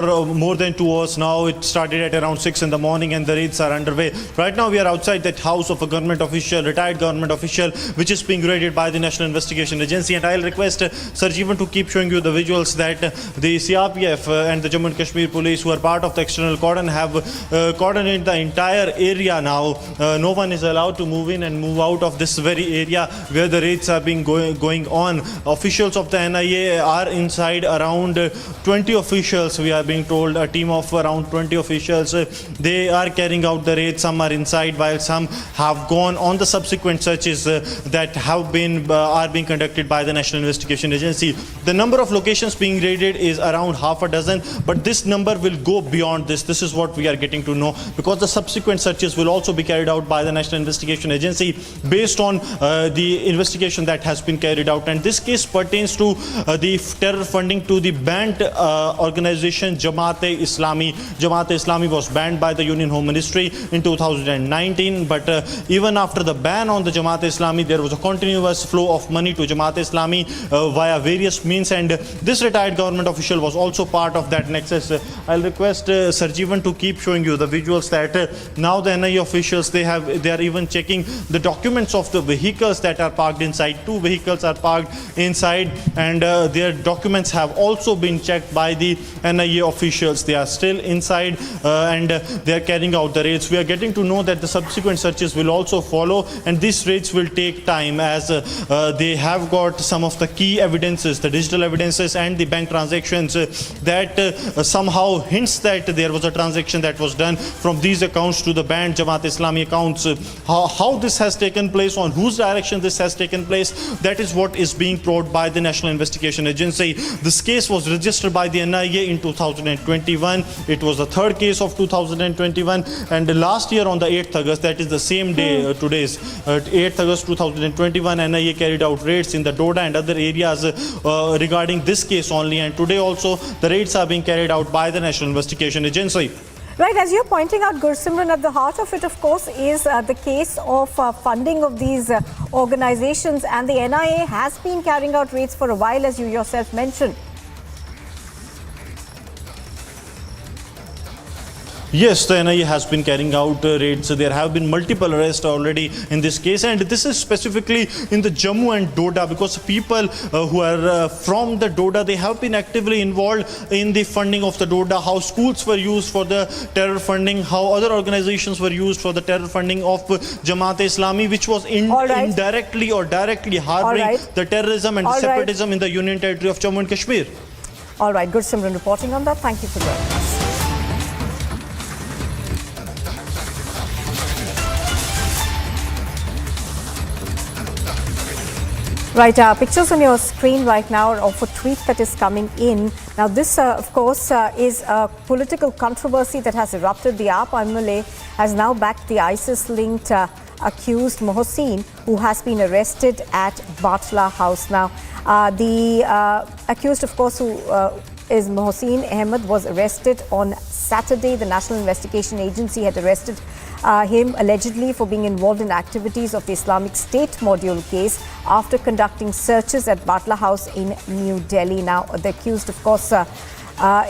more than 2 hours now. It started at around 6 in the morning and the raids are underway. Right now we are outside that house of a government official, retired government official, which is being raided by the National Investigation Agency. And I'll request Sarjeevan to keep showing you the visuals that the CRPF and the Jammu and Kashmir police, who are part of the external cordon, have coordinated the entire area now. No one is allowed to move in and move out of this very area where the raids are being going on. Officials of the NIA are inside, around 20 officials. We are being told a team of around 20 officials. They are carrying out the raid. Some are inside, while some have gone on the subsequent searches that have been are being conducted by the National Investigation Agency. The number of locations being raided is around half a dozen, but this number will go beyond this. This is what we are getting to know, because the subsequent searches will also be carried out by the National Investigation Agency based on the investigation that has been carried out. And this case pertains to the terror funding to the banned organization Jamaat-e-Islami. Jamaat-e-Islami was banned by the Union Home Ministry in 2019, but even after the ban on the Jamaat-e-Islami, there was a continuous flow of money to Jamaat-e-Islami via various means, and this retired government official was also part of that nexus. I'll request Sarjeevan to keep showing you the visuals that now the NIA officials, they are even checking the documents of the vehicles that are parked inside. 2 vehicles are parked inside, and their documents have also been checked by the NIA officials. They are still inside and they are carrying out the raids. We are getting to know that the subsequent searches will also follow, and these raids will take time, as they have got some of the key evidences, the digital evidences and the bank transactions that somehow hints that there was a transaction that was done from these accounts to the banned Jamaat-e-Islami accounts. How this has taken place, on whose direction this has taken place, that is what is being probed by the National Investigation Agency. This case was registered by the NIA in 2021. It was the 3rd case of 2021, and last year on the 8th August, that is the same day, today's 8th August 2021, NIA carried out raids in the Doda and other areas regarding this case only, and today also the raids are being carried out by the National Investigation Agency. Right, as you're pointing out, Gursimran, at the heart of it, of course, is the case of funding of these organizations, and the NIA has been carrying out raids for a while, as you yourself mentioned. Yes, the NIA has been carrying out raids. There have been multiple arrests already in this case, and this is specifically in the Jammu and Doda, because people who are from the Doda, they have been actively involved in the funding of the Doda, how schools were used for the terror funding, how other organizations were used for the terror funding of Jamaat-e-Islami, which was indirectly or directly harboring the terrorism and the separatism in the Union Territory of Jammu and Kashmir. All right, Gursimran reporting on that. Thank you for joining us. Right, pictures on your screen right now are of a tweet that is coming in. Now this, of course, is a political controversy that has erupted. The AAP MLA has now backed the ISIS-linked accused Mohsin, who has been arrested at Batla House. Now, the accused, of course, who is Mohsin Ahmed, was arrested on Saturday. The National Investigation Agency had arrested him allegedly for being involved in activities of the Islamic State module case after conducting searches at Batla House in New Delhi. Now, the accused, of course,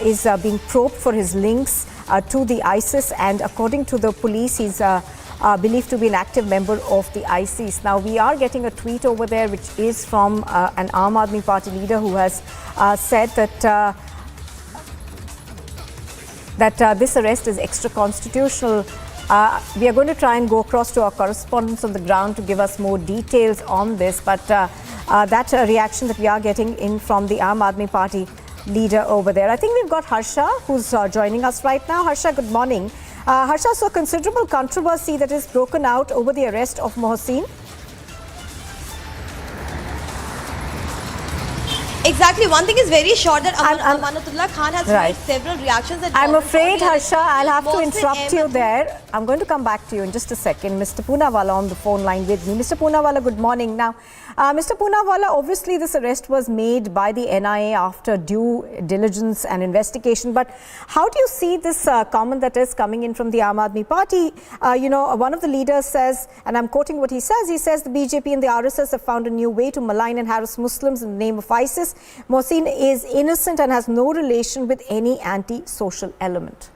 is being probed for his links to the ISIS, and according to the police, he's believed to be an active member of the ISIS. Now, we are getting a tweet over there, which is from an Aam Aadmi Party leader who has said that this arrest is extra-constitutional. We are going to try and go across to our correspondents on the ground to give us more details on this, but that reaction that we are getting in from the Aam Aadmi Party leader over there. I think we've got Harsha, who's joining us right now. Harsha, good morning. Harsha, so considerable controversy that is broken out over the arrest of Mohsin. Exactly. One thing is very sure that Amanatullah Khan has made several reactions. I'm afraid, Harsha, I'll have to interrupt you there. I'm going to come back to you in just a second. Mr. Poonawalla on the phone line with me. Mr. Poonawalla, good morning. Now, Mr. Poonawalla, obviously this arrest was made by the NIA after due diligence and investigation. But how do you see this comment that is coming in from the Aam Aadmi Party? One of the leaders says, and I'm quoting what he says the BJP and the RSS have found a new way to malign and harass Muslims in the name of ISIS. Mohsin is innocent and has no relation with any anti-social element.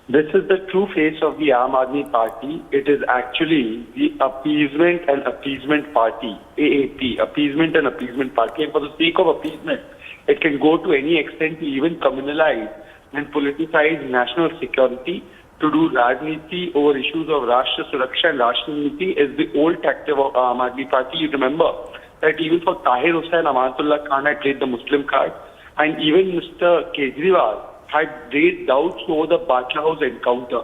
This is the true face of the Aam Aadmi Party. It is actually the appeasement and appeasement party, AAP, appeasement and appeasement party. And for the sake of appeasement, it can go to any extent to even communalize and politicize national security, to do Rajniti over issues of Rashtra Suraksha and Rashtra Niti is the old tactic of Aam Aadmi Party. You remember that even for Tahir Hussain, Amanatullah Khan had played the Muslim card, and even Mr. Kejriwal had raised doubts over the Batla House encounter.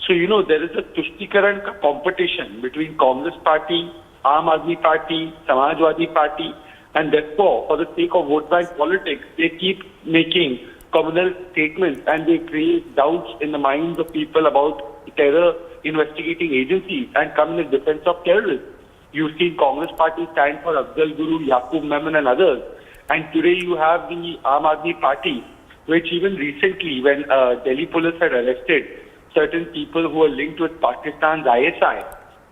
So, there is a Tushtikaran competition between Congress Party, Aam Aadmi Party, Samajwadi Party, and therefore, for the sake of vote bank politics, they keep making communal statements and they create doubts in the minds of people about terror investigating agencies and come in defense of terrorists. You've seen Congress Party stand for Afzal Guru, Yaqub Memon and others. And today you have the Aam Aadmi Party, which even recently, when Delhi police had arrested certain people who were linked with Pakistan's ISI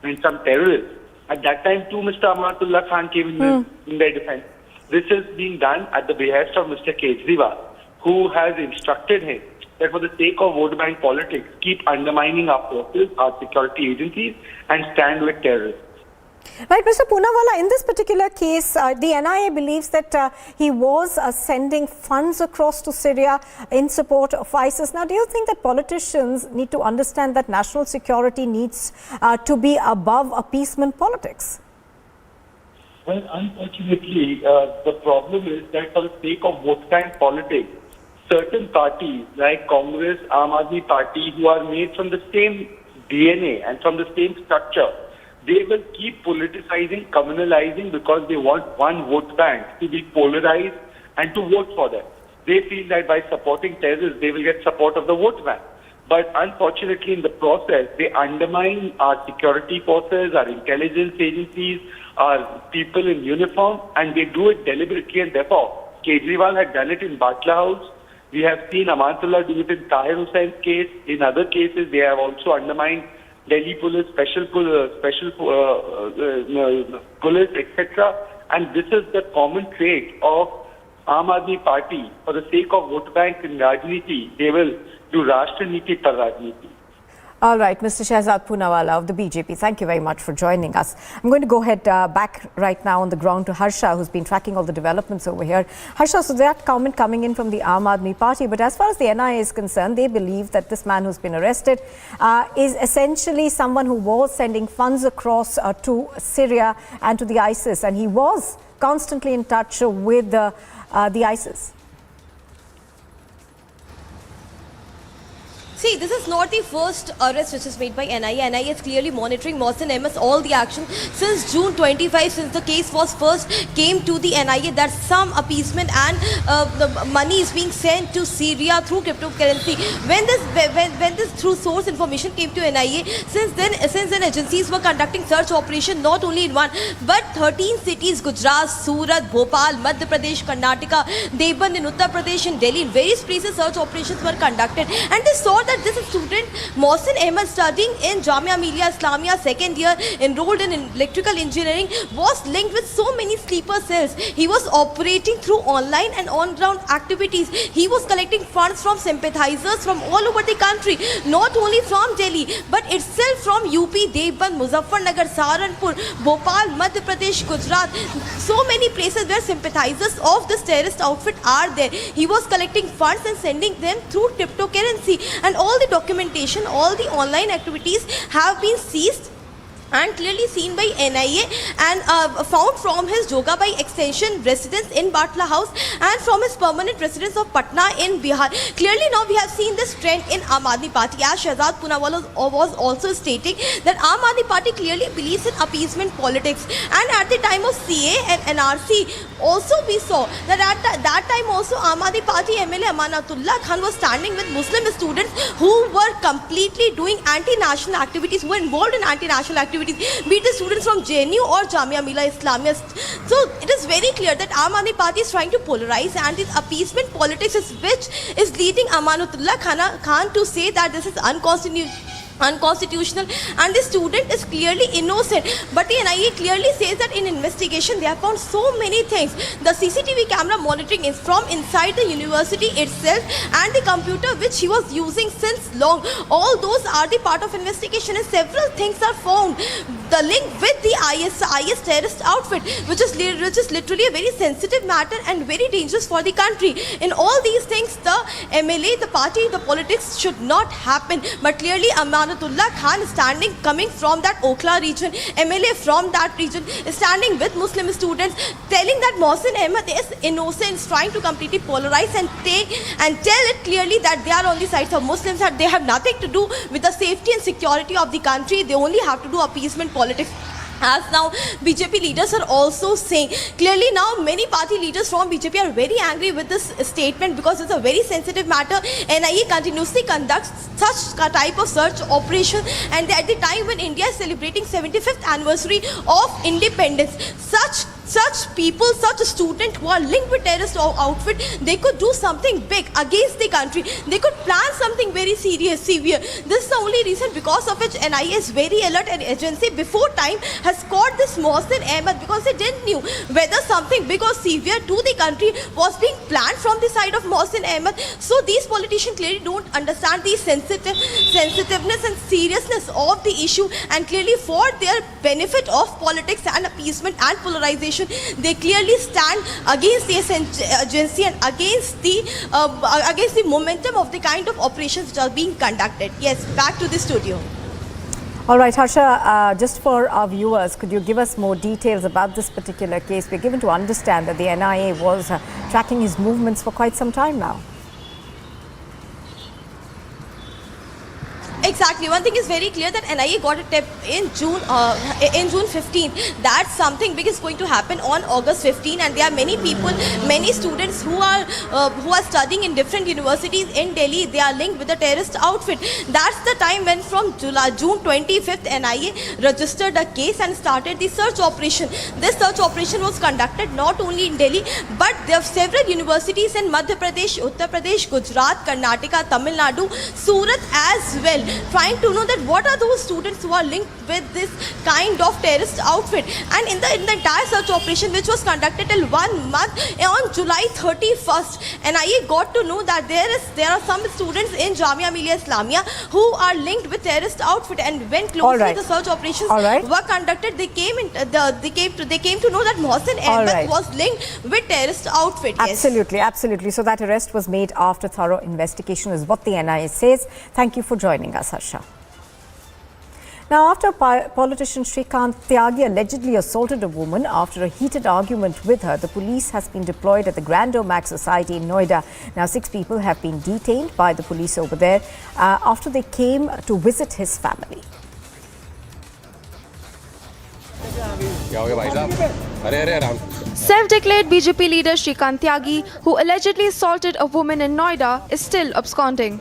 and some terrorists, at that time too Mr. Amanatullah Khan came in their defense. This is being done at the behest of Mr. Kejriwal, who has instructed him that for the sake of vote bank politics, keep undermining our forces, our security agencies, and stand with terrorists. Right, Mr. Poonawalla, in this particular case, the NIA believes that he was sending funds across to Syria in support of ISIS. Now, do you think that politicians need to understand that national security needs to be above appeasement politics? Well, unfortunately, the problem is that for the sake of vote bank politics, certain parties like Congress, Aam Aadmi Party, who are made from the same DNA and from the same structure, they will keep politicizing, communalizing because they want one vote bank to be polarized and to vote for them. They feel that by supporting terrorists, they will get support of the vote bank. But unfortunately, in the process, they undermine our security forces, our intelligence agencies, our people in uniform, and they do it deliberately. And therefore, Kejriwal had done it in Batla House. We have seen Amanatullah do it in Tahir Hussein's case. In other cases, they have also undermined Delhi police, special police, etc. And this is the common trait of Aam Aadmi Party. For the sake of vote bank in Rajniti, they will do Rashtra Niti par Rajniti. All right, Mr. Shehzad Poonawalla of the BJP, thank you very much for joining us. I'm going to go ahead back right now on the ground to Harsha, who's been tracking all the developments over here. Harsha, so that comment coming in from the Aam Aadmi Party, but as far as the NIA is concerned, they believe that this man who's been arrested is essentially someone who was sending funds across to Syria and to the ISIS, and he was constantly in touch with the ISIS. See, this is not the first arrest which is made by NIA. NIA is clearly monitoring Mohsin Ahmed's all the action since June 25, since the case was first came to the NIA, that some appeasement and the money is being sent to Syria through cryptocurrency. When this through source information came to NIA, since then agencies were conducting search operation not only in one but 13 cities: Gujarat, Surat, Bhopal, Madhya Pradesh, Karnataka, Devan in Uttar Pradesh, and Delhi. In various places search operations were conducted, and they saw that this student Mohsin Ahmed, studying in Jamia Millia Islamia second year, enrolled in electrical engineering, was linked with so many sleeper cells. He was operating through online and on-ground activities. He was collecting funds from sympathizers from all over the country, not only from Delhi but itself from UP, Devan, Muzaffarnagar, Saharanpur, Bhopal, Madhya Pradesh, Gujarat. So many places where sympathizers of this terrorist outfit are there. He was collecting funds and sending them through cryptocurrency, and all the documentation, all the online activities have been seized and clearly seen by NIA and found from his Joga by extension residence in Batla House and from his permanent residence of Patna in Bihar. Clearly now we have seen this trend in Aam Aadmi Party, as Shehzad Poonawalla was also stating that Aam Aadmi Party clearly believes in appeasement politics, and at the time of CA and NRC also we saw that at that time also Aam Aadmi Party MLA Amanatullah Khan was standing with Muslim students who were completely doing anti-national activities, who were involved in anti-national activities. activities, be it the students from JNU or Jamia Millia Islamia. So it is very clear that Aam Aadmi Party is trying to polarize, and this appeasement politics is which is leading Amanatullah Khan to say that this is unconstitutional and the student is clearly innocent. But the NIA clearly says that in investigation they have found so many things. The CCTV camera monitoring is from inside the university itself, and the computer which he was using since long, all those are the part of investigation, and several things are found. The link with the IS terrorist outfit, which is literally a very sensitive matter and very dangerous for the country. In all these things, the MLA, the party, the politics should not happen. But clearly Amanatullah Khan is coming from that Okhla region, MLA from that region, is standing with Muslim students, telling that Mohsin Ahmed is innocent, is trying to completely polarize and tell it clearly that they are on the sides of Muslims, that they have nothing to do with the safety and security of the country. They only have to do appeasement politics. As now BJP leaders are also saying, clearly now many party leaders from BJP are very angry with this statement because it's a very sensitive matter. NIA continuously conducts such type of search operation, and at the time when India is celebrating 75th anniversary of independence, such people, such a student who are linked with terrorist outfit, they could do something big against the country. They could plan something very severe. This is the only reason because of which NIA is very alert, and agency before time has caught this Mohsin Ahmed because they didn't knew whether something big or severe to the country was being planned from the side of Mohsin Ahmed. So these politicians clearly don't understand the sensitiveness and seriousness of the issue, and clearly for their benefit of politics and appeasement and polarization, they clearly stand against the agency and against the momentum of the kind of operations which are being conducted. Yes, back to the studio. All right, Harsha, just for our viewers, could you give us more details about this particular case? We're given to understand that the NIA was tracking his movements for quite some time now. Exactly. One thing is very clear that NIA got a tip in June 15 that something big is going to happen on August 15, and there are many people, many students who are studying in different universities in Delhi. They are linked with the terrorist outfit. That's the time when from June 25th NIA registered a case and started the search operation. This search operation was conducted not only in Delhi, but there are several universities in Madhya Pradesh, Uttar Pradesh, Gujarat, Karnataka, Tamil Nadu, Surat as well, trying to know that what are those students who are linked with this kind of terrorist outfit. And in the entire search operation, which was conducted till 1 month, on July 31st, NIA got to know that there are some students in Jamia Millia Islamia who are linked with terrorist outfit. And when closely the search operations were conducted, they came to know that Mohsin Ahmed was linked with terrorist outfit. Absolutely, absolutely. So that arrest was made after thorough investigation, is what the NIA says. Thank you for joining us, Harsha. Now, after politician Shrikant Tyagi allegedly assaulted a woman after a heated argument with her, the police has been deployed at the Grand Max Society in Noida. Now, 6 people have been detained by the police over there after they came to visit his family. Self-declared BJP leader Shrikant Tyagi, who allegedly assaulted a woman in Noida, is still absconding.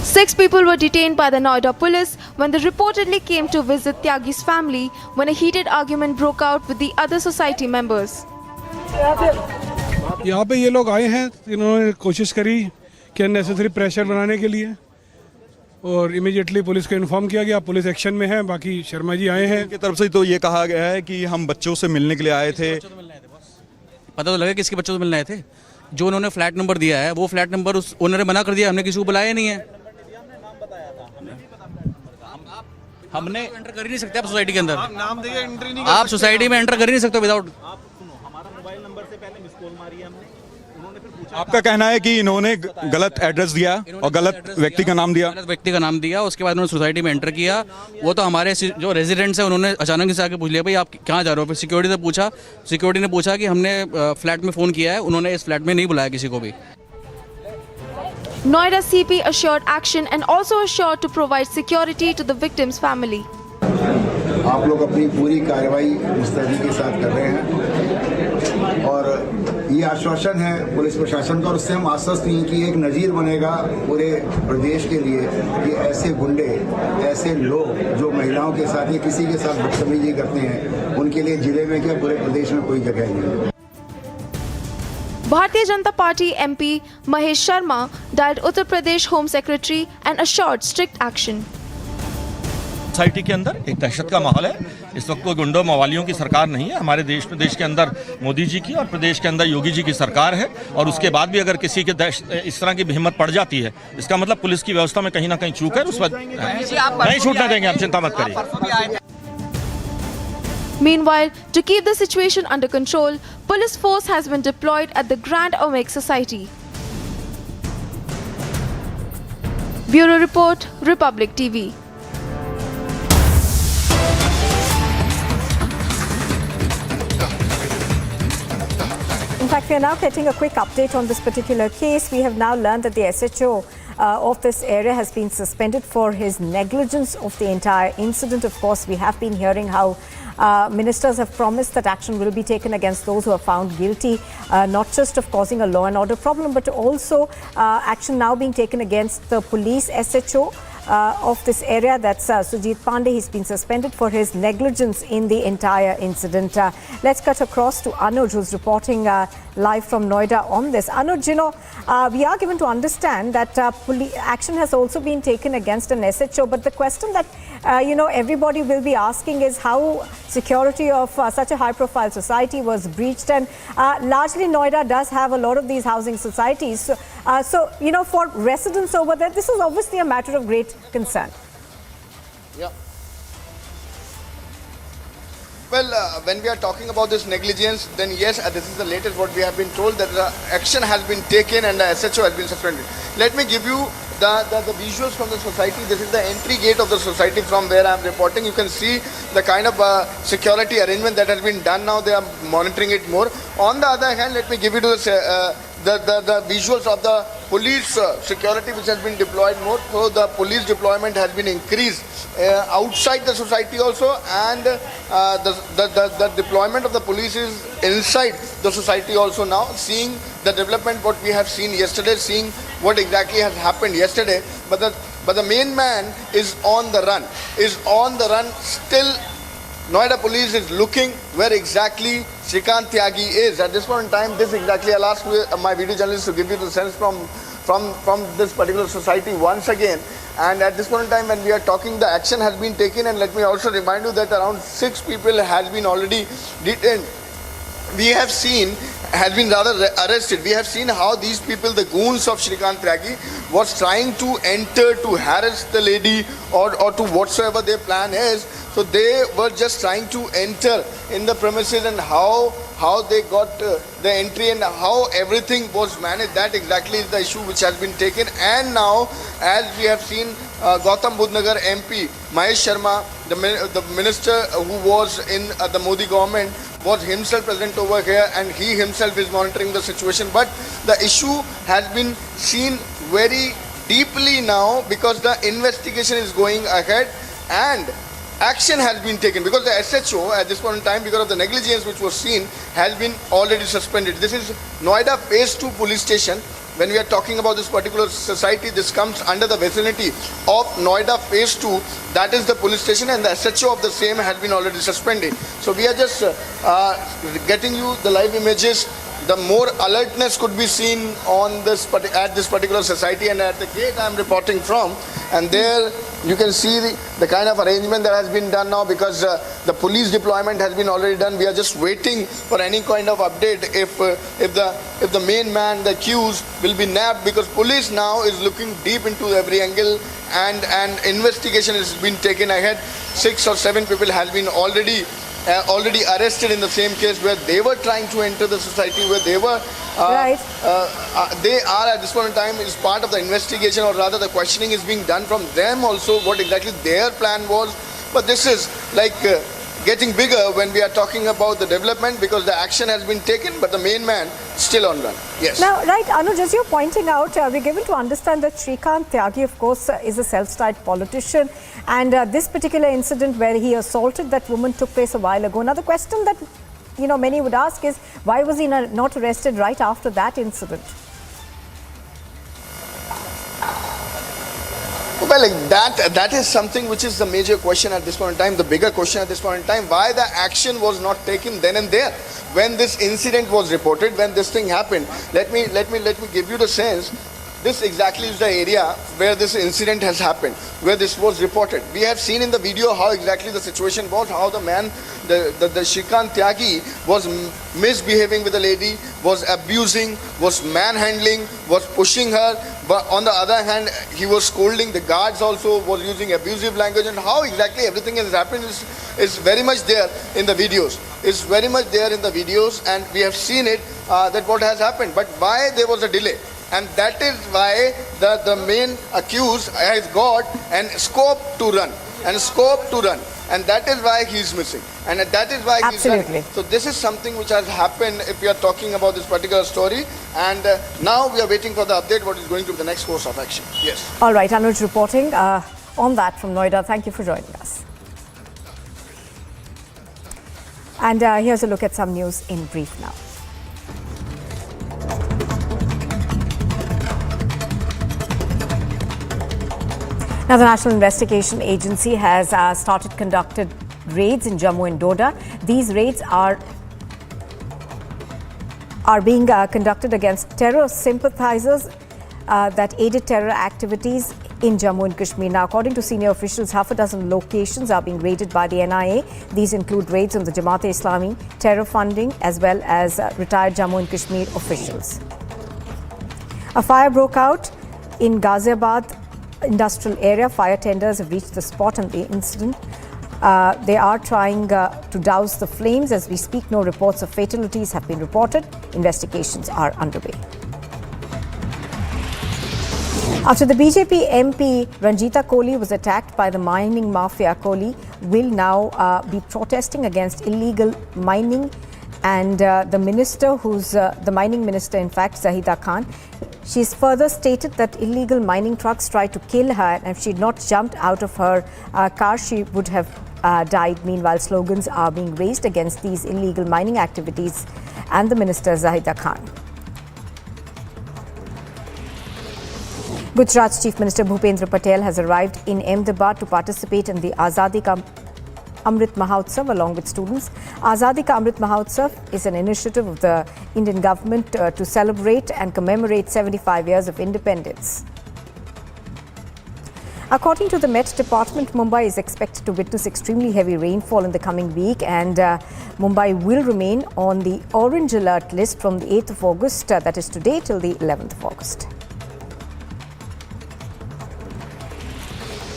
6 people were detained by the Noida police when they reportedly came to visit Tyagi's family when a heated argument broke out with the other society members. यहाँ पे ये लोग आए हैं, इन्होंने कोशिश करी कि अननेसेसरी प्रेशर बनाने के लिए, और इमीडिएटली पुलिस को इन्फॉर्म किया गया। पुलिस एक्शन में है। बाकी शर्मा जी आए हैं उनकी तरफ से तो ये कहा गया है कि हम बच्चों से मिलने के लिए आए थे। पता तो लगा किसके बच्चों से मिलने आए थे। जो उन्होंने फ्लैट नंबर दिया है वो फ्लैट नंबर उस ओनर ने मना कर दिया। हमने किसी को बुलाया नहीं है। हमने एंटर कर ही नहीं सकते आप सोसाइटी के अंदर। नाम दिए एंट्री नहीं आप सोसाइटी में एंटर कर ही नहीं सकते विदाउट। हमारा मोबाइल नंबर से पहले मिस कॉल मारी है हमने। उन्होंने फिर पूछा। आपका कहना है कि इन्होंने गलत एड्रेस दिया और गलत व्यक्ति का नाम दिया। गलत व्यक्ति का नाम दिया, उसके बाद उन्होंने सोसाइटी में एंटर किया। वो तो हमारे जो रेजिडेंट्स हैं उन्होंने अचानक से आके पूछ लिया, भाई आप कहाँ जा रहे हो। फिर सिक्योरिटी से पूछा, सिक्योरिटी ने पूछा कि हमने फ्लैट में फ़ोन किया है। उन्होंने इस फ्लैट में नहीं बुलाया किसी को भी। Noida CP assured action and also assured to provide security to the victim's family. आप लोग अपनी पूरी कार्रवाई मुस्तैदी के साथ कर रहे हैं और ये आश्वासन है पुलिस प्रशासन का और उससे हम आश्वस्त हैं कि एक नज़ीर बनेगा पूरे प्रदेश के लिए कि ऐसे गुंडे, ऐसे लोग जो महिलाओं के साथ या किसी के साथ बदतमीजी करते हैं, उनके लिए जिले में क्या पूरे प्रदेश में कोई जगह नहीं है। Bharatiya Janata Party MP Mahesh Sharma dialed Uttar Pradesh Home Secretary and assured strict action. Society के अंदर एक दहशत का माहौल है। इस वक्त कोई गुंडों मवालियों की सरकार नहीं है। हमारे प्रदेश के अंदर मोदी जी की और प्रदेश के अंदर योगी जी की सरकार है और उसके बाद भी अगर किसी के इस तरह की हिम्मत पड़ जाती है, इसका मतलब पुलिस की व्यवस्था में कहीं ना कहीं चूक है। उस पर नहीं छूटने देंगे, आप चिंता मत करिए। Meanwhile, to keep the situation under control, police force has been deployed at the Grand Omeg Society. Bureau Report, Republic TV. In fact, we are now getting a quick update on this particular case. We have now learned that the SHO of this area has been suspended for his negligence of the entire incident. Of course, we have been hearing how ministers have promised that action will be taken against those who are found guilty, not just of causing a law and order problem, but also action now being taken against the police SHO of this area. That's Sujit Pandey. He's been suspended for his negligence in the entire incident. Let's cut across to Anuj, who's reporting live from Noida on this. Anuj, we are given to understand that action has also been taken against an SHO, but the question that everybody will be asking is how security of such a high-profile society was breached, and largely Noida does have a lot of these housing societies. So for residents over there, this is obviously a matter of great concern. Yeah. Well, when we are talking about this negligence, then yes, this is the latest what we have been told, that the action has been taken and the SHO has been suspended. Let me give you the visuals from the society. This is the entry gate of the society from where I am reporting. You can see the kind of security arrangement that has been done now. They are monitoring it more. On the other hand, let me give you the visuals of the police security which has been deployed more. So the police deployment has been increased outside the society also, and the deployment of the police is inside the society also now, seeing the development what we have seen yesterday, seeing what exactly has happened yesterday. But the main man is on the run, still. Noida police is looking where exactly Shrikant Tyagi is. At this point in time, this exactly, I'll ask my video journalist to give you the sense from this particular society once again. And at this point in time, when we are talking, the action has been taken, and let me also remind you that around 6 people has been already detained. We have seen, has been rather arrested. We have seen how these people, the goons of Shrikant Tyagi, was trying to enter to harass the lady or to whatsoever their plan is. So they were just trying to enter in the premises, and how they got the entry and how everything was managed. That exactly is the issue which has been taken. And now, as we have seen, Gautam Budhnagar MP Mahesh Sharma, the minister who was in the Modi government, was himself present over here, and he himself is monitoring the situation. But the issue has been seen very deeply now, because the investigation is going ahead and action has been taken, because the SHO at this point in time, because of the negligence which was seen, has been already suspended. This is Noida Phase 2 police station. When we are talking about this particular society, this comes under the vicinity of Noida Phase 2. That is the police station, and the SHO of the same has been already suspended. So we are just getting you the live images. The more alertness could be seen on this at this particular society, and at the gate I am reporting from, and there you can see the kind of arrangement that has been done now, because the police deployment has been already done. We are just waiting for any kind of update if the main man, the accused, will be nabbed, because police now is looking deep into every angle, and investigation has been taken ahead. 6 or 7 people has been already arrested in the same case, where they were trying to enter the society, where they were they are at this point in time is part of the investigation, or rather the questioning is being done from them also, what exactly their plan was. But this is like getting bigger when we are talking about the development, because the action has been taken, but the main man still on run. Yes. Now, right, Anuj, as you're pointing out, we're given to understand that Shrikant Tyagi, of course, is a self-styled politician, and this particular incident where he assaulted that woman took place a while ago. Now, the question that many would ask is, why was he not arrested right after that incident? Well, that is something which is the major question at this point in time, the bigger question at this point in time, why the action was not taken then and there. When this incident was reported, when this thing happened, let me give you the sense. This exactly is the area where this incident has happened, where this was reported. We have seen in the video how exactly the situation was, how the man, the Shrikant Tyagi was misbehaving with the lady, was abusing, was manhandling, was pushing her. But on the other hand, he was scolding. The guards also was using abusive language. And how exactly everything has happened is very much there in the videos. It's very much there in the videos, and we have seen it, that what has happened. But why there was a delay? And that is why the main accused has got an scope to run. And that is why he is missing. And that is why he is running. So this is something which has happened if we are talking about this particular story. And now we are waiting for the update, what is going to be the next course of action. Yes. All right, Anuj reporting on that from Noida. Thank you for joining us. And here's a look at some news in brief now. Now, the National Investigation Agency has started conducted raids in Jammu and Doda. These raids are being conducted against terror sympathizers that aided terror activities in Jammu and Kashmir. Now, according to senior officials, half a dozen locations are being raided by the NIA. These include raids on the Jamaat-e-Islami, terror funding, as well as retired Jammu and Kashmir officials. A fire broke out in Ghaziabad industrial area. Fire tenders have reached the spot on the incident. They are trying to douse the flames. As we speak, no reports of fatalities have been reported. Investigations are underway. After the BJP MP Ranjita Kohli was attacked by the mining mafia, Kohli will now be protesting against illegal mining, and the minister, who's the mining minister, in fact, Zahida Khan, she's further stated that illegal mining trucks tried to kill her, and if she had not jumped out of her car, she would have died. Meanwhile, slogans are being raised against these illegal mining activities and the minister Zahida Khan. Gujarat's Chief Minister Bhupendra Patel has arrived in Ahmedabad to participate in the Azadi Ka Amrit Mahotsav along with students. Azadi Ka Amrit Mahotsav is an initiative of the Indian government to celebrate and commemorate 75 years of independence. According to the Met Department, Mumbai is expected to witness extremely heavy rainfall in the coming week, and Mumbai will remain on the orange alert list from the 8th of August, that is today, till the 11th of August.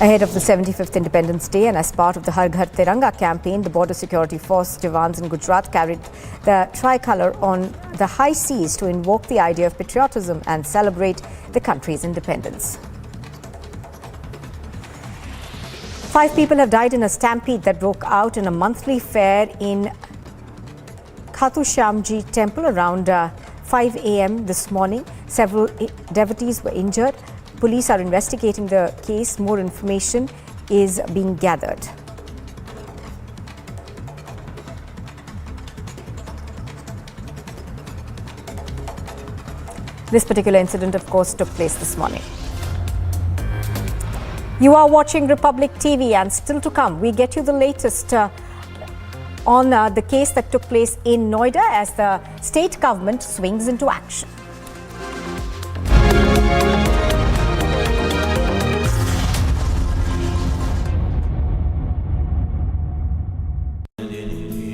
Ahead of the 75th Independence Day and as part of the Har Ghar Tiranga campaign, the Border Security Force Jawans in Gujarat carried the tricolour on the high seas to invoke the idea of patriotism and celebrate the country's independence. 5 people have died in a stampede that broke out in a monthly fair in Khatu Shyamji Temple around 5 a.m. this morning. Several devotees were injured. Police are investigating the case. More information is being gathered. This particular incident, of course, took place this morning. You are watching Republic TV, and still to come, we get you the latest on the case that took place in Noida as the state government swings into action.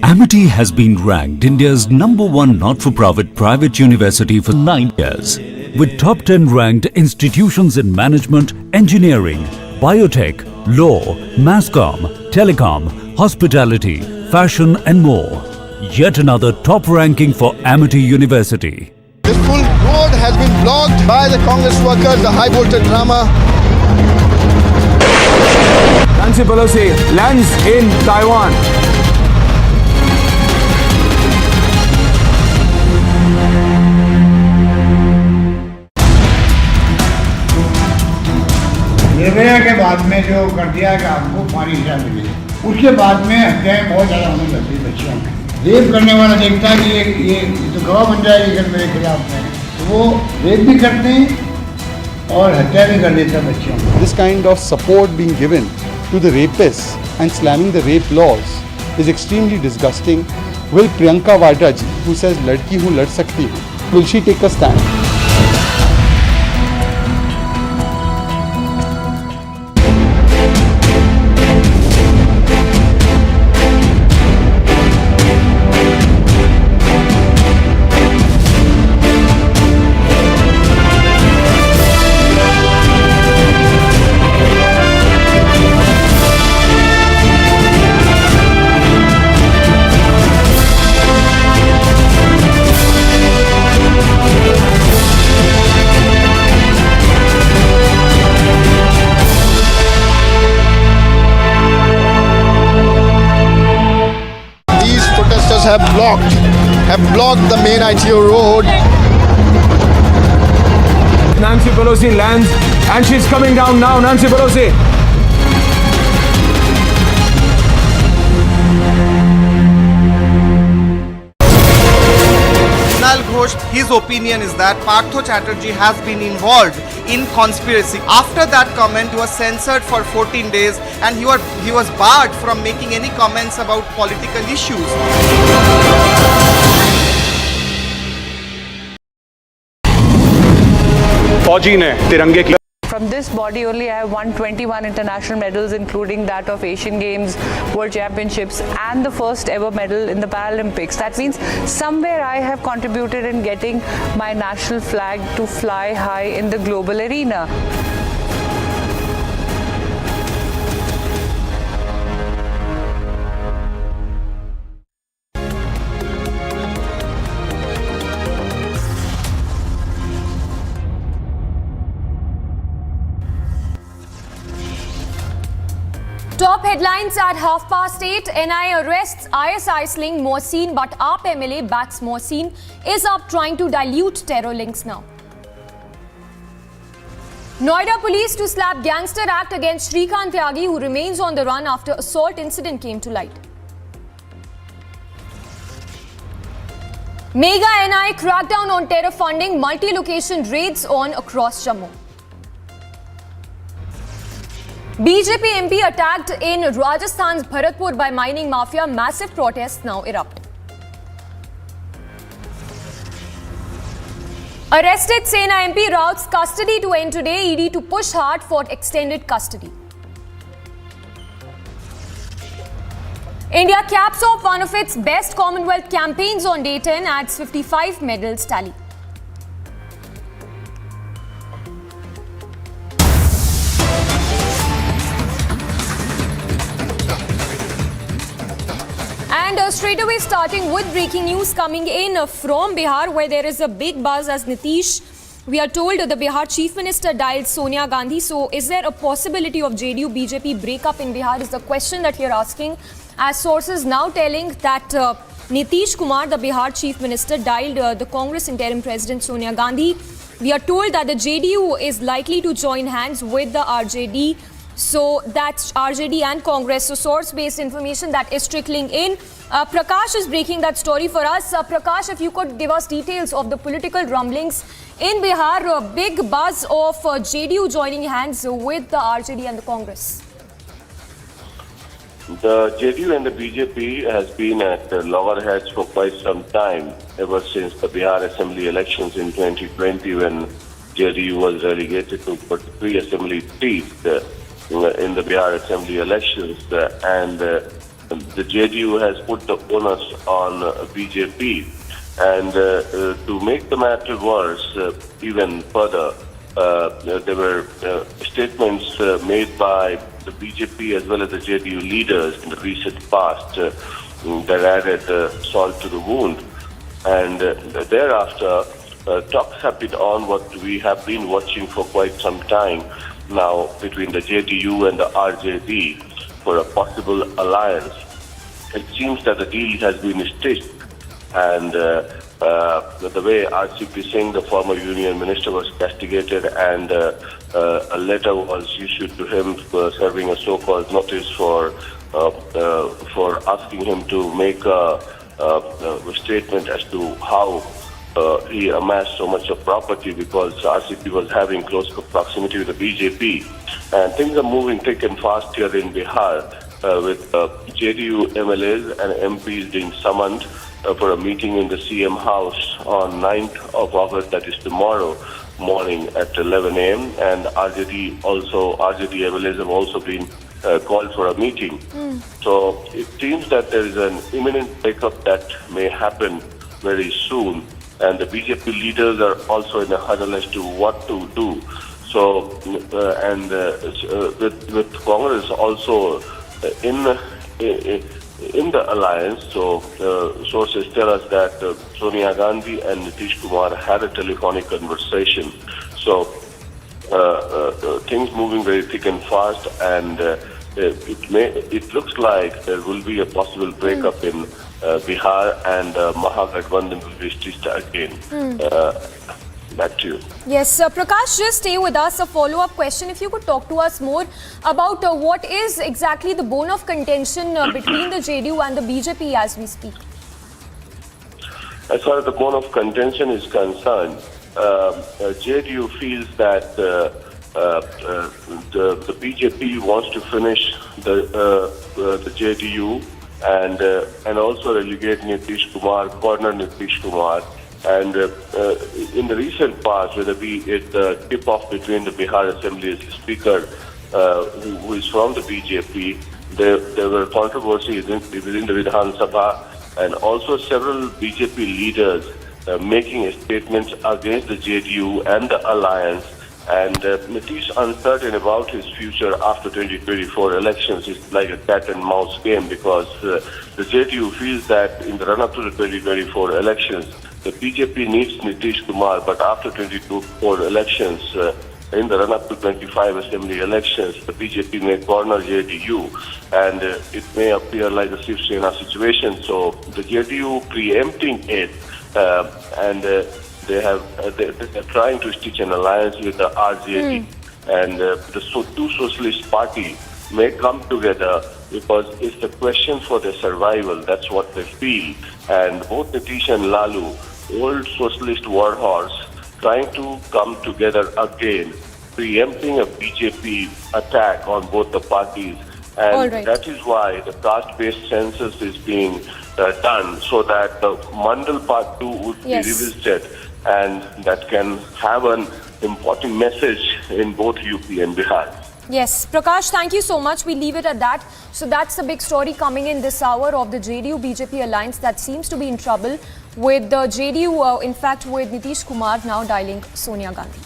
Amity has been ranked India's #1 not-for-profit private university for 9 years, with top 10 ranked institutions in management, engineering, biotech, law, masscom, telecom, hospitality, fashion and more. Yet another top ranking for Amity University. This full road has been blocked by the Congress workers, the high voltage drama. Nancy Pelosi lands in Taiwan. Nirbhaya के बाद में जो कर दिया कि आपको 5 हजार मिले, उसके बाद में हत्याएं बहुत ज़्यादा होने लगती बच्चियों में। रेप करने वाला देखता है कि ये तो गवाह बन जाएगी अगर मेरे खिलाफ में, तो वो रेप भी करते हैं और हत्या भी कर देते हैं बच्चियों में। This kind of support being given to the rapists and slamming the rape laws is extremely disgusting. Will Priyanka Vadra ji, who says ladki hu lad sakti hu, will she take a stand? have blocked the main ITO road. Nancy Pelosi lands and she's coming down now. Nancy Pelosi. His opinion is that Partho Chatterjee has been involved in conspiracy. After that comment, he was censored for 14 days and he was barred from making any comments about political issues. फौजी ने तिरंगे की From this body only I have won 21 international medals, including that of Asian Games, World Championships and the first ever medal in the Paralympics. That means somewhere I have contributed in getting my national flag to fly high in the global arena. Top headlines at 8:30. NIA arrests ISI sling Mohsin, but AAP MLA backs Mohsin, is up trying to dilute terror links now. Noida police to slap gangster act against Shrikant Tyagi, who remains on the run after assault incident came to light. Mega NIA crackdown on terror funding, multi-location raids on across Jammu. BJP MP attacked in Rajasthan's Bharatpur by mining mafia. Massive protests now erupt. Arrested Sena MP routes custody to end today. ED to push hard for extended custody. India caps off one of its best Commonwealth campaigns on day 10, adds 55 medals tally. And straight away starting with breaking news coming in from Bihar, where there is a big buzz as Nitish, we are told the Bihar Chief Minister dialed Sonia Gandhi. So is there a possibility of JDU BJP breakup in Bihar is the question that we are asking, as sources now telling that Nitish Kumar, the Bihar Chief Minister, dialed the Congress interim president Sonia Gandhi. We are told that the JDU is likely to join hands with the RJD. So that's RJD and Congress. So source-based information that is trickling in. Prakash is breaking that story for us. Prakash, if you could give us details of the political rumblings in Bihar, a big buzz of JDU joining hands with the RJD and the Congress. The JDU and the BJP has been at loggerheads for quite some time, ever since the Bihar Assembly elections in 2020, when JDU was relegated to 3 assembly seats in the Bihar Assembly elections, and the JDU has put the onus on BJP. And to make the matter worse even further, there were statements made by the BJP as well as the JDU leaders in the recent past that added salt to the wound. And thereafter, talks have been on what we have been watching for quite some time now between the JDU and the RJD for a possible alliance. It seems that the deal has been stitched, and the way RCP Singh, the former union minister, was castigated, and a letter was issued to him serving a so-called notice for asking him to make a statement as to how he amassed so much of property, because RCP was having close proximity with the BJP. And things are moving thick and fast here in Bihar, with JDU MLAs and MPs being summoned for a meeting in the CM house on 9th of August, that is tomorrow morning at 11 a.m. And RJD MLAs have also been called for a meeting. So it seems that there is an imminent breakup that may happen very soon, and the BJP leaders are also in a huddle as to what to do. So, with Congress also in the alliance, so sources tell us that Sonia Gandhi and Nitish Kumar had a telephonic conversation. So things moving very thick and fast, and it looks like there will be a possible breakup in Bihar, and Mahagathbandhan will be stitched again. Back to you. Yes, Prakash, just stay with us. A follow-up question. If you could talk to us more about what is exactly the bone of contention between the JDU and the BJP as we speak. As far as the bone of contention is concerned, JDU feels that the BJP wants to finish the JDU and also relegate Nitish Kumar, corner Nitish Kumar. And in the recent past, whether be it the tip-off between the Bihar Assembly Speaker, who is from the BJP, there were controversies within the Vidhan Sabha, and also several BJP leaders making statements against the JDU and the alliance. And Nitish uncertain about his future after 2024 elections is like a cat and mouse game, because the JDU feels that in the run-up to the 2024 elections, the BJP needs Nitish Kumar, but after 2024 elections, in the run-up to 25 assembly elections, the BJP may corner JDU, and it may appear like a Shiv Sena situation. So the JDU preempting it, and they're trying to stitch an alliance with the RJD, and the two socialist parties may come together, because it's a question for their survival. That's what they feel. And both Nitish and Lalu, old socialist warhorse, trying to come together again, preempting a BJP attack on both the parties. And that is why the caste-based census is being done, so that the Mandal Part 2 would be revisited, and that can have an important message in both UP and Bihar. Yes, Prakash, thank you so much. We leave it at that. So that's the big story coming in this hour of the JDU-BJP alliance that seems to be in trouble, with the JDU, in fact, with Nitish Kumar now dialing Sonia Gandhi.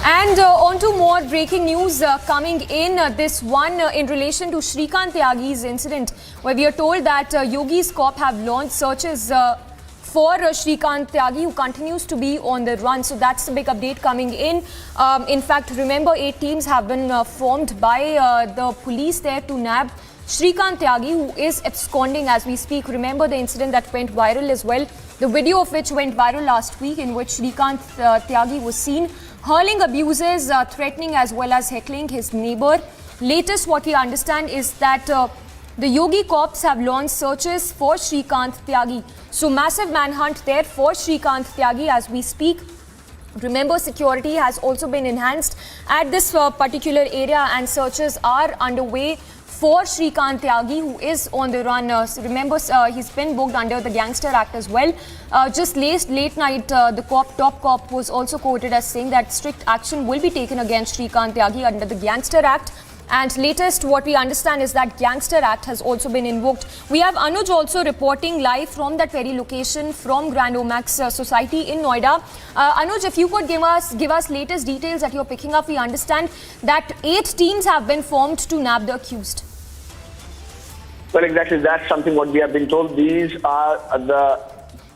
And on to more breaking news coming in. This one in relation to Shrikant Tyagi's incident, where we are told that Yogi's Corp have launched searches for Shrikant Tyagi, who continues to be on the run. So that's the big update coming in. In fact, remember, 8 teams have been formed by the police there to nab Shrikant Tyagi, who is absconding as we speak. Remember the incident that went viral as well, the video of which went viral last week, in which Shrikant Tyagi was seen hurling abuses, threatening as well as heckling his neighbor. Latest what we understand is that the Yogi Corps have launched searches for Shrikant Tyagi. So massive manhunt there for Shrikant Tyagi as we speak. Remember, security has also been enhanced at this particular area, and searches are underway for Shrikant Tyagi, who is on the run. Remember, he's been booked under the Gangster Act as well. Just late night, the top cop was also quoted as saying that strict action will be taken against Shrikant Tyagi under the Gangster Act. And latest, what we understand is that Gangster Act has also been invoked. We have Anuj also reporting live from that very location, from Grand Omax Society in Noida. Anuj, if you could give us latest details that you're picking up. We understand that 8 teams have been formed to nab the accused. Well, exactly. That's something what we have been told. These are the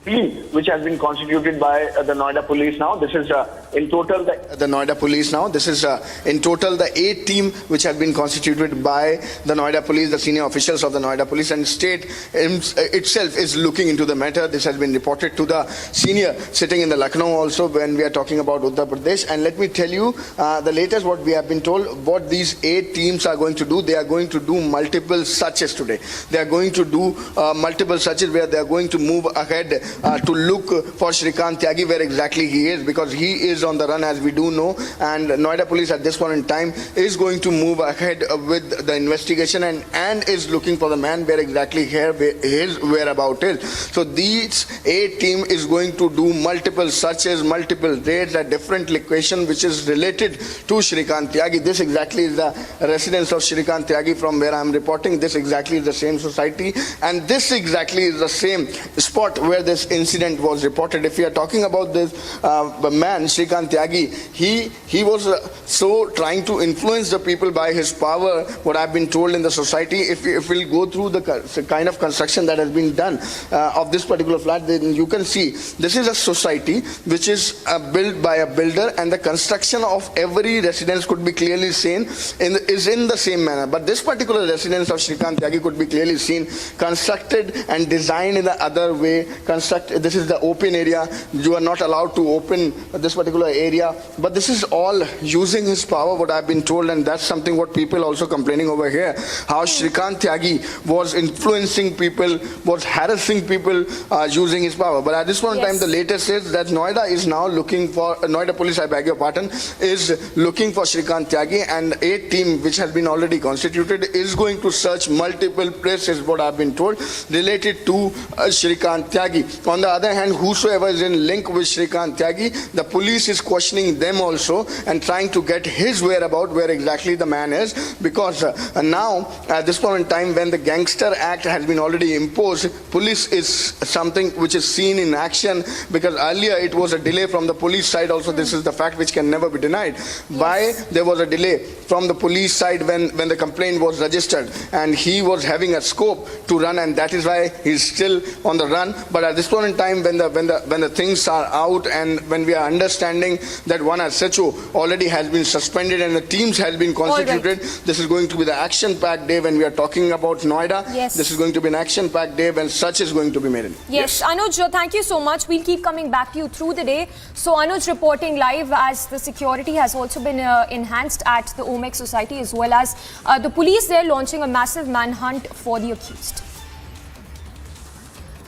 team which has been constituted by the Noida police now. This is in total the Noida police now. This is in total the 8 team which have been constituted by the Noida police, the senior officials of the Noida police, and state itself is looking into the matter. This has been reported to the senior sitting in the Lucknow also when we are talking about Uttar Pradesh. And let me tell you the latest what we have been told, what these 8 teams are going to do. They are going to do multiple searches today. They are going to do multiple searches where they are going to move ahead to look for Shrikant Tyagi, where exactly he is, because he is on the run, as we do know, and Noida police at this point in time is going to move ahead with the investigation and is looking for the man where exactly his whereabout is. So these 8 team is going to do multiple searches, multiple raids at different location which is related to Shrikant Tyagi. This exactly is the residence of Shrikant Tyagi from where I am reporting. This exactly is the same society, and this exactly is the same spot where this incident was reported. If we are talking about this man, Shrikant Tyagi, he was so trying to influence the people by his power, what I've been told in the society. If we'll go through the kind of construction that has been done of this particular flat, then you can see this is a society which is built by a builder, and the construction of every residence could be clearly seen is in the same manner. But this particular residence of Shrikant Tyagi could be clearly seen constructed and designed in the other way. This is the open area. You are not allowed to open this particular area, but this is all using his power, what I've been told, and that's something what people also complaining over here, how Shrikant Tyagi was influencing people, was harassing people using his power. But at this point in time, the latest is that Noida is now looking for, Noida police, I beg your pardon, is looking for Shrikant Tyagi, and 8 team which has been already constituted is going to search multiple places, what I've been told, related to Shrikant Tyagi. On the other hand, whosoever is in link with Shrikant Tyagi, the police is questioning them also and trying to get his whereabout, where exactly the man is, because now at this point in time when the Gangster Act has been already imposed, police is something which is seen in action, because earlier it was a delay from the police side also. This is the fact which can never be denied. Why there was a delay from the police side when the complaint was registered, and he was having a scope to run, and that is why he's still on the run. But at this point in time when the things are out, and when we are understanding that one SHO already has been suspended and the teams has been constituted, this is going to be the action-packed day when we are talking about Noida. This is going to be an action-packed day when such is going to be made. Yes, Anuj, thank you so much. We'll keep coming back to you through the day. So Anuj reporting live as the security has also been enhanced at the Omex Society, as well as the police there launching a massive manhunt for the accused.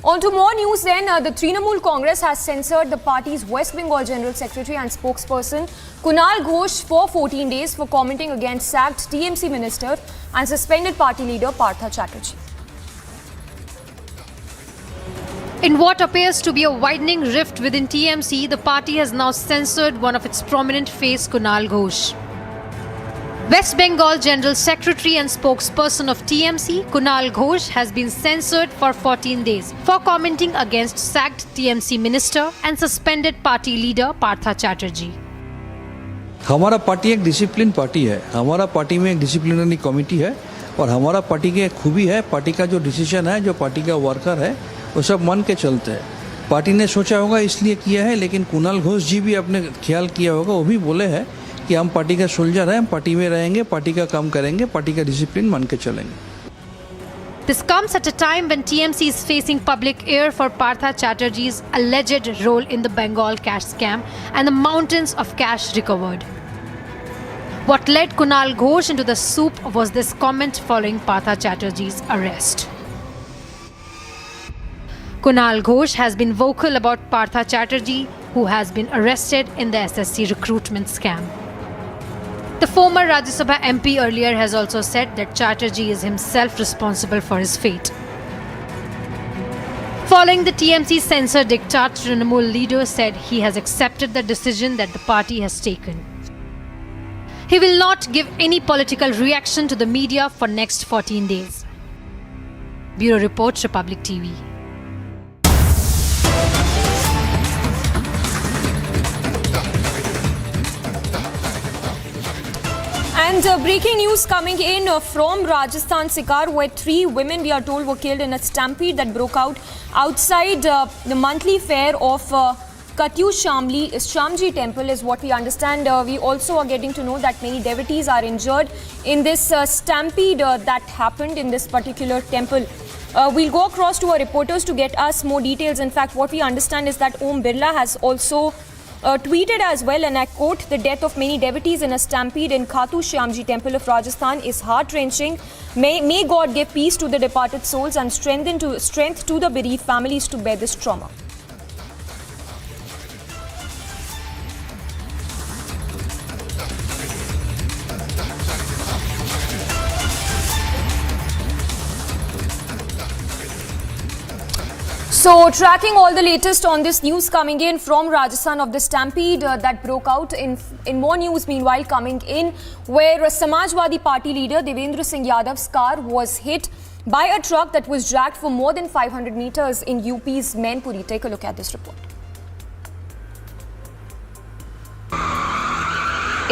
On to more news then, the Trinamool Congress has censored the party's West Bengal General Secretary and spokesperson Kunal Ghosh for 14 days for commenting against sacked TMC minister and suspended party leader Partha Chatterjee. In what appears to be a widening rift within TMC, the party has now censored one of its prominent face, Kunal Ghosh. West Bengal General Secretary and spokesperson of TMC, Kunal Ghosh, has been censored for 14 days for commenting against sacked TMC minister and suspended party leader Partha Chatterjee. हमारा party एक discipline party है, हमारा party में एक disciplinary committee है, और हमारा party की एक खूबी है, पार्टी का जो डिसीजन है, जो पार्टी का वर्कर है, वो सब मन के चलते हैं. पार्टी ने सोचा होगा इसलिए किया है, लेकिन कुणाल घोष जी भी अपने ख्याल किया होगा, वो भी बोले हैं कि हम पार्टी का सोल्जर हैं, हम पार्टी में रहेंगे, पार्टी का काम करेंगे, पार्टी का डिसिप्लिन मान के चलेंगे. This comes at a time when TMC is facing public ire for Partha Chatterjee's alleged role in the Bengal cash scam and the mountains of cash recovered. What led Kunal Ghosh into the soup was this comment following Partha Chatterjee's arrest. Kunal Ghosh has been vocal about Partha Chatterjee, who has been arrested in the SSC recruitment scam. The former Rajya Sabha MP earlier has also said that Chatterjee is himself responsible for his fate. Following the TMC censor diktat, Trinamool leader said he has accepted the decision that the party has taken. He will not give any political reaction to the media for next 14 days. Bureau Report, Republic TV. And breaking news coming in from Rajasthan Sikar, where 3 women, we are told, were killed in a stampede that broke out outside the monthly fair of Katyu Shamji temple is what we understand. We also are getting to know that many devotees are injured in this stampede that happened in this particular temple. We'll go across to our reporters to get us more details. In fact, what we understand is that Om Birla has also tweeted as well, and I quote, "The death of many devotees in a stampede in Khatu Shyamji temple of Rajasthan is heart-wrenching. May God give peace to the departed souls and strength to the bereaved families to bear this trauma." So, tracking all the latest on this news coming in from Rajasthan of the stampede that broke out, in more news meanwhile coming in, where Samajwadi Party leader Devendra Singh Yadav's car was hit by a truck that was dragged for more than 500 meters in UP's Mainpuri. Take a look at this report.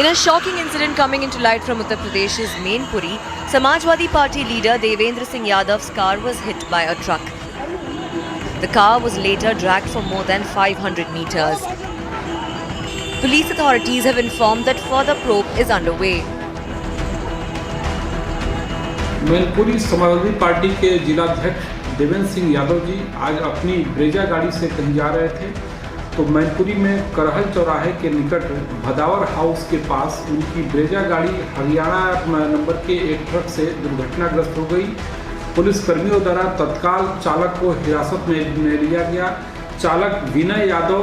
In a shocking incident coming into light from Uttar Pradesh's Mainpuri, Samajwadi Party leader Devendra Singh Yadav's car was hit by a truck. The car was later dragged for more than 500 meters. Police authorities have informed that further probe is underway. Mainpuri Samajwadi party के जिलाध्यक्ष देवेंद्र सिंह यादव जी आज अपनी Brezza गाड़ी से कहीं जा रहे थे, तो मैनपुरी में करहल चौराहे के निकट भदावर हाउस के पास उनकी ब्रेजा गाड़ी हरियाणा नंबर के एक ट्रक से दुर्घटनाग्रस्त हो गई। पुलिस कर्मियों द्वारा तत्काल चालक को हिरासत में लिया गया। चालक विनय यादव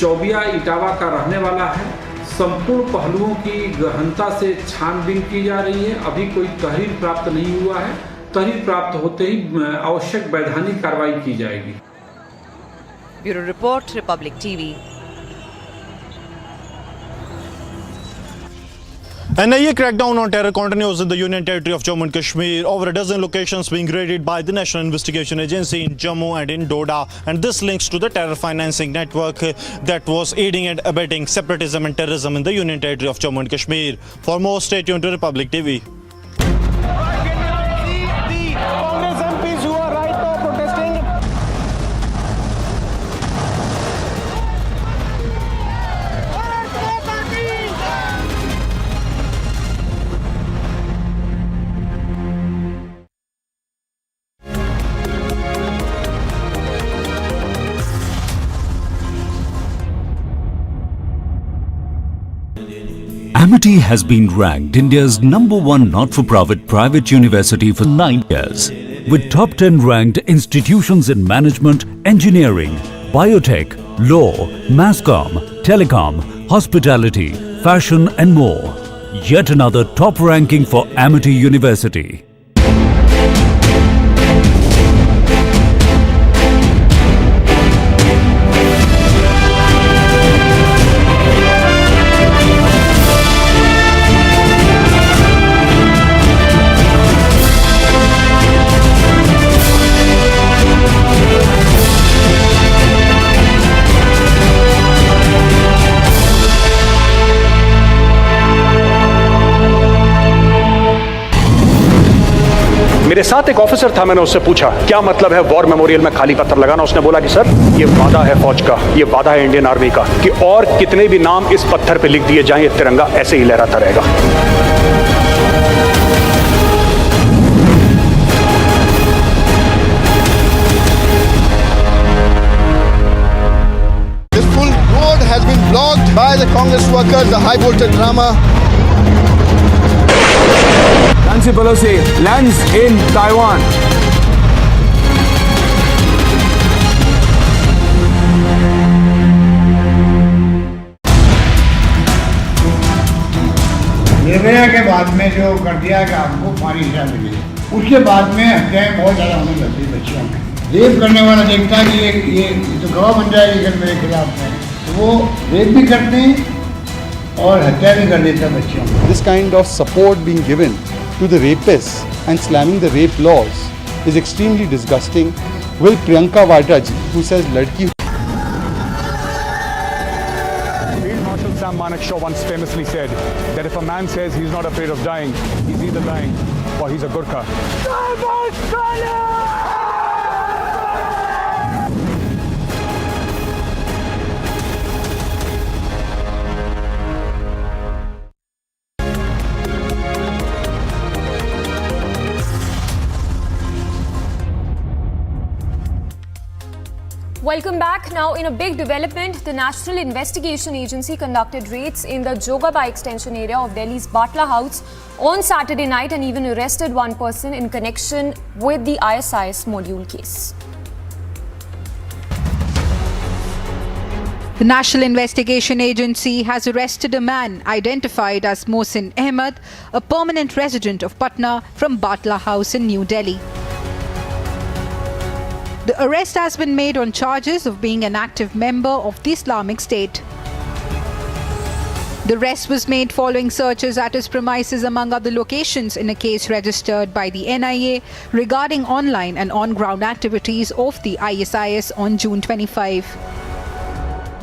चौबिया इटावा का रहने वाला है। संपूर्ण पहलुओं की गहनता से छानबीन की जा रही है। अभी कोई तहरीर प्राप्त नहीं हुआ है। तहरीर प्राप्त होते ही आवश्यक वैधानिक कार्रवाई की जाएगी। Bureau report, Republic TV. NIA crackdown on terror continues in the Union Territory of Jammu and Kashmir. Over a dozen locations being raided by the National Investigation Agency in Jammu and in Doda. And this links to the terror financing network that was aiding and abetting separatism and terrorism in the Union Territory of Jammu and Kashmir. For more, stay tuned to Republic TV. Amity has been ranked India's #1 not-for-profit private university for 9 years, with top 10 ranked institutions in management, engineering, biotech, law, masscom, telecom, hospitality, fashion and more. Yet another top ranking for Amity University. मेरे साथ एक officer था, मैंने उससे पूछा क्या मतलब है वॉर मेमोरियल में खाली पत्थर लगाना। उसने बोला कि सर ये वादा है फौज का, ये वादा है इंडियन आर्मी का कि और कितने भी नाम इस पत्थर पे लिख दिए जाएं, ये तिरंगा ऐसे ही लहराता रहेगा। This full road has been blocked by the Congress workers, the high voltage drama. Nancy Pelosi lands in Taiwan. Nirbhaya के बाद में जो कर दिया कि आपको फांसी सजा मिली, उसके बाद में हत्याएं बहुत ज़्यादा होने लगती बच्चियों में। रेप करने वाला देखता है कि ये तो गवाह बन जाएगी अगर मेरे खिलाफ है, तो वो रेप भी करते हैं और हत्या भी कर देता है बच्चियों में। This kind of support being given to the rapists and slamming the rape laws is extremely disgusting. Will Priyanka Vadra ji, who says ladki Manek Shaw once famously said that if a man says he's not afraid of dying, he's either lying or he's a Gurkha. Welcome back. Now, in a big development, the National Investigation Agency conducted raids in the Jogaba extension area of Delhi's Batla House on Saturday night and even arrested one person in connection with the ISIS module case. The National Investigation Agency has arrested a man identified as Mohsin Ahmed, a permanent resident of Patna from Batla House in New Delhi. The arrest has been made on charges of being an active member of the Islamic State. The arrest was made following searches at his premises among other locations in a case registered by the NIA regarding online and on-ground activities of the ISIS on June 25.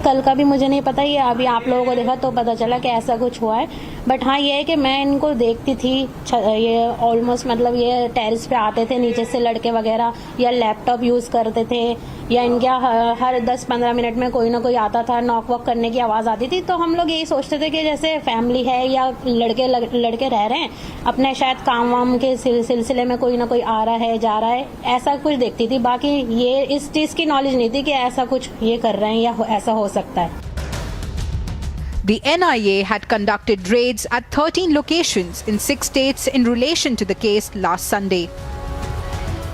कल का भी मुझे नहीं पता, ये अभी आप लोगों को देखा तो पता चला कि ऐसा कुछ हुआ है. बट हाँ ये है कि मैं इनको देखती थी, ये ऑलमोस्ट मतलब ये टेरेस पे आते थे नीचे से लड़के वगैरह, या लैपटॉप यूज़ करते थे, या इनके हर 10-15 मिनट में कोई ना कोई आता था, नॉक वॉक करने की आवाज़ आती थी. तो हम लोग यही सोचते थे कि जैसे फैमिली है या लड़के रह रहे हैं अपने, शायद काम वाम के सिलसिले में कोई ना कोई आ रहा है जा रहा है, ऐसा कुछ देखती थी. बाकी ये इस चीज़ की नॉलेज नहीं थी कि ऐसा कुछ ये कर रहे हैं या ऐसा हो सकता है. The NIA had conducted raids at 13 locations in 6 states in relation to the case last Sunday.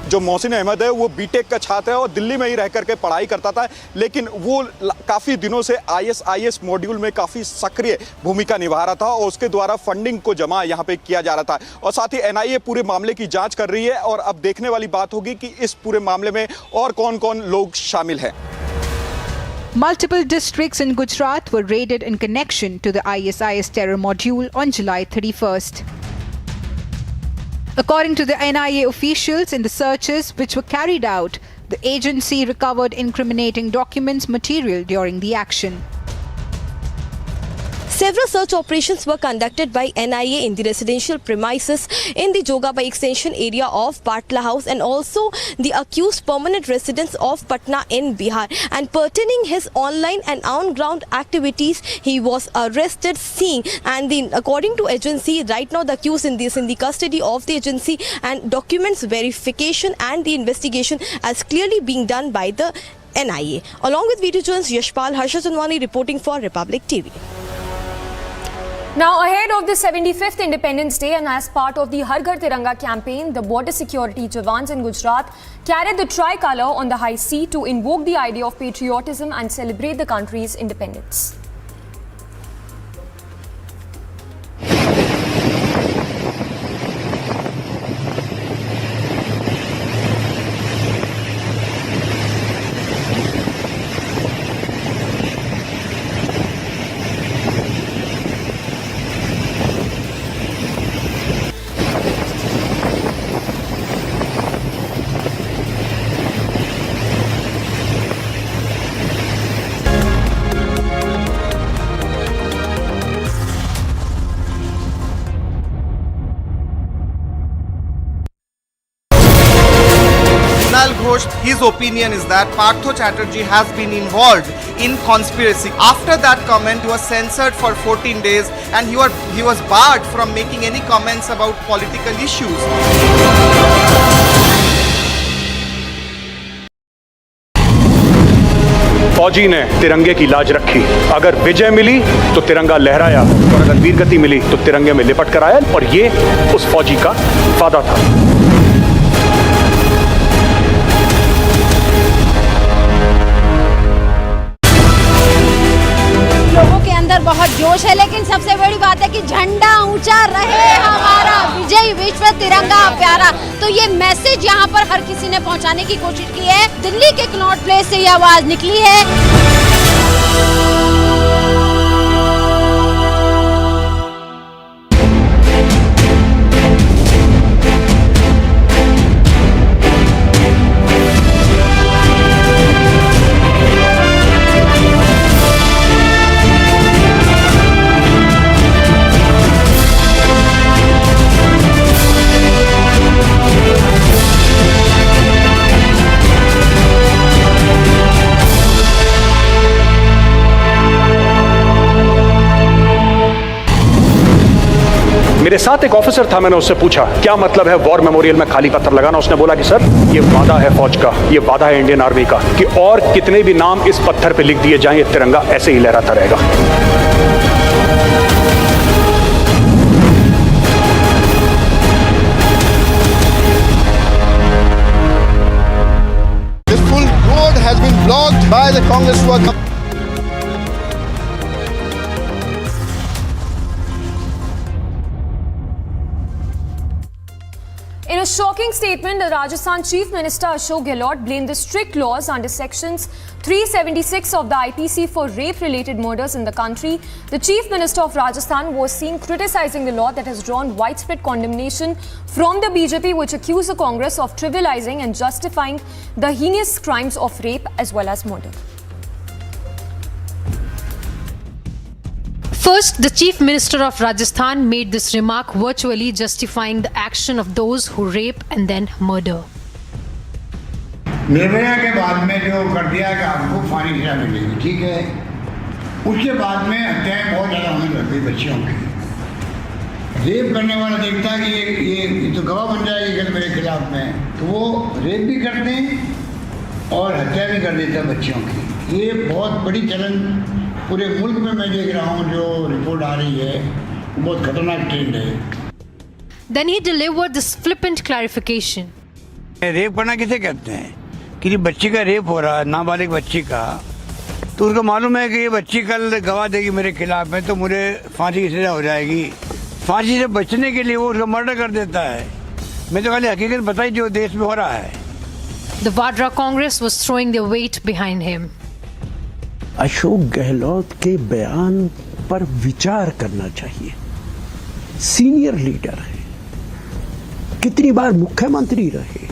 जो मोहसिन अहमद है वो बीटेक का छात्र है और दिल्ली में ही रह करके पढ़ाई करता था, लेकिन वो काफ़ी दिनों से ISIS मॉड्यूल में काफ़ी सक्रिय भूमिका निभा रहा था और उसके द्वारा फंडिंग को जमा यहाँ पे किया जा रहा था. और साथ ही NIA पूरे मामले की जांच कर रही है और अब देखने वाली बात होगी कि इस पूरे मामले में और कौन-कौन लोग शामिल हैं. Multiple districts in Gujarat were raided in connection to the ISIS terror module on July 31st. According to the NIA officials, in the searches which were carried out, the agency recovered incriminating documents material during the action. Several search operations were conducted by NIA in the residential premises in the Jogaba extension area of Batla House and also the accused permanent residence of Patna in Bihar. And pertaining his online and on-ground activities, he was arrested, seen, and according to agency, right now the accused in the custody of the agency, and documents verification and the investigation as clearly being done by the NIA. Along with video journalist Yashpal, Harsha Chanwani reporting for Republic TV. Now, ahead of the 75th Independence Day and as part of the Har Ghar Tiranga campaign, the border security jawans in Gujarat carried the tricolour on the high sea to invoke the idea of patriotism and celebrate the country's independence. His opinion is that Partho Chatterjee has been involved in conspiracy. After that comment, he was censored for 14 days and he was barred from making any comments about political issues. फौजी ने तिरंगे की लाज रखी. अगर विजय मिली तो तिरंगा लहराया और अगर वीरगति मिली तो तिरंगे में लिपट कर आया, और ये उस फौजी का वादा था. लोगों के अंदर बहुत जोश है, लेकिन सबसे बड़ी बात है कि झंडा ऊंचा रहे हमारा, विजय विश्व तिरंगा प्यारा. तो ये मैसेज यहाँ पर हर किसी ने पहुँचाने की कोशिश की है. दिल्ली के कनॉट प्लेस से ये आवाज निकली है. मेरे साथ एक ऑफिसर था, मैंने उससे पूछा क्या मतलब है वॉर मेमोरियल में खाली पत्थर लगाना। उसने बोला कि सर ये वादा है फौज का, ये वादा है इंडियन आर्मी का कि और कितने भी नाम इस पत्थर पे लिख दिए जाएं, ये तिरंगा ऐसे ही लहराता रहेगा। This full road has been blocked by the Congress workers. In a shocking statement, the Rajasthan Chief Minister Ashok Gehlot blamed the strict laws under sections 376 of the IPC for rape-related murders in the country. The Chief Minister of Rajasthan was seen criticizing the law that has drawn widespread condemnation from the BJP, which accused the Congress of trivializing and justifying the heinous crimes of rape as well as murder. First, the Chief Minister of Rajasthan made this remark virtually justifying the action of those who rape and then murder. Nirbhaya के बाद में जो कर दिया कि आपको फांसी की सजा मिलेगी, ठीक है। उसके बाद में हत्याएं बहुत ज़्यादा होने लग गई बच्चियों की। रेप करने वाला देखता है कि ये तो गवाह बन जाएगी कल मेरे खिलाफ में, तो वो रेप भी करते हैं और हत्या भी कर देता है बच्चियों की। ये बहुत बड़ी चलन पूरे मुल्क में मैं देख रहा हूँ, जो रिपोर्ट आ रही है बहुत खतरनाक ट्रेंड है। Then he delivered this flippant clarification. Rape करना किसे कहते हैं? कि बच्ची का रेप हो रहा है, नाबालिग बच्ची का, तो उसको मालूम है कि ये बच्ची कल गवाह देगी मेरे खिलाफ में, तो मुझे फांसी की सजा हो जाएगी। फांसी से बचने के लिए वो उसका मर्डर कर देता है। मैं तो खाली हकीकत बताई जो देश में हो रहा है। The Vadra Congress was throwing their weight behind him. Ashok Gehlot के बयान पर विचार करना चाहिए। सीनियर लीडर है, कितनी बार मुख्यमंत्री रहे।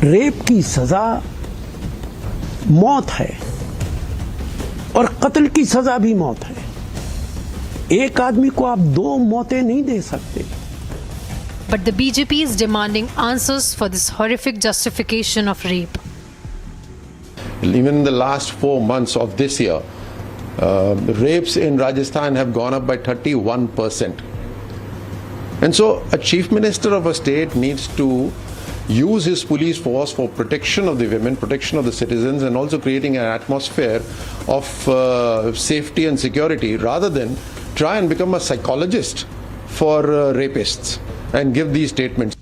रेप की सजा मौत है और कत्ल की सजा भी मौत है। एक आदमी को आप दो मौतें नहीं दे सकते। But the BJP is demanding answers for this horrific justification of rape. Even in the last 4 months of this year, rapes in Rajasthan have gone up by 31%. And so a chief minister of a state needs to use his police force for protection of the women, protection of the citizens, and also creating an atmosphere of safety and security, rather than try and become a psychologist for rapists and give these statements.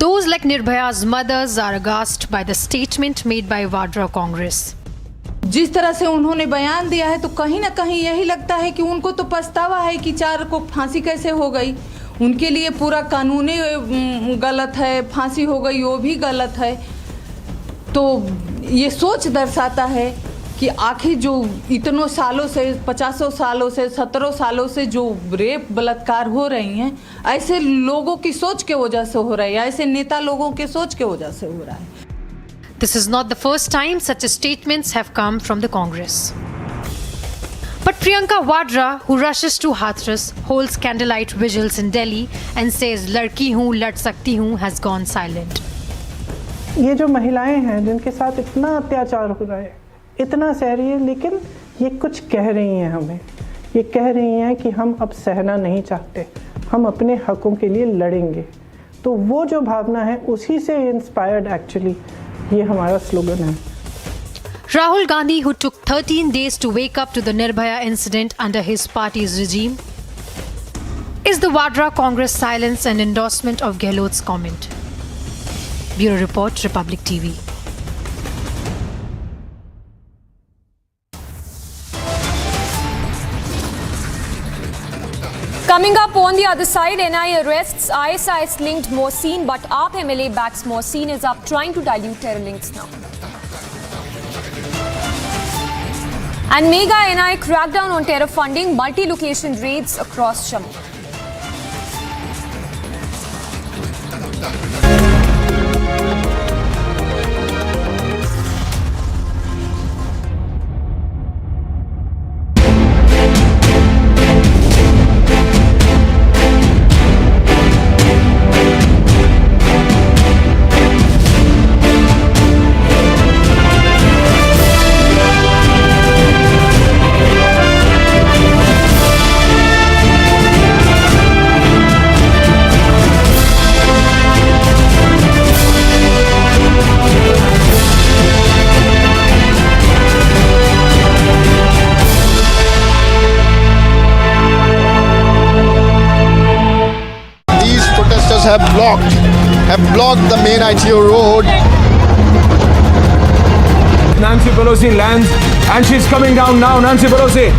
Those like Nirbhaya's mothers are aghast by the statement made by Vadra Congress. जिस तरह से उन्होंने बयान दिया है, तो कहीं ना कहीं यही लगता है कि उनको तो पछतावा है कि 4 को फांसी कैसे हो गई। उनके लिए पूरा कानूनी गलत है, फांसी हो गई वो भी गलत है। तो ये सोच दर्शाता है कि आखिर जो इतनों सालों से, 50 सालों से, 17 सालों से जो रेप बलात्कार हो रही हैं, ऐसे लोगों की सोच के वजह से हो रही है, ऐसे नेता लोगों के सोच के वजह से हो रहा है। This is not the first time such statements have come from the Congress. But Priyanka Vadra, who rushes to Hathras, holds candlelight vigils in Delhi and says "Ladki hoon, lad sakti hoon" has gone silent. ये जो महिलाएं हैं जिनके साथ इतना अत्याचार हो रहा है, इतना सह रही है, लेकिन ये कुछ कह रही हैं हमें। ये कह रही हैं कि हम अब सहना नहीं चाहते, हम अपने हकों के लिए लड़ेंगे। तो वो जो भावना है उसी से इंस्पायर्ड एक्चुअली ये हमारा स्लोगन है। Rahul Gandhi, who took 13 days to wake up to the Nirbhaya incident under his party's regime, is the Vadra Congress silence and endorsement of Gehlot's comment. Bureau Report, Republic TV. Coming up on the other side, NIA arrests ISIS-linked Mohsin, but AAP MLA backs Mohsin is up trying to dilute terror links now. And mega NIA crackdown on terror funding, multi-location raids across Jammu. have blocked the main ITO road. Nancy Pelosi lands and she's coming down now. Nancy Pelosi.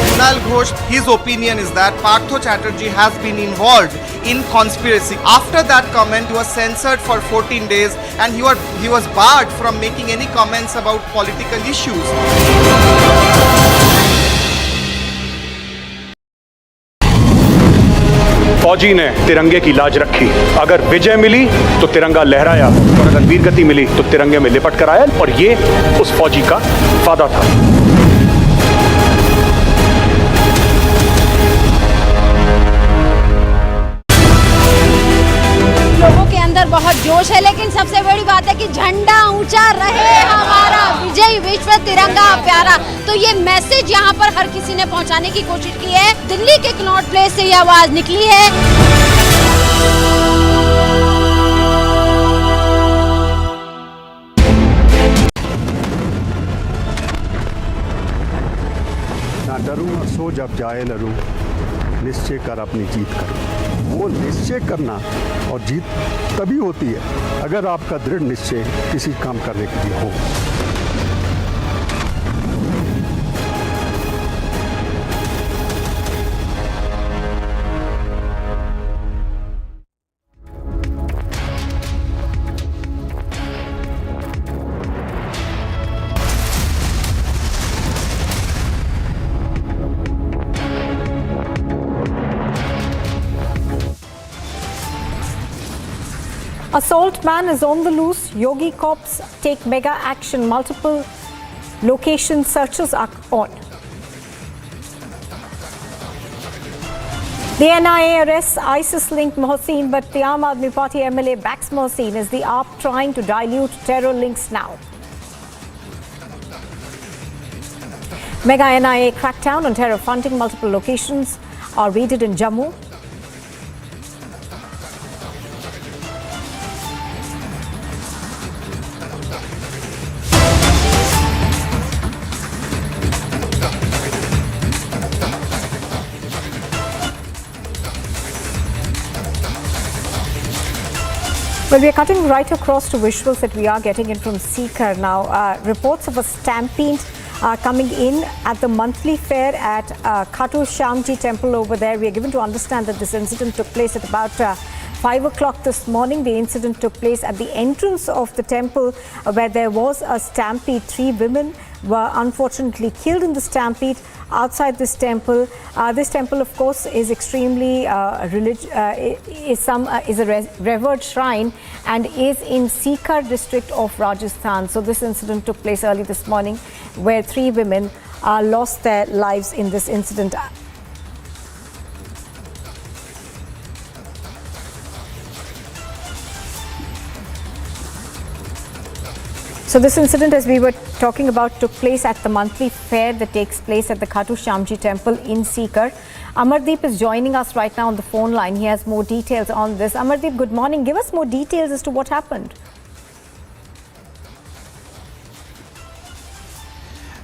Kunal Ghosh, his opinion is that Partho Chatterjee has been involved in conspiracy. After that comment, he was censored for 14 days and he was barred from making any comments about political issues. फौजी ने तिरंगे की लाज रखी। अगर विजय मिली तो तिरंगा लहराया और अगर वीरगति मिली तो तिरंगे में लिपट कर आया और ये उस फौजी का वादा था। लोगों के अंदर बहुत जोश है, लेकिन सबसे बड़ी बात है कि झंडा ऊंचा रहे हमारा, विजय विश्व तिरंगा प्यारा। तो ये मैसेज यहाँ पर हर किसी ने पहुँचाने की कोशिश की है। दिल्ली के कनॉट प्लेस से ये आवाज निकली है। ना डरूं और सो जब जाए लरूं, निश्चय कर अपनी जीत कर। वो निश्चय करना और जीत तभी होती है अगर आपका दृढ़ निश्चय किसी काम करने के लिए हो। Assault man is on the loose. Yogi cops take mega action. Multiple location searches are on. The NIA arrests ISIS-linked Mohsin, but the Aam Aadmi Party MLA backs Mohsin. Is the AAP trying to dilute terror links now? Mega NIA crackdown on terror funding. Multiple locations are raided in Jammu. Well, we are cutting right across to visuals that we are getting in from Sikar now. Reports of a stampede coming in at the monthly fair at Khatu Shyamji temple over there. We are given to understand that this incident took place at about 5 o'clock this morning. The incident took place at the entrance of the temple where there was a stampede. 3 women were unfortunately killed in the stampede outside this temple. This temple, of course, is extremely is a revered shrine and is in Sikar district of Rajasthan. So this incident took place early this morning where 3 women lost their lives in this incident. So this incident, as we were talking about, took place at the monthly fair that takes place at the Khatu Shyamji temple in Sikar. Amardeep is joining us right now on the phone line. He has more details on this. Amardeep, good morning. Give us more details as to what happened.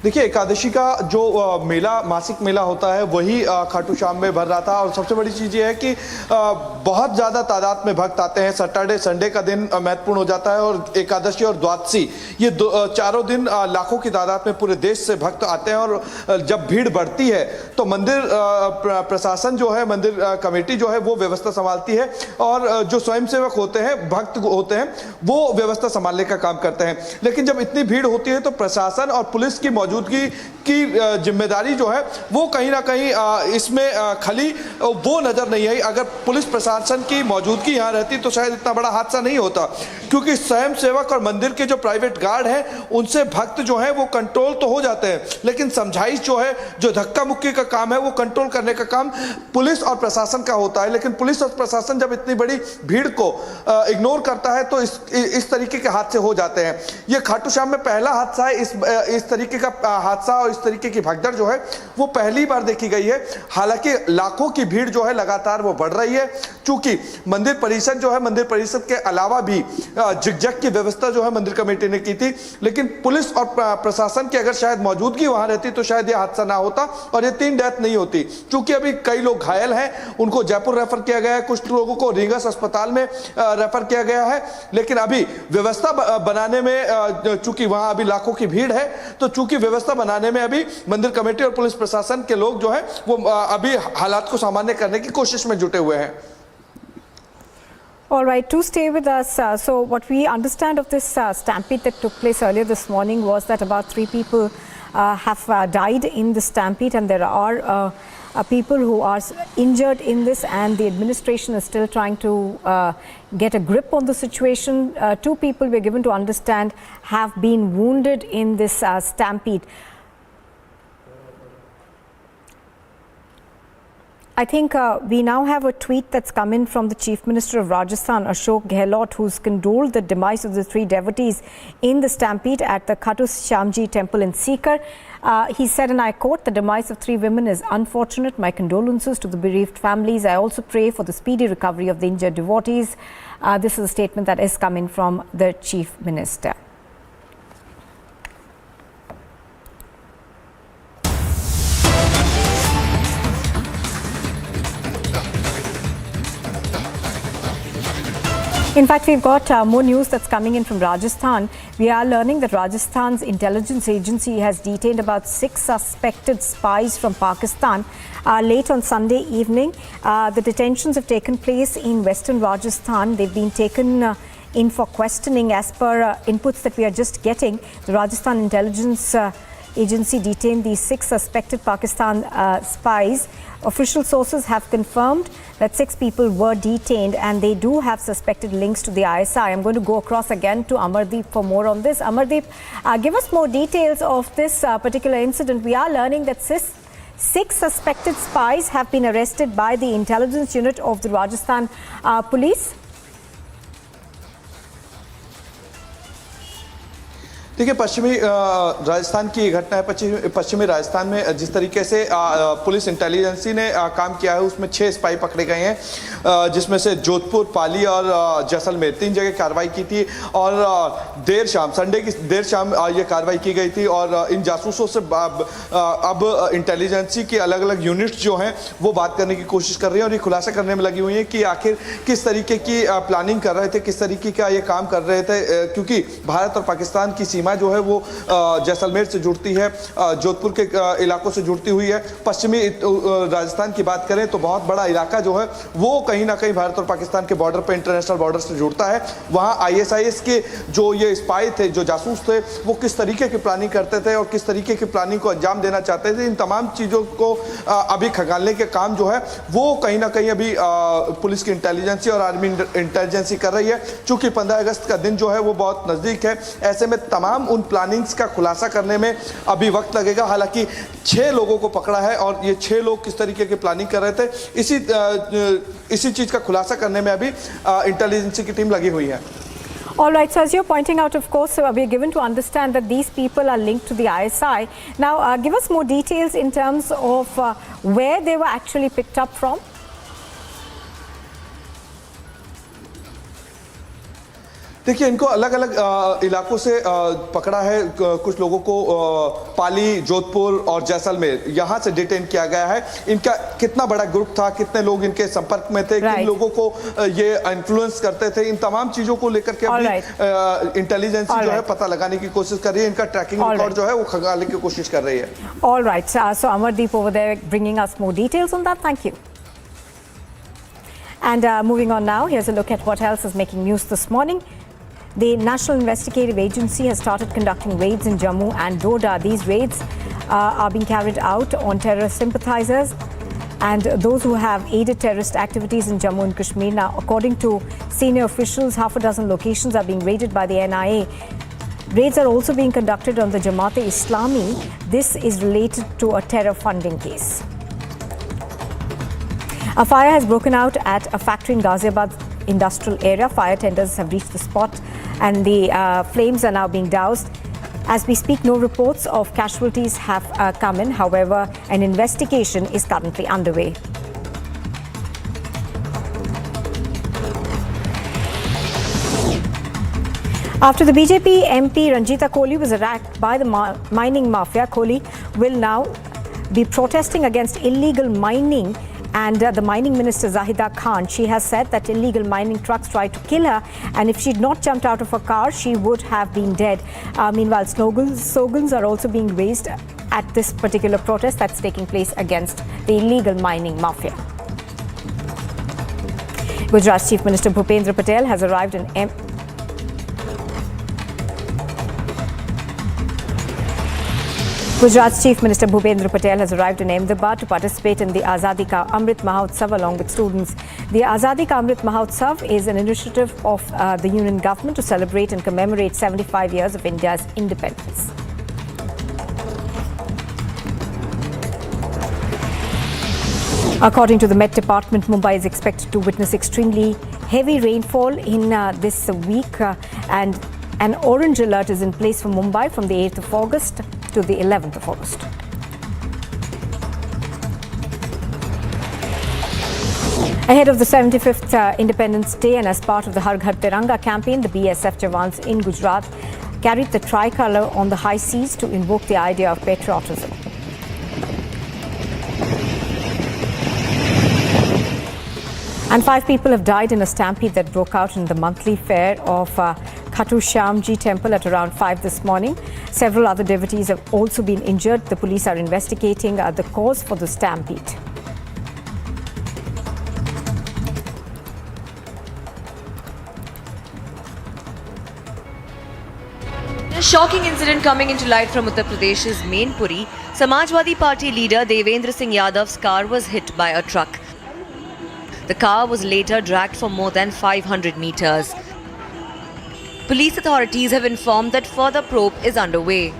देखिए, एकादशी का जो मेला, मासिक मेला होता है, वही खाटू श्याम में भर रहा था। और सबसे बड़ी चीज़ ये है कि बहुत ज़्यादा तादाद में भक्त आते हैं। सैटरडे संडे का दिन महत्वपूर्ण हो जाता है और एकादशी और द्वादशी, ये चारों दिन लाखों की तादाद में पूरे देश से भक्त आते हैं। और जब भीड़ बढ़ती है तो मंदिर प्रशासन जो है, मंदिर कमेटी जो है, वो व्यवस्था संभालती है और जो स्वयंसेवक होते हैं, भक्त होते हैं, वो व्यवस्था संभालने का काम करते हैं। लेकिन जब इतनी भीड़ होती है तो प्रशासन और पुलिस की मौजूदगी की जिम्मेदारी जो है वो कहीं ना कहीं इसमें खली वो नजर नहीं आई। अगर पुलिस प्रशासन की मौजूदगी यहाँ रहती तो शायद इतना बड़ा हादसा नहीं होता, क्योंकि स्वयं सेवक और मंदिर के जो प्राइवेट गार्ड हैं उनसे भक्त जो है वो कंट्रोल तो हो जाते हैं, लेकिन समझाइश जो है, जो धक्का मुक्की का काम है, वो कंट्रोल करने का काम पुलिस और प्रशासन का होता है। लेकिन पुलिस और प्रशासन जब इतनी बड़ी भीड़ को इग्नोर करता है तो इस तरीके के हादसे हो जाते हैं। ये खाटू श्याम में पहला हादसा है इस तरीके का हादसा और इस तरीके की भगदड़ जो है वो पहली बार देखी गई है। हालांकि लाखों की भीड़ जो है लगातार वो बढ़ रही है, क्योंकि मंदिर परिसर जो है, मंदिर परिसर के अलावा भी जिगजैग की व्यवस्था जो है मंदिर कमेटी ने की थी, लेकिन पुलिस और प्रशासन की अगर शायद मौजूदगी वहां रहती तो शायद ये हादसा ना होता और ये 3 डेथ नहीं होती। क्योंकि अभी कई लोग घायल हैं, उनको जयपुर रेफर किया गया है, कुछ लोगों को रीगस अस्पताल में रेफर किया गया है, लेकिन अभी व्यवस्था बनाने में चूंकि वहां अभी लाखों की भीड़ है, तो चूंकि व्यवस्था बनाने में अभी मंदिर कमेटी और पुलिस प्रशासन के लोग जो है वो अभी हालात को सामान्य करने की कोशिश में जुटे हुए हैं। All right, to stay with us, so what we understand of this stampede that took place earlier this morning was that about 3 people have died in the stampede, and there are people who are injured in this, and the administration is still trying to get a grip on the situation. 2 people, we're given to understand, have been wounded in this stampede. I think we now have a tweet that's come in from the Chief Minister of Rajasthan, Ashok Gehlot, who's condoled the demise of the 3 devotees in the stampede at the Khatu Shyamji temple in Sikar. He said, and I quote, "The demise of 3 women is unfortunate. My condolences to the bereaved families. I also pray for the speedy recovery of the injured devotees." This is a statement that is coming from the Chief Minister. In fact, we've got more news that's coming in from Rajasthan. We are learning that Rajasthan's intelligence agency has detained about 6 suspected spies from Pakistan late on Sunday evening. The detentions have taken place in western Rajasthan. They've been taken in for questioning. As per inputs that we are just getting, the Rajasthan intelligence agency detained these 6 suspected Pakistan spies. Official sources have confirmed that 6 people were detained, and they do have suspected links to the ISI. I'm going to go across again to Amardeep for more on this. Amardeep, give us more details of this particular incident. We are learning that 6 suspected spies have been arrested by the intelligence unit of the Rajasthan police. देखिए, पश्चिमी राजस्थान की घटना है। पश्चिमी राजस्थान में जिस तरीके से पुलिस इंटेलिजेंसी ने काम किया है, उसमें 6 स्पाई पकड़े गए हैं, जिसमें से जोधपुर, पाली और जैसलमेर 3 जगह कार्रवाई की थी। और देर शाम, संडे की देर शाम ये कार्रवाई की गई थी। और इन जासूसों से अब इंटेलिजेंसी की अलग अलग यूनिट्स जो हैं वो बात करने की कोशिश कर रही हैं और ये खुलासा करने में लगी हुई हैं कि आखिर किस तरीके की प्लानिंग कर रहे थे, किस तरीके का ये काम कर रहे थे। क्योंकि भारत और पाकिस्तान की सीमा जो है वो जैसलमेर से जुड़ती है, जोधपुर के इलाकों से जुड़ती हुई है। पश्चिमी राजस्थान की बात करें तो बहुत बड़ा इलाका जो है वो कहीं ना कहीं भारत और पाकिस्तान के बॉर्डर पे, इंटरनेशनल बॉर्डर से जुड़ता है। वहाँ ISIS के जो ये स्पाई थे, जो जासूस थे, वो किस तरीके की प्लानिंग करते थे और किस तरीके की प्लानिंग को अंजाम देना चाहते थे, इन तमाम चीज़ों को अभी खंगालने के काम जो है वो कहीं ना कहीं अभी पुलिस की इंटेलिजेंसी और आर्मी इंटेलिजेंसी कर रही है। चूंकि 15 अगस्त का दिन जो है वो बहुत नज़दीक है, ऐसे में तमाम उन प्लानिंग्स का खुलासा करने में अभी वक्त लगेगा। हालांकि 6 लोगों को पकड़ा है और ये 6 लोग किस तरीके की प्लानिंग कर रहे थे, इसी चीज का खुलासा करने में अभी इंटेलिजेंस की टीम लगी हुई है। All right, so as you're pointing out, of course, we're given to understand that these people are linked to the ISI. Now, give us more details in terms of where they were actually picked up from. देखिए, इनको अलग अलग इलाकों से पकड़ा है। कुछ लोगों को पाली, जोधपुर और जैसलमेर यहाँ से डिटेन किया गया है। इनका कितना बड़ा ग्रुप था, कितने लोग इनके संपर्क में थे, किन लोगों को ये इन्फ्लुएंस करते थे, इन तमाम चीजों को लेकर के अभी इंटेलिजेंस जो है पता लगाने की कोशिश कर रही है। इनका ट्रैकिंग रिकॉर्ड जो है वो खंगालने की कोशिश कर रही है। All right, so Amardeep over there bringing us more details on that. Thank you. And moving on now, here's a look at what else is making news this morning. The National Investigative Agency has started conducting raids in Jammu and Doda. These raids are being carried out on terrorist sympathizers and those who have aided terrorist activities in Jammu and Kashmir. Now, according to senior officials, half a dozen locations are being raided by the NIA. Raids are also being conducted on the Jamaat-e-Islami. This is related to a terror funding case. A fire has broken out at a factory in Ghaziabad industrial area. Fire tenders have reached the spot and the flames are now being doused. As we speak, no reports of casualties have come in. However, an investigation is currently underway. After the BJP MP Ranjita Kohli was attacked by the mining mafia, Kohli will now be protesting against illegal mining and the mining minister Zahida Khan. She has said that illegal mining trucks tried to kill her, and if she had not jumped out of her car, she would have been dead. Meanwhile, slogans are also being raised at this particular protest that's taking place against the illegal mining mafia. Gujarat's Chief Minister Bhupendra Patel has arrived in Gujarat's Chief Minister Bhupendra Patel has arrived in Ahmedabad to participate in the Azadi Ka Amrit Mahotsav along with students. The Azadi Ka Amrit Mahotsav is an initiative of the Union government to celebrate and commemorate 75 years of India's independence. According to the Met Department, Mumbai is expected to witness extremely heavy rainfall in this week and an orange alert is in place for Mumbai from the 8th of August to the 11th of August. Ahead of the 75th Independence Day and as part of the Har Ghar Tiranga campaign, the BSF Jawans in Gujarat carried the tricolour on the high seas to invoke the idea of patriotism. And 5 people have died in a stampede that broke out in the monthly fair of Khatu Shyamji temple at around 5 this morning. Several other devotees have also been injured. The police are investigating the cause for the stampede. A shocking incident coming into light from Uttar Pradesh's Mainpuri. Samajwadi Party leader Devendra Singh Yadav's car was hit by a truck. The car was later dragged for more than 500 meters. Police authorities have informed that further probe is underway.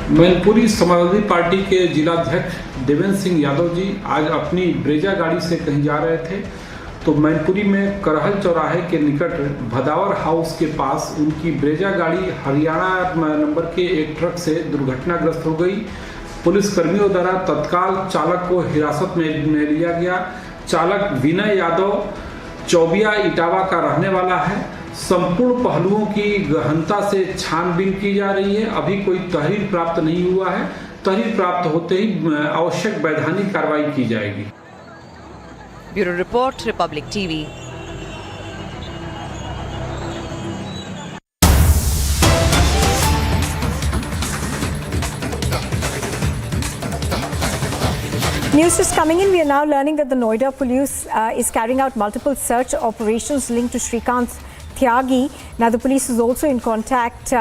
Mainpuri Samajwadi party के जिलाध्यक्ष देवेंद्र सिंह यादव जी आज अपनी Brezza गाड़ी से कहीं जा रहे थे तो मैनपुरी में करहल चौराहे के निकट भदावर हाउस के पास उनकी ब्रेजा गाड़ी हरियाणा नंबर के एक ट्रक से दुर्घटनाग्रस्त हो गई। पुलिस कर्मियों द्वारा तत्काल चालक को हिरासत में लिया गया। चालक विनय यादव चौबिया इटावा का रहने वाला है। संपूर्ण पहलुओं की गहनता से छानबीन की जा रही है। अभी कोई तहरीर प्राप्त नहीं हुआ है। तहरीर प्राप्त होते ही आवश्यक वैधानिक कार्रवाई की जाएगी। Bureau report, Republic TV. News is coming in. We are now learning that the Noida police is carrying out multiple search operations linked to Shrikant Tyagi. Now, the police is also in contact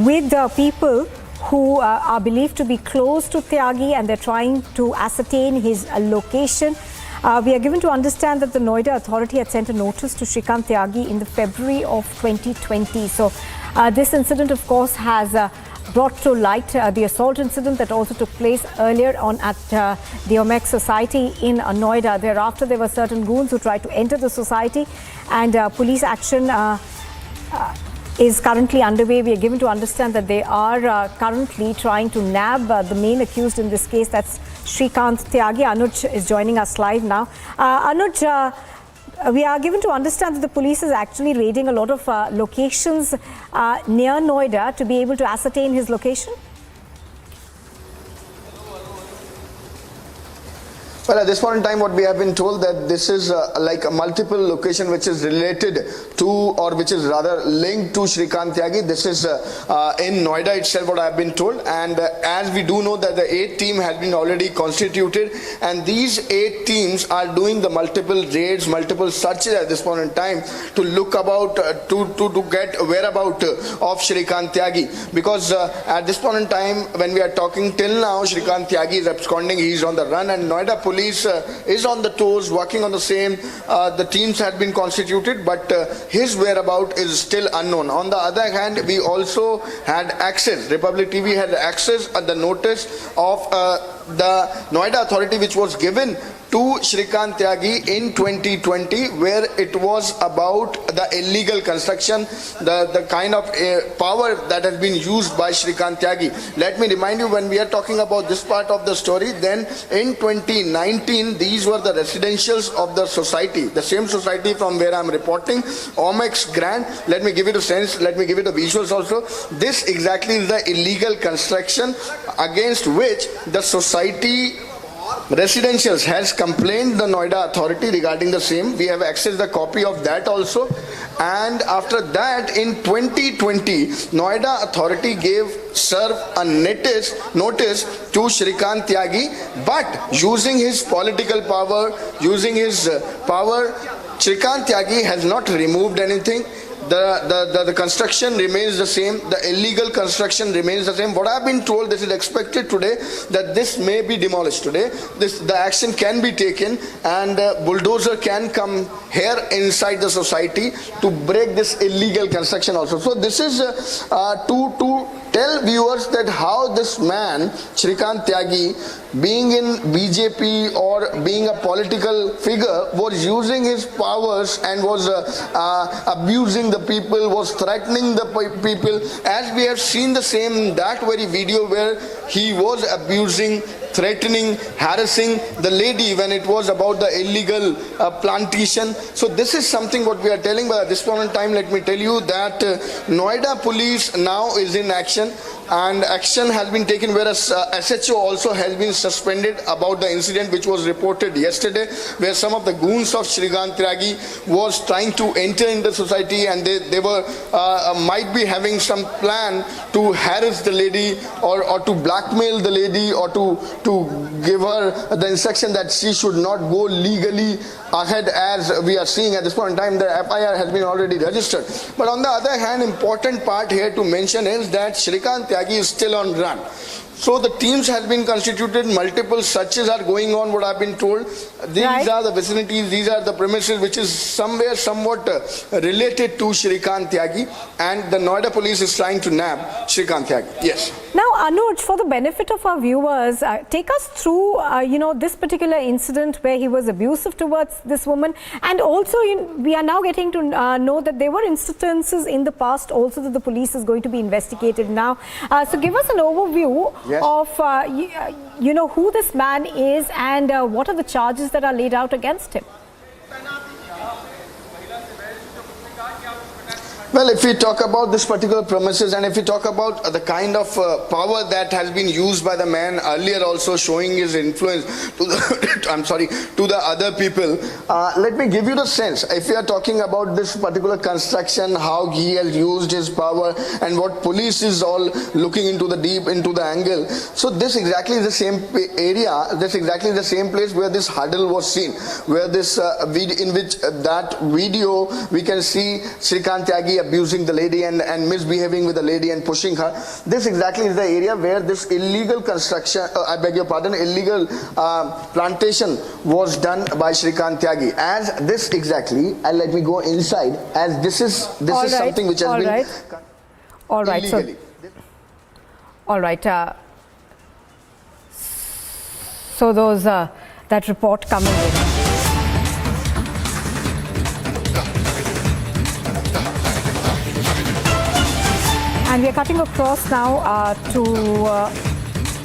with the people who are believed to be close to Tyagi, and they're trying to ascertain his location. We are given to understand that the Noida authority had sent a notice to Shrikant Tyagi in the February of 2020. So, this incident, of course, has brought to light the assault incident that also took place earlier on at the Omex Society in Noida. Thereafter, there were certain goons who tried to enter the society, and police action is currently underway. We are given to understand that they are currently trying to nab the main accused in this case, that's Shrikant Tyagi. Anuj is joining us live now. Anuj, we are given to understand that the police is actually raiding a lot of locations near Noida to be able to ascertain his location. Well, at this point in time, what we have been told that this is like a multiple location which is related to, or which is rather linked to Shrikant Tyagi. This is in Noida itself, what I have been told. And as we do know that the 8 team has been already constituted, and these 8 teams are doing the multiple raids, multiple searches at this point in time to look about, to get whereabout of Shrikant Tyagi. Because at this point in time, when we are talking till now, Shrikant Tyagi is absconding, he is on the run, and Noida police is on the toes, working on the same. The teams had been constituted, but his whereabout is still unknown. On the other hand, we also had access, Republic TV had access at the notice of the Noida authority, which was given to Shrikant Tyagi in 2020, where it was about the illegal construction, the kind of power that has been used by Shrikant Tyagi. Let me remind you, when we are talking about this part of the story, then in 2019, these were the residentials of the society, the same society from where I am reporting, Omex Grand. Let me give it a sense, let me give it a visuals also. This exactly is the illegal construction against which the society residentials has complained the Noida authority regarding the same. We have accessed the copy of that also. And after that, in 2020, Noida authority served a notice to Shrikant Tyagi, but using his political power, using his power, Shrikant Tyagi has not removed anything. The construction remains the same. The illegal construction remains the same. What I have been told, this is expected today, that this may be demolished today. The action can be taken, and bulldozer can come here inside the society to break this illegal construction also. So this is to tell viewers that how this man, Shrikant Tyagi, being in BJP or being a political figure, was using his powers and was abusing the people, was threatening the people, as we have seen the same, that very video where he was abusing, threatening, harassing the lady when it was about the illegal plantation. So this is something what we are telling, but at this point in time, let me tell you that Noida police now is in action, and action has been taken, whereas SHO also has been suspended about the incident which was reported yesterday, where some of the goons of Shrikant Tyagi was trying to enter into society, and they were might be having some plan to harass the lady or to blackmail the lady, or to give her the instruction that she should not go legally ahead, as we are seeing at this point in time. The FIR has been already registered. But on the other hand, important part here to mention is that Shrikant Tyagi is still on run. So the teams have been constituted, multiple searches are going on, what I've been told. These are the vicinities, these are the premises which is somewhere somewhat related to Shrikant Tyagi, and the Noida police is trying to nab Shrikant Tyagi. Yes. Now, Anuj, for the benefit of our viewers, take us through, this particular incident where he was abusive towards this woman, and also we are now getting to know that there were instances in the past also that the police is going to be investigated now. So give us an overview of, who this man is and what are the charges that are laid out against him. Well, if we talk about this particular premises, and if we talk about the kind of power that has been used by the man earlier, also showing his influence to the, to the other people, let me give you the sense. If we are talking about this particular construction, how he has used his power, and what police is all looking into the deep, into the angle. So this exactly is the same area, this exactly the same place where this huddle was seen, where this in which that video we can see Shrikant Tyagi abusing the lady and misbehaving with the lady and pushing her. This exactly is the area where this illegal construction, illegal plantation was done by Shrikant Tyagi. As this exactly, and let me go inside, as this is something which has been all right. illegally. All right. So those that report coming in. And we are cutting across now to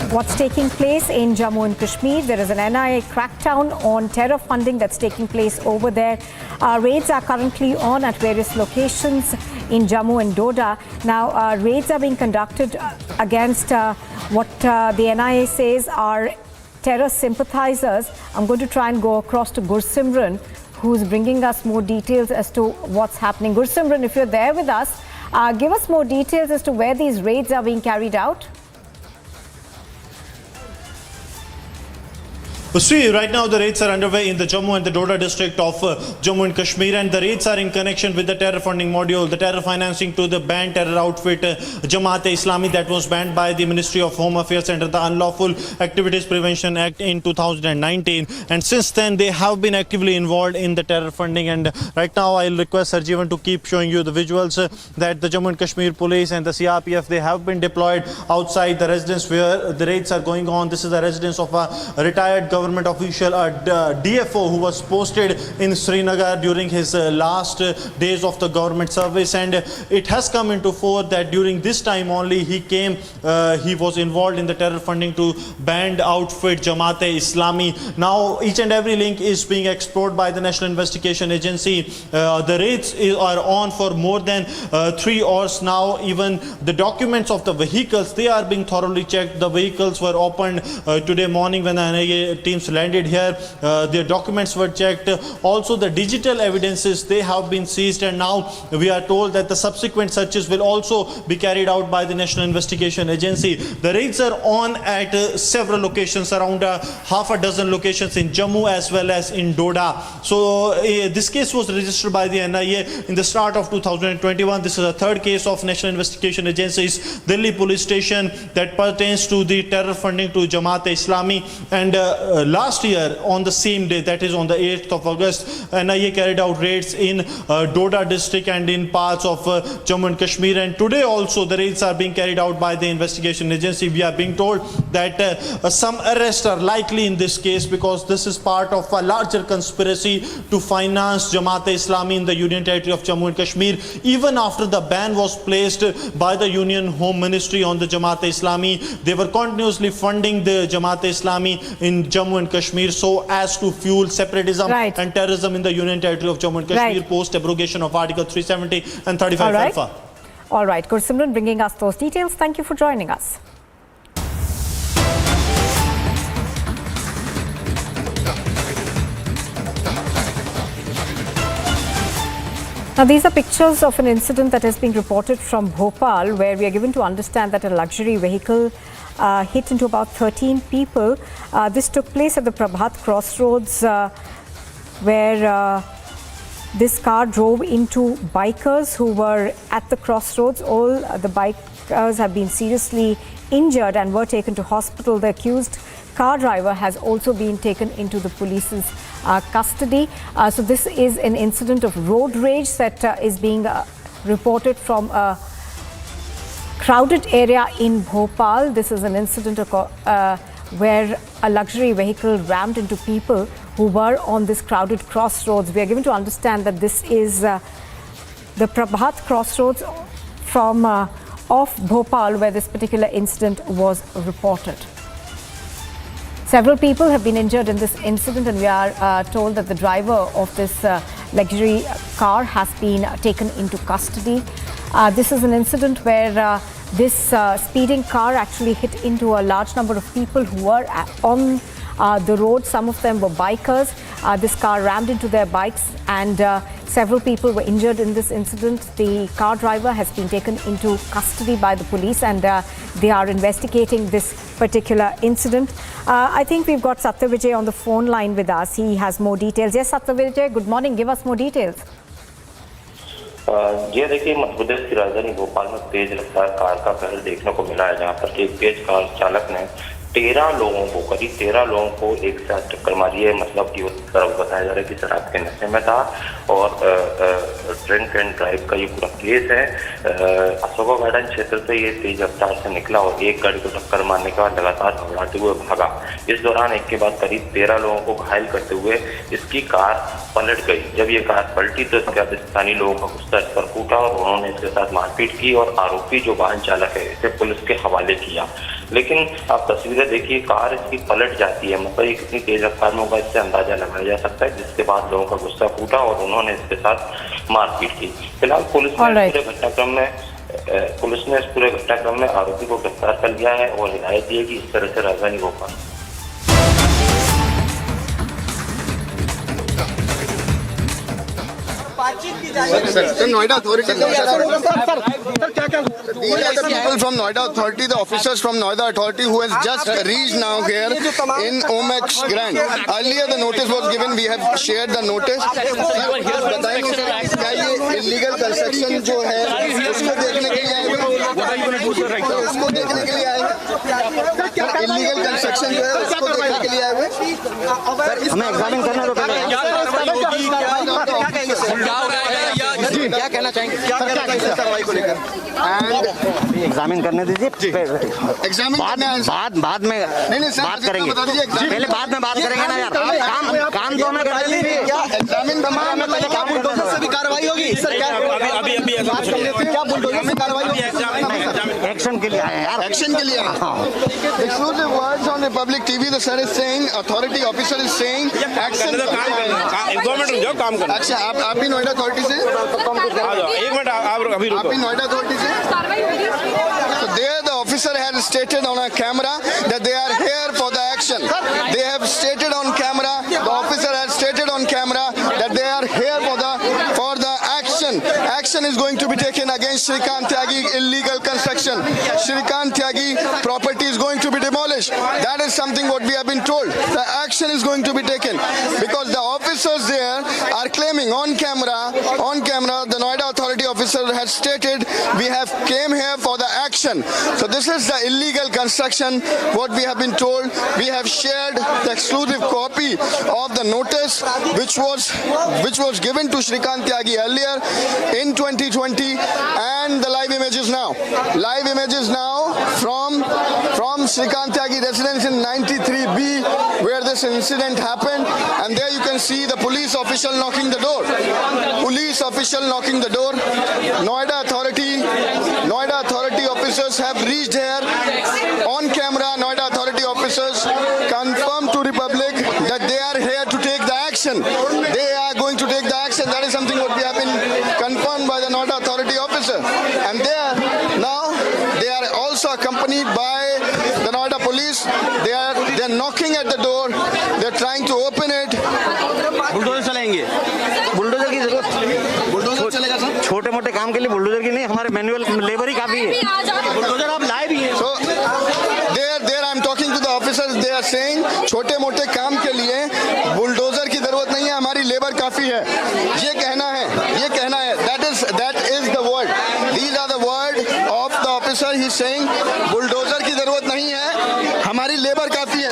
what's taking place in Jammu and Kashmir. There is an NIA crackdown on terror funding that's taking place over there. Raids are currently on at various locations in Jammu and Doda. Now, raids are being conducted against what the NIA says are terror sympathizers. I'm going to try and go across to Gursimran, who's bringing us more details as to what's happening. Gursimran, if you're there with us, give us more details as to where these raids are being carried out. Sri, right now the raids are underway in the Jammu and the Doda district of Jammu and Kashmir, and the raids are in connection with the terror funding module, the terror financing to the banned terror outfit Jamaat-e-Islami that was banned by the Ministry of Home Affairs under the Unlawful Activities Prevention Act in 2019. And since then they have been actively involved in the terror funding. And right now I'll request Sarjeevan to keep showing you the visuals that the Jammu and Kashmir police and the CRPF, they have been deployed outside the residence where the raids are going on. This is the residence of a retired governor government official, a DFO who was posted in Srinagar during his last days of the government service, and it has come into fore that during this time only he was involved in the terror funding to banned outfit Jamaat-e-Islami. Now each and every link is being explored by the National Investigation Agency. The raids are on for more than 3 hours now. Even the documents of the vehicles, they are being thoroughly checked. The vehicles were opened today morning when the NIA teams landed here. Their documents were checked. Also the digital evidences, they have been seized, and now we are told that the subsequent searches will also be carried out by the National Investigation Agency. The raids are on at several locations, around half a dozen locations in Jammu as well as in Doda. So this case was registered by the NIA in the start of 2021. This is a third case of National Investigation Agency's Delhi police station that pertains to the terror funding to Jamaat-e-Islami. And last year on the same day, that is on the 8th of August, NIA carried out raids in Doda district and in parts of Jammu and Kashmir. And today also the raids are being carried out by the investigation agency. We are being told that some arrests are likely in this case because this is part of a larger conspiracy to finance Jamaat-e-Islami in the Union Territory of Jammu and Kashmir. Even after the ban was placed by the Union Home Ministry on the Jamaat-e-Islami, they were continuously funding the Jamaat-e-Islami in Jammu and Kashmir so as to fuel separatism and terrorism in the Union Territory of Jammu and Kashmir post abrogation of Article 370 and 35 Alpha. All right, Gursimran bringing us those details. Thank you for joining us. Now, these are pictures of an incident that has been reported from Bhopal, where we are given to understand that a luxury vehicle hit into about 13 people. This took place at the Prabhat Crossroads, where this car drove into bikers who were at the crossroads. All the bikers have been seriously injured and were taken to hospital. The accused car driver has also been taken into the police's custody. So this is an incident of road rage that is being reported from a crowded area in Bhopal. This is an incident where a luxury vehicle rammed into people who were on this crowded crossroads. We are given to understand that this is the Prabhat Crossroads from off Bhopal, where this particular incident was reported. Several people have been injured in this incident, and we are told that the driver of this luxury car has been taken into custody. This is an incident where this speeding car actually hit into a large number of people who were on the road. Some of them were bikers. This car rammed into their bikes, and several people were injured in this incident. The car driver has been taken into custody by the police, and they are investigating this particular incident. I think we've got Satyavijay on the phone line with us. He has more details. Yes, Satyavijay, good morning. Give us more details. ये देखिए, मध्य प्रदेश की राजधानी भोपाल में तेज रफ्तार car का कहर देखने को मिला है, जहां पर एक तेज कार चालक ने 13 लोगों को, करीब 13 लोगों को एक साथ टक्कर मारी है। मतलब कि उस तरफ बताया जा रहा है कि शराब के नशे में था और ड्रिंक एंड ड्राइव का ये पूरा केस है। अशोका गार्डन क्षेत्र से ये तेज रफ्तार से निकला और एक गाड़ी को टक्कर मारने के बाद लगातार घबराते हुए भागा। इस दौरान एक के बाद करीब 13 लोगों को घायल करते हुए इसकी कार पलट गई। जब ये कार पलटी तो इसके बाद स्थानीय लोगों का गुस्सा इस पर फूटा और उन्होंने इसके साथ मारपीट की और आरोपी जो वाहन चालक है इसे पुलिस के हवाले किया। लेकिन आप तस्वीरें देखिए, कार इसकी पलट जाती है। मतलब ये कितनी तेज रफ्तार में होगा इससे अंदाजा लगाया जा सकता है, जिसके बाद लोगों का गुस्सा फूटा और उन्होंने इसके साथ मारपीट की। फिलहाल पुलिस ने इस पूरे घटनाक्रम में आरोपी को गिरफ्तार कर लिया है और हिदायत दी है कि इस तरह से राजधानी Bhopal Sir, Noida Authority. These are the people from Noida Authority, the officers from Noida Authority who has just reached now here in Omax Grand. Earlier the notice was given, we have shared the notice. बताएंगे sir, क्या ये illegal construction जो है उसको देखने के लिए आए हैं? उसको देखने के लिए आए हैं? Illegal construction जो है उसको देखने के लिए आए हैं? हमें एग्जामिन करना तो क्या कहना चाहेंगे? क्या कहना चाहेंगे इस कार्रवाई को लेकर? एग्जामिन करने दीजिए, एग्जामिन बाद में बात करेंगे, पहले बाद में बात करेंगे ना यार, काम तो हमें करने दीजिए। एग्जामिन में पहले क्या बुलडोजर से भी कार्रवाई होगी सर? क्या क्या बुलडोजर से कार्रवाई होगी? एक्शन के लिए आए हैं यार, एक्शन के लिए। Exclusive words on Republic TV. The sir is saying, authority officer is saying, action. Government रुक जाओ, काम करना। अच्छा, आप भी नोएडा अथॉरिटी से? एक मिनट, आप अभी रुको। आप भी नोएडा अथॉरिटी से? So there the officer has stated on a camera that they are here for the action. They have stated on camera, the officer has stated on camera that they are here for the action. Action is going to be taken against Shrikant Tyagi illegal construction. Shrikant Tyagi property is going to be demolished. That is something what we have been told. The action is going to be taken because the officers there are claiming on camera, the Noida authority officer has stated, we have came here for the action. So this is the illegal construction, what we have been told. We have shared the exclusive copy of the notice which was given to Shrikant Tyagi earlier in 2020, and the live images now from Shrikant Tyagi residence in 93B where this incident happened, and there you can see the police official knocking the door. Noida authority officers have reached here on camera. Noida authority officers confirm to Republic that they are here to take the action. They are going to take the action. That is something what we have been confirmed by the Noida authority officer. And they are also accompanied by the Noida police. They are knocking at the door. They are trying to open it. Bulldozer चलाएंगे, bulldozer की जरूरत, bulldozer चलेगा sir? छोटे मोटे काम के लिए bulldozer की नहीं, हमारे मैनुअल लेबर ही काफी है। बुलडोजर आप लाए भी हैं। So there I am talking to the officers. They are saying छोटे मोटे काम के लिए बुलडोजर की जरूरत नहीं है, हमारी लेबर काफी है। ये कहना है। That is the word. These are the word of the officer. He is saying bulldozer की जरूरत नहीं है, हमारी लेबर काफी है।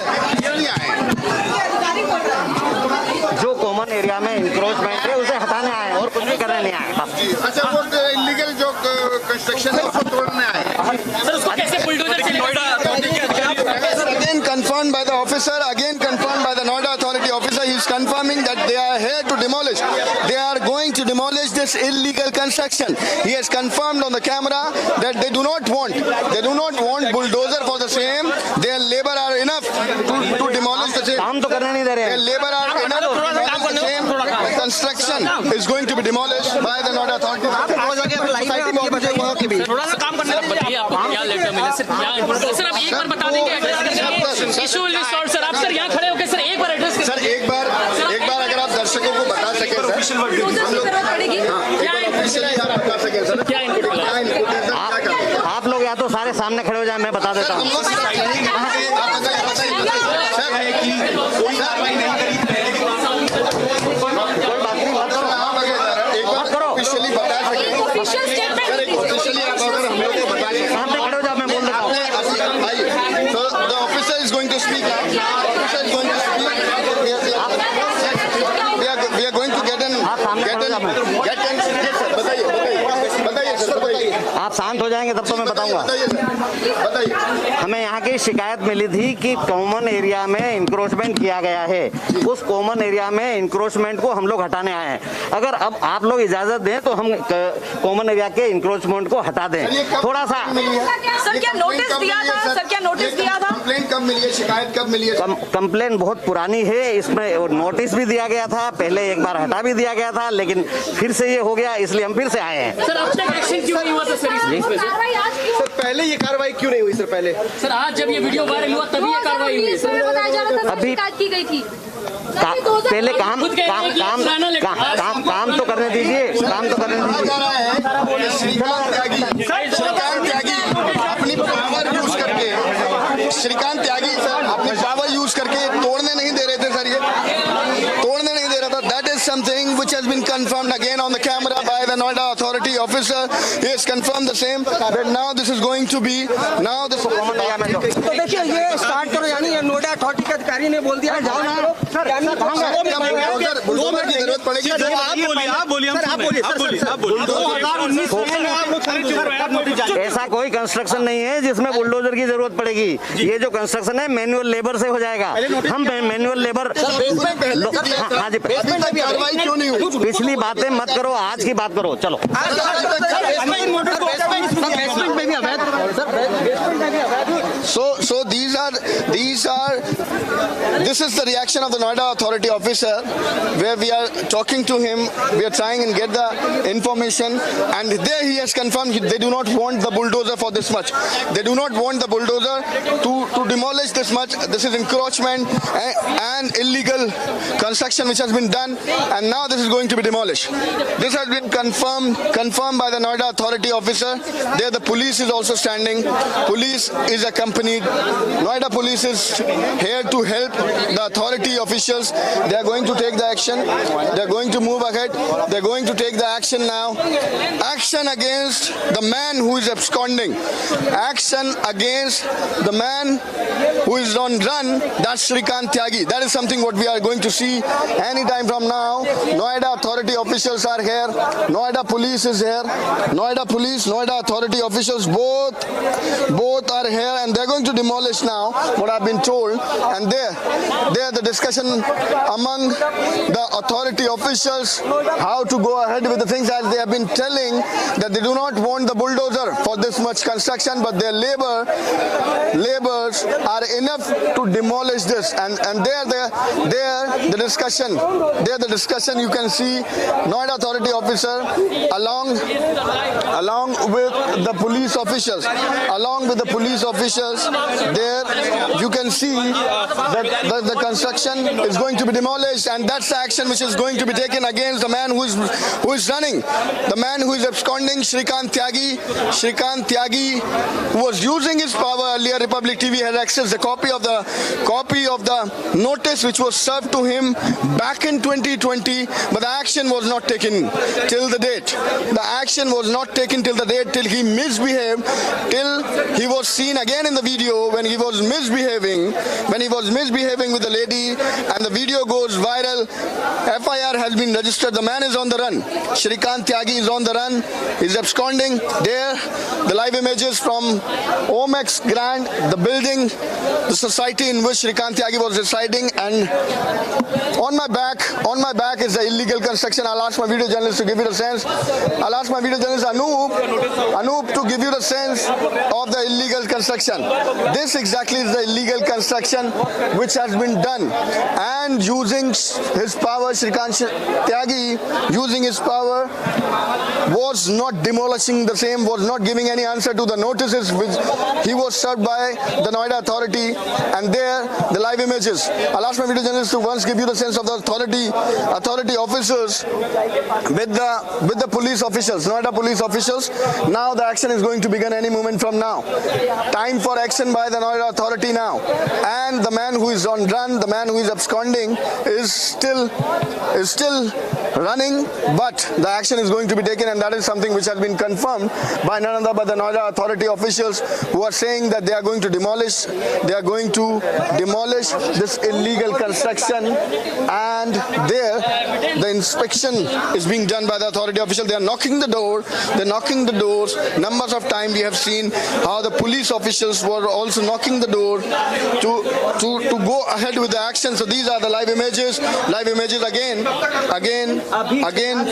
जो कॉमन एरिया में इंक्रोचमेंट है उसे हटाने आए और कुछ भी करने नहीं आए। अच्छा, वो इलीगल जो कंस्ट्रक्शन है उसको तोड़ने आए सर, उसको कैसे बुलडोजर से Noida again confirmed by the officer, again confirmed by the Noida authority officer. He is confirming that they are here to demolish. They are going to demolish this illegal construction. He has confirmed on the camera that they do not want bulldozer for the same. Their labor are enough to demolish the same. काम तो करने नहीं दे रहे हैं। Their labor are enough to demolish the same. Construction is going to be demolished by the Noida authority. थोड़ा सा काम करने दीजिए। आप यहाँ लेटर मिले सर, आप एक बार बता देंगे issue will be solve sir. आप सर यहाँ खड़े होकर सर एक बार एड्रेस सर एक बार अगर आप दर्शकों को बता सके आप लोग या तो सारे सामने खड़े हो जाए, मैं बता देता हूँ। आप शांत हो जाएंगे तब तो मैं बताऊंगा। हमें यहाँ की शिकायत मिली थी कि कॉमन एरिया में इंक्रोचमेंट किया गया है। उस कॉमन एरिया में इंक्रोचमेंट को हम लोग हटाने आए हैं। अगर अब आप लोग इजाजत दें तो हम कॉमन एरिया के इंक्रोचमेंट को हटा दें। थोड़ा सा सर, क्या नोटिस दिया था? कंप्लेंट कब मिली है? शिकायत कब मिली है? कंप्लेंट बहुत पुरानी है। इसमें नोटिस भी दिया गया था, पहले एक बार हटा भी दिया गया था, लेकिन फिर से ये हो गया, इसलिए हम फिर से आए हैं। सर, अब तक एक्शन क्यों नहीं हुआ था सर? सर पहले ये कार्रवाई क्यों नहीं हुई सर? पहले सर आज जब ये वीडियो वायरल हुआ तभी ये कार्रवाई हुई। अभी की गई थी। पहले काम तो करने दीजिए, काम तो करने दीजिए। श्रीकांत त्यागी अपनी पावर यूज करके तोड़ने नहीं दे रहे थे सर, ये तोड़ने नहीं दे रहा था। That is something which has been confirmed again on the camera by the Noida authority officer. He has confirmed the same that now this is going to be तो देखिए ये स्टार्ट करो, यानी नोएडा अथॉरिटी के अधिकारी ने बोल दिया जाओ ना सर बुलडोजर की जरूरत पड़ेगी। ऐसा कोई कंस्ट्रक्शन नहीं है जिसमें बुलडोजर की जरूरत पड़ेगी। ये जो कंस्ट्रक्शन है मैनुअल लेबर से हो जाएगा। हम मैनुअल लेबर हाँ जी पिछली बातें मत करो, आज की बात करो। चलो So this is the reaction of the Noida authority officer, where we are talking to him, we are trying and get the information, and there he has confirmed they do not want the bulldozer for this much. They do not want the bulldozer to demolish this much. This is encroachment and illegal construction which has been done, and now this is going to be demolished. This has been confirmed by the Noida authority officer. There the police is also standing. Police is accompanied. Noida police is here to help the authority officials. They are going to take the action. They are going to move ahead. They are going to take the action now. Action against the man who is absconding. Action against the man who is on run. That's Shrikant Tyagi. That is something what we are going to see any time from now. Noida authority officials are here. Noida police is here. Noida police, Noida authority officials both are here, and they're going to demolish now what I've been told. And there the discussion among the authority officials how to go ahead with the things, as they have been telling that they do not want the bulldozer for this much construction, but their labors are enough to demolish this. And the discussion you can see Noida authority officer along with the police officials, there you can see that the construction is going to be demolished, and that's the action which is going to be taken against the man who is running, the man who is absconding, Shrikant Tyagi, who was using his power earlier. Republic TV has accessed the copy of the notice which was served to him back in 2020, but the action was not taken till the date. The action was not taken till the date, till he misbehaved, till he was seen again in the video when he was misbehaving with the lady, and the video goes viral. FIR has been registered. The man is on the run. Shrikant Tyagi is on the run. He's absconding. There, the live images from Omex Grand, the building, the society in which Shrikant Tyagi was residing, and on my back is the illegal construction. I'll ask my video journalist to give you the sense. I'll ask my video journalist Anoop to give you the sense of the illegal construction. This exactly is the illegal construction which has been done, and using his power, Shrikant Tyagi using his power was not demolishing the same, was not giving any answer to the notices which he was served by the Noida authority. And there the live images. I'll ask my video journalist to once give you the sense of the authority officers with the police officials, Noida police officials. Now the action is going to begin any moment from now. Time for action by the Noida authority now. And the man who is on run, the man who is absconding is still running, but the action is going to be taken, and that is something which has been confirmed by none other but the Noida authority officials, who are saying that they are going to demolish this illegal construction. And there the inspection is being done by the authority official. They are knocking the doors. Numbers of time we have seen how the police officials were also knocking the door to go ahead with the action. So these are the live images again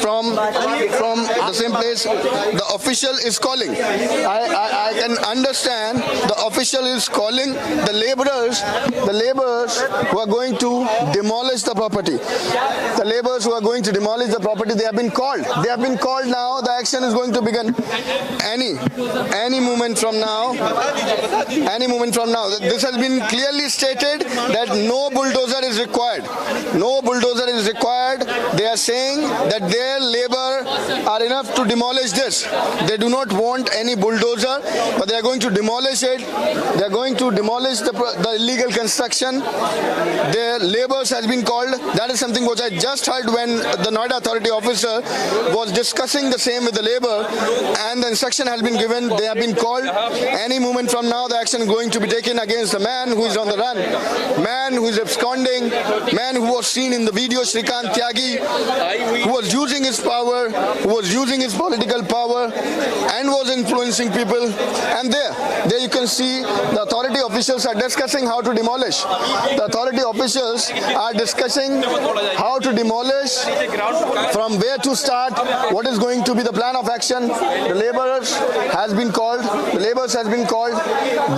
from the same place. The official is calling. I can understand the official is calling the laborers who are going to demolish the property. The laborers who are going to demolish the property, they have been called. Now. The action is going to begin any moment from now. This has been clearly stated that no bulldozer is required. They are saying that their labor are enough to demolish this. They do not want any bulldozer, but they are going to demolish it. They are going to demolish the illegal construction. Their laborers has been called. That is something which I just heard when the Noida authority officer was discussing the same with the labor, and the instruction has been given. They have been called. Any moment from now, the action is going to be taken against the man who is on the run. Man man who is absconding, man who was seen in the video, Shrikant Tyagi, who was using his power, who was using his political power and was influencing people. And there you can see the authority officials are discussing how to demolish. The authority officials are discussing how to demolish, from where to start, what is going to be the plan of action. The laborers has been called. The laborers has been called.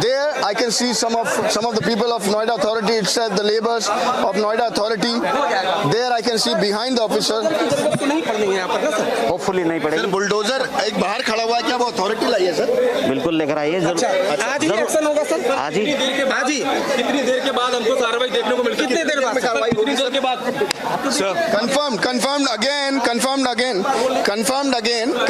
There I can see some of the people of Noida Authority itself, the laborers of Noida Authority. There I can see behind the officer. Hopefully नहीं पड़ेगी। Bulldozer एक बाहर खड़ा हुआ है, क्या वो authority लाई है सर? बिल्कुल लेकर आइए। आज ही एक्शन होगा सर? आज ही। कितनी देर के बाद हमको कार्रवाई देखने को मिलती है? कितनी देर बाद कार्रवाई होगी? कितनी देर के बाद?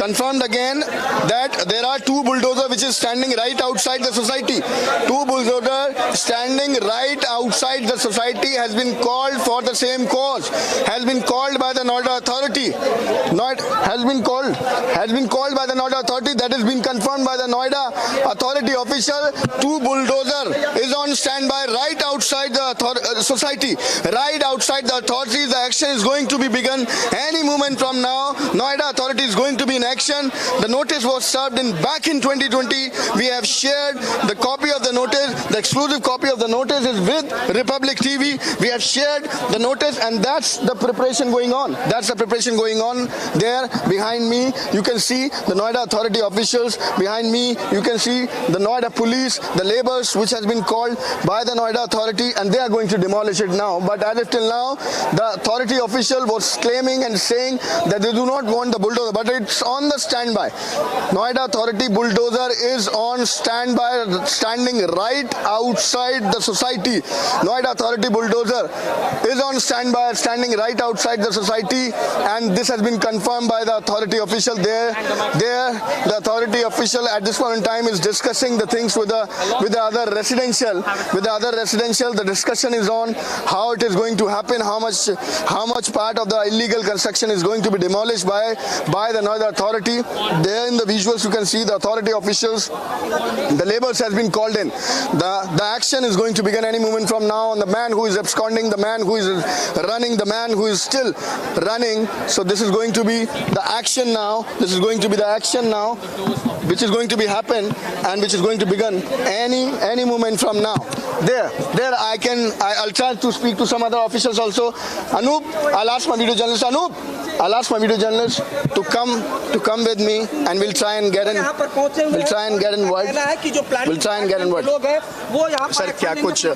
Confirmed again that there are two bulldozers which is standing right outside the society. Two bulldozers standing right outside the society has been called for the same cause. Has been called by the Noida Authority. Has been called by the Noida Authority. That has been confirmed by the Noida Authority official. Two bulldozer is on standby right outside the society. Right outside the authorities. The action is going to be begun any moment from now. Noida Authority is going to be in action. The notice was served back in 2020. We have shared the copy of the notice. The exclusive copy of the notice is with Republic TV. We have shared the notice, and that's the preparation going on. That's the preparation going on. There behind me you can see the Noida Authority officials. Behind me you can see the Noida police, the laborers which has been called by the Noida Authority, and they are going to demolish it now. But as of till now, the authority official was claiming and saying that they do not want the bulldozer, but it's on the standby. Noida Authority bulldozer is on standby, standing right outside the society. Noida Authority bulldozer is on standby, standing right outside the society, and this has been confirmed by the authority official. There the authority official at this point in time is discussing the things with the other residential. The discussion is on how it is going to happen, how much part of the illegal construction is going to be demolished by the Noida Authority. There in the visuals you can see the authority officials, the laborers has been called in. The action is going to begin any moment from now on the man who is absconding, the man who is running, the man who is still running. So this is going to be the action now. This is going to be the action now, which is going to be happen and which is going to begin any moment from now. There I'll try to speak to some other officials also. Anup, I'll ask my video journalist to come with me, and we'll try and get in word. Sir क्या कुछ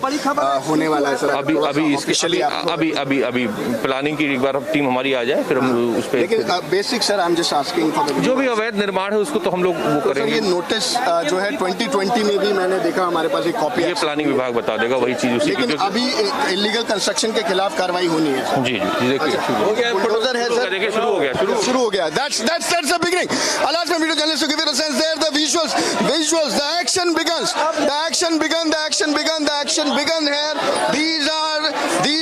होने वाला है sir? अभी planning की एक बार team हमारी आ जाए, फिर हम उस पे लेकिन basic sir I am just asking for the जो भी अवैध निर्माण है उसको तो हम लोग वो करेंगे। ये नोटिस जो है 2020 में भी मैंने देखा, हमारे पास एक कॉपी है, ये प्लानिंग विभाग बता देगा वही चीज उसी। लेकिन अभी इलीगल कंस्ट्रक्शन के खिलाफ कार्रवाई होनी है। जी देखिए बुलडोजर है सर, देखिए शुरू हो गया। That's the beginning. I'll ask my video journalist to give you a sense there. The visuals. The action begins. The action began here. These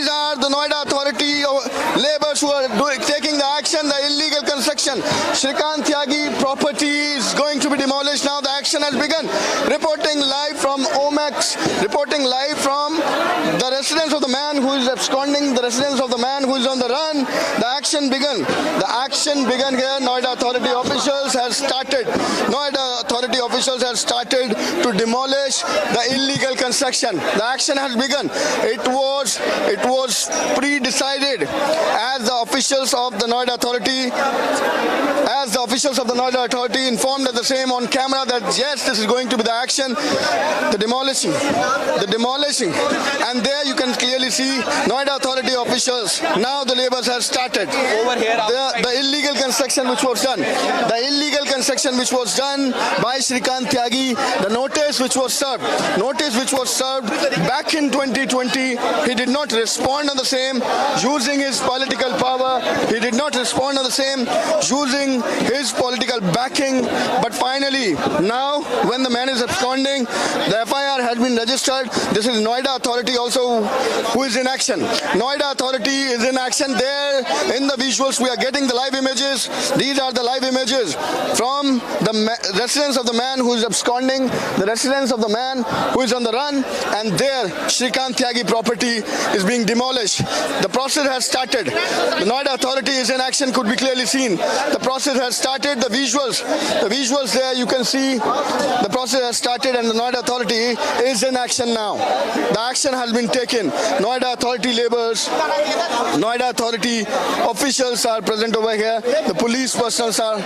are the Noida Authority laborers who are taking the action. The illegal construction. Shrikant Tyagi property is going to be demolished now. The action has begun. Reporting live from Omax. Reporting live from the residence of the man who is absconding. The residence of the man who is on the run. The action began. The action began here. Noida Authority officials have started. To demolish the illegal construction. The action has begun. It was pre-decided as the officials of the Noida Authority informed us the same on camera that yes, this is going to be the action, the demolishing, and there you can clearly see Noida Authority officials. Now the labours have started. Over here, the illegal construction which was done. By Shrikant Tyagi, the notice which was served back in 2020, he did not respond on the same, using his political power. He did not respond on the same, using his political backing. But finally, now when the man is absconding, the FIR has been registered. This is Noida Authority also who is in action. Noida Authority is in action there in in the visuals, we are getting the live images. These are the live images from the residence of the man who is absconding, the residence of the man who is on the run, and there Shrikant Tyagi property is being demolished. The process has started. The Noida authority is in action, could be clearly seen. The process has started. The visuals there, you can see the process has started, and the Noida authority is in action now. The action has been taken. Noida authority laborers, Noida authority officials are present over here. The police persons are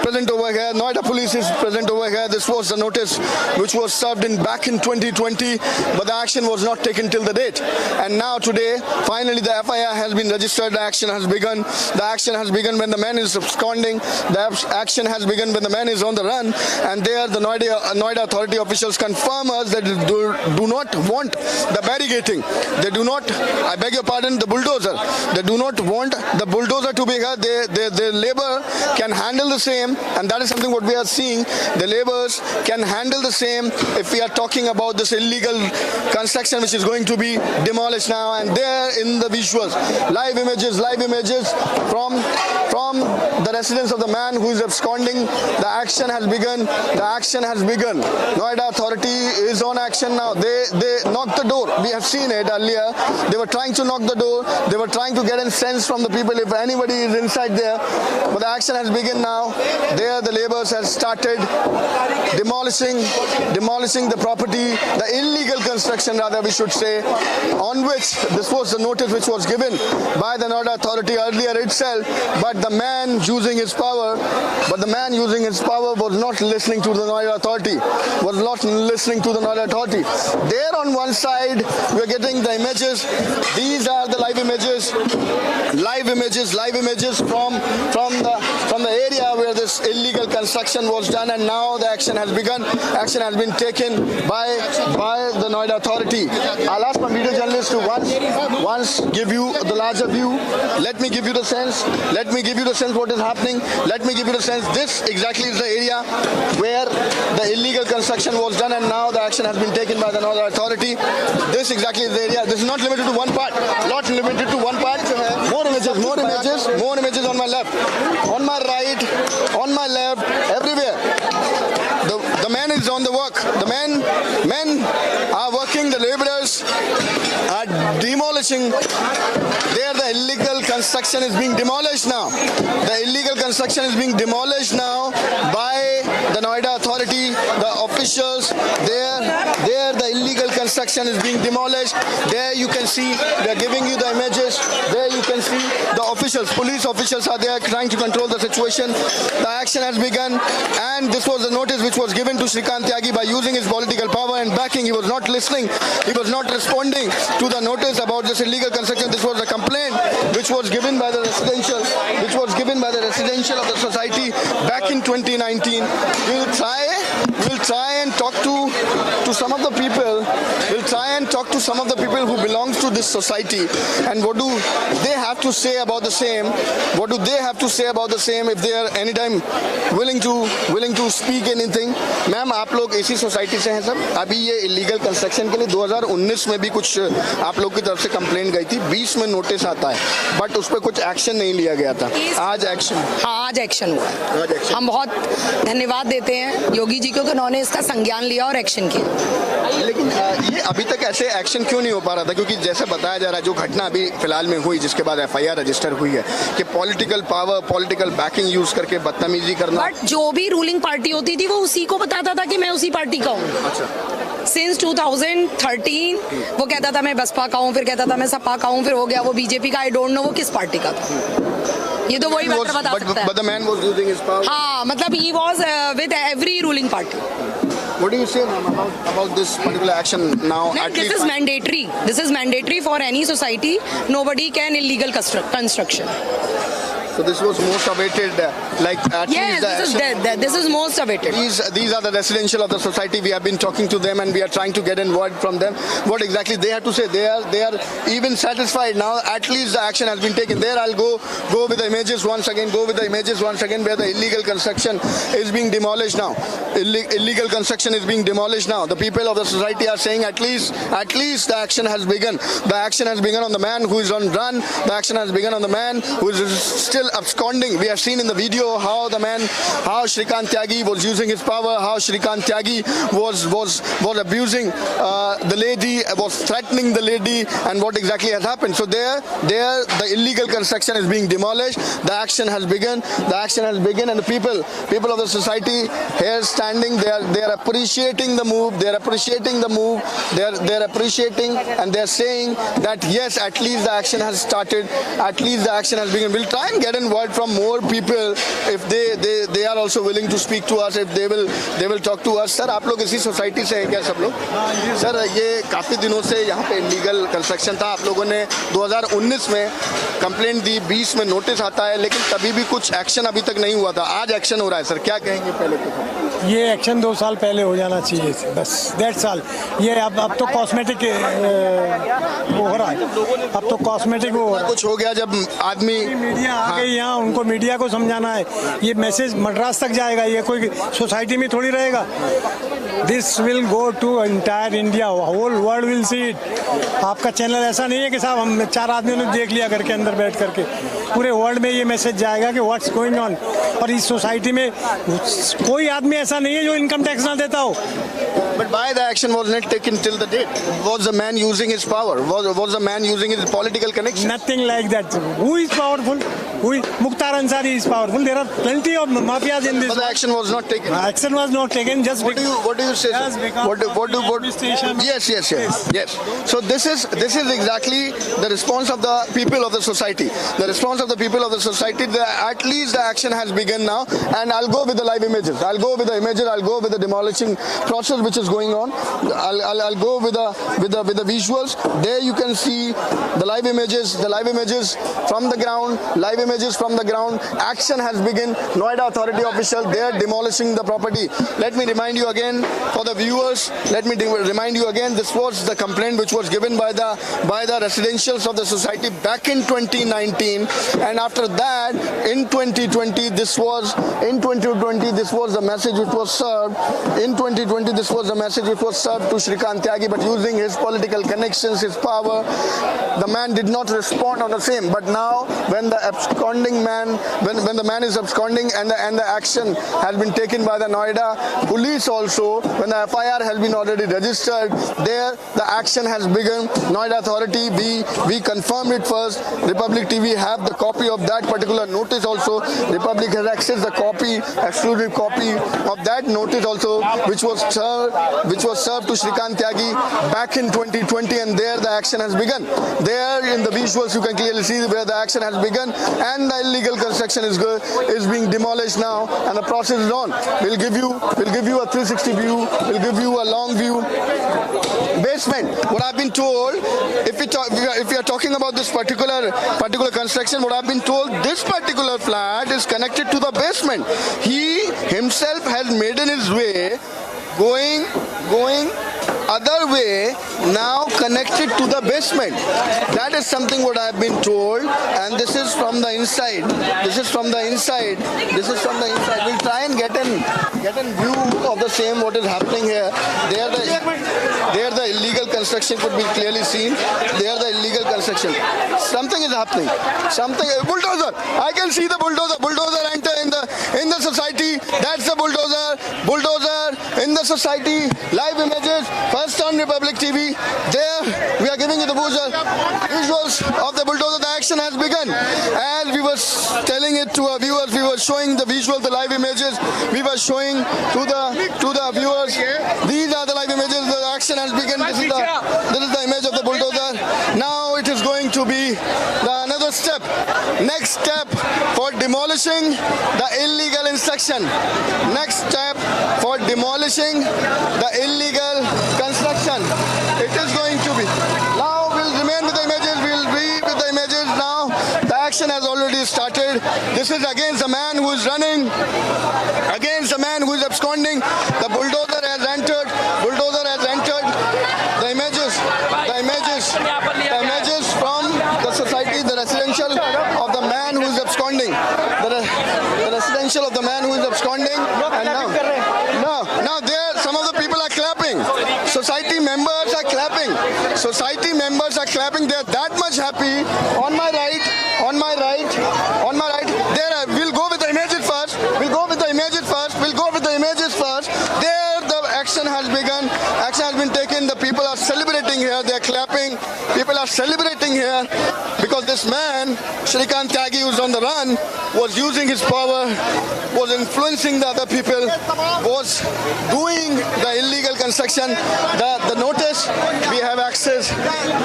present over here. Noida police is present over here. This was the notice which was served back in 2020, but the action was not taken till the date. And now today, finally the FIR has been registered. The action has begun. The action has begun when the man is absconding. The action has begun when the man is on the run. And there the Noida authority officials confirm us that they do not want the barricading. They do not, I beg your pardon, the bulldozer. They do not want the bulldozer to be here. The labor can handle the same, and that is something what we are seeing. The laborers can handle the same if we are talking about this illegal construction which is going to be demolished now. And there in the visuals, live images from the residence of the man who is absconding. The action has begun. The action has begun. Noida authority is on action now. They knocked the door. We have seen it earlier. They were trying to knock the door. They were trying to get a sense from the people if anybody is inside there. But the action has begun now. There the laborers have started demolishing the property, the illegal construction rather we should say, on which this was the notice which was given by the Noida authority earlier itself. But the man using his power was not listening to the Noida authority. There on one side we are getting the images. These are the live images from the area where this illegal construction was done, and now the action has begun. Action has been taken by the Noida authority. I'll ask my media journalist to once give you the larger view. Let me give you the sense what is happening. Let me give you the sense. This exactly is the area where the illegal construction was done, and now the action has been taken by the Noida authority. This exactly is the area. This is not limited to one part. Not limited to one part. More images on my left, on my right, on my left, everywhere. The man is on the work. The men are working. The laborers are demolishing. There the illegal construction is being demolished now. The illegal construction is being demolished now by the Noida authority, the officials. There the illegal construction is being demolished. There you can see, they are giving you the images. There you can see the officials, police officials are there trying to control the situation. The action has begun, and this was the notice which was given to Shrikant Tyagi by using his political power and backing. He was not listening. He was not responding to the notice about this illegal construction. This was a complaint which was given by the residential of the society back in 2019. We'll try and talk to some of the people. We'll try and talk to some of the people who belong to this society, and what do they have to say about the same? What do they have to say about the same if they are anytime willing to speak anything? Ma'am आप लोग इसी society से हैं सब? अभी ये illegal construction के लिए 2019 में भी कुछ आप लोग की तरफ से कंप्लेंट गई थी, 20 में नोटिस आता है, बट उस पर कुछ एक्शन नहीं लिया गया था. आज एक्शन? हाँ, आज एक्शन हुआ है. हम बहुत धन्यवाद देते हैं योगी जी को कि उन्होंने इसका संज्ञान लिया और एक्शन किया. लेकिन ये अभी तक ऐसे एक्शन क्यों नहीं हो पा रहा था? क्योंकि जैसे बताया जा रहा है, जो घटना अभी फिलहाल में हुई जिसके बाद FIR रजिस्टर हुई है कि political power, political banking use करके बदतमीजी करना. बट जो भी रूलिंग पार्टी होती थी वो उसी को बताता था कि मैं उसी पार्टी का हूँ. अच्छा. सिंस 2013 वो कहता था मैं बसपा का हूँ, फिर कहता था मैं सपा का हूँ, फिर हो गया वो बीजेपी का. आई डोंट नो वो किस पार्टी का था. ये तो वही बेहतर बता सकता है. But the man was using his power. हाँ, मतलब he was with every ruling party. What do you say, ma'am, about this particular action now? No, this is mandatory. This is mandatory for any society. Nobody can illegal construction. So this was most awaited, this is most awaited. These are the residential of the society. We have been talking to them and we are trying to get in word from them what exactly they have to say. They are even satisfied now. At least the action has been taken. There I'll go with the images once again. Go with the images once again where the illegal construction is being demolished now. Illegal construction is being demolished now. The people of the society are saying at least the action has begun. The action has begun on the man who is on run. The action has begun on the man who is still absconding. We have seen in the video how Shrikant Tyagi was using his power, how Shrikant Tyagi was abusing the lady, was threatening the lady, and what exactly has happened. So there the illegal construction is being demolished. The action has begun. The action has begun, and the people of the society here standing, they are appreciating the move. They are appreciating the move. They are appreciating, and they are saying that yes, at least the action has started. At least the action has begun. We'll try and get in word from more people if they are also willing to speak to us. If they will talk to us. Sir, आप लोग इसी society से हैं क्या सब लोग? Sir, ये काफी दिनों से यहाँ पे इलीगल कंस्ट्रक्शन था. आप लोगों ने 2019 में कंप्लेंट दी, 20 में नोटिस आता है, लेकिन तभी भी कुछ एक्शन अभी तक नहीं हुआ था. आज एक्शन हो रहा है. सर, क्या कहेंगे पहले तो? ये एक्शन 2 साल पहले हो जाना चाहिए बस. डेढ़ साल. ये अब तो कॉस्मेटिक वो हो रहा है. अब तो कॉस्मेटिक वो कुछ हो गया जब आदमी मीडिया आ गई यहाँ. उनको मीडिया को समझाना है. ये मैसेज मद्रास तक जाएगा. ये कोई सोसाइटी में थोड़ी रहेगा. This will go to entire India. Whole world will see it. आपका चैनल ऐसा नहीं है कि साहब हम 4 आदमियों ने देख लिया घर के अंदर बैठ करके. पूरे वर्ल्ड में ये मैसेज जाएगा कि व्हाट्स गोइंग ऑन. और इस सोसाइटी में कोई आदमी ऐसा नहीं है जो इनकम टैक्स ना देता हो. But why the action was not taken till the date? Was the man using his power? Was the man using his political connection? Nothing like that. Who is powerful? Mukhtar Ansari is powerful. There are plenty of mafias in this. But the action was not taken. Action was not taken. Just what do you say? Yes. So this is exactly the response of the people of the society. The response of the people of the society. At least the action has begun now. And I'll go with the live images. I'll go with the demolishing process which is going on. I'll go with the visuals. There you can see the live images from the ground. Action has begun. Noida authority official, they are demolishing the property. Let me remind you again for the viewers. This was the complaint which was given by the residentials of the society back in 2019, and after that in 2020 this was the message which was served. In 2020 this was the message which was served to Shrikant Tyagi, but using his political connections, his power, the man did not respond on the same. But now when the absconding man, when the man is absconding and the action has been taken by the Noida police also, when the FIR has been already registered, there the action has begun. Noida authority, we confirmed it first. Republic TV have the copy of that particular notice also. Republic has accessed the copy, exclusive copy of that notice also, which was served to Shrikant Tyagi back in 2020, and there the action has begun. There in the visuals you can clearly see where the action has begun, and the illegal construction is being demolished now, and the process is on. We'll give you a 360 view. We'll give you a long view. Basement. What I've been told, if we are talking about this particular construction, what I've been told, this particular flat is connected to the basement. He himself has made in his way, going other way, now connected to the basement. That is something what I have been told, and this is from the inside. We'll try and get a view of the same what is happening here. There the illegal construction could be clearly seen. There the illegal construction. Something is happening. Bulldozer. I can see the bulldozer. Bulldozer enter in the society. That's the bulldozer. Bulldozer in the society. Live images. First on Republic TV. There we are giving you the visuals of the bulldozer. The action has begun. As we were telling it to our viewers, we were showing the visual, the live images. We were showing to the viewers. These are the live images. The action has begun. This is the image of the bulldozer. Now it is going to be another step. Next step for demolishing the illegal construction. Next step for demolishing the illegal construction. It is going to be. Now we'll remain with the images. We'll be with the images now. The action has already started. This is against a man who is running, against a man who is absconding. The bulldozer has entered. Bulldozer has entered. The images from the society, the residential of the man who is absconding. The residential of the man who is absconding. And now there, some of the people are clapping. Society members are clapping. Society members are clapping. They are that much happy. On my right. There, we'll go with the images first. There, the action has begun. Action has been taken. The people are celebrating here. They are clapping. People are celebrating here because this man, Shrikant Tyagi, who's on the run, was using his power, was influencing the other people, was doing the illegal construction. The notice we have access,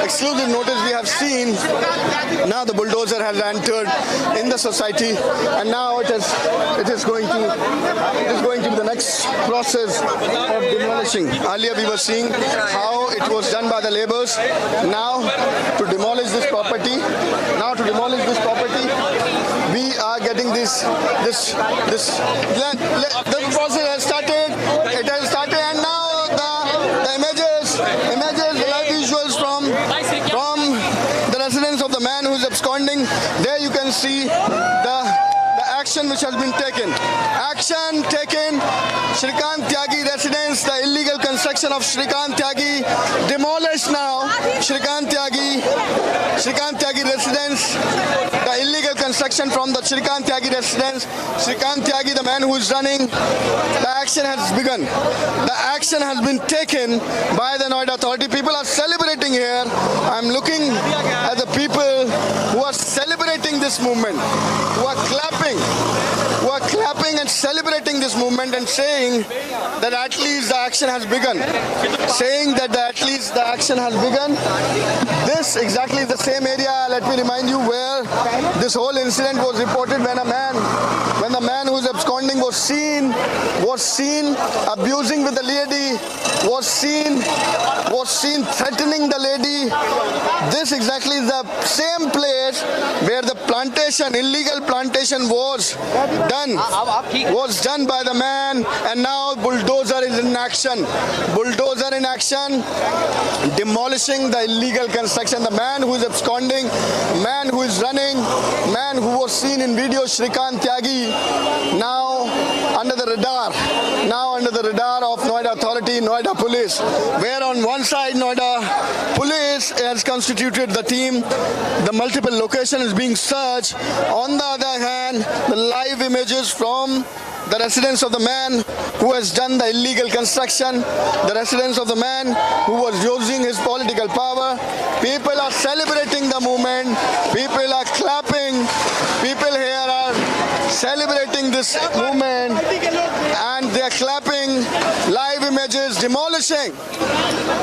exclusive notice we have seen. Now the bulldozer has entered in the society, and now it is going to be the next process of demolishing. Earlier we were seeing how it was done by the laborers. Now to demolish this property, we are getting this the process has started. It has started, and now the images, the live visuals from the residence of the man who is absconding. There you can see the action which has been taken. Action taken. Shrikant Tyagi residence, the illegal construction of Shrikant Tyagi demolished now. Shrikant Tyagi residence, the illegal construction from the Shrikant Tyagi residence. Shrikant Tyagi, the man who is running, the action has begun. The action has been taken by the Noida authority. People are celebrating here. I'm looking at the people who are celebrating this movement, who are clapping and celebrating this movement and saying that at least the action has begun. This exactly the same area, let me remind you, where this whole incident was reported when the man who is absconding was seen abusing with the lady, was seen threatening the lady. This exactly is the same place where the illegal plantation was done by the man, and now bulldozer is in action. Demolishing the illegal construction. The man who is absconding, man who is running, man who was seen in video, Shrikant Tyagi, now under the radar of Noida authority, Noida police, where on one side Noida police has constituted the team, the multiple location is being searched. On the other hand, the live images from the residence of the man who has done the illegal construction, the residence of the man who was using his political power. People are celebrating the movement. People are clapping. People here are celebrating this movement, and they are clapping. Live images, demolishing.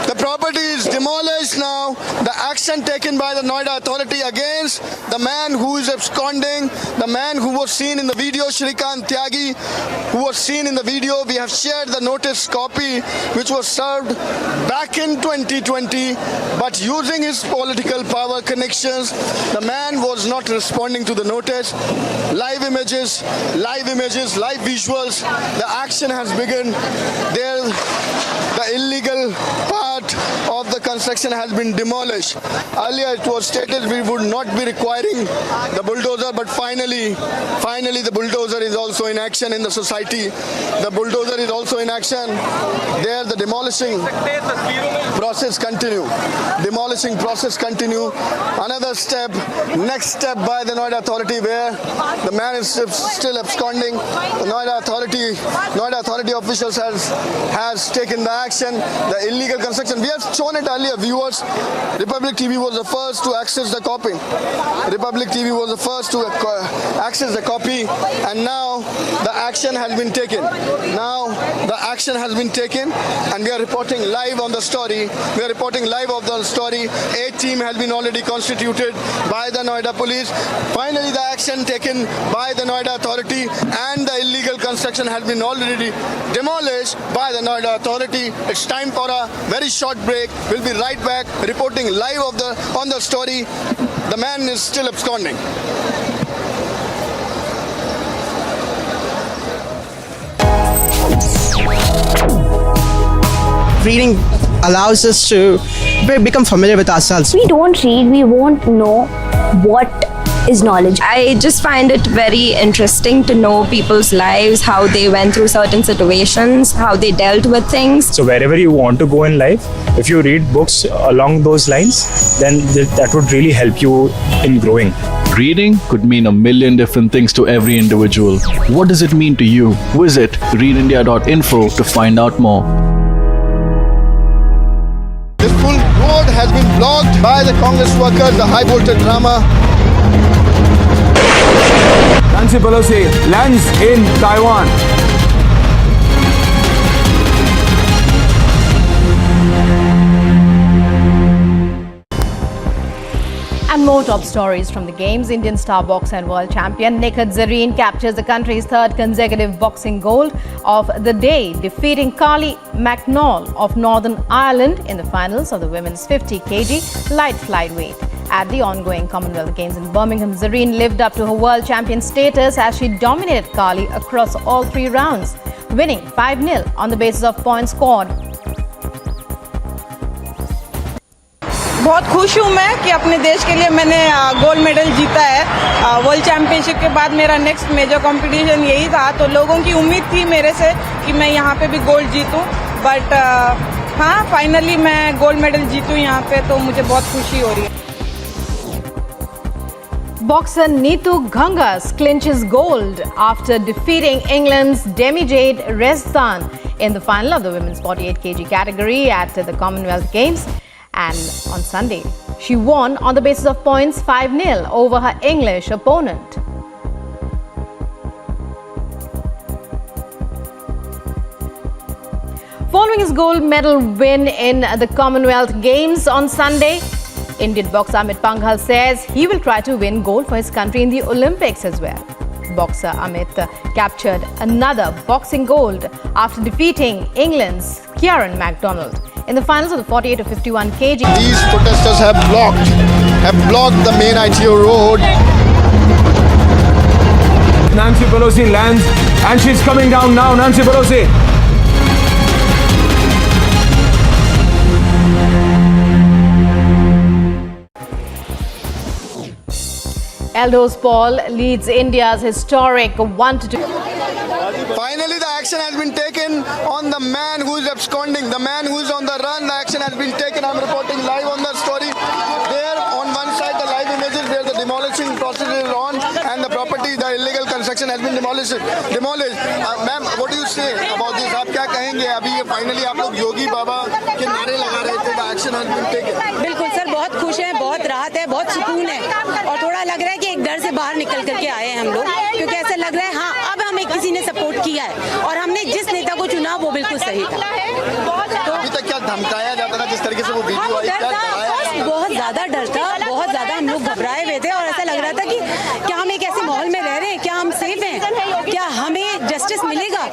The property is demolished now. The action taken by the Noida authority against the man who is absconding, the man who was seen in the video, Shrikant Tyagi, who was seen in the video. We have shared the notice copy which was served back in 2020, but using his political power connections, the man was not responding to the notice. Live images, live visuals. The action has begun. There, the illegal part of the construction has been demolished. Earlier it was stated we would not be requiring the bulldozer, but finally the bulldozer is also in action in the society. The bulldozer is also in action. There the demolishing process continue. Another step, next step by the Noida authority, where the man is still absconding. The Noida authority officials has taken the action. The illegal construction, we have shown it earlier, viewers. Republic TV was the first to access the copy. And now the action has been taken. And we are reporting live on the story. A team has been already constituted by the Noida police. Finally, the action taken by the Noida authority, and the illegal construction has been already demolished. demolished by the Noida authority. It's time for a very short break. We'll be right back reporting live on the story. The man is still absconding. Reading allows us to become familiar with ourselves. We don't read, we won't know what is knowledge. I just find it very interesting to know people's lives, how they went through certain situations, how they dealt with things. So wherever you want to go in life, if you read books along those lines, then that would really help you in growing. Reading could mean a million different things to every individual. What does it mean to you? Visit readindia.info to find out more. This full road has been blocked by the Congress workers, the high voltage drama. Nancy Pelosi lands in Taiwan. And more top stories from the Games. Indian star boxer and world champion Nikhat Zareen captures the country's third consecutive boxing gold of the day, defeating Carly McNall of Northern Ireland in the finals of the women's 50 kg light flyweight. At the ongoing Commonwealth Games in Birmingham, Zareen lived up to her world champion status as she dominated Carly across all 3 rounds, winning 5-0 on the basis of points scored. बहुत खुश हूँ मैं कि अपने देश के लिए मैंने गोल्ड मेडल जीता है। वर्ल्ड चैंपियनशिप के बाद मेरा नेक्स्ट मेजर कंपटीशन यही था, तो लोगों की उम्मीद थी मेरे से कि मैं यहाँ पे भी गोल्ड जीतूँ, बट हाँ फाइनली मैं गोल्ड मेडल जीतूँ यहाँ पे, तो मुझे बहुत खुशी हो रही है। Boxer Neetu Gangas clinches gold after defeating England's Demi Jade Rezdan in the final of the women's 48 kg category at the Commonwealth Games. And on Sunday, she won on the basis of points 5-0 over her English opponent. Following his gold medal win in the Commonwealth Games on Sunday, Indian boxer Amit Panghal says he will try to win gold for his country in the Olympics as well. Boxer Amit captured another boxing gold after defeating England's Kieran MacDonald in the finals of the 48 to 51 kg. These protesters have blocked the main ITO road. Nancy Pelosi lands and she's coming down now. Nancy Pelosi. Elders Paul leads India's historic 1-2. Finally, the action has been taken on the man who is absconding, the man who is on the run. The action has been taken. I'm reporting live on the story. There on one side, the live images where the demolition process is on and the property, the illegal construction has been demolished. Ma'am, what do you say about this? आप क्या कहेंगे? अभी ये finally आप लोग योगी बाबा के नारे लगा रहे थे. The action has been taken. बिल्कुल सर, बहुत खुश हैं, बहुत राहत है, बहुत सुकून है और थोड़ा लग रहा है कि एक डर से बाहर निकल करके आए हैं हम लोग, क्योंकि ऐसा लग रहा है हाँ अब हमें किसी ने सपोर्ट किया है और हमने जिस नेता को चुना वो बिल्कुल सही था। तो अभी तक क्या धमकाया जाता था, जिस तरीके से वो वीडियो आई, क्या डराया? बहुत ज्यादा डर था, बहुत ज्यादा हम लोग घबराए हुए थे और ऐसा लग रहा था कि क्या हम एक ऐसे माहौल में रह रहे हैं, क्या हम सेफ हैं, क्या हमें जस्टिस मिलेगा,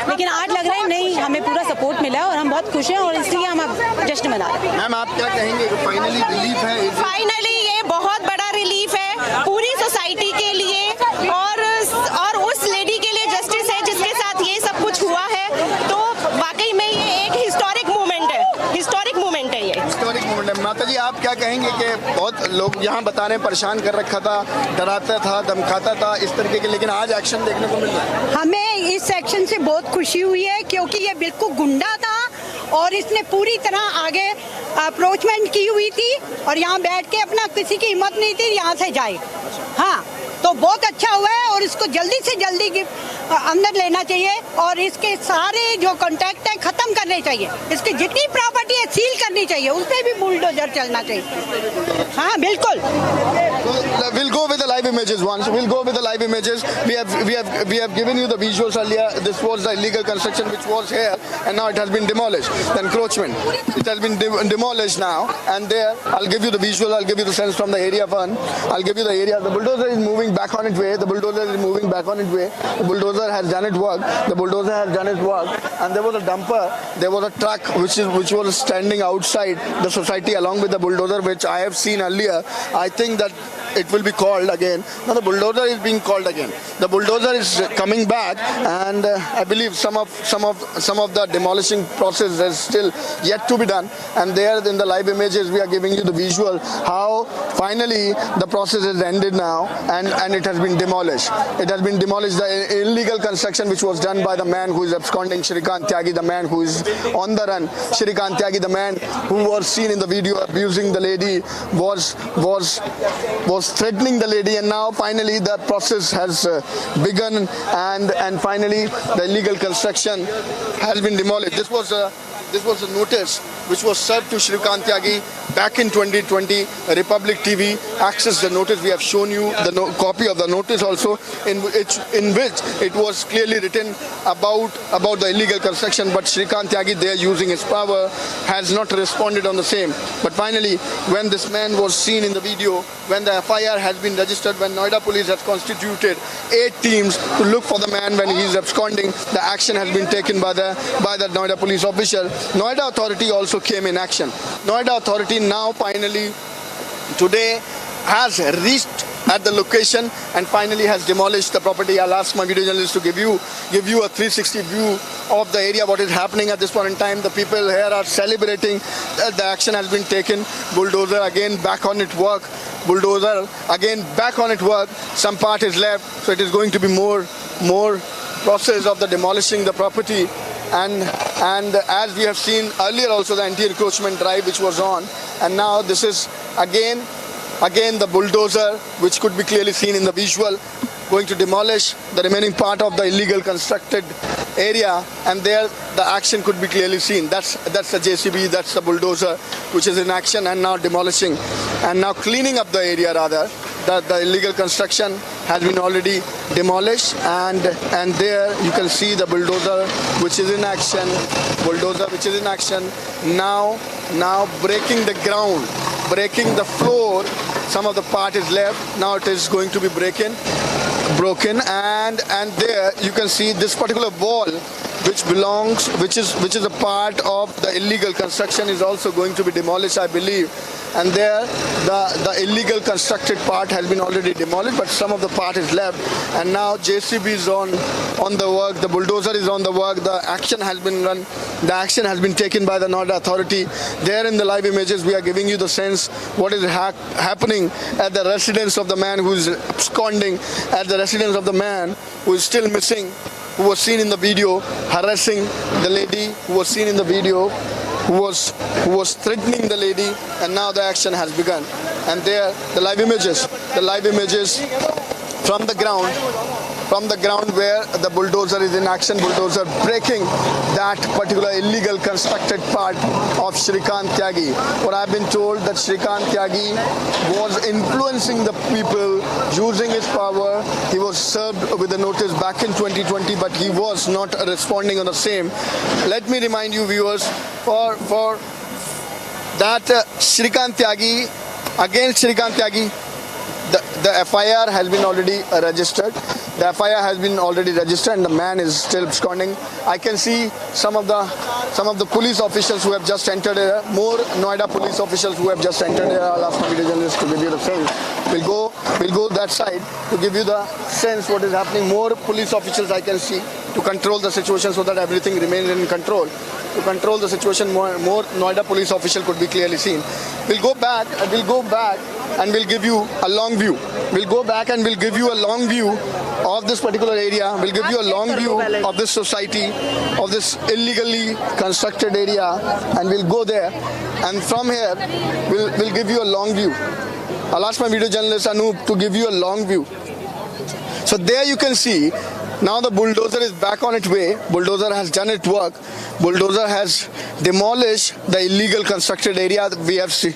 लेकिन आज लग रहा है नहीं, हमें पूरा सपोर्ट मिला और हम बहुत खुश हैं और इसलिए हम अब जश्न मना रहे हैं। मैम आप क्या कहेंगे, फाइनली रिलीफ है? फाइनली ये बहुत बड़ा रिलीफ है पूरी सोसाइटी के लिए और उस लेडी के लिए जस्टिस है जिसके साथ ये सब कुछ हुआ है, तो वाकई में ये एक हिस्टोरिक मोमेंट है, हिस्टोरिक मोमेंट है ये। हिस्टोरिक मोमेंट है। माता जी आप क्या कहेंगे कि बहुत लोग यहाँ बता रहे हैं परेशान कर रखा था, डराता था, धमकाता था इस तरीके के, लेकिन आज एक्शन देखने को मिल रहा है। हमें इस एक्शन से बहुत खुशी हुई है क्योंकि ये बिल्कुल गुंडा था और इसने पूरी तरह आगे अप्रोचमेंट की हुई थी और यहाँ बैठ के अपना किसी की हिम्मत नहीं थी यहाँ से जाए। हाँ, तो बहुत अच्छा हुआ है और इसको जल्दी से जल्दी अंदर लेना चाहिए और इसके सारे जो कॉन्टैक्ट हैं खत्म करने चाहिए, इसकी जितनी प्रॉपर्टी है सील करनी चाहिए, उस पर भी बुलडोजर चलना चाहिए। हाँ बिल्कुल। We'll go with the live images once. We'll go with the live images. We have given you the visuals earlier. This was the illegal construction which was here, and now it has been demolished. The encroachment. It has been demolished now, and there I'll give you the visual. I'll give you the sense from the area one. I'll give you the area. The bulldozer is moving back on its way. The bulldozer is moving back on its way. The bulldozer has done its work. The bulldozer has done its work, and there was a dumper. There was a truck which was standing outside the society along with the bulldozer, which I have seen earlier. I think that it will be called again. Now the bulldozer is being called again. The bulldozer is coming back, and I believe some of the demolishing process is still yet to be done. And there in the live images we are giving you the visual how finally the process is ended now, and it has been demolished. It has been demolished. The illegal construction which was done by the man who is absconding, Shrikant Tyagi, the man who is on the run. Shrikant Tyagi, the man who was seen in the video abusing the lady, was threatening the lady, and now finally the process has begun, and finally the illegal construction has been demolished. This was a notice which was served to Shrikant Tyagi back in 2020. Republic TV accessed the notice. We have shown you the copy of the notice also, in which it was clearly written about the illegal construction, but Shrikant Tyagi, there using his power, has not responded on the same. But finally, when this man was seen in the video, when the FIR has been registered, when Noida police has constituted 8 teams to look for the man when he is absconding, the action has been taken by the Noida police official. Noida authority also came in action. Noida authority now finally today has reached at the location and finally has demolished the property. I'll ask my video journalist to give you a 360 view of the area, what is happening at this point in time. The people here are celebrating that the action has been taken. Bulldozer again back on its work. Bulldozer again back on its work. Some part is left, so it is going to be more process of the demolishing the property. And as we have seen earlier also, the anti-encroachment drive which was on, and now this is again the bulldozer, which could be clearly seen in the visual, going to demolish the remaining part of the illegal constructed area, and there the action could be clearly seen. That's the JCB, that's the bulldozer which is in action and now demolishing and now cleaning up the area rather. The illegal construction has been already demolished, and there you can see the bulldozer which is in action. Bulldozer which is in action now breaking the ground, breaking the floor. Some of the part is left. Now it is going to be broken, and there you can see this particular wall which is a part of the illegal construction is also going to be demolished, I believe. And there the illegal constructed part has been already demolished, but some of the part is left, and now JCB is on the work, the bulldozer is on the work, the action has been run, the action has been taken by the Noida authority. There in the live images we are giving you the sense what is happening at the residence of the man who is absconding, at the residence of the man who is still missing, who was seen in the video harassing the lady, who was seen in the video who was threatening the lady, and now the action has begun. And there the live images from the ground where the bulldozer is in action, bulldozer breaking that particular illegal constructed part of Shrikant Tyagi. What I've been told that Shrikant Tyagi was influencing the people, using his power. He was served with a notice back in 2020, but he was not responding on the same. Let me remind you viewers, for that Shrikant Tyagi, against Shrikant Tyagi, the FIR has been already registered. The FIR has been already registered, and the man is still absconding. I can see some of the police officials who have just entered here. More Noida police officials who have just entered here. I'll ask my video journalist to give you the sense. We'll go that side to give you the sense what is happening. More police officials I can see to control the situation so that everything remains in control. To control the situation, more Noida police official could be clearly seen. We'll go back and we'll give you a long view. We'll go back and we'll give you a long view of this particular area. We'll give you a long view of this society, of this illegally constructed area, and we'll go there. And from here, we'll give you a long view. I'll ask my video journalist Anup to give you a long view. So there you can see, now the bulldozer is back on its way. Bulldozer has done its work. Bulldozer has demolished the illegal constructed area. We have seen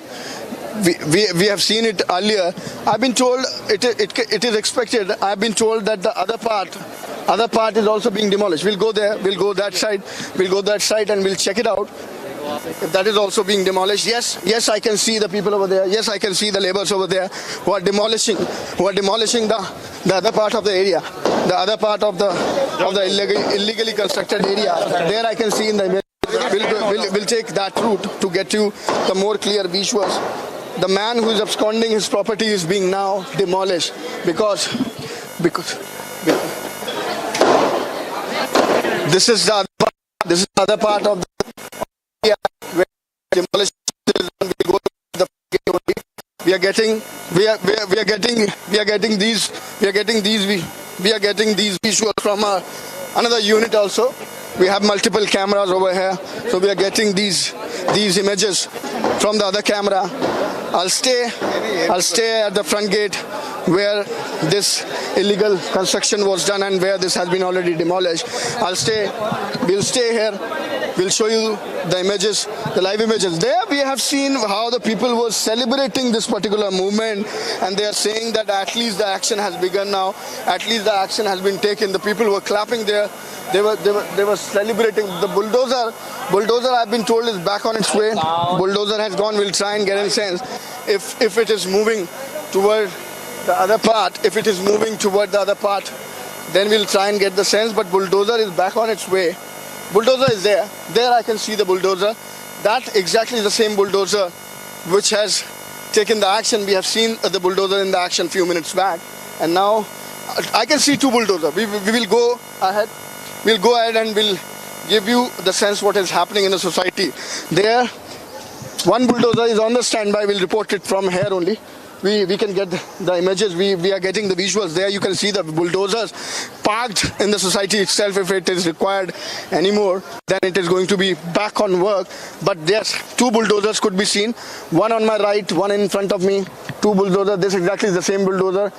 we have seen it earlier. I've been told it is expected. I've been told that the other part is also being demolished. We'll go there. We'll go that side and we'll check it out. If that is also being demolished, yes, I can see the people over there. Yes, I can see the laborers over there who are demolishing the other part of the area, the other part of the illegally constructed area. There I can see in the image. We'll take that route to get you the more clear visuals. The man who is absconding his property is being now demolished because this is the other part of the area where demolition is and we are getting these visuals from another unit also. We have multiple cameras over here, so we are getting these images from the other camera. I'll stay at the front gate where this illegal construction was done and where this has been already demolished. We'll stay here. We'll show you the images, the live images. There we have seen how the people were celebrating this particular movement, and they are saying that at least the action has begun now. At least the action has been taken. The people were clapping there. They were celebrating. The bulldozer I've been told is back on its way. Bulldozer has gone. We'll try and get a sense if it is moving toward the other part. If it is moving toward the other part, then we'll try and get the sense. But bulldozer is back on its way. Bulldozer is there. There I can see the bulldozer. That exactly is the same bulldozer which has taken the action. We have seen the bulldozer in the action few minutes back, and now I can see two bulldozers. We will go ahead. We'll go ahead and we'll give you the sense what is happening in the society. There, one bulldozer is on the standby. We'll report it from here only. We can get the images. We are getting the visuals. There you can see the bulldozers parked in the society itself. If it is required anymore, then it is going to be back on work. But yes, two bulldozers could be seen. One on my right, one in front of me. Two bulldozers. This exactly is the same bulldozer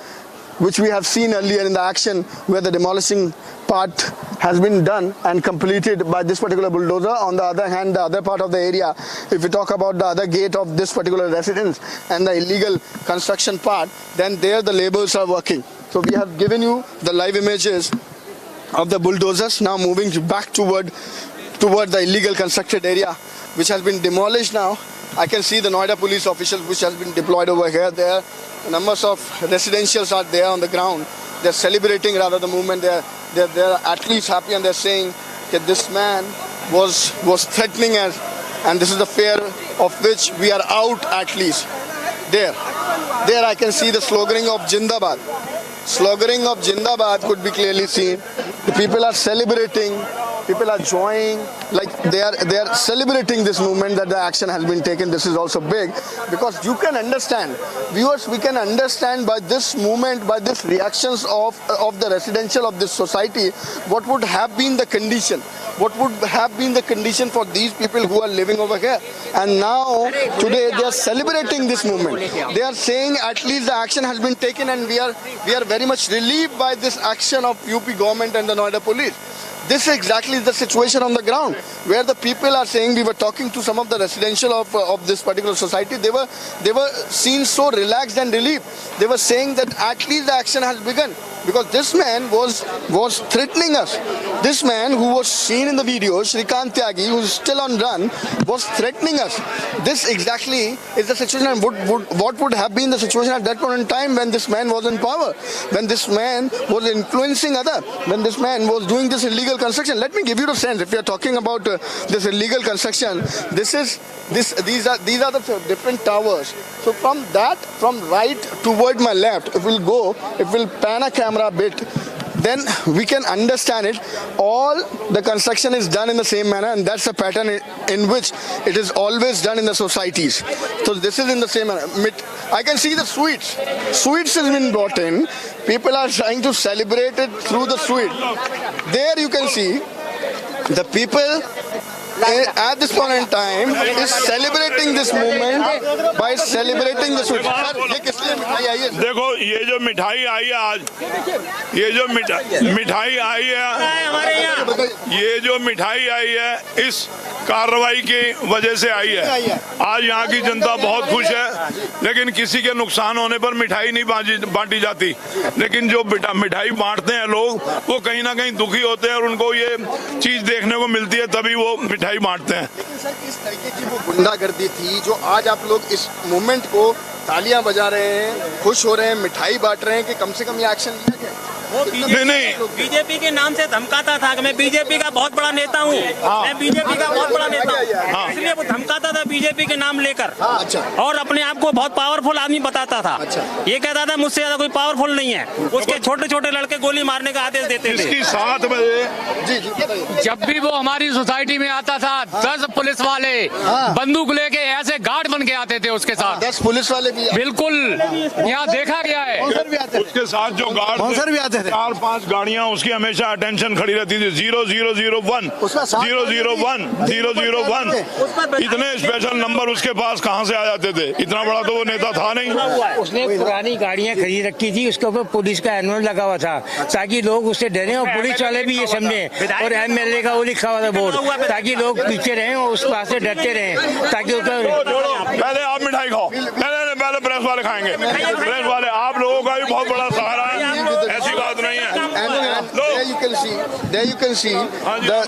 which we have seen earlier in the action where the demolishing part has been done and completed by this particular bulldozer. On the other hand, the other part of the area, if we talk about the other gate of this particular residence and the illegal construction part, then there the laborers are working. So we have given you the live images of the bulldozers now moving back toward the illegal constructed area which has been demolished now. I can see the Noida police officials which has been deployed over here. There numbers of residentials are there on the ground. They're celebrating rather the movement. They're at least happy, and they're saying that this man was threatening us, and this is the fear of which we are out at least. There I can see the sloganing of Jindabad. Sloganing of Jindabad could be clearly seen. The people are celebrating. People are joining, like they are celebrating this movement that the action has been taken. This is also big because you can understand, viewers, we can understand by this movement, by this reactions of the residential of this society, what would have been the condition. What would have been the condition for these people who are living over here? And now, today, they are celebrating this movement. They are saying at least the action has been taken, and we are very much relieved by this action of UP government and the Noida police. This exactly is the situation on the ground, where the people are saying, we were talking to some of the residential of this particular society. They were seen so relaxed and relieved. They were saying that at least the action has begun, because this man was threatening us. This man who was seen in the video, Shrikant Tyagi, who is still on run, was threatening us. This exactly is the situation. And what would have been the situation at that point in time when this man was in power, when this man was influencing others, when this man was doing this illegal construction? Let me give you the sense. If you are talking about this illegal construction, these are the different towers. So from right toward my left, if we'll pan a camera a bit, then we can understand it. All the construction is done in the same manner, and that's a pattern in which it is always done in the societies. So this is in the same manner. I can see the sweets. Sweets has been brought in. People are trying to celebrate it through the sweet. There you can see the people at this point in time is celebrating this movement by celebrating this. देखो ये जो मिठाई आई है आज, ये जो मिठाई आई है, ये जो मिठाई आई है इस कार्रवाई की वजह से आई है। आज यहाँ की जनता बहुत खुश है, लेकिन किसी के नुकसान होने पर मिठाई नहीं बांटी जाती, लेकिन जो मिठाई बांटते हैं लोग वो कहीं ना कहीं दुखी होते हैं और उनको ये चीज देखने को मिलती है तभी वो मिठाई बांटते हैं। इस तरीके की वो गुंडागर्दी थी जो आज आप लोग इस मूवमेंट को तालियां बजा रहे हैं, खुश हो रहे हैं, मिठाई बांट रहे हैं कि कम से कम ये एक्शन लिया गया। नहीं, बीजेपी के नाम से धमकाता था कि मैं बीजेपी का बहुत बड़ा नेता हूँ, मैं बीजेपी का बहुत बड़ा नेता हूँ, इसलिए वो धमकाता था बीजेपी के नाम लेकर। और अपने आप को बहुत पावरफुल आदमी बताता था। ये कहता था मुझसे ज्यादा कोई पावरफुल नहीं है। उसके छोटे छोटे लड़के गोली मारने का आदेश देते थे। इसकी 7 बजे जब भी वो हमारी सोसाइटी में आता था 10 पुलिस वाले बंदूक लेके ऐसे गार्ड बन के आते थे उसके साथ। 10 पुलिस वाले भी बिल्कुल यहाँ देखा गया है। उसके साथ जो गार्ड 4-5 गाड़ियाँ उसकी हमेशा अटेंशन खड़ी रहती थी। 0001 001 001 इतने स्पेशल नंबर उसके पास कहाँ से आ जाते थे? इतना बड़ा तो वो नेता था नहीं। उसने पुरानी गाड़ियाँ खरीद रखी थी, उसके ऊपर पुलिस का एनुअल लगा हुआ था ताकि लोग उससे डरे और पुलिस वाले भी ये समझे, और MLA का वो लिखा हुआ था बोर्ड ताकि लोग पीछे रहें और उस पास से डरते रहें ताकि पहले आप मिठाई खाओ, पहले प्रेस वाले खाएंगे। प्रेस वाले आप लोगों का भी बहुत बड़ा सहारा है, ऐसी बात नहीं है। There you can see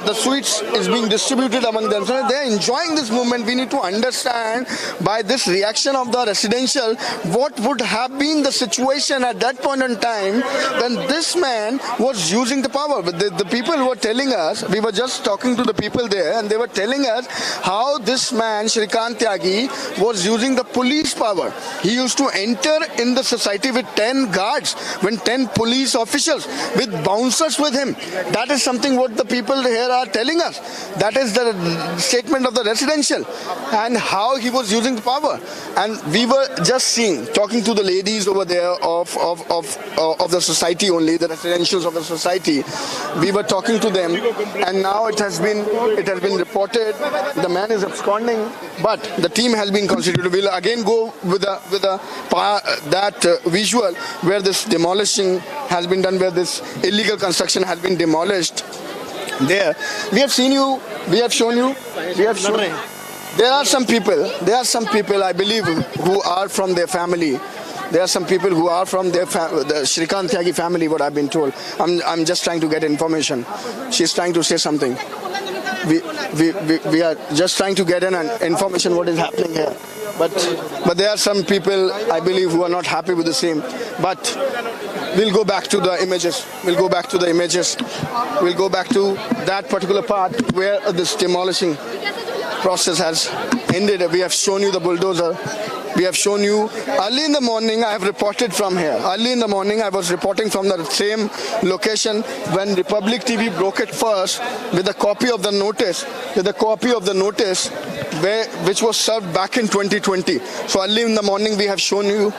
the sweets is being distributed among them. So they are enjoying this movement. We need to understand by this reaction of the residential what would have been the situation at that point in time when this man was using the power. But the people were telling us, we were just talking to the people there, and they were telling us how this man Shrikant Tyagi was using the police power. He used to enter in the society with 10 guards, when 10 police officials with bouncers with him. That is something what the people here are telling us. That is the statement of the residential and how he was using the power. And we were just seeing, talking to the ladies over there of the society only, the residentials of the society. We were talking to them, and now it has been reported the man is absconding, but the team has been constituted. We'll again go with that visual where this demolishing has been done, where this illegal construction has been demolished. There, we have seen you, we have shown you, we have shown. There are some people, I believe, who are from their family. There are some people who are from the Shrikant Tyagi family, what I've been told. I'm just trying to get information. She's trying to say something. We are just trying to get an information what is happening here. But there are some people, I believe, who are not happy with the same. But we'll go back to the images. We'll go back to that particular part where this demolishing process has ended. We have shown you the bulldozer. We have shown you early in the morning. I have reported from here. Early in the morning, I was reporting from the same location when Republic TV broke it first with a copy of the notice. Which was served back in 2020. So early in the morning, we have shown you.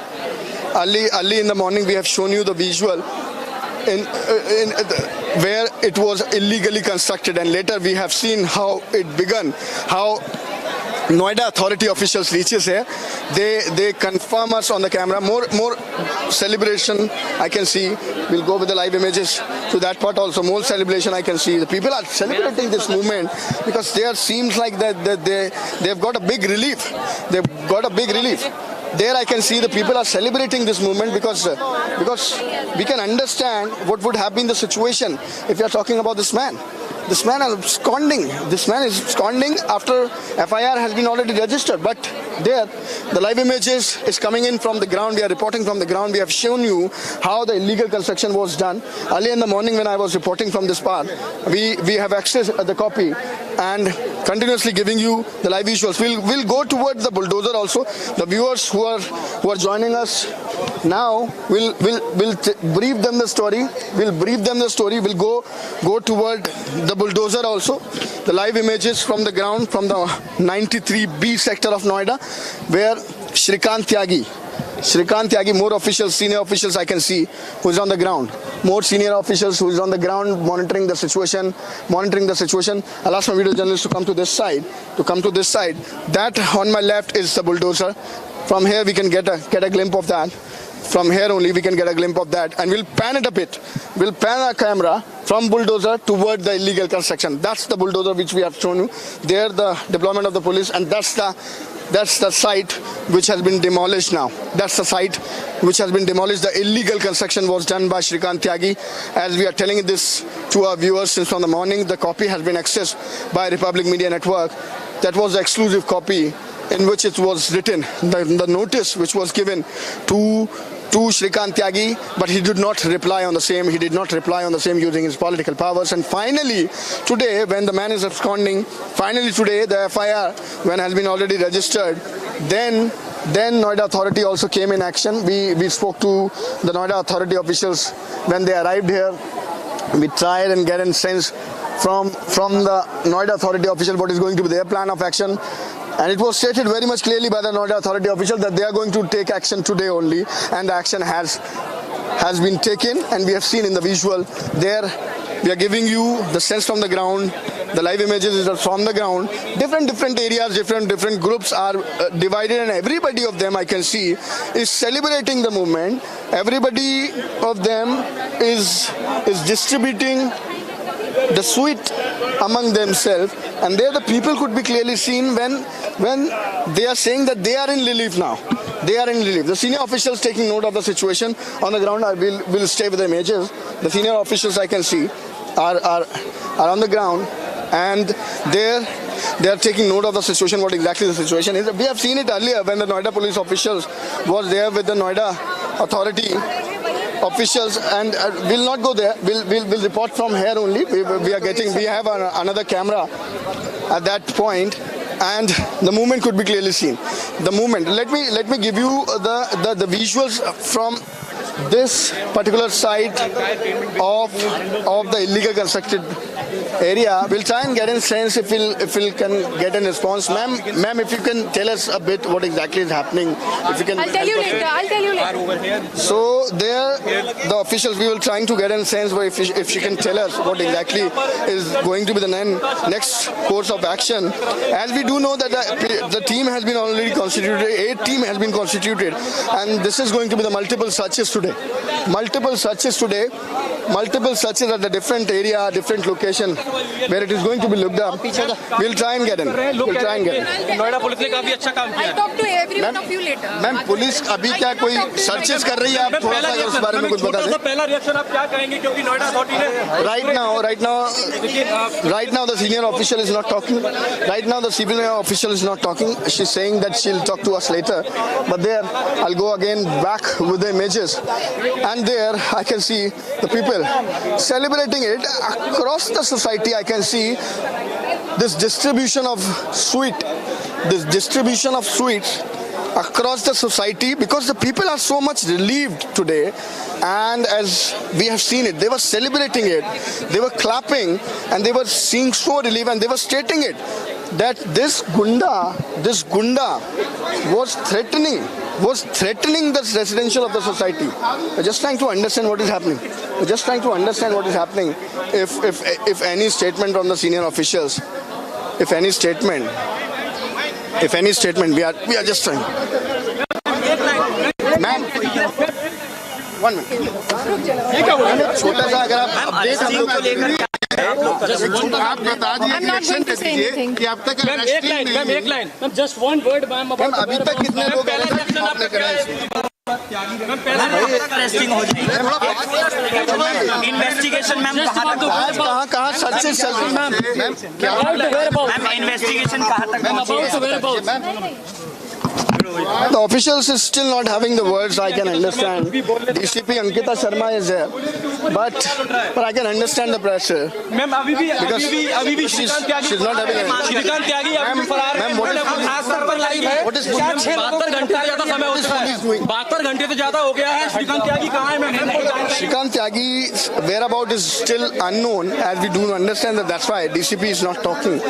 Early in the morning, we have shown you the visual where it was illegally constructed, and later we have seen how it began. How Noida authority officials reaches here, they confirm us on the camera. More celebration I can see. We'll go with the live images to that part also. More celebration I can see. The people are celebrating this movement because there seems like that they've got a big relief. There I can see the people are celebrating this movement because we can understand what would have been the situation if you are talking about this man. This man is absconding. This man is absconding after FIR has been already registered. But there, the live images is coming in from the ground. We are reporting from the ground. We have shown you how the illegal construction was done. Early in the morning when I was reporting from this part, we have access the copy and continuously giving you the live visuals. We'll go towards the bulldozer also. The viewers who are joining us now, we'll brief them the story. We'll go toward the bulldozer also. The live images from the ground from the 93B sector of Noida, where Shrikant Tyagi Shrikant Tyagi, more officials, senior officials I can see who is on the ground. More senior officials who is on the ground monitoring the situation. I'll ask my video journalist to come to this side. That on my left is the bulldozer. From here we can get a glimpse of that. From here only we can get a glimpse of that, and we'll pan it a bit. We'll pan our camera from bulldozer toward the illegal construction. That's the bulldozer which we have shown you. There the deployment of the police, and that's the site which has been demolished now. That's the site which has been demolished. The illegal construction was done by Shrikant Tyagi. As we are telling this to our viewers since from the morning, the copy has been accessed by Republic Media Network. That was the exclusive copy in which it was written, the notice which was given to Shrikant Tyagi, but he did not reply on the same. He did not reply on the same using his political powers. And finally, today, when the man is absconding, the FIR, when has been already registered, then Noida Authority also came in action. We spoke to the Noida Authority officials when they arrived here. We tried and get a sense from the Noida Authority official what is going to be their plan of action. And it was stated very much clearly by the Noida Authority official that they are going to take action today only, and the action has been taken, and we have seen in the visual there. We are giving you the sense from the ground. The live images are from the ground. Different areas, different groups are divided, and everybody of them I can see is celebrating the movement. Everybody of them is distributing the sweet among themselves, and there the people could be clearly seen when they are saying that they are in relief now. They are in relief. The senior officials taking note of the situation on the ground. I will stay with the images. The senior officials I can see are on the ground, and they are taking note of the situation, what exactly the situation is. We have seen it earlier when the Noida police officials was there with the Noida Authority officials, and we'll not go there. We'll report from here only. We have another camera at that point, and the movement could be clearly seen. The movement. Let me give you the visuals from this particular site of the illegal constructed area. We'll try and get a sense if we'll can get a response. Ma'am, if you can tell us a bit what exactly is happening. If you can. I'll tell you later. So there, the officials, we will trying to get a sense if she can tell us what exactly is going to be the next course of action. As we do know that the team has been already constituted, a team has been constituted, and this is going to be the multiple searches today. Multiple searches at the different area, different location where it is going to be looked up. We'll try and get in. Noida police ने काफी अच्छा काम किया. I'll talk to everyone of you later. Ma'am, police अभी क्या कोई searches कर रही है? आप थोड़ा सा उस बारे में कुछ बता दें. पहला रिएक्शन आप क्या कहेंगे, क्योंकि नोएडा अथॉरिटी ने right now the senior official is not talking. Right now the civil official is not talking. She's saying that she'll talk to us later. But there, I'll go again back with the images, and there I can see the people celebrating it across the society. I can see this distribution of sweets across the society, because the people are so much relieved today. And as we have seen it, they were celebrating it, they were clapping, and they were seeing so relieved, and they were stating it that this gunda was threatening the residential of the society. We're just trying to understand what is happening. If any statement from the senior officials, if any statement, we are just trying. Ma'am, 1 minute. छोटा सा अगर आप update हम लोग आप बता दीजिए, reaction दे दीजिए कि अब तक एक line just one word ma'am. अभी तक कितने लोग आपने कराए? इन्वेस्टिगेशन मैम कहाँ सर्चेस चल रही मैम? इन्वेस्टिगेशन कहाँ तक पहुंची? The officials is still not having the words. I can understand. DCP Ankita Sharma is there, but I can understand the pressure. Ma'am, because she's not having it. Shrikant त्यागी अभी फरार है. खास तौर पर लाइव है. What is 72 घंटे से ज्यादा समय हो चुका है. 72 घंटे से ज्यादा हो गया है. श्रीकांत त्यागी कहाँ है? Shrikant Tyagi's whereabout is still unknown, as we do understand that's why DCP is not talking.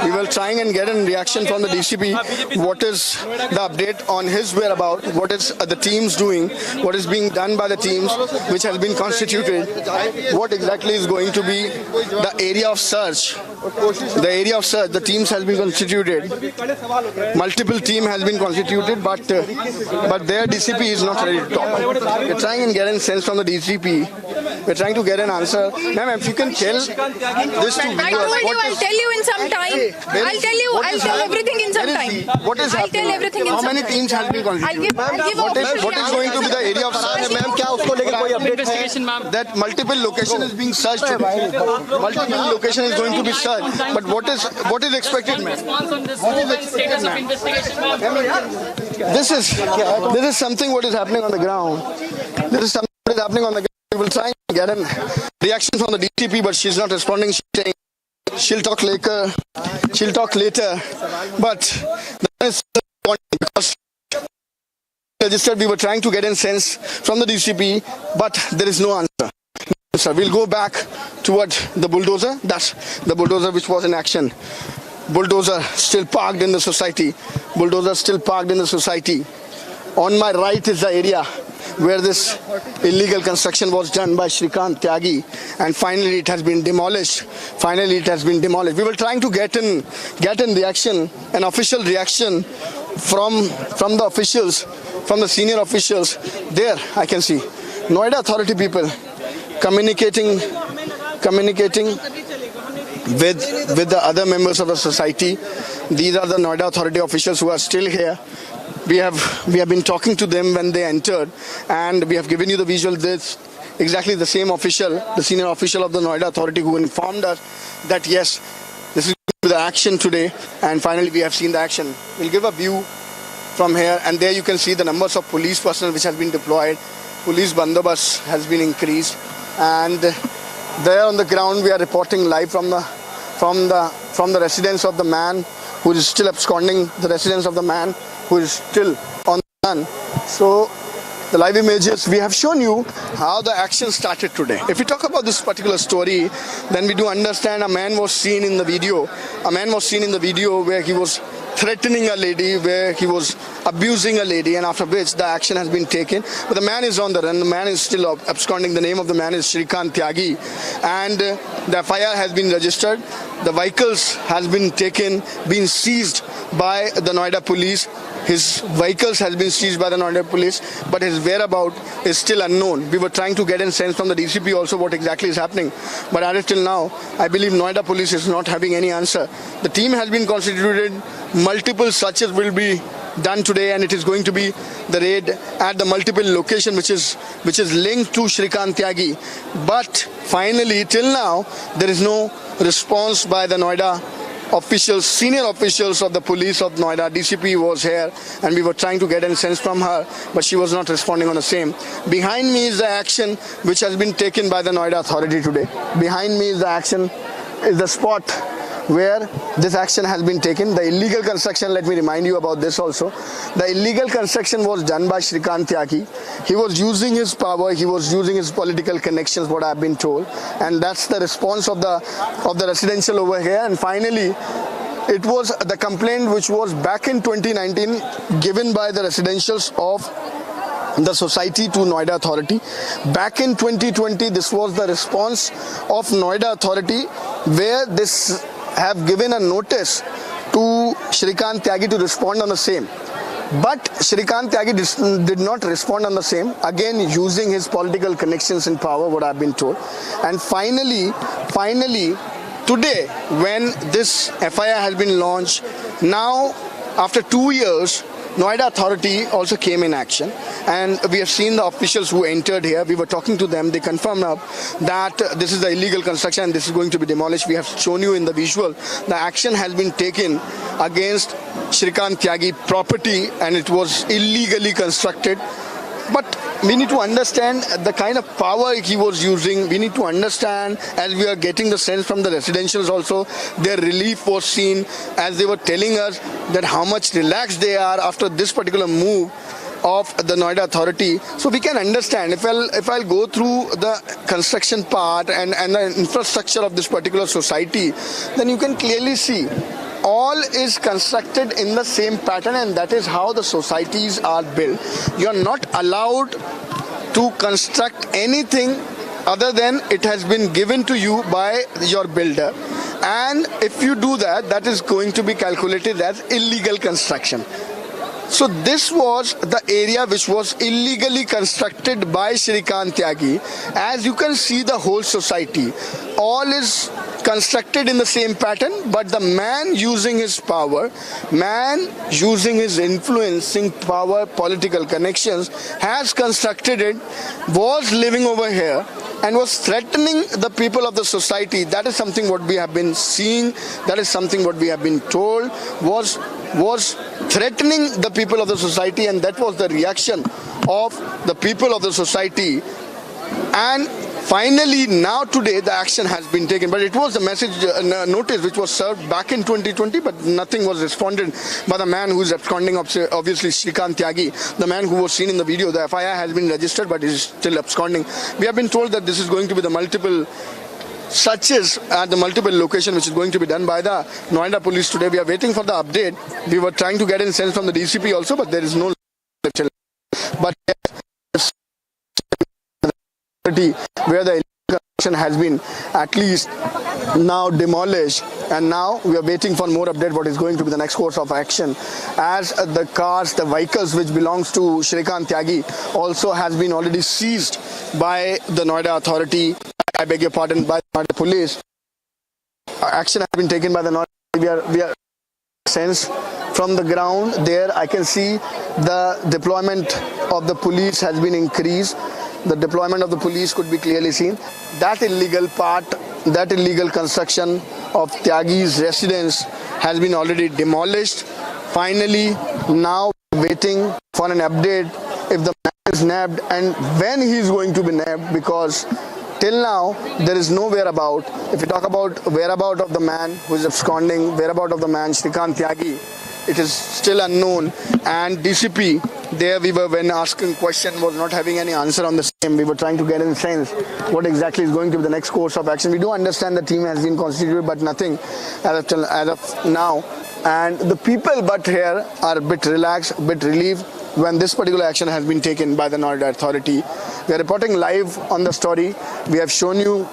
We were trying and get a reaction from the DCP. What is the update on his whereabouts, what is the teams doing, what is being done by the teams which has been constituted, what exactly is going to be the area of search. The area of search, the teams has been constituted. Multiple team has been constituted, but their DCP is not ready to talk. We're trying and get a sense from the DCP. We're trying to get an answer. Ma'am, if you can tell this to viewers. I told you I'll tell you in some time. I'll tell everything in some time. What is happening? I'll tell everything in some time. How many teams have been constituted? I'll give What is going to be the area of search? Ma'am, क्या उसको लेकर कोई investigation, ma'am? That multiple location is being searched. Multiple location is going to be searched. But what is expected, ma'am? This is something what is happening on the ground. This is something what is happening on the ground. We will try and get a reaction from the DTP, but she's not responding. She's saying she'll talk later. She'll talk later. But that is because registered. We were trying to get a sense from the DCP, but there is no answer. Sir, we'll go back toward the bulldozer. That's the bulldozer which was in action. Bulldozer still parked in the society. Bulldozer still parked in the society. On my right is the area where this illegal construction was done by Shrikant Tyagi, and finally it has been demolished. We were trying to get in reaction, an official reaction from the officials, from the senior officials. There I can see Noida Authority people communicating with the other members of the society. These are the Noida Authority officials who are still here. We have been talking to them when they entered, and we have given you the visual. This exactly the same official, the senior official of the Noida Authority, who informed us that yes, this is the action today, and finally we have seen the action. We'll give a view from here, and there you can see the numbers of police personnel which has been deployed. Police bandobast has been increased, and there on the ground we are reporting live from the residence of the man who is still absconding, the residence of the man who is still on the run. So the live images, we have shown you how the action started today. If we talk about this particular story, then we do understand a man was seen in the video. Where he was threatening a lady, where he was abusing a lady, and after which the action has been taken. But the man is on the run. The man is still absconding. The name of the man is Shrikant Tyagi, and the FIR has been registered. The vehicles has been seized by the Noida police. His vehicles has been seized by the Noida police, but his whereabouts is still unknown. We were trying to get a sense from the DCP also what exactly is happening. But as till now, I believe Noida police is not having any answer. The team has been constituted. Multiple searches will be done today, and it is going to be the raid at the multiple location which is linked to Shrikant Tyagi. But finally, till now, there is no response by the Noida officials, senior officials of the police of Noida. DCP was here, and we were trying to get a sense from her, but she was not responding on the same. Behind me is the action which has been taken by the Noida Authority today. Behind me is the action, is the spot where this action has been taken. The illegal construction, let me remind you about this also. The illegal construction was done by Shrikant Tyagi. He was using his power, he was using his political connections, what I have been told. And that's the response of the residential over here. And finally, it was the complaint which was back in 2019 given by the residentials of the society to Noida Authority. Back in 2020, this was the response of Noida Authority, where this have given a notice to Shrikant Tyagi to respond on the same. But Shrikant Tyagi did not respond on the same, again using his political connections and power, what I've been told. And finally, today, when this FIR has been launched, now after 2 years, Noida Authority also came in action, and we have seen the officials who entered here. We were talking to them. They confirmed that this is the illegal construction and this is going to be demolished. We have shown you in the visual. The action has been taken against Shrikant Tyagi property, and it was illegally constructed. But we need to understand the kind of power he was using. We need to understand, as we are getting the sense from the residentials also, their relief was seen as they were telling us that how much relaxed they are after this particular move of the Noida Authority. So we can understand, if I'll go through the construction part and the infrastructure of this particular society, then you can clearly see all is constructed in the same pattern, and that is how the societies are built. You are not allowed to construct anything other than it has been given to you by your builder, and if you do that, that is going to be calculated as illegal construction. So this was the area which was illegally constructed by Shrikant Tyagi. As you can see, the whole society, all is constructed in the same pattern, but the man using his power, man using his influencing power, political connections, has constructed it, was living over here and was threatening the people of the society. That is something what we have been seeing, that is something what we have been told, was threatening the people of the society, and that was the reaction of the people of the society. And finally, now today, the action has been taken. But it was a message notice which was served back in 2020, but nothing was responded by the man who is absconding, obviously Shrikant Tyagi, the man who was seen in the video. The FIR has been registered, but is still absconding. We have been told that this is going to be the multiple searches at the multiple location which is going to be done by the Noida police today. We are waiting for the update. We were trying to get in sense from the DCP also, but there is no. But where the construction has been at least now demolished, and now we are waiting for more update what is going to be the next course of action, as the cars, the vehicles which belongs to Shrikant Tyagi also has been already seized by the Noida authority, I beg your pardon, by the Noida police. Action has been taken by the Noida. We are sense from the ground there. I can see the deployment of the police has been increased. The deployment of the police could be clearly seen. That illegal part, that illegal construction of Tyagi's residence has been already demolished. Finally, now waiting for an update if the man is nabbed and when he is going to be nabbed, because till now there is no whereabout. If you talk about whereabout of the man who is absconding, whereabout of the man Shrikant Tyagi, it is still unknown. And DCP, there we were when asking question, was not having any answer on the same. We were trying to get in sense what exactly is going to be the next course of action. We do understand the team has been constituted, but nothing as of now. And the people but here are a bit relaxed, a bit relieved when this particular action has been taken by the Noida authority. We are reporting live on the story. We have shown you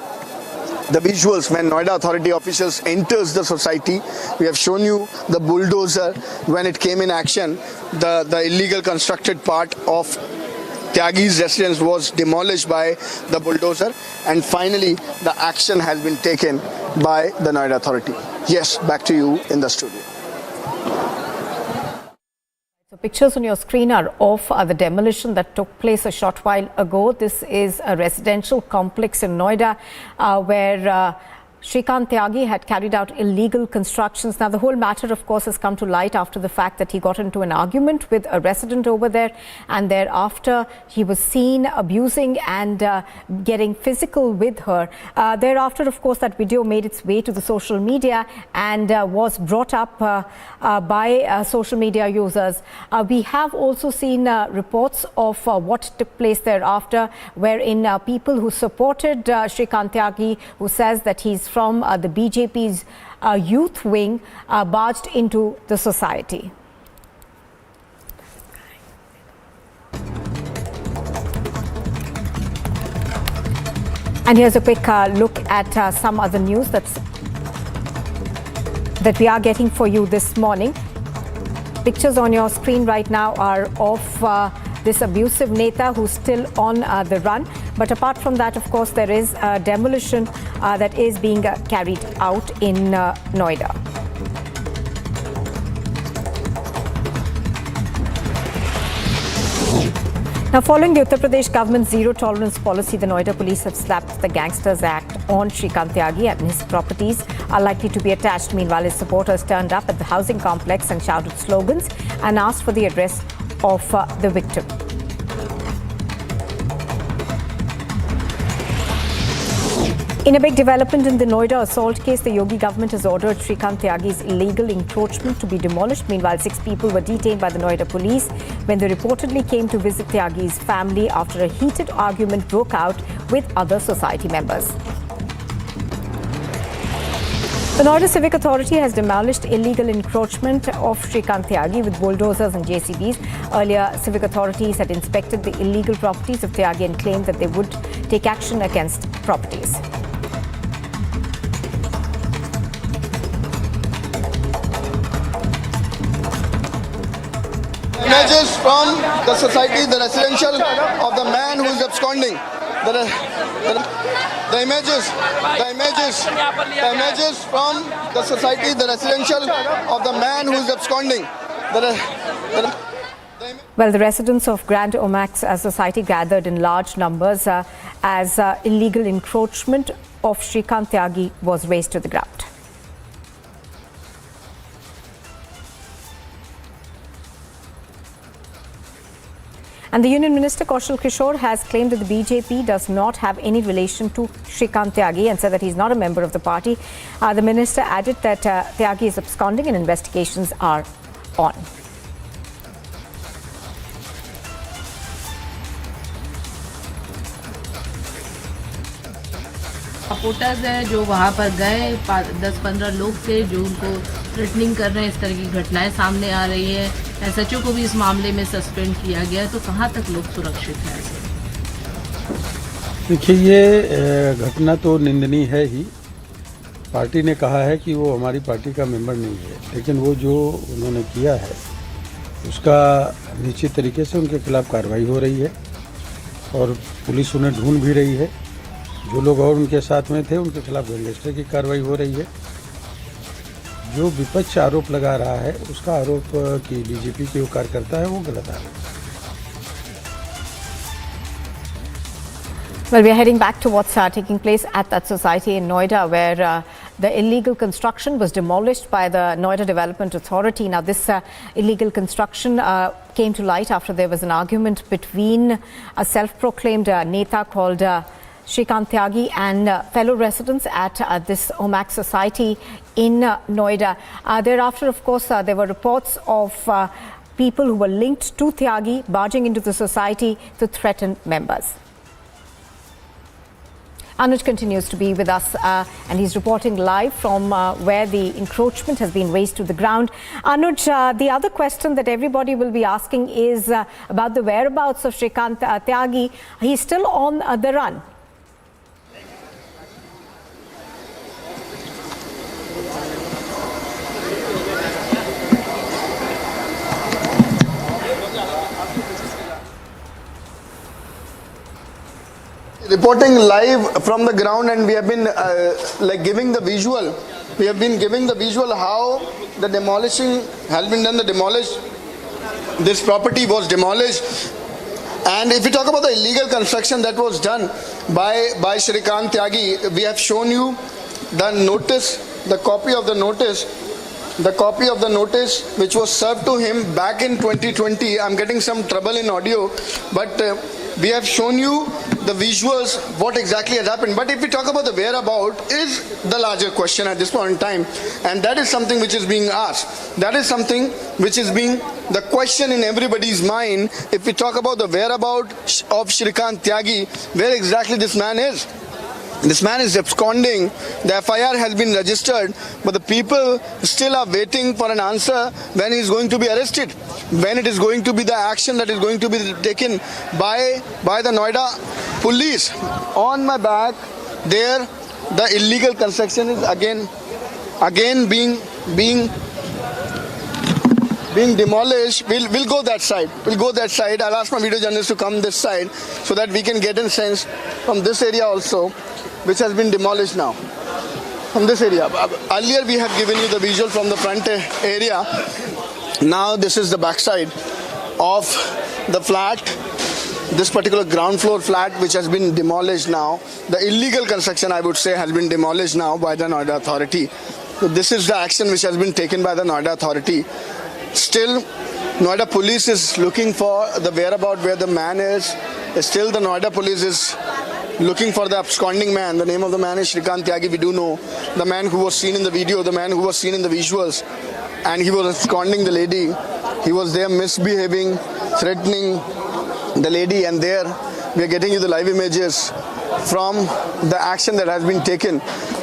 the visuals when Noida authority officials enters the society. We have shown you the bulldozer when it came in action. The illegal constructed part of Tyagi's residence was demolished by the bulldozer, and finally the action has been taken by the Noida authority. Yes, back to you in the studio. The pictures on your screen are of the demolition that took place a short while ago. This is a residential complex in Noida where Shrikant Tyagi had carried out illegal constructions. Now, the whole matter, of course, has come to light after the fact that he got into an argument with a resident over there, and thereafter he was seen abusing and getting physical with her. Thereafter, of course, that video made its way to the social media and was brought up by social media users. We have also seen reports of what took place thereafter, wherein people who supported Shrikant Tyagi, who says that he's from the BJP's youth wing, barged into the society. And here's a quick look at some other news that we are getting for you this morning. Pictures on your screen right now are of this abusive Neta who's still on the run. But apart from that, of course, there is a demolition that is being carried out in Noida. Now, following the Uttar Pradesh government's zero-tolerance policy, the Noida police have slapped the Gangsters Act on Shrikant Tyagi, and his properties are likely to be attached. Meanwhile, his supporters turned up at the housing complex and shouted slogans and asked for the address of the victim. In a big development in the Noida assault case, the Yogi government has ordered Shrikant Tyagi's illegal encroachment to be demolished. Meanwhile, 6 people were detained by the Noida police when they reportedly came to visit Tyagi's family after a heated argument broke out with other society members. The Noida Civic Authority has demolished illegal encroachment of Shrikant Tyagi with bulldozers and JCBs. Earlier, civic authorities had inspected the illegal properties of Tyagi and claimed that they would take action against properties. Images from the society, the residential of the man who is absconding. The images from the society, the residential of the man who is absconding. Well, the residents of Grand Omax Society gathered in large numbers as illegal encroachment of Shrikant Tyagi was razed to the ground. And the Union Minister Kaushal Kishore has claimed that the BJP does not have any relation to Shrikant Tyagi and said that he's not a member of the party. The minister added that Tyagi is absconding and investigations are on. Supporters हैं जो वहाँ पर गए 10-15 लोग थे जो उनको threatening कर रहे हैं। इस तरह की घटनाएं सामने आ रही है। एसएचओ को भी इस मामले में सस्पेंड किया गया। तो कहाँ तक लोग सुरक्षित हैं? देखिए, ये घटना तो निंदनीय है ही। पार्टी ने कहा है कि वो हमारी पार्टी का मेंबर नहीं है, लेकिन वो जो उन्होंने किया है उसका निश्चित तरीके से उनके खिलाफ कार्रवाई हो रही है और पुलिस उन्हें ढूंढ भी रही है। जो लोग और उनके साथ में थे उनके खिलाफ गैंगस्टर की कार्रवाई हो रही है। जो विपक्ष आरोप लगा रहा है उसका आरोप कि बीजेपी के कार्यकर्ता है, वो गलत आरोप है। Well, we are heading back to what's taking place at that society in Noida, where the illegal construction was demolished by the Noida Development Authority. Now, this illegal construction came to light after there was an argument between a self-proclaimed Neta called Shrikant Tyagi and fellow residents at this Omax society in Noida. Thereafter, of course, there were reports of people who were linked to Tyagi barging into the society to threaten members. Anuj continues to be with us and he's reporting live from where the encroachment has been razed to the ground. Anuj, the other question that everybody will be asking is about the whereabouts of Shrikant Tyagi. He's still on the run. Reporting live from the ground, and we have been giving the visual. We have been giving the visual how the demolishing has been done. This property was demolished, and if we talk about the illegal construction that was done by Shrikant Tyagi, we have shown you the notice, the copy of the notice which was served to him back in 2020. I'm getting some trouble in audio, but we have shown you the visuals, what exactly has happened. But if we talk about the whereabout is the larger question at this point in time, and that is something which is being asked. That is something which is being the question in everybody's mind. If we talk about the whereabout of Shrikant Tyagi, where exactly this man is. This man is absconding. The FIR has been registered, but the people still are waiting for an answer when he is going to be arrested, when it is going to be the action that is going to be taken by the Noida police. On my back there, the illegal construction is again being demolished. We'll go that side. I'll ask my video journalist to come this side so that we can get a sense from this area also, which has been demolished now. From this area. Earlier we have given you the visual from the front area. Now this is the backside of the flat. This particular ground floor flat which has been demolished now. The illegal construction, I would say, has been demolished now by the Noida Authority. So this is the action which has been taken by the Noida Authority. Still, Noida Police is looking for the whereabout where the man is. Still, the Noida Police is looking for the absconding man. The name of the man is Shrikant Tyagi. We do know the man who was seen in the video, the man who was seen in the visuals, and he was absconding the lady. He was there misbehaving, threatening the lady, and there we are getting you the live images from the action that has been taken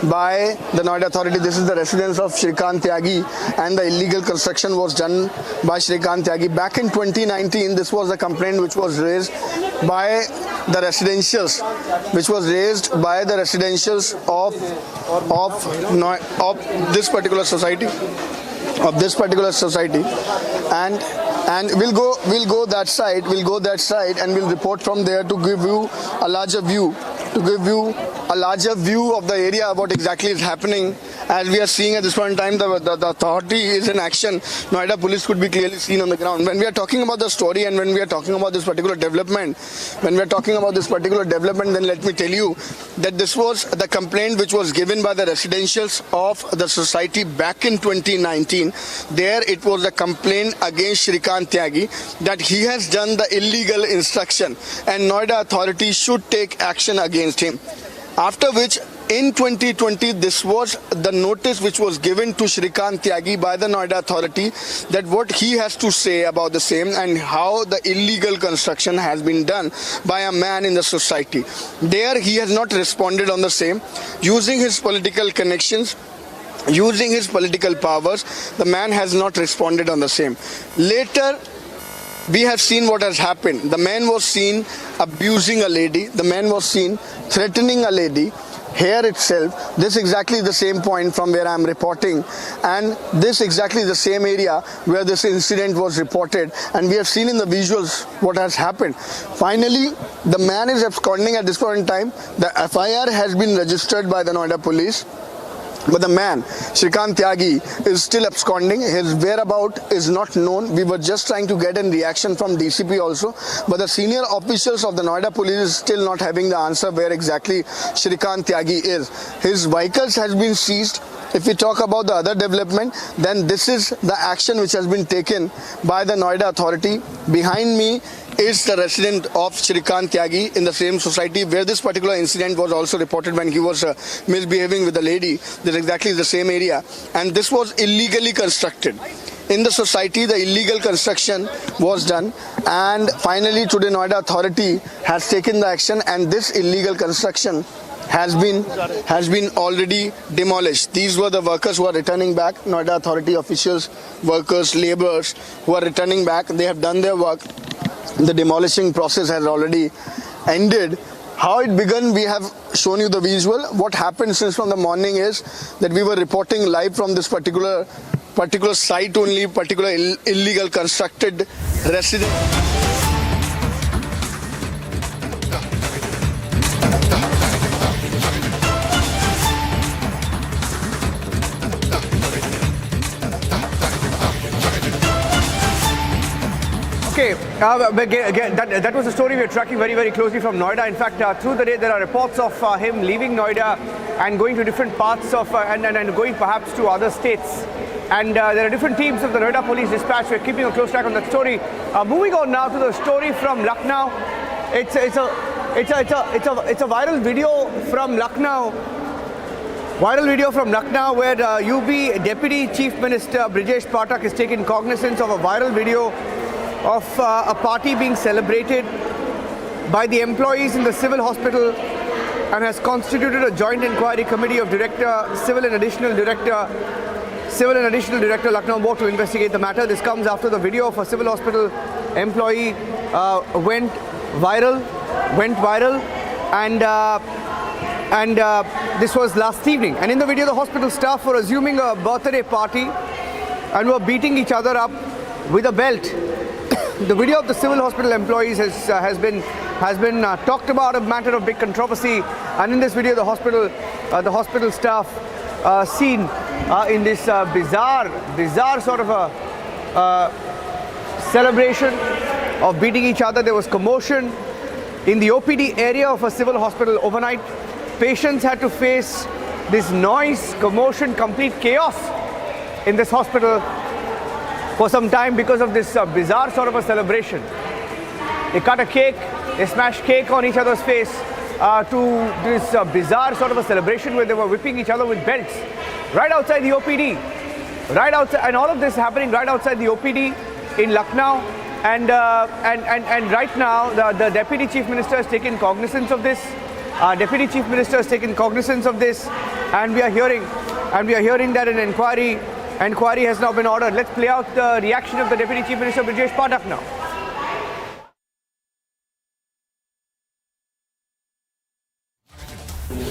by the Noida authority. This is the residence of Shrikant Tyagi, and the illegal construction was done by Shrikant Tyagi. Back in 2019, this was a complaint which was raised by the residentials, of this particular society. And we'll go that side and we'll report from there to give you a larger view of the area, what exactly is happening. As we are seeing at this point in time, the authority is in action. Noida police could be clearly seen on the ground. When we are talking about the story and when we are talking about this particular development, then let me tell you that this was the complaint which was given by the residentials of the society back in 2019. There it was a complaint against Shrikant Tyagi that he has done the illegal instruction and Noida authority should take action against him. After which, in 2020, this was the notice which was given to Shrikant Tyagi by the Noida authority, that what he has to say about the same and how the illegal construction has been done by a man in the society. There he has not responded on the same. Using his political connections, using his political powers, the man has not responded on the same. Later, we have seen what has happened. The man was seen abusing a lady. The man was seen threatening a lady. Here itself, this exactly the same point from where I am reporting, and this exactly the same area where this incident was reported, and we have seen in the visuals what has happened. Finally, the man is absconding at this point in time. The FIR has been registered by the Noida police. But the man, Shrikant Tyagi, is still absconding. His whereabout is not known. We were just trying to get a reaction from DCP also. But the senior officials of the Noida police is still not having the answer where exactly Shrikant Tyagi is. His vehicles has been seized. If we talk about the other development, then this is the action which has been taken by the Noida authority. Behind me is the resident of Shrikant Tyagi in the same society where this particular incident was also reported when he was misbehaving with the lady. This is exactly the same area, and this was illegally constructed. In the society, the illegal construction was done, and finally today Noida authority has taken the action, and this illegal construction has been already demolished. These were the workers who are returning back, Noida authority officials, workers, laborers who are returning back. They have done their work. The demolishing process has already ended. How it began, we have shown you the visual. What happened since from the morning is that we were reporting live from this particular site only, particular illegal constructed residence. Okay, that was a story we are tracking very, very closely from Noida. In fact, through the day there are reports of him leaving Noida and going to different parts of and going perhaps to other states. And there are different teams of the Noida Police Dispatch. We're keeping a close track on that story. Moving on now to the story from Lucknow. It's a viral video from Lucknow. Viral video from Lucknow where UB Deputy Chief Minister Brijesh Pathak is taking cognizance of a viral video of a party being celebrated by the employees in the civil hospital and has constituted a joint inquiry committee of Civil and Additional Director Lucknow Board to investigate the matter. This comes after the video of a civil hospital employee went viral, and this was last evening. And in the video, the hospital staff were assuming a birthday party and were beating each other up with a belt. The video of the civil hospital employees has been talked about, a matter of big controversy. And in this video, the hospital staff seen in this bizarre sort of a celebration of beating each other. There was commotion in the OPD area of a civil hospital overnight. Patients had to face this noise, commotion, complete chaos in this hospital for some time because of this bizarre sort of a celebration. They cut a cake, they smashed cake on each other's face to this bizarre sort of a celebration where they were whipping each other with belts right outside the OPD. Right outside, and all of this happening right outside the OPD in Lucknow. And right now, the Deputy Chief Minister has taken cognizance of this. Our Deputy Chief Minister has taken cognizance of this, and we are hearing that an inquiry has now been ordered. Let's play out the reaction of the Deputy Chief Minister Brijesh Padak now.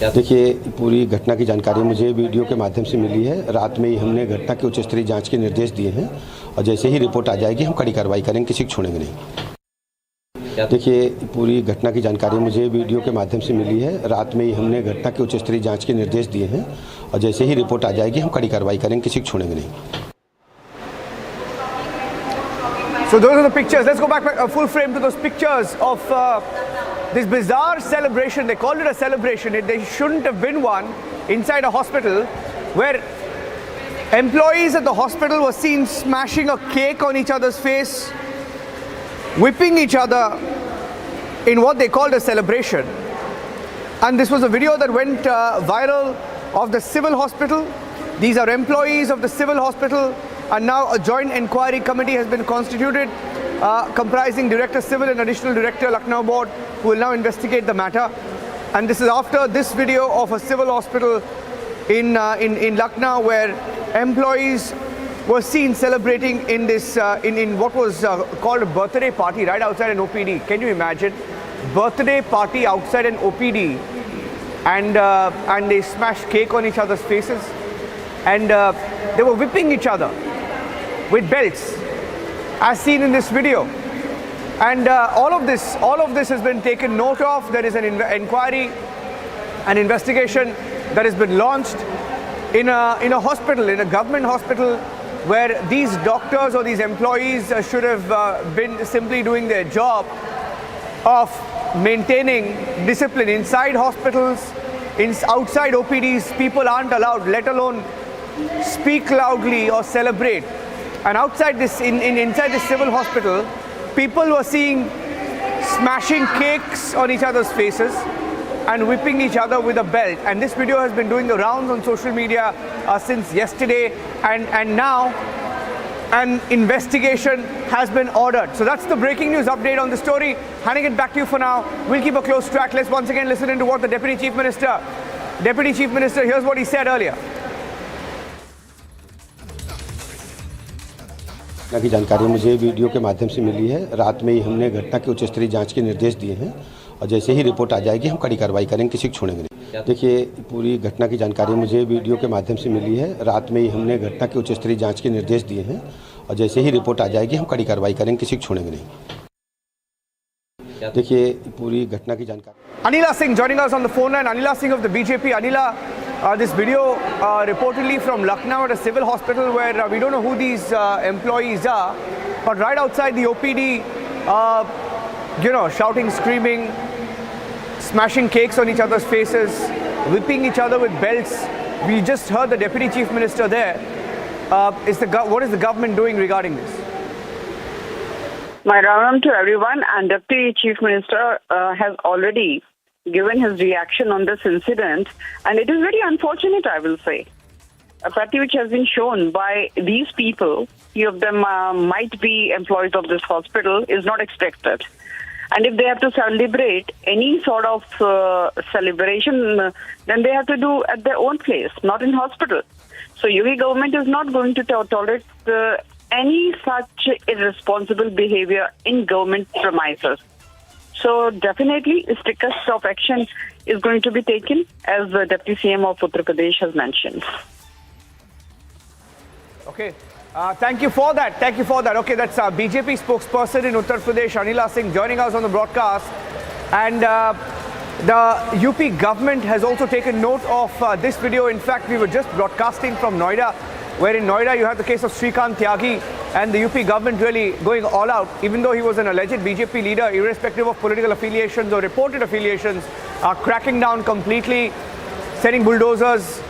देखिए, पूरी घटना की जानकारी मुझे video के माध्यम से मिली है। रात में ही हमने घटना की उच्च स्तरीय जांच के निर्देश दिए हैं और जैसे ही रिपोर्ट आ जाएगी हम कड़ी कार्रवाई करेंगे, किसी को छोड़ेंगे नहीं। देखिए, पूरी घटना की जानकारी मुझे वीडियो के माध्यम से मिली है। रात में ही हमने घटना की उच्च स्तरीय जांच के निर्देश दिए हैं और जैसे ही रिपोर्ट आ जाएगी हम कड़ी कार्रवाई करेंगे, किसी को छोड़ेंगे नहीं। So those are the pictures. Let's go back full frame to those pictures of this bizarre celebration. They called it a celebration. There shouldn't have been one inside a hospital where employees at the hospital were seen smashing a cake on each other's face, whipping each other in what they called a celebration. And this was a video that went viral of the civil hospital. These are employees of the civil hospital, and now a joint inquiry committee has been constituted comprising Director Civil and Additional Director Lucknow Board, who will now investigate the matter. And this is after this video of a civil hospital in Lucknow, where employees were seen celebrating in this in what was called a birthday party right outside an OPD. Can you imagine? Birthday party outside an OPD, and they smashed cake on each other's faces, and they were whipping each other with belts, as seen in this video. And all of this has been taken note of. There is an inquiry, an investigation that has been launched in a hospital, in a government hospital, where these doctors or these employees should have been simply doing their job of maintaining discipline. Inside hospitals, outside OPDs, people aren't allowed, let alone speak loudly or celebrate. And outside this, inside this civil hospital, people were seen smashing cakes on each other's faces and whipping each other with a belt. And this video has been doing the rounds on social media since yesterday, and now an investigation has been ordered. So that's the breaking news update on the story. Handing it back to you for now. We'll keep a close track. Let's once again listen into what the Deputy Chief Minister, here's what he said earlier. घटना की जानकारी मुझे video के माध्यम से मिली है। रात में ही हमने घटना की उच्च स्तरीय जांच के निर्देश दिए हैं और जैसे ही रिपोर्ट आ जाएगी हम कड़ी कार्रवाई करेंगे, किसी को छोड़ेंगे नहीं। देखिए, पूरी घटना की जानकारी मुझे वीडियो के माध्यम से मिली है। रात में ही हमने घटना की उच्च स्तरीय जांच के निर्देश दिए हैं और जैसे ही रिपोर्ट आ जाएगी हम कड़ी कार्रवाई करेंगे, किसी को छोड़ेंगे नहीं। देखिए, पूरी घटना की जानकारी। Anila Singh joining us on the phone line. Anila Singh of the BJP. Anila, this video reportedly from Lucknow at a civil hospital where we don't know who these employees are, but right outside the OPD, shouting, screaming, smashing cakes on each other's faces, whipping each other with belts. We just heard the Deputy Chief Minister there. What is the government doing regarding this? My ram to everyone, and Deputy Chief Minister has already given his reaction on this incident, and it is very unfortunate, I will say. Apathy which has been shown by these people, few of them might be employees of this hospital, is not expected. And if they have to celebrate any sort of celebration, then they have to do at their own place, not in hospital. So UP government is not going to tolerate any such irresponsible behavior in government premises. So definitely strictest of action is going to be taken, as the Deputy CM of Uttar Pradesh has mentioned. Okay. Thank you for that. Thank you for that. Okay, that's our BJP spokesperson in Uttar Pradesh, Anila Singh, joining us on the broadcast. And the UP government has also taken note of this video. In fact, we were just broadcasting from Noida, where in Noida you have the case of Shrikant Tyagi, and the UP government really going all out, even though he was an alleged BJP leader, irrespective of political affiliations or reported affiliations, cracking down completely, sending bulldozers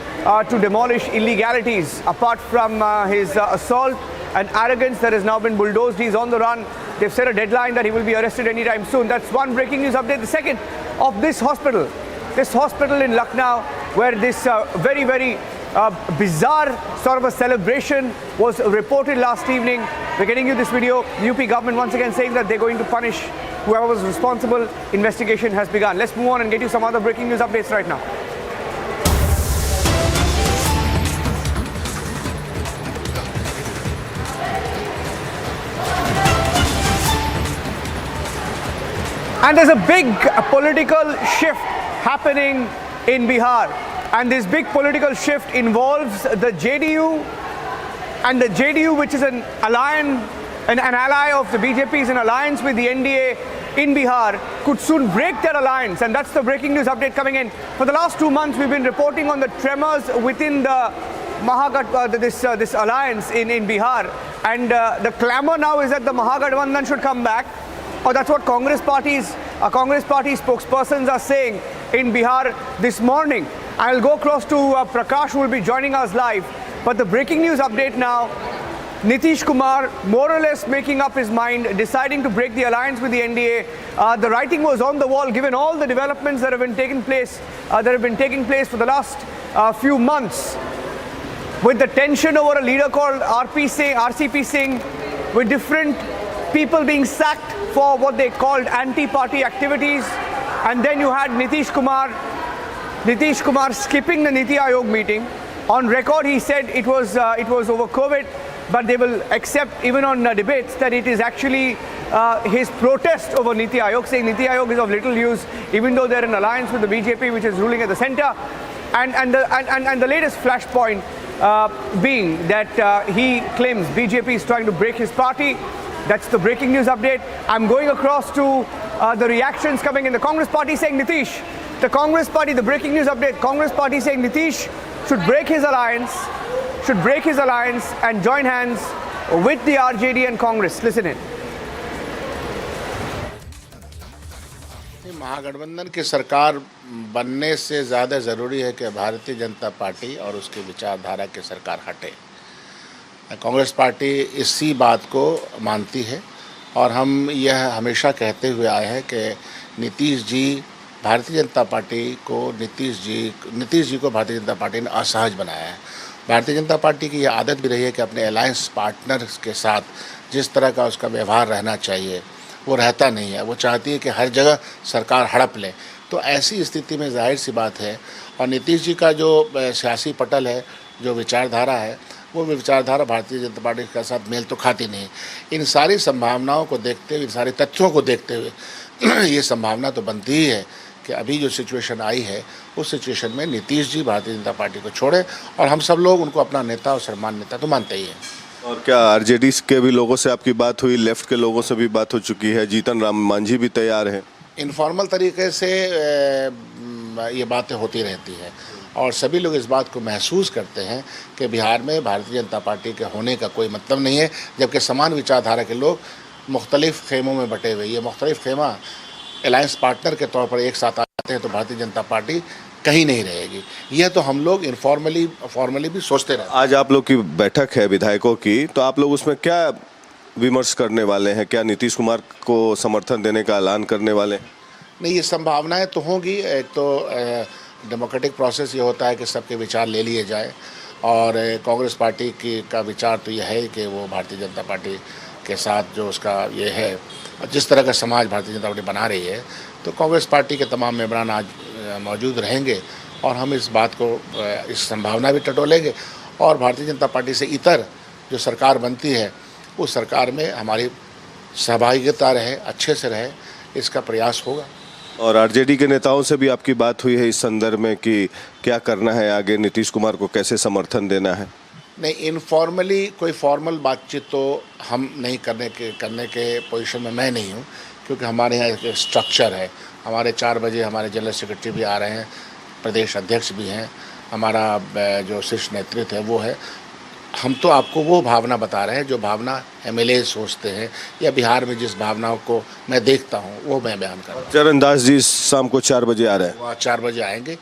to demolish illegalities. Apart from his assault and arrogance that has now been bulldozed, he's on the run. They've set a deadline that he will be arrested anytime soon. That's one breaking news update. The second of this hospital in Lucknow, where this very, very bizarre sort of a celebration was reported last evening. We're getting you this video. UP government once again saying that they're going to punish whoever was responsible, investigation has begun. Let's move on and get you some other breaking news updates right now. And there's a big political shift happening in Bihar. And this big political shift involves the JDU, and the JDU, which is an ally of the BJP, is in alliance with the NDA in Bihar, could soon break their alliance. And that's the breaking news update coming in. For the last 2 months, we've been reporting on the tremors within the this alliance in Bihar. And the clamor now is that the Mahagathbandhan should come back. Or that's what Congress party spokespersons are saying in Bihar this morning. I'll go across to Prakash, who will be joining us live. But the breaking news update now, Nitish Kumar more or less making up his mind, deciding to break the alliance with the NDA. The writing was on the wall, given all the developments that have been taking place for the last few months, with the tension over a leader called RCP Singh, with different people being sacked for what they called anti-party activities. And then you had Nitish Kumar skipping the Niti Aayog meeting. On record, he said it was over COVID, but they will accept, even on debates, that it is actually his protest over Niti Aayog, saying Niti Aayog is of little use, even though they're in alliance with the BJP, which is ruling at the center. And the latest flashpoint being that he claims BJP is trying to break his party. That's the breaking news update. I'm going across to the reactions coming in. The Congress party saying Nitish. The breaking news update. Congress party saying Nitish should break his alliance and join hands with the RJD and Congress. Listen in. महागठबंधन की सरकार बनने से ज़्यादा ज़रूरी है कि Bharatiya Janata party और उसकी विचारधारा की सरकार हटे। कांग्रेस पार्टी इसी बात को मानती है और हम यह हमेशा कहते हुए आए हैं कि नीतीश जी को भारतीय जनता पार्टी ने असहज बनाया है। भारतीय जनता पार्टी की यह आदत भी रही है कि अपने अलायंस पार्टनर्स के साथ जिस तरह का उसका व्यवहार रहना चाहिए वो रहता नहीं है। वो चाहती है कि हर जगह सरकार हड़प ले। तो ऐसी स्थिति में जाहिर सी बात है, और नीतीश जी का जो सियासी पटल है, जो विचारधारा है, वो विचारधारा भारतीय जनता पार्टी के साथ मेल तो खाती नहीं। इन सारी संभावनाओं को देखते हुए, इन सारे तथ्यों को देखते हुए ये संभावना तो बनती ही है कि अभी जो सिचुएशन आई है उस सिचुएशन में नीतीश जी भारतीय जनता पार्टी को छोड़े, और हम सब लोग उनको अपना नेता और सम्मान नेता तो मानते ही हैं। और क्या आरजेडी के भी लोगों से आपकी बात हुई, लेफ्ट के लोगों से भी बात हो चुकी है, जीतन राम मांझी भी तैयार हैं? इनफॉर्मल तरीके से ये बातें होती रहती हैं और सभी लोग इस बात को महसूस करते हैं कि बिहार में भारतीय जनता पार्टी के होने का कोई मतलब नहीं है, जबकि समान विचारधारा के लोग मुख्तलिफ खेमों में बटे हुए। ये मुख्तलिफ खेमा अलायंस पार्टनर के तौर पर एक साथ आते हैं तो भारतीय जनता पार्टी कहीं नहीं रहेगी। यह तो हम लोग फॉर्मली भी सोचते रहे। आज आप लोग की बैठक है विधायकों की, तो आप लोग उसमें क्या विमर्श करने वाले हैं? क्या नीतीश कुमार को समर्थन देने का ऐलान करने वाले हैं? नहीं, ये संभावनाएं तो होंगी। एक तो डेमोक्रेटिक प्रोसेस ये होता है कि सबके विचार ले लिए जाए, और कांग्रेस पार्टी का विचार तो यह है कि वो भारतीय जनता पार्टी के साथ जो उसका ये है, जिस तरह का समाज भारतीय जनता पार्टी बना रही है, तो कांग्रेस पार्टी के तमाम मेंबरान आज मौजूद रहेंगे और हम इस बात को, इस संभावना भी टटोलेंगे, और भारतीय जनता पार्टी से इतर जो सरकार बनती है उस सरकार में हमारी सहभागिता रहे, अच्छे से रहे, इसका प्रयास होगा। और आरजेडी के नेताओं से भी आपकी बात हुई है इस संदर्भ में कि क्या करना है आगे, नीतीश कुमार को कैसे समर्थन देना है? नहीं, इनफॉर्मली कोई फॉर्मल बातचीत तो हम नहीं करने के पोजीशन में मैं नहीं हूँ, क्योंकि हमारे यहाँ एक स्ट्रक्चर है। हमारे 4 बजे हमारे जनरल सेक्रेटरी भी आ रहे हैं, प्रदेश अध्यक्ष भी हैं, हमारा जो शीर्ष नेतृत्व है वो है। हम तो आपको वो भावना बता रहे हैं जो भावना एमएलए सोचते हैं, या बिहार में जिस भावनाओं को मैं देखता हूँ वो मैं बयान कर रहा हूँ। चरणदास जी शाम को 4 बजे आ रहे हैं। वो 4 बजे आएंगे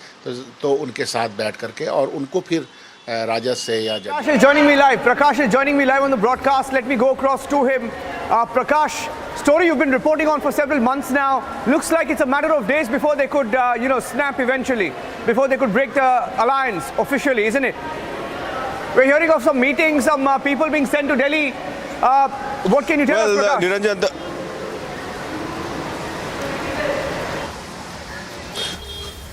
तो उनके साथ बैठ करके और उनको फिर राजद से या Prakash is joining me live. Prakash is joining me live on the broadcast. Let me go across to him. Prakash, story you've been reporting on for several months now. Looks like it's a matter of days before they could, snap eventually, before they could break the alliance officially, isn't it? We're hearing of some meetings, some people being sent to Delhi. What can you tell us, Prakash? Niranjan,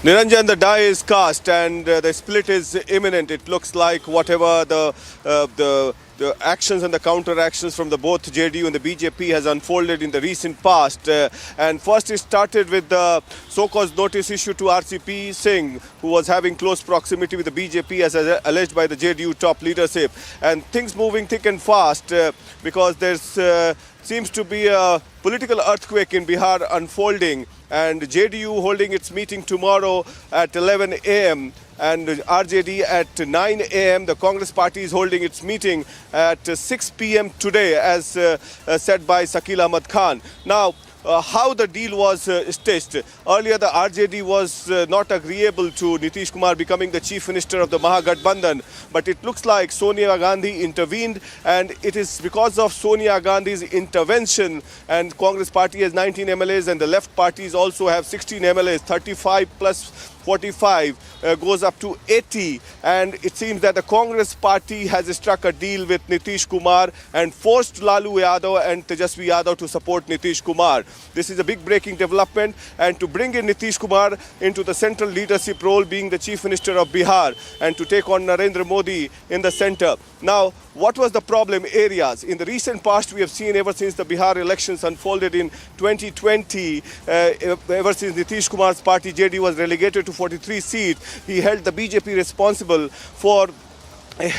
Niranjan, the die is cast and the split is imminent. It looks like whatever the actions and the counter actions from the both JDU and the BJP has unfolded in the recent past. And first it started with the so-called notice issued to RCP Singh, who was having close proximity with the BJP as alleged by the JDU top leadership. And things moving thick and fast because there's seems to be a political earthquake in Bihar unfolding, and JDU holding its meeting tomorrow at 11 a.m. and RJD at 9 a.m. The Congress party is holding its meeting at 6 p.m. today, as said by Sakil Ahmad Khan. Now, how the deal was stitched. Earlier, the RJD was not agreeable to Nitish Kumar becoming the chief minister of the Mahagathbandhan, but it looks like Sonia Gandhi intervened, and it is because of Sonia Gandhi's intervention, and Congress party has 19 MLAs and the left parties also have 16 MLAs, 35 plus 45 goes up to 80, and it seems that the Congress party has struck a deal with Nitish Kumar and forced Lalu Yadav and Tejasvi Yadav to support Nitish Kumar. This is a big breaking development, and to bring in Nitish Kumar into the central leadership role, being the chief minister of Bihar, and to take on Narendra Modi in the center. Now, what was the problem areas? In the recent past, we have seen ever since the Bihar elections unfolded in 2020, ever since Nitish Kumar's party JD was relegated to 43 seats, he held the BJP responsible for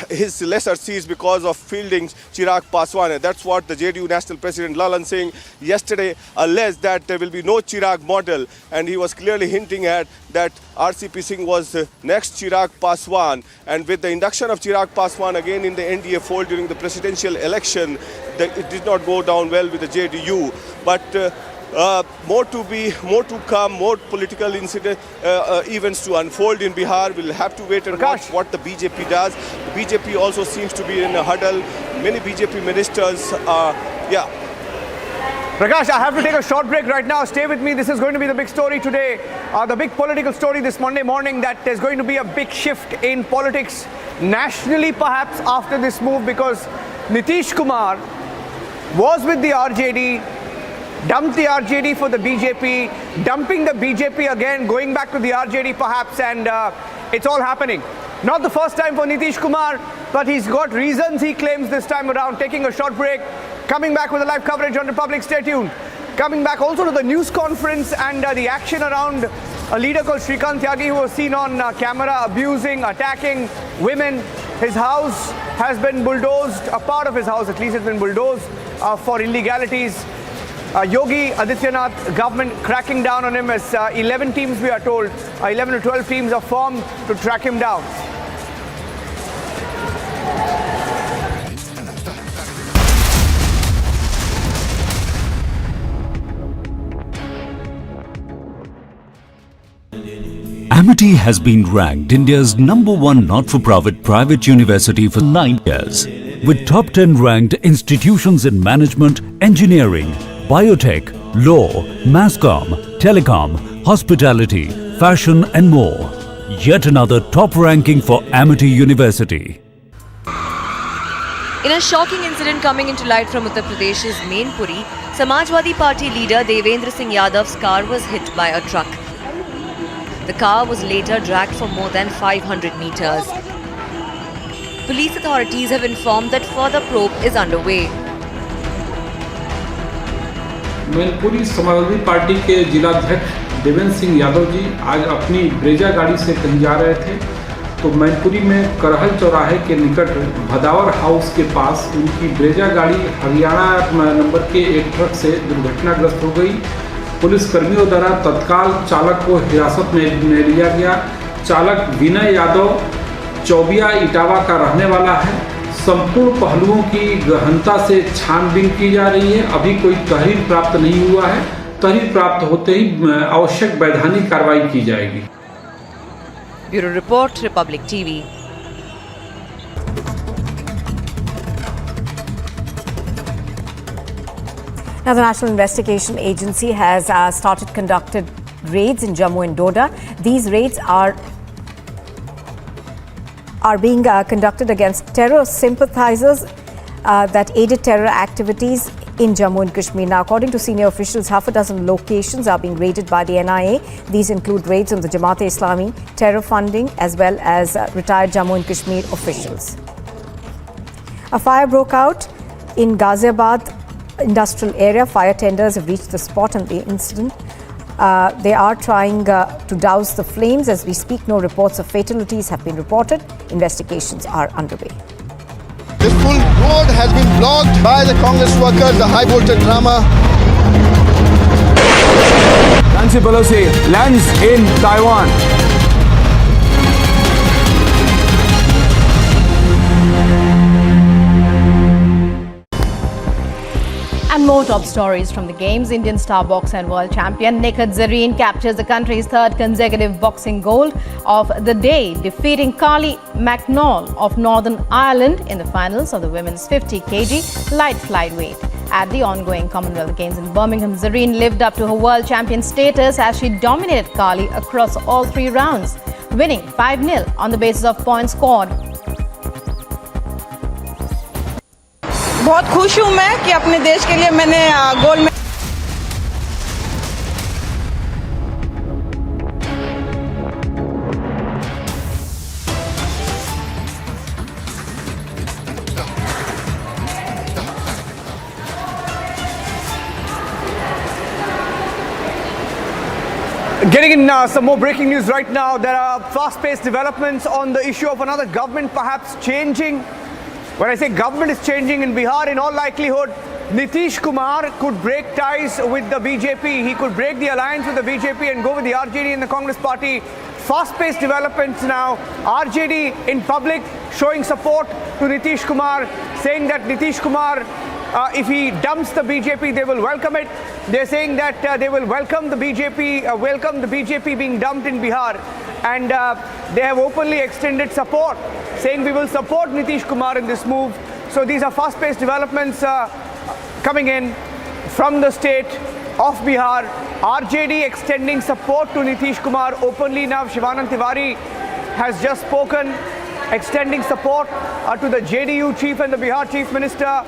his lesser seats because of fielding Chirag Paswan. And that's what the JDU National President Lalan Singh yesterday alleged, that there will be no Chirag model, and he was clearly hinting at that RCP Singh was next Chirag Paswan, and with the induction of Chirag Paswan again in the NDA fold during the presidential election, it did not go down well with the JDU. But more to come, more political events to unfold in Bihar. We'll have to wait and watch what the BJP does. The BJP also seems to be in a huddle. Many BJP ministers Prakash, I have to take a short break right now. Stay with me. This is going to be the big story today, the big political story this Monday morning, that there's going to be a big shift in politics nationally perhaps after this move, because Nitish Kumar was with the RJD, dumped the RJD for the BJP, dumping the BJP again, going back to the RJD perhaps, and it's all happening. Not the first time for Nitish Kumar, but he's got reasons, he claims, this time around. Taking a short break, coming back with a live coverage on Republic. Stay tuned. Coming back also to the news conference and the action around a leader called Shrikant Tyagi, who was seen on camera abusing, attacking women. His house has been bulldozed, a part of his house at least has been bulldozed for illegalities. Yogi Adityanath government cracking down on him, as 11 teams, we are told, 11 to 12 teams are formed to track him down. Amity has been ranked India's #1 not-for-profit private university for 9 years, with top 10 ranked institutions in management, engineering, biotech, law, masscom, telecom, hospitality, fashion and more. Yet another top ranking for Amity University. In a shocking incident coming into light from Uttar Pradesh's Mainpuri, Samajwadi Party leader Devendra Singh Yadav's car was hit by a truck. The car was later dragged for more than 500 meters. Police authorities have informed that further probe is underway. Mainpuri Samajwadi party के जिलाध्यक्ष देवेंद्र सिंह यादव जी आज अपनी Brezza गाड़ी से कहीं जा रहे थे, तो मैनपुरी में करहल चौराहे के निकट भदावर हाउस के पास उनकी ब्रेजा गाड़ी हरियाणा नंबर के एक ट्रक से दुर्घटनाग्रस्त हो गई। पुलिस कर्मियों द्वारा तत्काल चालक को हिरासत में लिया गया। चालक विनय यादव चौबिया इटावा का रहने वाला है। संपूर्ण पहलुओं की गहनता से छानबीन की जा रही है। अभी कोई तहरीर प्राप्त नहीं हुआ है। तहरीर प्राप्त होते ही आवश्यक वैधानिक कार्रवाई की जाएगी। Bureau report, Republic TV. Now, the National Investigation Agency has started conducted raids in Jammu and Doda. These raids are being conducted against terror sympathizers that aided terror activities in Jammu and Kashmir. Now, according to senior officials, half a dozen locations are being raided by the NIA. These include raids on the Jamaat-e-Islami, terror funding, as well as retired Jammu and Kashmir officials. A fire broke out in Ghaziabad industrial area. Fire tenders have reached the spot on the incident. They are trying to douse the flames. As we speak, no reports of fatalities have been reported. Investigations are underway. This full road has been blocked by the Congress workers, the high voltage drama. Nancy Pelosi lands in Taiwan. And more top stories from the Games. Indian star boxer and world champion Nikhil Zareen captures the country's third consecutive boxing gold of the day, defeating Carly McNall of Northern Ireland in the finals of the women's 50 kg light flyweight. At the ongoing Commonwealth Games in Birmingham, Zareen lived up to her world champion status as she dominated Carly across all 3 rounds, winning 5-0 on the basis of points scored. बहुत खुश हूँ मैं कि अपने देश के लिए मैंने gold medal. Getting in some more breaking news right now. There are fast-paced developments on the issue of another government perhaps changing. When I say government is changing in Bihar, in all likelihood, Nitish Kumar could break ties with the BJP. He could break the alliance with the BJP and go with the RJD and the Congress party. Fast-paced developments now. RJD in public showing support to Nitish Kumar, saying that Nitish Kumar, if he dumps the BJP, they will welcome it. They're saying that they will welcome the BJP being dumped in Bihar. And they have openly extended support, saying we will support Nitish Kumar in this move. So these are fast-paced developments coming in from the state of Bihar. RJD extending support to Nitish Kumar openly now. Shivanand Tiwari has just spoken, extending support to the JDU chief and the Bihar chief minister,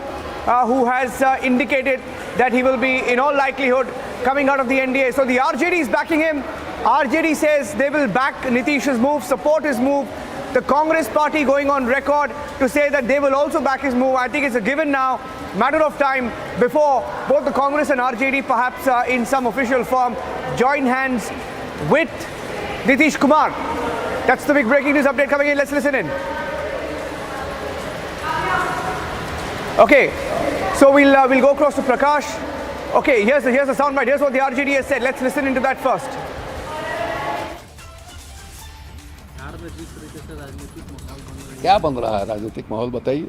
who has indicated that he will be in all likelihood coming out of the NDA. So the RJD is backing him. RJD says they will back Nitish's move, support his move. The Congress party going on record to say that they will also back his move. I think it's a given now, matter of time before both the Congress and RJD perhaps in some official form join hands with Nitish Kumar. That's the big breaking news update coming in. Let's listen in. Okay, so we'll go across to Prakash. Okay, here's the soundbite. Here's what the RJD has said. Let's listen into that first. क्या बन रहा है राजनीतिक माहौल बताइए।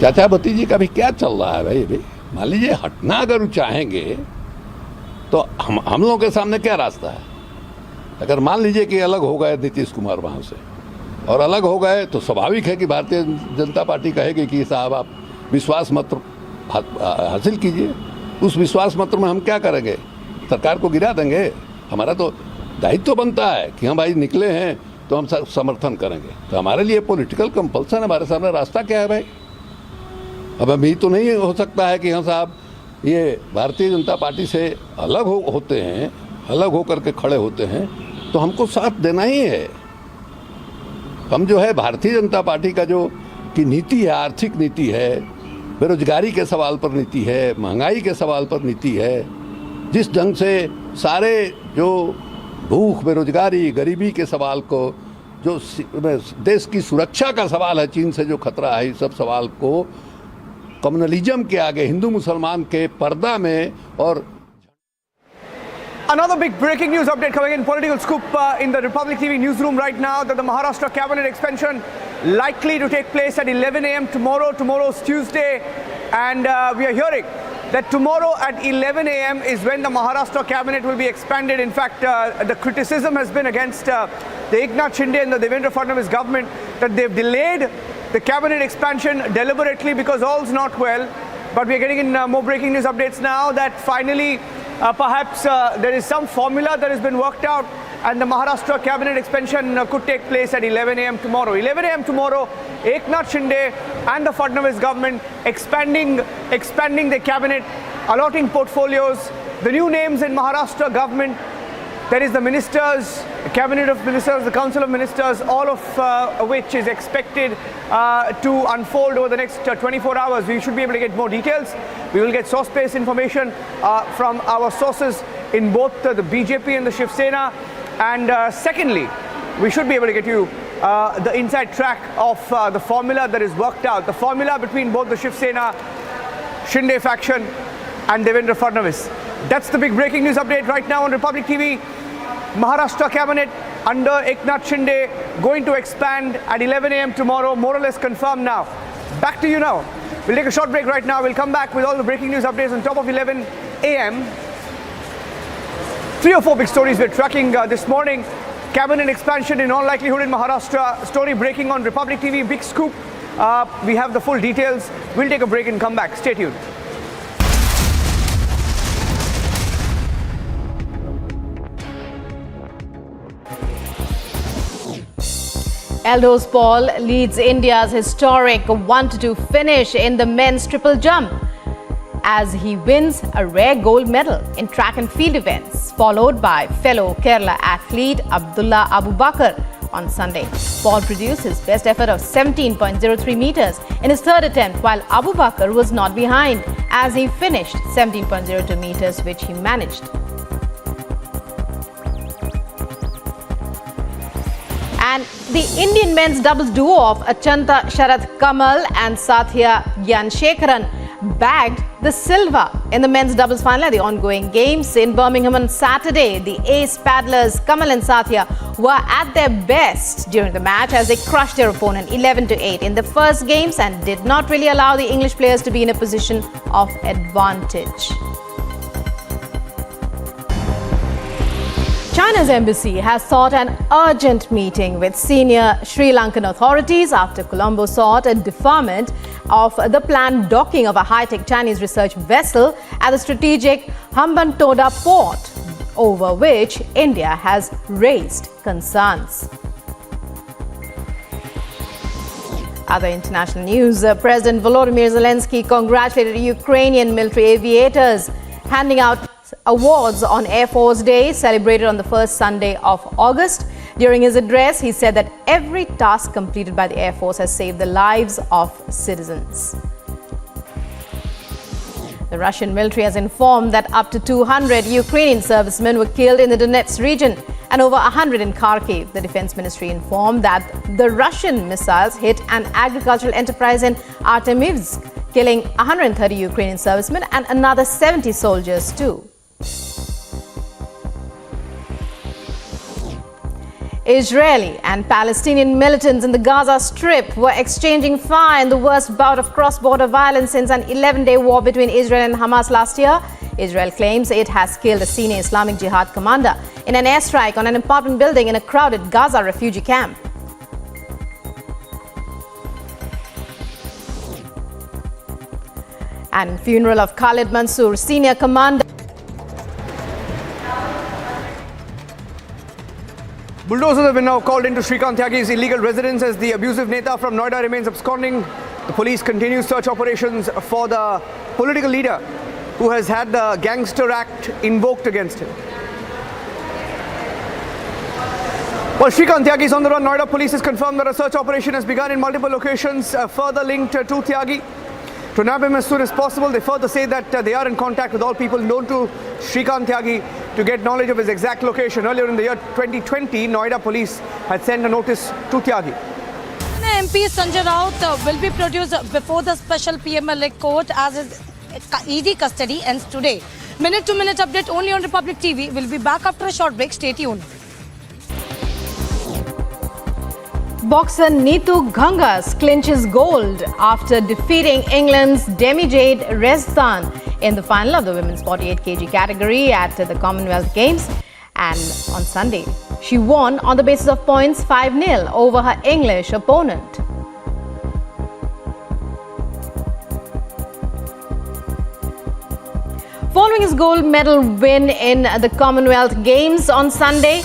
चाचा भतीजे का भी क्या चल रहा है भाई। मान लीजिए हटना अगर वो चाहेंगे तो हम लोगों के सामने क्या रास्ता है। अगर मान लीजिए कि अलग हो गए नीतीश कुमार वहाँ से और अलग हो गए तो स्वाभाविक है कि भारतीय जनता पार्टी कहेगी कि साहब आप विश्वास मत हासिल कीजिए। उस विश्वास मत में हम क्या करेंगे, सरकार को गिरा देंगे। हमारा तो दायित्व तो बनता है कि हम भाई निकले हैं तो हम समर्थन करेंगे। तो हमारे लिए पॉलिटिकल कंपल्सन, हमारे सामने रास्ता क्या है भाई। अब अभी तो नहीं हो सकता है कि हम साहब ये भारतीय जनता पार्टी से अलग होते हैं, अलग होकर के खड़े होते हैं तो हमको साथ देना ही है। हम जो है भारतीय जनता पार्टी का जो की नीति है, आर्थिक नीति है, बेरोजगारी के सवाल पर नीति है, महंगाई के सवाल पर नीति है, जिस ढंग से सारे जो भूख, बेरोजगारी, गरीबी के सवाल को, जो देश की सुरक्षा का सवाल है, चीन से जो खतरा है, इस सब सवाल को कम्युनलिज्म के आगे हिंदू मुसलमान के पर्दा में और Another big breaking news update coming in. Political scoop in the Republic TV newsroom right now that the Maharashtra cabinet expansion likely to take place at 11 a.m. tomorrow. Tomorrow's Tuesday, and we are hearing that tomorrow at 11 a.m. is when the Maharashtra cabinet will be expanded. In fact, the criticism has been against the Eknath Shinde and the Devendra Fadnavis government that they've delayed the cabinet expansion deliberately because all's not well. But we are getting in more breaking news updates now that finally perhaps there is some formula that has been worked out and the Maharashtra cabinet expansion could take place at 11 a.m. tomorrow. 11 a.m. tomorrow, Eknath Shinde and the Fadnavis government expanding their cabinet, allotting portfolios. The new names in Maharashtra government, there is the ministers, the cabinet of ministers, the council of ministers, all of which is expected to unfold over the next 24 hours. We should be able to get more details. We will get source-based information from our sources in both the BJP and the Shiv Sena. And secondly, we should be able to get you the inside track of the formula that is worked out, the formula between both the Shiv Sena, Shinde faction and Devendra Fadnavis. That's the big breaking news update right now on Republic TV. Maharashtra cabinet under Eknath Shinde going to expand at 11 a.m. tomorrow, more or less confirmed now. Back to you now. We'll take a short break right now. We'll come back with all the breaking news updates on top of 11 a.m. 3 or 4 big stories we're tracking this morning. Cabinet expansion in all likelihood in Maharashtra. Story breaking on Republic TV. Big scoop. We have the full details. We'll take a break and come back. Stay tuned. Eldos Paul leads India's historic 1-2 finish in the men's triple jump as he wins a rare gold medal in track and field events, followed by fellow Kerala athlete Abdullah Abu Bakar on Sunday. Paul produced his best effort of 17.03 meters in his third attempt, while Abu Bakar was not behind as he finished 17.02 meters, which he managed. And the Indian men's doubles duo of Achanta Sharath Kamal and Sathya Gyanshekaran bagged the silver in the men's doubles final at the ongoing games in Birmingham on Saturday. The ace paddlers Kamal and Sathya were at their best during the match as they crushed their opponent 11-8 in the first games and did not really allow the English players to be in a position of advantage. China's embassy has sought an urgent meeting with senior Sri Lankan authorities after Colombo sought a deferment of the planned docking of a high-tech Chinese research vessel at the strategic Hambantota port, over which India has raised concerns. Other international news, President Volodymyr Zelensky congratulated Ukrainian military aviators, handing out awards on Air Force Day, celebrated on the first Sunday of August. During his address, he said that every task completed by the Air Force has saved the lives of citizens. The Russian military has informed that up to 200 Ukrainian servicemen were killed in the Donetsk region and over 100 in Kharkiv. The Defense Ministry informed that the Russian missiles hit an agricultural enterprise in Artemivsk, killing 130 Ukrainian servicemen and another 70 soldiers too. Israeli and Palestinian militants in the Gaza Strip were exchanging fire in the worst bout of cross-border violence since an 11-day war between Israel and Hamas last year. Israel claims it has killed a senior Islamic Jihad commander in an airstrike on an apartment building in a crowded Gaza refugee camp. And funeral of Khalid Mansoor, senior commander. Bulldozers have been now called into Shrikant Tyagi's illegal residence as the abusive Neta from Noida remains absconding. The police continue search operations for the political leader who has had the Gangster Act invoked against him. Well, Shrikant Tyagi is on the run. Noida police has confirmed that a search operation has begun in multiple locations further linked to Tyagi. To nab him as soon as possible, they further say that they are in contact with all people known to Shrikant Tyagi to get knowledge of his exact location. Earlier in the year 2020, Noida police had sent a notice to Tyagi. MP Sanjay Raut will be produced before the special PMLA court as his ED custody ends today. Minute-to-minute update only on Republic TV. We'll be back after a short break. Stay tuned. Boxer Neetu Gangas clinches gold after defeating England's Demi Jade Rezdan in the final of the women's 48 kg category at the Commonwealth Games. And on Sunday, she won on the basis of points 5-0 over her English opponent. Following his gold medal win in the Commonwealth Games on Sunday,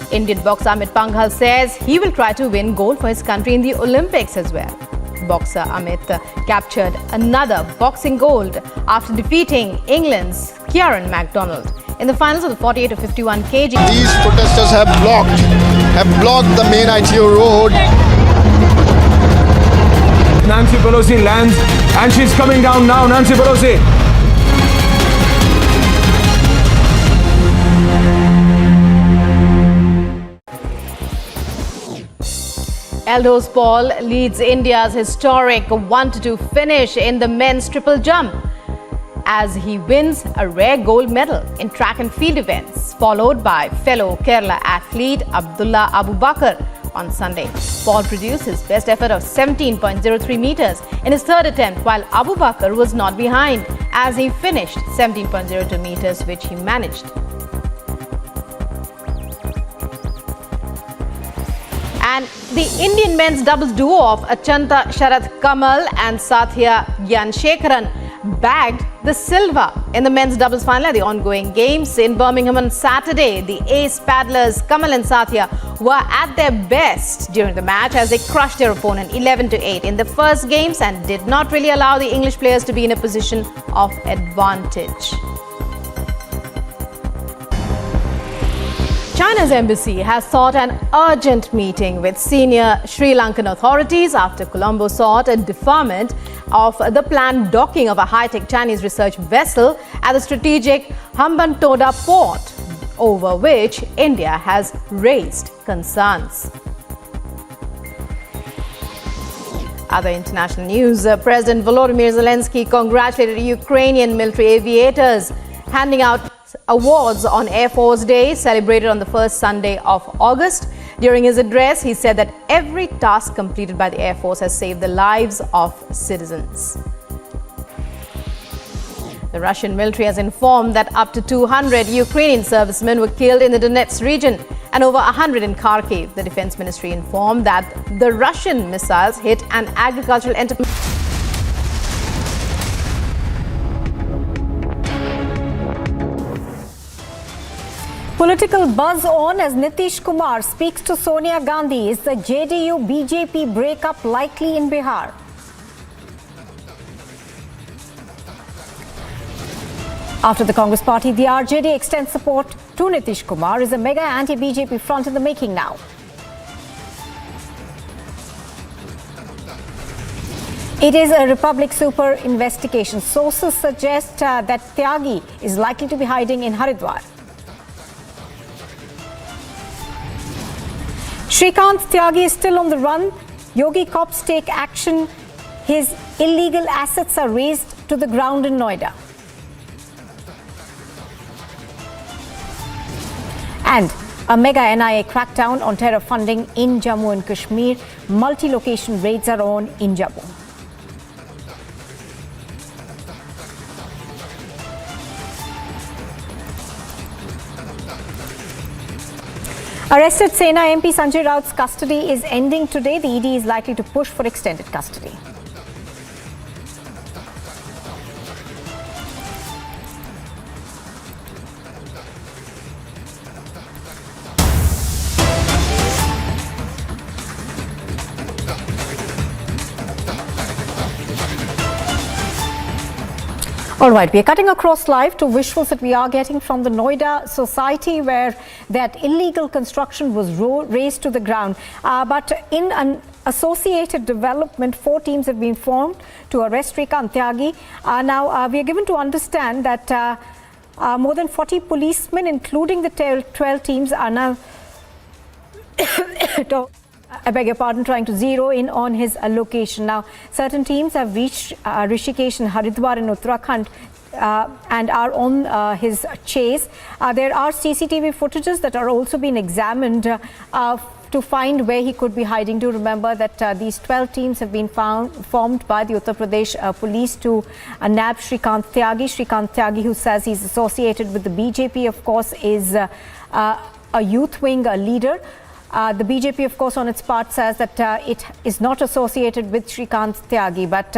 Indian boxer Amit Panghal says he will try to win gold for his country in the Olympics as well. Boxer Amit captured another boxing gold after defeating England's Kieran MacDonald in the finals of the 48 to 51 kg. These protesters have blocked the main ITO road. Nancy Pelosi lands and she's coming down now. Nancy Pelosi. Elders Paul leads India's historic 1-2 finish in the men's triple jump as he wins a rare gold medal in track and field events, followed by fellow Kerala athlete Abdullah Abu Bakar on Sunday. Paul produced his best effort of 17.03 meters in his third attempt, while Abu Bakar was not behind as he finished 17.02 meters, which he managed. And the Indian men's doubles duo of Achanta Sharath Kamal and Sathya Gyanshekaran bagged the silver in the men's doubles final at the ongoing games in Birmingham on Saturday. The ace paddlers Kamal and Sathya were at their best during the match as they crushed their opponent 11-8 in the first games and did not really allow the English players to be in a position of advantage. China's embassy has sought an urgent meeting with senior Sri Lankan authorities after Colombo sought a deferment of the planned docking of a high-tech Chinese research vessel at the strategic Hambantota port, over which India has raised concerns. Other international news, President Volodymyr Zelensky congratulated Ukrainian military aviators, handing out awards on Air Force Day, celebrated on the first Sunday of August. During his address, he said that every task completed by the Air Force has saved the lives of citizens. The Russian military has informed that up to 200 Ukrainian servicemen were killed in the Donetsk region and over 100 in Kharkiv. The Defense Ministry informed that the Russian missiles hit an agricultural enterprise. Political buzz on as Nitish Kumar speaks to Sonia Gandhi. Is the JDU-BJP breakup likely in Bihar? After the Congress party, the RJD extends support to Nitish Kumar. Is a mega anti-BJP front in the making now? It is a Republic Super investigation. Sources suggest that Tyagi is likely to be hiding in Haridwar. Shrikant Tyagi is still on the run. Yogi cops take action. His illegal assets are razed to the ground in Noida. And a mega NIA crackdown on terror funding in Jammu and Kashmir. Multi-location raids are on in Jammu. Arrested Sena MP Sanjay Raut's custody is ending today. The ED is likely to push for extended custody. All right, we are cutting across live to visuals that we are getting from the Noida society where that illegal construction was razed to the ground. But in an associated development, 4 teams have been formed to arrest Shrikant Tyagi. Now, we are given to understand that more than 40 policemen, including the 12 teams, are now I beg your pardon, trying to zero in on his location. Now, certain teams have reached Rishikesh and Haridwar in Uttarakhand and are on his chase. There are CCTV footages that are also being examined to find where he could be hiding. Do remember that these 12 teams have been formed by the Uttar Pradesh police to nab Shrikant Tyagi. Shrikant Tyagi, who says he's associated with the BJP, of course, is a youth wing leader. The BJP, of course, on its part says that it is not associated with Shrikant Tyagi, but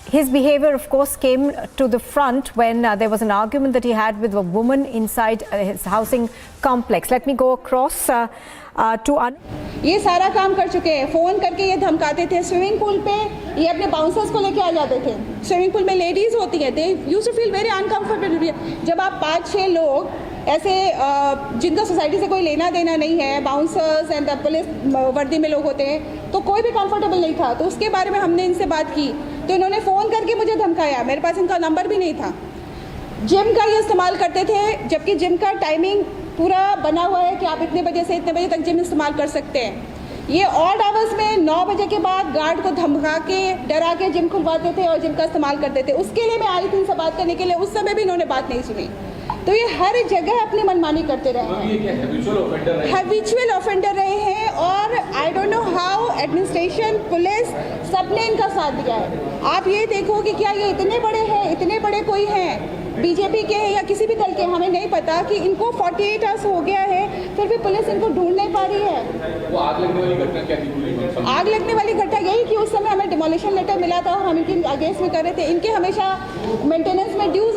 His behavior, of course, came to the front when there was an argument that he had with a woman inside his housing complex. Let me go across to Anu. ये सारा काम कर चुके हैं। Phone करके ये धमकाते थे। Swimming pool पे ये अपने बाउंसर्स को लेके आ जाते थे। स्विमिंग पूल में लेडीज़ होती हैं, they used to feel very uncomfortable. जब आप 5-6 लोग ऐसे जिनका सोसाइटी से कोई लेना देना नहीं है, बाउंसर्स एंड पुलिस वर्दी में लोग होते हैं, तो कोई भी कंफर्टेबल नहीं था। तो उसके बारे में हमने इनसे बात की तो इन्होंने फ़ोन करके मुझे धमकाया। मेरे पास इनका नंबर भी नहीं था। जिम का ये इस्तेमाल करते थे, जबकि जिम का टाइमिंग पूरा बना हुआ है कि आप इतने बजे से इतने बजे तक जिम इस्तेमाल कर सकते हैं। ये ऑड आवर्स में 9 बजे के बाद गार्ड को धमका के डरा के जिम खुलवाते थे और जिम का इस्तेमाल करते थे। उसके लिए मैं आई थी इनसे बात करने के लिए, उस समय भी इन्होंने बात नहीं सुनी। तो ये हर जगह अपनी मनमानी करते रहे हैं, हैबिचुअल ऑफेंडर रहे हैं। और I don't know how administration, police, सबने इनका साथ दिया है। आप ये देखो कि क्या ये इतने बड़े हैं, इतने बड़े कोई हैं बीजेपी के या किसी भी दल के, हमें नहीं पता कि इनको 48 आवर्स हो गया है, फिर भी पुलिस इनको ढूंढ नहीं पा रही है। वो आग लगने वाली घटना क्या थी? आग लगने वाली घटना यही कि उस समय हमें डिमोलिशन लेटर मिला था, हम इनके अगेंस्ट में कर रहे थे। इनके हमेशा मेंटेनेंस में ड्यूज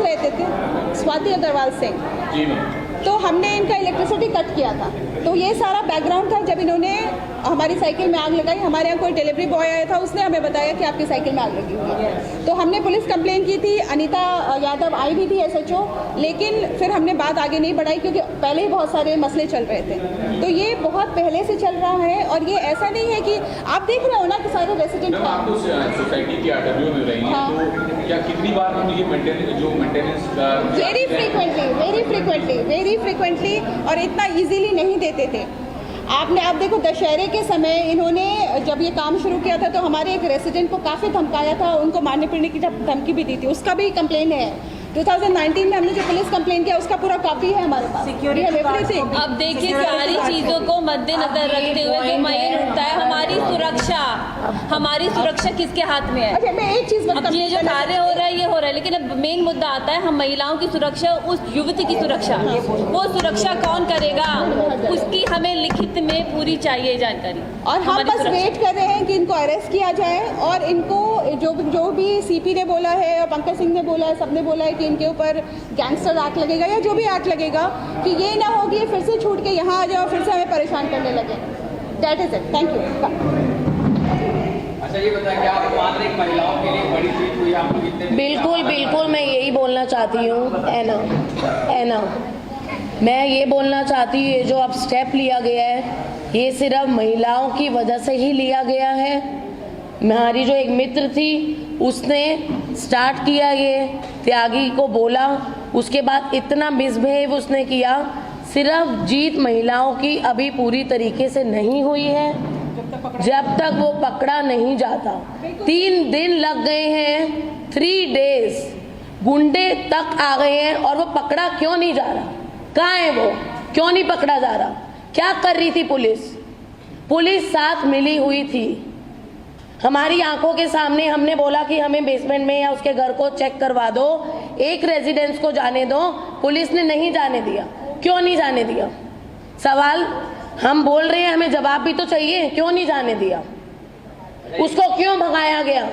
रहते थे, स्वाति अग्रवाल से। तो हमने इनका इलेक्ट्रिसिटी कट किया था। तो ये सारा बैकग्राउंड था जब इन्होंने हमारी साइकिल में आग लगाई। हमारे यहाँ कोई डिलीवरी बॉय आया था, उसने हमें बताया कि आपकी साइकिल में आग लगी हुई है। तो हमने पुलिस कंप्लेन की थी, अनीता यादव आई भी थी SHO, लेकिन फिर हमने बात आगे नहीं बढ़ाई क्योंकि पहले ही बहुत सारे मसले चल रहे थे। तो ये बहुत पहले से चल रहा है और ये ऐसा नहीं है कि आप देख रहे हो ना कि सारे रेसिडेंट सोसाइटी की इंटरव्यू में रही हैं, तो क्या कितनी बार हम ये मेंटेनेंस का वेरी फ्रीक्वेंटली और इतना इजीली नहीं देते थे। आप देखो दशहरे के समय इन्होंने जब ये काम शुरू किया था तो हमारे एक रेसिडेंट को काफ़ी धमकाया था, उनको मारने पीटने की धमकी भी दी थी। उसका भी कंप्लेन है। 2019 में हमने जो पुलिस कंप्लेन किया उसका पूरा कॉपी है हमारे पास। अब देखिए सारी चीजों को मद्देनजर रखते हुए जो मेन उठता है हमारी सुरक्षा किसके हाथ में है? अच्छा, मैं एक चीज अब ये जो कार्य हो रहा है ये हो रहा है, लेकिन अब मेन मुद्दा आता है हम महिलाओं की सुरक्षा, उस युवती की सुरक्षा, वो सुरक्षा कौन करेगा उसकी हमें लिखित में पूरी चाहिए जानकारी। और हम बस वेट कर रहे हैं कि इनको अरेस्ट किया जाए और इनको जो भी CP ने बोला है और पंकज सिंह ने बोला है, सबने बोला है कि इनके ऊपर गैंगस्टर एक्ट लगेगा या जो भी एक्ट लगेगा, कि ये ना हो कि फिर से छूट के यहाँ आ जाए और फिर से हमें परेशान करने लगे। That is it. Thank you. अच्छा, ये बताएं क्या आप मान रहे महिलाओं के लिए बड़ी जीत हुई आप लोग इतने? बिल्कुल मैं यही बोलना चाहती हूँ, है ना मैं ये बोलना चाहती हूँ, ये जो अब स्टेप लिया गया है ये सिर्फ महिलाओं की वजह से ही लिया गया है। हमारी जो एक मित्र थी उसने स्टार्ट किया, ये त्यागी को बोला, उसके बाद इतना मिसबिहेव उसने किया। सिर्फ जीत महिलाओं की अभी पूरी तरीके से नहीं हुई है जब तक वो पकड़ा नहीं जाता। 3 दिन लग गए हैं, 3 डेज, गुंडे तक आ गए हैं और वो पकड़ा क्यों नहीं जा रहा? कहाँ है वो? क्यों नहीं पकड़ा जा रहा? क्या कर रही थी पुलिस साथ मिली हुई थी। हमारी आंखों के सामने हमने बोला कि हमें बेसमेंट में या उसके घर को चेक करवा दो, एक रेजिडेंस को जाने दो, पुलिस ने नहीं जाने दिया। क्यों नहीं जाने दिया? सवाल हम बोल रहे हैं, हमें जवाब भी तो चाहिए। क्यों नहीं जाने दिया? उसको क्यों भगाया गया?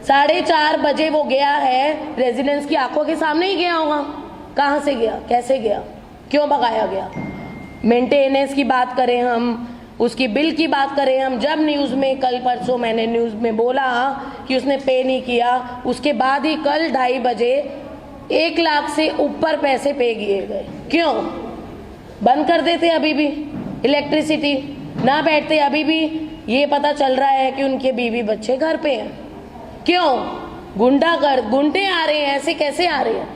4:30 बजे वो गया है, रेजिडेंस की आंखों के सामने ही गया होगा। कहाँ से गया, कैसे गया, क्यों भगाया गया? मेंटेनेंस की बात करें हम, उसकी बिल की बात करें हम, जब न्यूज़ में कल परसों मैंने न्यूज़ में बोला कि उसने पे नहीं किया, उसके बाद ही कल 2:30 बजे 1 लाख से ऊपर पैसे पे किए गए। क्यों? बंद कर देते अभी भी इलेक्ट्रिसिटी, ना बैठते अभी भी ये पता चल रहा है कि उनके बीवी बच्चे घर पे हैं। क्यों? गुंडे आ रहे हैं, ऐसे कैसे आ रहे हैं?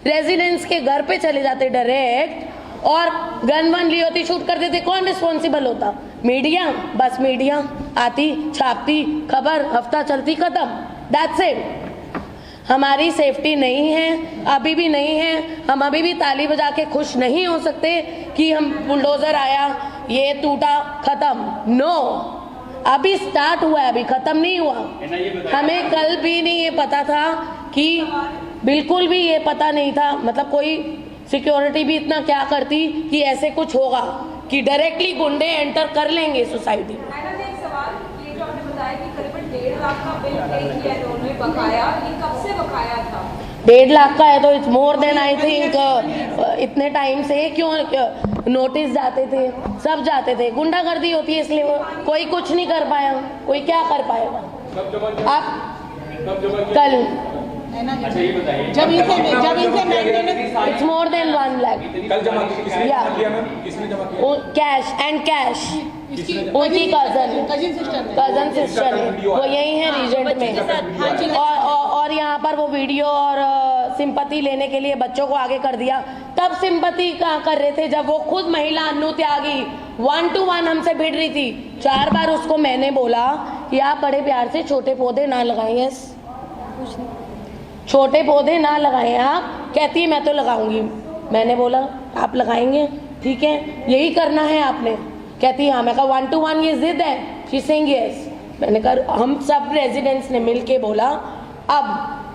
रेजिडेंट्स के घर पे चले जाते डायरेक्ट और गन वन ली होती, शूट कर देते। कौन रिस्पॉन्सिबल होता? मीडिया। बस मीडिया आती, छापती, खबर हफ्ता चलती, खत्म, दैट्स इट। हमारी सेफ्टी नहीं है, अभी भी नहीं है। हम अभी भी ताली बजा के खुश नहीं हो सकते कि हम बुलडोजर आया, ये टूटा, खत्म। नो, अभी स्टार्ट हुआ है, अभी खत्म नहीं हुआ। हमें कल भी नहीं ये पता था, कि बिल्कुल भी ये पता नहीं था, मतलब कोई सिक्योरिटी भी इतना क्या करती कि ऐसे कुछ होगा कि डायरेक्टली गुंडे एंटर कर लेंगे सोसाइटी में। 1.5 लाख का बिल पे किया है उन्होंने बकाया, ये कब से बकाया था? 1.5 लाख का है तो it's more than I think इतने टाइम से क्यों नोटिस जाते थे, सब जाते थे। गुंडागर्दी होती है इसलिए वो कोई कुछ नहीं कर पाया, कोई क्या कर पाएगा। आप कल अच्छा ये बताइए, जब इट्स मोर देन 1 लाख कल जमा किसने जमा किया? कैश एंड कैश उनकी कजन सिस्टर है, वो यही है रीजेंट में। और यहाँ पर वो वीडियो और सिंपैथी लेने के लिए बच्चों को आगे कर दिया। तब सिंपैथी कहाँ कर रहे थे जब वो खुद महिला अन्नू त्यागी 1 to 1 हमसे भिड़ रही थी। 4 बार उसको मैंने बोला कि आप बड़े प्यार से छोटे पौधे ना लगाइए, छोटे पौधे ना लगाएं आप। कहती है मैं तो लगाऊंगी। मैंने बोला आप लगाएंगे, ठीक है, यही करना है आपने। कहती हाँ। मैं कहा 1 to 1 ये जिद है? She saying yes. मैंने कहा हम सब रेजिडेंट्स ने मिलके बोला अब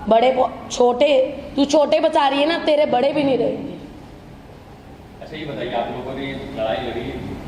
बड़े छोटे, तू छोटे बचा रही है ना, तेरे बड़े भी नहीं रहेंगे। अच्छा ये बताइए, आप लोगों ने लड़ाई लड़ी,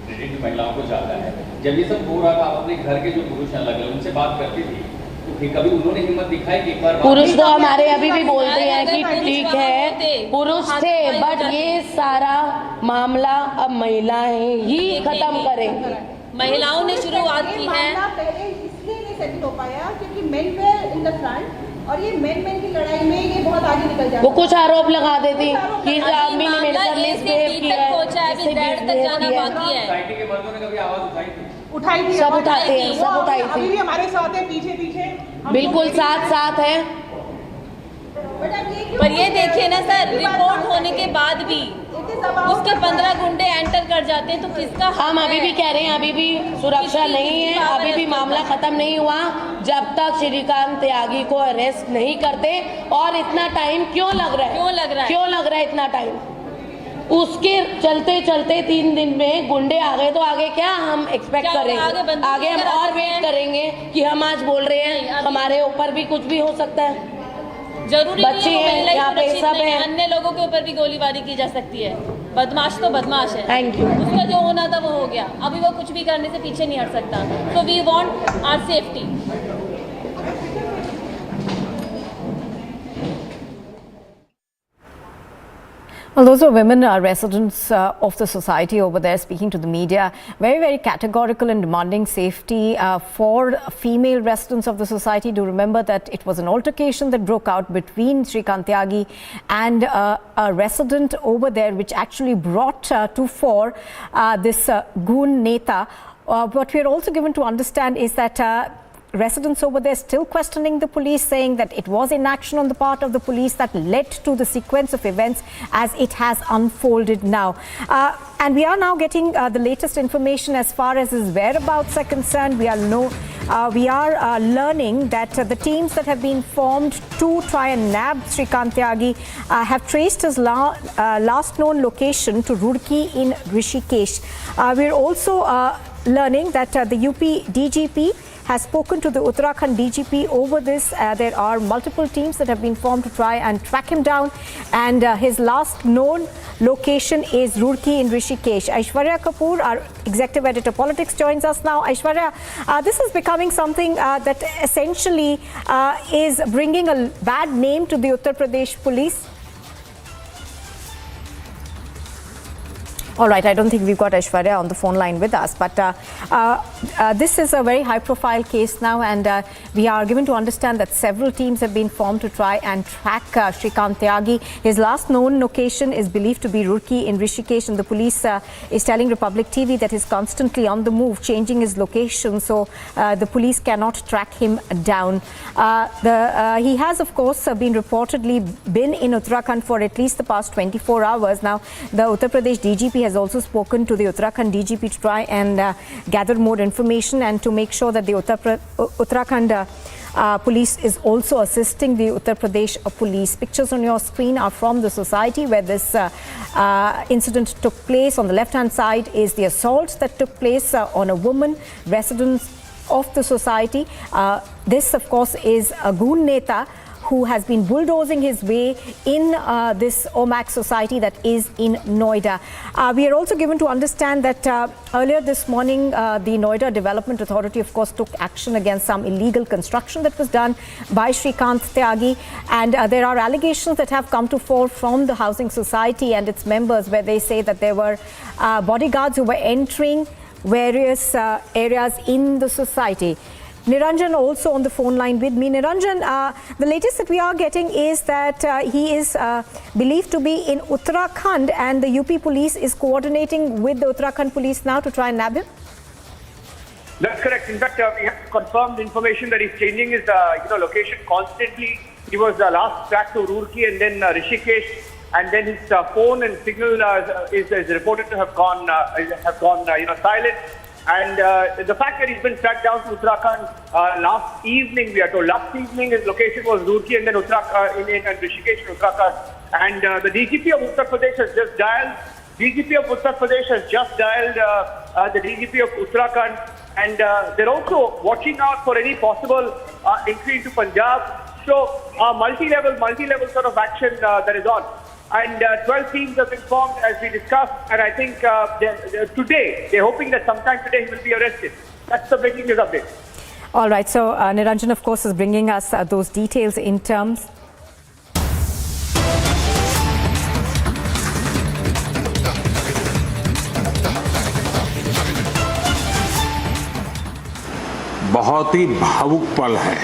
प्रेग्नेंट महिलाओं को चाहता है, जब ये सब हो रहा था आप अपने घर के जो पुरुष हैं लगे उनसे बात करती थी, तो फिर कभी उन्होंने हिम्मत दिखाई कि एक बार पुरुष तो हमारे अभी भी बोलते हैं कि ठीक है पुरुष थे, बट ये सारा मामला अब महिलाएं ही खत्म करेंगी। महिलाओं ने शुरुआत की है। पहले इसलिए नहीं सेटल हो पाया क्योंकि main way in the front और ये मेन की लड़ाई में ये बहुत आगे निकल जाता। वो कुछ आरोप लगा देती कि आदमी ने मेरे साथ मिसबिहेव किया है, सोसाइटी के मर्दों ने कभी आवाज उठाई थी? सब उठाते हैं, सब उठाई थी। अभी भी हमारे साथ है, पीछे बिल्कुल साथ है। पर ये देखिए ना सर, रिपोर्ट होने के बाद भी उसके 15 गुंडे एंटर कर जाते हैं तो किसका? हम अभी भी कह रहे हैं अभी भी सुरक्षा नहीं है, अभी भी मामला खत्म नहीं हुआ जब तक श्रीकांत त्यागी को अरेस्ट नहीं करते। और इतना टाइम क्यों लग रहा है इतना टाइम? उसके चलते 3 दिन में गुंडे आ गए तो आगे क्या हम एक्सपेक्ट करेंगे? आगे हम और वेट करेंगे कि हम आज बोल रहे हैं हमारे ऊपर भी कुछ भी हो सकता है। जरूरी बच्चे हैं यहाँ पे, सब है, अन्य लोगों के ऊपर भी गोलीबारी की जा सकती है। बदमाश तो बदमाश है। Thank you. उसका जो होना था वो हो गया, अभी वो कुछ भी करने से पीछे नहीं हट सकता। तो we want our safety. Well, those are women residents of the society over there speaking to the media, very, very categorical and demanding safety for female residents of the society. Do remember that it was an altercation that broke out between Shrikant Tyagi and a resident over there, which actually brought to fore this goon Neta. What we are also given to understand is that residents over there still questioning the police, saying that it was inaction on the part of the police that led to the sequence of events as it has unfolded now. And we are now getting the latest information as far as his whereabouts are concerned. We are learning that the teams that have been formed to try and nab Shrikant Tyagi have traced his last known location to Roorkee in Rishikesh. We are also learning that the UP DGP has spoken to the Uttarakhand DGP over this. There are multiple teams that have been formed to try and track him down, and his last known location is Roorkee in Rishikesh. Aishwarya Kapoor, our executive editor politics, joins us now. Aishwarya, this is becoming something that essentially is bringing a bad name to the Uttar Pradesh police. All right, I don't think we've got Aishwarya on the phone line with us, but this is a very high-profile case now, and we are given to understand that several teams have been formed to try and track Shrikant Tyagi. His last known location is believed to be Roorkee in Rishikesh, and the police is telling Republic TV that he's constantly on the move, changing his location, so the police cannot track him down. He has, of course, been reportedly been in Uttarakhand for at least the past 24 hours. Now, the Uttar Pradesh DGP has also spoken to the Uttarakhand DGP to try and gather more information and to make sure that the Uttarakhand police is also assisting the Uttar Pradesh police. Pictures on your screen are from the society where this incident took place. On the left-hand side is the assault that took place on a woman, resident of the society. This, of course, is a goon Neta who has been bulldozing his way in this Omax society that is in Noida. We are also given to understand that earlier this morning, the Noida Development Authority, of course, took action against some illegal construction that was done by Shrikant Tyagi. And there are allegations that have come to fore from the Housing Society and its members, where they say that there were bodyguards who were entering various areas in the society. Niranjan also on the phone line with me. Niranjan, the latest that we are getting is that he is believed to be in Uttarakhand, and the UP police is coordinating with the Uttarakhand police now to try and nab him. That's correct. In fact, we have confirmed information that he's changing his location constantly. He was last tracked to Roorkee and then Rishikesh, and then his phone and signal is reported to have gone silent. And the fact that he's been tracked down to Uttarakhand last evening, we are told. Last evening his location was Roorkee and then Rishikesh in Uttarakhand. And the DGP of Uttar Pradesh has just dialed. DGP of Uttar Pradesh has just dialed the DGP of Uttarakhand. And they're also watching out for any possible entry into Punjab. So multi-level sort of action that is on. And 12 teams have been formed, as we discussed, and I think today, they're hoping that sometime today he will be arrested. That's the breaking news update. All right, so Niranjan, of course, is bringing us those details in terms. बहुत ही भावुक पल है।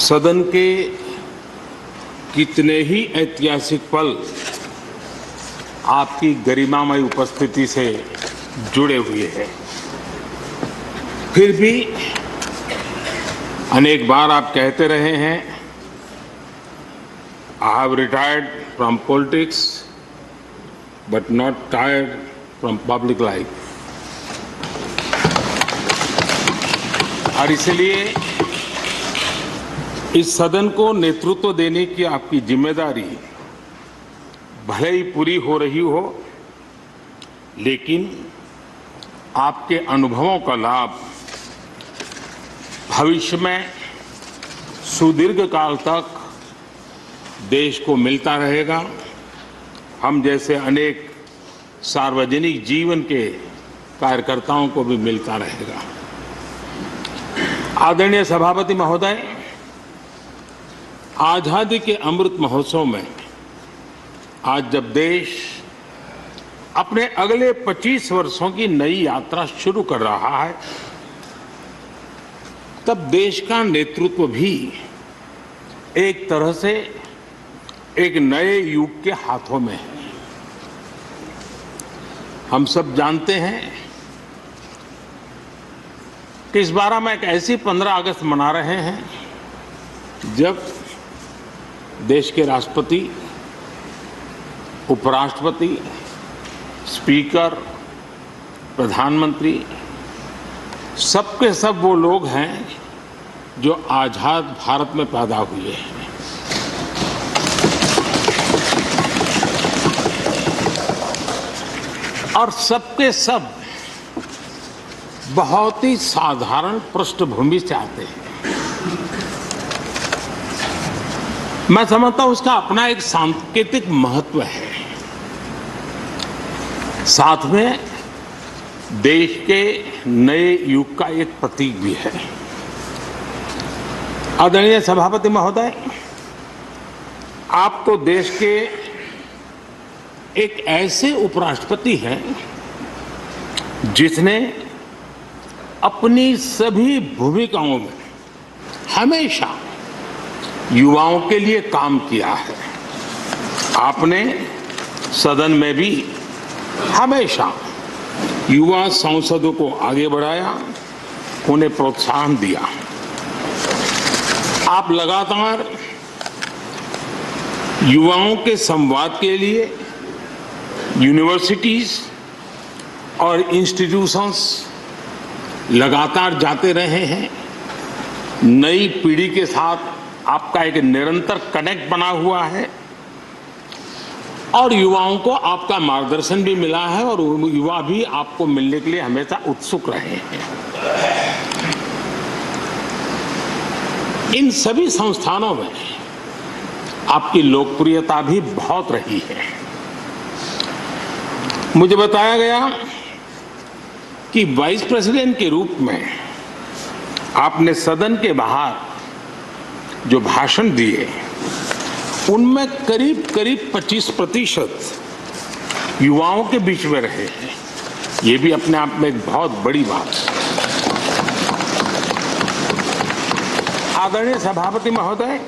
सदन के कितने ही ऐतिहासिक पल आपकी गरिमामय उपस्थिति से जुड़े हुए हैं। फिर भी अनेक बार आप कहते रहे हैं, I have retired from politics but not tired from public life. और इसलिए इस सदन को नेतृत्व देने की आपकी जिम्मेदारी भले ही पूरी हो रही हो, लेकिन आपके अनुभवों का लाभ भविष्य में सुदीर्घ काल तक देश को मिलता रहेगा। हम जैसे अनेक सार्वजनिक जीवन के कार्यकर्ताओं को भी मिलता रहेगा। आदरणीय सभापति महोदय, आजादी के अमृत महोत्सव में आज जब देश अपने अगले 25 वर्षों की नई यात्रा शुरू कर रहा है, तब देश का नेतृत्व भी एक तरह से एक नए युग के हाथों में है। हम सब जानते हैं कि इस बार हम एक ऐसी 15 अगस्त मना रहे हैं जब देश के राष्ट्रपति, उपराष्ट्रपति, स्पीकर, प्रधानमंत्री सबके सब वो लोग हैं जो आजाद भारत में पैदा हुए हैं। और सबके सब बहुत ही साधारण पृष्ठभूमि से आते हैं। मैं समझता हूं उसका अपना एक सांकेतिक महत्व है, साथ में देश के नए युग का एक प्रतीक भी है। आदरणीय सभापति महोदय, आप तो देश के एक ऐसे उपराष्ट्रपति हैं जिसने अपनी सभी भूमिकाओं में हमेशा युवाओं के लिए काम किया है। आपने सदन में भी हमेशा युवा सांसदों को आगे बढ़ाया, उन्हें प्रोत्साहन दिया। आप लगातार युवाओं के संवाद के लिए यूनिवर्सिटीज और इंस्टीट्यूशंस लगातार जाते रहे हैं। नई पीढ़ी के साथ आपका एक निरंतर कनेक्ट बना हुआ है और युवाओं को आपका मार्गदर्शन भी मिला है और युवा भी आपको मिलने के लिए हमेशा उत्सुक रहे हैं। इन सभी संस्थानों में आपकी लोकप्रियता भी बहुत रही है। मुझे बताया गया कि वाइस प्रेसिडेंट के रूप में आपने सदन के बाहर जो भाषण दिए उनमें करीब 25% युवाओं के बीच में रहे हैं। ये भी अपने आप में एक बहुत बड़ी बात है। आदरणीय सभापति महोदय,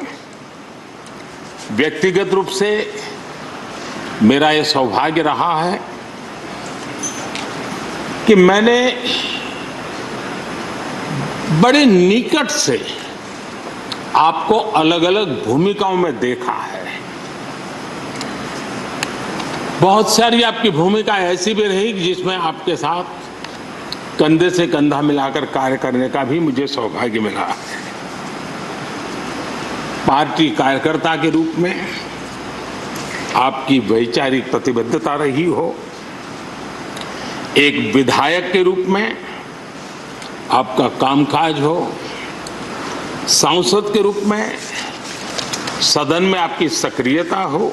व्यक्तिगत रूप से मेरा ये सौभाग्य रहा है कि मैंने बड़े निकट से आपको अलग अलग भूमिकाओं में देखा है। बहुत सारी आपकी भूमिका ऐसी भी रही जिसमें आपके साथ कंधे से कंधा मिलाकर कार्य करने का भी मुझे सौभाग्य मिला है। पार्टी कार्यकर्ता के रूप में आपकी वैचारिक प्रतिबद्धता रही हो, एक विधायक के रूप में आपका कामकाज हो, सांसद के रूप में सदन में आपकी सक्रियता हो,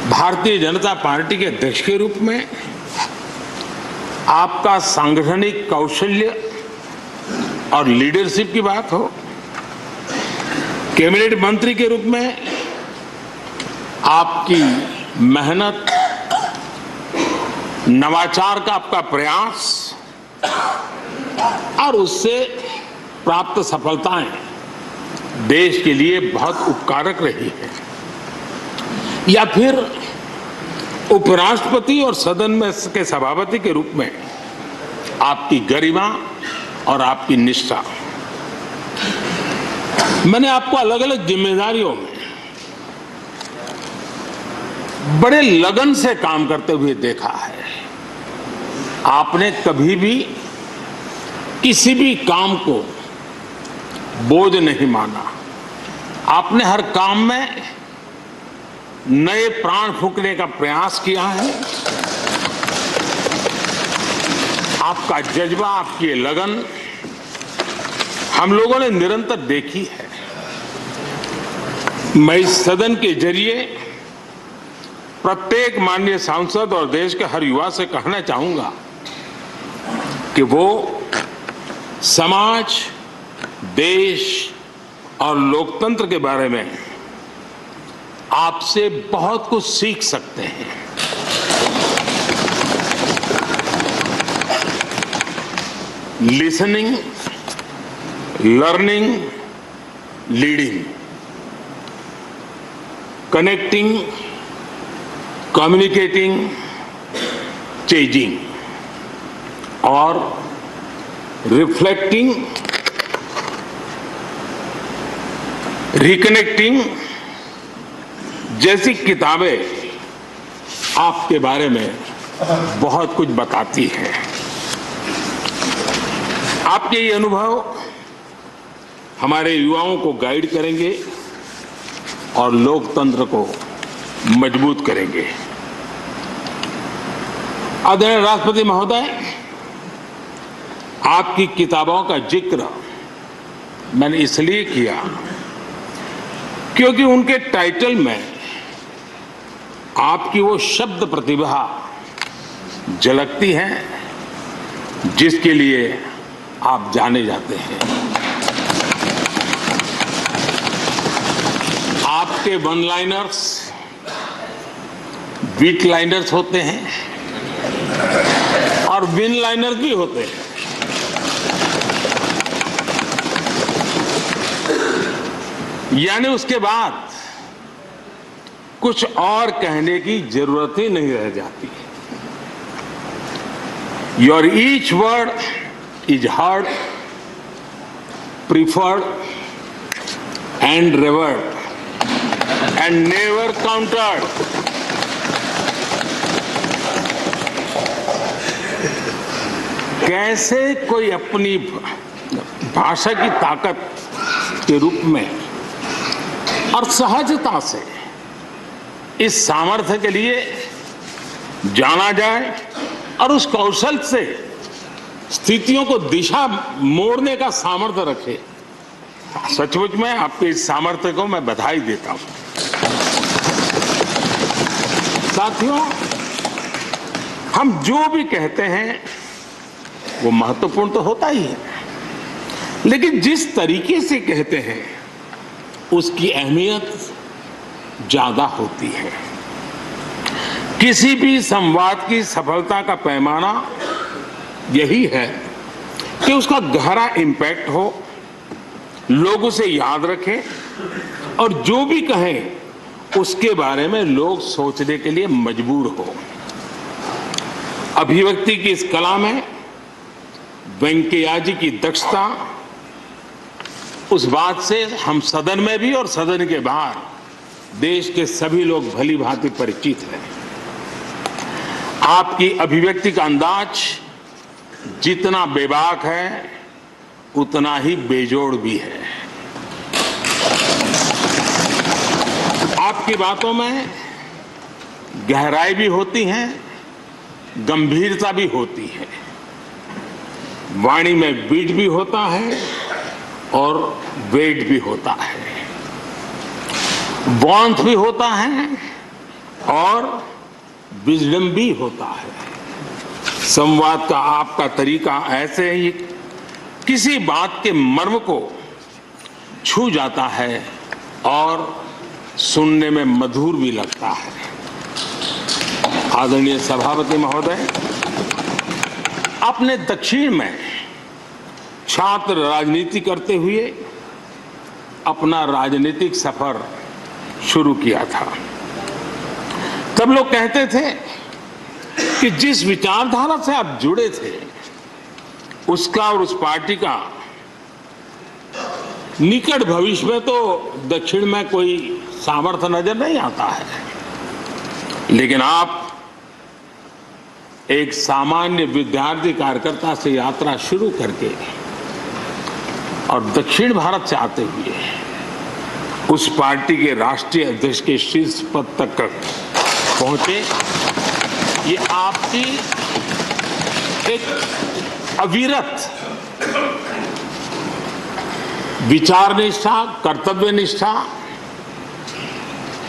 भारतीय जनता पार्टी के अध्यक्ष के रूप में आपका सांगठनिक कौशल्य और लीडरशिप की बात हो, कैबिनेट मंत्री के रूप में आपकी मेहनत, नवाचार का आपका प्रयास और उससे प्राप्त सफलताएं देश के लिए बहुत उपकारक रही है, या फिर उपराष्ट्रपति और सदन में के सभापति के रूप में आपकी गरिमा और आपकी निष्ठा। मैंने आपको अलग अलग जिम्मेदारियों में बड़े लगन से काम करते हुए देखा है। आपने कभी भी किसी भी काम को बोझ नहीं माना। आपने हर काम में नए प्राण फूंकने का प्रयास किया है। आपका जज्बा, आपकी लगन हम लोगों ने निरंतर देखी है। मैं इस सदन के जरिए प्रत्येक माननीय सांसद और देश के हर युवा से कहना चाहूंगा कि वो समाज, देश और लोकतंत्र के बारे में आपसे बहुत कुछ सीख सकते हैं। Listening, learning, leading, connecting, communicating, changing और रिफ्लेक्टिंग, रिकनेक्टिंग जैसी किताबें आपके बारे में बहुत कुछ बताती हैं। आपके ये अनुभव हमारे युवाओं को गाइड करेंगे और लोकतंत्र को मजबूत करेंगे। आदरणीय राष्ट्रपति महोदय, आपकी किताबों का जिक्र मैंने इसलिए किया क्योंकि उनके टाइटल में आपकी वो शब्द प्रतिभा झलकती है जिसके लिए आप जाने जाते हैं। आपके वन लाइनर्स, वीक लाइनर्स होते हैं और विन लाइनर्स भी होते हैं। यानी उसके बाद कुछ और कहने की जरूरत ही नहीं रह जाती। Your each word is heard, preferred and reward and never countered. कैसे कोई अपनी भाषा की ताकत के रूप में और सहजता से इस सामर्थ्य के लिए जाना जाए और उस कौशल से स्थितियों को दिशा मोड़ने का सामर्थ्य रखे, सचमुच में आपके इस सामर्थ्य को मैं बधाई देता हूं। साथियों, हम जो भी कहते हैं वो महत्वपूर्ण तो होता ही है, लेकिन जिस तरीके से कहते हैं उसकी अहमियत ज्यादा होती है। किसी भी संवाद की सफलता का पैमाना यही है कि उसका गहरा इम्पैक्ट हो, लोग उसे याद रखें और जो भी कहें उसके बारे में लोग सोचने के लिए मजबूर हो। अभिव्यक्ति की इस कला में वेंकैया जी की दक्षता, उस बात से हम सदन में भी और सदन के बाहर देश के सभी लोग भली भांति परिचित हैं। आपकी अभिव्यक्ति का अंदाज जितना बेबाक है उतना ही बेजोड़ भी है। आपकी बातों में गहराई भी होती है, गंभीरता भी होती है, वाणी में बीट भी होता है और वेट भी होता है, वांथ भी होता है और विजडम भी होता है। संवाद का आपका तरीका ऐसे ही किसी बात के मर्म को छू जाता है और सुनने में मधुर भी लगता है। आदरणीय सभापति महोदय, अपने दक्षिण में छात्र राजनीति करते हुए अपना राजनीतिक सफर शुरू किया था। तब लोग कहते थे कि जिस विचारधारा से आप जुड़े थे उसका और उस पार्टी का निकट भविष्य में तो दक्षिण में कोई सामर्थ्य नजर नहीं आता है, लेकिन आप एक सामान्य विद्यार्थी कार्यकर्ता से यात्रा शुरू करके और दक्षिण भारत से आते हुए उस पार्टी के राष्ट्रीय अध्यक्ष के शीर्ष पद तक पहुंचे। ये आपकी एक अविरत विचार निष्ठा, कर्तव्य निष्ठा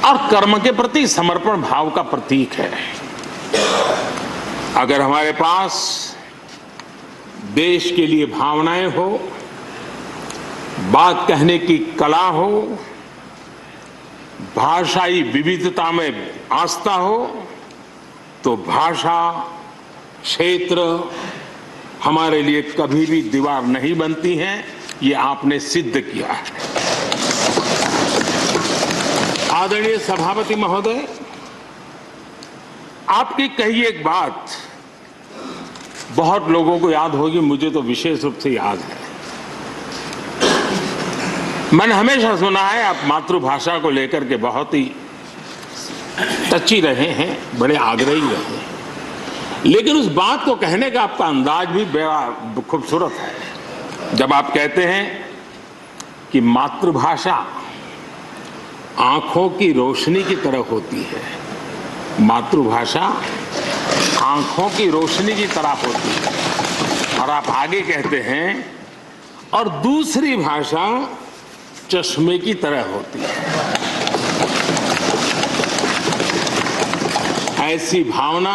और कर्म के प्रति समर्पण भाव का प्रतीक है। अगर हमारे पास देश के लिए भावनाएं हो, बात कहने की कला हो, भाषाई विविधता में आस्था हो, तो भाषा क्षेत्र हमारे लिए कभी भी दीवार नहीं बनती हैं। ये आपने सिद्ध किया है। आदरणीय सभापति महोदय, आपकी कही एक बात बहुत लोगों को याद होगी, मुझे तो विशेष रूप से याद है। मैंने हमेशा सुना है आप मातृभाषा को लेकर के बहुत ही टची रहे हैं, बड़े आग्रही रहे हैं, लेकिन उस बात को कहने का आपका अंदाज भी बड़ा खूबसूरत है। जब आप कहते हैं कि मातृभाषा आंखों की रोशनी की तरह होती है, मातृभाषा आंखों की रोशनी की तरह होती है, और आप आगे कहते हैं और दूसरी भाषा चश्मे की तरह होती है। ऐसी भावना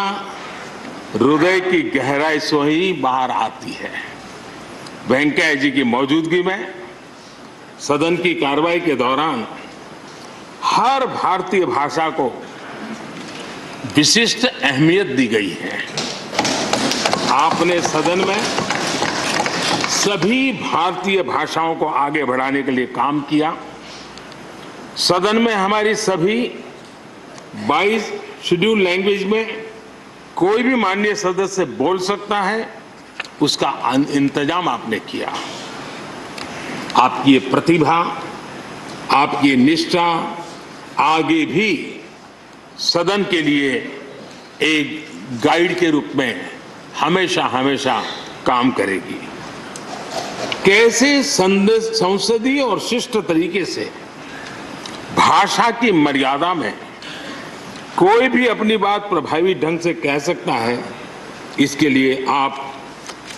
हृदय की गहराई से ही बाहर आती है। वेंकैया जी की मौजूदगी में सदन की कार्रवाई के दौरान हर भारतीय भाषा को विशिष्ट अहमियत दी गई है। आपने सदन में सभी भारतीय भाषाओं को आगे बढ़ाने के लिए काम किया। सदन में हमारी सभी 22 शेड्यूल लैंग्वेज में कोई भी माननीय सदस्य बोल सकता है, उसका इंतजाम आपने किया। आपकी ये प्रतिभा, आपकी निष्ठा आगे भी सदन के लिए एक गाइड के रूप में हमेशा हमेशा काम करेगी। कैसे संसदीय और शिष्ट तरीके से भाषा की मर्यादा में कोई भी अपनी बात प्रभावी ढंग से कह सकता है, इसके लिए आप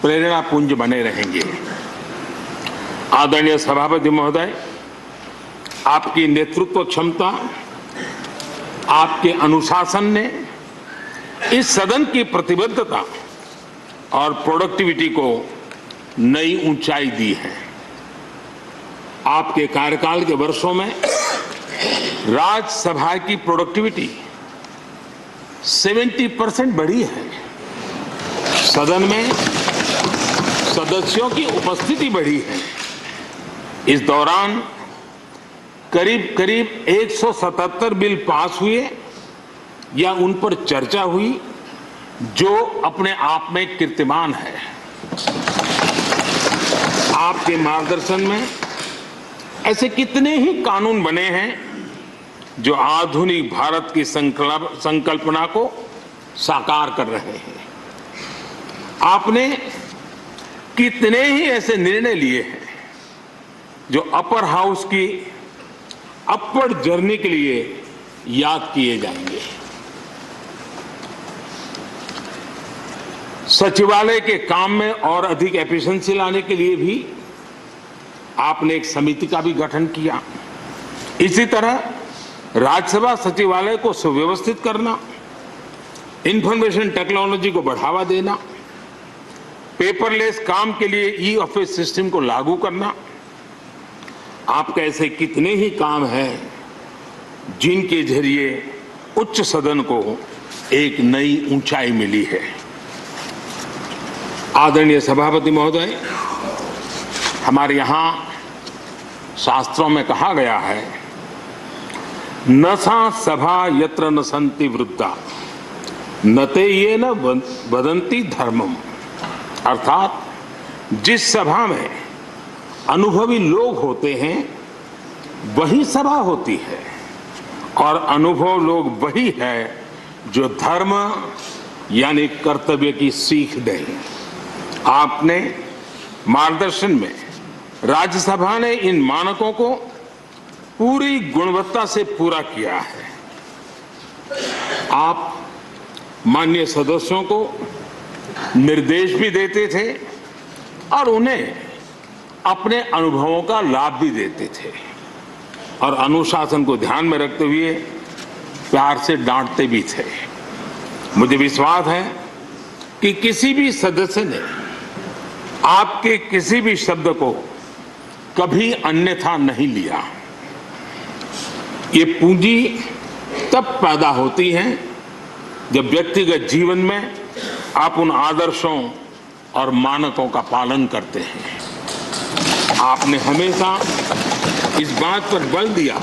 प्रेरणा पुंज बने रहेंगे। आदरणीय सभापति महोदय, आपकी नेतृत्व क्षमता, आपके अनुशासन ने इस सदन की प्रतिबद्धता और प्रोडक्टिविटी को नई ऊंचाई दी है। आपके कार्यकाल के वर्षों में राज्यसभा की प्रोडक्टिविटी 70% बढ़ी है। सदन में सदस्यों की उपस्थिति बढ़ी है। इस दौरान करीब करीब 177 बिल पास हुए या उन पर चर्चा हुई, जो अपने आप में कीर्तिमान है। आपके मार्गदर्शन में ऐसे कितने ही कानून बने हैं जो आधुनिक भारत की संकल्पना को साकार कर रहे हैं। आपने कितने ही ऐसे निर्णय लिए हैं जो अपर हाउस की अपवर्ड जर्नी के लिए याद किए जाएंगे। सचिवालय के काम में और अधिक एफिशिएंसी लाने के लिए भी आपने एक समिति का भी गठन किया। इसी तरह राज्यसभा सचिवालय को सुव्यवस्थित करना, इंफॉर्मेशन टेक्नोलॉजी को बढ़ावा देना, पेपरलेस काम के लिए ई ऑफिस सिस्टम को लागू करना, आपके ऐसे कितने ही काम हैं जिनके जरिए उच्च सदन को एक नई ऊंचाई मिली है। आदरणीय सभापति महोदय, हमारे यहाँ शास्त्रों में कहा गया है, न सा सभा यत्र न सन्ति वृद्धा न ते ये न वदन्ति धर्मम। अर्थात जिस सभा में अनुभवी लोग होते हैं वही सभा होती है, और अनुभव लोग वही है जो धर्म यानी कर्तव्य की सीख दें। आपने मार्गदर्शन में राज्यसभा ने इन मानकों को पूरी गुणवत्ता से पूरा किया है। आप माननीय सदस्यों को निर्देश भी देते थे और उन्हें अपने अनुभवों का लाभ भी देते थे, और अनुशासन को ध्यान में रखते हुए प्यार से डांटते भी थे। मुझे विश्वास है कि किसी भी सदस्य ने आपके किसी भी शब्द को कभी अन्यथा नहीं लिया। ये पूंजी तब पैदा होती है जब व्यक्तिगत जीवन में आप उन आदर्शों और मानकों का पालन करते हैं। आपने हमेशा इस बात पर बल दिया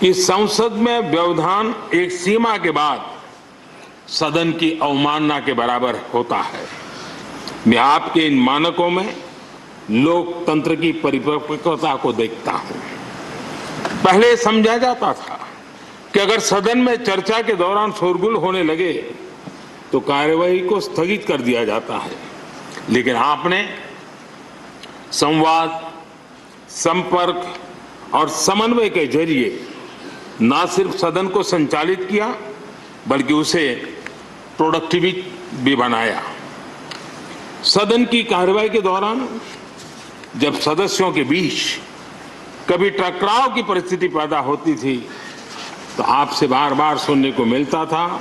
कि संसद में व्यवधान एक सीमा के बाद सदन की अवमानना के बराबर होता है। मैं आपके इन मानकों में लोकतंत्र की परिपक्वता को देखता हूं। पहले समझा जाता था कि अगर सदन में चर्चा के दौरान शोरगुल होने लगे तो कार्यवाही को स्थगित कर दिया जाता है, लेकिन आपने संवाद, संपर्क और समन्वय के जरिए न सिर्फ सदन को संचालित किया बल्कि उसे प्रोडक्टिव भी बनाया। सदन की कार्यवाही के दौरान जब सदस्यों के बीच कभी टकराव की परिस्थिति पैदा होती थी तो आपसे बार बार सुनने को मिलता था,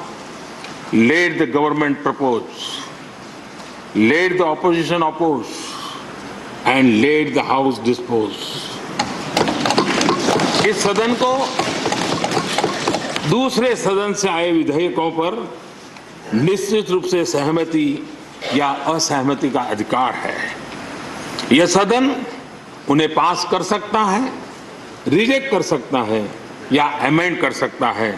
let the government propose, let the opposition oppose and let the house dispose. इस सदन को दूसरे सदन से आए विधेयकों पर निश्चित रूप से सहमति या असहमति का अधिकार है। यह सदन उन्हें पास कर सकता है, रिजेक्ट कर सकता है या अमेंड कर सकता है,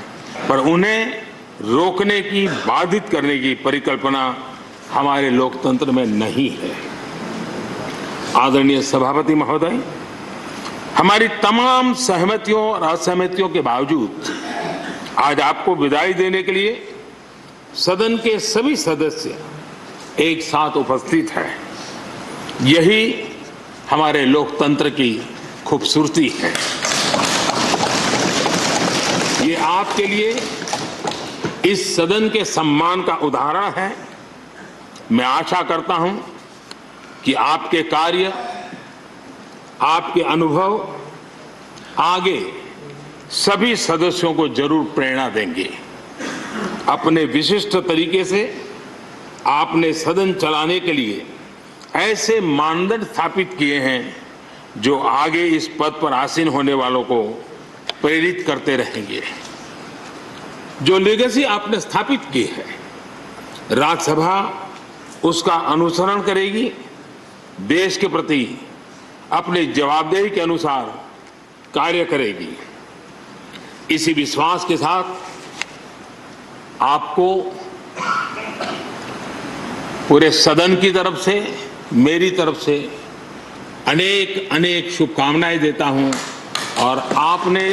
पर उन्हें रोकने की, बाधित करने की परिकल्पना हमारे लोकतंत्र में नहीं है। आदरणीय सभापति महोदय, हमारी तमाम सहमतियों और असहमतियों के बावजूद आज आपको विदाई देने के लिए सदन के सभी सदस्य एक साथ उपस्थित हैं। यही हमारे लोकतंत्र की खूबसूरती है। ये आपके लिए इस सदन के सम्मान का उदाहरण है। मैं आशा करता हूं कि आपके कार्य आपके अनुभव आगे सभी सदस्यों को जरूर प्रेरणा देंगे। अपने विशिष्ट तरीके से आपने सदन चलाने के लिए ऐसे मानदंड स्थापित किए हैं जो आगे इस पद पर आसीन होने वालों को प्रेरित करते रहेंगे। जो लेगेसी आपने स्थापित की है, राज्यसभा उसका अनुसरण करेगी, देश के प्रति अपनी जवाबदेही के अनुसार कार्य करेगी। इसी विश्वास के साथ आपको पूरे सदन की तरफ से, मेरी तरफ से अनेक अनेक शुभकामनाएं देता हूं और आपने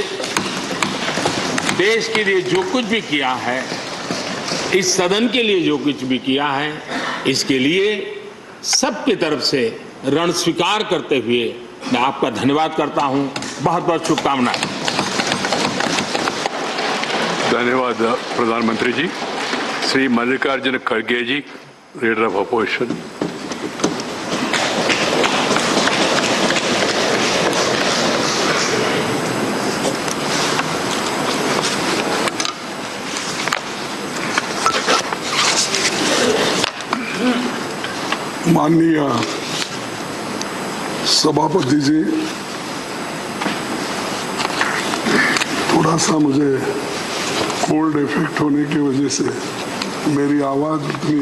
देश के लिए जो कुछ भी किया है, इस सदन के लिए जो कुछ भी किया है, इसके लिए सबकी तरफ से ऋण स्वीकार करते हुए मैं आपका धन्यवाद करता हूं। बहुत बहुत शुभकामनाएं। धन्यवाद प्रधानमंत्री जी। श्री मल्लिकार्जुन खड़गे जी, लीडर ऑफ अपोजिशन। माननीय सभापति जी, थोड़ा सा मुझे कोल्ड इफेक्ट होने की वजह से मेरी आवाज़ उतनी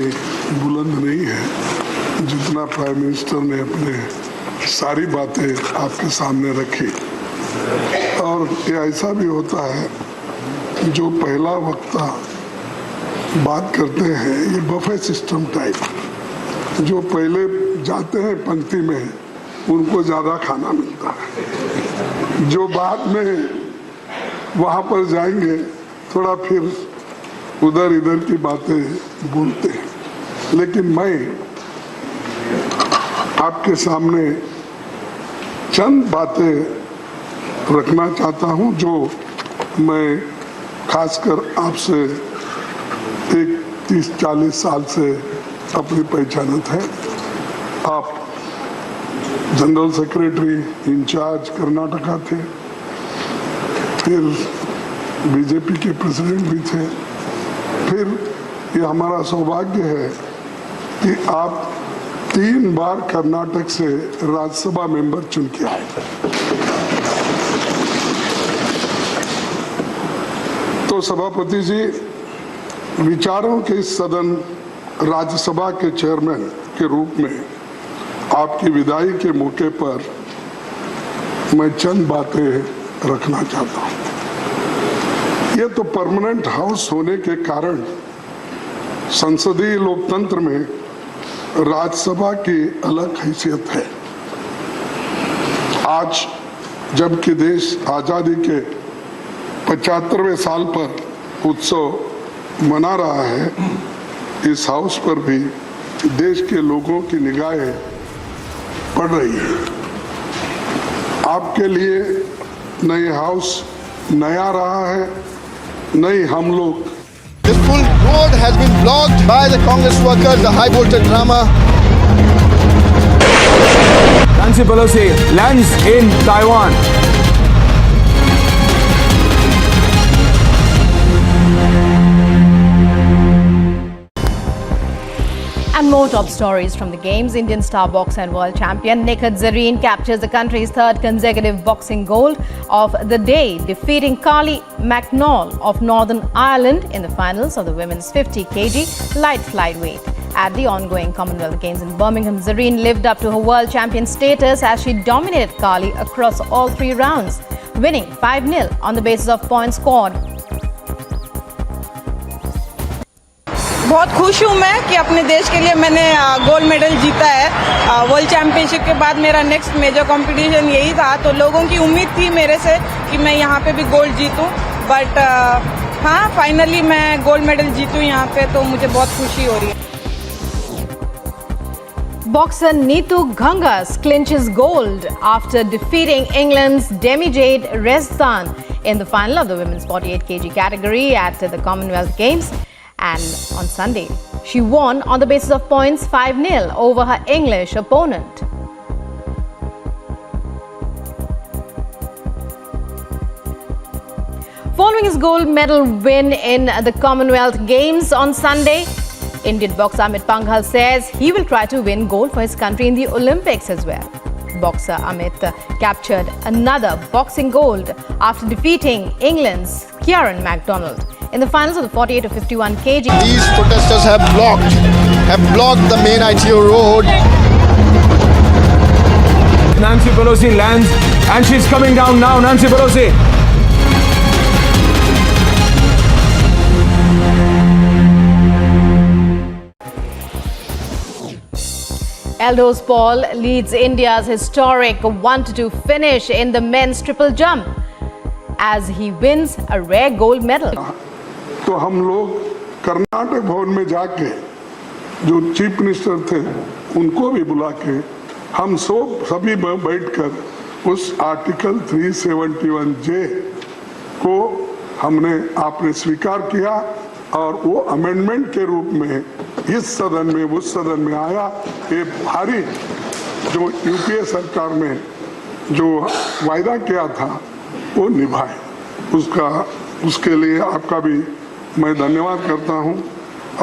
बुलंद नहीं है जितना प्राइम मिनिस्टर ने अपने सारी बातें आपके सामने रखी। और ये ऐसा भी होता है, जो पहला वक्ता बात करते हैं, ये बफे सिस्टम टाइप, जो पहले जाते हैं पंक्ति में उनको ज़्यादा खाना मिलता है, जो बाद में वहाँ पर जाएंगे थोड़ा फिर उधर इधर की बातें बोलते हैं। लेकिन मैं आपके सामने चंद बातें रखना चाहता हूँ जो मैं खासकर आपसे एक 30-40 साल से अपनी पहचानत है। आप जनरल सेक्रेटरी इंचार्ज कर्नाटका थे, फिर बीजेपी के प्रेसिडेंट भी थे, फिर ये हमारा सौभाग्य है कि आप 3 बार कर्नाटक से राज्यसभा मेंबर चुन के आए। तो सभापति जी, विचारों के इस सदन राज्यसभा के चेयरमैन के रूप में आपकी विदाई के मौके पर मैं चंद बातें रखना चाहता हूं। ये तो परमानेंट हाउस होने के कारण संसदीय लोकतंत्र में राज्यसभा की अलग हैसियत है। आज जबकि देश आजादी के 75वें साल पर उत्सव मना रहा है, इस हाउस पर भी देश के लोगों की निगाहें पड़ रही है। आपके लिए नए हाउस नया रहा है, नहीं हम लोग। This full road has been blocked by the Congress workers, the high voltage drama. Nancy Pelosi lands in Taiwan. And more top stories from the Games. Indian star boxer and world champion Nikhil Zareen captures the country's 3rd consecutive boxing gold of the day, defeating Carly McNall of Northern Ireland in the finals of the women's 50 kg light flyweight. At the ongoing Commonwealth Games in Birmingham, Zareen lived up to her world champion status as she dominated Carly across all 3 rounds, winning 5-0 on the basis of points scored. बहुत खुश हूँ मैं कि अपने देश के लिए मैंने गोल्ड मेडल जीता है। वर्ल्ड चैंपियनशिप के बाद मेरा नेक्स्ट मेजर कंपटीशन यही था, तो लोगों की उम्मीद थी मेरे से कि मैं यहाँ पे भी गोल्ड जीतूँ, बट हाँ, फाइनली मैं गोल्ड मेडल जीतूँ यहाँ पे, तो मुझे बहुत खुशी हो रही है। Boxer Neetu Gangas clinches gold after defeating England's Demi Jade Rezdan in the final of the women's 48 kg category at the Commonwealth Games. And on Sunday, she won on the basis of points 5-0 over her English opponent. Following his gold medal win in the Commonwealth Games on Sunday, Indian boxer Amit Panghal says he will try to win gold for his country in the Olympics as well. Boxer Amit captured another boxing gold after defeating England's Kieran MacDonald in the finals of the 48 to 51 kg. These protesters have blocked the main ITO road. Nancy Pelosi lands and she's coming down now. Nancy Pelosi. Elders Paul leads India's historic 1-2 finish in the men's triple jump as he wins a rare gold medal. तो हम लोग कर्नाटक भवन में जाके जो chief minister थे उनको भी बुला के हम सभी बैठकर उस आर्टिकल 371J को आपने स्वीकार किया और वो अमेंडमेंट के रूप में इस सदन में उस सदन में आया। ये भारी जो यूपीए सरकार ने जो वायदा किया था वो निभाए, उसके लिए आपका भी मैं धन्यवाद करता हूं।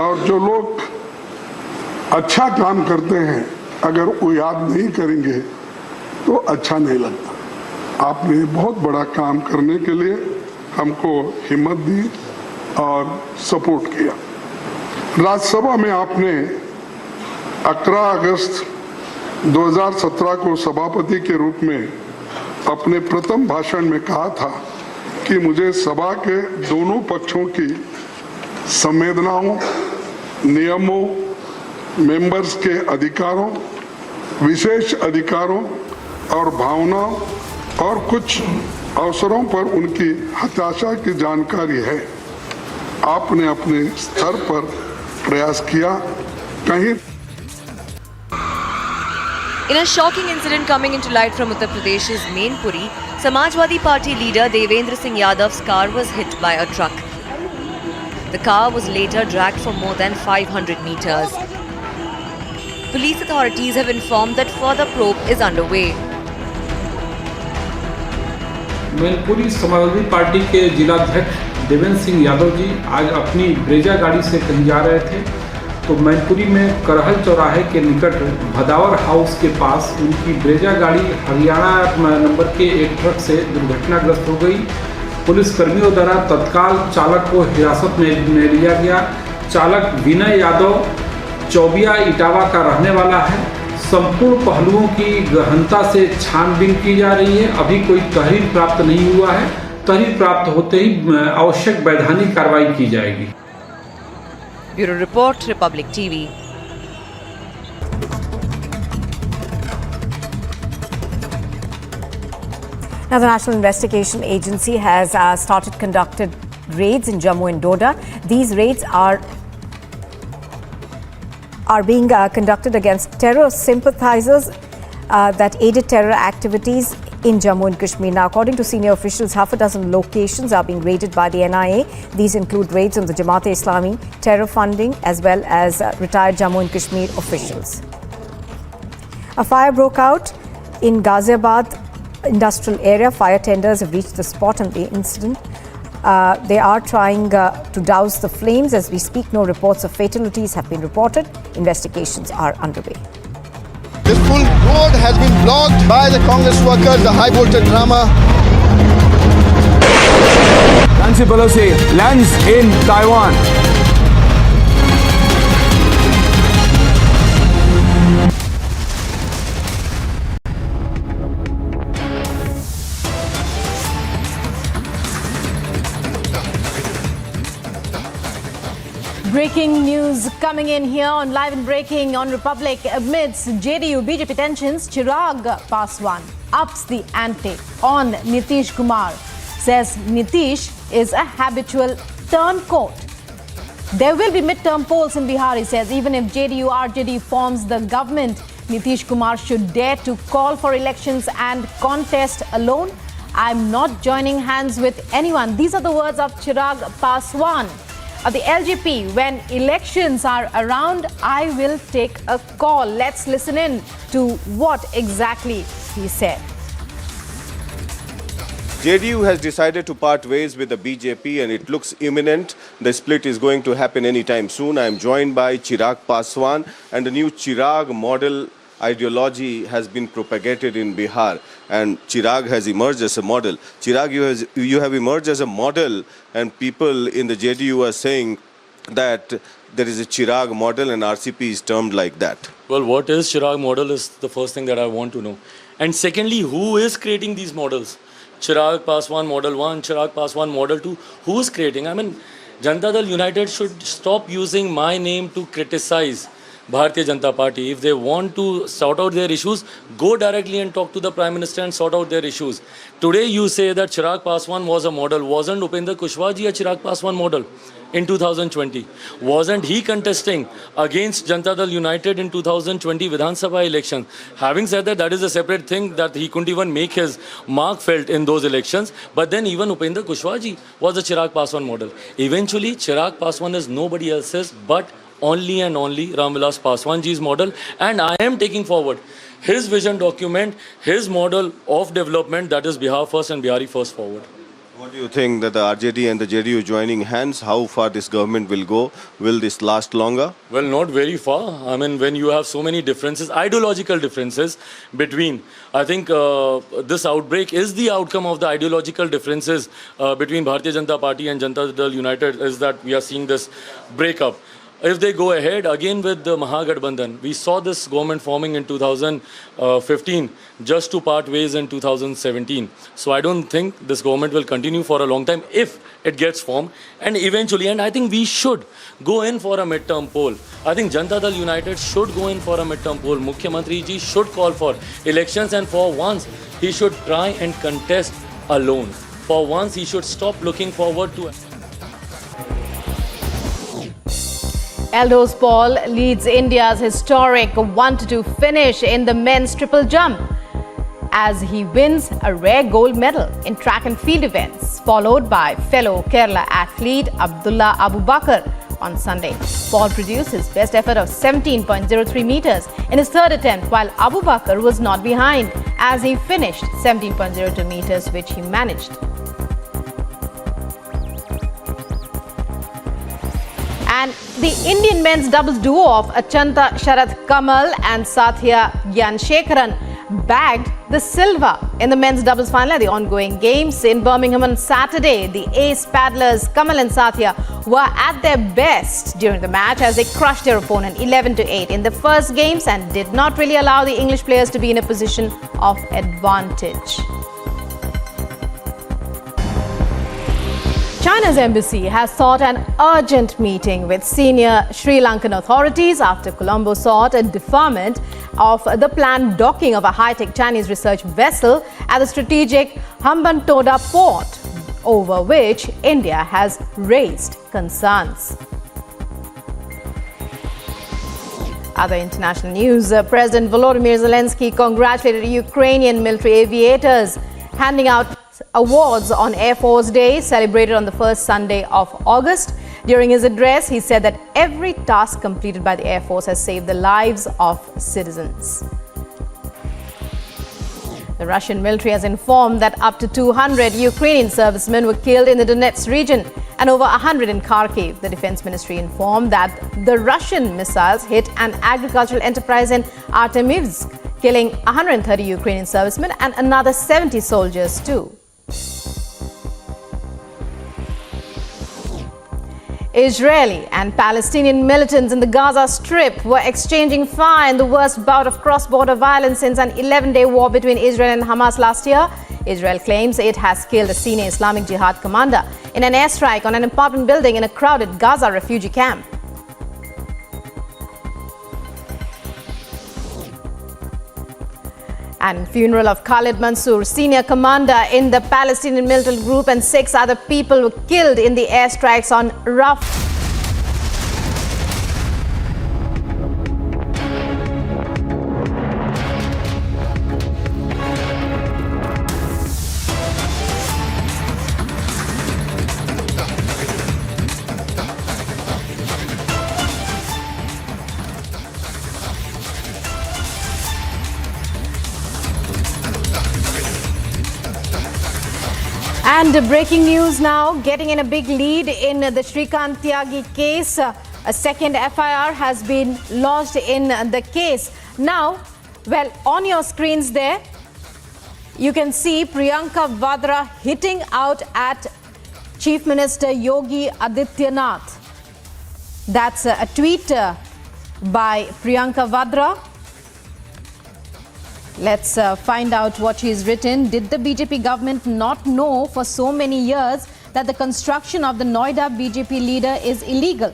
और जो लोग अच्छा काम करते हैं अगर वो याद नहीं करेंगे तो अच्छा नहीं लगता। आपने बहुत बड़ा काम करने के लिए हमको हिम्मत दी और सपोर्ट किया। राज्यसभा में आपने 11 अगस्त 2017 को सभापति के रूप में अपने प्रथम भाषण में कहा था कि मुझे सभा के दोनों पक्षों की संवेदनाओं, नियमों, मेंबर्स के अधिकारों, विशेष अधिकारों और भावनाओं और कुछ अवसरों पर उनकी हताशा की जानकारी है। आपने अपने स्तर पर प्रयास किया। कहीं In a shocking incident coming into light from Uttar Pradesh's Mainpuri, Samajwadi Party leader Devendra Singh Yadav's car was hit by a truck. The car was later dragged for more than 500 meters. Police authorities have informed that further probe is underway. Mainpuri Samajwadi party के जिलाध्यक्ष देवेंद्र सिंह यादव जी आज अपनी Brezza गाड़ी से कहीं जा रहे थे तो मैनपुरी में करहल चौराहे के निकट भदावर हाउस के पास उनकी ब्रेजा गाड़ी हरियाणा नंबर के एक ट्रक से दुर्घटनाग्रस्त हो गई। पुलिस कर्मियों द्वारा तत्काल चालक को हिरासत में लिया गया। चालक विनय यादव चौबिया इटावा का रहने वाला है। संपूर्ण पहलुओं की गहनता से छानबीन की जा रही है। अभी कोई तहरीर प्राप्त नहीं हुआ है। तहरीर प्राप्त होते ही आवश्यक वैधानिक कार्रवाई की जाएगी। Bureau report, Republic TV. Now, the National Investigation Agency has started conducted raids in Jammu and Doda. These raids are being conducted against terror sympathizers that aided terror activities in Jammu and Kashmir. Now, according to senior officials, half a dozen locations are being raided by the NIA. These include raids on the Jamaat-e-Islami, terror funding, as well as retired Jammu and Kashmir officials. A fire broke out in Ghaziabad industrial area. Fire tenders have reached the spot on the incident. They are trying to douse the flames. As we speak, no reports of fatalities have been reported. Investigations are underway. This full road has been blocked by the Congress workers, the high voltage drama. Nancy Pelosi lands in Taiwan. Breaking news coming in here on Live and Breaking on Republic. Amidst JDU-BJP tensions, Chirag Paswan ups the ante on Nitish Kumar. Says Nitish is a habitual turncoat. There will be midterm polls in Bihar, he says. Even if JDU-RJD forms the government, Nitish Kumar should dare to call for elections and contest alone. I'm not joining hands with anyone. These are the words of Chirag Paswan. Of the LGP, when elections are around, I will take a call. Let's listen in to what exactly he said. JDU has decided to part ways with the BJP and it looks imminent. The split is going to happen anytime soon. I am joined by Chirag Paswan, and the new Chirag model ideology has been propagated in Bihar, and Chirag has emerged as a model. Chirag, you have emerged as a model, and people in the JDU are saying that there is a Chirag model and RCP is termed like that. Well, what is Chirag model is the first thing that I want to know. And secondly, who is creating these models? Chirag Paswan Model 1, Chirag Paswan Model 2, who is creating? I mean, Janata Dal United should stop using my name to criticize Bharatiya Janata Party. If they want to sort out their issues, go directly and talk to the Prime Minister and sort out their issues. Today you say that Chirag Paswan was a model. Wasn't Upendra Kushwaha ji a Chirag Paswan model in 2020? Wasn't he contesting against Janata Dal United in 2020 Vidhan Sabha election? Having said that, that is a separate thing, that he couldn't even make his mark felt in those elections. But then even Upendra Kushwaha ji was a Chirag Paswan model. Eventually, Chirag Paswan is nobody else's but only and only Ramvilas Paswan ji's model, and I am taking forward his vision document, his model of development, that is Bihar first and Bihari first forward. What do you think that the RJD and the JDU joining hands, how far this government will go? Will this last longer? Well, not very far. I mean, when you have so many differences, ideological differences between, I think this outbreak is the outcome of the ideological differences between Bharatiya Janata Party and Janata Dal United, is that we are seeing this breakup. If they go ahead again with the Mahagathbandhan, we saw this government forming in 2015 just to part ways in 2017. So I don't think this government will continue for a long time if it gets formed. And eventually, and I think we should go in for a midterm poll. I think Janata Dal United should go in for a midterm poll. Mukhyamantri ji should call for elections, and for once he should try and contest alone. For once he should stop looking forward to... Eldos Paul leads India's historic 1-2 finish in the men's triple jump as he wins a rare gold medal in track and field events, followed by fellow Kerala athlete Abdullah Abu Bakar on Sunday. Paul produced his best effort of 17.03 meters in his third attempt, while Abu Bakar was not behind as he finished 17.02 meters, which he managed. And the Indian men's doubles duo of Achanta Sharath Kamal and Sathya Gyanshekaran bagged the silver in the men's doubles final at the ongoing games in Birmingham on Saturday. The ace paddlers Kamal and Sathya were at their best during the match as they crushed their opponent 11-8 in the first games and did not really allow the English players to be in a position of advantage. China's embassy has sought an urgent meeting with senior Sri Lankan authorities after Colombo sought a deferment of the planned docking of a high-tech Chinese research vessel at the strategic Hambantota port, over which India has raised concerns. Other international news, President Volodymyr Zelensky congratulated Ukrainian military aviators, handing out awards on Air Force Day, celebrated on the first Sunday of August. During his address, he said that every task completed by the Air Force has saved the lives of citizens. The Russian military has informed that up to 200 Ukrainian servicemen were killed in the Donetsk region and over 100 in Kharkiv. The Defense Ministry informed that the Russian missiles hit an agricultural enterprise in Artemivsk, killing 130 Ukrainian servicemen and another 70 soldiers too. Israeli and Palestinian militants in the Gaza Strip were exchanging fire in the worst bout of cross-border violence since an 11-day war between Israel and Hamas last year. Israel claims it has killed a senior Islamic Jihad commander in an airstrike on an apartment building in a crowded Gaza refugee camp. And funeral of Khalid Mansour, senior commander in the Palestinian militant group, and 6 other people were killed in the airstrikes on Rafah. And breaking news now, getting in a big lead in the Shrikant Tyagi case. A second FIR has been lodged in the case. Now, well, on your screens there, you can see Priyanka Vadra hitting out at Chief Minister Yogi Adityanath. That's a tweet by Priyanka Vadra. Let's find out what she's written. Did the BJP government not know for so many years that the construction of the Noida BJP leader is illegal?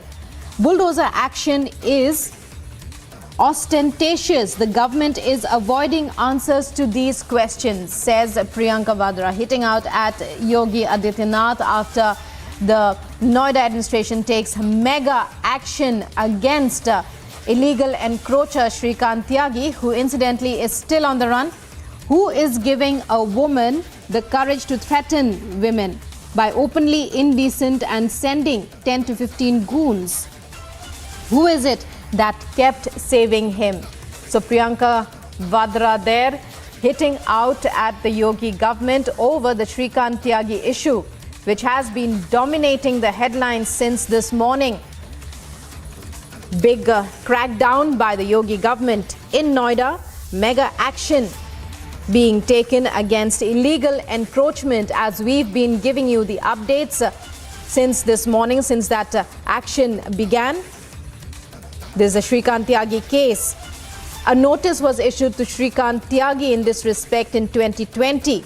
Bulldozer action is ostentatious. The government is avoiding answers to these questions, says Priyanka Vadra, hitting out at Yogi Adityanath after the Noida administration takes mega action against illegal encroacher Shrikant Tyagi, who incidentally is still on the run, who is giving a woman the courage to threaten women by openly indecent and sending 10 to 15 goons. Who is it that kept saving him? So Priyanka Vadra there hitting out at the Yogi government over the Shrikant Tyagi issue, which has been dominating the headlines since this morning. Big crackdown by the Yogi government in Noida, mega action being taken against illegal encroachment, as we've been giving you the updates since this morning, since that action began. There's a Shrikant Tyagi case. A notice was issued to Shrikant Tyagi in this respect in 2020,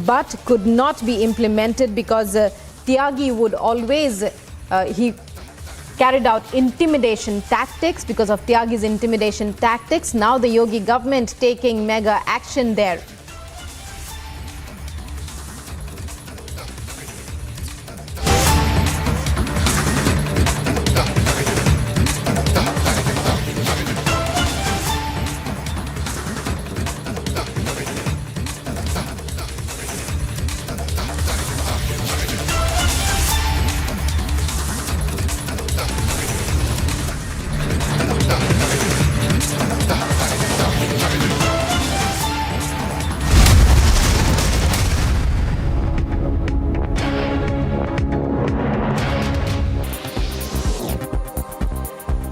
but could not be implemented because Tyagi would always, he carried out intimidation tactics. Because of Tyagi's intimidation tactics, now the Yogi government taking mega action there.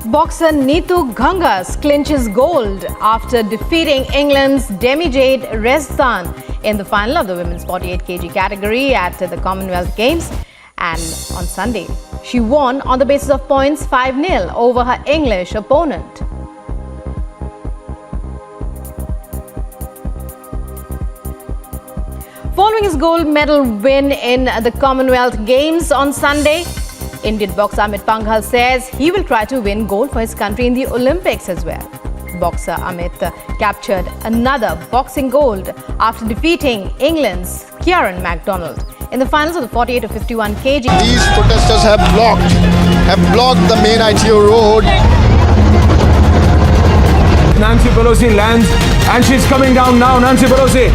Boxer Neetu Gangas clinches gold after defeating England's Demi-Jade Rezdan in the final of the women's 48 kg category at the Commonwealth Games. And on Sunday, she won on the basis of points 5-0 over her English opponent. Following his gold medal win in the Commonwealth Games on Sunday, Indian boxer Amit Panghal says he will try to win gold for his country in the Olympics as well. Boxer Amit captured another boxing gold after defeating England's Kieran MacDonald in the finals of the 48 to 51 kg. These protesters have blocked the main ITO road. Nancy Pelosi lands and she's coming down now. Nancy Pelosi.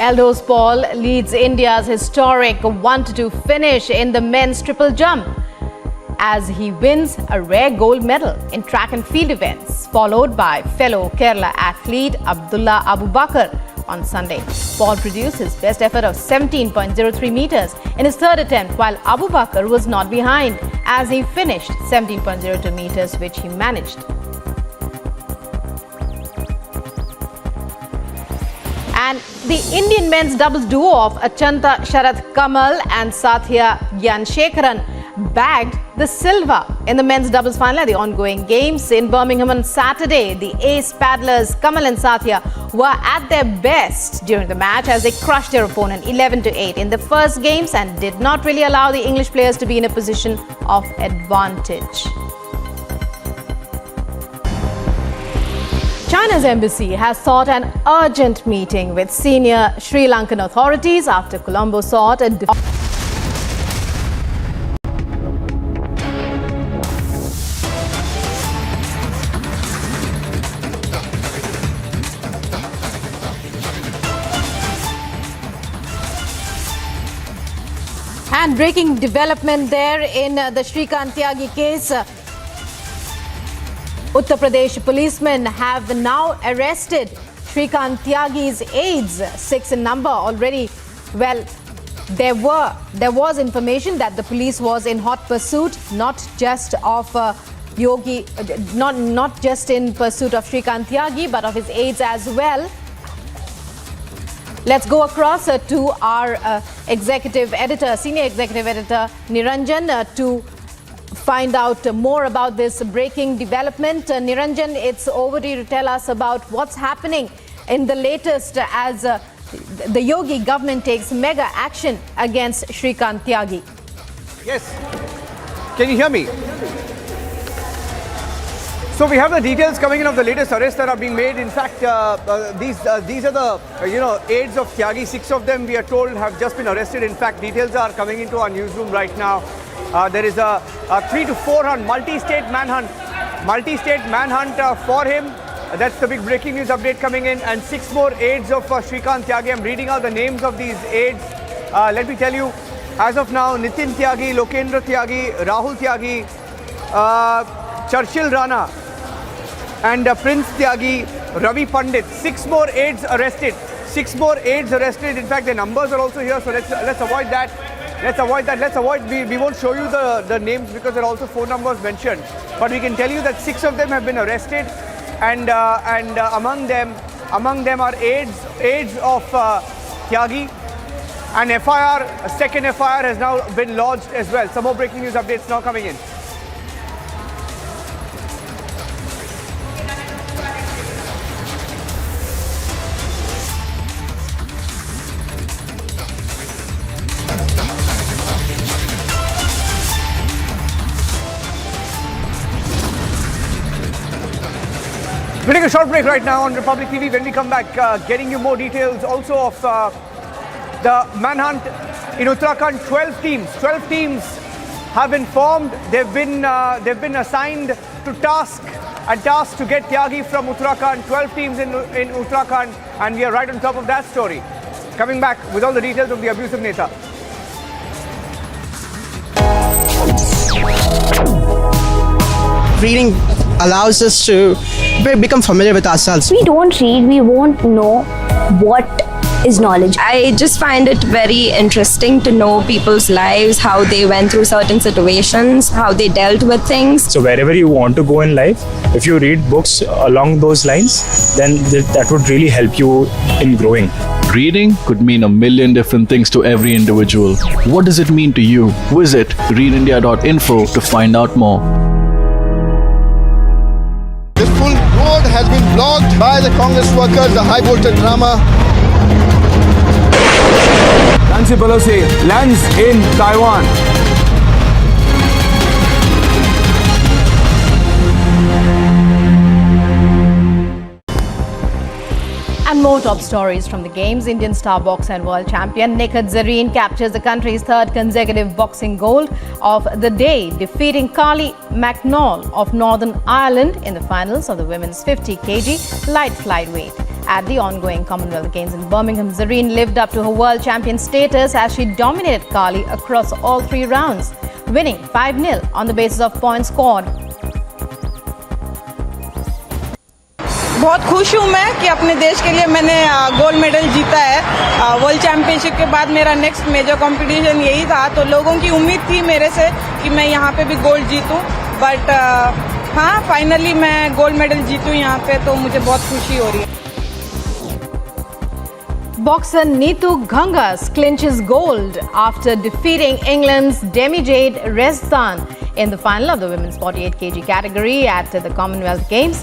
Eldos Paul leads India's historic 1-2 finish in the men's triple jump as he wins a rare gold medal in track and field events, followed by fellow Kerala athlete Abdullah Abu Bakr on Sunday. Paul produced his best effort of 17.03 meters in his third attempt, while Abu Bakr was not behind as he finished 17.02 meters, which he managed. And the Indian men's doubles duo of Achanta Sharath Kamal and Sathya Gyanshekaran bagged the silver in the men's doubles final at the ongoing games in Birmingham on Saturday. The ace paddlers Kamal and Sathya were at their best during the match as they crushed their opponent 11-8 in the first games and did not really allow the English players to be in a position of advantage. China's embassy has sought an urgent meeting with senior Sri Lankan authorities after Colombo sought a and breaking development there in the Shrikant Tyagi case. Uttar Pradesh policemen have now arrested Shrikant Tyagi's aides, 6 in number already. Well, there was information that the police was in hot pursuit, not just of Yogi, not just in pursuit of Shrikant Tyagi, but of his aides as well. Let's go across to our executive editor, senior executive editor Niranjan, to find out more about this breaking development. Niranjan, it's over to you to tell us about what's happening in the latest as the Yogi government takes mega action against Shrikant Tyagi. Yes. Can you hear me? So we have the details coming in of the latest arrests that are being made. In fact, these are the aides of Tyagi. 6 of them, we are told, have just been arrested. In fact, details are coming into our newsroom right now. There is a 3 to 4 hunt, multi-state manhunt for him. That's the big breaking news update coming in. And 6 more aides of Shrikant Tyagi. I'm reading out the names of these aides. Let me tell you, as of now, Nitin Tyagi, Lokendra Tyagi, Rahul Tyagi, Churchill Rana, and Prince Tyagi, Ravi Pandit. 6 more aides arrested. 6 more aides arrested. In fact, the numbers are also here, so let's avoid that. We won't show you the names because there are also phone numbers mentioned. But we can tell you that 6 of them have been arrested, and among them are aides of Tyagi. An FIR, a second FIR has now been lodged as well. Some more breaking news updates now coming in. We'll take a short break right now on Republic TV. When we come back, getting you more details also of the manhunt in Uttarakhand. 12 teams have been formed. They've been assigned to task to get Tyagi from Uttarakhand. 12 teams in Uttarakhand, and we are right on top of that story. Coming back with all the details of the abusive Neta. Reading allows us to become familiar with ourselves. We don't read, we won't know what is knowledge. I just find it very interesting to know people's lives, how they went through certain situations, how they dealt with things. So wherever you want to go in life, if you read books along those lines, then that would really help you in growing. Reading could mean a million different things to every individual. What does it mean to you? Visit readindia.info to find out more. This full road has been blocked by the Congress workers, the high voltage drama. Nancy Pelosi lands in Taiwan. And more top stories from the Games. Indian star boxer and world champion Nikhil Zareen captures the country's 3rd consecutive boxing gold of the day, defeating Carly McNall of Northern Ireland in the finals of the women's 50 kg light flyweight. At the ongoing Commonwealth Games in Birmingham, Zareen lived up to her world champion status as she dominated Carly across all 3 rounds, winning 5-0 on the basis of points scored. बहुत खुश हूँ मैं कि अपने देश के लिए मैंने गोल्ड मेडल जीता है। वर्ल्ड चैंपियनशिप के बाद मेरा नेक्स्ट मेजर कंपटीशन यही था, तो लोगों की उम्मीद थी मेरे से कि मैं यहाँ पे भी गोल्ड जीतूँ, बट हाँ फाइनली मैं गोल्ड मेडल जीतूँ यहाँ पे, तो मुझे बहुत खुशी हो रही है। Boxer Neetu Gangas clinches gold after defeating England's Demi Jade Rezdan in the final of the women's 48 kg category at the Commonwealth Games.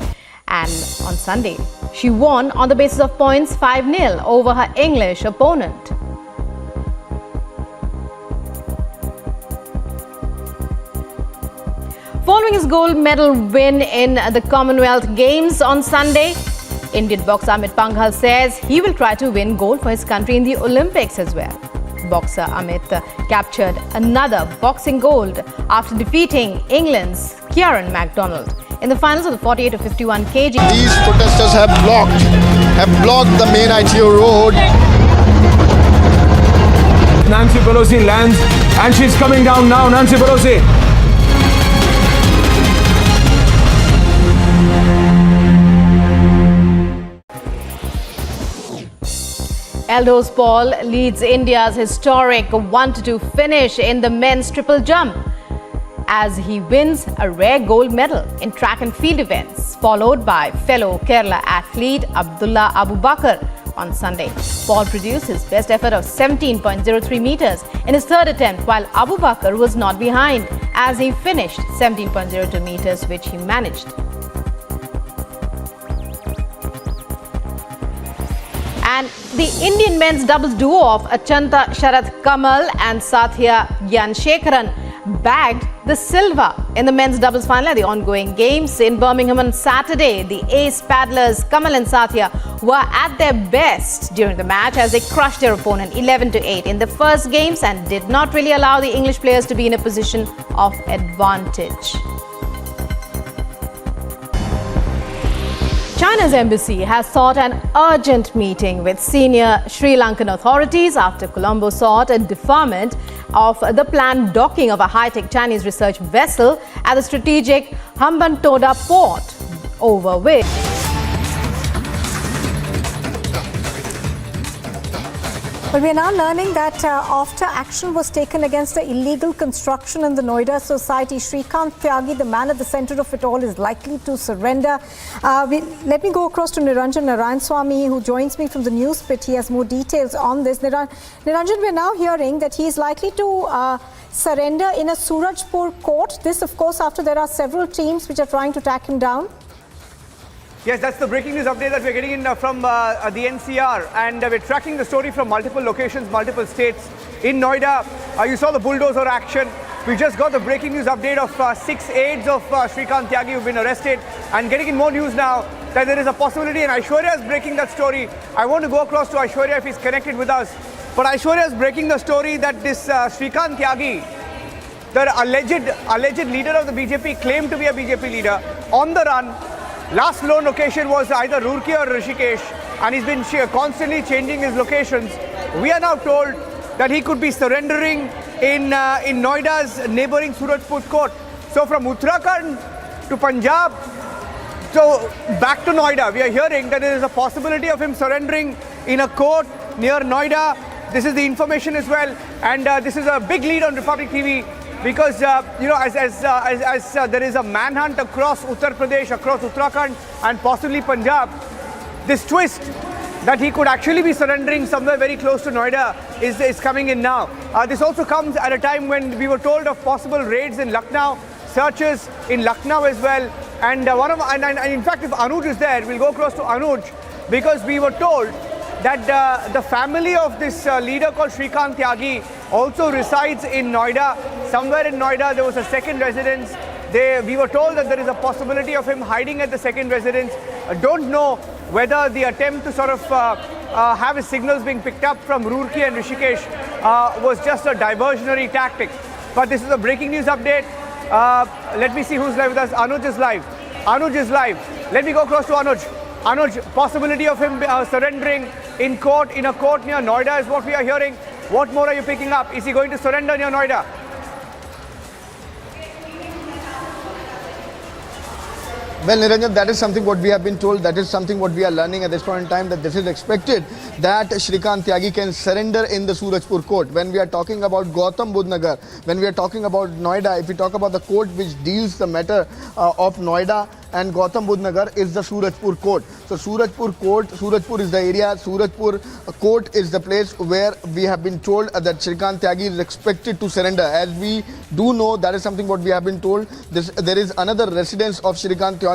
And on Sunday, she won on the basis of points 5-0 over her English opponent. Following his gold medal win in the Commonwealth Games on Sunday, Indian boxer Amit Panghal says he will try to win gold for his country in the Olympics as well. Boxer Amit captured another boxing gold after defeating England's Kieran MacDonald in the finals of the 48 to 51 kg. These protesters have blocked the main ITO road. Nancy Pelosi lands and she's coming down now. Nancy Pelosi. Elders Paul leads India's historic 1-2 finish in the men's triple jump as he wins a rare gold medal in track and field events, followed by fellow Kerala athlete Abdullah Abu Bakar on Sunday. Paul produced his best effort of 17.03 meters in his third attempt, while Abu Bakar was not behind as he finished 17.02 meters, which he managed. And the Indian men's doubles duo of Achanta Sharath Kamal and Sathya Gyanshekaran bagged the silver in the men's doubles final at the ongoing games in Birmingham on Saturday. The ace paddlers Kamal and Sathya were at their best during the match as they crushed their opponent 11-8 in the first games and did not really allow the English players to be in a position of advantage. China's embassy has sought an urgent meeting with senior Sri Lankan authorities after Colombo sought a deferment of the planned docking of a high-tech Chinese research vessel at the strategic Hambantota port, over which Well, we are now learning that after action was taken against the illegal construction in the Noida society, Shrikant Tyagi, the man at the centre of it all, is likely to surrender. Let me go across to Niranjan Narayanswamy, who joins me from the news pit. He has more details on this. Niranjan, we are now hearing that he is likely to surrender in a Surajpur court. This, of course, after there are several teams which are trying to track him down. Yes, that's the breaking news update that we're getting in from the NCR, and we're tracking the story from multiple locations, multiple states. In Noida, you saw the bulldozer action. We just got the breaking news update of 6 aides of Shrikant Tyagi who've been arrested, and getting in more news now that there is a possibility, and Aishwarya is breaking that story. I want to go across to Aishwarya if he's connected with us. But Aishwarya is breaking the story that this Shrikant Tyagi, the alleged leader of the BJP, claimed to be a BJP leader, on the run. Last known location was either Roorkee or Rishikesh, and he's been constantly changing his locations. We are now told that he could be surrendering in Noida's neighboring Surajpur court. So from Uttarakhand to Punjab, so back to Noida, we are hearing that there is a possibility of him surrendering in a court near Noida. This is the information as well, and this is a big lead on Republic TV. Because, as there is a manhunt across Uttar Pradesh, across Uttarakhand and possibly Punjab, this twist that he could actually be surrendering somewhere very close to Noida is coming in now. This also comes at a time when we were told of possible raids in Lucknow, searches in Lucknow as well. And in fact, if Anuj is there, we'll go across to Anuj, because we were told that the family of this leader called Shrikant Tyagi also resides in Noida. Somewhere in Noida, there was a second residence. We were told that there is a possibility of him hiding at the second residence. Don't know whether the attempt to sort of have his signals being picked up from Roorkee and Rishikesh was just a diversionary tactic. But this is a breaking news update. Let me see who's live with us. Anuj is live. Anuj is live. Let me go across to Anuj. Anuj, possibility of him surrendering in a court near Noida is what we are hearing. What more are you picking up? Is he going to surrender near Noida? Well, Niranjan, that is something what we have been told. That is something what we are learning at this point in time, that this is expected that Shrikant Tyagi can surrender in the Surajpur court. When we are talking about Gautam Budh Nagar, when we are talking about Noida, if we talk about the court which deals the matter of Noida and Gautam Budh Nagar, is the Surajpur court. So Surajpur court, Surajpur is the area, Surajpur court is the place where we have been told that Shrikant Tyagi is expected to surrender. As we do know, that is something what we have been told. There is another residence of Shrikant Tyagi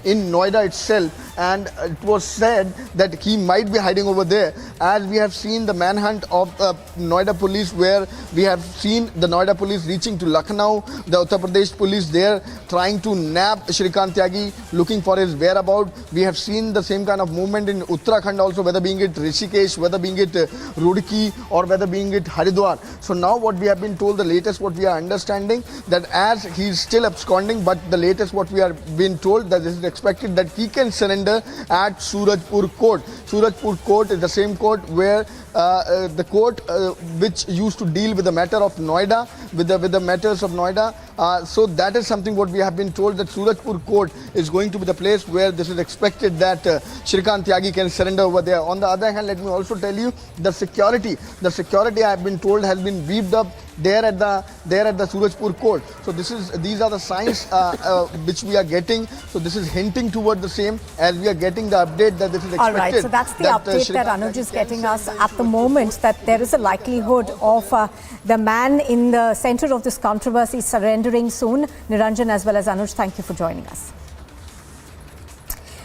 in Noida itself, and it was said that he might be hiding over there. As we have seen the manhunt of Noida police, where we have seen the Noida police reaching to Lucknow, the Uttar Pradesh police there trying to nab Shrikant Tyagi, looking for his whereabouts. We have seen the same kind of movement in Uttarakhand also, whether being it Rishikesh, whether being it Roorkee, or whether being it Haridwar. So now what we have been told, the latest what we are understanding, that as he is still absconding, but the latest what we are being told, that this is expected that he can surrender at Surajpur court. Surajpur court is the same court where the court which used to deal with the matter of Noida, with the matters of Noida, So that is something what we have been told, that Surajpur court is going to be the place where this is expected that Shrikant Tyagi can surrender over there. On the other hand, let me also tell you the security I have been told has been beefed up there at the Surajpur court. So these are the signs which we are getting. So this is hinting toward the same, as we are getting the update that this is expected. All right, so that's the update that Anuj is getting us at the moment, that there is a likelihood of the man in the center of this controversy surrendering soon. Niranjan as well as Anuj, thank you for joining us.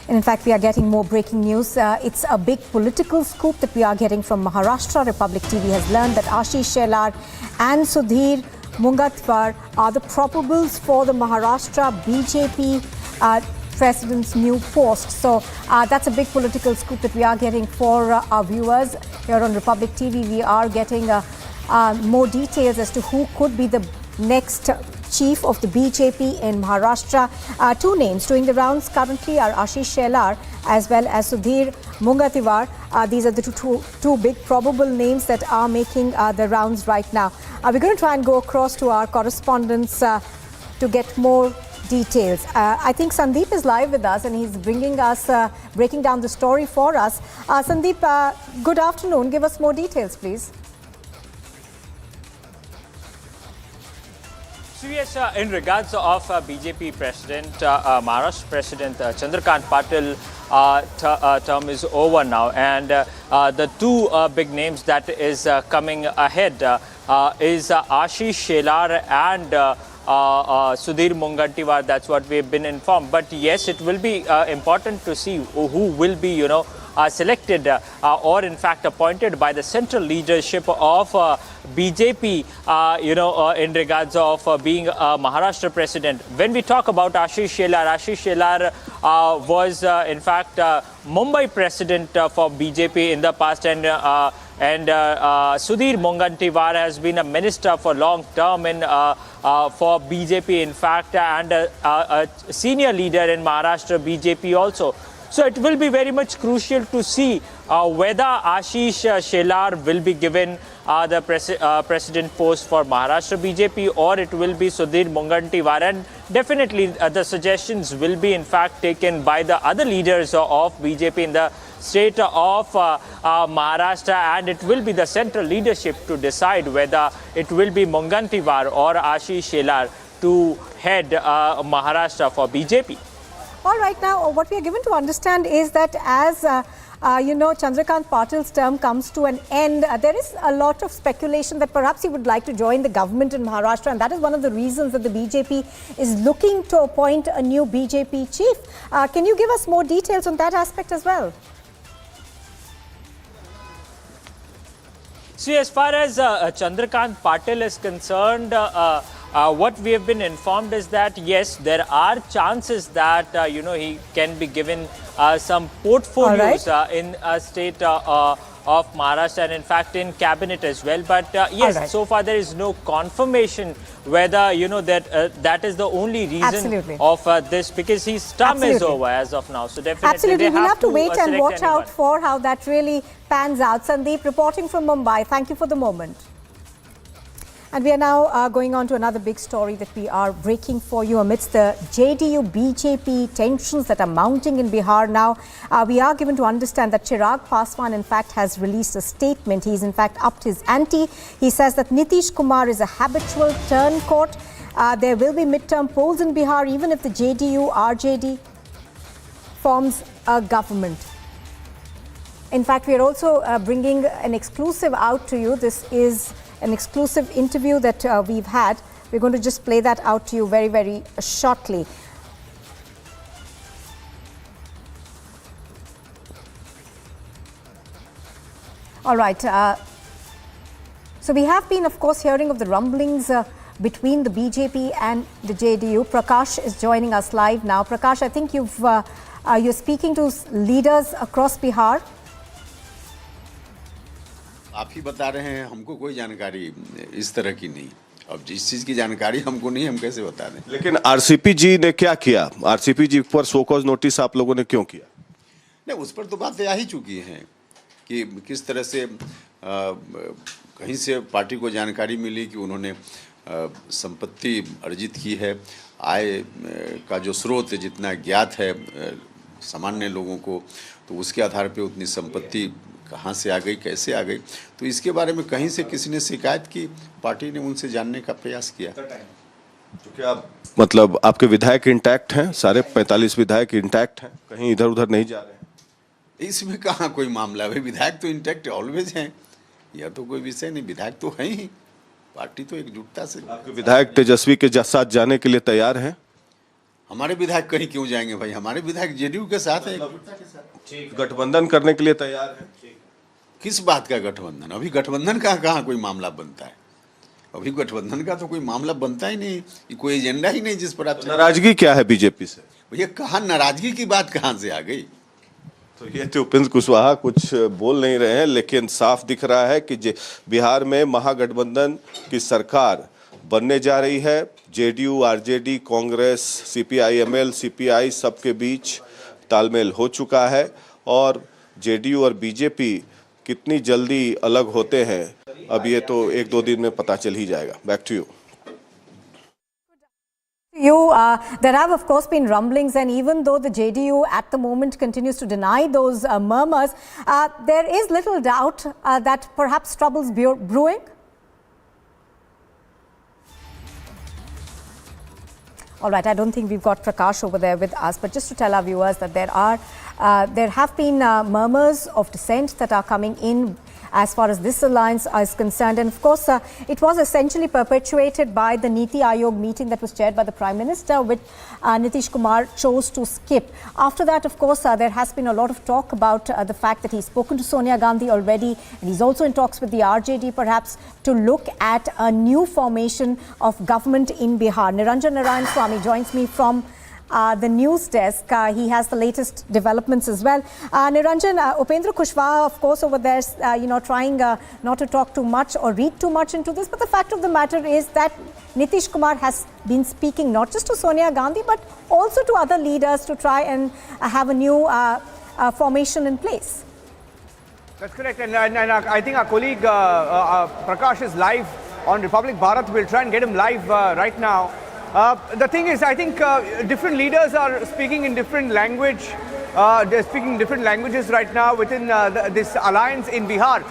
And in fact, we are getting more breaking news. It's a big political scoop that we are getting from Maharashtra. Republic TV has learned that Ashish Shelar and Sudhir Mungatwar are the probables for the Maharashtra BJP president's new post. So that's a big political scoop that we are getting for our viewers here on Republic TV. We are getting more details as to who could be the next chief of the BJP in Maharashtra. Two names doing the rounds currently are Ashish Shelar as well as Sudhir Mungatwar. These are the two big probable names that are making the rounds right now. We're going to try and go across to our correspondents to get more details. I think Sandeep is live with us and he's bringing us, breaking down the story for us. Sandeep, good afternoon. Give us more details, please. So yes, in regards of BJP President, Maharashtra President Chandrakant Patil term is over now, and the two big names that is coming ahead is Ashish Shelar and Sudhir Mungatwar. That's what we've been informed. But yes, it will be important to see who will be, selected or in fact appointed by the central leadership of BJP, in regards of being a Maharashtra president. When we talk about Ashish Shelar was in fact Mumbai president for BJP in the past, and Sudhir Mungatwar has been a minister for long term in for BJP in fact, and a senior leader in Maharashtra BJP also. So it will be very much crucial to see whether Ashish Shelar will be given the president post for Maharashtra BJP, or it will be Sudhir Mungatwar. And definitely the suggestions will be in fact taken by the other leaders of BJP in the state of Maharashtra, and it will be the central leadership to decide whether it will be Mungatwar or Ashish Shelar to head Maharashtra for BJP. All right, now what we are given to understand is that as Chandrakant Patil's term comes to an end, there is a lot of speculation that perhaps he would like to join the government in Maharashtra, and that is one of the reasons that the BJP is looking to appoint a new BJP chief. Can you give us more details on that aspect as well? See, as far as Chandrakant Patil is concerned, what we have been informed is that yes, there are chances that he can be given some portfolios in a state of Maharashtra, and in fact in cabinet as well. But yes, so far there is no confirmation whether that is the only reason of this, because his term is over as of now. So definitely we'll have to wait and watch out for how that really pans out. Sandeep reporting from Mumbai. Thank you for the moment. And we are now going on to another big story that we are breaking for you amidst the JDU-BJP tensions that are mounting in Bihar now. We are given to understand that Chirag Paswan in fact has released a statement. He's in fact upped his ante. He says that Nitish Kumar is a habitual turncoat. There will be midterm polls in Bihar even if the JDU-RJD forms a government. In fact, we are also bringing an exclusive out to you. This is an exclusive interview that we've had. We're going to just play that out to you very, very shortly. All right. So we have been, of course, hearing of the rumblings between the BJP and the JDU. Prakash is joining us live now. Prakash, I think you're speaking to leaders across Bihar. आप ही बता रहे हैं, हमको कोई जानकारी इस तरह की नहीं। अब जिस चीज की जानकारी हमको नहीं, हम कैसे बता दें? लेकिन आरसीपी जी ने क्या किया? आरसीपी जी पर शोकॉज नोटिस आप लोगों ने क्यों किया? नहीं, उस पर तो बातें आ ही चुकी हैं कि किस तरह से कहीं से पार्टी को जानकारी मिली कि उन्होंने संपत्ति अर्जित की है, आय का जो स्रोत जितना ज्ञात है सामान्य लोगों को, तो उसके आधार पे उतनी संपत्ति कहाँ से आ गई, कैसे आ गई, तो इसके बारे में कहीं से किसी ने शिकायत की, पार्टी ने उनसे जानने का प्रयास किया। तो क्या मतलब आपके विधायक इंटैक्ट हैं, सारे 45 विधायक इंटैक्ट हैं, कहीं इधर उधर नहीं जा रहे हैं? इसमें कहाँ कोई मामला है, विधायक तो इंटैक्ट ऑलवेज हैं, यह तो कोई विषय नहीं, विधायक तो हैं ही, पार्टी तो एकजुटता से। आपके विधायक तेजस्वी के साथ जाने के लिए तैयार हैं? हमारे विधायक कहीं क्यों जाएंगे भाई, हमारे विधायक जेडीयू के साथ है, गठबंधन करने के लिए तैयार है। किस बात का गठबंधन, अभी गठबंधन का कहाँ कोई मामला बनता है, अभी गठबंधन का तो कोई मामला बनता ही नहीं, कोई एजेंडा ही नहीं जिस पर आप। नाराजगी क्या है बीजेपी से? भैया कहाँ नाराजगी की बात कहाँ से आ गई? तो ये तो उपेंद्र कुशवाहा कुछ बोल नहीं रहे हैं, लेकिन साफ दिख रहा है कि बिहार में महागठबंधन की सरकार बनने जा रही है। JDU, RJD, Congress, CPI-ML, CPI सबके बीच तालमेल हो चुका है और जेडीयू और बीजेपी कितनी जल्दी अलग होते हैं अब ये तो 1-2 दिन में पता चल ही जाएगा। Back to you. There have of course been rumblings, and even though the JDU at the moment continues to deny those murmurs, there is little doubt that perhaps trouble's brewing. All right, I don't think we've got Prakash over there with us, but just to tell our viewers that there have been murmurs of dissent that are coming in as far as this alliance is concerned. And of course, it was essentially perpetuated by the Niti Aayog meeting that was chaired by the Prime Minister, which Nitish Kumar chose to skip. After that, of course, there has been a lot of talk about the fact that he's spoken to Sonia Gandhi already, and he's also in talks with the RJD perhaps to look at a new formation of government in Bihar. Niranjan Narayan Swamy joins me from the news desk. He has the latest developments as well. Niranjan, Upendra Kushwaha, of course, over there, trying not to talk too much or read too much into this. But the fact of the matter is that Nitish Kumar has been speaking not just to Sonia Gandhi, but also to other leaders to try and have a new formation in place. That's correct. And I think our colleague Prakash is live on Republic Bharat. We'll try and get him live right now. The thing is, I think different leaders are speaking in different language. They're speaking different languages right now within this alliance in Bihar.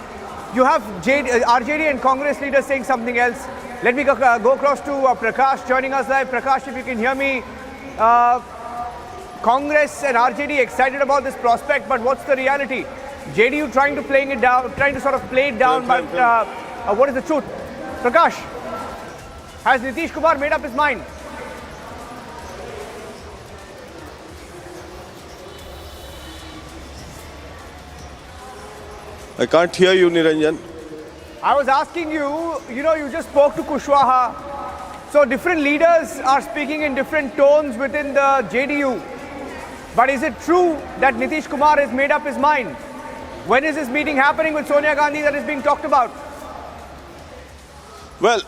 You have RJD and Congress leaders saying something else. Let me go across to Prakash joining us live. Prakash, if you can hear me, Congress and RJD excited about this prospect, but what's the reality? JDU trying to sort of play it down, but what is the truth? Prakash, has Nitish Kumar made up his mind? I can't hear you, Niranjan. I was asking you, you just spoke to Kushwaha. So different leaders are speaking in different tones within the JDU. But is it true that Nitish Kumar has made up his mind? When is this meeting happening with Sonia Gandhi that is being talked about? Well,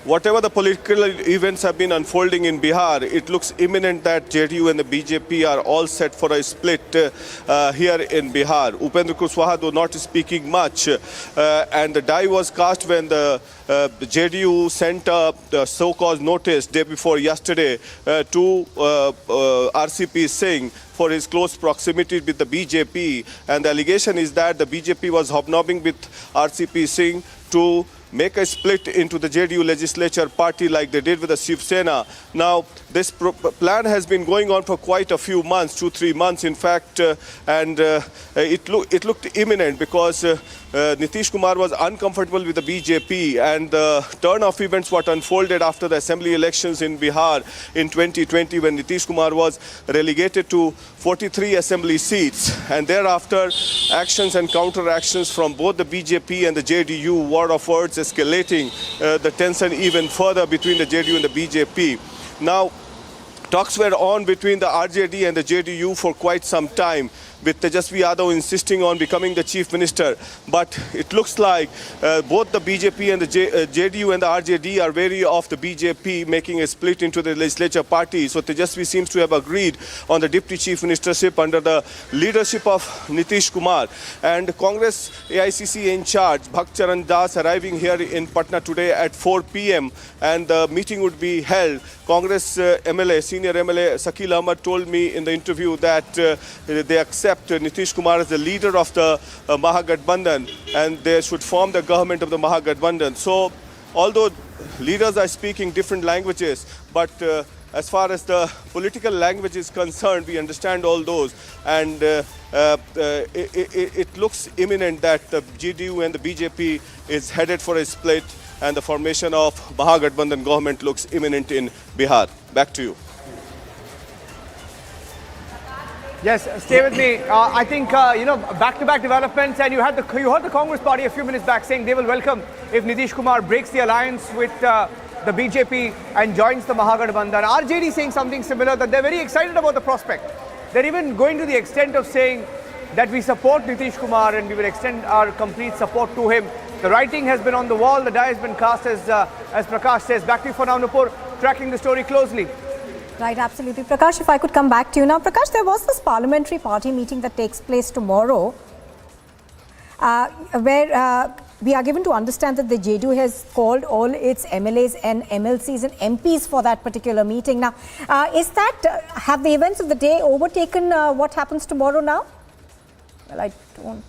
whatever the political events have been unfolding in Bihar, it looks imminent that JDU and the BJP are all set for a split here in Bihar. Upendra Kushwaha, though not speaking much, and the die was cast when the JDU sent a so-called notice day before yesterday to RCP Singh for his close proximity with the BJP, and the allegation is that the BJP was hobnobbing with RCP Singh to make a split into the JDU legislature party like they did with the Shiv Sena. Now, this plan has been going on for quite a few months, 2-3 months in fact, and it looked imminent because Nitish Kumar was uncomfortable with the BJP, and the turn of events what unfolded after the assembly elections in Bihar in 2020 when Nitish Kumar was relegated to 43 assembly seats, and thereafter actions and counter actions from both the BJP and the JDU, war of words escalating the tension even further between the JDU and the BJP. Now, Talks were on between the RJD and the JDU for quite some time, with Tejasvi Yadav insisting on becoming the chief minister. But it looks like both the BJP and the JDU and the RJD are wary of the BJP making a split into the legislature party. So Tejasvi seems to have agreed on the deputy chief ministership under the leadership of Nitish Kumar. And Congress AICC in charge, Bhakt Charan Das, arriving here in Patna today at 4 p.m. and the meeting would be held. Congress MLA, senior MLA Sakil Ahmed told me in the interview that they accept Nitish Kumar as the leader of the Mahagathbandhan and they should form the government of the Mahagathbandhan. So although leaders are speaking different languages, but as far as the political language is concerned, we understand all those. And it looks imminent that the JDU and the BJP is headed for a split, and the formation of Mahagathbandhan government looks imminent in Bihar. Back to you. Yes, stay with me. I think, back-to-back developments, and you heard the Congress party a few minutes back saying they will welcome if Nitish Kumar breaks the alliance with the BJP and joins the Mahagathbandhan. RJD saying something similar, that they're very excited about the prospect. They're even going to the extent of saying that we support Nitish Kumar and we will extend our complete support to him. The writing has been on the wall, the die has been cast, as Prakash says. Back to you for now, Nupur, tracking the story closely. Right, absolutely. Prakash, if I could come back to you now. Prakash, there was this parliamentary party meeting that takes place tomorrow where we are given to understand that the JDU has called all its MLAs and MLCs and MPs for that particular meeting. Now, have the events of the day overtaken what happens tomorrow now? Well, I don't.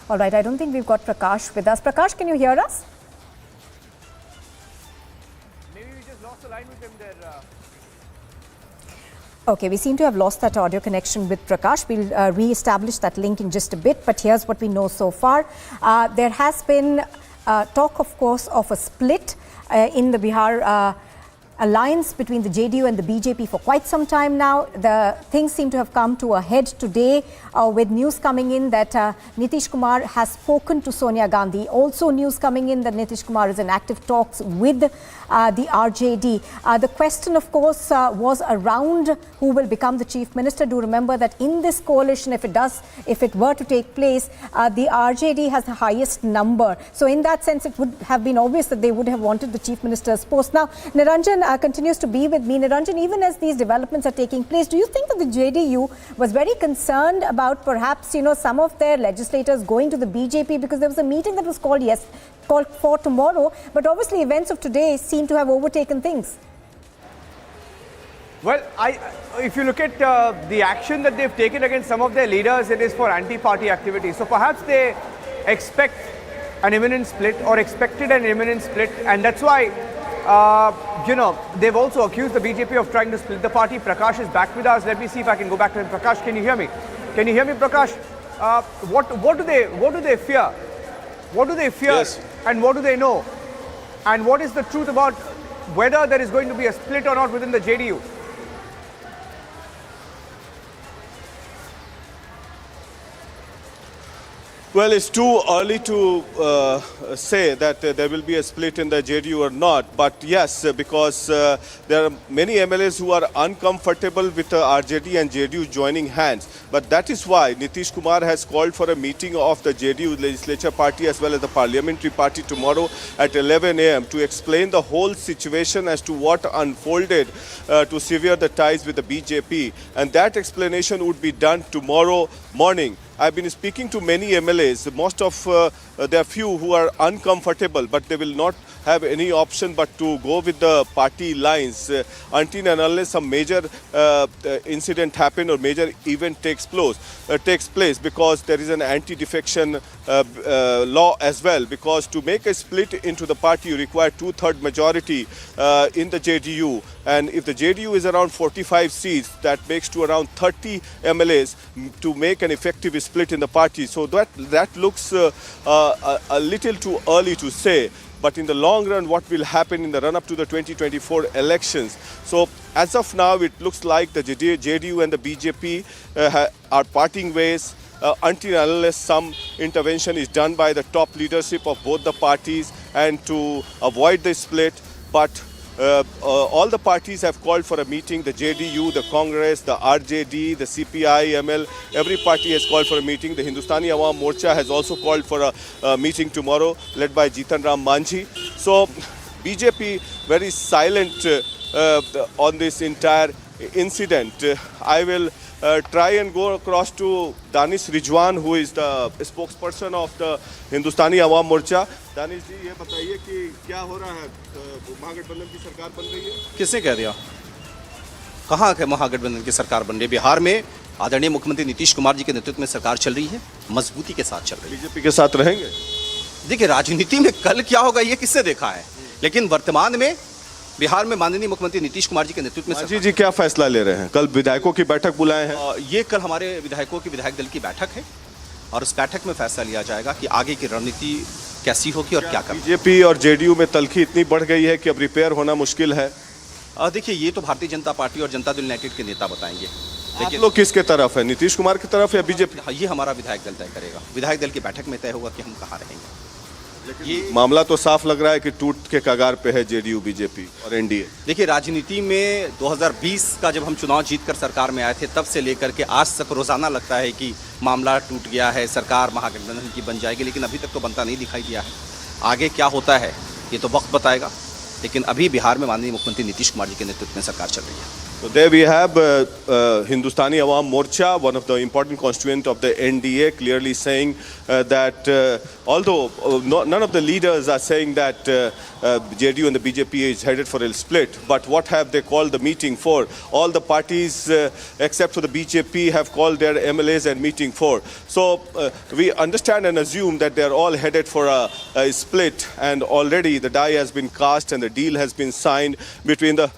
All right, I don't think we've got Prakash with us. Prakash, can you hear us? Maybe we just lost the line with him there. Okay, we seem to have lost that audio connection with Prakash. We'll re-establish that link in just a bit, but here's what we know so far. There has been talk, of course, of a split in the Bihar alliance between the JDU and the BJP for quite some time now. The things seem to have come to a head today with news coming in that Nitish Kumar has spoken to Sonia Gandhi. Also news coming in that Nitish Kumar is in active talks with the RJD. The question, of course, was around who will become the chief minister. Do remember that in this coalition, if it were to take place, the RJD has the highest number. So in that sense, it would have been obvious that they would have wanted the chief minister's post. Now, Niranjan continues to be with me. Niranjan, even as these developments are taking place, do you think that the JDU was very concerned about perhaps, some of their legislators going to the BJP, because there was a meeting that was called for tomorrow, but obviously events of today seem to have overtaken things? Well, if you look at the action that they've taken against some of their leaders, it is for anti-party activity. So perhaps they expect an imminent split or expected an imminent split, and that's why they've also accused the BJP of trying to split the party. Prakash is back with us. Let me see if I can go back to him. Prakash, can you hear me? Can you hear me, Prakash? What do they fear? What do they fear? Yes. And what do they know? And what is the truth about whether there is going to be a split or not within the JDU? Well, it's too early to say that there will be a split in the JDU or not. But yes, because there are many MLAs who are uncomfortable with RJD and JDU joining hands. But that is why Nitish Kumar has called for a meeting of the JDU legislature party as well as the parliamentary party tomorrow at 11 a.m. to explain the whole situation as to what unfolded to sever the ties with the BJP. And that explanation would be done tomorrow morning. I've been speaking to many MLAs. Most of there are few who are uncomfortable, but they will not have any option but to go with the party lines until and unless some major incident happen or major event takes place, because there is an anti-defection law as well. Because to make a split into the party, you require 2/3 majority in the JDU, and if the JDU is around 45 seats, that makes to around 30 MLAs to make an effective split in the party. So that looks a little too early to say. But in the long run, what will happen in the run-up to the 2024 elections? So as of now, it looks like the JDU and the BJP are parting ways. until and unless some intervention is done by the top leadership of both the parties and to avoid the split. But all the parties have called for a meeting. The JDU, the Congress, the RJD, the CPI, ML, every party has called for a meeting. The Hindustani Awam Morcha has also called for a meeting tomorrow, led by Jitan Ram Manjhi. So BJP very silent on this entire incident. I will try and go across to Danish Rijwan, who is the spokesperson of the Hindustani Awam Morcha. Danish ji ये बताइए कि क्या हो रहा है, महागठबंधन की सरकार बन रही है? किसने कह दिया? कहाँ के महागठबंधन की सरकार बन रही है? बिहार में आदरणीय मुख्यमंत्री नीतीश कुमार जी के नेतृत्व में सरकार चल रही है, मजबूती के साथ चल रही है। बीजेपी के साथ रहेंगे? देखिए, राजनीति में कल क्या होगा ये किसने देखा है, लेकिन वर्तमान में बिहार में माननीय मुख्यमंत्री नीतीश कुमार जी के नेतृत्व में जी क्या फैसला ले रहे हैं? कल विधायकों की बैठक बुलाए हैं। ये कल हमारे विधायकों की विधायक दल की बैठक है और उस बैठक में फैसला लिया जाएगा कि आगे की रणनीति कैसी होगी और क्या करना। बीजेपी और जेडीयू में तल्खी इतनी बढ़ गई है कि अब रिपेयर होना मुश्किल है। देखिए, ये तो भारतीय जनता पार्टी और जनता दल यूनाइटेड के नेता बताएंगे। आप लोग किसके तरफ है, नीतीश कुमार की तरफ या बीजेपी? ये हमारा विधायक दल तय करेगा। विधायक दल की बैठक में तय होगा कि हम कहाँ रहेंगे। ये मामला तो साफ लग रहा है कि टूट के कगार पे है जेडीयू, बीजेपी और एनडीए। देखिए, राजनीति में 2020 का जब हम चुनाव जीतकर सरकार में आए थे, तब से लेकर के आज तक रोजाना लगता है कि मामला टूट गया है, सरकार महागठबंधन की बन जाएगी, लेकिन अभी तक तो बनता नहीं दिखाई दिया है। आगे क्या होता है ये तो वक्त बताएगा, लेकिन अभी बिहार में माननीय मुख्यमंत्री नीतीश कुमार जी के नेतृत्व में सरकार चल रही है। So there we have Hindustani Awam Morcha, one of the important constituent of the NDA, clearly saying that although none of the leaders are saying that JDU and the BJP is headed for a split, but what have they called the meeting for? All the parties except for the BJP have called their MLAs and meeting for. So we understand and assume that they are all headed for a split, and already the die has been cast and the deal has been signed between the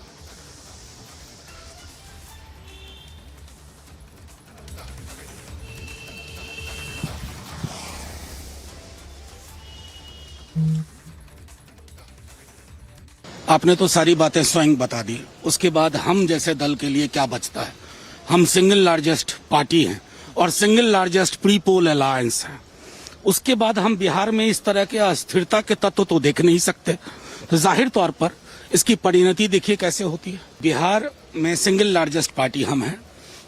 आपने तो सारी बातें स्वयं बता दी। उसके बाद हम जैसे दल के लिए क्या बचता है? हम सिंगल लार्जेस्ट पार्टी हैं और single largest pre poll alliance हैं। उसके बाद हम बिहार में इस तरह के अस्थिरता के तत्व तो देख नहीं सकते। तो जाहिर तौर पर इसकी परिणति देखिए कैसे होती है। बिहार में सिंगल लार्जेस्ट पार्टी हम हैं,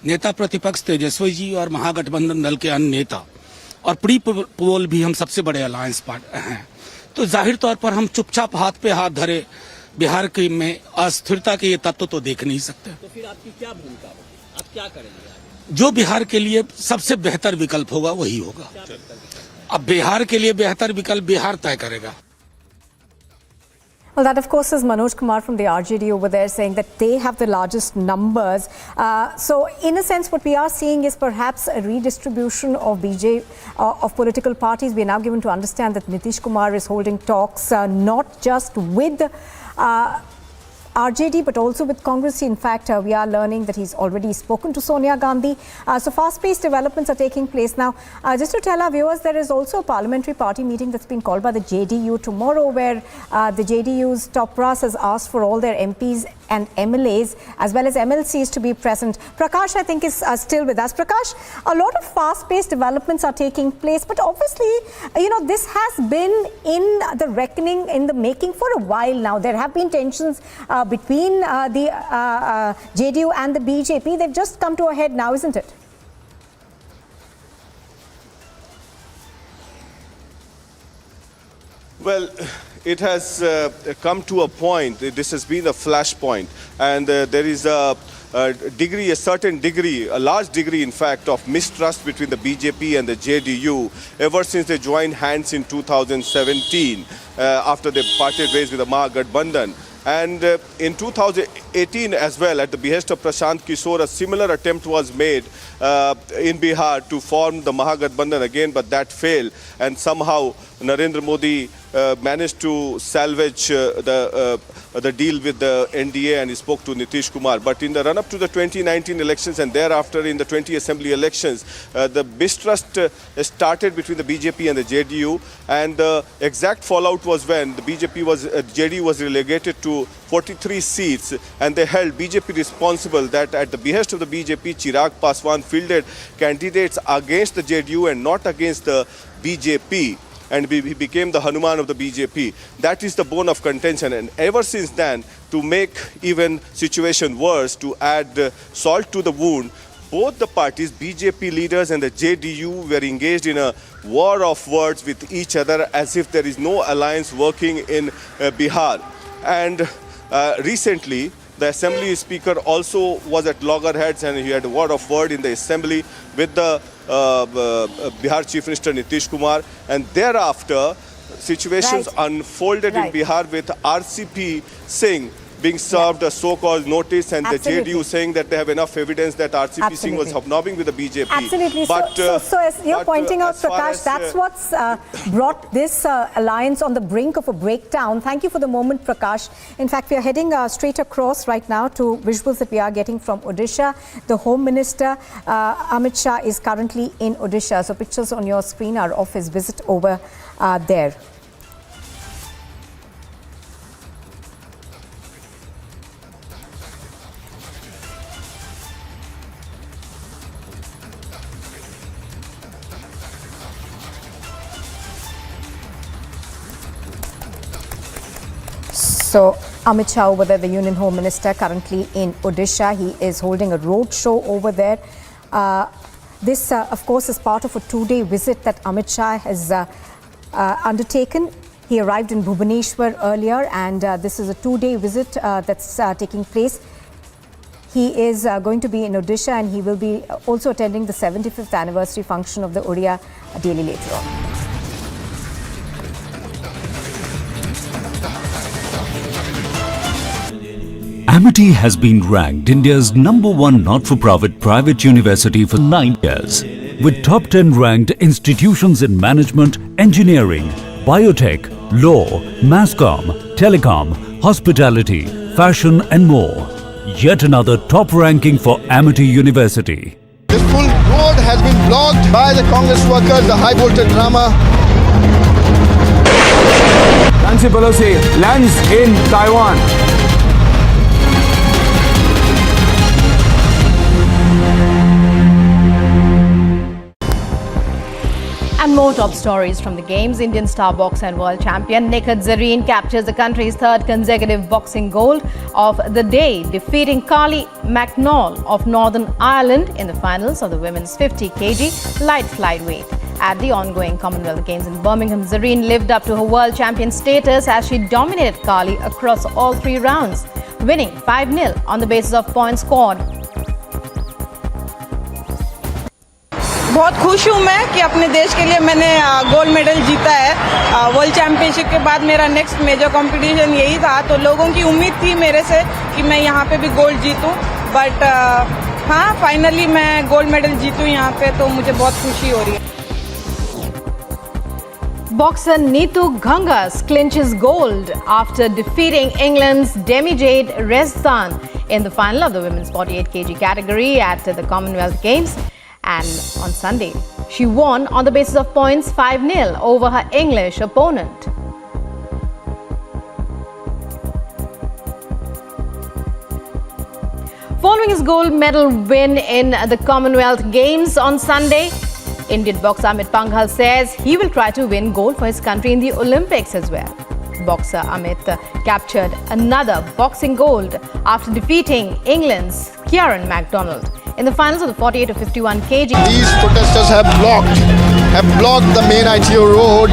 नेता प्रतिपक्ष तेजस्वी जी और महागठबंधन दल के अन्य नेता, और प्री पोल भी हम सबसे बड़े अलायंस पार्टी हैं। तो जाहिर तौर पर हम चुपचाप हाथ पे हाथ धरे बिहार के में अस्थिरता के ये तत्व तो देख नहीं सकते। तो फिर आपकी क्या भूमिका होगी? आप क्या करेंगे? जो बिहार के लिए सबसे बेहतर विकल्प होगा वही होगा। अब बिहार के लिए बेहतर विकल्प बिहार तय करेगा। Well, that of course is Manoj Kumar from the RJD over there saying that they have the largest numbers. So in a sense what we are seeing is perhaps a redistribution of of political parties. We are now given to understand that Nitish Kumar is holding talks not just with RJD but also with Congress. In fact, we are learning that he's already spoken to Sonia Gandhi. So fast-paced developments are taking place now. Just to tell our viewers, there is also a parliamentary party meeting that's been called by the JDU tomorrow, where the JDU's top brass has asked for all their MPs and MLAs as well as MLCs to be present. Prakash, I think, is still with us. Prakash, a lot of fast-paced developments are taking place, but obviously, this has been in the reckoning, in the making for a while now. There have been tensions between the JDU and the BJP. They've just come to a head now, isn't it? Well, it has come to a point. This has been a flashpoint, and there is a certain degree, a large degree, in fact, of mistrust between the BJP and the JDU ever since they joined hands in 2017 after they parted ways with the Mahagathbandhan. And in 2018 as well, at the behest of Prashant Kishore, a similar attempt was made in Bihar to form the Mahagathbandhan again, but that failed. And somehow Narendra Modi managed to salvage the deal with the NDA and he spoke to Nitish Kumar. But in the run-up to the 2019 elections and thereafter in the 20 assembly elections, the mistrust started between the BJP and the JDU, and the exact fallout was when the JDU was relegated to 43 seats, and they held BJP responsible that at the behest of the BJP, Chirag Paswan fielded candidates against the JDU and not against the BJP. And he became the Hanuman of the BJP. That is the bone of contention. And ever since then, to make even situation worse, to add salt to the wound, both the parties, BJP leaders and the JDU, were engaged in a war of words with each other as if there is no alliance working in Bihar. And recently, the assembly speaker also was at loggerheads and he had a word of word in the assembly with the Bihar Chief Minister Nitish Kumar, and thereafter situations unfolded in Bihar with RCP Singh being served a so-called notice and the JDU saying that they have enough evidence that RCP Singh was hobnobbing with the BJP. Absolutely. But, so as you're pointing out, Prakash, that's what's brought this alliance on the brink of a breakdown. Thank you for the moment, Prakash. In fact, we are heading straight across right now to visuals that we are getting from Odisha. The Home Minister, Amit Shah, is currently in Odisha. So pictures on your screen are of his visit over there. So Amit Shah over there, the Union Home Minister, currently in Odisha. He is holding a road show over there. This, of course, is part of a two-day visit that Amit Shah has undertaken. He arrived in Bhubaneswar earlier, and this is a two-day visit that's taking place. He is going to be in Odisha, and he will be also attending the 75th anniversary function of the Odia daily later on. Amity has been ranked India's #1 not-for-profit private university for 9 years, with top 10 ranked institutions in management, engineering, biotech, law, masscom, telecom, hospitality, fashion and more. Yet another top ranking for Amity University. This full road has been blocked by the Congress workers, the high voltage drama. Nancy Pelosi lands in Taiwan. And more top stories from the Games. Indian star boxer and world champion Nikhil Zareen captures the country's third consecutive boxing gold of the day, defeating Carly McNall of Northern Ireland in the finals of the women's 50 kg light flyweight. At the ongoing Commonwealth Games in Birmingham, Zareen lived up to her world champion status as she dominated Carly across all 3 rounds, winning 5-0 on the basis of points scored. बहुत खुश हूँ मैं कि अपने देश के लिए मैंने गोल्ड मेडल जीता है। वर्ल्ड चैंपियनशिप के बाद मेरा नेक्स्ट मेजर कंपटीशन यही था, तो लोगों की उम्मीद थी मेरे से कि मैं यहाँ पे भी गोल्ड जीतूँ, बट हाँ, फाइनली मैं गोल्ड मेडल जीतूँ यहाँ पे, तो मुझे बहुत खुशी हो रही है। Boxer Neetu Gangas clinches gold after defeating England's Demi-Jade Rezdan in the final of the women's 48 kg category at the Commonwealth Games. And on Sunday, she won on the basis of points 5-0 over her English opponent. Following his gold medal win in the Commonwealth Games on Sunday, Indian boxer Amit Panghal says he will try to win gold for his country in the Olympics as well. Boxer Amit captured another boxing gold after defeating England's Kieran MacDonald in the finals of the 48 to 51 kg. These protesters have blocked the main ITO road.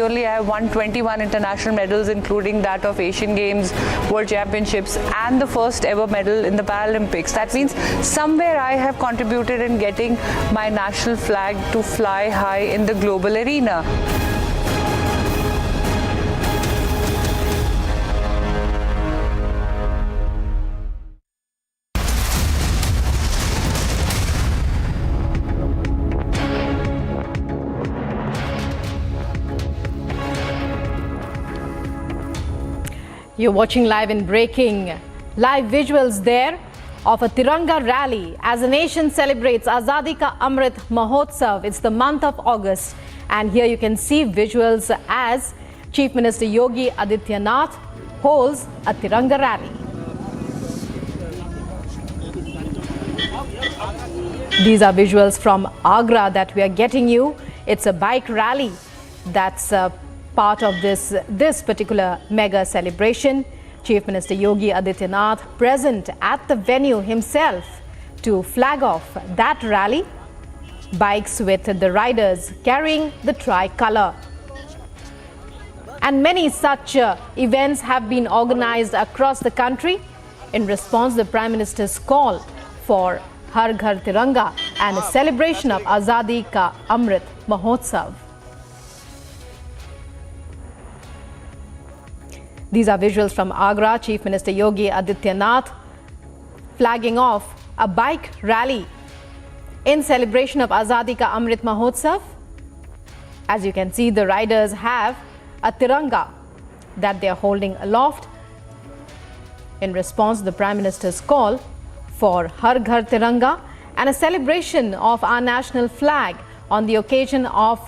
Only I have won 21 international medals, including that of Asian Games, World Championships, and the first ever medal in the Paralympics. That means somewhere I have contributed in getting my national flag to fly high in the global arena. You're watching live and breaking live visuals there of a Tiranga rally as the nation celebrates Azadi Ka Amrit Mahotsav. It's the month of August, and here you can see visuals as Chief Minister Yogi Adityanath holds a Tiranga rally. These are visuals from Agra that we are getting you. It's a bike rally that's part of this particular mega celebration. Chief Minister Yogi Adityanath present at the venue himself to flag off that rally. Bikes with the riders carrying the tricolour. And many such events have been organized across the country. In response, the Prime Minister's call for Har Ghar Tiranga and a celebration of Azadi Ka Amrit Mahotsav. These are visuals from Agra. Chief Minister Yogi Adityanath flagging off a bike rally in celebration of Azadi Ka Amrit Mahotsav. As you can see, the riders have a Tiranga that they are holding aloft. In response, the Prime Minister's call for Har Ghar Tiranga and a celebration of our national flag on the occasion of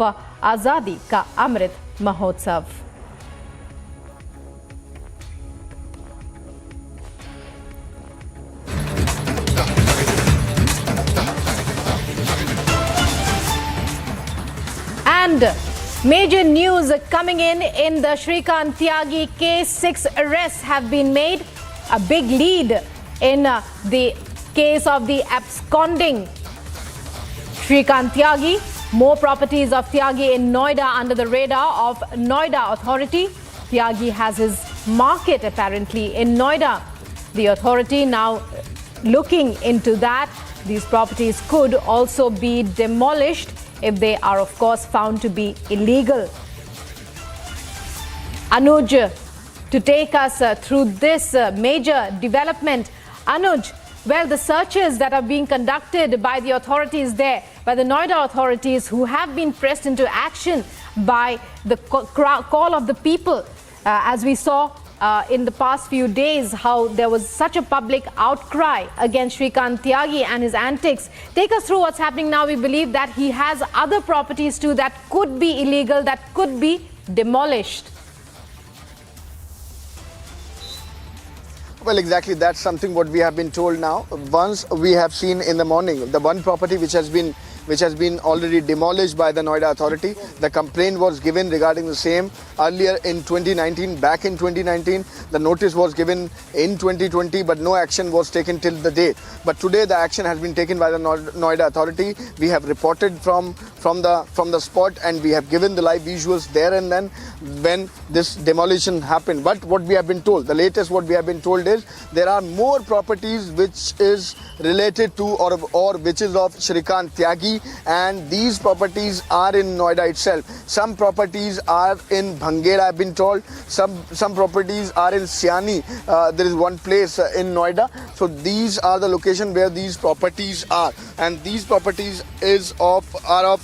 Azadi Ka Amrit Mahotsav. And major news coming in the Shrikant Tyagi case. 6 arrests have been made. A big lead in the case of the absconding Shrikant Tyagi. More properties of Tyagi in Noida under the radar of Noida authority. Tyagi has his market apparently in Noida. The authority now looking into that. These properties could also be demolished if they are, of course, found to be illegal. Anuj, to take us through this major development. Anuj, well, the searches that are being conducted by the authorities there, by the Noida authorities who have been pressed into action by the call of the people, as we saw in the past few days, how there was such a public outcry against Shrikant Tyagi and his antics. Take us through what's happening now. We believe that he has other properties too that could be illegal, that could be demolished. Well, exactly. That's something what we have been told now. Once we have seen in the morning, the one property which has been already demolished by the Noida authority. The complaint was given regarding the same earlier in 2019. Back in 2019, the notice was given in 2020, but no action was taken till the date. But today, the action has been taken by the Noida authority. We have reported from the spot, and we have given the live visuals there and then when this demolition happened. But what we have been told, the latest what we have been told is there are more properties which is related to or which is of Shrikant Tyagi, and these properties are in Noida itself. Some properties are in Bhangera, I've been told. Some properties are in Siani. There is one place in Noida. So these are the location where these properties are, and these properties are of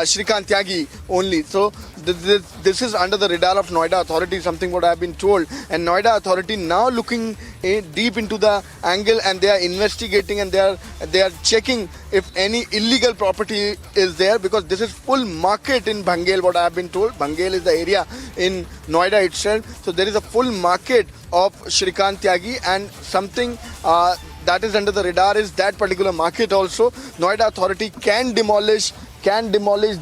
Shrikant Tyagi only. So this is under the radar of Noida authority, something what I have been told. And Noida authority now looking deep into the angle, and they are investigating, and they are checking if any illegal property is there, because this is full market in Bhangel, what I have been told. Bhangel is the area in Noida itself. So there is a full market of Shrikant Tyagi, and something that is under the radar is that particular market also. Noida authority can demolish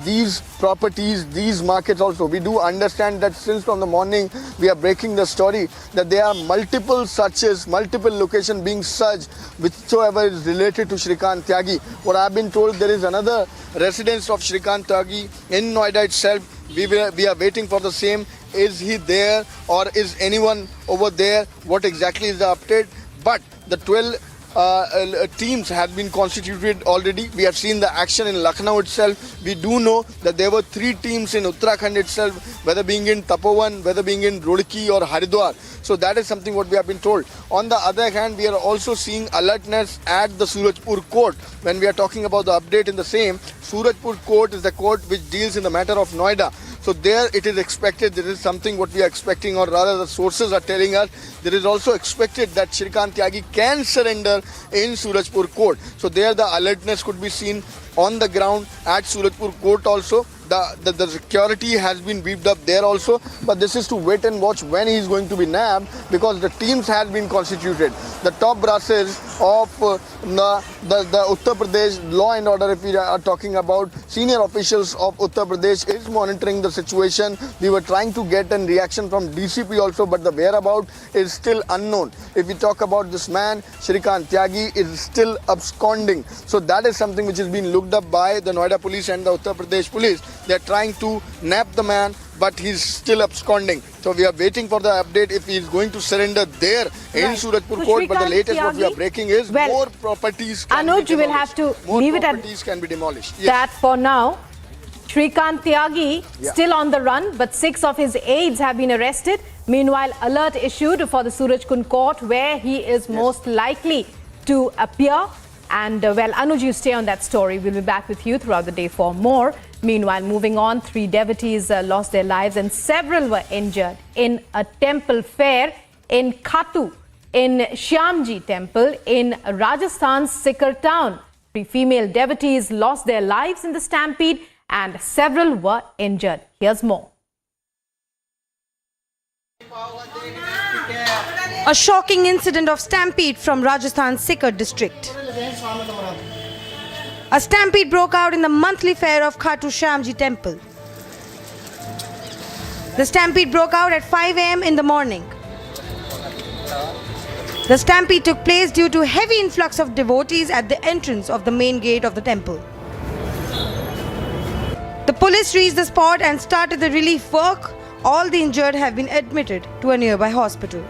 these properties, these markets also. We do understand that since from the morning we are breaking the story that there are multiple searches, multiple locations being searched, whichsoever is related to Shrikant Tyagi. What I have been told, there is another residence of Shrikant Tyagi in Noida itself. We are waiting for the same. Is he there or is anyone over there? What exactly is the update? But the 12 teams have been constituted already. We have seen the action in Lucknow itself. We do know that there were 3 teams in Uttarakhand itself, whether being in Tapovan, whether being in Roorkee or Haridwar. So that is something what we have been told. On the other hand, we are also seeing alertness at the Surajpur court. When we are talking about the update in the same, Surajpur court is the court which deals in the matter of Noida. So there it is expected, this is something what we are expecting, or rather the sources are telling us, there is also expected that Shrikant Tyagi can surrender in Surajpur court. So there the alertness could be seen on the ground at Surajpur court also. The security has been beefed up there also, but this is to wait and watch when he is going to be nabbed, because the teams have been constituted. The top brasses of the Uttar Pradesh law and order, if we are talking about senior officials of Uttar Pradesh, is monitoring the situation. We were trying to get a reaction from DCP also, but the whereabout is still unknown. If we talk about this man, Shrikant Tyagi is still absconding. So that is something which is being looked up by the Noida police and the Uttar Pradesh police. They are trying to nab the man, but he's still absconding. So we are waiting for the update if he is going to surrender there in Surajpur court. But the latest what we are breaking is more properties can Anuj, be you will have to leave it at can be demolished. Yes. that for now. Shrikant Tyagi still on the run, but 6 of his aides have been arrested. Meanwhile, alert issued for the Surajkund court, where he is most likely to appear. And well, Anuj, you stay on that story. We'll be back with you throughout the day for more. Meanwhile, moving on, 3 devotees lost their lives and several were injured in a temple fair in Khatu, in Shyamji temple in Rajasthan's Sikar town. 3 female devotees lost their lives in the stampede and several were injured. Here's more. A shocking incident of stampede from Rajasthan's Sikar district. A stampede broke out in the monthly fair of Khatu Shyamji temple. The stampede broke out at 5 a.m. in the morning. The stampede took place due to heavy influx of devotees at the entrance of the main gate of the temple. The police reached the spot and started the relief work. All the injured have been admitted to a nearby hospital.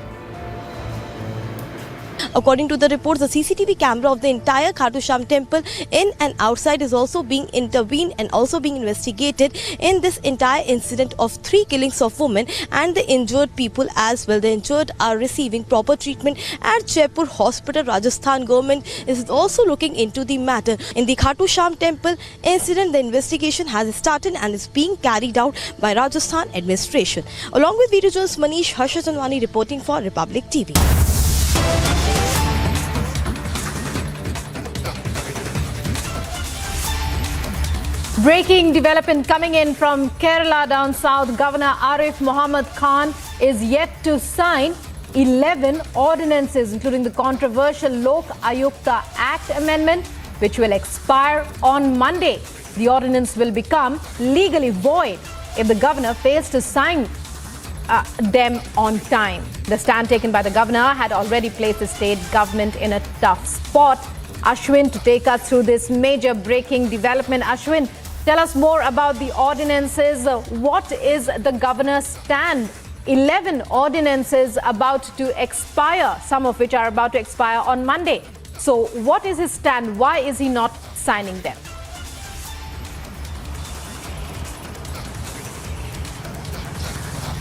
According to the reports, the CCTV camera of the entire Khatu Sham temple in and outside is also being intervened and also being investigated in this entire incident of 3 killings of women and the injured people as well. The injured are receiving proper treatment at Jaipur Hospital. Rajasthan government is also looking into the matter. In the Khatu Sham temple incident, the investigation has started and is being carried out by Rajasthan administration. Along with video journalist Manish Harshatanwani reporting for Republic TV. Breaking development coming in from Kerala down south. Governor Arif Muhammad Khan is yet to sign 11 ordinances, including the controversial Lok Ayukta Act amendment, which will expire on Monday. The ordinance will become legally void if the governor fails to sign them on time. The stand taken by the governor had already placed the state government in a tough spot. Ashwin, to take us through this major breaking development. Ashwin, tell us more about the ordinances. What is the governor's stand? 11 ordinances about to expire, some of which are about to expire on Monday. So what is his stand? Why is he not signing them?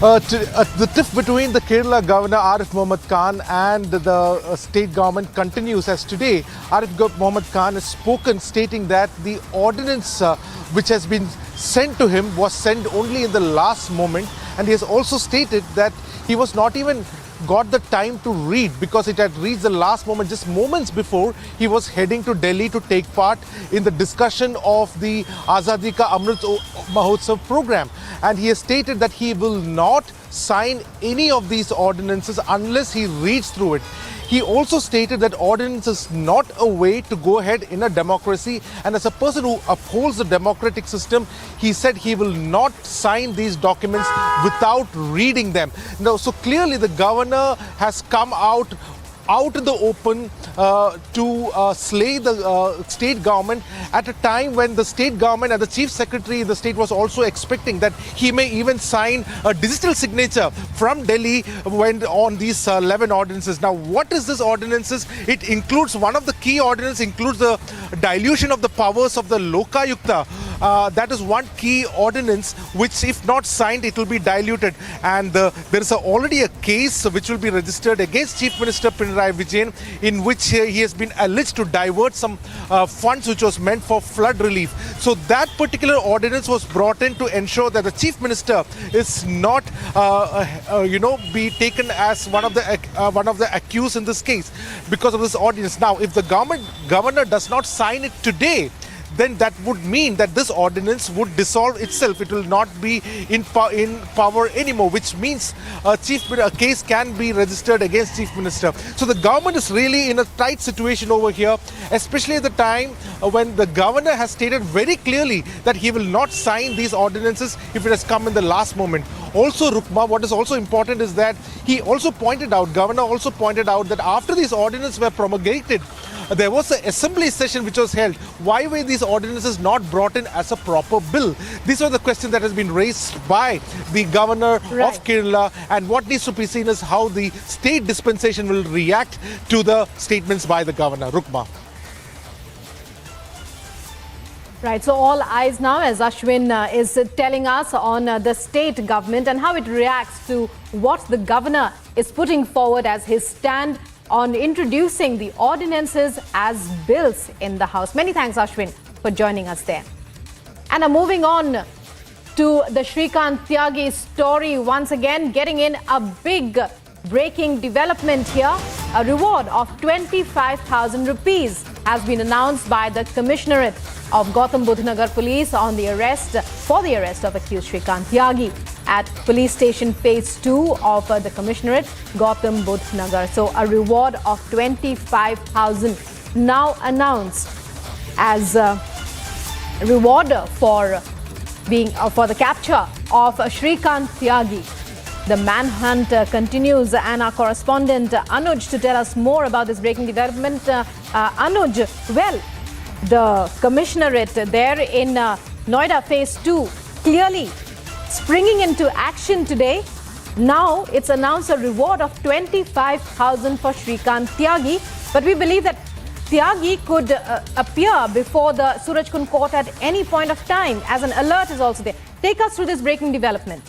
The tiff between the Kerala Governor Arif Muhammad Khan and the state government continues, as today Arif Muhammad Khan has spoken, stating that the ordinance which has been sent to him was sent only in the last moment, and he has also stated that he was not even got the time to read because it had reached the last moment, just moments before he was heading to Delhi to take part in the discussion of the Azadi Ka Amrit Mahotsav program. And he has stated that he will not sign any of these ordinances unless he reads through it. He also stated that ordinance is not a way to go ahead in a democracy, and as a person who upholds the democratic system, he said he will not sign these documents without reading them. Now, so clearly the governor has come out in the open to slay the state government at a time when the state government and the chief secretary in the state was also expecting that he may even sign a digital signature from Delhi when on these 11 ordinances. Now, what is this ordinances? It includes, one of the key ordinances includes the dilution of the powers of the Lokayukta that is one key ordinance which, if not signed, it will be diluted. And there is already a case which will be registered against Chief Minister Pinarayi Vijayan, in which he has been alleged to divert some funds which was meant for flood relief. So that particular ordinance was brought in to ensure that the Chief Minister is not, be taken as one of the accused in this case because of this ordinance. Now, if the governor does not sign it today, then that would mean that this ordinance would dissolve itself. It will not be in power anymore, which means a case can be registered against Chief Minister. So the government is really in a tight situation over here, especially at the time when the governor has stated very clearly that he will not sign these ordinances if it has come in the last moment. Also, Rukma, what is also important is that governor also pointed out that after these ordinances were promulgated, there was an assembly session which was held. Why were these ordinances not brought in as a proper bill? These are the questions that has been raised by the governor of Kerala, and what needs to be seen is how the state dispensation will react to the statements by the governor. Rukma. Right, so all eyes now, as Ashwin is telling us, on the state government and how it reacts to what the governor is putting forward as his stand on introducing the ordinances as bills in the House. Many thanks, Ashwin, for joining us there. And moving on to the Shrikant Tyagi story, once again getting in a big breaking development here. A reward of 25,000 rupees has been announced by the Commissionerate of Gautam Budh Nagar Police for the arrest of accused Shrikant Tyagi at Police Station Phase 2 of the Commissionerate, Gautam Budh Nagar. So a reward of 25,000 now announced as a reward for the capture of Shrikant Tyagi. The manhunt continues, and our correspondent Anuj to tell us more about this breaking development. Anuj, well, the Commissionerate there in Noida Phase 2 clearly springing into action today. Now it's announced a reward of 25,000 for Shrikant Tyagi, but we believe that Tyagi could appear before the Surajkund court at any point of time, as an alert is also there. Take us through this breaking development.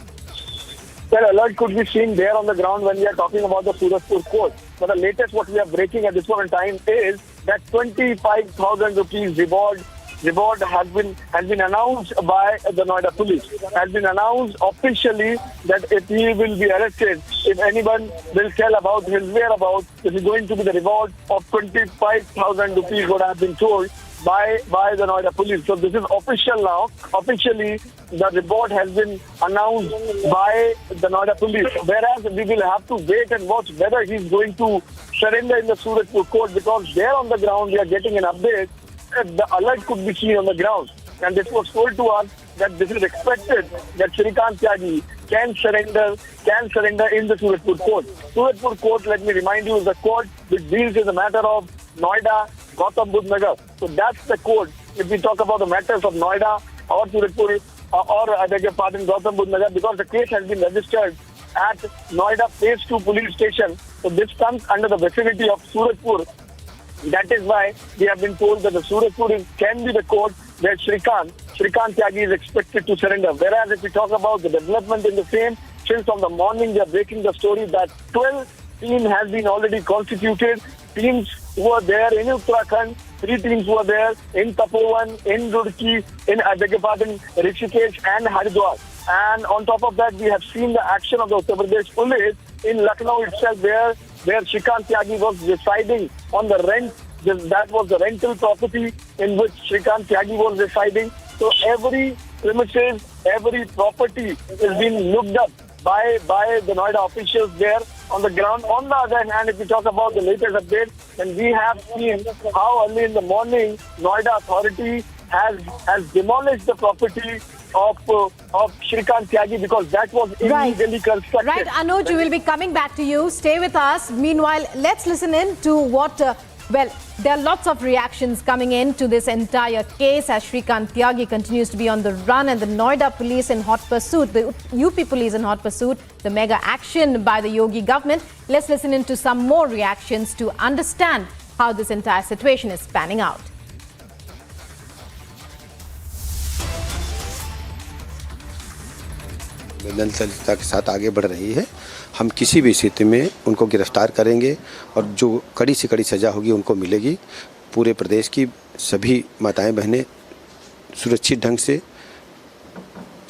Well, alert could be seen there on the ground when we are talking about the Surajpur court. But the latest what we are breaking at this point in time is that 25,000 rupees reward has been announced by the Noida police. Has been announced officially that if he will be arrested, if anyone will tell about his whereabouts, it is going to be the reward of 25,000 rupees, what has been told by the Noida police. So this is official now. Officially, the reward has been announced by the Noida police. Whereas we will have to wait and watch whether he is going to surrender in the Surajpur court, because there on the ground we are getting an update that the alert could be seen on the ground. And this was told to us that this is expected that Shrikant Tyagi can surrender in the Surajpur court. Surajpur court, let me remind you, is the court which deals with the matter of Noida, Gautam Budh Nagar. So that's the court. If we talk about the matters of Noida or Surajpur or I beg your pardon, Gautam Budh Nagar, because the case has been registered at Noida Phase 2 police station. So this comes under the vicinity of Surajpur. That is why we have been told that the Surajpur can be the court where Shrikant Tyagi is expected to surrender. Whereas if we talk about the development in the same, since from the morning we are breaking the story that 12 teams has been already constituted. Teams who are there in Uttarakhand, 3 teams who are there in Tapovan, in Roorkee, in Rishikesh and Haridwar. And on top of that, we have seen the action of the Uttar Pradesh police in Lucknow itself, where Shrikant Tyagi was residing on the rent. That was the rental property in which Shrikant Tyagi was residing. So every premises, every property is being looked up by the Noida officials there on the ground. On the other hand, if we talk about the latest update, then we have seen how early in the morning Noida authority has demolished the property of Shrikant Tyagi, because that was illegally constructed. Right, Anuj, we will be coming back to you. Stay with us. Meanwhile, let's listen in to what... Well, there are lots of reactions coming in to this entire case as Shrikant Tyagi continues to be on the run and the Noida police in hot pursuit, the UP police in hot pursuit, the mega action by the Yogi government. Let's listen in to some more reactions to understand how this entire situation is panning out. संवेदनशीलता के साथ आगे बढ़ रही है। हम किसी भी स्थिति में उनको गिरफ्तार करेंगे और जो कड़ी से कड़ी सज़ा होगी उनको मिलेगी। पूरे प्रदेश की सभी माताएं बहनें सुरक्षित ढंग से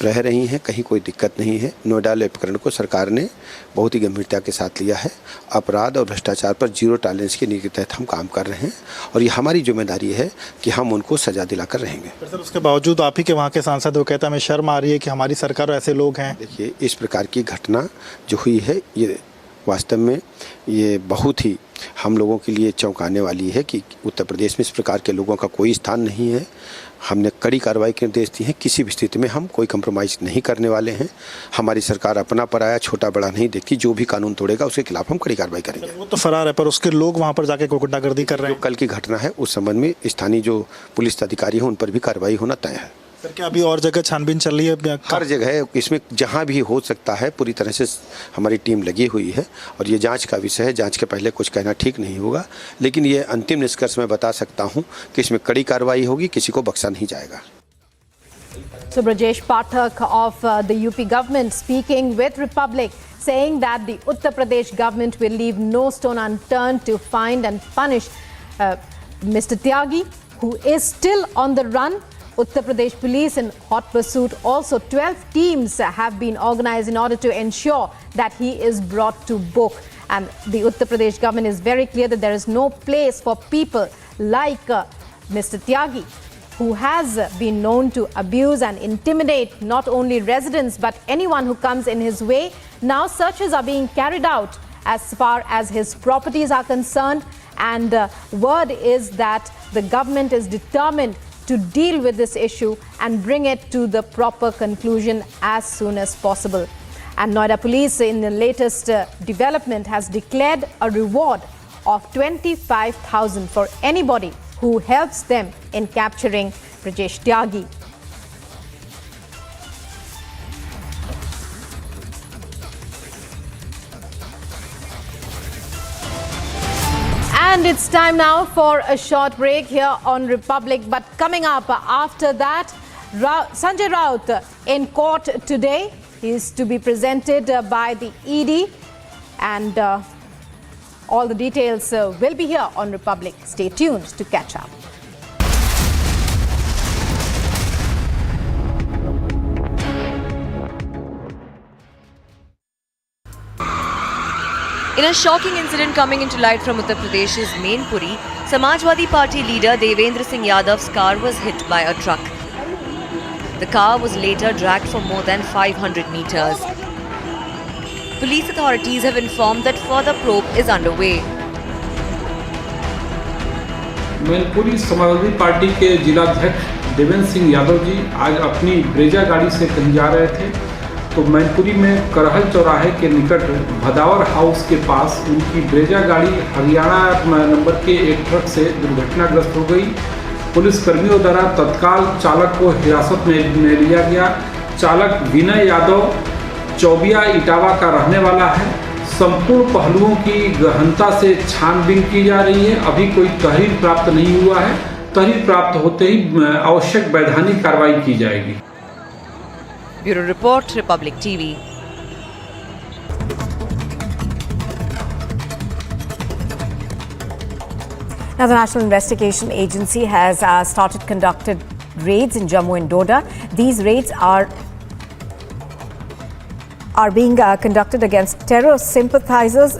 रह रही हैं, कहीं कोई दिक्कत नहीं है। नोएडा प्रकरण को सरकार ने बहुत ही गंभीरता के साथ लिया है। अपराध और भ्रष्टाचार पर जीरो टॉलरेंस की नीति के तहत हम काम कर रहे हैं और ये हमारी जिम्मेदारी है कि हम उनको सजा दिलाकर रहेंगे। सर, उसके बावजूद आप ही के वहाँ के सांसद वो कहता है हमें शर्म आ रही है कि हमारी सरकार ऐसे लोग हैं। देखिए, इस प्रकार की घटना जो हुई है ये वास्तव में ये बहुत ही हम लोगों के लिए चौंकाने वाली है कि उत्तर प्रदेश में इस प्रकार के लोगों का कोई स्थान नहीं है। हमने कड़ी कार्रवाई के निर्देश दिए हैं। किसी भी स्थिति में हम कोई कंप्रोमाइज़ नहीं करने वाले हैं। हमारी सरकार अपना पराया छोटा बड़ा नहीं देखती। जो भी कानून तोड़ेगा उसके खिलाफ हम कड़ी कार्रवाई करेंगे। वो तो फरार है पर उसके लोग वहाँ पर जाके गुंडागर्दी कर रहे हैं। कल की घटना है उस संबंध में स्थानीय जो पुलिस अधिकारी हैं उन पर भी कार्रवाई होना तय है। सर, क्या अभी और जगह छानबीन चल रही है? हर जगह इसमें जहां भी हो सकता है पूरी तरह से हमारी टीम लगी हुई है और ये जांच का विषय है। जांच के पहले कुछ कहना ठीक नहीं होगा, लेकिन ये अंतिम निष्कर्ष मैं बता सकता हूं कि इसमें कड़ी कार्रवाई होगी, किसी को बख्शा नहीं जाएगा। So Brajesh Pathak of the UP government speaking with Republic, saying that the Uttar Pradesh government will leave no stone unturned to find and punish Mr. Tyagi, who is still on the run. Uttar Pradesh police in hot pursuit. Also, 12 teams have been organized in order to ensure that he is brought to book. And the Uttar Pradesh government is very clear that there is no place for people like Mr. Tyagi, who has been known to abuse and intimidate not only residents but anyone who comes in his way. Now searches are being carried out as far as his properties are concerned, and word is that the government is determined to deal with this issue and bring it to the proper conclusion as soon as possible. And Noida police in the latest development has declared a reward of 25,000 for anybody who helps them in capturing Brajesh Tyagi. And it's time now for a short break here on Republic. But coming up after that, Sanjay Raut in court today. He is to be presented by the ED, and all the details will be here on Republic. Stay tuned to catch up. In a shocking incident coming into light from Uttar Pradesh's Mainpuri, Samajwadi Party leader Devendra Singh Yadav's car was hit by a truck. The car was later dragged for more than 500 meters. Police authorities have informed that further probe is underway. Mainpuri Samajwadi party के जिलाध्यक्ष देवेंद्र सिंह यादव जी आज अपनी Brezza गाड़ी से कहीं जा रहे थे, तो मैनपुरी में करहल चौराहे के निकट भदावर हाउस के पास उनकी ब्रेजा गाड़ी हरियाणा नंबर के एक ट्रक से दुर्घटनाग्रस्त हो गई। पुलिस कर्मियों द्वारा तत्काल चालक को हिरासत में लिया गया। चालक विनय यादव चौबिया इटावा का रहने वाला है। संपूर्ण पहलुओं की गहनता से छानबीन की जा रही है। अभी कोई तहरीर प्राप्त नहीं हुआ है। तहरीर प्राप्त होते ही आवश्यक वैधानिक कार्रवाई की जाएगी। Bureau Report, Republic TV. Now, the National Investigation Agency has started conducted raids in Jammu and Doda. These raids are being conducted against terror sympathizers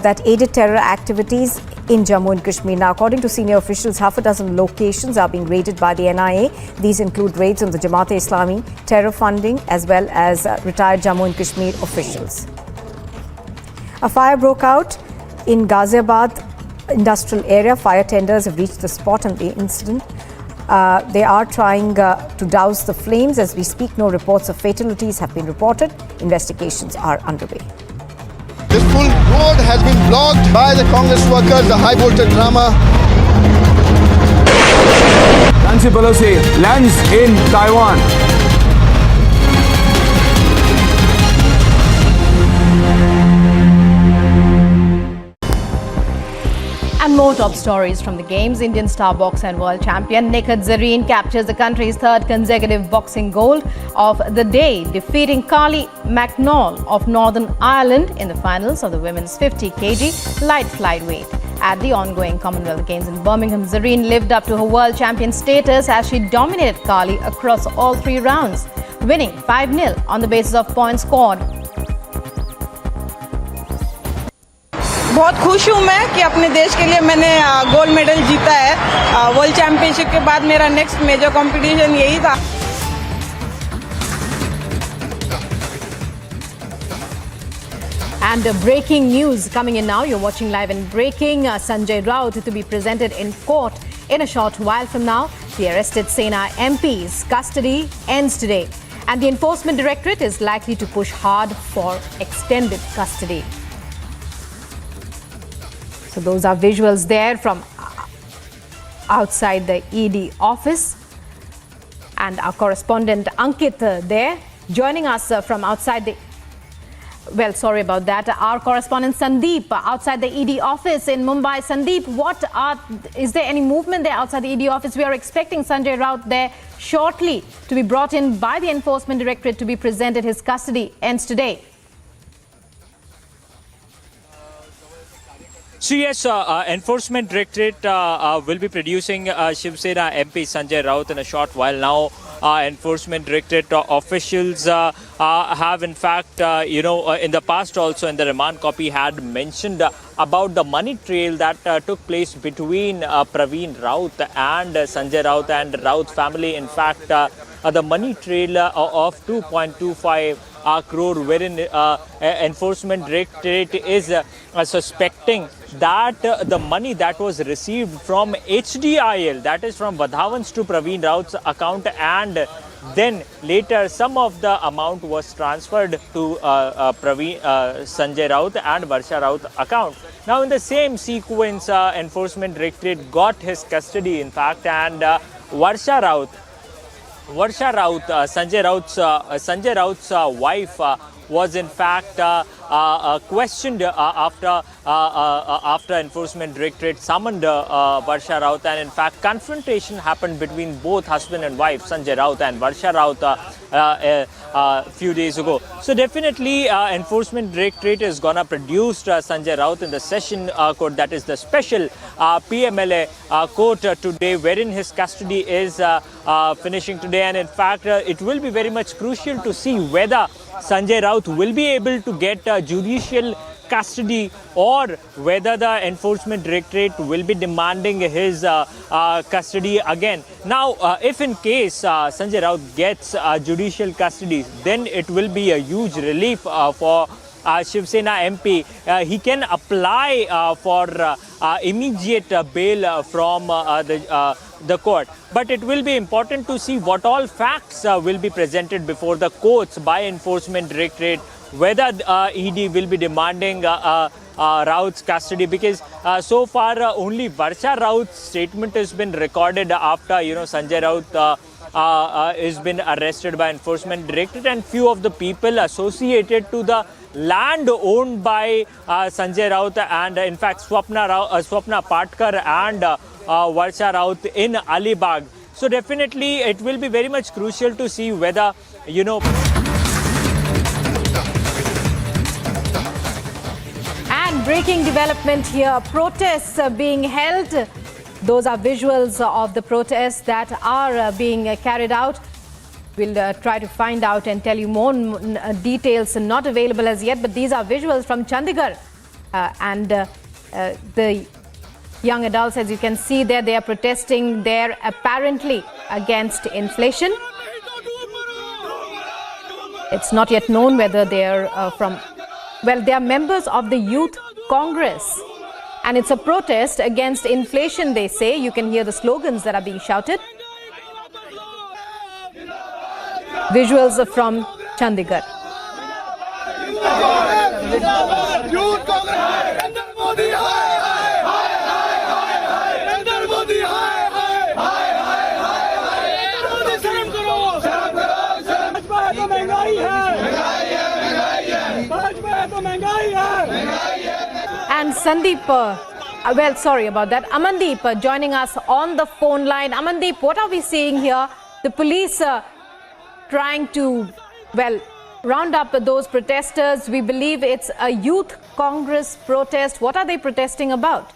that aided terror activities in Jammu and Kashmir. Now, according to senior officials, half a dozen locations are being raided by the NIA. These include raids on the Jamaat-e-Islami, terror funding, as well as retired Jammu and Kashmir officials. A fire broke out in Ghaziabad industrial area. Fire tenders have reached the spot on the incident. They are trying to douse the flames. As we speak, no reports of fatalities have been reported. Investigations are underway. This full road has been blocked by the Congress workers, the high voltage drama. Nancy Pelosi lands in Taiwan. And And more top stories from the Games. Indian star boxer and world champion Nikhil Zareen captures the country's third consecutive boxing gold of the day, defeating Carly McNall of Northern Ireland in the finals of the women's 50 kg light flyweight. At the ongoing Commonwealth Games in Birmingham, Zareen lived up to her world champion status as she dominated Carly across all 3 rounds, winning 5-0 on the basis of points scored. बहुत खुश हूँ मैं कि अपने देश के लिए मैंने गोल्ड मेडल जीता है। वर्ल्ड चैंपियनशिप के बाद मेरा नेक्स्ट मेजर कंपटीशन यही था। And breaking news coming in now. You're watching live in breaking. Sanjay Raut to be presented in court in a short while from now. The arrested Sena MP's custody ends today, and the Enforcement Directorate is likely to push hard for extended custody. So those are visuals there from outside the ED office, and our correspondent Ankit there joining us from outside the, well, sorry about that, our correspondent Sandeep outside the ED office in Mumbai. Sandeep, is there any movement there outside the ED office? We are expecting Sanjay Raut there shortly to be brought in by the Enforcement Directorate to be presented. His custody ends today. So yes, Enforcement Directorate will be producing Shiv Sena MP Sanjay Raut in a short while now. Enforcement Directorate officials have in fact, in the past also in the remand copy had mentioned about the money trail that took place between Praveen Raut and Sanjay Raut and Raut family. In fact, the money trail of 2.25 crore, wherein Enforcement Directorate is suspecting that the money that was received from HDIL, that is from Vadhavans to Praveen Raut's account, and then later some of the amount was transferred to Sanjay Raut and Varsha Raut account. Now in the same sequence, Enforcement Directorate got his custody in fact, and Varsha Raut, Sanjay Raut's wife was in fact questioned after Enforcement Directorate summoned Varsha Raut, and in fact confrontation happened between both husband and wife, Sanjay Raut and Varsha Raut, a few days ago. So definitely Enforcement Directorate is gonna produce Sanjay Raut in the session court, that is the special PMLA court today, wherein his custody is finishing today, and in fact it will be very much crucial to see whether Sanjay Raut will be able to get judicial custody or whether the Enforcement Directorate will be demanding his custody again. Now, if in case Sanjay Raut gets judicial custody, then it will be a huge relief for Shiv Sena MP. He can apply for immediate bail from the court. But it will be important to see what all facts will be presented before the courts by Enforcement Directorate, whether ED will be demanding Raut's custody, because so far only Varsha Raut's statement has been recorded after Sanjay Raut has been arrested by Enforcement Directorate, and few of the people associated to the land owned by Sanjay Raut and in fact Swapna Patkar and Varsha Raut in Alibag. So definitely it will be very much crucial to see whether And breaking development here, protests being held. Those are visuals of the protests that are being carried out. We'll try to find out and tell you more details, not available as yet, but these are visuals from Chandigarh. And the young adults, as you can see there, they are protesting there apparently against inflation. It's not yet known whether they are they are members of the Youth Congress. And it's a protest against inflation, they say. You can hear the slogans that are being shouted. Visuals are from Chandigarh. And Sandeep, Well, sorry about that. Amandeep joining us on the phone line. Amandeep, what are we seeing here? The police trying to, well, round up those protesters. We believe it's a youth Congress protest. What are they protesting about?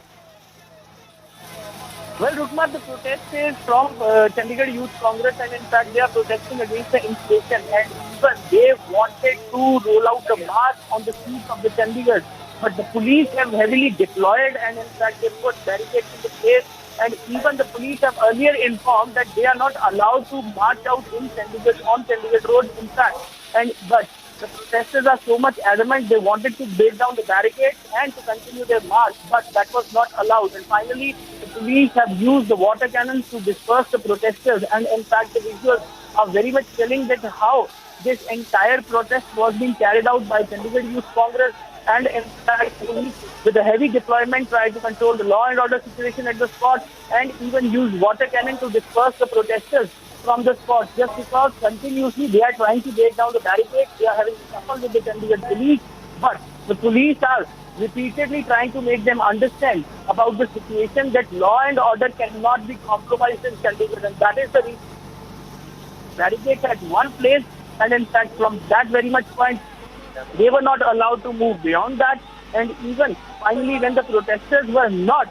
Well, Rukma, the protest is from Chandigarh Youth Congress, and in fact they are protesting against the inflation, and even they wanted to roll out the mask on the streets of the Chandigarh. But the police have heavily deployed, and in fact they put barricades in place, and even the police have earlier informed that they are not allowed to march out in Chandigarh, on Chandigarh Road, in fact. But the protesters are so much adamant, they wanted to break down the barricades and to continue their march, but that was not allowed. And finally, the police have used the water cannons to disperse the protesters, and in fact the visuals are very much telling that how this entire protest was being carried out by Chandigarh Youth Congress, and in fact police with a heavy deployment tried to control the law and order situation at the spot, and even used water cannon to disperse the protesters from the spot, just because continuously they are trying to break down the barricades. They are having trouble with the Chandigarh police, but the police are repeatedly trying to make them understand about the situation that law and order cannot be compromised in Chandigarh, and that is the reason barricades at one place, and in fact from that very much point they were not allowed to move beyond that. And even finally when the protesters were not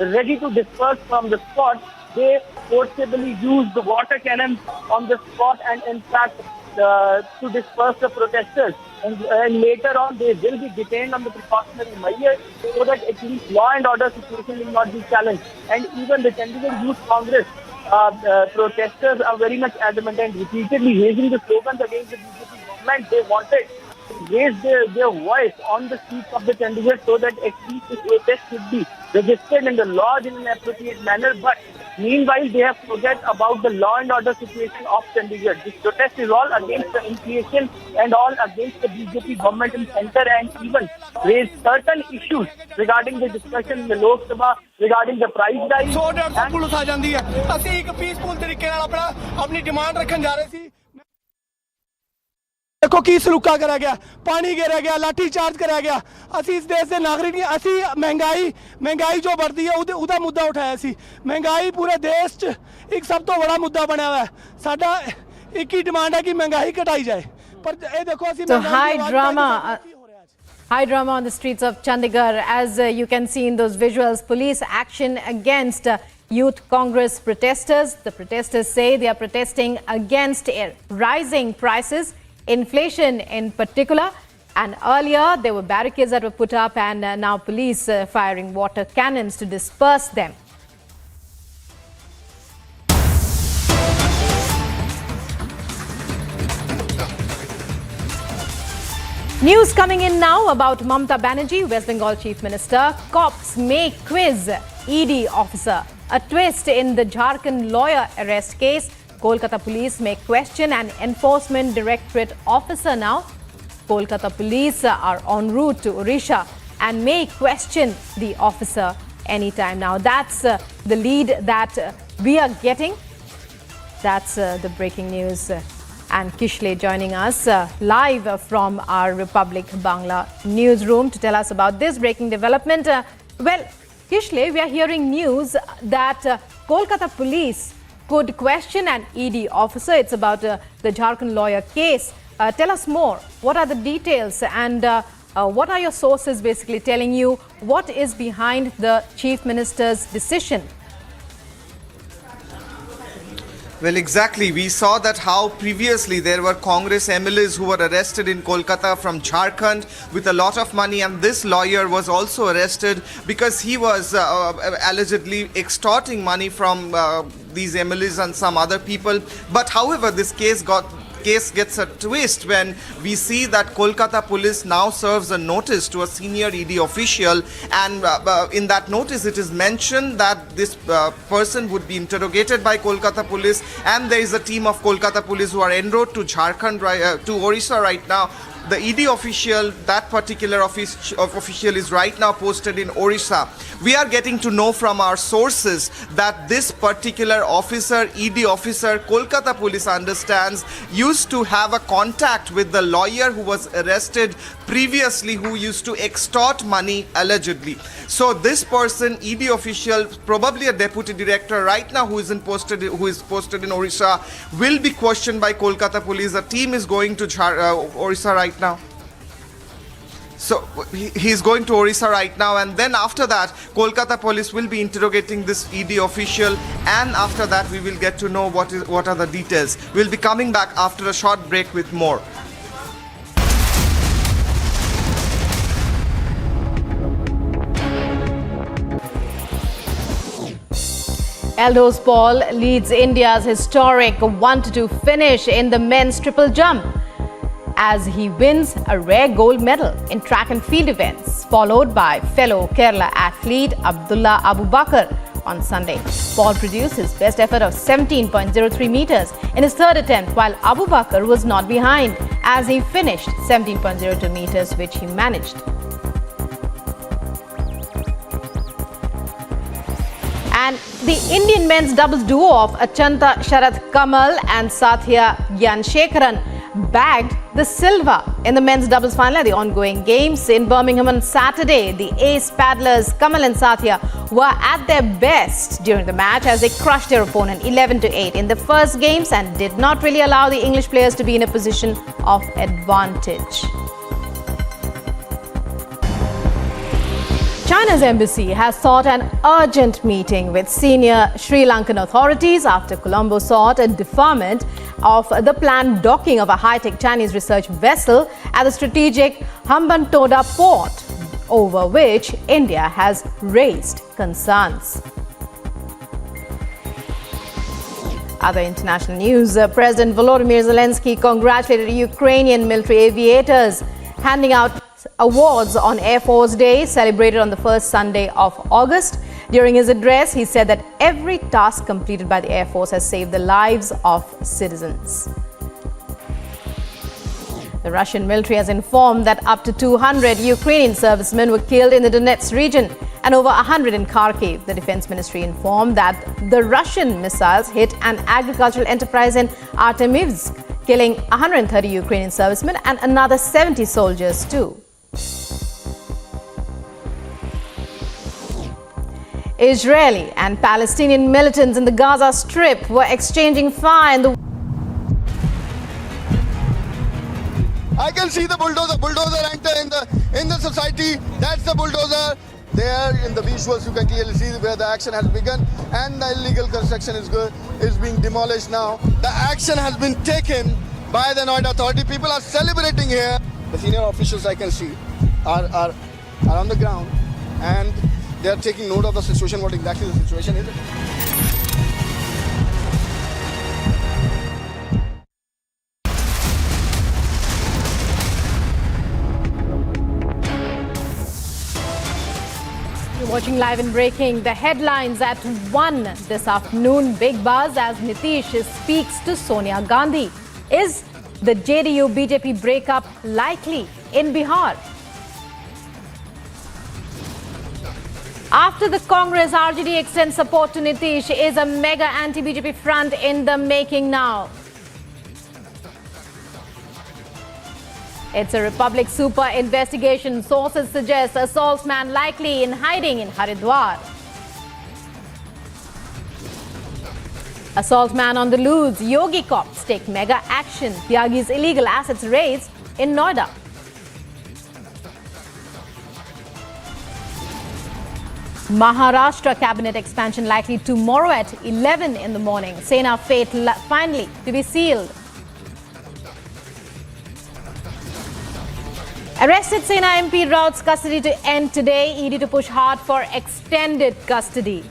ready to disperse from the spot, they forcibly used the water cannon on the spot, and in fact to disperse the protesters. And later on they will be detained on the precautionary measures so that at least law and order situation will not be challenged. And even the Chandigarh Youth Congress protesters are very much adamant and repeatedly raising the slogans against the BJP government. They wanted to raise their voice on the streets of the Chandigarh so that at least this protest should be registered in the laws in an appropriate manner. But meanwhile, they have forget about the law and order situation of Chandigarh. This protest is all against the inflation and all against the BJP government in centre, and even raise certain issues regarding the discussion in the Lok Sabha regarding the price rise. 100 police ਆ ਜਾਂਦੀ ਹੈ। ਅਸੀਂ ਇੱਕ peaceful ਤਰੀਕੇ ਨਾਲ ਆਪਣੀ demand ਰੱਖਣ ਜਾ ਰਹੇ ਸੀ। देखो की सलूका करा गया, पानी गिरा गया, लाठी चार्ज करा गया। असी इस देश के नागरिक असी महंगाई जो बढ़ती है उदा मुद्दा उठाया सी। महंगाई पूरे देश च एक सब तो बड़ा मुद्दा बनया हुआ है। साडा एक ही डिमांड है कि महंगाई घटाई जाए। पर ये देखो असी So high drama on the streets of Chandigarh, as you can see in those visuals. Police action against Youth Congress protesters. The protesters say they are protesting against rising prices, inflation in particular, and earlier there were barricades that were put up, and now police firing water cannons to disperse them. News coming in now about Mamata Banerjee, West Bengal Chief Minister. Cops may quiz ED officer. A twist in the Jharkhand lawyer arrest case. Kolkata police may question an enforcement directorate officer now. Kolkata police are en route to Odisha and may question the officer anytime now. That's the lead that we are getting. That's the breaking news. And Kishle joining us live from our Republic Bangla newsroom to tell us about this breaking development. Well, Kishle, we are hearing news that Kolkata police could question an ED officer. It's about the Jharkhand lawyer case. Tell us more. What are the details, and what are your sources basically telling you? What is behind the Chief Minister's decision? Well, exactly. We saw that how previously there were Congress MLAs who were arrested in Kolkata from Jharkhand with a lot of money, and this lawyer was also arrested because he was allegedly extorting money from these MLAs and some other people. But however, this case gets a twist when we see that Kolkata police now serves a notice to a senior ED official, and in that notice it is mentioned that this person would be interrogated by Kolkata police, and there is a team of Kolkata police who are en route to Jharkhand, to Odisha right now. The ED official, that particular official is right now posted in Odisha. We are getting to know from our sources that this particular officer, ED officer, Kolkata police understands, used to have a contact with the lawyer who was arrested previously who used to extort money allegedly. So this person, ED official, probably a deputy director right now who is posted in Orissa, will be questioned by Kolkata police. A team is going to Orissa right now. So he's going to Orissa right now, and then after that Kolkata police will be interrogating this ED official, and after that we will get to know what are the details. We'll be coming back after a short break with more. Elders Paul leads India's historic 1-2 finish in the men's triple jump as he wins a rare gold medal in track and field events, followed by fellow Kerala athlete Abdullah Abu Bakar on Sunday. Paul produced his best effort of 17.03 meters in his third attempt, while Abu Bakar was not behind as he finished 17.02 meters, which he managed. And the Indian men's doubles duo of Achanta Sharath Kamal and Sathya Gyanshekaran bagged the silver in the men's doubles final at the ongoing games in Birmingham on Saturday. The ace paddlers Kamal and Sathya were at their best during the match as they crushed their opponent 11-8 in the first games and did not really allow the English players to be in a position of advantage. China's embassy has sought an urgent meeting with senior Sri Lankan authorities after Colombo sought a deferment of the planned docking of a high-tech Chinese research vessel at the strategic Hambantota port, over which India has raised concerns. Other international news, President Volodymyr Zelensky congratulated Ukrainian military aviators, handing out awards on Air Force Day, celebrated on the first Sunday of August. During his address, he said that every task completed by the Air Force has saved the lives of citizens. The Russian military has informed that up to 200 Ukrainian servicemen were killed in the Donetsk region and over 100 in Kharkiv. The Defense Ministry informed that the Russian missiles hit an agricultural enterprise in Artemivsk, killing 130 Ukrainian servicemen and another 70 soldiers too. Israeli and Palestinian militants in the Gaza Strip were exchanging fire in the... I can see the bulldozer enter in the society. That's the bulldozer. There in the visuals you can clearly see where the action has begun, and the illegal construction is being demolished now. The action has been taken by the Noida authority. People are celebrating here. The senior officials I can see are on the ground, and they are taking note of the situation, what exactly the situation is. You're watching Live and Breaking. The headlines at 1 this afternoon. Big buzz as Nitish speaks to Sonia Gandhi. Is the JDU-BJP breakup likely in Bihar? After the Congress, RJD extends support to Nitish. Is a mega anti-BJP front in the making now? It's a Republic super investigation. Sources suggest assault man likely in hiding in Haridwar. Assault man on the loose. Yogi cops take mega action. Tyagi's illegal assets raised in Noida. Maharashtra cabinet expansion likely tomorrow at 11 in the morning. Sena fate finally to be sealed. Arrested Sena MP Raut's custody to end today. ED to push hard for extended custody.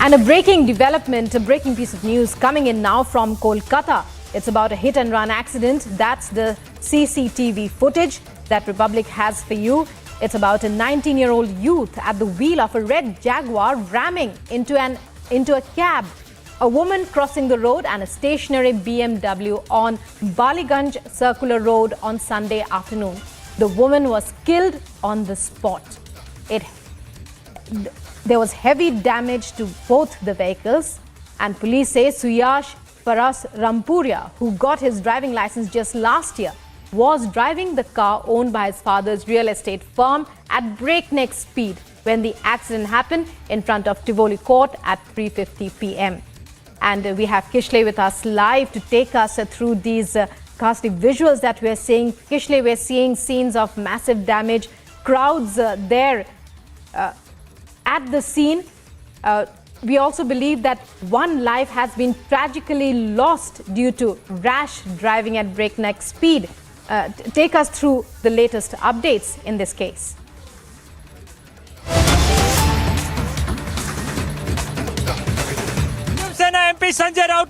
And a breaking development, a breaking piece of news coming in now from Kolkata. It's about a hit-and-run accident. That's the CCTV footage that Republic has for you. It's about a 19-year-old youth at the wheel of a red Jaguar ramming into a cab, a woman crossing the road, and a stationary BMW on Baliganj Circular Road on Sunday afternoon. The woman was killed on the spot. there was heavy damage to both the vehicles, and police say Suyash Paras Rampuria, who got his driving license just last year, was driving the car owned by his father's real estate firm at breakneck speed when the accident happened in front of Tivoli Court at 3:50 p.m. And we have Kishle with us live to take us through these ghastly visuals that we are seeing. Kishle, we are seeing scenes of massive damage, crowds there at the scene. We also believe that one life has been tragically lost due to rash driving at breakneck speed. Take us through the latest updates in this case. Sena MP Sanjay Raut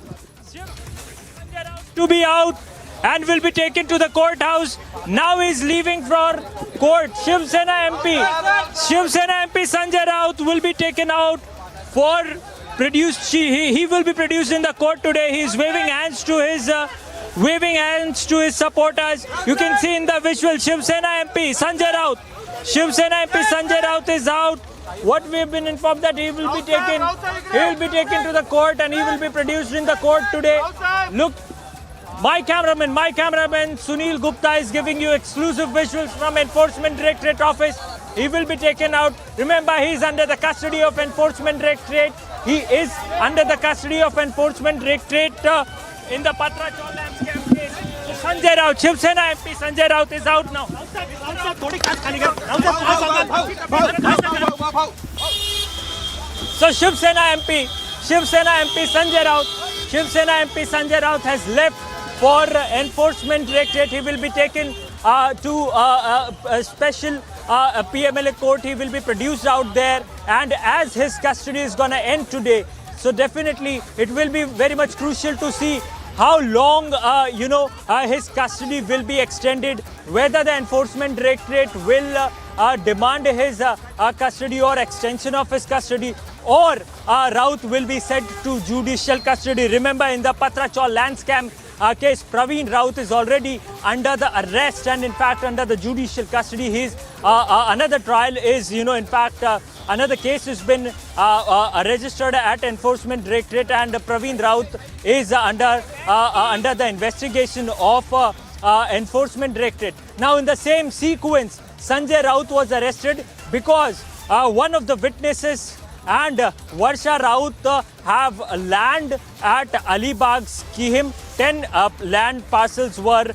to be out and will be taken to the courthouse. Now he's leaving for court. Shiv Sena MP Sanjay Raut will be taken out for produced. He will be produced in the court today. He's waving hands to his supporters. You can see in the visual Shiv Sena MP Sanjay Raut. Shiv Sena MP Sanjay Raut is out. What we have been informed that he will be taken to the court and he will be produced in the court today. Look, my cameraman Sunil Gupta is giving you exclusive visuals from Enforcement Directorate office. He will be taken out. Remember, he is under the custody of Enforcement Directorate. He is under the custody of Enforcement Directorate in the Patra Chaul Landscape case. Sanjay Raut, Shiv Sena MP Sanjay Raut is out now. So Shiv Sena MP Sanjay Raut has left for Enforcement Directorate. He will be taken to a special PMLA court. He will be produced out there, and as his custody is going to end today, so definitely it will be very much crucial to see how long his custody will be extended, whether the Enforcement Directorate will demand his custody or extension of his custody, or Raut will be sent to judicial custody. Remember, in the Patra Chaul Landscape case, Praveen Raut is already under the arrest and in fact under the judicial custody. His another trial is, another case has been registered at Enforcement Directorate, and Praveen Raut is under the investigation of Enforcement Directorate. Now, in the same sequence, Sanjay Raut was arrested because one of the witnesses and Varsha Raut have land at Alibag's Kihim. 10 land parcels were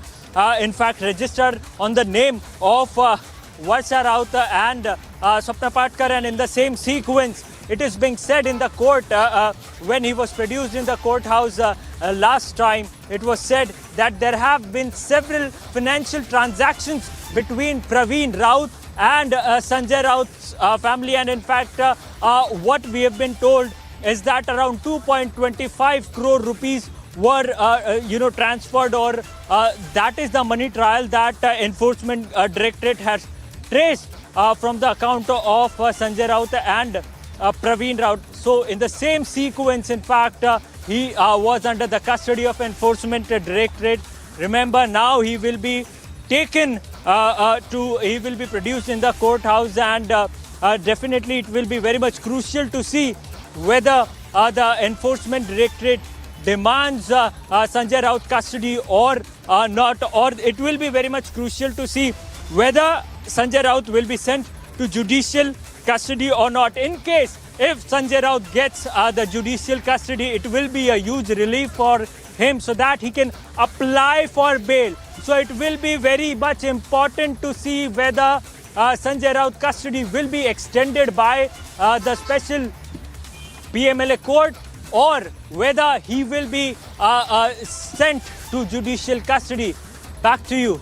in fact registered on the name of Varsha Raut and Swapna Patkar, and in the same sequence it is being said in the court when he was produced in the courthouse last time, it was said that there have been several financial transactions between Praveen Raut and Sanjay Raut's family, and in fact what we have been told is that around 2.25 crore rupees were transferred, or that is the money trail that Enforcement Directorate has traced from the account of Sanjay Raut and Praveen Raut. So in the same sequence, in fact, he was under the custody of Enforcement Directorate. Remember, now he will be taken he will be produced in the courthouse, and definitely it will be very much crucial to see whether the Enforcement Directorate demands Sanjay Raut custody or not, or it will be very much crucial to see whether Sanjay Raut will be sent to judicial custody or not. In case if Sanjay Raut gets the judicial custody, it will be a huge relief for him so that he can apply for bail. So it will be very much important to see whether Sanjay Raut custody will be extended by the special PMLA court, or whether he will be sent to judicial custody. Back to you.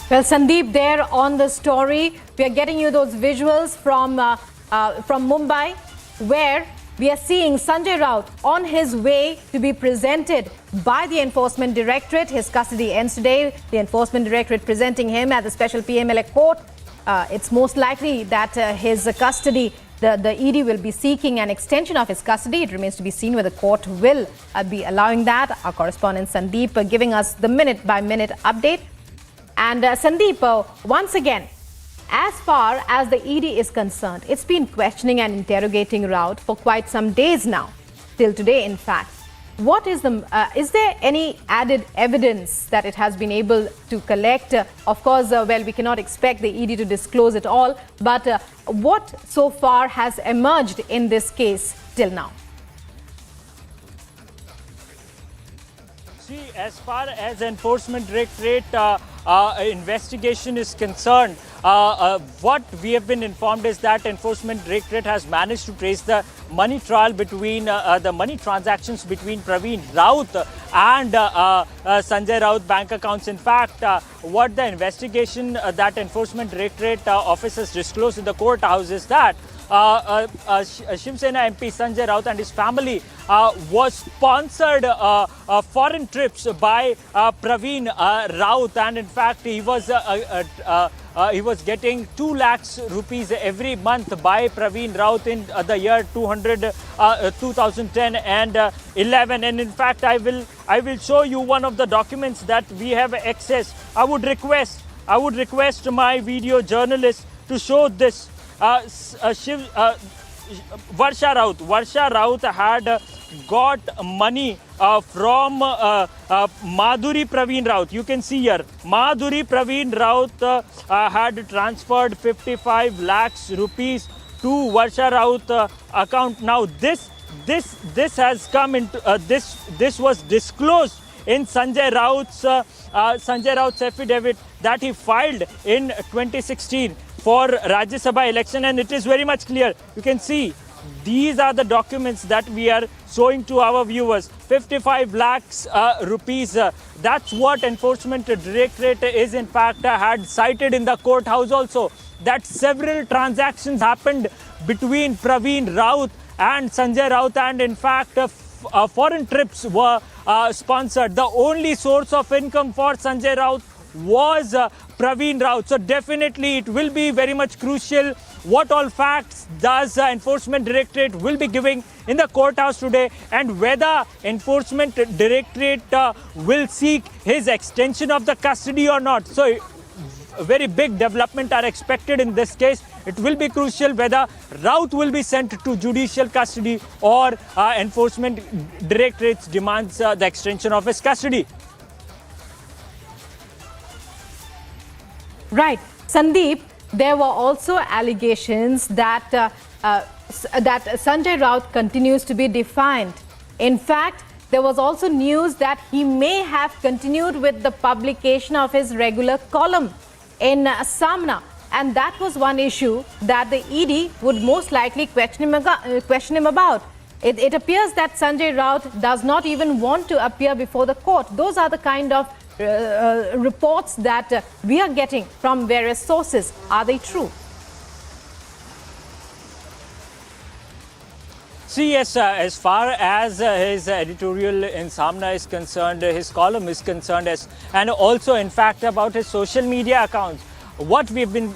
Well, Sandeep, there on the story, we are getting you those visuals from Mumbai, where we are seeing Sanjay Raut on his way to be presented by the Enforcement Directorate. His custody ends today. The Enforcement Directorate presenting him at the special PMLA court. It's most likely that his custody, the ED will be seeking an extension of his custody. It remains to be seen whether the court will be allowing that. Our correspondent Sandeep giving us the minute-by-minute update. And Sandeep, once again, as far as the ED is concerned, it's been questioning and interrogating Raut for quite some days now, till today in fact. What is is there any added evidence that it has been able to collect? Of course, well, we cannot expect the ED to disclose it all, but what so far has emerged in this case till now? See, as far as Enforcement Directorate investigation is concerned, what we have been informed is that Enforcement Directorate has managed to trace the money trail between the money transactions between Praveen Raut and Sanjay Raut bank accounts. In fact, what the investigation that Enforcement Directorate officers disclosed in the courthouse is that Shiv Sena MP Sanjay Raut and his family was sponsored foreign trips by Praveen Raut, and in fact he was getting 2 lakhs rupees every month by Praveen Raut in the year 2010 and 11. And in fact, I will show you one of the documents that we have access. I would request my video journalist to show this. Varsha Raut had got money from Madhuri Praveen Raut. You can see here, Madhuri Praveen Raut had transferred 55 lakhs rupees to Varsha Raut account. Now this has come into this was disclosed in Sanjay Raut's affidavit that he filed in 2016 for Rajya Sabha election, and it is very much clear. You can see these are the documents that we are showing to our viewers. 55 lakhs rupees. That's what Enforcement Directorate is in fact had cited in the courthouse also, that several transactions happened between Praveen Raut and Sanjay Raut, and in fact foreign trips were sponsored. The only source of income for Sanjay Raut was Praveen Raut. So definitely it will be very much crucial what all facts does Enforcement Directorate will be giving in the courthouse today, and whether Enforcement Directorate will seek his extension of the custody or not. So a very big development are expected in this case. It will be crucial whether Raut will be sent to judicial custody or Enforcement Directorate demands the extension of his custody. Right. Sandeep, there were also allegations that that Sanjay Raut continues to be defiant. In fact, there was also news that he may have continued with the publication of his regular column in Samna, and that was one issue that the ED would most likely question him about. It appears that Sanjay Raut does not even want to appear before the court. Those are the kind of reports that we are getting from various sources. Are they true? See, yes, as far as his editorial in Samna is concerned, his column is concerned, and also in fact about his social media accounts, what we've been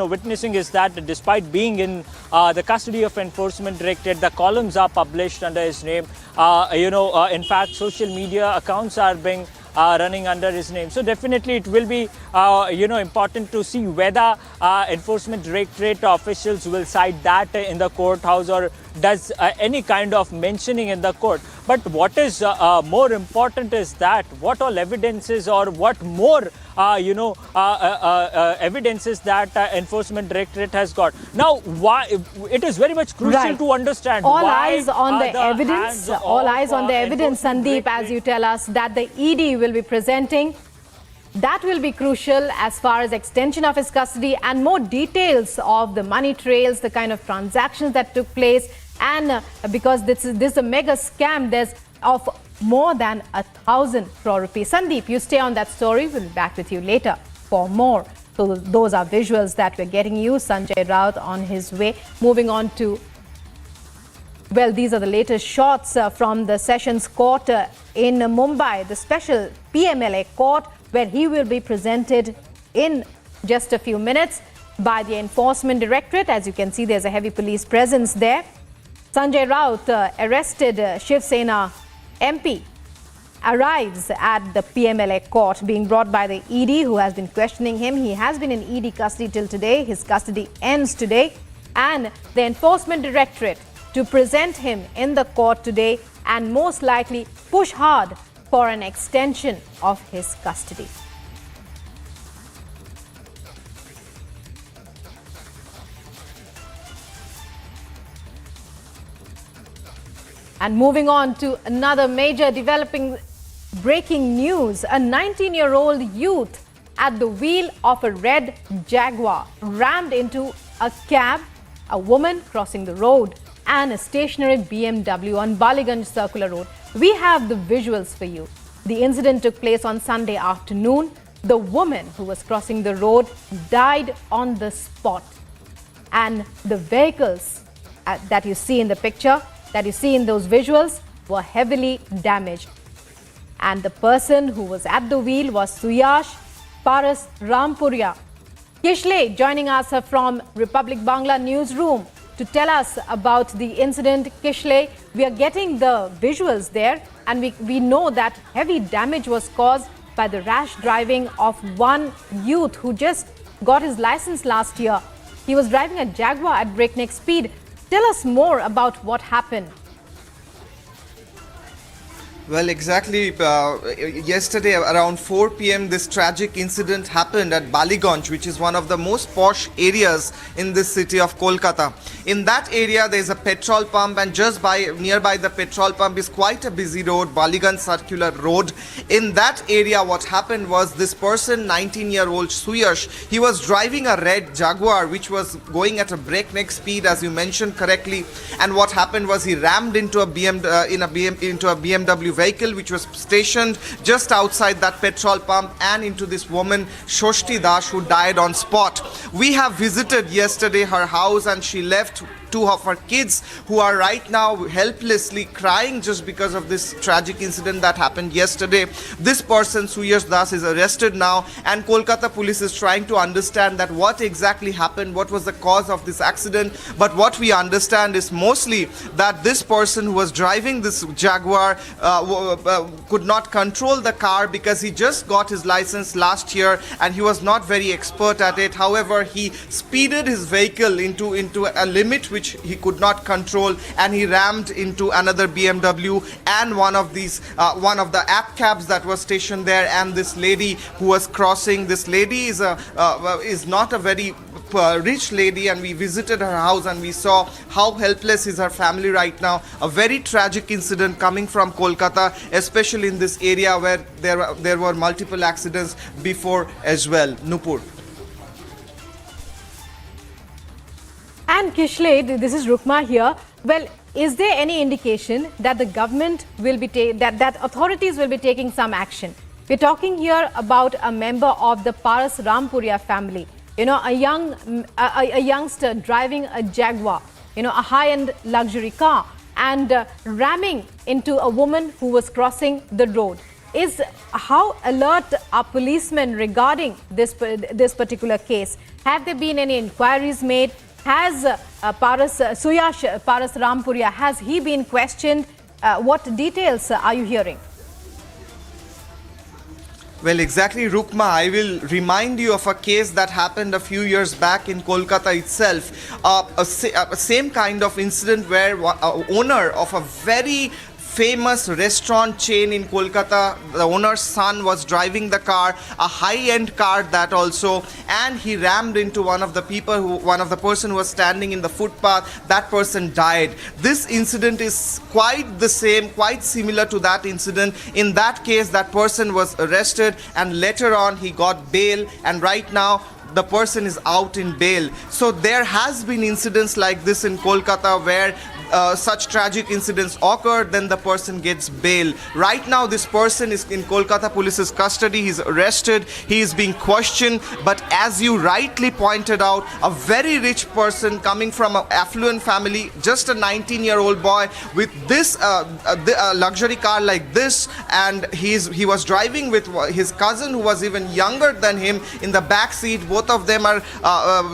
witnessing is that despite being in the custody of Enforcement Directorate, the columns are published under his name. In fact, social media accounts are being running under his name. So definitely it will be important to see whether Enforcement Directorate officials will cite that in the courthouse, or does any kind of mentioning in the court. But what is more important is that what all evidences or what more evidences that Enforcement Directorate has got. Now, why it is very much crucial to understand all why eyes on the evidence. All eyes on the evidence, Sandeep, as you tell us that the ED will be presenting. That will be crucial as far as extension of his custody and more details of the money trails, the kind of transactions that took place, and because this is a mega scam, there's of more than 1,000 crore rupees. Sandeep, you stay on that story. We'll be back with you later for more. So those are visuals that we're getting you. Sanjay Raut on his way. Moving on to, well, these are the latest shots from the Sessions Court in Mumbai, the special PMLA court, where he will be presented in just a few minutes by the Enforcement Directorate. As you can see, there's a heavy police presence there. Sanjay Raut arrested Shiv Sena MP arrives at the PMLA court, being brought by the ED who has been questioning him. He has been in ED custody till today. His custody ends today, and the Enforcement Directorate to present him in the court today and most likely push hard for an extension of his custody. And moving on to another major breaking news. A 19-year-old youth at the wheel of a red Jaguar rammed into a cab, a woman crossing the road, and a stationary BMW on Baliganj Circular Road. We have the visuals for you. The incident took place on Sunday afternoon. The woman who was crossing the road died on the spot. And the vehicles that you see in the picture, that you see in those visuals, were heavily damaged. And the person who was at the wheel was Suyash Paras Rampuria. Kishle joining us from Republic Bangla newsroom to tell us about the incident. Kishle, we are getting the visuals there, and we know that heavy damage was caused by the rash driving of one youth who just got his license last year. He was driving a Jaguar at breakneck speed. Tell us more about what happened. Well, exactly. Yesterday around 4 p.m. this tragic incident happened at Baliganj, which is one of the most posh areas in this city of Kolkata. In that area there is a petrol pump, and just nearby the petrol pump is quite a busy road, Baliganj Circular Road. In that area what happened was this person, 19-year-old Suyash, he was driving a red Jaguar which was going at a breakneck speed, as you mentioned correctly, and what happened was he rammed into a BMW vehicle which was stationed just outside that petrol pump, and into this woman Shoshti Das, who died on spot. We have visited yesterday her house, and she left two of her kids who are right now helplessly crying just because of this tragic incident that happened yesterday. This person, Suyash Das, is arrested now, and Kolkata police is trying to understand that what exactly happened, what was the cause of this accident. But what we understand is mostly that this person who was driving this Jaguar could not control the car because he just got his license last year and he was not very expert at it. However, he speeded his vehicle into a limit which he could not control, and he rammed into another BMW and one of the app cabs that was stationed there. And this lady who was crossing, this lady is not a very rich lady, and we visited her house and we saw how helpless is her family right now. A very tragic incident coming from Kolkata, especially in this area where there were multiple accidents before as well. Nupur. And Kishle, this is Rukma here. Well, is there any indication that the government will be that authorities will be taking some action? We're talking here about a member of the Paras Rampuria family. You know, a youngster driving a Jaguar, you know, a high-end luxury car, and ramming into a woman who was crossing the road. How alert are policemen regarding this particular case? Have there been any inquiries made? Has Suyash Paras Rampuria, has he been questioned? What details are you hearing? Well, exactly, Rukma. I will remind you of a case that happened a few years back in Kolkata itself. A same kind of incident where owner of a very famous restaurant chain in Kolkata, the owner's son was driving the car, a high-end car that also, and he rammed into one of the person who was standing in the footpath. That person died. This incident is quite the same, quite similar to that incident. In that case, that person was arrested and later on he got bail, and right now the person is out in bail. So there has been incidents like this in Kolkata where such tragic incidents occur, then the person gets bail. Right now this person is in Kolkata police's custody. He's arrested, he is being questioned, but as you rightly pointed out, a very rich person coming from an affluent family, just a 19-year-old boy with this luxury car like this, and he was driving with his cousin who was even younger than him in the back seat. Both Both of them are,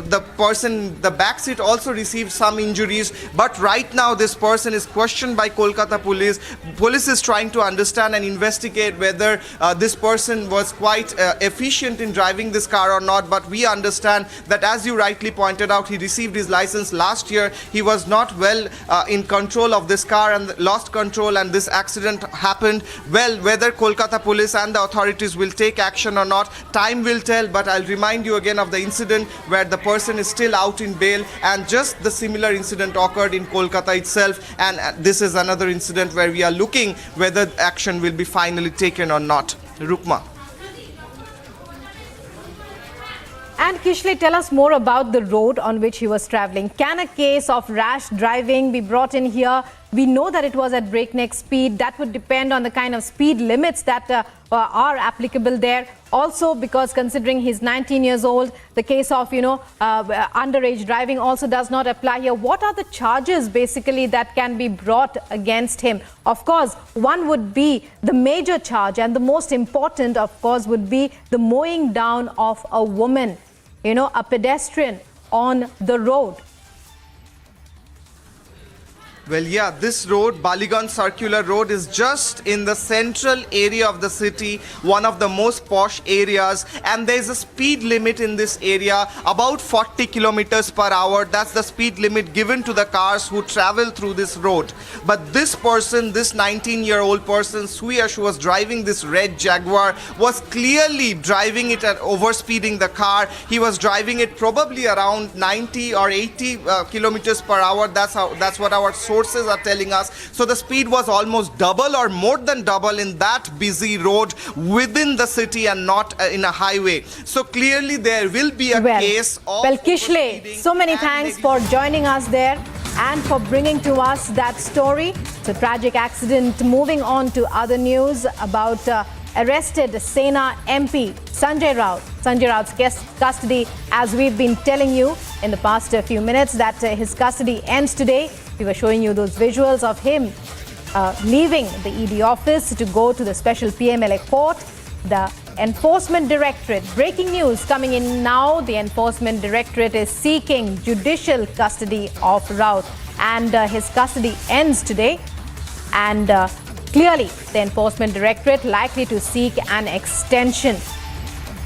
the person, the back seat also received some injuries. But right now this person is questioned by Kolkata police. Police is trying to understand and investigate whether this person was quite efficient in driving this car or not. But we understand that, as you rightly pointed out, he received his license last year. He was not well in control of this car and lost control, and this accident happened. Well, whether Kolkata police and the authorities will take action or not, time will tell. But I'll remind you again of the incident where the person is still out in bail, and just the similar incident occurred in Kolkata itself, and this is another incident where we are looking whether action will be finally taken or not. Rukma. And Kishle, tell us more about the road on which he was travelling. Can a case of rash driving be brought in here? We know that it was at breakneck speed. That would depend on the kind of speed limits that are applicable there. Also, because considering he's 19 years old, the case of, underage driving also does not apply here. What are the charges basically that can be brought against him? Of course, one would be the major charge, and the most important, of course, would be the mowing down of a woman, a pedestrian on the road. Well, yeah, this road, Baliganj Circular Road, is just in the central area of the city, one of the most posh areas, and there's a speed limit in this area, about 40 kilometers per hour. That's the speed limit given to the cars who travel through this road. But this person, this 19-year-old person, Suyash, who was driving this red Jaguar, was clearly driving it at overspeeding the car. He was driving it probably around 90 or 80 kilometers per hour. That's what our sources are telling us. So the speed was almost double or more than double in that busy road within the city and not in a highway. So clearly there will be a case of... Well, Kishle, so many thanks for joining us there and for bringing to us that story. It's a tragic accident. Moving on to other news about arrested Sena MP Sanjay Raut. Sanjay Raut's custody, as we've been telling you in the past few minutes, that his custody ends today. We were showing you those visuals of him leaving the ED office to go to the special PMLA court. The Enforcement Directorate, breaking news coming in now, the Enforcement Directorate is seeking judicial custody of Raut, and his custody ends today. And clearly, the Enforcement Directorate likely to seek an extension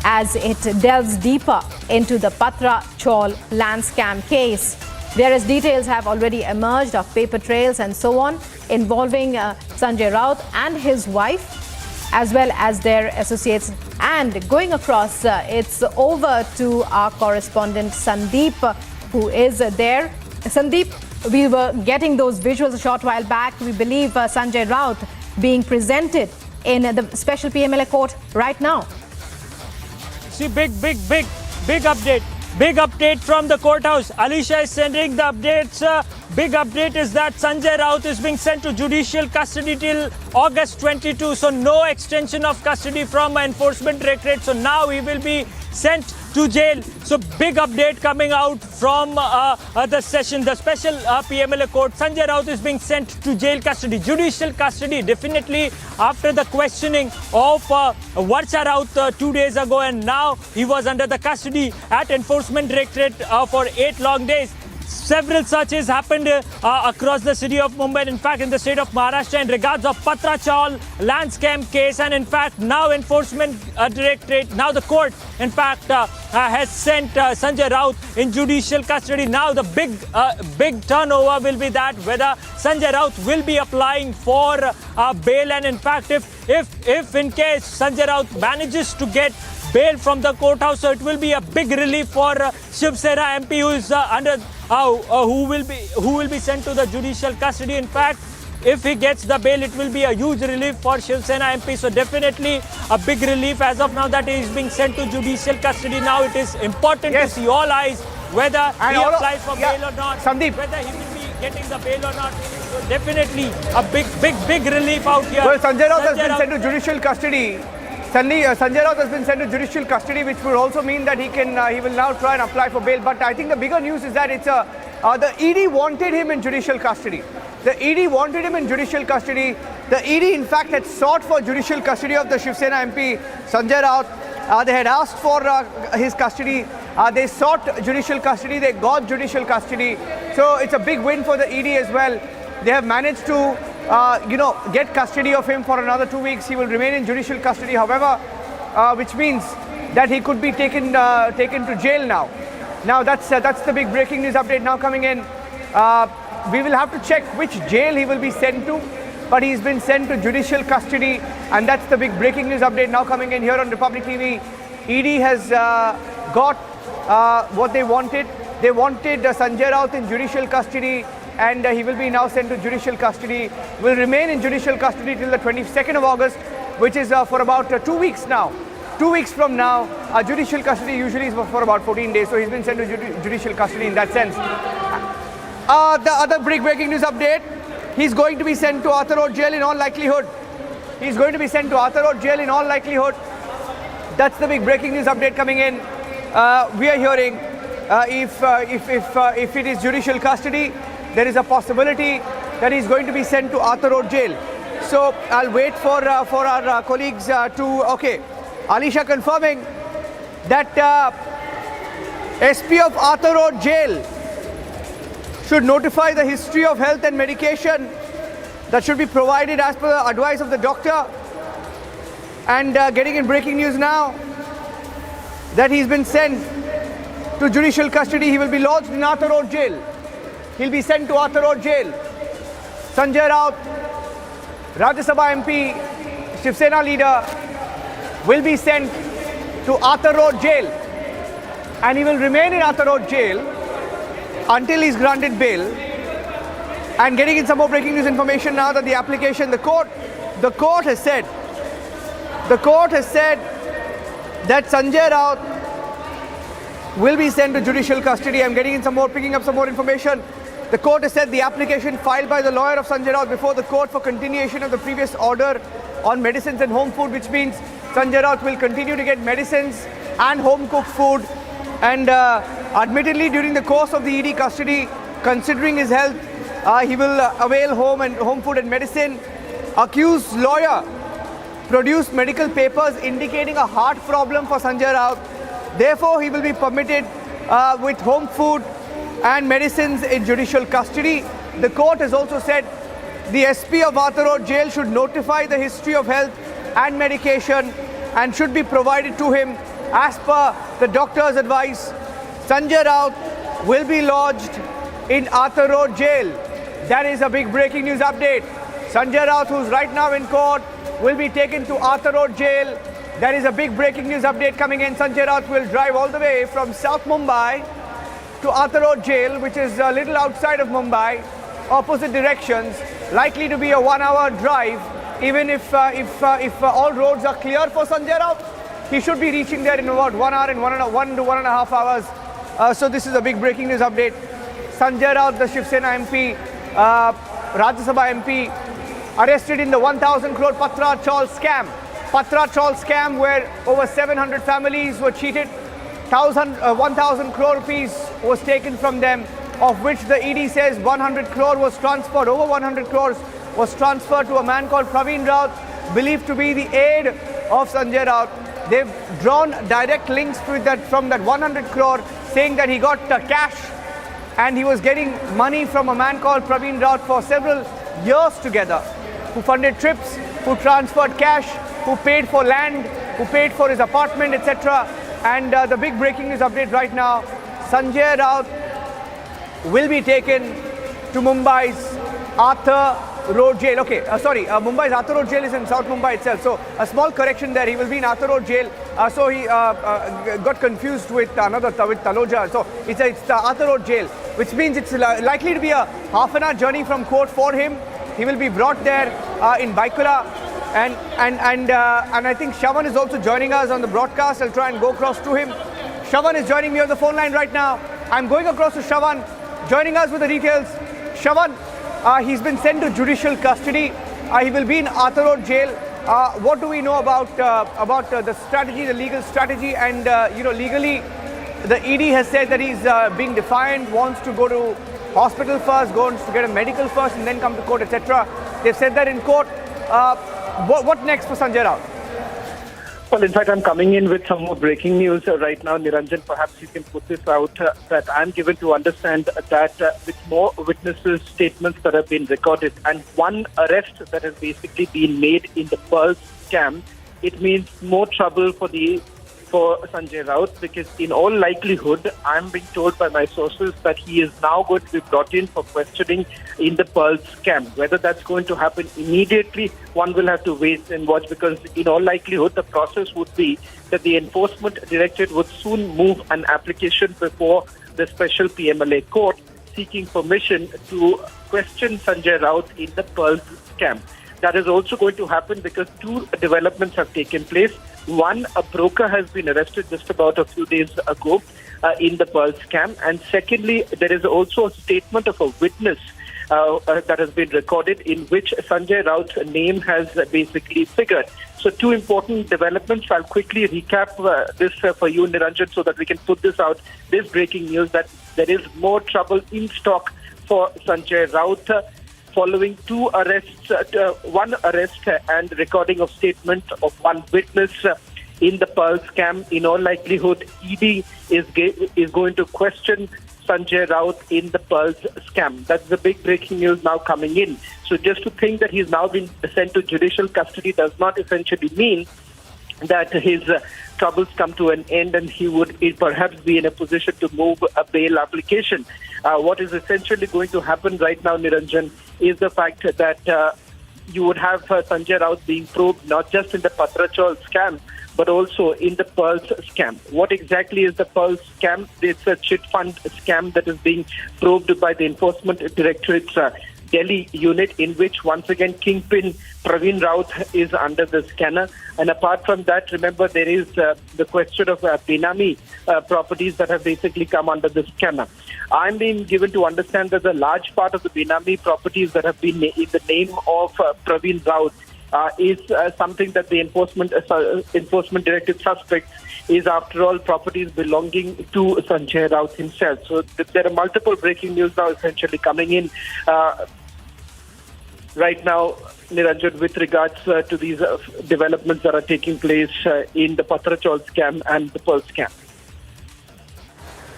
as it delves deeper into the Patra Chaul land scam case. Various details have already emerged of paper trails and so on involving Sanjay Raut and his wife, as well as their associates. And going across, it's over to our correspondent Sandeep, who is there. Sandeep, we were getting those visuals a short while back. We believe Sanjay Raut being presented in the special PMLA court right now. See, big update. Big update from the courthouse. Alicia is sending the updates. Big update is that Sanjay Raut is being sent to judicial custody till August 22. So no extension of custody from Enforcement Directorate. So now he will be sent to jail. So big update coming out from the session, the special PMLA court. Sanjay Raut is being sent to jail custody, judicial custody, definitely after the questioning of Varsha Raut 2 days ago, and now he was under the custody at Enforcement Directorate for 8 long days. Several searches happened across the city of Mumbai, in fact in the state of Maharashtra, in regards of Patra Chaul land scam case, and in fact now Enforcement Directorate, now the court in fact has sent Sanjay Raut in judicial custody. Now the big turnover will be that whether Sanjay Raut will be applying for bail, and in fact if in case Sanjay Raut manages to get bail from the courthouse, so it will be a big relief for Shiv Sena MP, who is who will be sent to the judicial custody. In fact, if he gets the bail, it will be a huge relief for Shiv Sena MP. So definitely a big relief as of now that he is being sent to judicial custody. Now it is important to see all eyes whether he applies for bail or not, Sandeep, whether he will be getting the bail or not. So definitely a big relief out here. Well, Sanjay Raut has been sent to judicial custody. Sanjay Raut has been sent to judicial custody, which would also mean that he will now try and apply for bail. But I think the bigger news is that it's the ED wanted him in judicial custody. The ED wanted him in judicial custody. The ED, in fact, had sought for judicial custody of the Shiv Sena MP, Sanjay Raut. They had asked for his custody. They sought judicial custody. They got judicial custody. So it's a big win for the ED as well. They have managed to, get custody of him for another 2 weeks. He will remain in judicial custody, however, which means that he could be taken to jail now. Now that's the big breaking news update now coming in. We will have to check which jail he will be sent to, but he's been sent to judicial custody, and that's the big breaking news update now coming in here on Republic TV. ED has got what they wanted. They wanted Sanjay Raut in judicial custody, and he will be now sent to judicial custody. Will remain in judicial custody till the 22nd of August, which is for about 2 weeks now. 2 weeks from now, judicial custody usually is for about 14 days, so he's been sent to judicial custody in that sense. The other big breaking news update, he's going to be sent to Arthur Road Jail in all likelihood. He's going to be sent to Arthur Road Jail in all likelihood. That's the big breaking news update coming in. We are hearing if it is judicial custody, there is a possibility that he's going to be sent to Arthur Road Jail. So I'll wait for our colleagues okay. Alisha confirming that SP of Arthur Road Jail should notify the history of health and medication that should be provided as per the advice of the doctor. And getting in breaking news now that he's been sent to judicial custody. He will be lodged in Arthur Road Jail. He'll be sent to Arthur Road Jail. Sanjay Raut, Rajya Sabha MP, Shiv Sena leader, will be sent to Arthur Road Jail, and he will remain in Arthur Road Jail until he's granted bail. And getting in some more breaking news information now that the application, the court has said that Sanjay Raut will be sent to judicial custody. I'm picking up some more information. The court has said the application filed by the lawyer of Sanjay Raut before the court for continuation of the previous order on medicines and home food, which means Sanjay Raut will continue to get medicines and home cooked food. And admittedly, during the course of the ED custody, considering his health, he will avail home food and medicine. Accused lawyer produced medical papers indicating a heart problem for Sanjay Raut. Therefore, he will be permitted with home food and medicines in judicial custody. The court has also said the SP of Arthur Road Jail should notify the history of health and medication and should be provided to him as per the doctor's advice. Sanjay Raut will be lodged in Arthur Road Jail. That is a big breaking news update. Sanjay Raut, who's right now in court, will be taken to Arthur Road Jail. That is a big breaking news update coming in. Sanjay Raut will drive all the way from South Mumbai to Arthur Road Jail, which is a little outside of Mumbai, opposite directions, likely to be a 1 hour drive. Even if all roads are clear for Sanjay Raut, he should be reaching there in about 1 hour and 1 to 1.5 hours. So this is a big breaking news update. Sanjay Raut, the Shiv Sena MP, Rajya Sabha MP, arrested in the 1,000 crore Patra Chaul scam. Patra Chaul scam where over 700 families were cheated. 1,000 crore rupees was taken from them, of which the ED says 100 crore was transferred. Over 100 crores was transferred to a man called Praveen Raut, believed to be the aide of Sanjay Raut. They've drawn direct links with from that 100 crore, saying that he got cash and he was getting money from a man called Praveen Raut for several years together, who funded trips, who transferred cash, who paid for land, who paid for his apartment, etc. And the big breaking news update right now, Sanjay Raut will be taken to Mumbai's Arthur Road Jail. Okay, Mumbai's Arthur Road Jail is in South Mumbai itself. So a small correction there. He will be in Arthur Road Jail. So he got confused with Taloja. So it's the Arthur Road Jail, which means it's likely to be a half-an-hour journey from court for him. He will be brought there in Baikura. And I think Shavan is also joining us on the broadcast. I'll try and go across to him. Shavan is joining me on the phone line right now. I'm going across to Shavan, joining us with the details. Shavan, he's been sent to judicial custody. He will be in Arthur Road Jail. What do we know about the strategy, the legal strategy? And legally, the ED has said that he's being defiant, wants to go to hospital first, wants to get a medical first, and then come to court, etc. They've said that in court. What next for Sanjay Raut? Well, in fact, I'm coming in with some more breaking news right now. Niranjan, perhaps you can put this out, that I'm given to understand that with more witnesses' statements that have been recorded and one arrest that has basically been made in the Pearl scam, it means more trouble for Sanjay Raut, because in all likelihood, I'm being told by my sources that he is now going to be brought in for questioning in the Pearl scam. Whether that's going to happen immediately, one will have to wait and watch, because in all likelihood, the process would be that the Enforcement Directorate would soon move an application before the special PMLA court seeking permission to question Sanjay Raut in the Pearl scam. That is also going to happen because two developments have taken place. One, a broker has been arrested just about a few days ago in the Pearl scam. And secondly, there is also a statement of a witness that has been recorded in which Sanjay Raut's name has basically figured. So two important developments. I'll quickly recap this for you, Niranjan, so that we can put this out. This breaking news that there is more trouble in stock for Sanjay Raut. Following two arrests, one arrest and recording of statement of one witness in the Pearl scam, in all likelihood, ED is going to question Sanjay Raut in the Pearl scam. That's the big breaking news now coming in. So just to think that he's now been sent to judicial custody does not essentially mean that his troubles come to an end and he would perhaps be in a position to move a bail application. What is essentially going to happen right now, Niranjan, is the fact that you would have Sanjay Raut being probed not just in the Patrachal scam, but also in the Pearl scam. What exactly is the Pearl scam? It's a chit fund scam that is being probed by the Enforcement Directorate's Delhi unit, in which once again Kingpin Praveen Raut is under the scanner. And apart from that, remember, there is the question of Benami properties that have basically come under the scanner. I'm being given to understand that the large part of the Benami properties that have been in the name of Praveen Raut is something that the Enforcement Directorate suspects is, after all, properties belonging to Sanjay Raut himself. So there are multiple breaking news now essentially coming in right now, Niranjan, with regards to these developments that are taking place in the Patrachal scam and the Pearl scam.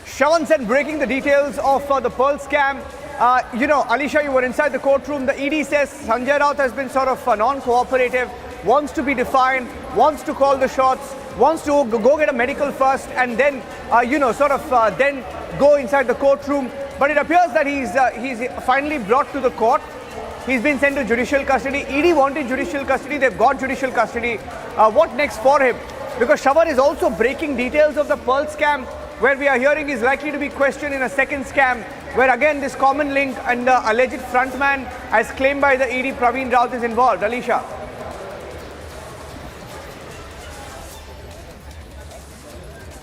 Shravan Sen breaking the details of the Pearl scam. Alisha, you were inside the courtroom. The ED says Sanjay Raut has been sort of non-cooperative, wants to be defined, wants to call the shots, wants to go get a medical first and then, then go inside the courtroom. But it appears that he's finally brought to the court. He's been sent to judicial custody. ED wanted judicial custody. They've got judicial custody. What next for him? Because Shravan is also breaking details of the Pearl scam, where we are hearing he's likely to be questioned in a second scam, where again this common link and the alleged frontman, as claimed by the ED, Praveen Raut, is involved. Alisha.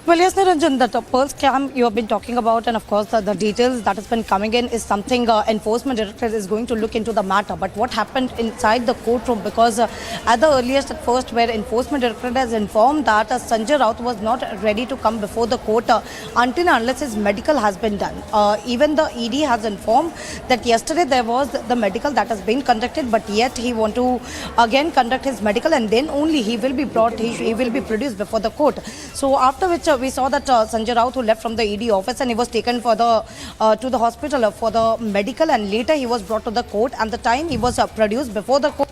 Well, yes, Niranjan, the Pearl scam you have been talking about, and of course the details that has been coming in is something Enforcement Directorate is going to look into the matter. But what happened inside the courtroom, because at the earliest at first, where Enforcement Directorate has informed that Sanjay Raut was not ready to come before the court until and unless his medical has been done. Even the ED has informed that yesterday there was the medical that has been conducted, but yet he want to again conduct his medical, and then only he will be brought, he will be produced before the court. So after which we saw that Sanjay Raut, who left from the ED office, and he was taken for the to the hospital for the medical, and later he was brought to the court. And the time he was produced before the court,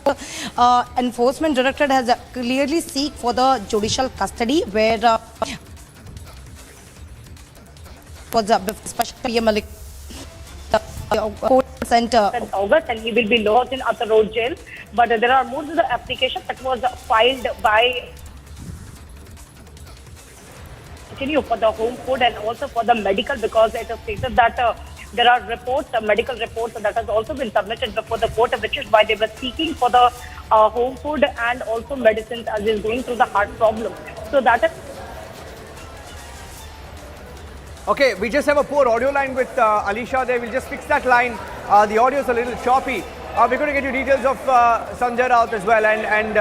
Enforcement Directorate has clearly seek for the judicial custody, where for the special PMLA court sent August, and he will be lodged in Atta Road jail. But there are more to the application that was filed by for the home food and also for the medical, because it is stated that there are reports, medical reports that has also been submitted before the court, which is why they were seeking for the home food and also medicines as he is going through the heart problem. So that is. Okay, we just have a poor audio line with Alisha there. We'll just fix that line. The audio is a little choppy. We're going to get you details of Sanjay Raut as well, and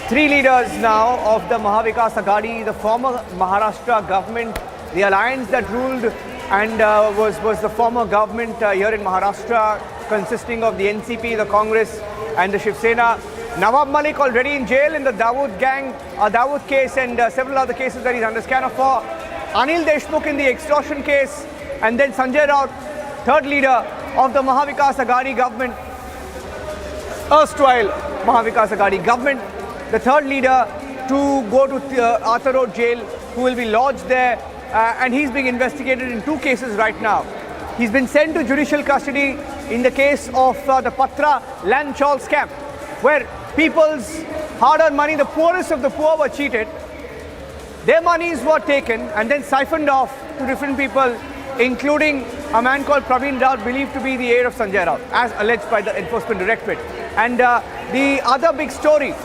three leaders now of the Mahavikas Aghadi, the former Maharashtra government, the alliance that ruled and was the former government here in Maharashtra, consisting of the NCP, the Congress and the Shiv Sena. Nawab Malik already in jail in the Dawood case and several other cases that he's under scanner for. Anil Deshmukh in the extortion case, and then Sanjay Raut, third leader of the Mahavikas Aghadi government, erstwhile Mahavikas Aghadi government, the third leader to go to Arthur Road jail, who will be lodged there, and he's being investigated in two cases right now. He's been sent to judicial custody in the case of the Patra land chawl scam, where people's hard-earned money, the poorest of the poor, were cheated. Their monies were taken and then siphoned off to different people, including a man called Praveen Raut, believed to be the heir of Sanjay Raut, as alleged by the Enforcement Directorate. And the other big story,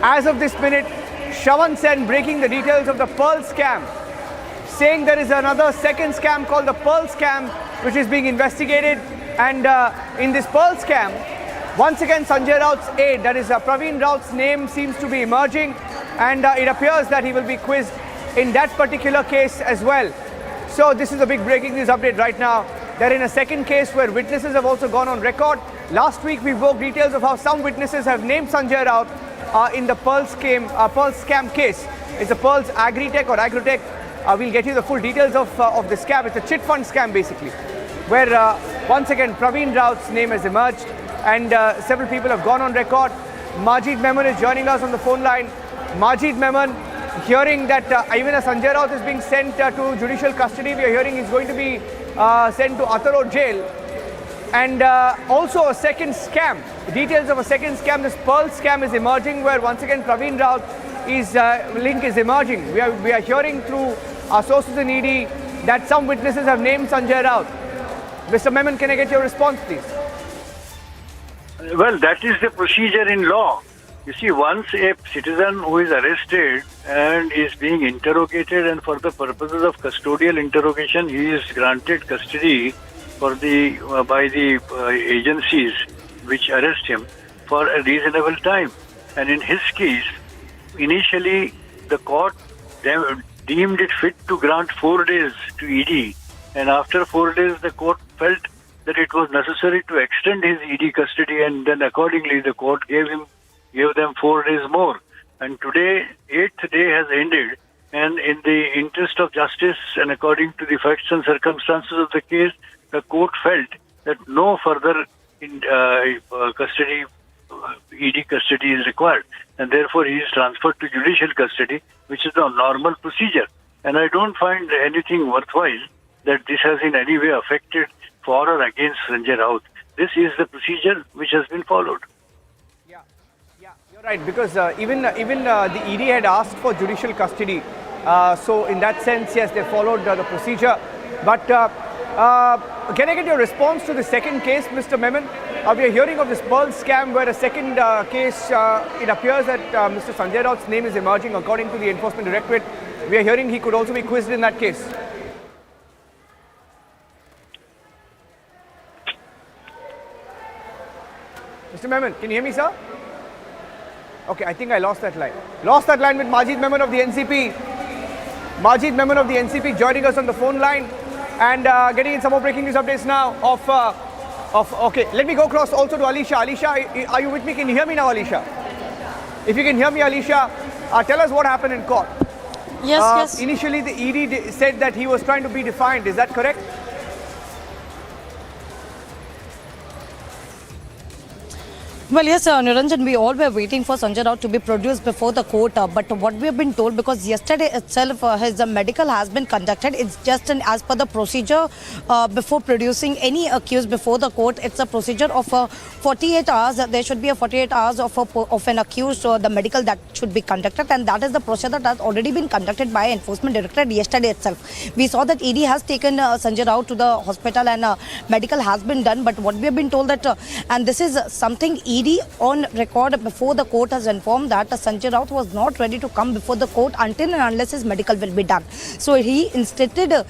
as of this minute, Shravan Sen breaking the details of the Pearl scam, saying there is another second scam called the Pearl scam, which is being investigated. And in this Pearl scam, once again Sanjay Raut's aide, that is Praveen Raut's name, seems to be emerging, and it appears that he will be quizzed in that particular case as well. So this is a big breaking news update right now. They're in a second case where witnesses have also gone on record. Last week we broke details of how some witnesses have named Sanjay Raut in the Pearl scam case. It's a Pearl's Agritech or Agrotech. We'll get you the full details of the scam. It's a chit fund scam basically, where once again Praveen Raut's name has emerged, and several people have gone on record. Majid Memon is joining us on the phone line. Majid Memon, hearing that even as Sanjay Raut is being sent to judicial custody, we are hearing he's going to be sent to Arthur Road jail. And also a second scam, details of a second scam, this Pearl scam is emerging, where once again Praveen Raut link is emerging. We are hearing through our sources in ED that some witnesses have named Sanjay Raut. Mr. Memon, can I get your response, please? Well, that is the procedure in law. You see, once a citizen who is arrested and is being interrogated, and for the purposes of custodial interrogation, he is granted custody by the agencies which arrest him for a reasonable time. And in his case, initially the court deemed it fit to grant 4 days to ED, and after 4 days the court felt that it was necessary to extend his ED custody, and then accordingly the court gave them 4 days more. And today, 8th day has ended, and in the interest of justice and according to the facts and circumstances of the case, the court felt that no further ED custody is required, and therefore he is transferred to judicial custody, which is the normal procedure. And I don't find anything worthwhile that this has in any way affected for or against Sanjay Raut. This is the procedure which has been followed. You're right, because even the ED had asked for judicial custody. So in that sense, yes, they followed the procedure. But can I get your response to the second case, Mr. Memon? We are hearing of this Pearl scam, where a second case, it appears that Mr. Sanjay Raut's name is emerging according to the Enforcement Directorate. We are hearing he could also be quizzed in that case. Mr. Memon, can you hear me, sir? Okay, I think I lost that line. Lost that line with Majid Memon of the NCP. Majid Memon of the NCP joining us on the phone line, and getting in some more breaking news updates now okay, let me go across also to Alisha. Alisha, are you with me? Can you hear me now, Alisha? If you can hear me, Alisha, tell us what happened in court. Yes. Initially, the ED said that he was trying to be defined. Is that correct? Well, yes, Niranjan, we all were waiting for Sanjay Raut to be produced before the court. But what we have been told, because yesterday itself his medical has been conducted, it's just as per the procedure before producing any accused before the court. It's a procedure of 48 hours. There should be a 48 hours of an accused, the medical that should be conducted. And that is the procedure that has already been conducted by Enforcement Directorate yesterday itself. We saw that ED has taken Sanjay Raut to the hospital, and medical has been done. But what we have been told that, and this is something ED on record before the court has informed that Sanjay Raut was not ready to come before the court until and unless his medical will be done. So he insisted the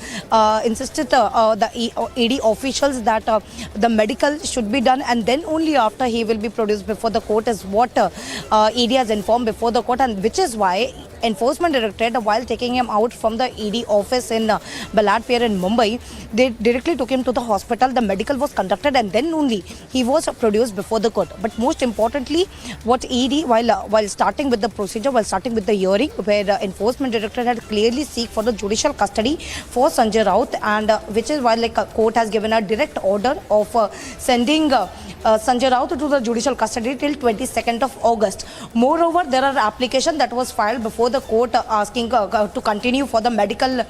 ED officials that the medical should be done, and then only after he will be produced before the court is what ED has informed before the court, and which is why Enforcement Directorate, while taking him out from the ED office in Balad Pier in Mumbai, they directly took him to the hospital. The medical was conducted and then only he was produced before the court. But most importantly, what ED, while starting with the procedure, while starting with the hearing, where the Enforcement Directorate had clearly seek for the judicial custody for Sanjay Raut, and which is why like a court has given a direct order of sending Sanjay Raut to the judicial custody till 22nd of August. Moreover, there are application that was filed before the court asking to continue for the medical,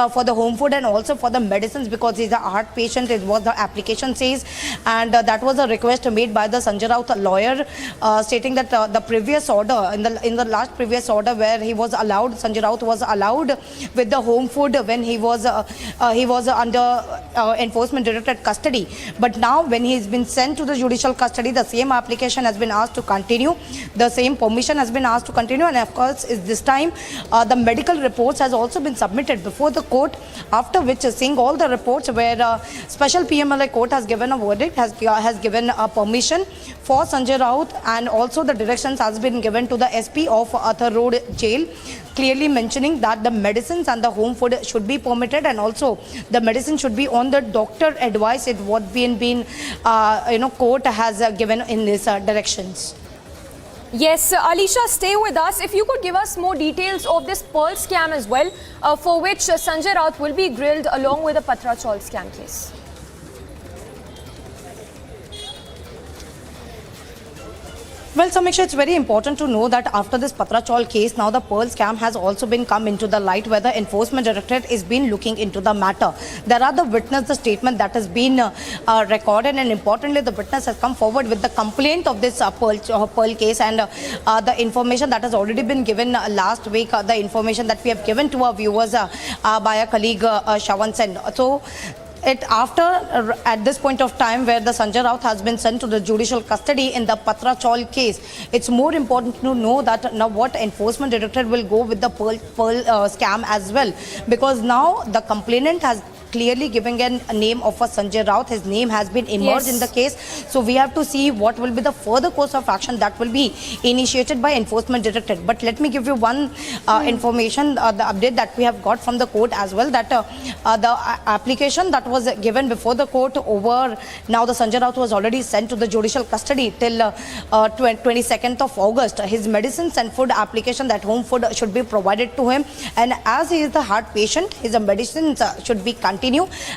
for the home food and also for the medicines, because he's a heart patient, is what the application says. And that was a request made by the Sanjay Raut lawyer, stating that the previous order, in the last previous order where he was allowed, Sanjay Raut was allowed with the home food when he was under Enforcement Directorate custody. But now when he's been sent to the judicial custody, the same application has been asked to continue, the same permission has been asked to continue, and of course is this time the medical reports has also been submitted before the court, after which seeing all the reports where special PMLA court has given a verdict, has given a permission for Sanjay Raut, and also the directions has been given to the SP of Athar Road Jail, clearly mentioning that the medicines and the home food should be permitted, and also the medicine should be on the doctor advice. It what been court has given in these directions. Yes, Alisha, stay with us. If you could give us more details of this Pearl scam as well, for which Sanjay Raut will be grilled along with the Patra Chaul scam case. Well, Samiksha, it's very important to know that after this Patra Chaul case, now the Pearl scam has also been come into the light, where the Enforcement Directorate is been looking into the matter. There are the witness, the statement that has been recorded, and importantly, the witness has come forward with the complaint of this Pearl case, and the information that has already been given last week, the information that we have given to our viewers by our colleague Shawan Sen. So, at this point of time where the Sanjay Raut has been sent to the judicial custody in the Patra Chaul case, it's more important to know that now what Enforcement Directorate will go with the Pearl scam as well, because now the complainant has clearly giving a name of a Sanjay Raut. His name has been emerged in the case. So we have to see what will be the further course of action that will be initiated by Enforcement Directorate. But let me give you one information, the update that we have got from the court as well, that the application that was given before the court over, now the Sanjay Raut was already sent to the judicial custody till 22nd of August. His medicines and food application, that home food should be provided to him, and as he is the heart patient, his medicines should be continued,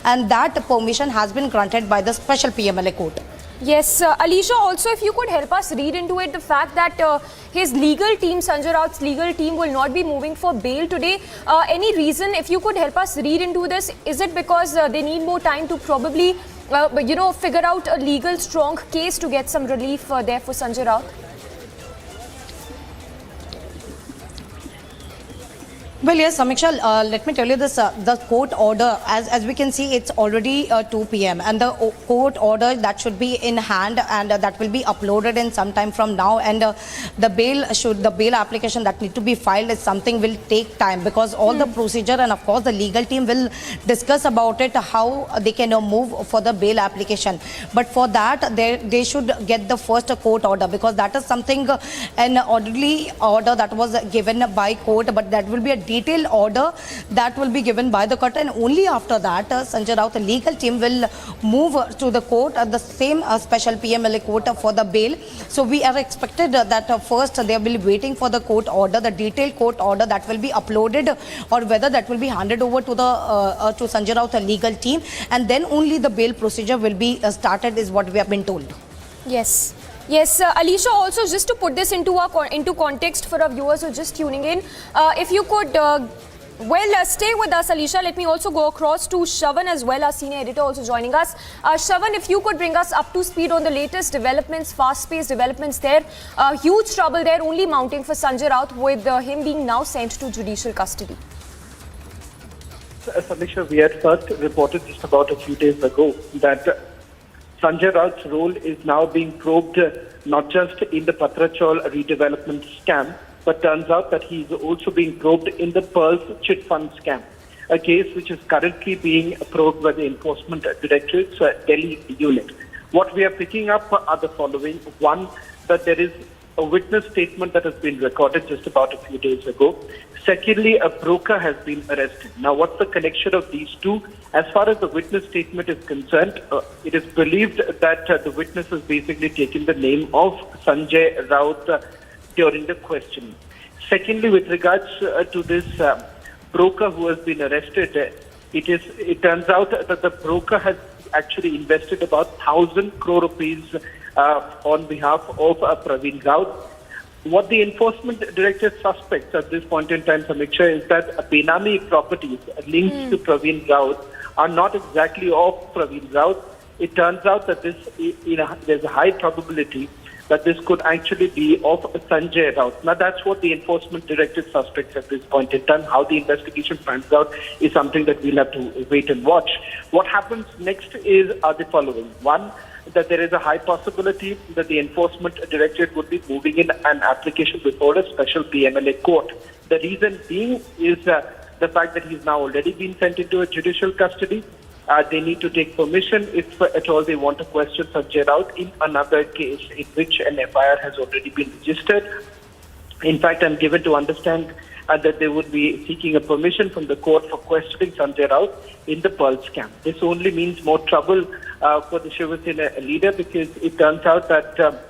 and that permission has been granted by the special PMLA court. Yes, Alisha, also if you could help us read into it the fact that his legal team, Sanjay Raut's legal team, will not be moving for bail today. Any reason, if you could help us read into this? Is it because they need more time to probably, figure out a legal strong case to get some relief there for Sanjay Raut? Well, yes, Samiksha, let me tell you this, the court order, as we can see, it's already 2 p.m. and the court order that should be in hand, and that will be uploaded in some time from now, and the bail application that need to be filed is something will take time, because all the procedure, and of course the legal team will discuss about it, how they can move for the bail application. But for that, they should get the first court order, because that is something, an orderly order that was given by court, but that will be a detailed order that will be given by the court, and only after that Sanjay Raut, the legal team, will move to the court, the same special PMLA court for the bail. So we are expected that first they will be waiting for the court order, the detailed court order that will be uploaded, or whether that will be handed over to the to Sanjay Raut, the legal team, and then only the bail procedure will be started, is what we have been told. Yes. Yes, Alisha, also just to put this into context for our viewers who are just tuning in, if you could, stay with us, Alisha. Let me also go across to Shawan as well, our senior editor, also joining us. Shawan, if you could bring us up to speed on the latest developments, fast-paced developments there. Huge trouble there only mounting for Sanjay Raut, with him being now sent to judicial custody. Samiksha, we had first reported just about a few days ago that Sanjay Raut's role is now being probed not just in the Patra Chaul redevelopment scam, but turns out that he is also being probed in the Pearls chit fund scam, a case which is currently being probed by the Enforcement Directorate's Delhi unit. What we are picking up are the following. One, that there is a witness statement that has been recorded just about a few days ago. Secondly, a broker has been arrested. Now, what's the connection of these two? As far as the witness statement is concerned, it is believed that the witness has basically taken the name of Sanjay Raut during the questioning. Secondly, with regards to this broker who has been arrested, it turns out that the broker has actually invested about 1,000 crore rupees on behalf of Praveen Raut. What the enforcement director suspects at this point in time, Samiksha, is that Benami properties linked to Praveen Raut are not exactly of Praveen Raut. It turns out that there's a high probability that this could actually be of Sanjay Raut. Now, that's what the enforcement director suspects at this point in time. How the investigation pans out is something that we'll have to wait and watch. What happens next are the following. One, that there is a high possibility that the enforcement directorate would be moving in an application before a special PMLA court. The reason being is the fact that he's now already been sent into a judicial custody. They need to take permission if at all they want to question Sanjay Raut in another case in which an FIR has already been registered. In fact, I'm given to understand that they would be seeking a permission from the court for questioning Sanjay Raut in the Pearl scam. This only means more trouble for the Shiva Sena leader, because it turns out that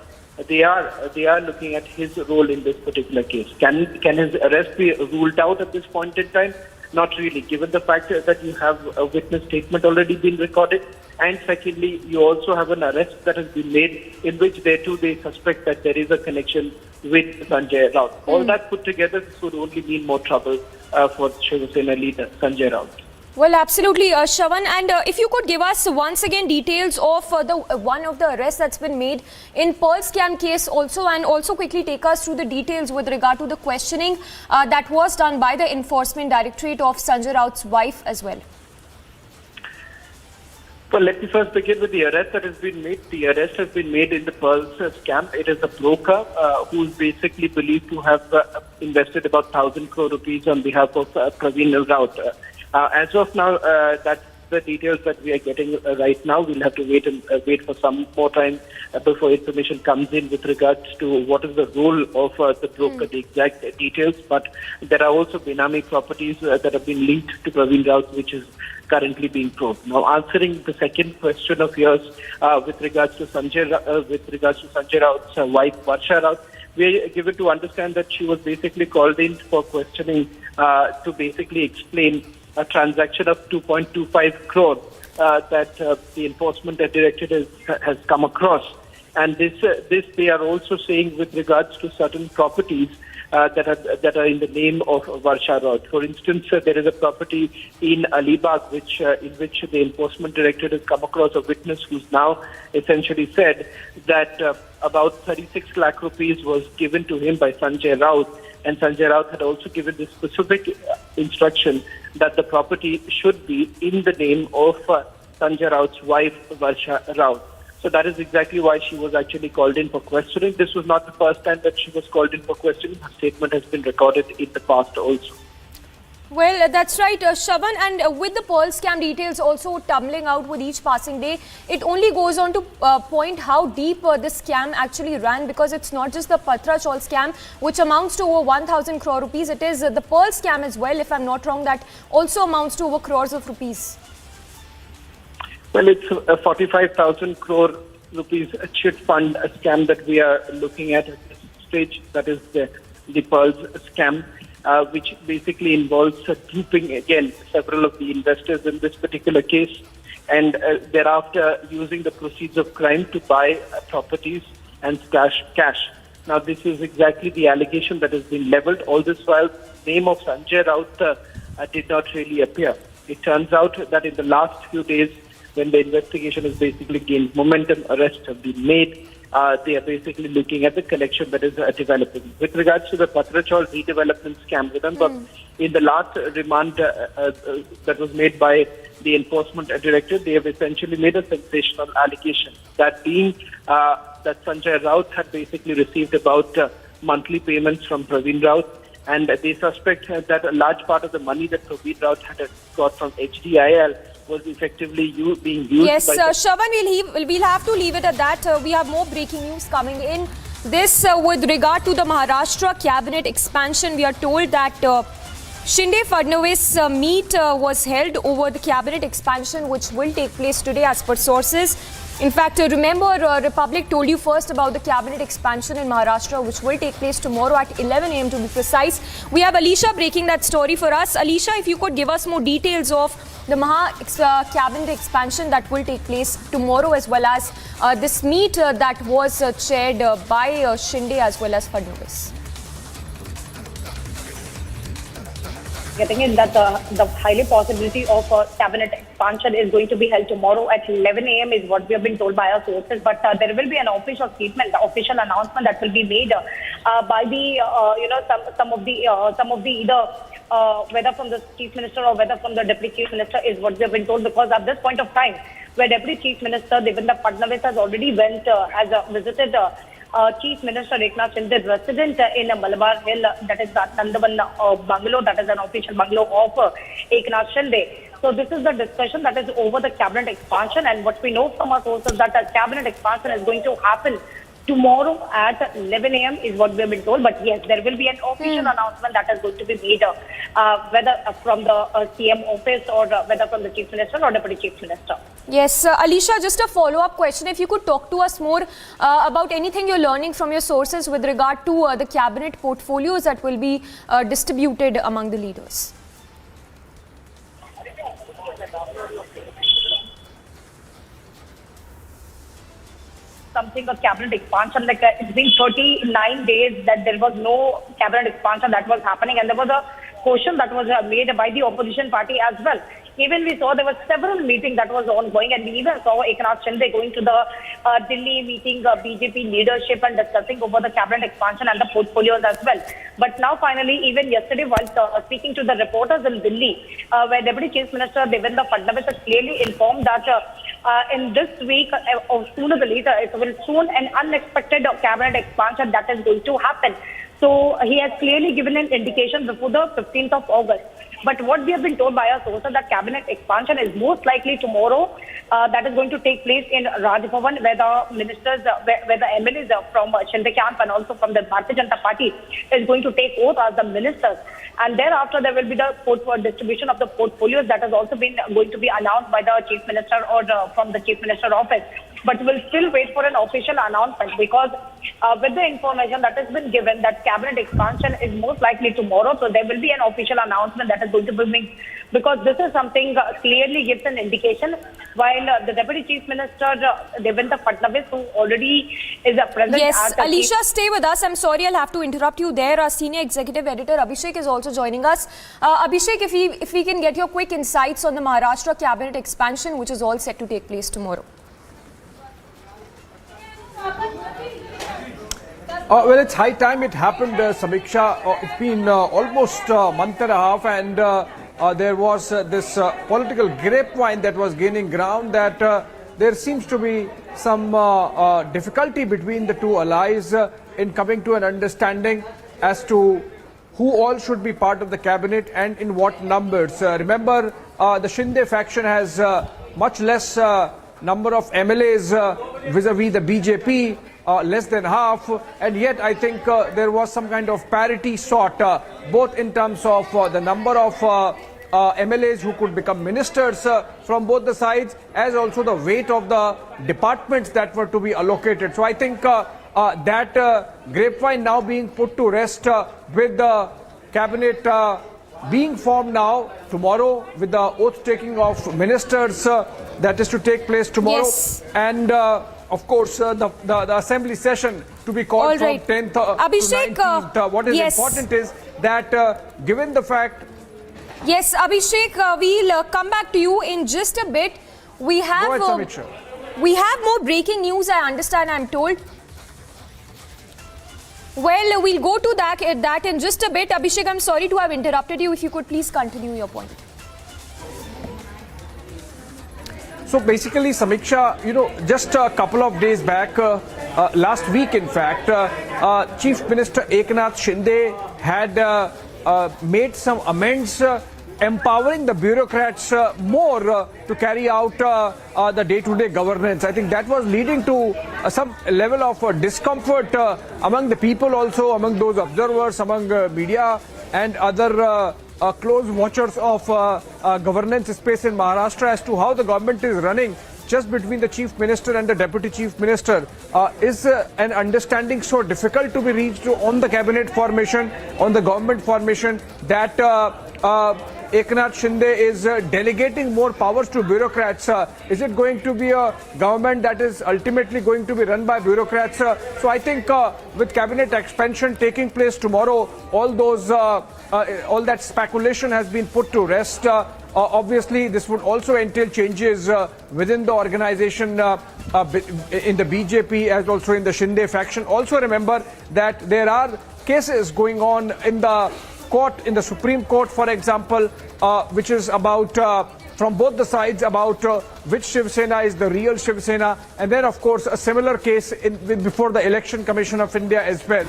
they are looking at his role in this particular case. Can his arrest be ruled out at this point in time? Not really, given the fact that you have a witness statement already been recorded, and secondly, you also have an arrest that has been made in which they suspect that there is a connection with Sanjay Raut. All that put together, this would only mean more trouble for Shiva Sena leader Sanjay Raut. Well, absolutely, Shravan. And if you could give us once again details of one of the arrests that's been made in Pearl scam case also, and also quickly take us through the details with regard to the questioning that was done by the Enforcement Directorate of Sanjay Raut's wife as well. Well, let me first begin with the arrest that has been made. The arrest has been made in the Pearl scam. It is a broker who is basically believed to have invested about 1,000 crore rupees on behalf of Praveen Raut. As of now, that's the details that we are getting right now. We'll have to wait for some more time before information comes in with regards to what is the role of the broker, the exact details. But there are also Benami properties that have been linked to Praveen Raut, which is currently being probed. Now, answering the second question of yours with regards to Sanjay Raut's wife, Varsha Raut, we are given to understand that she was basically called in for questioning to basically explain a transaction of 2.25 crore that the enforcement directorate has come across. And this they are also saying with regards to certain properties that are in the name of Varsha Raut. For instance, there is a property in Alibag in which the enforcement directorate has come across a witness who's now essentially said that about 36 lakh rupees was given to him by Sanjay Raut, and Sanjay Raut had also given this specific instruction that the property should be in the name of Sanjay Raut's wife, Varsha Raut. So that is exactly why she was actually called in for questioning. This was not the first time that she was called in for questioning. Her statement has been recorded in the past also. Well, that's right, Shravan, and with the Pearl scam details also tumbling out with each passing day, it only goes on to point how deep this scam actually ran, because it's not just the Patra Chaul scam, which amounts to over 1,000 crore rupees. It is the Pearl scam as well, if I'm not wrong, that also amounts to over crores of rupees. Well, it's a 45,000 crore rupees chit fund scam that we are looking at this stage. That is the Pearl scam. Which basically involves duping again several of the investors in this particular case, and thereafter using the proceeds of crime to buy properties and stash cash. Now, this is exactly the allegation that has been leveled. All this while, the name of Sanjay Raut did not really appear. It turns out that in the last few days, when the investigation has basically gained momentum, arrests have been made. They are basically looking at the connection that is developing. With regards to the Patra Chaul redevelopment scam, remember, in the last remand that was made by the enforcement director, they have essentially made a sensational allegation. That being that Sanjay Raut had basically received about monthly payments from Praveen Raut, and they suspect that a large part of the money that Praveen Raut had got from HDIL was effectively being used. Yes, Shravan, we'll have to leave it at that. We have more breaking news coming in. This with regard to the Maharashtra cabinet expansion, we are told that Shinde-Fadnavis meet was held over the cabinet expansion which will take place today as per sources. In fact, remember Republic told you first about the cabinet expansion in Maharashtra which will take place tomorrow at 11 a.m. to be precise. We have Alicia breaking that story for us. Alicia, if you could give us more details of the cabinet expansion that will take place tomorrow, as well as this meet that was chaired by Shinde as well as Fadnavis. Getting in that the highly possibility of cabinet expansion is going to be held tomorrow at 11 a.m. is what we have been told by our sources. But there will be an official statement, the official announcement that will be made by the some of the either whether from the chief minister or whether from the deputy chief minister is what we have been told, because at this point of time, where deputy chief minister Devendra Fadnavis has already visited Chief Minister Eknath Shinde resident in Malabar Hill, that is the Nandavan bungalow, that is an official bungalow of Eknath Shinde. So this is the discussion that is over the cabinet expansion, and what we know from our sources that the cabinet expansion is going to happen tomorrow at 11 a.m. is what we have been told. But yes, there will be an official announcement that is going to be made, whether from the CM office or whether from the Chief Minister or Deputy Chief Minister. Yes, Alicia, just a follow-up question. If you could talk to us more about anything you're learning from your sources with regard to the cabinet portfolios that will be distributed among the leaders. Something of cabinet expansion, like it's been 39 days that there was no cabinet expansion that was happening, and there was a question that was made by the opposition party as well. Even we saw there were several meetings that was ongoing, and we even saw Eknath Shinde going to the Delhi meeting BJP leadership and discussing over the cabinet expansion and the portfolios as well. But now finally, even yesterday while speaking to the reporters in Delhi, where Deputy Chief Minister Devendra Fadnavis has clearly informed that in this week or sooner or later, it will soon an unexpected cabinet expansion that is going to happen. So he has clearly given an indication before the 15th of August. But what we have been told by our sources that cabinet expansion is most likely tomorrow. That is going to take place in Raj Bhavan, where the ministers, where the MLAs from Shinde camp and also from the Bharatiya Janata Party is going to take oath as the ministers. And thereafter, there will be the distribution of the portfolios that has also been going to be announced by the chief minister or from the chief minister office. But we'll still wait for an official announcement, because with the information that has been given that cabinet expansion is most likely tomorrow, so there will be an official announcement that is going to be made, because this is something clearly gives an indication, while the Deputy Chief Minister Devendra Fadnavis, who already is present. Yes, Alicia, stay with us. I'm sorry, I'll have to interrupt you there. Our senior executive editor Abhishek is also joining us. Abhishek, if we can get your quick insights on the Maharashtra cabinet expansion, which is all set to take place tomorrow. Well, it's high time it happened, Samiksha. It's been almost a month and a half, and there was this political grapevine that was gaining ground that there seems to be some difficulty between the two allies in coming to an understanding as to who all should be part of the cabinet and in what numbers. Remember, the Shinde faction has much less number of MLAs vis-a-vis the BJP, less than half, and yet I think there was some kind of parity sought, both in terms of the number of MLAs who could become ministers from both the sides, as also the weight of the departments that were to be allocated. So I think that grapevine now being put to rest with the cabinet being formed now tomorrow, with the oath taking of ministers that is to take place tomorrow. Yes. And of course, the assembly session to be called from 10th Abhishek, to 19th. What is important is that given the fact... Yes, Abhishek, we'll come back to you in just a bit. We have more breaking news, I understand, I'm told. Well, we'll go to that in just a bit. Abhishek, I'm sorry to have interrupted you. If you could please continue your point. So basically, Samiksha, just a couple of days back, last week in fact, Chief Minister Eknath Shinde had made some amends empowering the bureaucrats more to carry out the day-to-day governance. I think that was leading to some level of discomfort among the people, also among those observers, among media and other close watchers of governance space in Maharashtra as to how the government is running. Just between the Chief Minister and the Deputy Chief Minister, is an understanding so difficult to be reached on the cabinet formation, on the government formation, that Eknath Shinde is delegating more powers to bureaucrats? Is it going to be a government that is ultimately going to be run by bureaucrats? So I think with cabinet expansion taking place tomorrow, all that speculation has been put to rest. Obviously, this would also entail changes within the organization in the BJP as also in the Shinde faction. Also remember that there are cases going on in the court, in the Supreme Court, for example, which is about from both the sides about which Shiv Sena is the real Shiv Sena, and then of course a similar case before the Election Commission of India as well.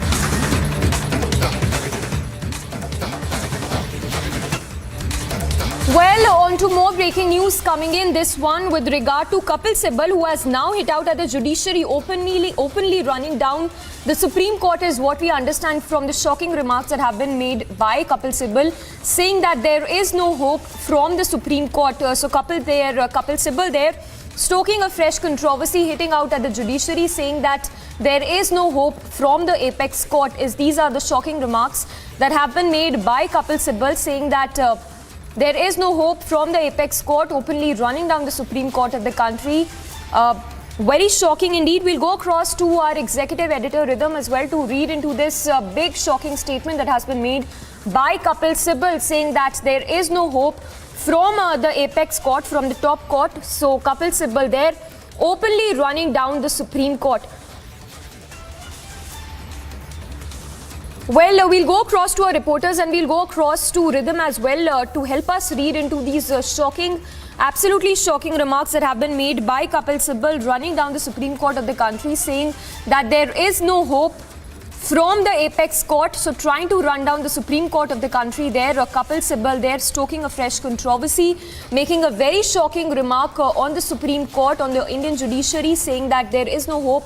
Well, on to more breaking news coming in. This one with regard to Kapil Sibal, who has now hit out at the judiciary, openly running down the Supreme Court, is what we understand from the shocking remarks that have been made by Kapil Sibal, saying that there is no hope from the Supreme Court. So Kapil Sibal there, stoking a fresh controversy, hitting out at the judiciary, saying that there is no hope from the apex court. These are the shocking remarks that have been made by Kapil Sibal, saying that there is no hope from the apex court, openly running down the Supreme Court of the country. Very shocking indeed. We'll go across to our executive editor Rhythm as well to read into this big shocking statement that has been made by Kapil Sibal, saying that there is no hope from the apex court, from the top court. So Kapil Sibal there, openly running down the Supreme Court. Well, we'll go across to our reporters and we'll go across to Rhythm as well to help us read into these absolutely shocking remarks that have been made by Kapil Sibal, running down the Supreme Court of the country, saying that there is no hope from the apex court. So trying to run down the Supreme Court of the country there, Kapil Sibal there, stoking a fresh controversy, making a very shocking remark on the Supreme Court, on the Indian judiciary, saying that there is no hope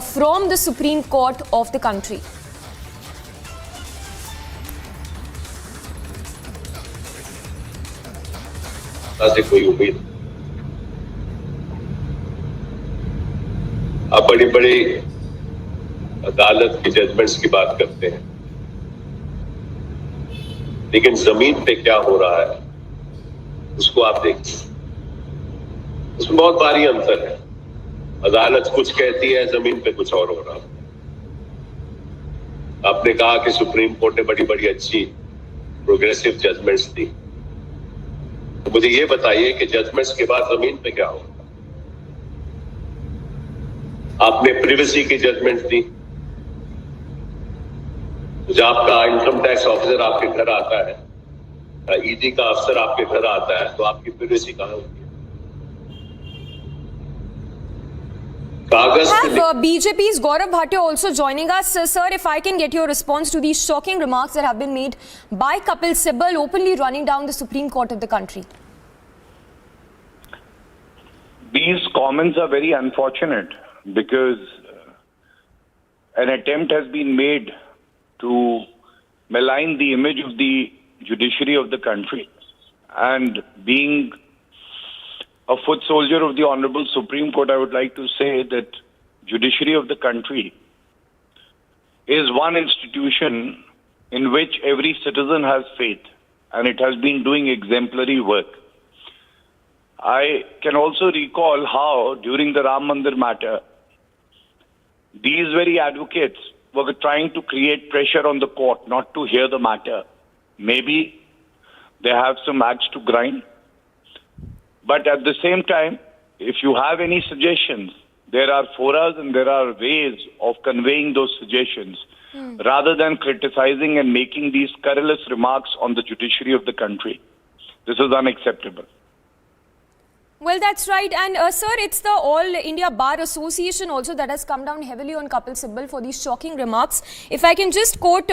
from the Supreme Court of the country. से कोई उम्मीद। आप बड़ी बड़ी अदालत की judgements की बात करते हैं, लेकिन जमीन पे क्या हो रहा है उसको आप देखिए, उसमें बहुत भारी अंतर है। अदालत कुछ कहती है, जमीन पे कुछ और हो रहा है। आपने कहा कि सुप्रीम कोर्ट ने बड़ी बड़ी अच्छी प्रोग्रेसिव जजमेंट्स दी, तो मुझे ये बताइए कि जजमेंट्स के बाद जमीन पे क्या होगा? आपने प्रिवेसी की जजमेंट दी, जब आपका इनकम टैक्स ऑफिसर आपके घर आता है, ईडी का अफसर आपके घर आता है, तो आपकी प्रिवेसी कहां होती है? BJP's Gaurav Bhatia also joining us. Sir, if I can get your response to these shocking remarks that have been made by Kapil Sibal, openly running down the Supreme Court of the country. These comments are very unfortunate because an attempt has been made to malign the image of the judiciary of the country. And being a foot soldier of the Honorable Supreme Court, I would like to say that judiciary of the country is one institution in which every citizen has faith, and it has been doing exemplary work. I can also recall how during the Ram Mandir matter, these very advocates were trying to create pressure on the court not to hear the matter. Maybe they have some axe to grind. But at the same time, if you have any suggestions, there are forums and there are ways of conveying those suggestions rather than criticizing and making these scurrilous remarks on the judiciary of the country. This is unacceptable. Well, that's right. And sir, it's the All India Bar Association also that has come down heavily on Kapil Sibal for these shocking remarks. If I can just quote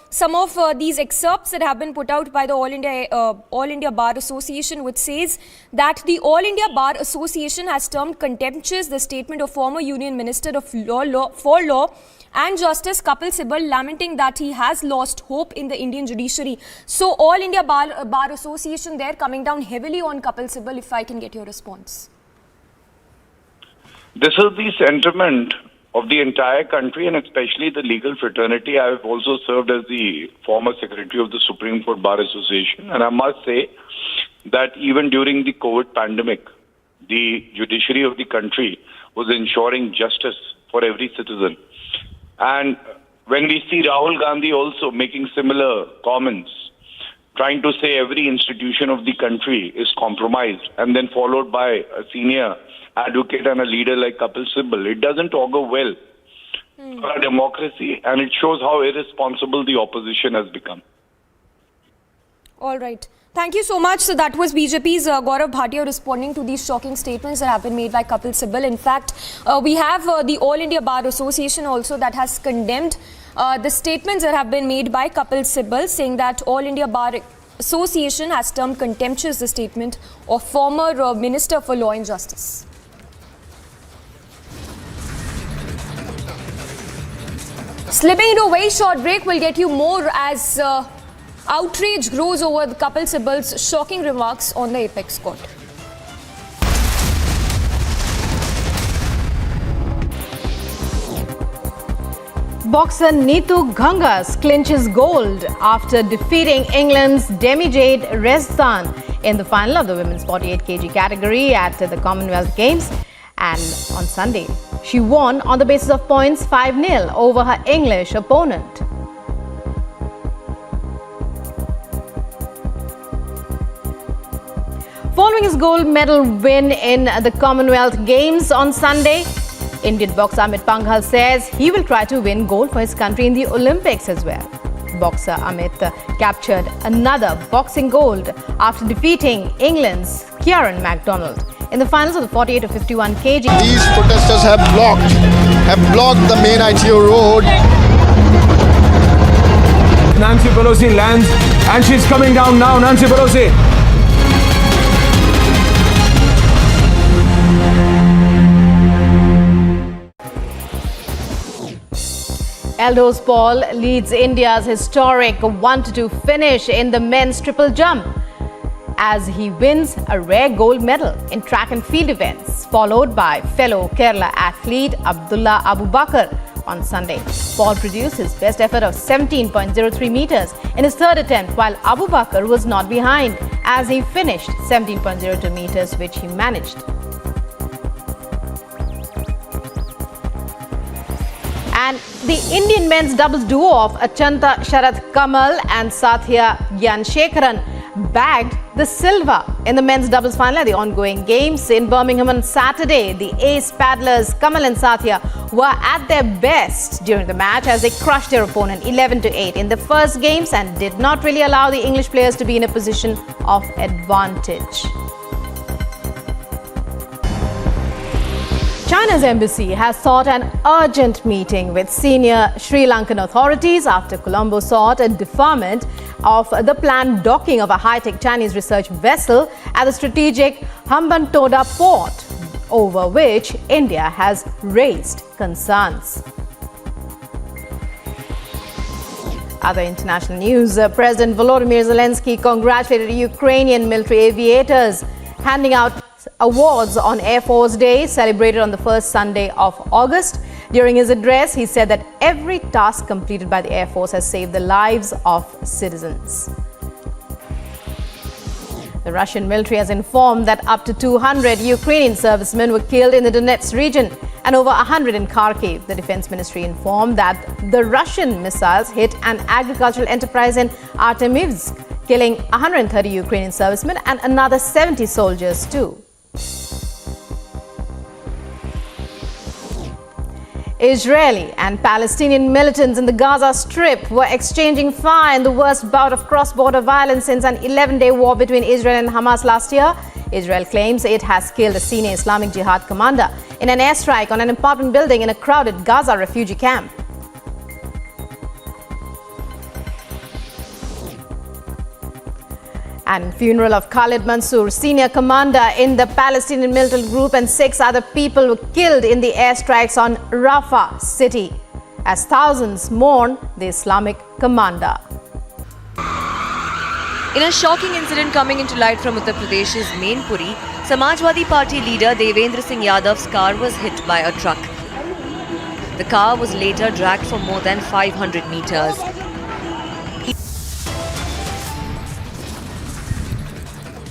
some of these excerpts that have been put out by the All India Bar Association, which says that the All India Bar Association has termed contemptuous the statement of former Union Minister of Law and Justice Kapil Sibal, lamenting that he has lost hope in the Indian judiciary. So All India Bar Association there coming down heavily on Kapil Sibal, if I can get your response. This is the sentiment of the entire country and especially the legal fraternity. I have also served as the former secretary of the Supreme Court Bar Association, and I must say that even during the COVID pandemic, the judiciary of the country was ensuring justice for every citizen. And when we see Rahul Gandhi also making similar comments, trying to say every institution of the country is compromised, and then followed by a senior advocate and a leader like Kapil Sibal, it doesn't augur well for our democracy, and it shows how irresponsible the opposition has become. All right. Thank you so much. So that was BJP's Gaurav Bhatia responding to these shocking statements that have been made by Kapil Sibal. In fact, we have the All India Bar Association also that has condemned the statements that have been made by Kapil Sibal, saying that All India Bar Association has termed contemptuous the statement of former Minister for Law and Justice. Slipping into a very short break, we'll get you more as outrage grows over the Kapil Sibal's shocking remarks on the Apex Court. Boxer Neetu Gangas clinches gold after defeating England's Demi-Jade Rezdan in the final of the women's 48 kg category at the Commonwealth Games. And on Sunday, she won on the basis of points 5-0 over her English opponent. Following his gold medal win in the Commonwealth Games on Sunday, Indian boxer Amit Panghal says he will try to win gold for his country in the Olympics as well. Boxer Amit captured another boxing gold after defeating England's Kieran MacDonald in the finals of the 48 to 51 kg. These protesters have blocked the main ITO road. Nancy Pelosi lands and she's coming down now. Nancy Pelosi. Eldos Paul leads India's historic 1-2 finish in the men's triple jump as he wins a rare gold medal in track and field events, followed by fellow Kerala athlete Abdullah Abu Bakr on Sunday. Paul produced his best effort of 17.03 meters in his third attempt, while Abu Bakr was not behind as he finished 17.02 meters, which he managed. And the Indian men's doubles duo of Achanta Sharath Kamal and Sathya Gyanshekaran bagged the silver in the men's doubles final at the ongoing games in Birmingham on Saturday. The ace paddlers Kamal and Sathya were at their best during the match as they crushed their opponent 11-8 in the first games and did not really allow the English players to be in a position of advantage. China's embassy has sought an urgent meeting with senior Sri Lankan authorities after Colombo sought a deferment of the planned docking of a high-tech Chinese research vessel at the strategic Hambantota port, over which India has raised concerns. Other international news, President Volodymyr Zelensky congratulated Ukrainian military aviators, handing out awards on Air Force Day, celebrated on the first Sunday of August. During his address, he said that every task completed by the Air Force has saved the lives of citizens. The Russian military has informed that up to 200 Ukrainian servicemen were killed in the Donetsk region and over 100 in Kharkiv. The Defense Ministry informed that the Russian missiles hit an agricultural enterprise in Artemivsk, killing 130 Ukrainian servicemen and another 70 soldiers too. Israeli and Palestinian militants in the Gaza Strip were exchanging fire in the worst bout of cross-border violence since an 11-day war between Israel and Hamas last year. Israel claims it has killed a senior Islamic Jihad commander in an airstrike on an apartment building in a crowded Gaza refugee camp. And funeral of Khalid Mansour, senior commander in the Palestinian militant group, and 6 other people were killed in the airstrikes on Rafah city as thousands mourn the Islamic commander. In a shocking incident coming into light from Uttar Pradesh's Mainpuri, Samajwadi Party leader Devendra Singh Yadav's car was hit by a truck. The car was later dragged for more than 500 meters.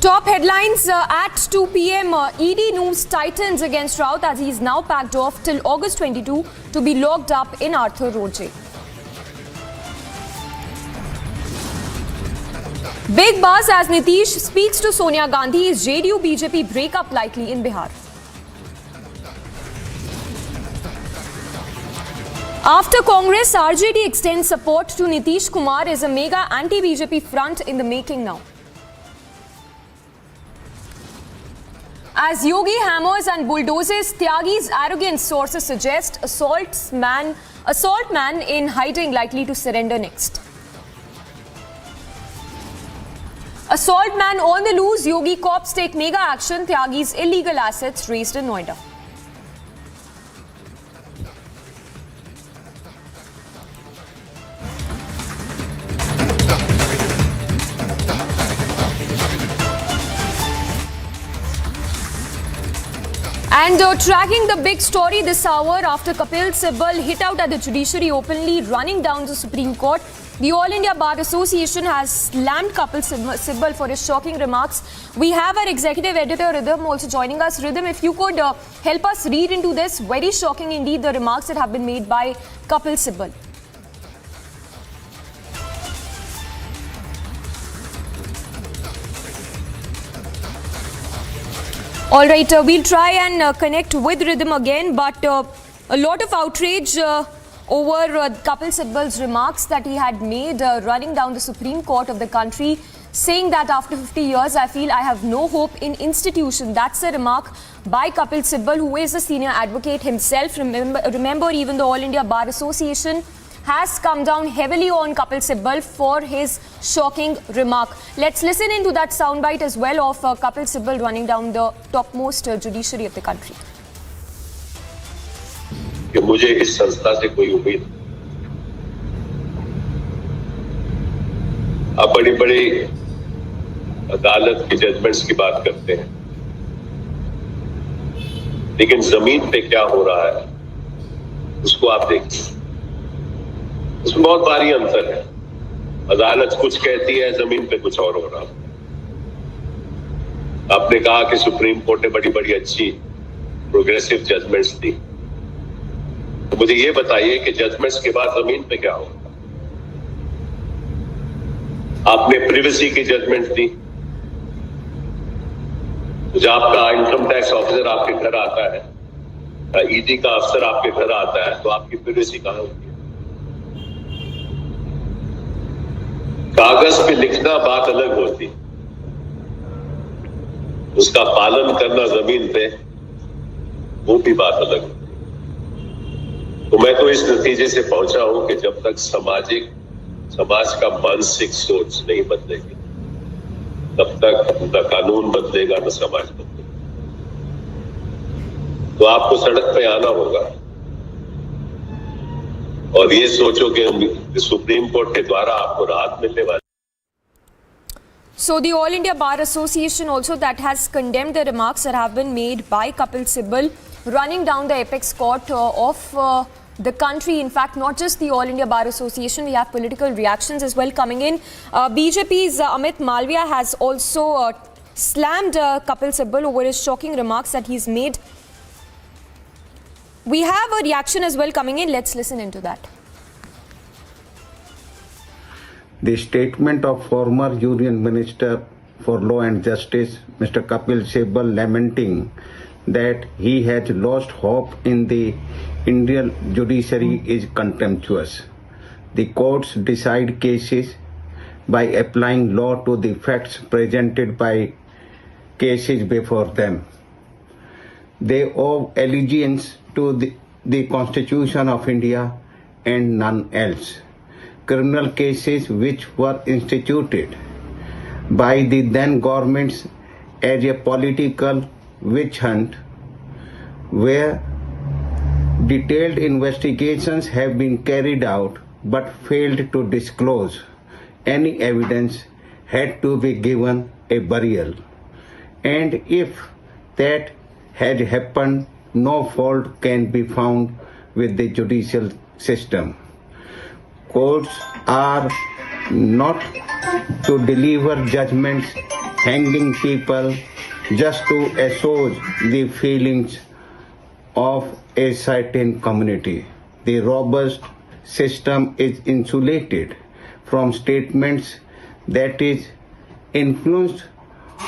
Top headlines at 2 p.m. ED news tightens against Raut as he is now packed off till August 22 to be locked up in Arthur Road jail. Big buzz as Nitish speaks to Sonia Gandhi. Is JDU-BJP breakup likely in Bihar? After Congress, RJD extends support to Nitish Kumar is a mega anti-BJP front in the making now. As Yogi hammers and bulldozes Tyagi's arrogance, sources suggest assault man in hiding likely to surrender next. Assault man on the loose, Yogi cops take mega action, Tyagi's illegal assets raised in Noida. And tracking the big story this hour after Kapil Sibal hit out at the judiciary openly, running down the Supreme Court. The All India Bar Association has slammed Kapil Sibal for his shocking remarks. We have our executive editor Rhythm also joining us. Rhythm, if you could help us read into this, very shocking indeed, the remarks that have been made by Kapil Sibal. All right, we'll try and connect with Rhythm again, but a lot of outrage over Kapil Sibal's remarks that he had made running down the Supreme Court of the country, saying that after 50 years, I feel I have no hope in institution. That's a remark by Kapil Sibal, who is a senior advocate himself. Remember, even the All India Bar Association has come down heavily on Kapil Sibal for his shocking remark. Let's listen into that soundbite as well of Kapil Sibal running down the topmost judiciary of the country. कि मुझे इस संस्था से कोई उम्मीद, आप बड़ी बड़ी अदालत की जजमेंट्स की बात करते हैं, लेकिन जमीन पे क्या हो रहा है उसको आप देखिए, उसमें बहुत भारी अंतर है। अदालत कुछ कहती है, जमीन पे कुछ और हो रहा है। आपने कहा कि सुप्रीम कोर्ट ने बड़ी बड़ी अच्छी प्रोग्रेसिव जजमेंट्स दी, तो मुझे ये बताइए कि जजमेंट्स के बाद जमीन पे क्या होगा। आपने प्रिवेसी की जजमेंट दी, जब आपका इनकम टैक्स ऑफिसर आपके घर आता है, ईडी का अफसर आपके घर आता है, तो आपकी प्रिवेसी कहां होती है? कागज पे लिखना बात अलग होती, उसका पालन करना जमीन पे वो भी बात अलग होती। तो मैं तो इस नतीजे से पहुंचा हूं कि जब तक समाज का मानसिक सोच नहीं बदलेगी, तब तक न कानून बदलेगा न समाज बदलेगा। तो आपको सड़क पे आना होगा और ये सोचो कि सुप्रीम कोर्ट के द्वारा आपको राहत मिलने वाली। So the All India Bar Association also that has condemned the remarks that have been made by Kapil Sibal running down the apex court of the country. In fact, not just the All India Bar Association, we have political reactions as well coming in. BJP's Amit Malviya has also slammed Kapil Sibal over his shocking remarks that he's made. We have a reaction as well coming in. Let's listen into that. The statement of former Union Minister for Law and Justice, Mr. Kapil Sibal, lamenting that he has lost hope in the Indian judiciary is contemptuous. The courts decide cases by applying law to the facts presented by cases before them. They owe allegiance to the Constitution of India and none else. Criminal cases which were instituted by the then governments as a political witch hunt, where detailed investigations have been carried out but failed to disclose any evidence, had to be given a burial. And if that had happened, no fault can be found with the judicial system. Courts are not to deliver judgments hanging people just to assuage the feelings of a certain community. The robust system is insulated from statements that is influenced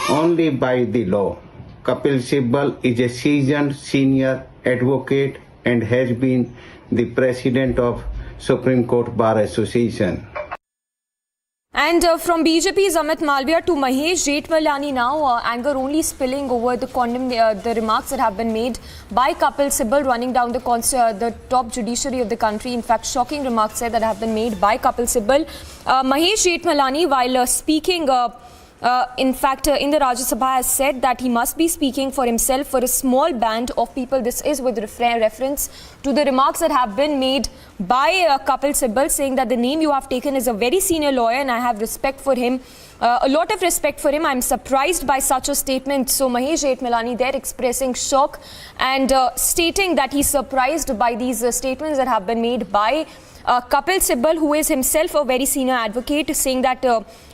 only by the law. Kapil Sibal is a seasoned senior advocate and has been the president of Supreme Court Bar Association. And from BJP's Amit Malviya to Mahesh Jethmalani now, anger only spilling over the remarks that have been made by Kapil Sibal running down the top judiciary of the country. In fact, shocking remarks that have been made by Kapil Sibal. Mahesh Jethmalani, while speaking in the Rajya Sabha, has said that he must be speaking for himself, for a small band of people. This is with reference to the remarks that have been made by Kapil Sibal, saying that the name you have taken is a very senior lawyer and I have respect for him, a lot of respect for him. I'm surprised by such a statement. So Mahesh Jethmalani there expressing shock and stating that he's surprised by these statements that have been made by Kapil Sibal, who is himself a very senior advocate, saying that,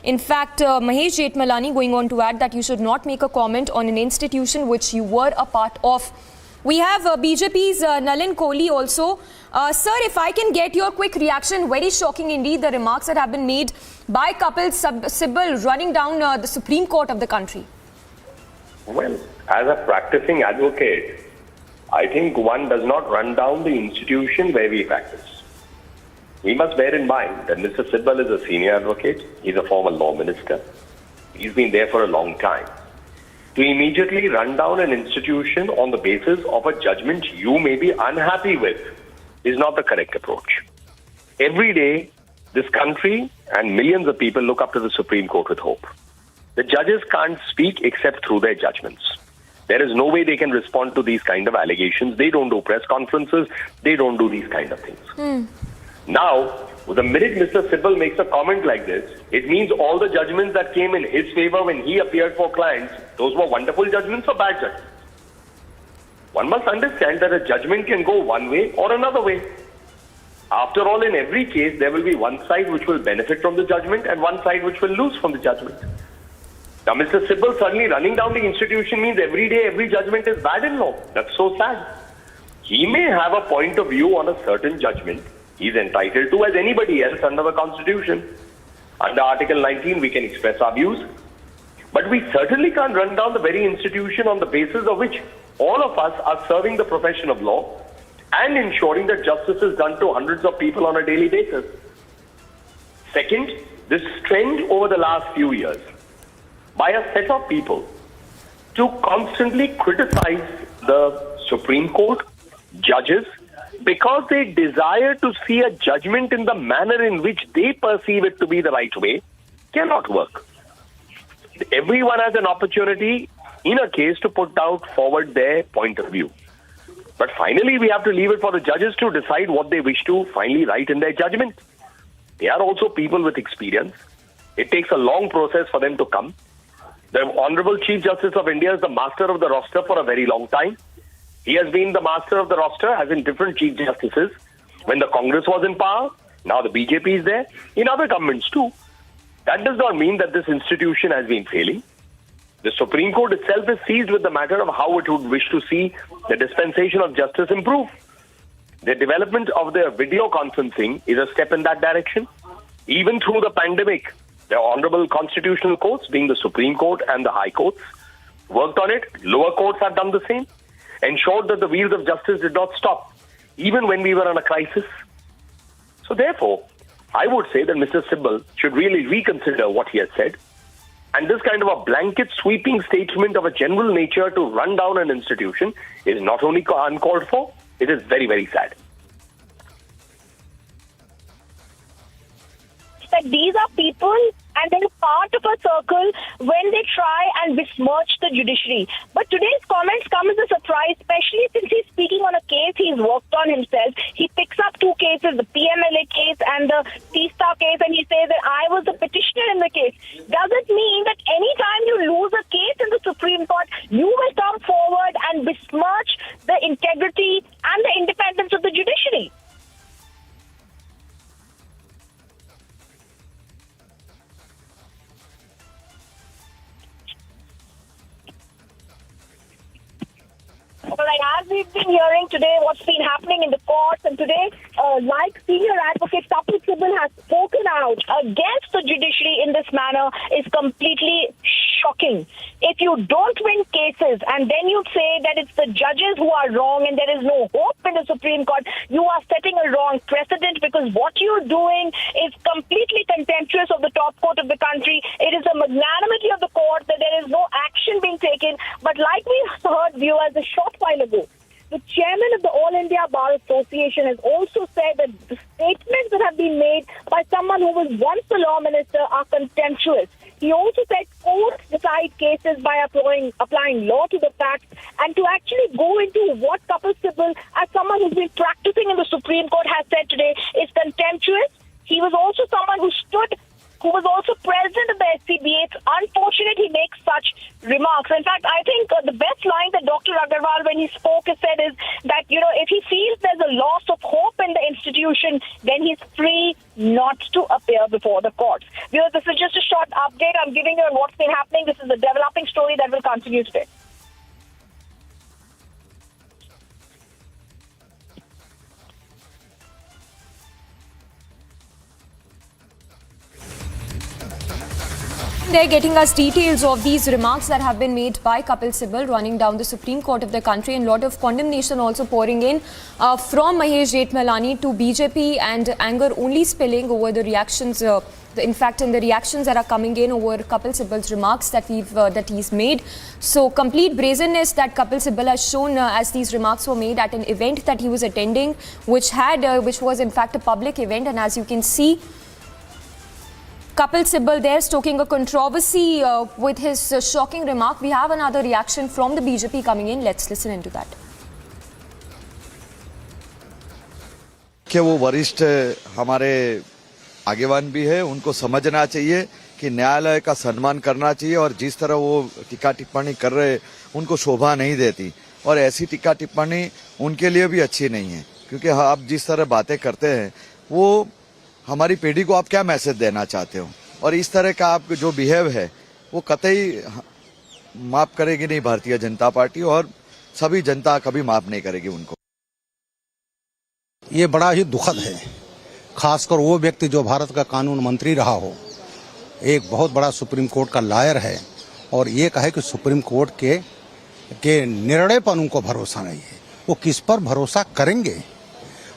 in fact, Mahesh Jethmalani going on to add that you should not make a comment on an institution which you were a part of. We have BJP's Nalin Kohli also. Sir, if I can get your quick reaction, very shocking indeed, the remarks that have been made by Kapil Sibal running down the Supreme Court of the country. Well, as a practicing advocate, I think one does not run down the institution where we practice. We must bear in mind that Mr. Sibal is a senior advocate. He's a former law minister. He's been there for a long time. To immediately run down an institution on the basis of a judgment you may be unhappy with is not the correct approach. Every day, this country and millions of people look up to the Supreme Court with hope. The judges can't speak except through their judgments. There is no way they can respond to these kind of allegations. They don't do press conferences. They don't do these kind of things. Now, the minute Mr. Sibal makes a comment like this, it means all the judgments that came in his favor when he appeared for clients, those were wonderful judgments or bad judgments. One must understand that a judgment can go one way or another way. After all, in every case, there will be one side which will benefit from the judgment and one side which will lose from the judgment. Now, Mr. Sibal suddenly running down the institution means every day, every judgment is bad in law. That's so sad. He may have a point of view on a certain judgment. He's entitled to as anybody else under the Constitution. Under Article 19, we can express our views. But we certainly can't run down the very institution on the basis of which all of us are serving the profession of law and ensuring that justice is done to hundreds of people on a daily basis. Second, this trend over the last few years by a set of people to constantly criticize the Supreme Court, judges, because they desire to see a judgment in the manner in which they perceive it to be the right way, cannot work. Everyone has an opportunity in a case to put out forward their point of view. But finally, we have to leave it for the judges to decide what they wish to finally write in their judgment. They are also people with experience. It takes a long process for them to come. The Honorable Chief Justice of India is the master of the roster for a very long time. He has been the master of the roster, as in different Chief Justices. When the Congress was in power, now the BJP is there, in other governments too. That does not mean that this institution has been failing. The Supreme Court itself is seized with the matter of how it would wish to see the dispensation of justice improve. The development of the video conferencing is a step in that direction. Even through the pandemic, the honorable constitutional courts, being the Supreme Court and the High Courts, worked on it. Lower courts have done the same. Ensured that the wheels of justice did not stop. even when we were in a crisis. So therefore, I would say that Mr. Sibbal should really reconsider what he has said. And this kind of a blanket sweeping statement of a general nature to run down an institution is not only uncalled for, it is very, very sad. That these are people and they're part of a circle when they try and besmirch the judiciary. But today's comments come as a surprise, especially since he's speaking on a case he's worked on himself. He picks up two cases, the PMLA case and the Teesta case, and he says that I was the petitioner in the case. Does it mean that anytime you lose a case in the Supreme Court, you will come forward and besmirch the integrity and the independence of the judiciary? Like as we've been hearing today, what's been happening in the courts, and today, like senior advocate Kapil Sibal has spoken out against the judiciary in this manner is completely shocking. If you don't win cases and then you say that it's the judges who are wrong and there is no hope in the Supreme Court, you are setting a wrong precedent, because what you're doing is completely contemptuous of the top court of the country. It is a magnanimity of the court that there is no action being taken. But like we heard, viewers, a short while ago, the chairman of the All India Bar Association has also said that the statements that have been made by someone who was once the law minister are contemptuous. He also said courts decide cases by applying law to the facts, and to actually go into what Kapil Sibal, as someone who's been practicing in the Supreme Court, has said today is contemptuous. He was also someone who was also present at the SCBA. It's unfortunate he makes such remarks. In fact, I think the best line that Dr. Agarwal, when he spoke, has said is that, if he feels there's a loss of hope in the institution, then he's free not to appear before the courts. Viewers, this is just a short update I'm giving you on what's been happening. This is a developing story that will continue today. They're getting us details of these remarks that have been made by Kapil Sibal running down the Supreme Court of the country, and a lot of condemnation also pouring in from Mahesh Jethmalani to BJP, and anger only spilling over the reactions. In the reactions that are coming in over Kapil Sibal's remarks that he's made. So complete brazenness that Kapil Sibal has shown as these remarks were made at an event that he was attending, which was in fact a public event, and as you can see, Kapil Sibal there stoking a controversy with his shocking remark. We have another reaction from the BJP coming in. Let's listen into that. कि वो वरिष्ठ हमारे आगेवान भी है, उनको समझना चाहिए कि न्यायालय का सम्मान करना चाहिए, और जिस तरह वो टीका टिप्पणी कर रहे उनको शोभा नहीं देती, और ऐसी टीका टिप्पणी उनके लिए भी अच्छी नहीं है, क्योंकि आप जिस तरह बातें करते हैं वो हमारी पीढ़ी को आप क्या मैसेज देना चाहते हो, और इस तरह का आप जो बिहेव है वो कतई माफ करेगी नहीं भारतीय जनता पार्टी, और सभी जनता कभी माफ नहीं करेगी उनको। ये बड़ा ही दुखद है, खासकर वो व्यक्ति जो भारत का कानून मंत्री रहा हो, एक बहुत बड़ा सुप्रीम कोर्ट का लॉयर है, और ये कहे कि सुप्रीम कोर्ट के निर्णय पर उनको भरोसा नहीं है। वो किस पर भरोसा करेंगे?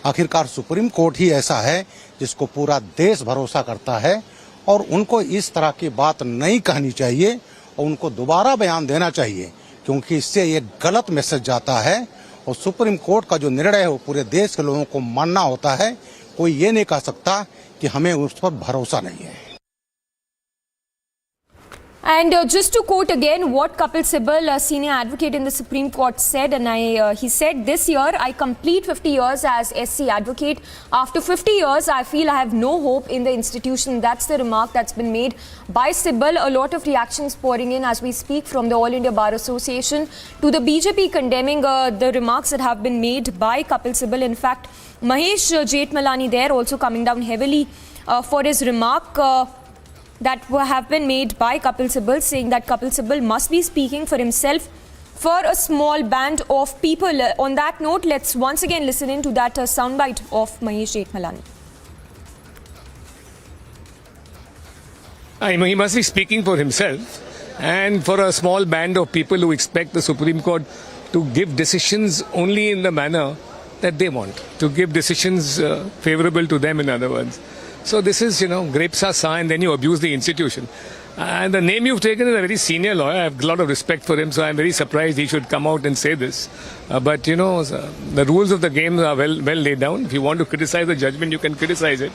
आखिरकार सुप्रीम कोर्ट ही ऐसा है जिसको पूरा देश भरोसा करता है, और उनको इस तरह की बात नहीं कहनी चाहिए और उनको दोबारा बयान देना चाहिए, क्योंकि इससे एक गलत मैसेज जाता है, और सुप्रीम कोर्ट का जो निर्णय है वो पूरे देश के लोगों को मानना होता है। कोई ये नहीं कह सकता कि हमें उस पर भरोसा नहीं है। And just to quote again what Kapil Sibal, a senior advocate in the Supreme Court, said, and he said, "This year I complete 50 years as SC advocate. After 50 years, I feel I have no hope in the institution." That's the remark that's been made by Sibal. A lot of reactions pouring in as we speak from the All India Bar Association to the BJP condemning the remarks that have been made by Kapil Sibal. In fact, Mahesh Jethmalani there also coming down heavily for his remark that have been made by Kapil Sibal, saying that Kapil Sibal must be speaking for himself, for a small band of people. On that note, let's once again listen into that soundbite of Mahesh Jethmalani. He must be speaking for himself and for a small band of people who expect the Supreme Court to give decisions only in the manner that they want, to give decisions favorable to them, in other words. So this is, grapes are sour and then you abuse the institution. And the name you've taken is a very senior lawyer. I have a lot of respect for him, so I'm very surprised he should come out and say this. But, the rules of the game are well laid down. If you want to criticize the judgment, you can criticize it.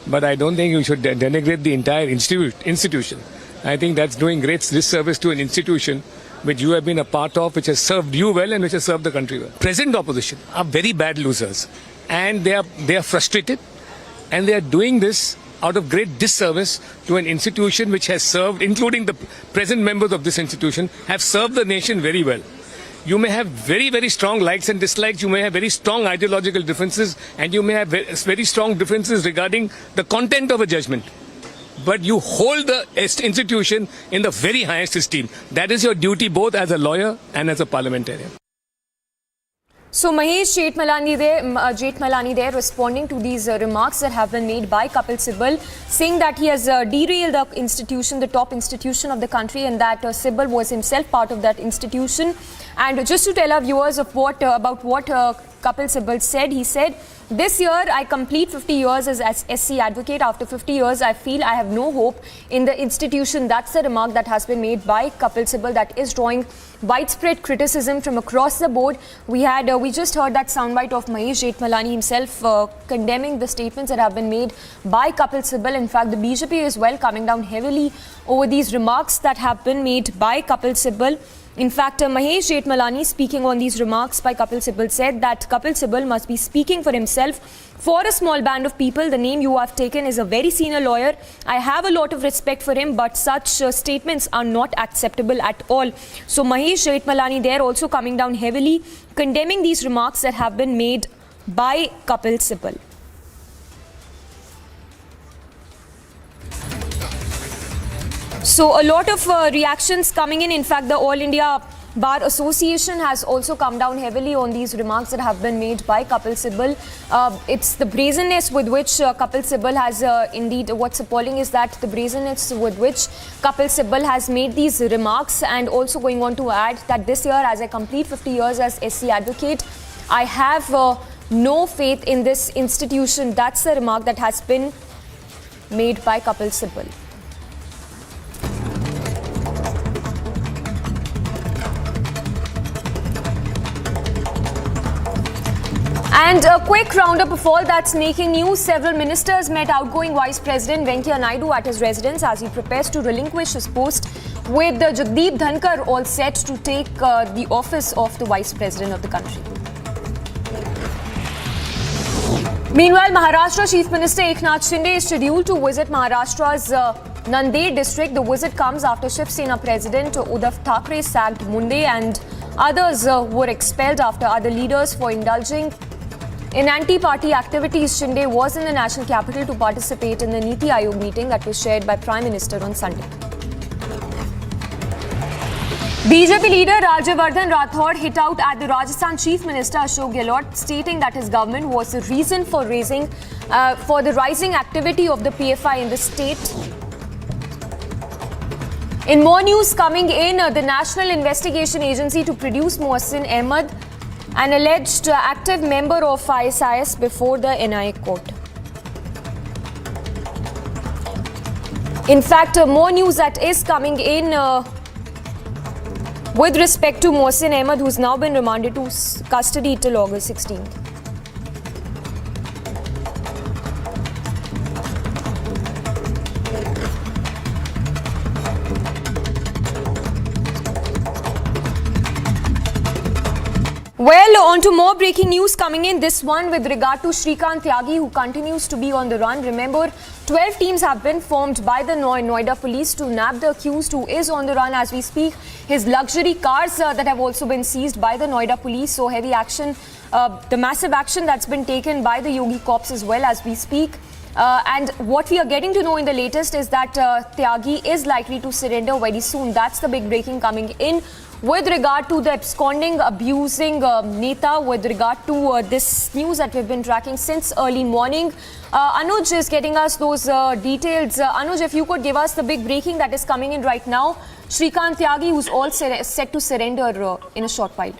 But I don't think you should denigrate the entire institution. I think that's doing great disservice to an institution which you have been a part of, which has served you well and which has served the country well. Present opposition are very bad losers. And they are frustrated. And they are doing this out of great disservice to an institution which has served, including the present members of this institution, have served the nation very well. You may have very, very strong likes and dislikes, you may have very strong ideological differences, and you may have very strong differences regarding the content of a judgment. But you hold the institution in the very highest esteem. That is your duty both as a lawyer and as a parliamentarian. So Mahesh Jethmalani there responding to these remarks that have been made by Kapil Sibal, saying that he has derailed the institution, the top institution of the country, and that Sibal was himself part of that institution. And just to tell our viewers of about what Kapil Sibal said, he said, "This year I complete 50 years as SC advocate. After 50 years, I feel I have no hope in the institution." That's the remark that has been made by Kapil Sibal that is drawing widespread criticism from across the board. We just heard that soundbite of Mahesh Jethmalani himself condemning the statements that have been made by Kapil Sibal. In fact, the BJP is coming down heavily over these remarks that have been made by Kapil Sibal. In fact, Mahesh Jethmalani, speaking on these remarks by Kapil Sibal, said that Kapil Sibal must be speaking for himself. For a small band of people, the name you have taken is a very senior lawyer. I have a lot of respect for him, but such statements are not acceptable at all. So Mahesh Jethmalani there also coming down heavily, condemning these remarks that have been made by Kapil Sibal. So a lot of reactions coming in. In fact, the All India Bar Association has also come down heavily on these remarks that have been made by Kapil Sibal. It's the brazenness with which Kapil Sibal has indeed, what's appalling is that the brazenness with which Kapil Sibal has made these remarks, and also going on to add that this year, as I complete 50 years as SC advocate, I have no faith in this institution. That's the remark that has been made by Kapil Sibal. And a quick roundup of all that's making news. Several ministers met outgoing Vice President Venkaiah Naidu at his residence as he prepares to relinquish his post, with Jagdeep Dhankar all set to take the office of the Vice President of the country. Meanwhile, Maharashtra Chief Minister Eknath Shinde is scheduled to visit Maharashtra's Nanded district. The visit comes after Shiv Sena President Uddhav Thackeray sacked Munde and others were expelled after other leaders for indulging in anti-party activities. Shinde was in the national capital to participate in the Niti Aayog meeting that was chaired by Prime Minister on Sunday. BJP leader Rajyavardhan Rathod hit out at the Rajasthan Chief Minister Ashok Gehlot, stating that his government was the reason for the rising activity of the PFI in the state. In more news coming in, the National Investigation Agency to produce Mohsin Ahmed, an alleged active member of ISIS, before the NIA court. In fact, more news that is coming in with respect to Mohsin Ahmed, who's now been remanded to custody till August 16th. Well, on to more breaking news coming in. This one with regard to Shrikant Tyagi, who continues to be on the run. Remember, 12 teams have been formed by the Noida police to nab the accused, who is on the run as we speak. His luxury cars that have also been seized by the Noida police. So heavy action, the massive action that's been taken by the Yogi Corps as well as we speak. And what we are getting to know in the latest is that Tyagi is likely to surrender very soon. That's the big breaking coming in. With regard to the absconding, abusing Neta, with regard to this news that we've been tracking since early morning, Anuj is getting us those details. Anuj, if you could give us the big breaking that is coming in right now. Shrikant Tyagi, who's all set to surrender in a short while.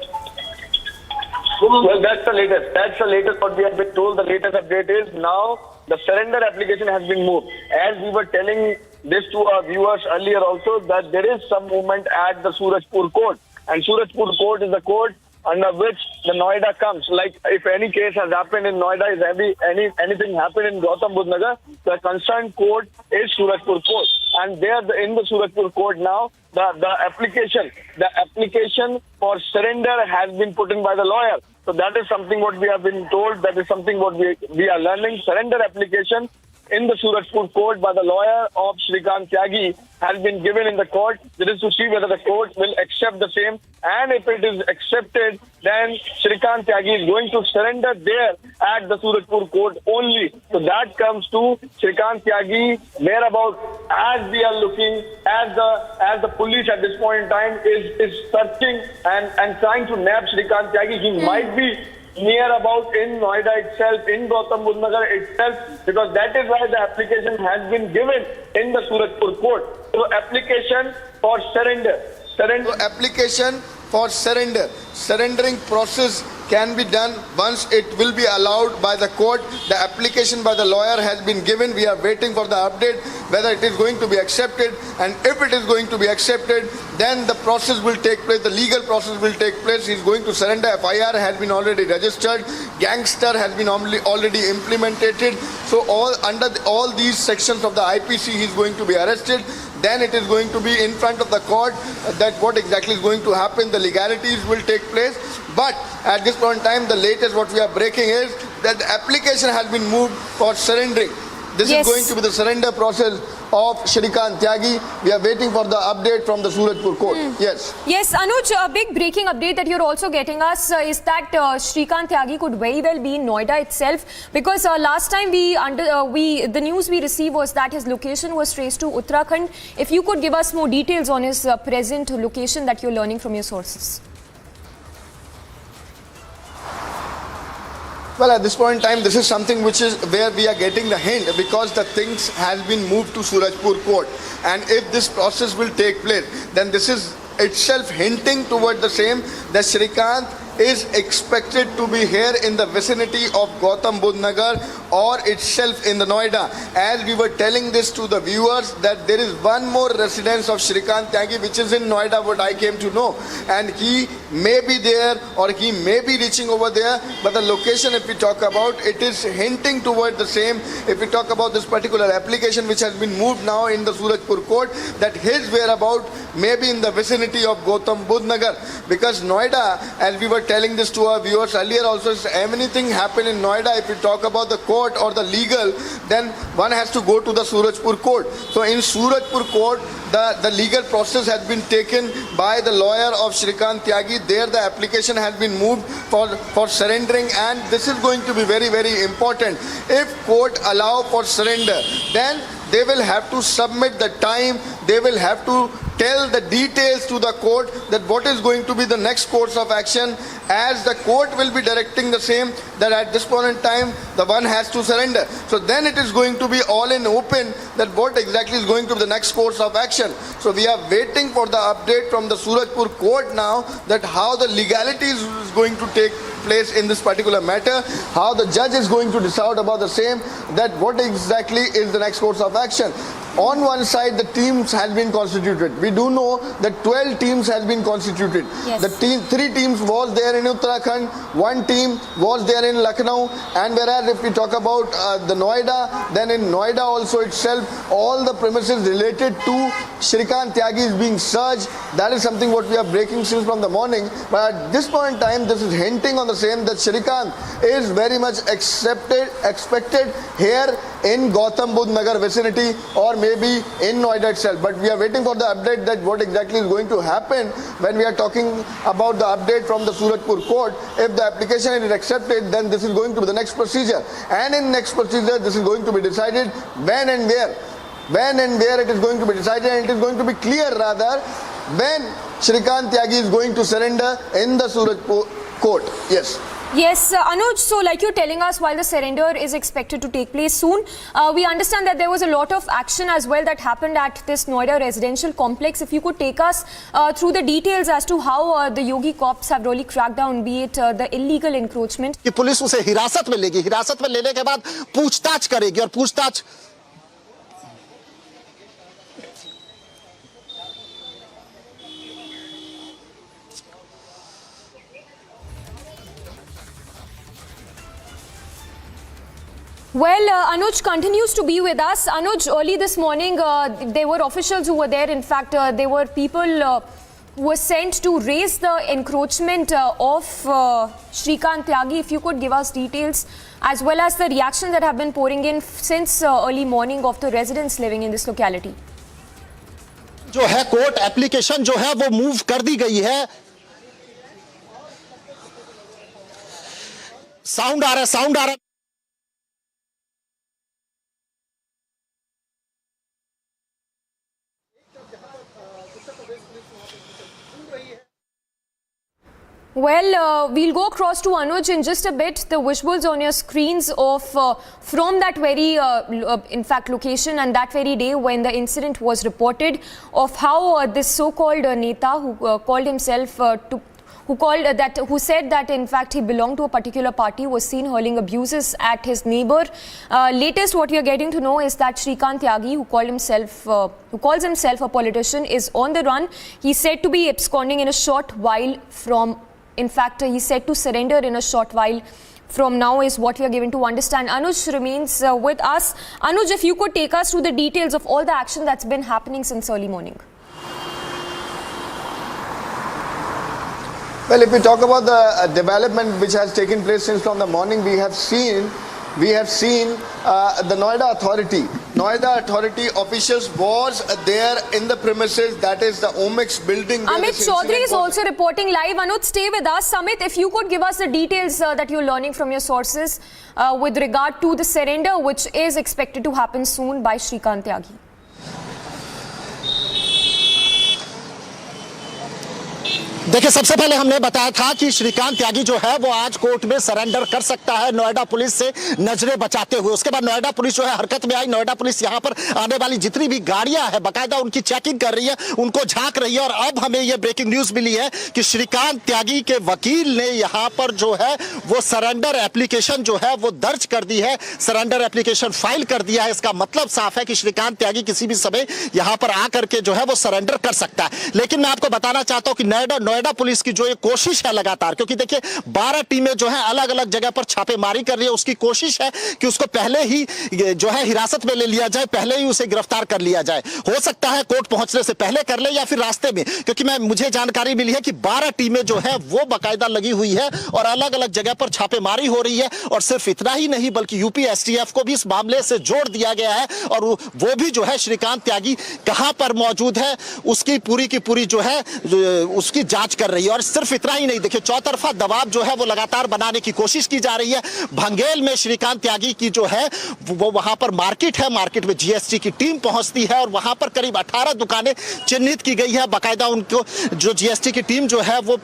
Well, that's the latest. That's the latest what we have been told. The latest update is now the surrender application has been moved. As we were telling this to our viewers earlier also, that there is some movement at the Surajpur court. And Surajpur court is the court under which the Noida comes. Like if any case has happened in Noida, if anything happened in Gautam Budh Nagar, the concerned court is Surajpur court. And there in the Surajpur court now, the application for surrender has been put in by the lawyer. So that is something what we have been told. That is something what we are learning. Surrender application in the Surajpur court by the lawyer of Shrikant Tyagi has been given in the court. This is to see whether the court will accept the same. And if it is accepted, then Shrikant Tyagi is going to surrender there at the Surajpur court only. So that comes to Shrikant Tyagi whereabout. As we are looking, as the police at this point in time is searching and trying to nab Shrikant Tyagi, he might be near about in Noida itself, in Gautam Budh Nagar itself, because that is why the application has been given in the Surajpur court. So application for surrender. So application for surrendering process can be done once it will be allowed by the court. The application by the lawyer has been given. We are waiting for the update whether it is going to be accepted, and if it is going to be accepted, then the process will take place, the legal process will take place. He is going to surrender. FIR has been already registered, gangster has been already implemented. So under all these sections of the IPC he is going to be arrested. Then it is going to be in front of the court that what exactly is going to happen, the legalities will take place. But at this point in time, the latest what we are breaking is that the application has been moved for surrendering. This is going to be the surrender process of Shrikant Tyagi. We are waiting for the update from the Surajpur court. Yes. Yes, Anuj, a big breaking update that you're also getting us is that Shrikant Tyagi could very well be in Noida itself, because last time the news we received was that his location was traced to Uttarakhand. If you could give us more details on his present location that you're learning from your sources. Well, at this point in time, this is something which is where we are getting the hint, because the things has been moved to Surajpur court. And if this process will take place, then this is itself hinting toward the same, that Shrikant is expected to be here in the vicinity of Gautam Budh Nagar or itself in the Noida. As we were telling this to the viewers, that there is one more residence of Shrikant Tyagi which is in Noida, what I came to know, and he may be there or he may be reaching over there, but the location if we talk about, it is hinting toward the same. If we talk about this particular application which has been moved now in the Surajpur court, that his whereabout may be in the vicinity of Gautam Budh Nagar, because Noida, as we were telling this to our viewers earlier also, if anything happen in Noida, if we talk about the court or the legal, then one has to go to the Surajpur court. So in Surajpur court, the legal process has been taken by the lawyer of Shrikant Tyagi. There the application has been moved for surrendering, and this is going to be very, very important. If court allow for surrender, then they will have to submit the time, they will have to tell the details to the court that what is going to be the next course of action, as the court will be directing the same, that at this point in time the one has to surrender. So then it is going to be all in open that what exactly is going to be the next course of action. So we are waiting for the update from the Surajpur court now, that how the legalities is going to take place in this particular matter, how the judge is going to decide about the same, that what exactly is the next course of action. On one side, the teams has been constituted. We do know that 12 teams has been constituted. Yes. The 3 teams was there in Uttarakhand, 1 team was there in Lucknow, and whereas if we talk about the Noida, then in Noida also itself, all the premises related to Shrikant Tyagi is being searched. That is something what we are breaking since from the morning. But at this point in time, this is hinting on the same, that Shrikant is very much expected here in Gautam Budh Nagar vicinity, or maybe in Noida itself. But we are waiting for the update that what exactly is going to happen when we are talking about the update from the Surajpur court. If the application is accepted, then this is going to be the next procedure. And in next procedure, this is going to be decided when and where. When and where it is going to be decided, and it is going to be clear rather when Shrikant Tyagi is going to surrender in the Surajpur court. Yes. Yes, Anuj, so like you're telling us, while the surrender is expected to take place soon, we understand that there was a lot of action as well that happened at this Noida residential complex. If you could take us through the details as to how the Yogi cops have really cracked down, be it the illegal encroachment. कि police उसे हिरासत में लेगी, हिरासत में लेने के बाद पूछताछ करेगी और पूछताछ Well, Anuj continues to be with us. Anuj, early this morning, there were officials who were there. In fact, there were people who were sent to raise the encroachment of Shrikant Tyagi. If you could give us details, as well as the reactions that have been pouring in since early morning of the residents living in this locality. जो है court application जो है वो move कर दी गई है। Sound आ रहा है। Well, we'll go across to Anuj in just a bit. The visuals on your screens of from that very, in fact, location and that very day when the incident was reported, of how this so-called Neta who called himself who said that in fact he belonged to a particular party was seen hurling abuses at his neighbor. Latest, what we are getting to know is that Shrikant Tyagi, who calls himself a politician, is on the run. He's said to be absconding in a short while from. In fact, he's said to surrender in a short while from now, is what we are given to understand. Anuj remains with us. Anuj, if you could take us through the details of all the action that's been happening since early morning. Well, if we talk about the development which has taken place since from the morning, we have seen the Noida Authority. Noida Authority officials was there in the premises, that is the Omex building. Amit Chaudhary is also reporting live. Anuj, stay with us. Amit, if you could give us the details that you're learning from your sources with regard to the surrender, which is expected to happen soon by Shrikant Tyagi. देखिए, सबसे पहले हमने बताया था कि श्रीकांत त्यागी जो है वो आज कोर्ट में सरेंडर कर सकता है नोएडा पुलिस से नजरें बचाते हुए। उसके बाद नोएडा पुलिस जो है हरकत में आई। नोएडा पुलिस यहां पर आने वाली जितनी भी गाड़ियां हैं बाकायदा उनकी चेकिंग कर रही है, उनको झांक रही है। और अब हमें यह ब्रेकिंग न्यूज मिली है कि श्रीकांत त्यागी के वकील ने यहां पर जो है वो सरेंडर एप्लीकेशन जो है वो दर्ज कर दी है, सरेंडर एप्लीकेशन फाइल कर दिया है। इसका मतलब साफ है कि श्रीकांत त्यागी किसी भी समय यहां पर आकर के जो है वो सरेंडर कर सकता है। लेकिन मैं आपको बताना चाहता हूं कि नोएडा पुलिस की जो एक कोशिश है लगातार, क्योंकि देखिए 12 टीमें जो है अलग अलग जगह पर छापेमारी कर रही है, उसकी कोशिश है कि उसको पहले ही जो है हिरासत में ले लिया जाए, पहले ही उसे गिरफ्तार कर लिया जाए। हो सकता है कोर्ट पहुंचने से पहले कर ले या फिर रास्ते में, क्योंकि मुझे जानकारी मिली है कि 12 टीमें जो है वो बाकायदा लगी हुई है और अलग अलग जगह पर छापेमारी हो रही है। और सिर्फ इतना ही नहीं बल्कि यूपी एसटीएफ को भी इस मामले से जोड़ दिया गया है और वो भी जो है श्रीकांत त्यागी कहां पर मौजूद है उसकी पूरी की पूरी जो है उसकी जांच कर रही है। और सिर्फ इतना ही नहीं, देखिए चौतरफा दबाव जो है वो लगातार बनाने की कोशिश की जा रही है। भंगेल में श्रीकांत त्यागी की जो है वो वहां पर मार्केट है, मार्केट में जीएसटी की टीम पहुंचती है और वहां पर करीब 18 दुकानें चिन्हित की गई है। बाकायदा उनको जो जीएसटी की टीम जो है वो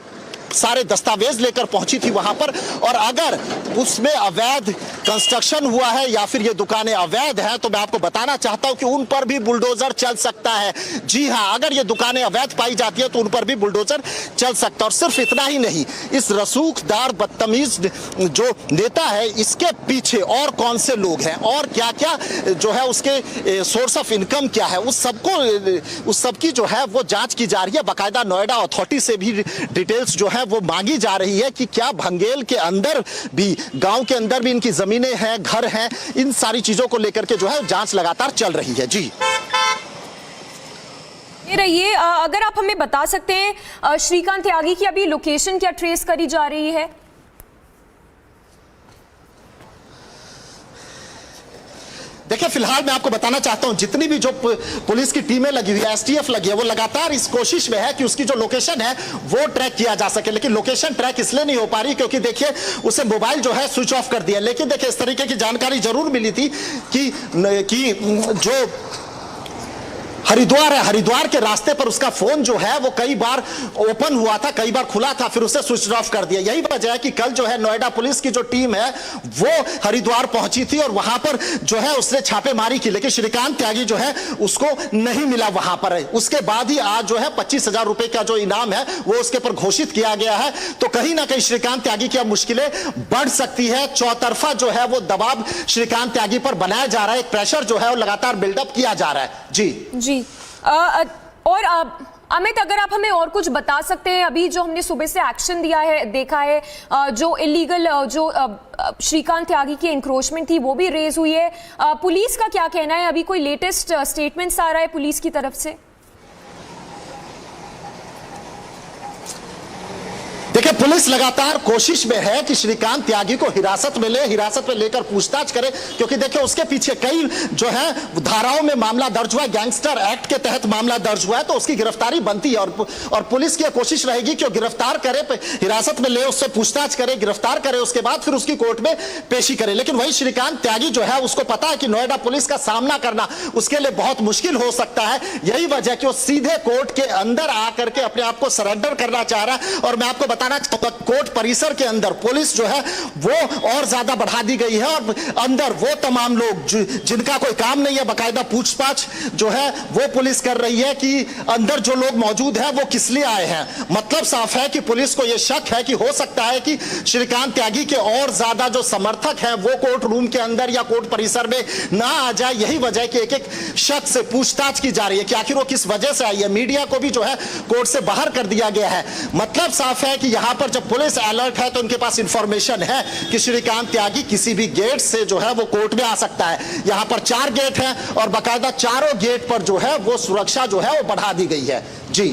सारे दस्तावेज लेकर पहुंची थी वहां पर। और अगर उसमें अवैध कंस्ट्रक्शन हुआ है या फिर ये दुकानें अवैध हैं तो मैं आपको बताना चाहता हूं कि उन पर भी बुलडोजर चल सकता है। जी हां, अगर ये दुकानें अवैध पाई जाती है तो उन पर भी बुलडोजर चल सकता है। और सिर्फ इतना ही नहीं, इस रसूखदार बदतमीज जो नेता है इसके पीछे और कौन से लोग हैं और क्या क्या जो है उसके सोर्स ऑफ इनकम क्या है, उस सबकी जो है वो जांच की जा रही है। बाकायदा नोएडा अथॉरिटी से भी डिटेल्स जो है वो मांगी जा रही है कि क्या भंगेल के अंदर भी, गांव के अंदर भी इनकी जमीनें हैं, घर हैं, इन सारी चीजों को लेकर के जो है जांच लगातार चल रही है। जी रहिए, अगर आप हमें बता सकते हैं श्रीकांत त्यागी की अभी लोकेशन क्या ट्रेस करी जा रही है? देखिए, फिलहाल मैं आपको बताना चाहता हूं जितनी भी जो पुलिस की टीमें लगी हुई है, एसटीएफ लगी है, वो लगातार इस कोशिश में है कि उसकी जो लोकेशन है वो ट्रैक किया जा सके। लेकिन लोकेशन ट्रैक इसलिए नहीं हो पा रही क्योंकि देखिए उसे मोबाइल जो है स्विच ऑफ कर दिया। लेकिन देखिए इस तरीके की जानकारी जरूर मिली थी कि जो हरिद्वार है, हरिद्वार के रास्ते पर उसका फोन जो है वो कई बार ओपन हुआ था, कई बार खुला था, फिर उसे स्विच ऑफ कर दिया। यही वजह है कि कल जो है नोएडा पुलिस की जो टीम है वो हरिद्वार पहुंची थी और वहां पर जो है उसने छापेमारी की, लेकिन श्रीकांत त्यागी जो है उसको नहीं मिला वहां पर। उसके बाद ही आज जो है 25,000 रुपए का जो इनाम है वो उसके पर घोषित किया गया है। तो कहीं ना कहीं श्रीकांत त्यागी की अब मुश्किलें बढ़ सकती है। चौतरफा जो है वो दबाव श्रीकांत त्यागी पर बनाया जा रहा है, एक प्रेशर जो है वो लगातार बिल्डअप किया जा रहा है। जी और अमित, अगर आप हमें और कुछ बता सकते हैं, अभी जो हमने सुबह से एक्शन दिया है, देखा है, जो इलीगल जो श्रीकांत त्यागी की एंक्रोचमेंट थी वो भी रेज हुई है, पुलिस का क्या कहना है? अभी कोई लेटेस्ट स्टेटमेंट्स आ रहा है पुलिस की तरफ से? देखिए, पुलिस लगातार कोशिश में है कि श्रीकांत त्यागी को हिरासत में ले, हिरासत में लेकर पूछताछ करे, क्योंकि देखिए उसके पीछे कई जो है धाराओं में मामला दर्ज हुआ है, गैंगस्टर एक्ट के तहत मामला दर्ज हुआ है, तो उसकी गिरफ्तारी बनती है और पुलिस की कोशिश रहेगी कि वो गिरफ्तार करे, हिरासत में ले, उससे पूछताछ करे, गिरफ्तार करे, उसके बाद फिर उसकी कोर्ट में पेशी करे। लेकिन वही श्रीकांत त्यागी जो है उसको पता है कि नोएडा पुलिस का सामना करना उसके लिए बहुत मुश्किल हो सकता है। यही वजह कि वो सीधे कोर्ट के अंदर आकर के अपने आप को सरेंडर करना चाह रहा है। और मैं आपको कोर्ट परिसर के अंदर पुलिस जो है वो और ज्यादा बढ़ा दी गई है और अंदर वो तमाम लोग जिनका कोई काम नहीं है, बाकायदा पूछताछ जो है वो पुलिस कर रही है कि अंदर जो लोग मौजूद हैं वो किस लिए आए हैं। मतलब साफ है कि पुलिस को यह शक है कि हो सकता है कि श्रीकांत त्यागी के और ज्यादा जो समर्थक हैं वो कोर्ट रूम के अंदर या कोर्ट परिसर में ना आ जाए। यही वजह है कि एक एक शख्स से पूछताछ की जा रही है कि आखिर वो किस वजह से आई है। मीडिया को भी जो है कोर्ट से बाहर कर दिया गया है। मतलब साफ है कि यहां पर जब पुलिस अलर्ट है तो उनके पास इंफॉर्मेशन है कि श्रीकांत त्यागी किसी भी गेट से जो है वो कोर्ट में आ सकता है। यहां पर 4 गेट हैं और बाकायदा चारों गेट पर जो है वो सुरक्षा जो है वो बढ़ा दी गई है। जी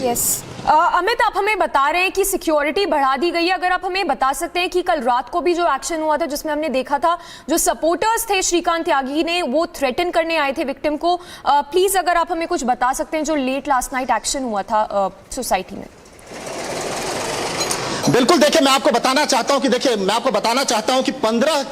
अमित, आप हमें बता रहे हैं कि सिक्योरिटी बढ़ा दी गई है। अगर आप हमें बता सकते हैं कि कल रात को भी जो एक्शन हुआ था जिसमें हमने देखा था जो सपोर्टर्स थे श्रीकांत त्यागी ने वो थ्रेटन करने आए थे विक्टिम को, प्लीज अगर आप हमें कुछ बता सकते हैं जो लेट लास्ट नाइट एक्शन हुआ था सोसाइटी में। बिल्कुल, देखिए मैं आपको बताना चाहता हूं कि 15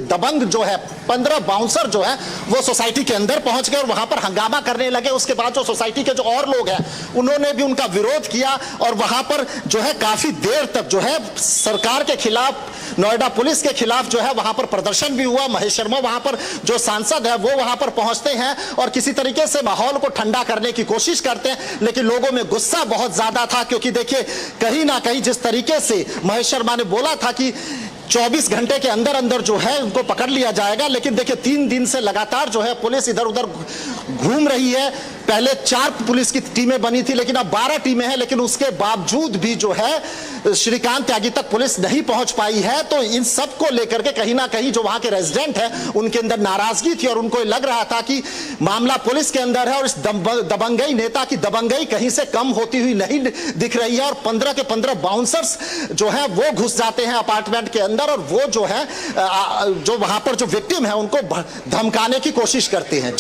दबंग जो है, 15 बाउंसर जो है वो सोसाइटी के अंदर पहुंच गए और वहां पर हंगामा करने लगे। उसके बाद जो सोसाइटी के जो और लोग हैं उन्होंने भी उनका विरोध किया और वहां पर जो है काफी देर तक जो है सरकार के खिलाफ, नोएडा पुलिस के खिलाफ जो है वहां पर प्रदर्शन भी हुआ। महेश शर्मा वहां पर जो सांसद है वो वहां पर पहुंचते हैं और किसी तरीके से माहौल को ठंडा करने की कोशिश करते हैं, लेकिन लोगों में गुस्सा बहुत ज्यादा था। क्योंकि देखिए कहीं ना कहीं जिस तरीके से महेश शर्मा ने बोला था कि 24 घंटे के अंदर अंदर जो है उनको पकड़ लिया जाएगा, लेकिन देखिए 3 दिन से लगातार जो है पुलिस इधर उधर घूम रही है। पहले 4 पुलिस की टीमें बनी थी लेकिन अब 12 टीमें हैं, लेकिन उसके बावजूद भी जो है श्रीकांत त्यागी तक पुलिस नहीं पहुंच पाई है। तो इन सब को लेकर के कहीं ना कहीं जो वहां के रेजिडेंट हैं उनके अंदर नाराजगी थी और उनको लग रहा था कि मामला पुलिस के अंदर है और इस दबंगई नेता की दबंगई कहीं से कम होती हुई नहीं दिख रही है। और 15 के 15 बाउंसर्स जो है वो घुस जाते हैं अपार्टमेंट के अंदर और वो जो है जो वहां पर जो विक्टिम है उनको धमकाने की कोशिश करते हैं।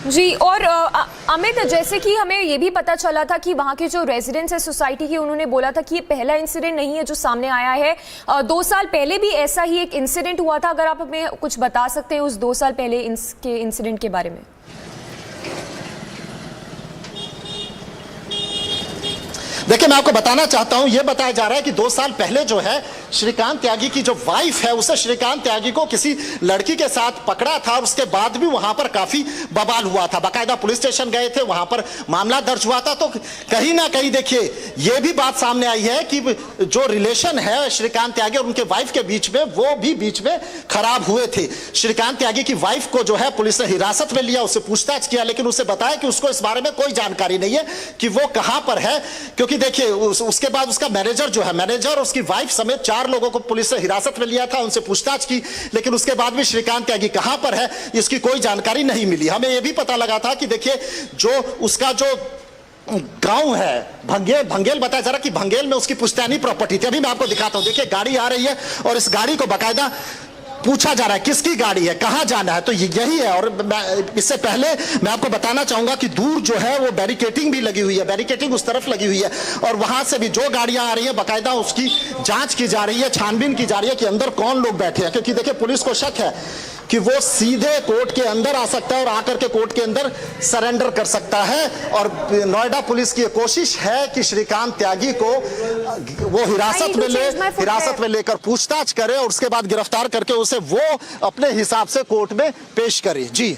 जी और अमित, जैसे कि हमें ये भी पता चला था कि वहाँ के जो रेजिडेंट्स है सोसाइटी के, उन्होंने बोला था कि ये पहला इंसिडेंट नहीं है जो सामने आया है। 2 साल पहले भी ऐसा ही एक इंसिडेंट हुआ था। अगर आप हमें कुछ बता सकते हैं उस 2 साल पहले के इंसिडेंट के बारे में। देखिए मैं आपको बताना चाहता हूं, यह बताया जा रहा है कि 2 साल पहले जो है श्रीकांत त्यागी की जो वाइफ है उसे श्रीकांत त्यागी को किसी लड़की के साथ पकड़ा था और उसके बाद भी वहां पर काफी बवाल हुआ था। बाकायदा पुलिस स्टेशन गए थे, वहां पर मामला दर्ज हुआ था। तो कहीं ना कहीं देखिए यह भी बात सामने आई है कि जो रिलेशन है श्रीकांत त्यागी और उनके वाइफ के बीच में वो भी बीच में खराब हुए थे। श्रीकांत त्यागी की वाइफ को जो है पुलिस ने हिरासत में लिया, उससे पूछताछ किया, लेकिन उसे बताया कि उसको इस बारे में कोई जानकारी नहीं है कि वो कहां पर है। क्योंकि देखिए उसके बाद उसका मैनेजर जो है, मैनेजर और उसकी वाइफ समेत 4 लोगों को पुलिस ने हिरासत में लिया था, उनसे पूछताछ की, लेकिन उसके बाद भी श्रीकांत त्यागी कहां पर है इसकी कोई जानकारी नहीं मिली। हमें यह भी पता लगा था कि देखिए जो उसका जो गांव है भंगेल बताया जा रहा कि भंगेल में उसकी पुश्तैनी प्रॉपर्टी थी। अभी मैं आपको दिखाता हूं, देखिए गाड़ी आ रही है और इस गाड़ी को बाकायदा पूछा जा रहा है किसकी गाड़ी है, कहां जाना है, तो यही है। और इससे पहले मैं आपको बताना चाहूंगा कि दूर जो है वो बैरिकेटिंग भी लगी हुई है, बैरिकेटिंग उस तरफ लगी हुई है और वहां से भी जो गाड़ियां आ रही है बाकायदा उसकी जांच की जा रही है, छानबीन की जा रही है कि अंदर कौन लोग बैठे हैं। क्योंकि देखिए पुलिस को शक है कि वो सीधे कोर्ट के अंदर आ सकता है और आकर के कोर्ट के अंदर सरेंडर कर सकता है। और नोएडा पुलिस की कोशिश है कि श्रीकांत त्यागी को वो हिरासत में लेकर पूछताछ करे और उसके बाद गिरफ्तार करके उसे वो अपने हिसाब से कोर्ट में पेश करे। जी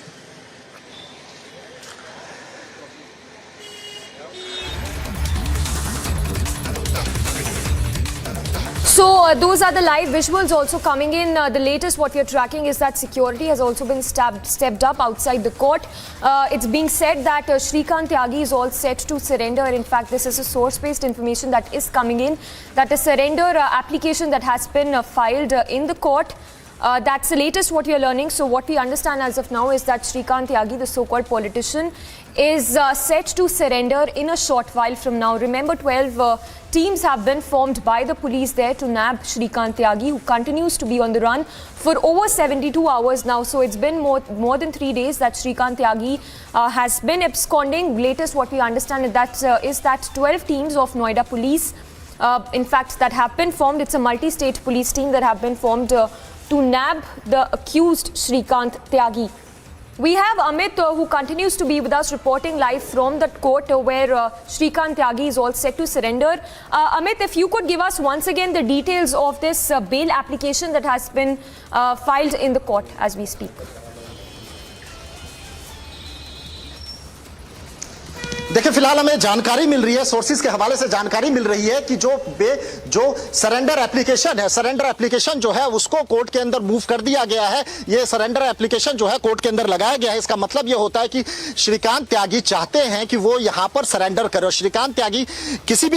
So those are the live visuals also coming in. The latest what we are tracking is that security has also been stepped up outside the court. It's being said that Shrikant Tyagi is all set to surrender. In fact, this is a source-based information that is coming in, that a surrender application that has been filed in the court. That's the latest what we are learning. So what we understand as of now is that Shrikant Tyagi, the so-called politician, is set to surrender in a short while from now. Remember, 12 teams have been formed by the police there to nab Shrikant Tyagi, who continues to be on the run for over 72 hours now. So it's been more than 3 days that Shrikant Tyagi has been absconding. Latest what we understand is that 12 teams of Noida police, in fact, that have been formed. It's a multi-state police team that have been formed to nab the accused Shrikant Tyagi. We have Amit who continues to be with us reporting live from the court where Shrikant Tyagi is all set to surrender. Amit, if you could give us once again the details of this bail application that has been filed in the court as we speak. देखिए, फिलहाल हमें जानकारी मिल रही है, sources के हवाले से जानकारी मिल रही है कि जो सरेंडर एप्लीकेशन जो है उसको कोर्ट के अंदर मूव कर दिया गया है। ये सरेंडर एप्लीकेशन जो है कोर्ट के अंदर लगाया गया है। इसका मतलब ये होता है कि श्रीकांत त्यागी चाहते हैं कि वो यहां पर सरेंडर करे। श्रीकांत त्यागी किसी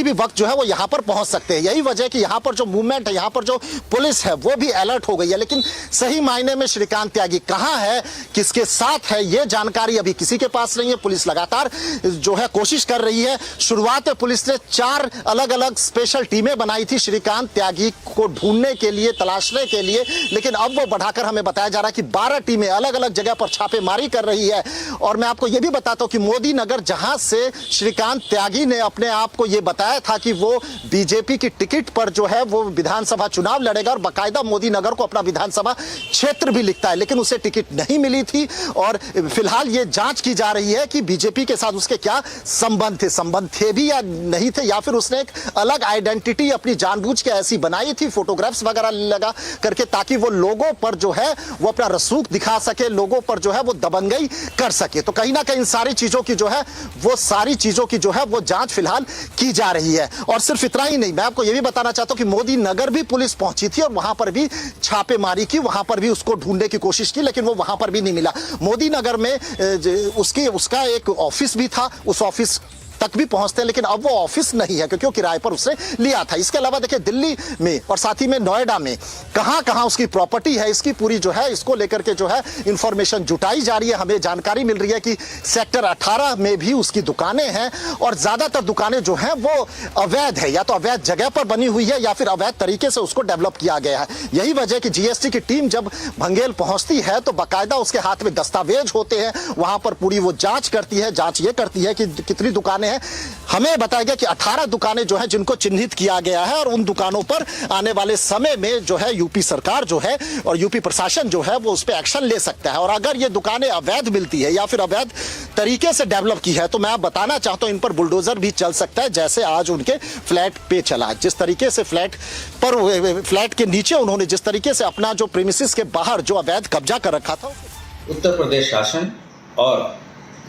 भी वक्त जो है वो यहां पर पहुंच सकते हैं। यही वजह कि यहां पर जो मूवमेंट है, यहां पर जो पुलिस है वो भी अलर्ट हो गई है। लेकिन सही मायने में श्रीकांत त्यागी कहां है, किसके साथ है, ये जानकारी अभी किसी के पास नहीं है। पुलिस लगातार जो है कोशिश कर रही है। शुरुआत में पुलिस ने 4 अलग अलग स्पेशल टीमें बनाई थी श्रीकांत त्यागी को ढूंढने के लिए, तलाशने के लिए, लेकिन अब वो बढ़ाकर हमें बताया जा रहा है कि 12 टीमें अलग अलग जगह पर छापेमारी कर रही है। और मैं आपको यह भी बताता हूं कि मोदी नगर, जहां से श्रीकांत त्यागी ने अपने आप को यह बताया था कि वो बीजेपी की टिकट पर जो है वो विधानसभा चुनाव लड़ेगा और बाकायदा मोदी नगर को अपना विधानसभा क्षेत्र भी लिखता है, लेकिन उसे टिकट नहीं मिली थी। और फिलहाल ये जांच की जा रही है कि बीजेपी के साथ उसके क्या संबंध थे भी या नहीं थे, या फिर उसने एक अलग आइडेंटिटी अपनी जानबूझ के ऐसी बनाई थी, फोटोग्राफ्स वगैरह लगा करके, ताकि वो लोगों पर जो है वो अपना रसूख दिखा सके, लोगों पर जो है वो दबंगई कर सके। तो कहीं ना कहीं सारी चीजों की जो है वो जांच फिलहाल की जा रही है। और सिर्फ इतना ही नहीं, मैं आपको यह भी बताना चाहता हूं कि मोदी नगर भी पुलिस पहुंची थी और वहां पर भी छापेमारी की, वहां पर भी उसको ढूंढने की कोशिश की, लेकिन वो वहां पर भी नहीं मिला। मोदी नगर में उसका एक ऑफिस भी था, उस ऑफिस तक भी पहुंचते हैं, लेकिन अब वो ऑफिस नहीं है क्योंकि वो किराए पर उसने लिया था। इसके अलावा देखिए, दिल्ली में और साथ ही में नोएडा में कहां उसकी प्रॉपर्टी है, इसकी पूरी जो है इसको लेकर के जो है इंफॉर्मेशन जुटाई जा रही है। हमें जानकारी मिल रही है कि सेक्टर 18 में भी उसकी दुकानें हैं और ज्यादातर दुकानें जो हैं वो अवैध है, या तो अवैध जगह पर बनी हुई है या फिर अवैध तरीके से उसको डेवलप किया गया है। यही वजह कि जीएसटी की टीम जब भंगेल पहुंचती है तो बाकायदा उसके हाथ में दस्तावेज होते हैं, वहां पर पूरी वो जांच करती है, जांच ये करती है कि कितनी दुकानें हैं। हमें बताया गया कि 18 दुकानें जो हैं जिनको चिन्हित किया गया है और उन दुकानों पर आने वाले समय में जो है यूपी सरकार जो है और यूपी प्रशासन जो है वो उस पर एक्शन ले सकता है। और अगर ये दुकानें अवैध मिलती है या फिर अवैध तरीके से डेवलप की है तो मैं बताना चाहता हूं इन पर बुलडोजर भी चल सकता है, जैसे आज उनके फ्लैट पे चला। जिस तरीके से फ्लैट के नीचे उन्होंने जिस तरीके से अपना जो प्रीमिसेस के बाहर जो अवैध कब्जा कर रखा था। उत्तर प्रदेश शासन और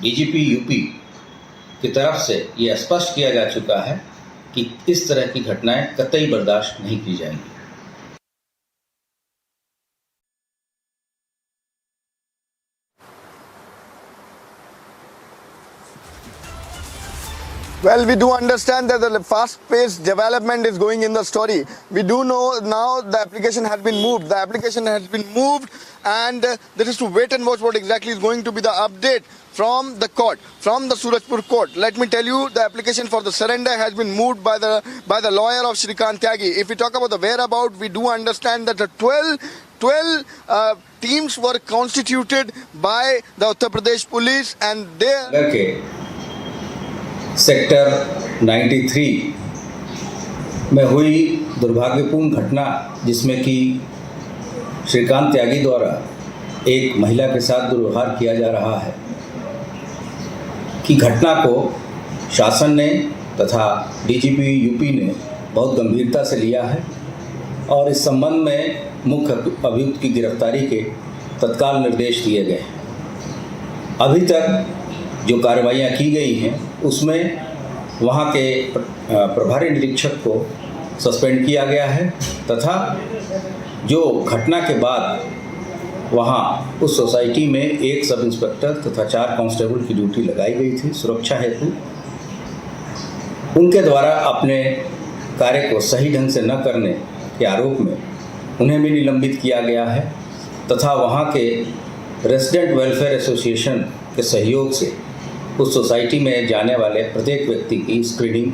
डीजीपी यूपी की तरफ से ये स्पष्ट किया जा चुका है कि इस तरह की घटनाएं कतई बर्दाश्त नहीं की जाएंगी। Well, we do understand that the fast-paced development is going in the story. We do know now the application has been moved. The application has been moved, and there is to wait and watch what exactly is going to be the update from the court, from the Surajpur court. Let me tell you, the application for the surrender has been moved by the lawyer of Shrikant Tyagi. If we talk about the whereabout, we do understand that the 12 teams were constituted by the Uttar Pradesh police, and they. Sector 93 में हुई दुर्भाग्यपूर्ण घटना, जिसमें कि श्रीकांत त्यागी द्वारा एक महिला के साथ दुर्व्यवहार किया जा रहा है की घटना को शासन ने तथा डीजीपी यूपी ने बहुत गंभीरता से लिया है और इस संबंध में मुख्य अभियुक्त की गिरफ्तारी के तत्काल निर्देश दिए गए हैं। अभी तक जो कार्रवाइयाँ की गई हैं उसमें वहाँ के प्रभारी निरीक्षक को सस्पेंड किया गया है तथा जो घटना के बाद वहाँ उस सोसाइटी में एक सब इंस्पेक्टर तथा 4 कांस्टेबल की ड्यूटी लगाई गई थी सुरक्षा हेतु। उनके द्वारा अपने कार्य को सही ढंग से न करने के आरोप में उन्हें भी निलंबित किया गया है तथा वहाँ के रेजिडेंट वेलफेयर एसोसिएशन के सहयोग से उस सोसाइटी में जाने वाले प्रत्येक व्यक्ति की स्क्रीनिंग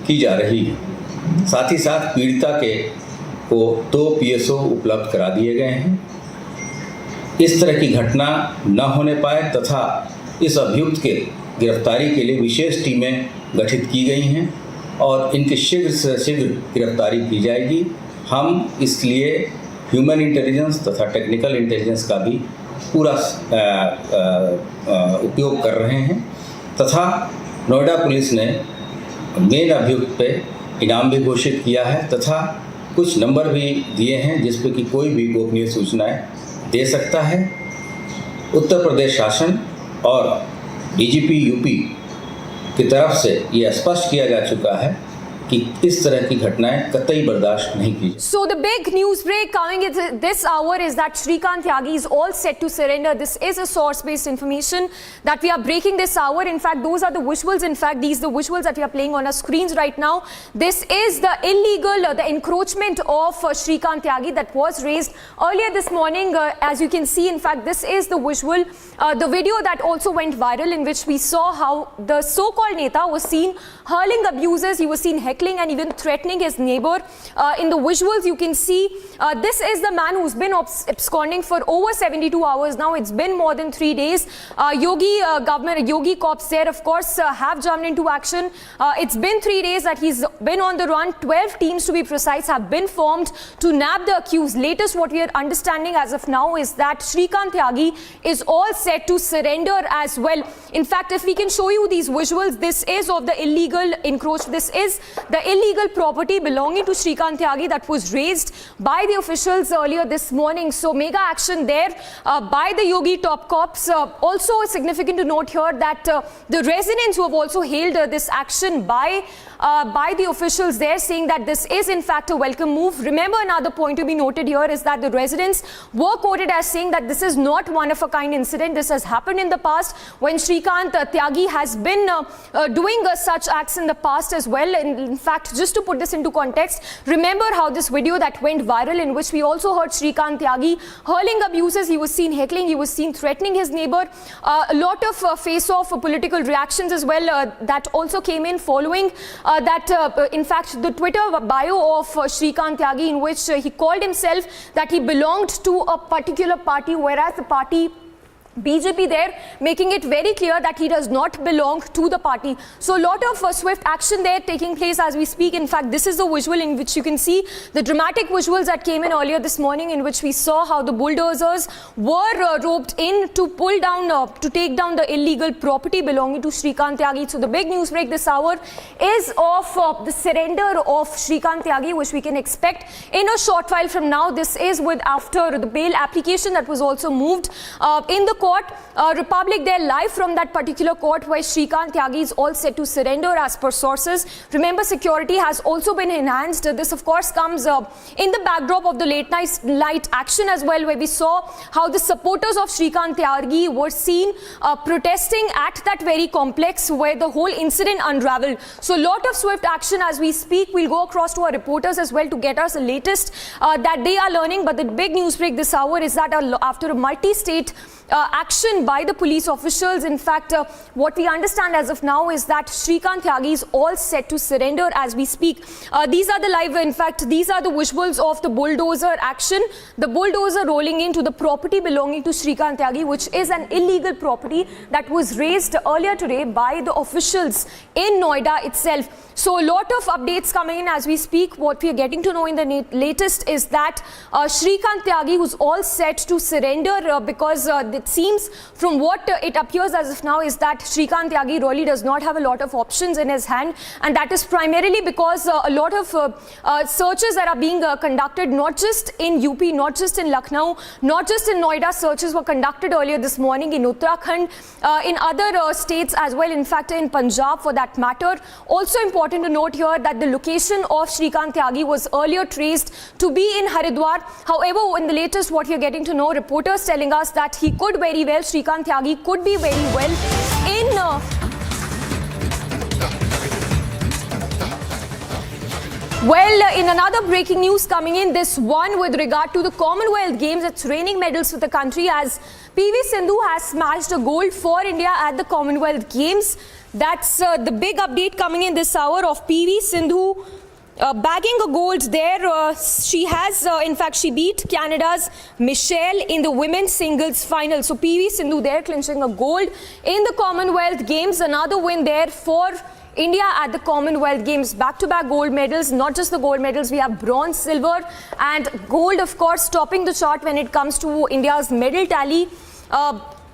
की जा रही है। साथ ही साथ पीड़िता को 2 PSO उपलब्ध करा दिए गए हैं। इस तरह की घटना न होने पाए तथा इस अभियुक्त के गिरफ्तारी के लिए विशेष टीमें गठित की गई हैं और इनकी शीघ्र से शीघ्र गिरफ्तारी की जाएगी। हम इसलिए ह्यूमन इंटेलिजेंस तथा टेक्निकल इंटेलिजेंस का भी पूरा उपयोग कर रहे हैं तथा नोएडा पुलिस ने मेन अभियुक्त पे इनाम भी घोषित किया है तथा कुछ नंबर भी दिए हैं जिस पे कि कोई भी गोपनीय सूचनाएं दे सकता है। उत्तर प्रदेश शासन और डीजीपी यूपी की तरफ से ये स्पष्ट किया जा चुका है कि इस तरह की घटनाएं कतई बर्दाश्त नहीं की। So the big news break coming at this hour is that Shrikant Tyagi is all set to surrender. This is a source-based information that we are breaking this hour. In fact, those are the visuals. In fact, these are the visuals that we are playing on our screens right now. This is the illegal, the encroachment of Shrikant Tyagi that was raised earlier this morning. As you can see, in fact, this is the visual, the video that also went viral in which we saw how the so-called Neta was seen hurling abuses. He was seen heckling and even threatening his neighbor. In the visuals you can see this is the man who's been absconding for over 72 hours now. It's been more than 3 days. Yogi cops there of course have jumped into action. It's been 3 days that he's been on the run. 12 teams to be precise have been formed to nab the accused. Latest what we are understanding as of now is that Shrikant Tyagi is all set to surrender as well. In fact, if we can show you these visuals, this is of the illegal encroach. This is the illegal property belonging to Shrikant Tyagi that was raised by the officials earlier this morning. So mega action there by the Yogi top cops. Also significant to note here that the residents who have also hailed this action by the officials there, saying that this is in fact a welcome move. Remember, another point to be noted here is that the residents were quoted as saying that this is not one of a kind incident. This has happened in the past when Shrikant Tyagi has been doing such acts in the past as well. In fact, just to put this into context, remember how this video that went viral in which we also heard Shrikant Tyagi hurling abuses. He was seen heckling, he was seen threatening his neighbor. A lot of face-off political reactions as well that also came in following in fact, the Twitter bio of Shrikant Tyagi, in which he called himself that he belonged to a particular party, whereas the party BJP there, making it very clear that he does not belong to the party. So a lot of swift action there taking place as we speak. In fact, this is the visual in which you can see the dramatic visuals that came in earlier this morning, in which we saw how the bulldozers were roped in to pull down, to take down the illegal property belonging to Shrikant Tyagi. So the big news break this hour is of the surrender of Shrikant Tyagi, which we can expect in a short while from now. This is with after the bail application that was also moved in the court. Republic there live from that particular court where Shrikant Tyagi is all set to surrender as per sources. Remember, security has also been enhanced. This of course comes in the backdrop of the late night action as well, where we saw how the supporters of Shrikant Tyagi were seen protesting at that very complex where the whole incident unraveled. So a lot of swift action as we speak. We'll go across to our reporters as well to get us the latest that they are learning. But the big news break this hour is that after a multi-state action by the police officials. In fact, what we understand as of now is that Shrikant Tyagi is all set to surrender as we speak. These are the live, in fact, these are the visuals of the bulldozer action. The bulldozer rolling into the property belonging to Shrikant Tyagi, which is an illegal property that was raised earlier today by the officials in Noida itself. So a lot of updates coming in as we speak. What we are getting to know in the latest is that Shrikant Tyagi, who's all set to surrender because it seems from what it appears as of now is that Shrikant Tyagi really does not have a lot of options in his hand, and that is primarily because a lot of searches that are being conducted, not just in UP, not just in Lucknow, not just in Noida. Searches were conducted earlier this morning in Uttarakhand, in other states as well, in fact in Punjab for that matter. Also important to note here that the location of Shrikant Tyagi was earlier traced to be in Haridwar. However, in the latest what you're getting to know, reporters telling us that he could very well, Shrikant Tyagi could be very well in in another breaking news coming in, this one with regard to the Commonwealth Games. It's raining medals for the country as PV Sindhu has smashed a gold for India at the Commonwealth Games. That's the big update coming in this hour of PV Sindhu bagging a gold there. She has, in fact, she beat Canada's Michelle in the women's singles final. So PV Sindhu there clinching a gold in the Commonwealth Games. Another win there for India at the Commonwealth Games. Back-to-back gold medals, not just the gold medals, we have bronze, silver and gold, of course, topping the chart when it comes to India's medal tally.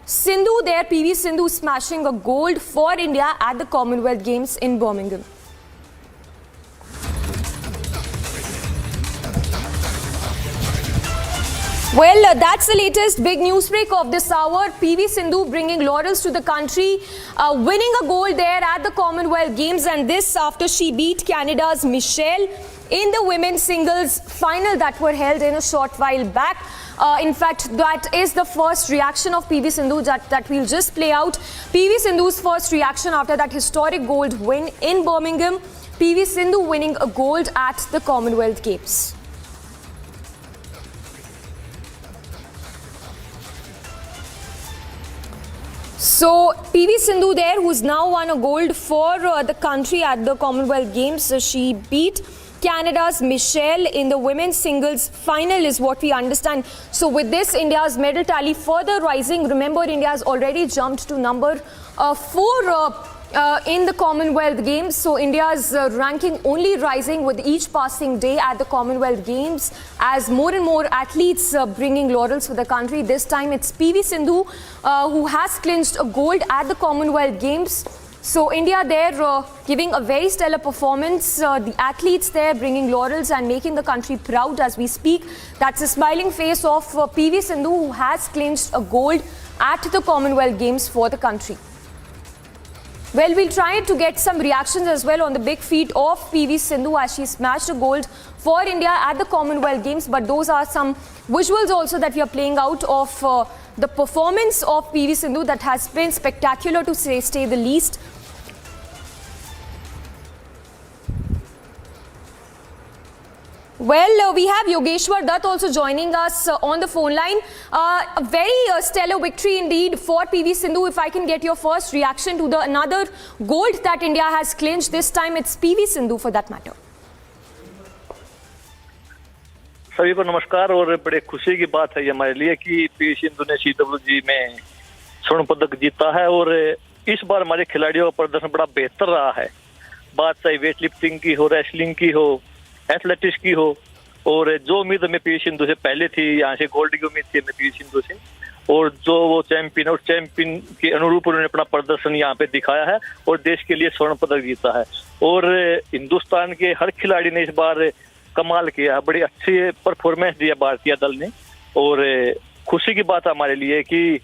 Sindhu there, PV Sindhu smashing a gold for India at the Commonwealth Games in Birmingham. Well, that's the latest big news break of this hour. PV Sindhu bringing laurels to the country, winning a gold there at the Commonwealth Games, and this after she beat Canada's Michelle in the women's singles final that were held in a short while back. In fact, that is the first reaction of PV Sindhu that we'll just play out. PV Sindhu's first reaction after that historic gold win in Birmingham. PV Sindhu winning a gold at the Commonwealth Games. So PV Sindhu there, who's now won a gold for the country at the Commonwealth Games. She beat Canada's Michelle in the women's singles final is what we understand. So with this, India's medal tally further rising. Remember, India has already jumped to number 4 in the Commonwealth Games. So India's ranking only rising with each passing day at the Commonwealth Games as more and more athletes bringing laurels for the country. This time it's PV Sindhu who has clinched a gold at the Commonwealth Games. So India there giving a very stellar performance. The athletes there bringing laurels and making the country proud as we speak. That's a smiling face of PV Sindhu, who has clinched a gold at the Commonwealth Games for the country. Well, we'll try to get some reactions as well on the big feat of PV Sindhu as she smashed a gold for India at the Commonwealth Games. But those are some visuals also that we are playing out of the performance of PV Sindhu that has been spectacular to say the least. Well, we have Yogeshwar Dutt also joining us on the phone line. A very stellar victory indeed for PV Sindhu. If I can get your first reaction to the another gold that India has clinched. This time it's PV Sindhu for that matter. सभी को नमस्कार। और बड़े खुशी की बात है ये हमारे लिए कि पीवी सिंधु ने CWG में स्वर्ण पदक जीता है। और इस बार हमारे खिलाड़ियों का प्रदर्शन बड़ा बेहतर रहा है। बात चाहे वेट लिफ्टिंग की हो, रेसलिंग की हो, एथलेटिक्स की हो। और जो उम्मीद हमें पीवी सिंधु से पहले थी, यहाँ से गोल्ड की उम्मीद थी हमें पीवी सिंधु से, और जो वो चैंपियन और चैंपियन के अनुरूप उन्होंने अपना प्रदर्शन यहाँ पे दिखाया है और देश के लिए स्वर्ण पदक जीता है। और हिंदुस्तान के हर खिलाड़ी ने इस बार कमाल किया है, बड़ी अच्छी परफॉर्मेंस दिया भारतीय दल ने। और खुशी की बात हमारे लिए कि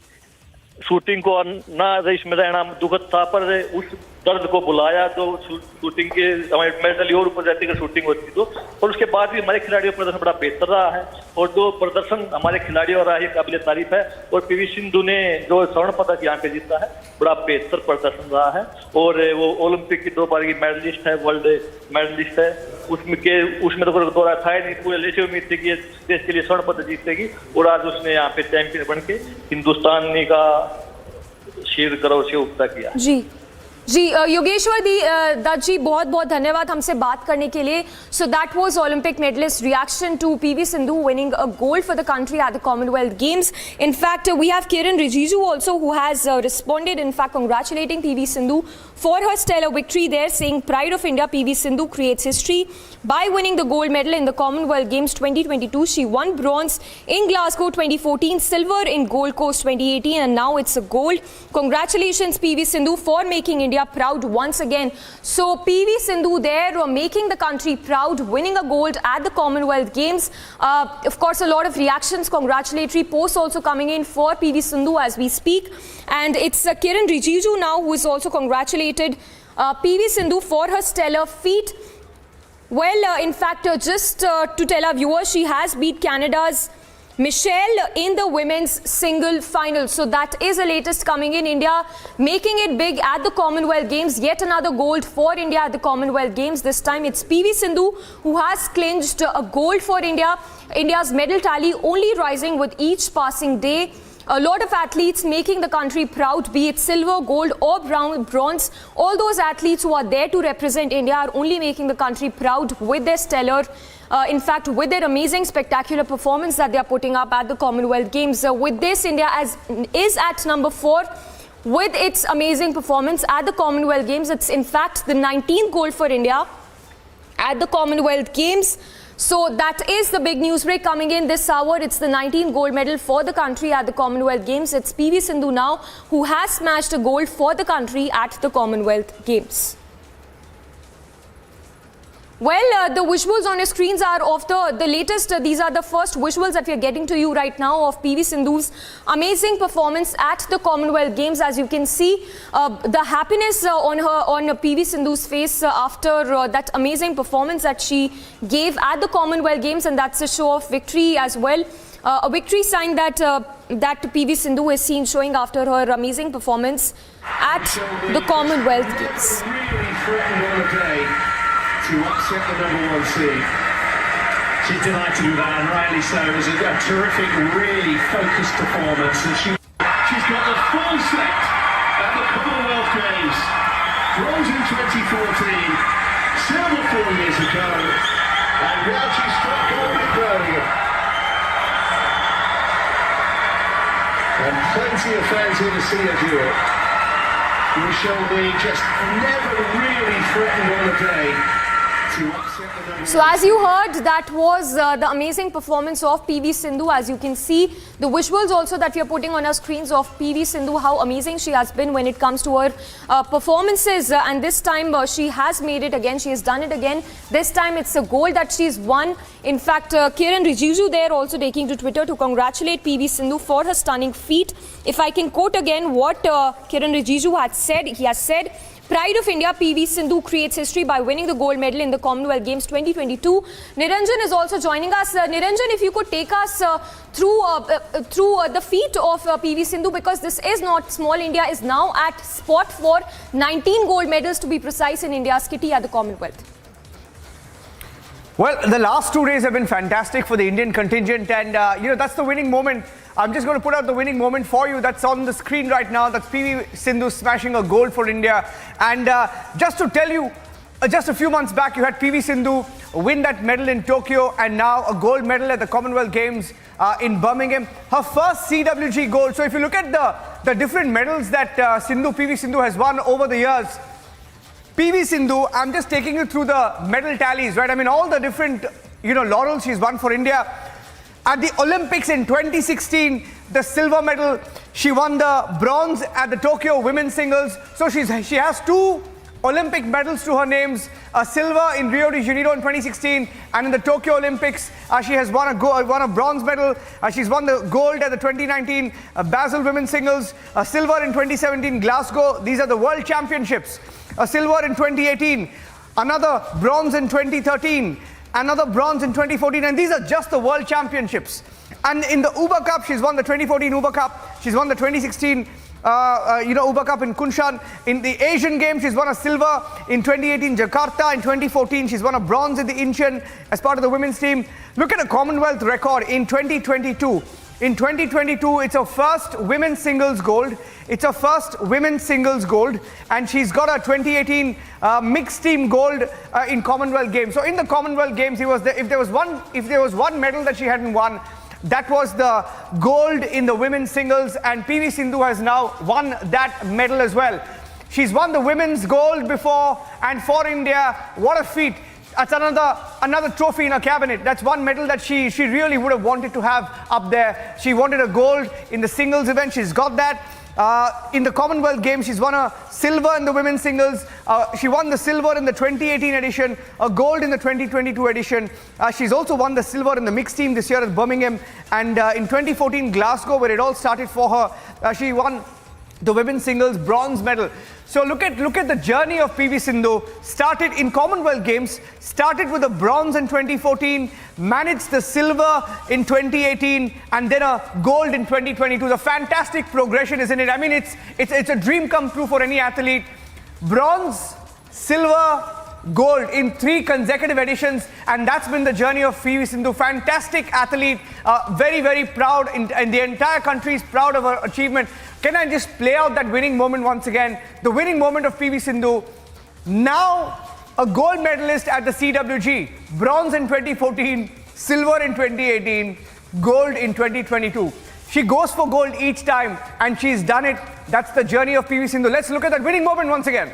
शूटिंग को ना इसमें रहना दुखद था, पर उस दर्द को बुलाया तो शूटिंग के हमारे मेडल और ऊपर जाती है शूटिंग होती तो, और उसके बाद भी हमारे खिलाड़ियों का प्रदर्शन बड़ा बेहतर रहा है और जो प्रदर्शन हमारे खिलाड़ियों रहा है काबिल तारीफ है। और पीवी सिंधु ने जो स्वर्ण पदक यहाँ पे जीता है बड़ा बेहतर प्रदर्शन रहा है और वो ओलंपिक की 2 बार की मेडलिस्ट है, वर्ल्ड मेडलिस्ट है, उसमें तो कोई दौरा था नहीं, पूरे ऐसी उम्मीद थी कि देश के लिए स्वर्ण पदक जीतेगी और आज उसने यहाँ पे चैंपियन बन के हिंदुस्तान का शीर करो से उगता किया। जी जी योगेश्वर दत्त जी बहुत बहुत धन्यवाद हमसे बात करने के लिए। So that was Olympic medallist reaction to PV Sindhu winning a gold for the country at the Commonwealth Games. In fact, we have Kiran Rijiju also who has responded, in fact congratulating PV Sindhu for her stellar victory there, saying pride of India, PV Sindhu creates history by winning the gold medal in the Commonwealth Games 2022. She won bronze in Glasgow 2014, silver in Gold Coast 2018 and now it's a gold. Congratulations PV Sindhu for making India proud once again. So PV Sindhu there making the country proud, winning a gold at the Commonwealth Games. Of course a lot of reactions, congratulatory posts also coming in for PV Sindhu as we speak, and it's Kiran Rijiju now who is also congratulated PV Sindhu for her stellar feat. Well, in fact, just to tell our viewers, she has beat Canada's Michelle in the women's single final. So that is the latest coming in. India making it big at the Commonwealth Games. Yet another gold for India at the Commonwealth Games. This time it's PV Sindhu who has clinched a gold for India. India's medal tally only rising with each passing day. A lot of athletes making the country proud, be it silver, gold or bronze. All those athletes who are there to represent India are only making the country proud with their stellar, in fact, with their amazing, spectacular performance that they are putting up at the Commonwealth Games. With this, India is at number 4 with its amazing performance at the Commonwealth Games. It's in fact the 19th gold for India at the Commonwealth Games. So that is the big news break coming in this hour. It's the 19th gold medal for the country at the Commonwealth Games. It's PV Sindhu now who has smashed a gold for the country at the Commonwealth Games. Well, the visuals on your screens are of the latest. These are the first visuals that we are getting to you right now of PV Sindhu's amazing performance at the Commonwealth Games. As you can see, the happiness on PV Sindhu's face after that amazing performance that she gave at the Commonwealth Games, and that's a show of victory as well. A victory sign that PV Sindhu is seen showing after her amazing performance at the Commonwealth Games. To upset the #1 seed. She's delighted to do that, and rightly so. It was a terrific, really focused performance, and she's got the full set at the Commonwealth Games. Bronze in 2014, silver 4 years ago, and now she's struck gold in Birmingham. And plenty of fans here to see her do it. Michelle Lee just never really threatened on the day. So as you heard, that was the amazing performance of PV Sindhu. As you can see, the visuals also that we are putting on our screens of PV Sindhu, how amazing she has been when it comes to her performances. And this time she has made it again. She has done it again. This time it's a gold that she's won. In fact, Kiran Rijiju there also taking to Twitter to congratulate PV Sindhu for her stunning feat. If I can quote again what Kiran Rijiju had said, he has said, "Pride of India, PV Sindhu creates history by winning the gold medal in the Commonwealth Games 2022. Niranjan is also joining us. Niranjan, if you could take us through the feat of PV Sindhu, because this is not small. India is now at spot for 19 gold medals to be precise in India's kitty at the Commonwealth. Well, the last 2 days have been fantastic for the Indian contingent, and that's the winning moment. I'm just going to put out the winning moment for you. That's on the screen right now. That's PV Sindhu smashing a gold for India. And just to tell you, just a few months back, you had PV Sindhu win that medal in Tokyo, and now a gold medal at the Commonwealth Games in Birmingham. Her first CWG gold. So if you look at the different medals that PV Sindhu has won over the years, PV Sindhu, I'm just taking you through the medal tallies, right? I mean, all the different, laurels she's won for India. At the Olympics in 2016, the silver medal, she won the bronze at the Tokyo women's singles. So she has 2 Olympic medals to her names, a silver in Rio de Janeiro in 2016, and in the Tokyo Olympics, she has won a bronze medal. She's won the gold at the 2019 Basel women's singles, silver in 2017 Glasgow. These are the World Championships. a silver in 2018, another bronze in 2013, another bronze in 2014, and these are just the World Championships. And in the Uber Cup, she's won the 2014 Uber Cup, she's won the 2016 Uber Cup in Kunshan. In the Asian Games, she's won a silver. In 2018 Jakarta, in 2014 she's won a bronze in the Incheon as part of the women's team. Look at a Commonwealth record in 2022. In 2022, it's her first women's singles gold. It's her first women's singles gold, and she's got a 2018 mixed team gold in Commonwealth Games. So in the Commonwealth Games, if there was one medal that she hadn't won, that was the gold in the women's singles, and PV Sindhu has now won that medal as well. She's won the women's gold before, and for India, what a feat. That's another trophy in her cabinet. That's one medal that she really would have wanted to have up there. She wanted a gold in the singles event. She's got that. In the Commonwealth Games, she's won a silver in the women's singles. She won the silver in the 2018 edition, a gold in the 2022 edition. She's also won the silver in the mixed team this year at Birmingham. And in 2014 Glasgow, where it all started for her, she won the women's singles bronze medal. So look at the journey of PV Sindhu. Started in Commonwealth Games, started with a bronze in 2014, managed the silver in 2018, and then a gold in 2022. The fantastic progression, isn't it? I mean, it's a dream come true for any athlete. Bronze, silver, gold in 3 consecutive editions, and that's been the journey of PV Sindhu. Fantastic athlete, very, very proud, and the entire country is proud of her achievement. Can I just play out that winning moment once again? The winning moment of PV Sindhu, now a gold medalist at the CWG, bronze in 2014, silver in 2018, gold in 2022. She goes for gold each time, and she's done it. That's the journey of PV Sindhu. Let's look at that winning moment once again.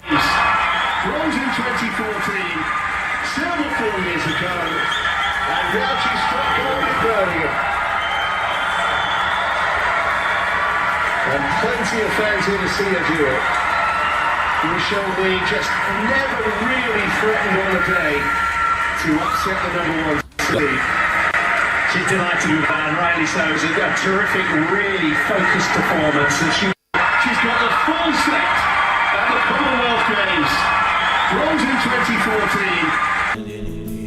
Bronze in 2014, silver 4 years ago, and now she's struck gold in Birmingham. And plenty of fans here to see her do it. Michelle Lee just never really threatened on the day to upset the #1 seed. She's delighted with that, and rightly so. It was a terrific, really focused performance, and she's got the full set at the Commonwealth Games. Bronze in 2014.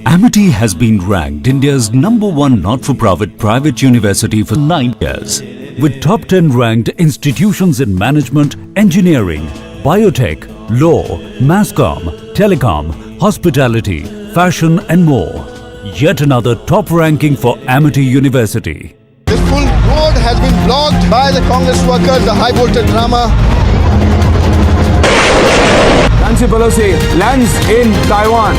Amity has been ranked India's #1 not-for-profit private university for 9 years, with top 10 ranked institutions in management, engineering, biotech, law, masscom, telecom, hospitality, fashion and more. Yet another top ranking for Amity University. This full road has been blocked by the Congress workers, the high voltage drama. Nancy Pelosi lands in Taiwan.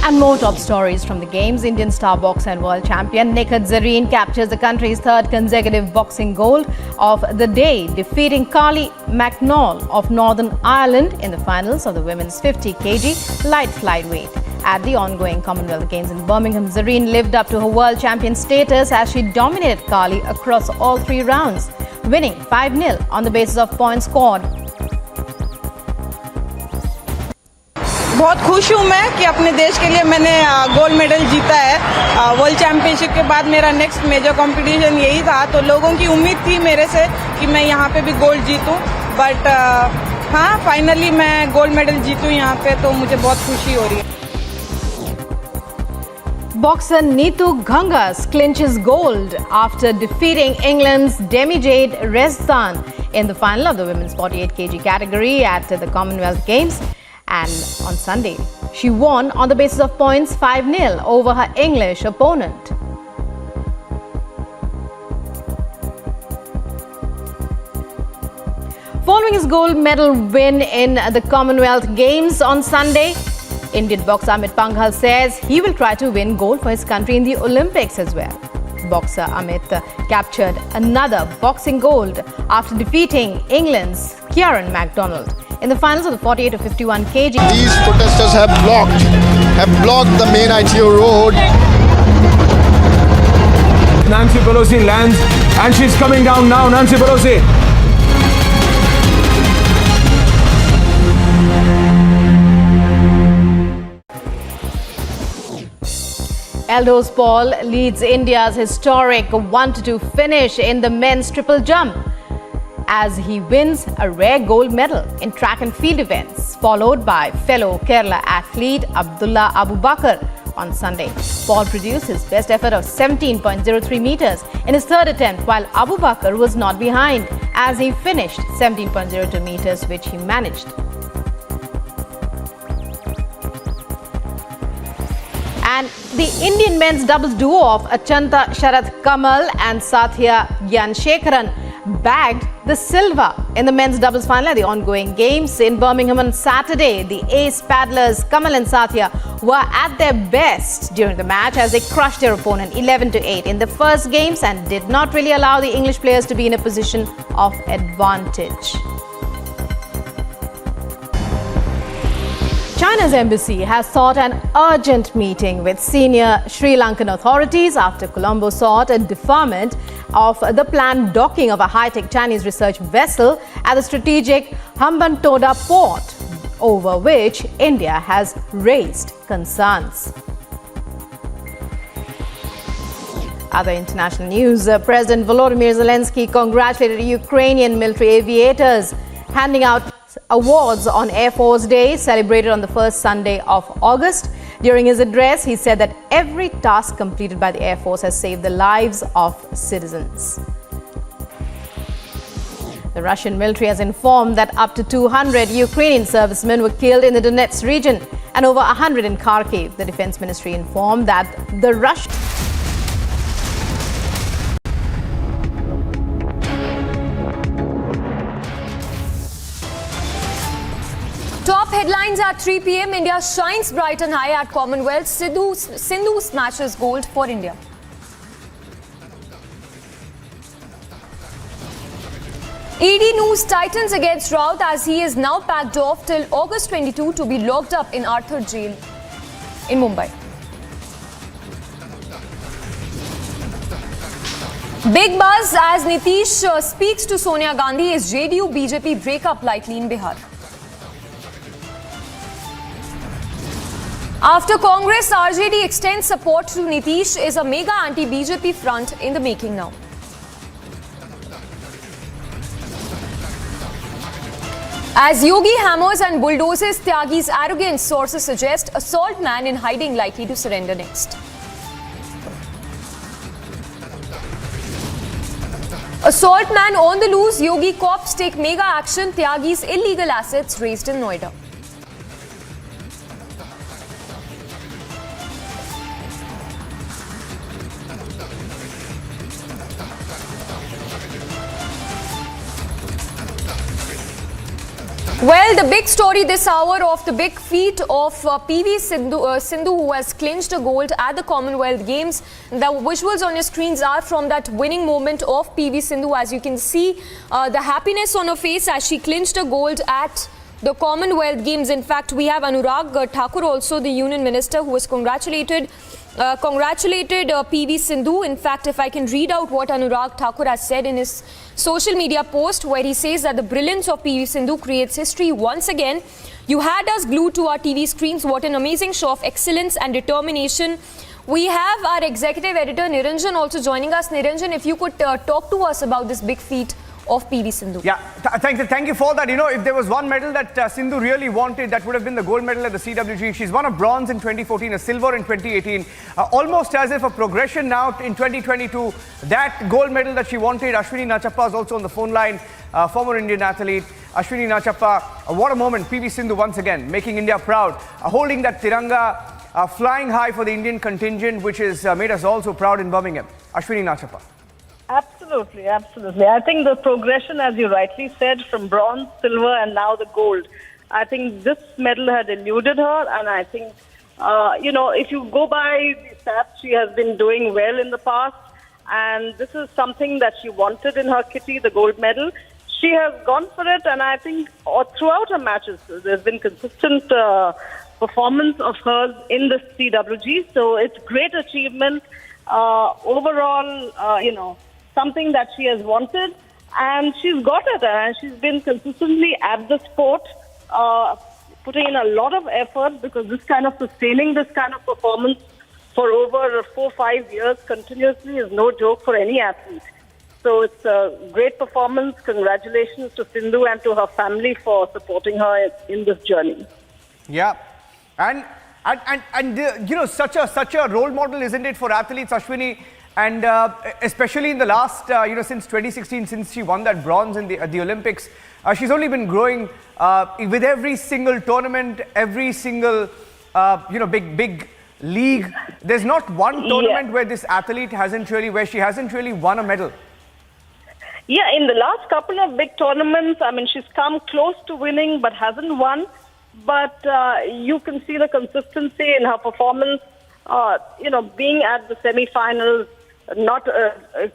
And more top stories from the Games. Indian star boxer and world champion Nikhil Zareen captures the country's 3rd consecutive boxing gold of the day, defeating Carly McNall of Northern Ireland in the finals of the women's 50 kg light flyweight. At the ongoing Commonwealth Games in Birmingham, Zareen lived up to her world champion status as she dominated Carly across all 3 rounds, winning 5-0 on the basis of points scored. बहुत खुश हूँ मैं कि अपने देश के लिए मैंने गोल्ड मेडल जीता है। वर्ल्ड चैंपियनशिप के बाद मेरा नेक्स्ट मेजर कंपटीशन यही था, तो लोगों की उम्मीद थी मेरे से कि मैं यहाँ पे भी गोल्ड जीतूँ, बट हाँ फाइनली मैं गोल्ड मेडल जीतूँ यहाँ पे, तो मुझे बहुत खुशी हो रही है। Boxer Neetu Gangas clinches gold after defeating England's Demi-Jade Rezdan in the final of the women's 48 kg category at the Commonwealth Games. And on Sunday, she won on the basis of points 5-0 over her English opponent. Following his gold medal win in the Commonwealth Games on Sunday, Indian boxer Amit Panghal says he will try to win gold for his country in the Olympics as well. Boxer Amit captured another boxing gold after defeating England's Kieran MacDonald in the finals of the 48 to 51 kg. These protesters have blocked the main ITO road. Nancy Pelosi lands and she's coming down now. Nancy Pelosi. Elders Paul leads India's historic 1-2 finish in the men's triple jump as he wins a rare gold medal in track and field events, followed by fellow Kerala athlete Abdullah Abu Bakar on Sunday. Paul produced his best effort of 17.03 meters in his third attempt, while Abu Bakar was not behind as he finished 17.02 meters, which he managed. And the Indian men's doubles duo of Achanta Sharath Kamal and Sathya Gyanshekaran bagged the silver in the men's doubles final at the ongoing games in Birmingham on Saturday. The ace paddlers Kamal and Sathya were at their best during the match as they crushed their opponent 11-8 in the first games and did not really allow the English players to be in a position of advantage. China's embassy has sought an urgent meeting with senior Sri Lankan authorities after Colombo sought a deferment of the planned docking of a high-tech Chinese research vessel at the strategic Hambantota port, over which India has raised concerns. Other international news, President Volodymyr Zelensky congratulated Ukrainian military aviators, handing out awards on Air Force Day, celebrated on the first Sunday of August. During his address, he said that every task completed by the Air Force has saved the lives of citizens. The Russian military has informed that up to 200 Ukrainian servicemen were killed in the Donetsk region and over 100 in Kharkiv. The Defense Ministry informed that the Russian Top headlines at 3 p.m. India shines bright and high at Commonwealth. Sindhu smashes gold for India. ED news tightens against Raut as he is now packed off till August 22 to be locked up in Arthur Jail in Mumbai. Big buzz as Nitish speaks to Sonia Gandhi. Is JDU-BJP breakup likely in Bihar? After Congress, RJD extends support to Nitish is a mega anti-BJP front in the making now. As Yogi hammers and bulldozes Tyagi's arrogance, sources suggest assault man in hiding likely to surrender next. Assault man on the loose, Yogi cops take mega action, Tyagi's illegal assets raised in Noida. Well, the big story this hour of the big feat of PV Sindhu, who has clinched a gold at the Commonwealth Games. The visuals on your screens are from that winning moment of PV Sindhu. As you can see, the happiness on her face as she clinched a gold at the Commonwealth Games. In fact, we have Anurag Thakur, also the Union Minister, who has congratulated PV Sindhu. In fact, if I can read out what Anurag Thakur has said in his social media post, where he says that the brilliance of PV Sindhu creates history once again. You had us glued to our TV screens. What an amazing show of excellence and determination. We have our executive editor Niranjan also joining us. Niranjan, if you could talk to us about this big feat of PV Sindhu. Yeah, thank you for that. You know, if there was one medal that Sindhu really wanted, that would have been the gold medal at the CWG. She's won a bronze in 2014, a silver in 2018. Almost as if a progression now in 2022. That gold medal that she wanted, Ashwini Nachappa is also on the phone line, former Indian athlete. Ashwini Nachappa, what a moment. PV Sindhu once again making India proud, holding that Tiranga, flying high for the Indian contingent, which has made us all so proud in Birmingham. Ashwini Nachappa. Absolutely, absolutely. I think the progression, as you rightly said, from bronze, silver, and now the gold. I think this medal had eluded her, and I think, you know, if you go by the stats, she has been doing well in the past, and this is something that she wanted in her kitty, the gold medal. She has gone for it, and I think throughout her matches, there's been consistent performance of hers in the CWG, so it's great achievement. Overall, you know, something that she has wanted, and she's got it, and she's been consistently at the sport, putting in a lot of effort, because this kind of sustaining this kind of performance for over 4-5 years continuously is no joke for any athlete. So it's a great performance. Congratulations to Sindhu and to her family for supporting her in this journey. Yeah, and you know, such a role model, isn't it, for athletes, Ashwini? And especially in the last, you know, since 2016, since she won that bronze in the Olympics, she's only been growing with every single tournament, every single, you know, big league. There's not one tournament where this athlete where she hasn't really won a medal. Yeah, in the last couple of big tournaments, I mean, she's come close to winning but hasn't won. But you can see the consistency in her performance, you know, being at the semi-finals, not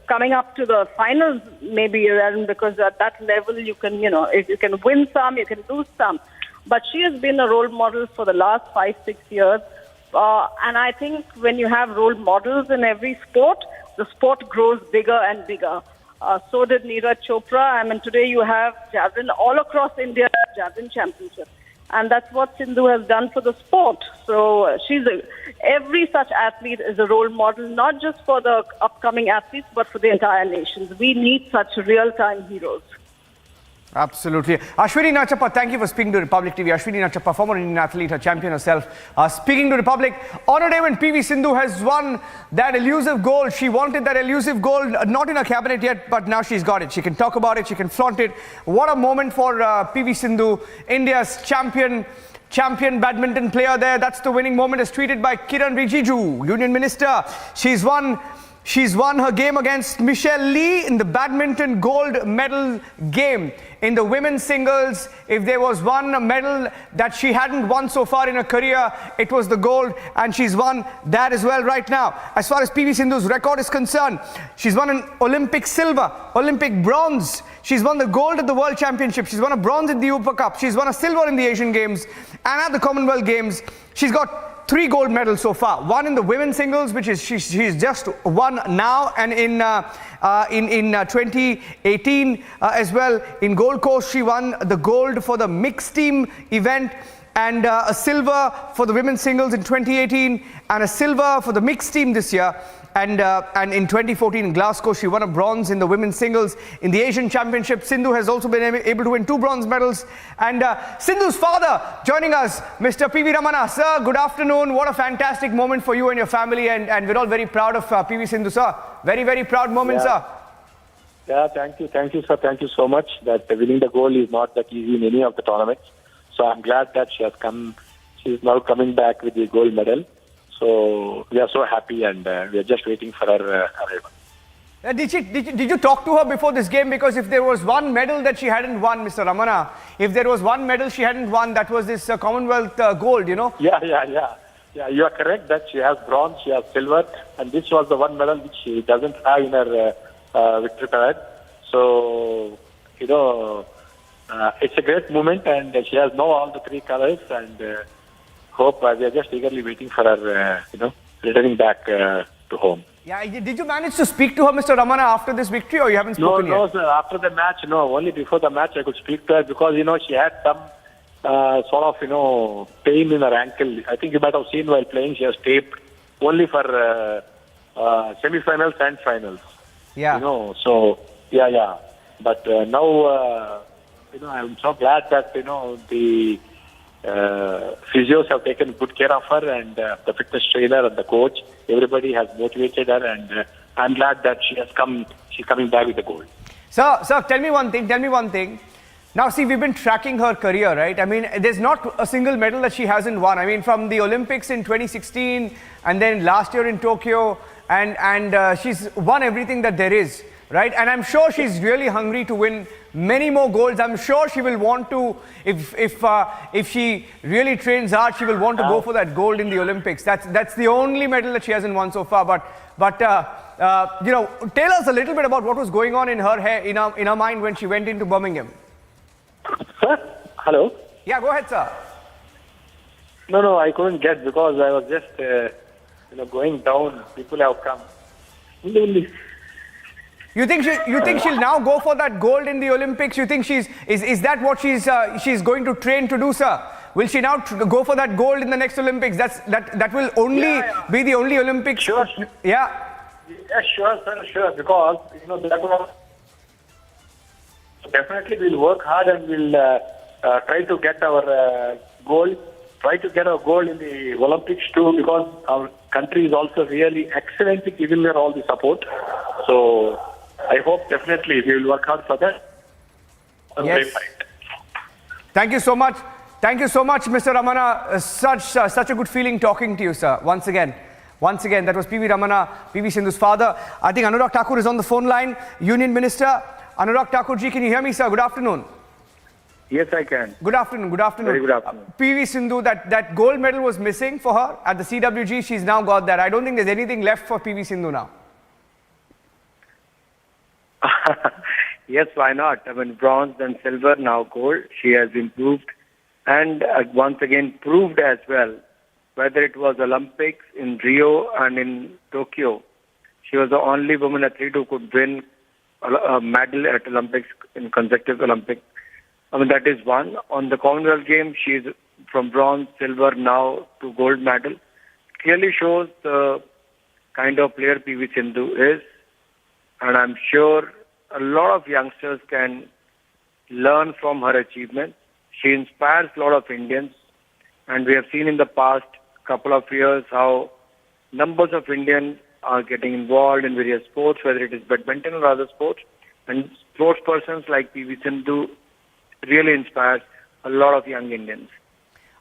coming up to the finals maybe, because at that level you can, you know, you can win some, you can lose some. But she has been a role model for the last 5-6 years. And I think when you have role models in every sport, the sport grows bigger and bigger. So did Neeraj Chopra. I mean, today you have javelin all across India, javelin championship. And that's what Sindhu has done for the sport. So every such athlete is a role model, not just for the upcoming athletes, but for the entire nations. We need such real-time heroes. Absolutely. Ashwini Nachappa, thank you for speaking to Republic TV. Ashwini Nachappa, former Indian athlete, a champion herself, speaking to Republic. On a day when PV Sindhu has won that elusive gold, she wanted that elusive gold, not in her cabinet yet, but now she's got it. She can talk about it, she can flaunt it. What a moment for PV Sindhu, India's champion badminton player there. That's the winning moment, as tweeted by Kiran Rijiju, Union Minister. She's won her game against Michelle Lee in the badminton gold medal game. In the women's singles, if there was one medal that she hadn't won so far in her career, it was the gold, and she's won that as well right now. As far as PV Sindhu's record is concerned, she's won an Olympic silver, Olympic bronze. She's won the gold at the World Championship. She's won a bronze in the Upa Cup. She's won a silver in the Asian Games and at the Commonwealth Games. She's got 3 gold medals so far. One in the women's singles, which is she's just won now, and in 2018 as well in Gold Coast, she won the gold for the mixed team event, and a silver for the women's singles in 2018, and a silver for the mixed team this year. And in 2014 in Glasgow, she won a bronze in the women's singles. In the Asian Championship, Sindhu has also been able to win 2 bronze medals. And Sindhu's father joining us, Mr. P.V. Ramana. Sir, good afternoon. What a fantastic moment for you and your family. And we're all very proud of P.V. Sindhu, sir. Very, very proud moment, sir. Yeah, thank you, sir. Thank you so much. That winning the gold is not that easy in any of the tournaments. So I'm glad that she has come. She's now coming back with the gold medal. So we are so happy, and we are just waiting for her arrival. Did you talk to her before this game? Because if there was one medal that she hadn't won, Mr. Ramana, if there was one medal she hadn't won, that was this Commonwealth gold, you know? Yeah, you are correct that she has bronze, she has silver, and this was the one medal which she doesn't have in her victory parade. So, you know, it's a great moment, and she has now all the 3 colors, and hope we are just eagerly waiting for her, you know, returning back to home. Yeah, did you manage to speak to her, Mr. Ramana, after this victory, or you haven't spoken yet? No, sir. After the match, no. Only before the match I could speak to her, because, you know, she had some sort of, you know, pain in her ankle. I think you might have seen while playing, she has taped only for semi-finals and finals. Yeah. You know, so, yeah. But now, you know, I'm so glad that, you know, the physios have taken good care of her, and the fitness trainer and the coach, everybody has motivated her, and I'm glad that she's coming back with the gold. Sir, tell me one thing. Now, see, we've been tracking her career, right? I mean, there's not a single medal that she hasn't won. I mean, from the Olympics in 2016, and then last year in Tokyo, and she's won everything that there is, right? And I'm sure she's really hungry to win many more golds. I'm sure she will want to, if she really trains hard, she will want to go for that gold in the Olympics. That's the only medal that she hasn't won so far. But you know, tell us a little bit about what was going on in her head, in her mind when she went into Birmingham. Sir, hello. Yeah, go ahead, sir. No, I couldn't get, because I was just you know, going down. People have come. You think she'll now go for that gold in the Olympics? You think is that what she's going to train to do, sir? Will she now go for that gold in the next Olympics? That will only be the only Olympics. Sure. Yeah. Yes, sure, sir, sure. Because that was definitely we'll work hard and we'll try to get our goal. Try to get our goal in the Olympics too, because our country is also really excellent in giving her all the support. So I hope definitely we will work hard for that. Yes. Thank you so much. Thank you so much, Mr. Ramana. Such a good feeling talking to you, sir. Once again, that was PV Ramana, PV Sindhu's father. I think Anurag Thakur is on the phone line. Union Minister Anurag Thakur ji, can you hear me, sir? Good afternoon. Yes, I can. Good afternoon. Good afternoon. Very good afternoon. PV Sindhu, that gold medal was missing for her at the CWG. She's now got that. I don't think there's anything left for PV Sindhu now. Yes, why not? I mean, bronze and silver, now gold. She has improved and once again proved as well, whether it was Olympics in Rio and in Tokyo. She was the only woman athlete who could win a medal at Olympics in consecutive Olympics. I mean, that is one. On the Commonwealth Games, she is from bronze, silver, now to gold medal. Clearly shows the kind of player PV Sindhu is. And I'm sure a lot of youngsters can learn from her achievements. She inspires a lot of Indians. And we have seen in the past couple of years how numbers of Indians are getting involved in various sports, whether it is badminton or other sports. And sports persons like PV Sindhu really inspires a lot of young Indians.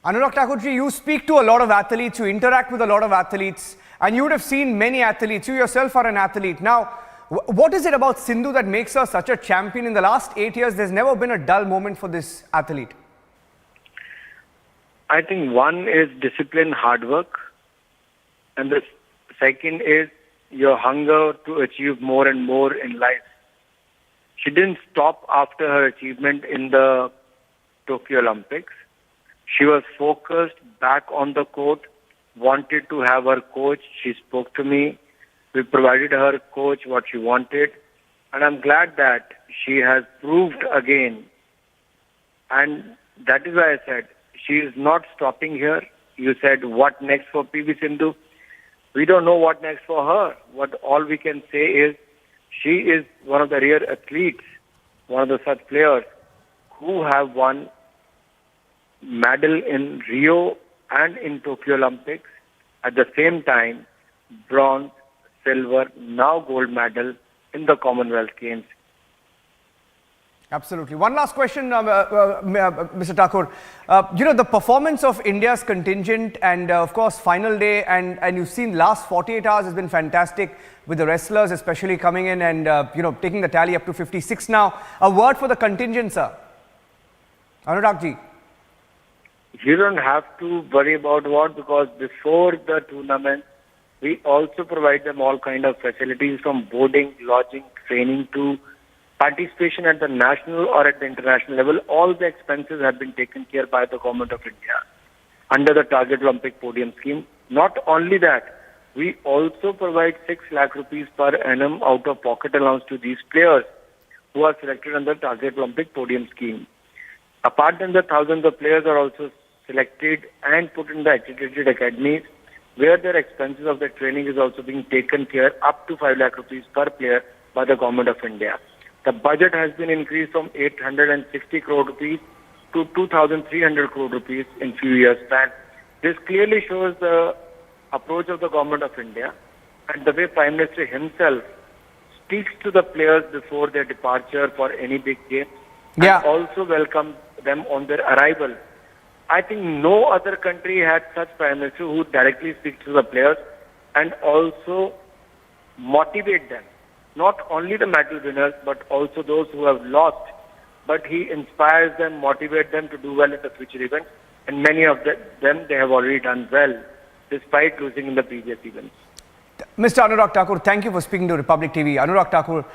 Anurag Thakurji, you speak to a lot of athletes, you interact with a lot of athletes, and you would have seen many athletes. You yourself are an athlete. Now, what is it about Sindhu that makes her such a champion? In the last 8 years, there's never been a dull moment for this athlete. I think one is discipline, hard work. And the second is your hunger to achieve more and more in life. She didn't stop after her achievement in the Tokyo Olympics. She was focused back on the court, wanted to have her coach. She spoke to me. We provided her coach what she wanted. And I'm glad that she has proved again. And that is why I said, she is not stopping here. You said, what next for PV Sindhu? We don't know what next for her. What all we can say is, she is one of the rare athletes, one of the such players who have won medal in Rio and in Tokyo Olympics. At the same time, bronze, silver, now gold medal in the Commonwealth Games. Absolutely. One last question, Mr. Thakur. The performance of India's contingent and, of course, final day, and you've seen last 48 hours has been fantastic with the wrestlers, especially coming in and, taking the tally up to 56 now. A word for the contingent, sir. Anurag ji. You don't have to worry about what, because before the tournament, we also provide them all kind of facilities from boarding, lodging, training to participation at the national or at the international level. All the expenses have been taken care by the Government of India under the Target Olympic Podium Scheme. Not only that, we also provide 6 lakh rupees per annum out of pocket allowance to these players who are selected under the Target Olympic Podium Scheme. Apart from the thousands of players are also selected and put in the accredited academies where their expenses of their training is also being taken care up to 5 lakh rupees per player by the Government of India. The budget has been increased from 860 crore rupees to 2,300 crore rupees in few years' time. This clearly shows the approach of the Government of India and the way Prime Minister himself speaks to the players before their departure for any big game and also welcomes them on their arrival. I think no other country had such Prime Minister who directly speaks to the players and also motivate them. Not only the medal winners, but also those who have lost. But he inspires them, motivates them to do well in the future events. And many of them, they have already done well, despite losing in the previous events. Mr. Anurag Thakur, thank you for speaking to Republic TV. Anurag Thakur,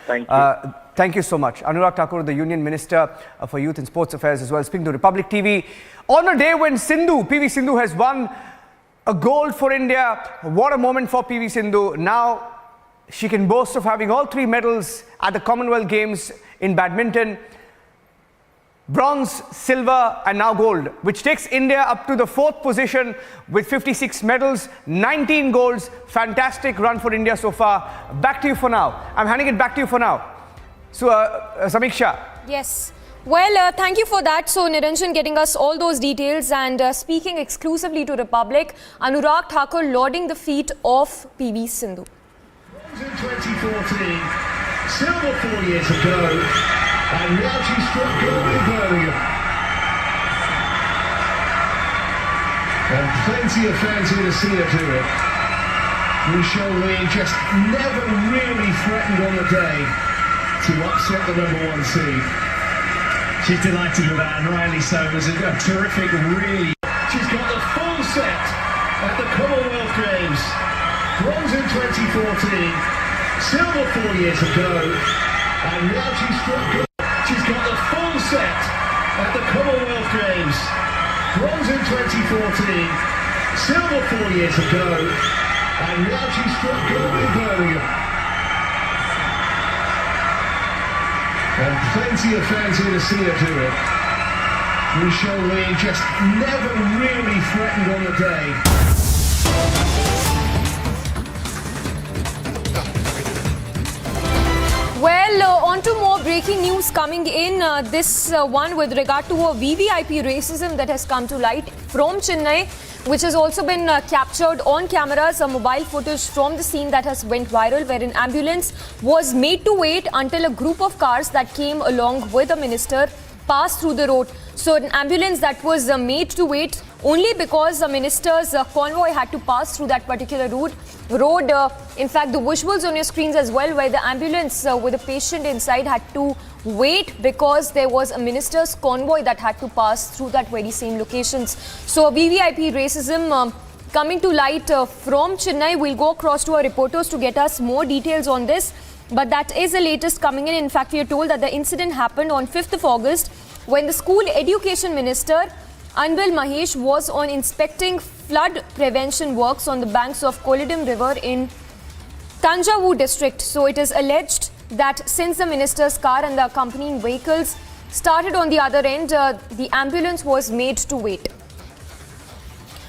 thank you so much. Anurag Thakur, the Union Minister for Youth and Sports Affairs as well, speaking to Republic TV. On a day when PV Sindhu has won a gold for India, what a moment for PV Sindhu. Now, she can boast of having all 3 medals at the Commonwealth Games in badminton. bronze, silver and now gold, which takes India up to the 4th position with 56 medals, 19 golds. Fantastic run for India so far. Back to you for now. I'm handing it back to you for now. So, Samiksha. Yes. Well, thank you for that. So, Niranjan getting us all those details and speaking exclusively to Republic, Anurag Thakur lauding the feat of PV Sindhu. In 2014, silver 4 years ago, and now she struck gold in Birmingham. And plenty of fans here to see her do it. Michelle Lee just never really threatened on the day to upset the #1 seed. She's delighted with that, and rightly so. It was a terrific, really. She's got the full set at the Commonwealth Games. Bronze in 2014, silver 4 years ago, and now she's struck gold. She's got the full set at the Commonwealth Games. Bronze in 2014, silver 4 years ago, and now she's struck gold in Birmingham. And plenty of fans here to see her do it. Michelle Lee just never really threatened on the day. Well, on to more breaking news coming in. This one with regard to a VVIP racism that has come to light from Chennai, which has also been captured on cameras, a mobile footage from the scene that has went viral, where an ambulance was made to wait until a group of cars that came along with a minister passed through the road. So an ambulance that was made to wait only because the minister's convoy had to pass through that particular road. In fact, the visuals on your screens as well, where the ambulance with a patient inside had to wait because there was a minister's convoy that had to pass through that very same locations. So VVIP racism coming to light from Chennai. We'll go across to our reporters to get us more details on this. But that is the latest coming in. In fact, we are told that the incident happened on 5th of August when the school education minister Anbil Mahesh was on inspecting flood prevention works on the banks of Kolidam River in Tanjavur district. So it is alleged that since the minister's car and the accompanying vehicles started on the other end, the ambulance was made to wait.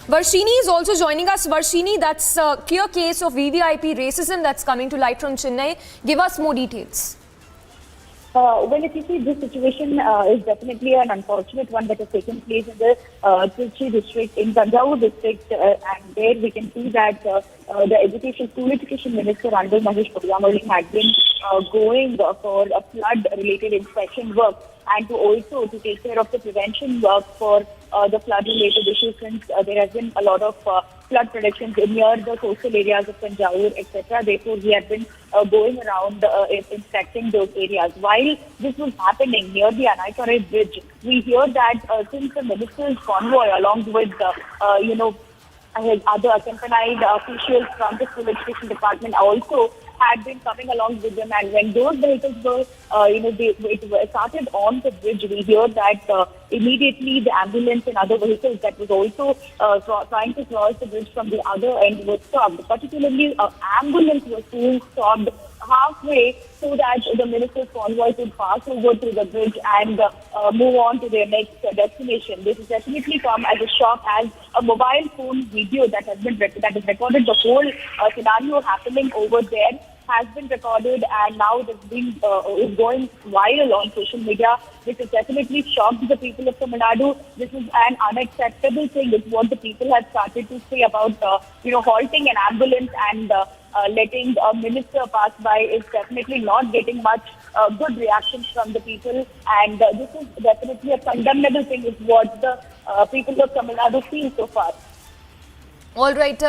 Varshini is also joining us. Varshini, that's a clear case of VVIP racism that's coming to light from Chennai. Give us more details. Well, if you see, this situation is definitely an unfortunate one that has taken place in the Trichy district, in Tanjavur district, and there we can see that the school education minister Anbil Mahesh had been going for a flood-related inspection work and to take care of the prevention work for the flood-related issues, since there has been a lot of flood predictions near the coastal areas of Tanjavur, etc. Therefore, he had been going around inspecting those areas. While this was happening near the Anaikare bridge, we hear that since the minister's convoy, along with his other accompanied officials from the school education department, also had been coming along with them, and when those vehicles were, it started on the bridge, we hear that immediately the ambulance and other vehicles that was also trying to cross the bridge from the other end was stopped. Particularly, an ambulance was being stopped halfway so that the minister's convoy could pass over through the bridge and move on to their next destination. This has definitely come as a shock, as a mobile phone video that has recorded the whole scenario happening over there has been recorded, and now it is going viral on social media. This has definitely shocked the people of Tamil Nadu. This is an unacceptable thing. It's what the people have started to say about halting an ambulance and letting a minister pass by is definitely not getting much good reactions from the people, and this is definitely a condemnable thing, is what the people of Tamil Nadu feel so far. All right,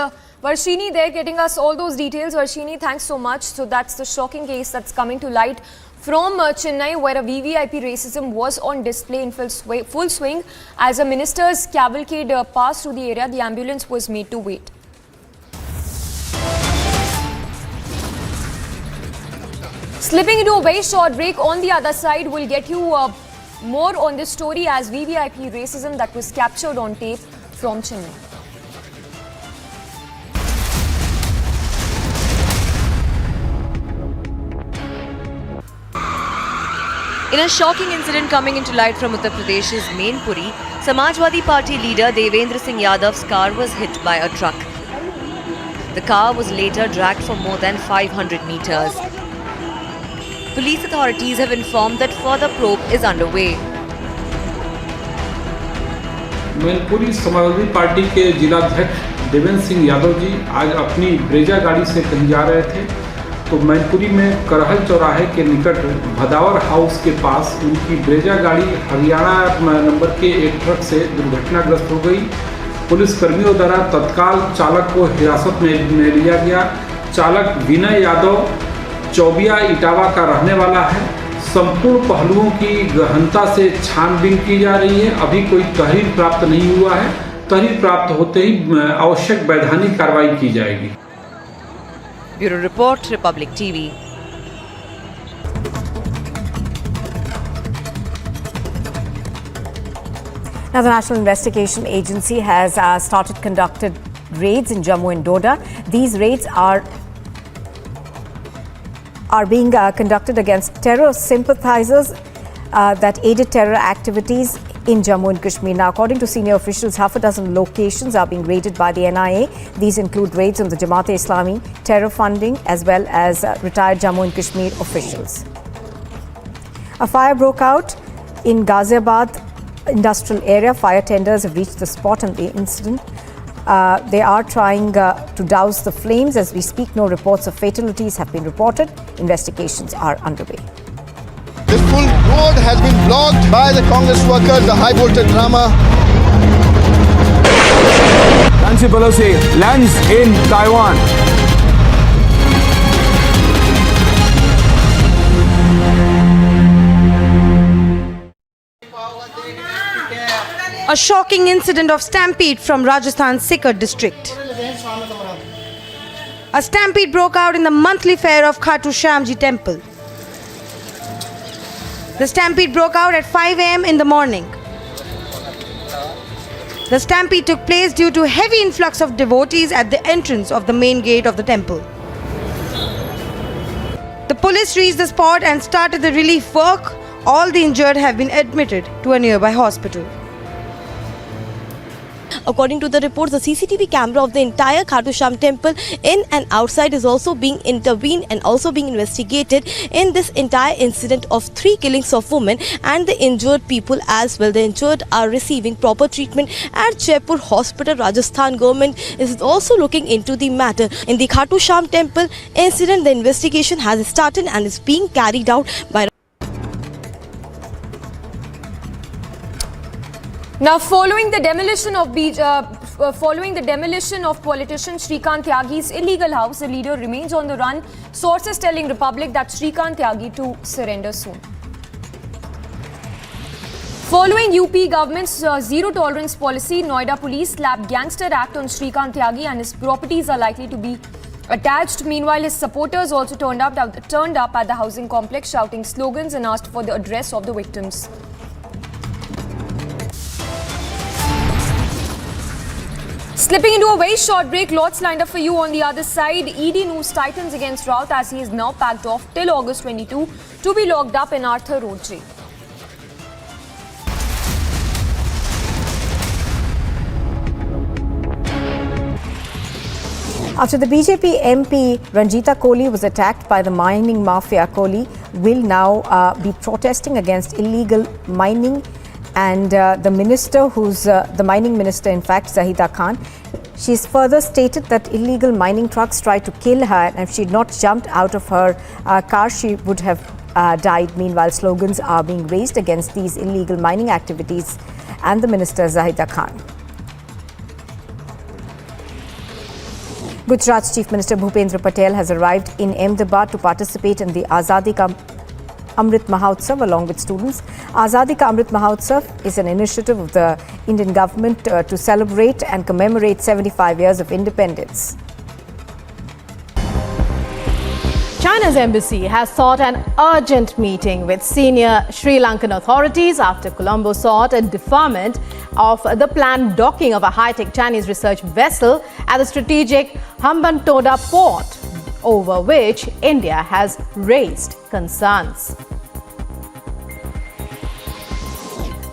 Varshini, they're getting us all those details. Varshini, thanks so much. So that's the shocking case that's coming to light from Chennai, where a VVIP racism was on display in full swing. As a minister's cavalcade passed through the area, the ambulance was made to wait. Slipping into a very short break. On the other side, we'll get you more on this story as VVIP racism that was captured on tape from Chennai. In a shocking incident coming into light from Uttar Pradesh's Mainpuri, Samajwadi Party leader Devendra Singh Yadav's car was hit by a truck. The car was later dragged for more than 500 meters. Police authorities have informed that further probe is underway. Mainpuri Samajwadi party के जिलाध्यक्ष देवेंद्र सिंह यादव जी आज अपनी Brezza गाड़ी से कहीं जा रहे थे तो मैनपुरी में करहल चौराहे के निकट भदावर हाउस के पास उनकी ब्रेजा गाड़ी हरियाणा नंबर के एक ट्रक से दुर्घटनाग्रस्त हो गई। पुलिसकर्मियों द्वारा तत्काल चालक को हिरासत में लिया गया। चालक विनय यादव चौबिया इटावा का रहने वाला है। संपूर्ण पहलुओं की गहनता से छानबीन की जा रही है। अभी कोई तहरीर प्राप्त नहीं हुआ है। तहरीर प्राप्त होते ही आवश्यक वैधानिक कार्रवाई की जाएगी। Bureau report, Republic TV. Now, the National Investigation Agency has started conducted raids in Jammu and Doda. These raids are being conducted against terror sympathizers that aided terror activities in Jammu and Kashmir. Now, according to senior officials, half a dozen locations are being raided by the NIA. These include raids on the Jamaat-e-Islami, terror funding, as well as retired Jammu and Kashmir officials. A fire broke out in Ghaziabad industrial area. Fire tenders have reached the spot on the incident. They are trying to douse the flames. As we speak, no reports of fatalities have been reported. Investigations are underway. This full road has been blocked by the Congress workers, the high voltage drama. Nancy Pelosi lands in Taiwan. A shocking incident of stampede from Rajasthan's Sikar district. A stampede broke out in the monthly fair of Khatu Shyamji temple. The stampede broke out at 5 a.m. in the morning. The stampede took place due to heavy influx of devotees at the entrance of the main gate of the temple. The police reached the spot and started the relief work. All the injured have been admitted to a nearby hospital. According to the reports, the CCTV camera of the entire Khatu Shyam temple in and outside is also being intervened and also being investigated in this entire incident of 3 killings of women and the injured people as well. The injured are receiving proper treatment at Jaipur Hospital. Rajasthan government is also looking into the matter. In the Khatu Shyam temple incident, the investigation has started and is being carried out by Now, following the demolition of politician Shrikant Tyagi's illegal house, the leader remains on the run. Sources telling Republic that Shrikant Tyagi to surrender soon. Following UP government's zero tolerance policy, Noida police slapped gangster act on Shrikant Tyagi and his properties are likely to be attached. Meanwhile, his supporters also turned up at the housing complex shouting slogans and asked for the address of the victims. Slipping into a very short break, lots lined up for you on the other side. ED news tightens against Raut as he is now packed off till August 22 to be locked up in Arthur Road jail. After the BJP MP Ranjita Kohli was attacked by the mining mafia, Kohli will now be protesting against illegal mining. And the minister, who's the mining minister, in fact, Zahida Khan, she's further stated that illegal mining trucks tried to kill her, and if she'd not jumped out of her car, she would have died. Meanwhile, slogans are being raised against these illegal mining activities and the minister, Zahida Khan. Gujarat's Chief Minister Bhupendra Patel has arrived in Ahmedabad to participate in the Azadi Ka Amrit Mahotsav along with students. Azadi Ka Amrit Mahotsav is an initiative of the Indian government to celebrate and commemorate 75 years of independence. China's embassy has sought an urgent meeting with senior Sri Lankan authorities after Colombo sought a deferment of the planned docking of a high-tech Chinese research vessel at the strategic Hambantota port, over which India has raised concerns.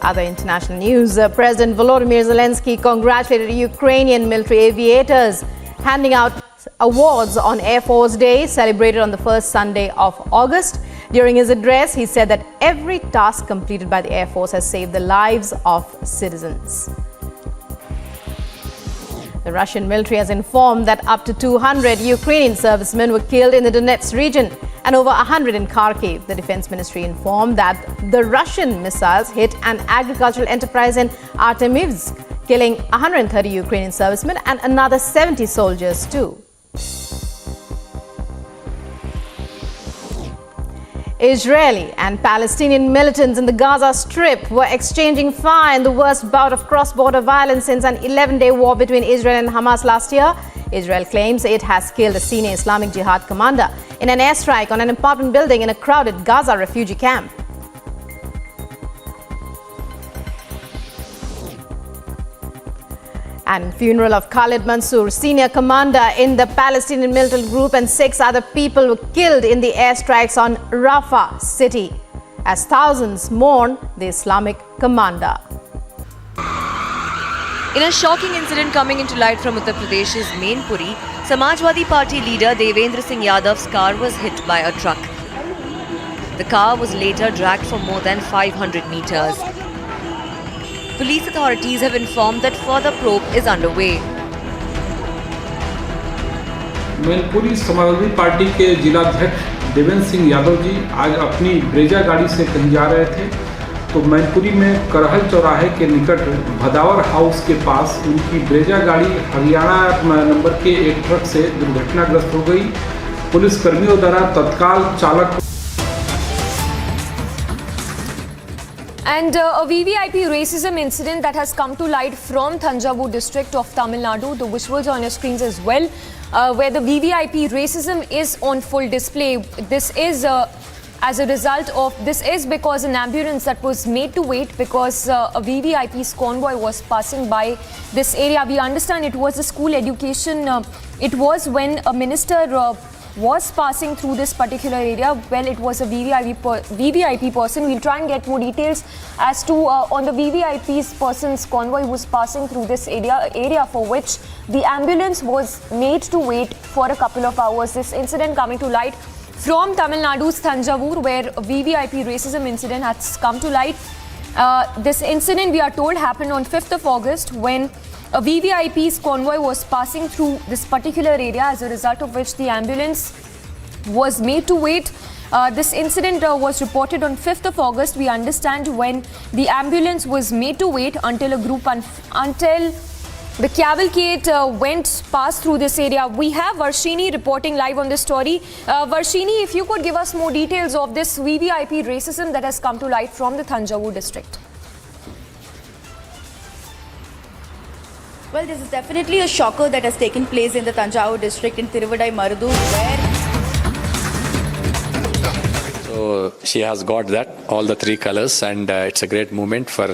Other international news, President Volodymyr Zelensky congratulated Ukrainian military aviators, handing out awards on Air Force Day, celebrated on the first Sunday of August. During his address, he said that every task completed by the Air Force has saved the lives of citizens. The Russian military has informed that up to 200 Ukrainian servicemen were killed in the Donetsk region and over 100 in Kharkiv. The Defense Ministry informed that the Russian missiles hit an agricultural enterprise in Artemivsk, killing 130 Ukrainian servicemen and another 70 soldiers too. Israeli and Palestinian militants in the Gaza Strip were exchanging fire in the worst bout of cross-border violence since an 11-day war between Israel and Hamas last year. Israel claims it has killed a senior Islamic Jihad commander in an airstrike on an apartment building in a crowded Gaza refugee camp. And funeral of Khalid Mansour, senior commander in the Palestinian militant group, and 6 other people were killed in the airstrikes on Rafah city as thousands mourn the Islamic commander. In a shocking incident coming into light from Uttar Pradesh's Mainpuri, Samajwadi Party leader Devendra Singh Yadav's car was hit by a truck. The car was later dragged for more than 500 meters. Police authorities have informed that further probe is underway. Mainpuri Samajwadi party के जिलाध्यक्ष देवेंद्र सिंह यादव जी आज अपनी Brezza गाड़ी से कहीं जा रहे थे, तो मैनपुरी में करहल चौराहे के निकट भदावर हाउस के पास उनकी ब्रेजा गाड़ी हरियाणा नंबर के एक ट्रक से दुर्घटनाग्रस्त हो गई। पुलिस कर्मियों द्वारा तत्काल चालक And a VVIP racism incident that has come to light from Thanjavur district of Tamil Nadu. The visuals on your screens as well, where the VVIP racism is on full display. This is as a result of, this is because an ambulance that was made to wait because a VVIP's convoy was passing by this area. We understand it was a school education. It was when a minister was passing through this particular area. Well, it was a VVIP person. We'll try and get more details as to on the VVIP's person's convoy was passing through this area for which the ambulance was made to wait for a couple of hours. This incident coming to light from Tamil Nadu's Thanjavur, where a VVIP racism incident has come to light. This incident, we are told, happened on 5th of August when a VVIP's convoy was passing through this particular area, as a result of which the ambulance was made to wait. This incident was reported on 5th of August. We understand when the ambulance was made to wait until until the cavalcade passed through this area. We have Varshini reporting live on this story. Varshini, if you could give us more details of this VVIP racism that has come to light from the Thanjavur district. Well, this is definitely a shocker that has taken place in the Thanjavur district in Tiruvadai Marudu, where... So she has got that, all the 3 colors, and it's a great moment for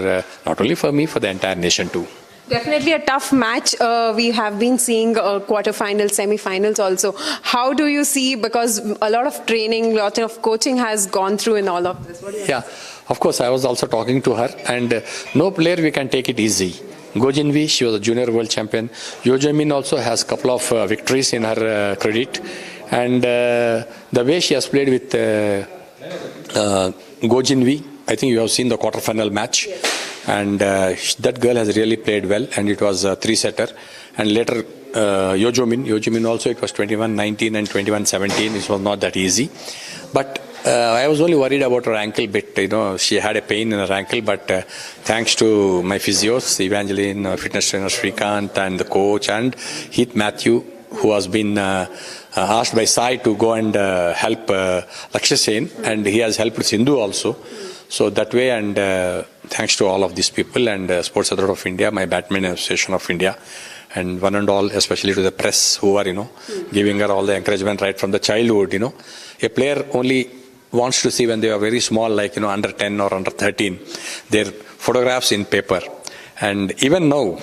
not only for me, for the entire nation too. Definitely a tough match. We have been seeing quarterfinals, semi-finals also. How do you see, because a lot of training, a lot of coaching has gone through in all of this? Yeah, of course, I was also talking to her, and no player we can take it easy. Gojinvi, she was a junior world champion. Yojamin also has a couple of victories in her credit. And the way she has played with Gojinvi, I think you have seen the quarterfinal match. Yes. And that girl has really played well, and it was a 3-setter. And later, Yojamin also, it was 21-19 and 21-17. It was not that easy. But I was only worried about her ankle bit. You know, she had a pain in her ankle, but thanks to my physios, Evangeline, fitness trainer Shrikant, and the coach, and Heath Matthew, who has been asked by Sai to go and help Lakshya Sen, and he has helped Sindhu also. So that way, and thanks to all of these people and Sports Authority of India, my Badminton Association of India, and one and all, especially to the press who are, giving her all the encouragement right from the childhood, A player only wants to see when they are very small, like, under 10 or under 13, their photographs in paper. And even now,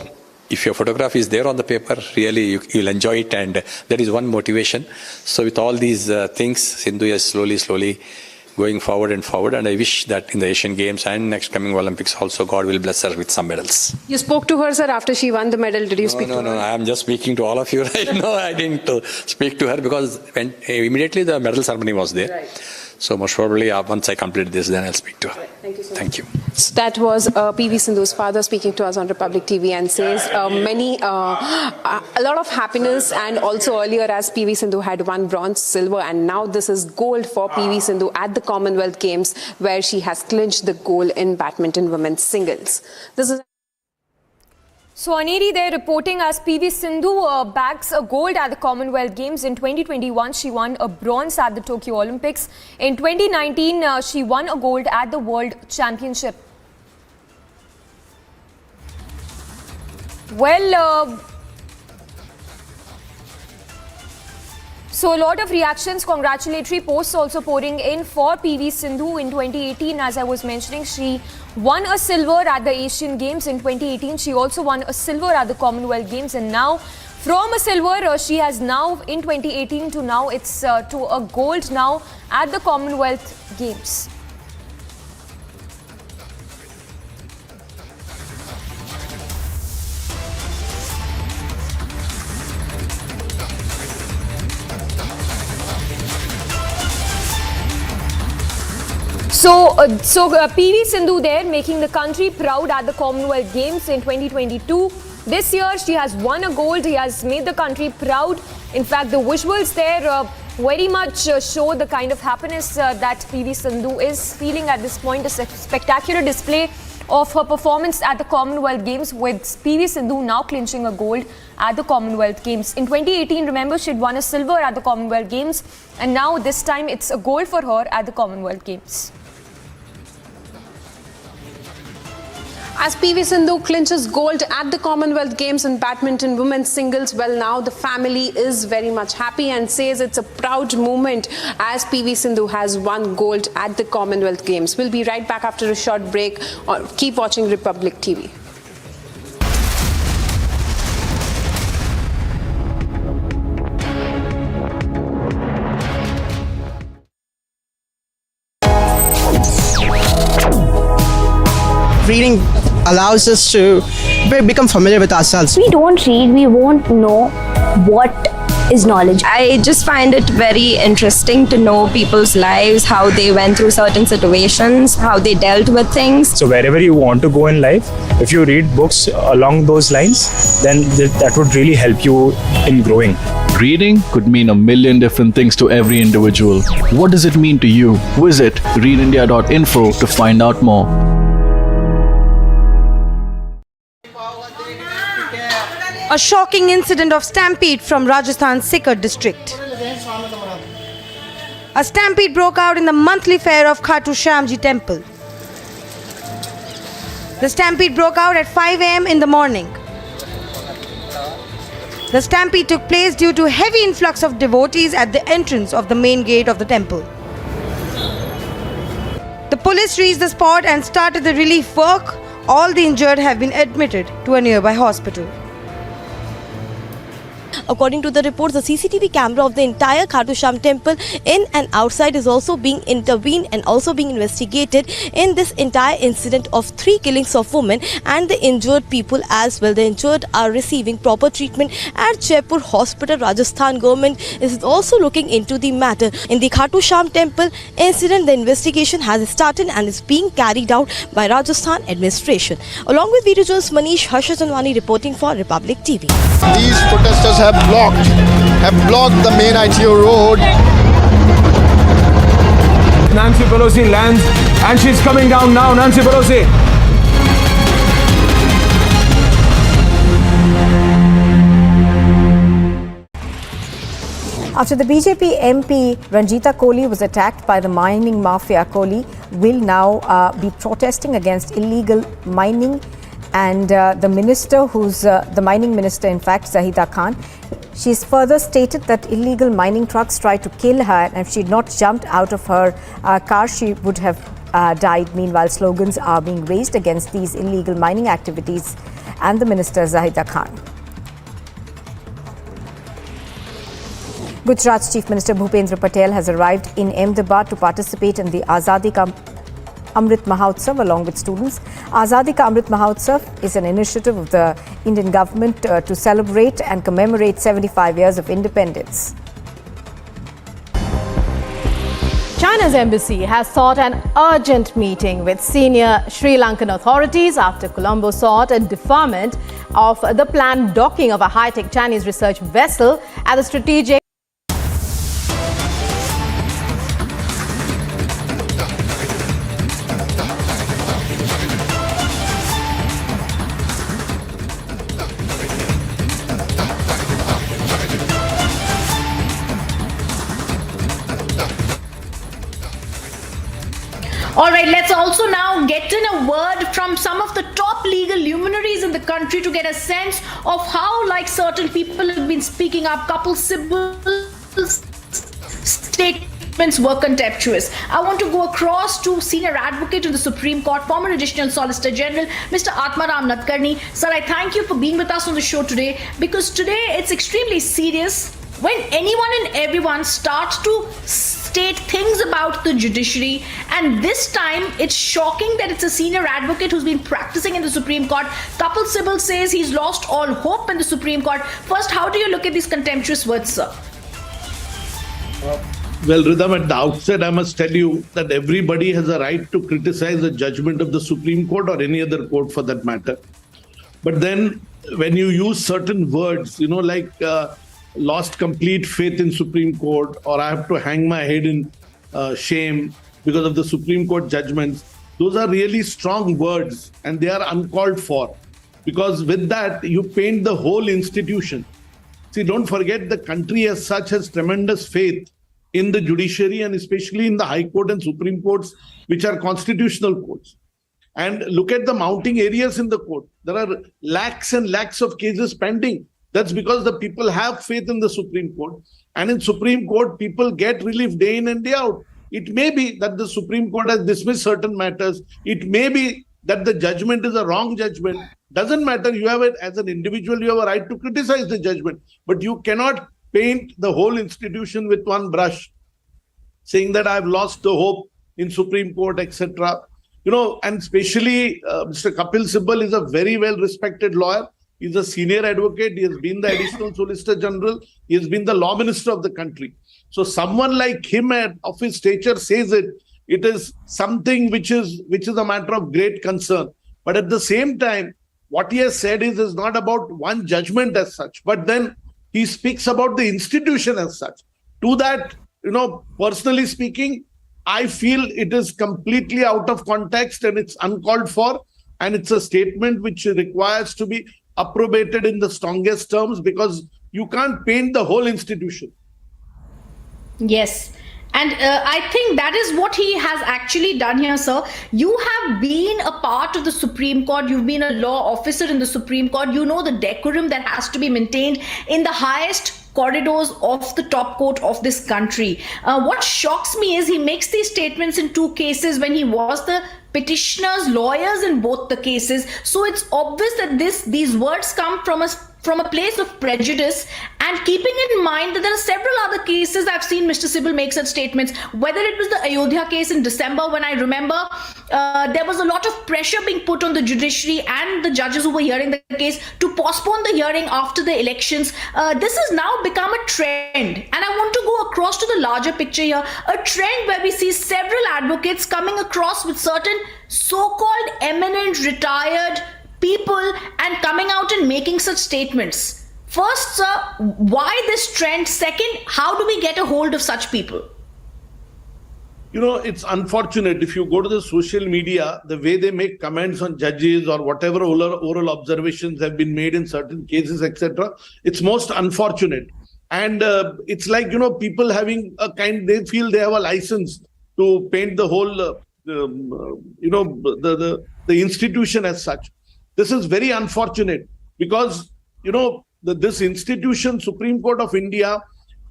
if your photograph is there on the paper, really you'll enjoy it, and that is one motivation. So with all these things, Sindhu is slowly going forward and forward. And I wish that in the Asian Games and next coming Olympics also, God will bless her with some medals. You spoke to her, sir, after she won the medal. Did you speak to her? No, I am just speaking to all of you right now. I didn't speak to her because when, immediately the medal ceremony was there. Right. So most probably once I complete this, then I'll speak to her. Thank you so Thank you. So that was PV Sindhu's father speaking to us on Republic TV and says a lot of happiness, and also earlier as PV Sindhu had won bronze, silver, and now this is gold for PV Sindhu at the Commonwealth Games, where she has clinched the gold in badminton women's singles. This is So Aneri there reporting as PV Sindhu bags a gold at the Commonwealth Games. In 2021, she won a bronze at the Tokyo Olympics. In 2019, she won a gold at the World Championship. Well, so a lot of reactions, congratulatory posts also pouring in for PV Sindhu. In 2018, as I was mentioning, she won a silver at the Asian Games. In 2018, she also won a silver at the Commonwealth Games. And now, from a silver, she has now, in 2018 to now, it's to a gold now at the Commonwealth Games. So PV Sindhu there making the country proud at the Commonwealth Games in 2022. This year she has won a gold. He has made the country proud. In fact, the visuals there very much show the kind of happiness that PV Sindhu is feeling at this point. A spectacular display of her performance at the Commonwealth Games, with PV Sindhu now clinching a gold at the Commonwealth Games. In 2018, remember, she'd won a silver at the Commonwealth Games, and now this time it's a gold for her at the Commonwealth Games. As PV Sindhu clinches gold at the Commonwealth Games in badminton women's singles, well, now the family is very much happy and says it's a proud moment as PV Sindhu has won gold at the Commonwealth Games. We'll be right back after a short break. Keep watching Republic TV. Reading allows us to become familiar with ourselves. We don't read, we won't know what is knowledge. I just find it very interesting to know people's lives, how they went through certain situations, how they dealt with things. So wherever you want to go in life, if you read books along those lines, then that would really help you in growing. Reading could mean a million different things to every individual. What does it mean to you? Visit readindia.info to find out more. A shocking incident of stampede from Rajasthan's Sikar district. A stampede broke out in the monthly fair of Khatu Shyamji temple. The stampede broke out at 5 a.m. in the morning. The stampede took place due to heavy influx of devotees at the entrance of the main gate of the temple. The police reached the spot and started the relief work. All the injured have been admitted to a nearby hospital. According to the reports, the CCTV camera of the entire Khatu Shyam temple in and outside is also being intervened and also being investigated in this entire incident of 3 killings of women and the injured people as well. The injured are receiving proper treatment at Jaipur Hospital. Rajasthan government is also looking into the matter. In the Khatu Shyam temple incident, the investigation has started and is being carried out by Rajasthan administration. Along with video journalist Manish Harshatanwani reporting for Republic TV. These protesters have blocked the main ITO road. Nancy Pelosi lands and she's coming down now. Nancy Pelosi. After the BJP MP Ranjita Kohli was attacked by the mining mafia, Kohli will now be protesting against illegal mining. And the minister, who's the mining minister, in fact, Zahida Khan, she's further stated that illegal mining trucks tried to kill her, and if she'd not jumped out of her car, she would have died. Meanwhile, slogans are being raised against these illegal mining activities and the minister, Zahida Khan. Gujarat's Chief Minister Bhupendra Patel has arrived in Ahmedabad to participate in the Azadi Ka Amrit Mahotsav along with students. Azadi Ka Amrit Mahotsav is an initiative of the Indian government to celebrate and commemorate 75 years of independence. China's embassy has sought an urgent meeting with senior Sri Lankan authorities after Colombo sought a deferment of the planned docking of a high-tech Chinese research vessel at the strategic All right, let's also now get in a word from some of the top legal luminaries in the country to get a sense of how, like, certain people have been speaking up. Kapil Sibbal's statements were contemptuous. I want to go across to senior advocate in the Supreme Court, former additional Solicitor General, Mr. Atmaram Nadkarni. Sir, I thank you for being with us on the show today, because today it's extremely serious when anyone and everyone starts to state things about the judiciary, and this time it's shocking that it's a senior advocate who's been practicing in the Supreme Court. Kapil Sibal says he's lost all hope in the Supreme Court. First, how do you look at these contemptuous words, sir? Well, Ridham, at the outset, I must tell you that everybody has a right to criticize the judgment of the Supreme Court or any other court for that matter. But then when you use certain words, like lost complete faith in Supreme Court, or I have to hang my head in shame because of the Supreme Court judgments, those are really strong words and they are uncalled for, because with that you paint the whole institution. See, don't forget, the country as such has tremendous faith in the judiciary, and especially in the High Court and Supreme Courts, which are constitutional courts. And look at the mounting areas in the court. There are lakhs and lakhs of cases pending. That's because the people have faith in the Supreme Court. And in Supreme Court, people get relief day in and day out. It may be that the Supreme Court has dismissed certain matters. It may be that the judgment is a wrong judgment. Doesn't matter. You have it as an individual, you have a right to criticize the judgment. But you cannot paint the whole institution with one brush, saying that I've lost the hope in Supreme Court, etc. And especially Mr. Kapil Sibal is a very well-respected lawyer. He's a senior advocate. He has been the additional Solicitor General. He has been the law minister of the country. So someone like him of his stature says it is something which is a matter of great concern. But at the same time, what he has said is not about one judgment as such, but then he speaks about the institution as such. To that, personally speaking, I feel it is completely out of context and it's uncalled for. And it's a statement which requires to be approbated in the strongest terms, because you can't paint the whole institution. Yes. And I think that is what he has actually done here, sir. You have been a part of the Supreme Court. You've been a law officer in the Supreme Court. You know the decorum that has to be maintained in the highest corridors of the top court of this country. What shocks me is he makes these statements in two cases when he was the petitioner's lawyers in both the cases. So it's obvious that these words come from a place of prejudice, and keeping in mind that there are several other cases I've seen Mr. Sibal make such statements, whether it was the Ayodhya case in December, when I remember there was a lot of pressure being put on the judiciary and the judges who were hearing the case to postpone the hearing after the elections. This has now become a trend, and I want to go across to the larger picture here, a trend where we see several advocates coming across with certain so-called eminent retired people and coming out and making such statements. First, sir, why this trend? Second, how do we get a hold of such people? It's unfortunate. If you go to the social media, the way they make comments on judges or whatever oral observations have been made in certain cases, etc., it's most unfortunate. And it's like, people having they feel they have a license to paint the whole, the institution as such. This is very unfortunate, because, this institution, Supreme Court of India,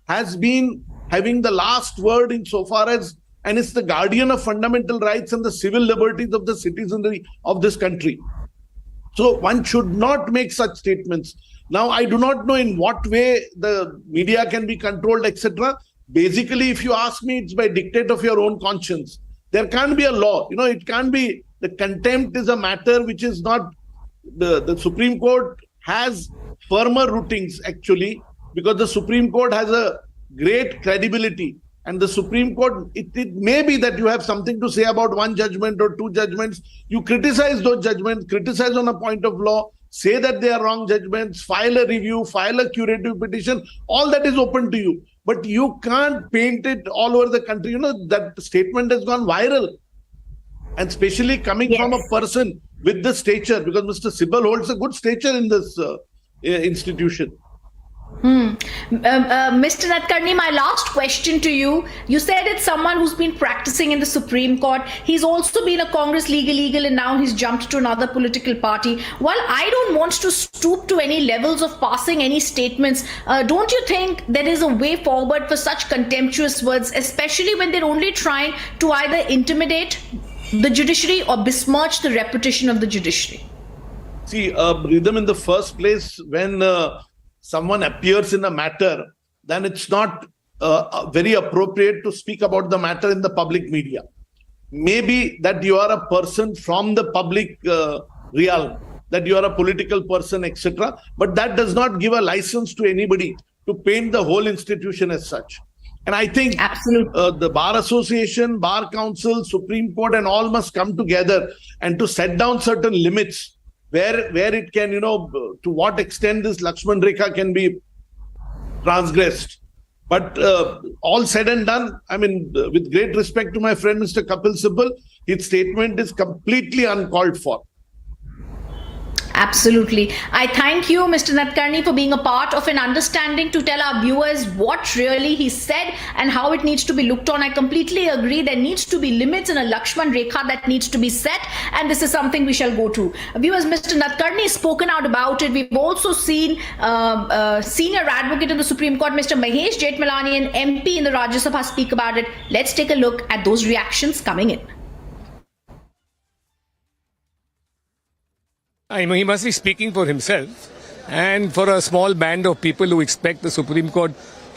has been having the last word insofar as, and it's the guardian of fundamental rights and the civil liberties of the citizenry of this country. So one should not make such statements. Now, I do not know in what way the media can be controlled, etc. Basically, if you ask me, it's by dictate of your own conscience. There can't be a law. It can't be. The contempt is a matter which is not. The Supreme Court has firmer rootings, actually, because the Supreme Court has a great credibility. And the Supreme Court, it may be that you have something to say about one judgment or two judgments. You criticize those judgments, criticize on a point of law, say that they are wrong judgments, file a review, file a curative petition. All that is open to you. But you can't paint it all over the country. That statement has gone viral. And especially coming from a person with the stature, because Mr. Sibal holds a good stature in this institution. Mr. Nadkarni, my last question to you. You said it's someone who's been practicing in the Supreme Court. He's also been a Congress legal, and now he's jumped to another political party. While I don't want to stoop to any levels of passing any statements, don't you think there is a way forward for such contemptuous words, especially when they're only trying to either intimidate the judiciary or besmirch the reputation of the judiciary? See, Rhythm, in the first place, when someone appears in a matter, then it's not very appropriate to speak about the matter in the public media. Maybe that you are a person from the public realm, that you are a political person, etc. But that does not give a license to anybody to paint the whole institution as such. And I think the Bar Association, Bar Council, Supreme Court and all must come together and to set down certain limits where it can, to what extent this Lakshman Rekha can be transgressed. But all said and done, I mean, with great respect to my friend Mr. Kapil Sibal, his statement is completely uncalled for. Absolutely. I thank you, Mr. Nadkarni, for being a part of an understanding to tell our viewers what really he said and how it needs to be looked on. I completely agree. There needs to be limits and a Lakshman Rekha that needs to be set, and this is something we shall go to. Viewers, Mr. Nadkarni has spoken out about it. We've also seen senior advocate in the Supreme Court, Mr. Mahesh Jethmalani, an MP in the Rajya Sabha, speak about it. Let's take a look at those reactions coming in. I know he must be speaking for himself and for a small band of people who expect the Supreme Court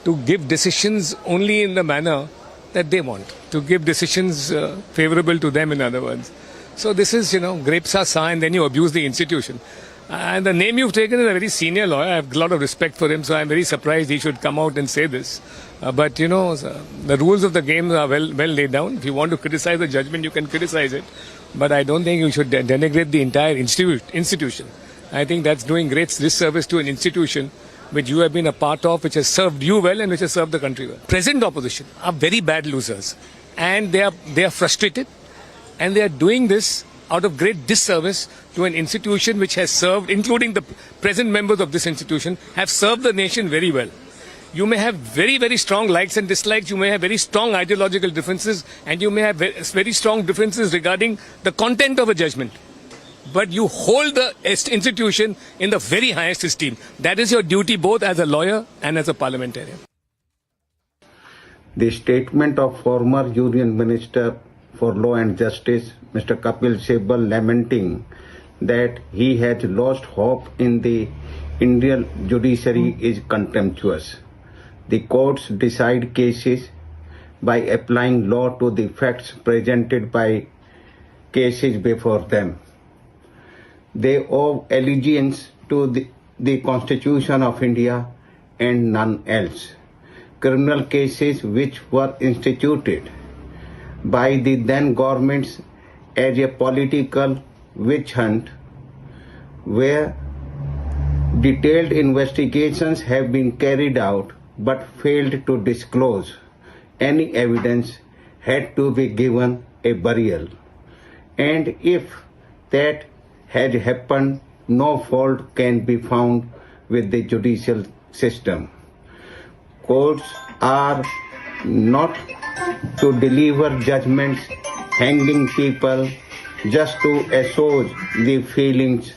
to give decisions only in the manner that they want, to give decisions favorable to them, in other words. So this is, grapes are sour and then you abuse the institution. And the name you've taken is a very senior lawyer. I have a lot of respect for him, so I'm very surprised he should come out and say this. But, the rules of the game are well laid down. If you want to criticize the judgment, you can criticize it. But I don't think you should denigrate the entire institution. I think that's doing great disservice to an institution which you have been a part of, which has served you well and which has served the country well. Present opposition are very bad losers. And they are frustrated. And they are doing this out of great disservice to an institution which has served, including the present members of this institution, have served the nation very well. You may have very, very strong likes and dislikes. You may have very strong ideological differences, and you may have very strong differences regarding the content of a judgment. But you hold the institution in the very highest esteem. That is your duty both as a lawyer and as a parliamentarian. The statement of former Union Minister for Law and Justice, Mr. Kapil Sibal, lamenting that he has lost hope in the Indian judiciary is contemptuous. The courts decide cases by applying law to the facts presented by cases before them. They owe allegiance to the Constitution of India and none else. Criminal cases which were instituted by the then governments as a political witch hunt, where detailed investigations have been carried out but failed to disclose any evidence, had to be given a burial. And if that had happened, no fault can be found with the judicial system. Courts are not to deliver judgments hanging people just to assuage the feelings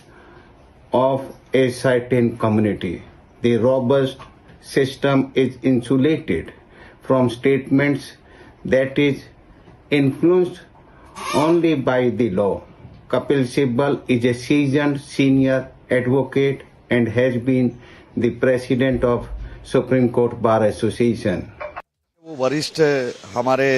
of a certain community. The robust system is insulated from statements that is influenced only by the law. Kapil Sibal is a seasoned senior advocate and has been the president of Supreme Court Bar Association. वो वरिष्ठ हमारे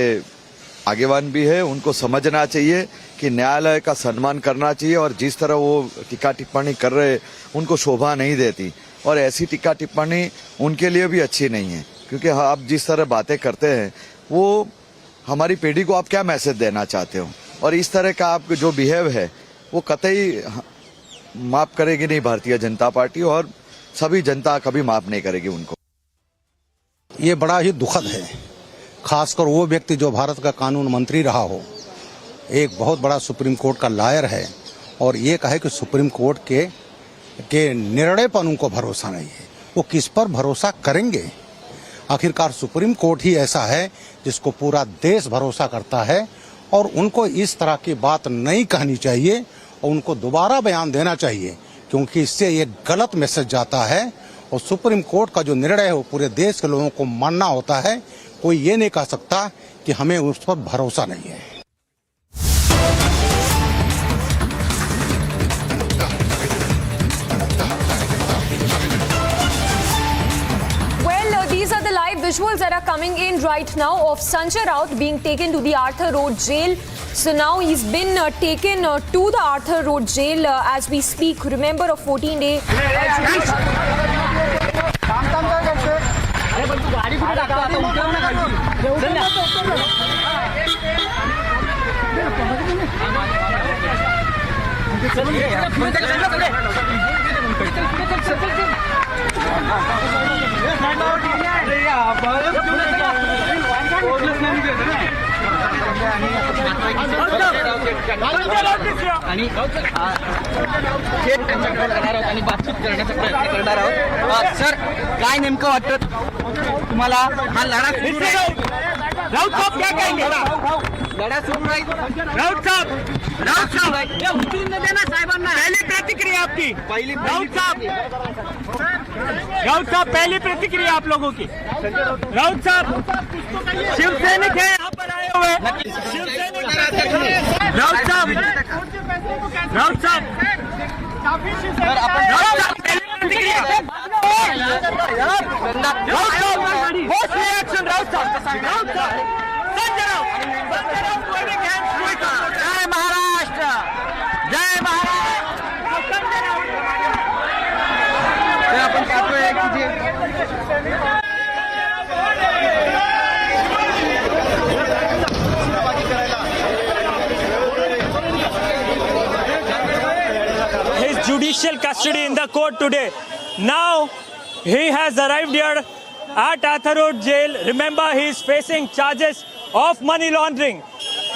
आगेवान भी है, उनको समझना चाहिए कि न्यायालय का सम्मान करना चाहिए और जिस तरह वो टीका टिप्पणी कर रहे उनको शोभा नहीं देती और ऐसी टीका टिप्पणी उनके लिए भी अच्छी नहीं है, क्योंकि आप जिस तरह बातें करते हैं वो हमारी पीढ़ी को आप क्या मैसेज देना चाहते हो, और इस तरह का आप जो बिहेव है वो कतई माफ करेगी नहीं भारतीय जनता पार्टी, और सभी जनता कभी माफ नहीं करेगी उनको। ये बड़ा ही दुखद है, खासकर वो व्यक्ति जो भारत का कानून मंत्री रहा हो, एक बहुत बड़ा सुप्रीम कोर्ट का लॉयर है, और ये कहे कि सुप्रीम कोर्ट के निर्णय पर उनको भरोसा नहीं है। वो किस पर भरोसा करेंगे? आखिरकार सुप्रीम कोर्ट ही ऐसा है जिसको पूरा देश भरोसा करता है, और उनको इस तरह की बात नहीं कहनी चाहिए और उनको दोबारा बयान देना चाहिए, क्योंकि इससे एक गलत मैसेज जाता है। और सुप्रीम कोर्ट का जो निर्णय है वो पूरे देश के लोगों को मानना होता है। कोई ये नहीं कह सकता कि हमें उस पर भरोसा नहीं है। These are the live visuals that are coming in right now of Sanjay Raut being taken to the Arthur Road jail. So now he's been taken to the Arthur Road jail as we speak. Remember a 14-day आणि थेट त्यांच्याकडे जाणार आहोत आणि बातचीत करण्याचा प्रयत्न करणार आहोत. सर, काय नेमकं वाटतं तुम्हाला हा लढा सुरू आहे? राऊत साहब क्या कहेंगे? लढा सुरू आहे. राऊत साहब उचलून देना साहेबांना. पहली प्रतिक्रिया आपकी. राऊत साहब पहली प्रतिक्रिया आप लोगों की. राऊत साहब शिवसैनिक है यहाँ पर आए हुए. राऊत साहब जय महाराष्ट्र, जय महाराष्ट्र. आपण पाहतोय की judicial custody in the court today. Now he has arrived here at Arthur Road jail. Remember, he is facing charges of money laundering.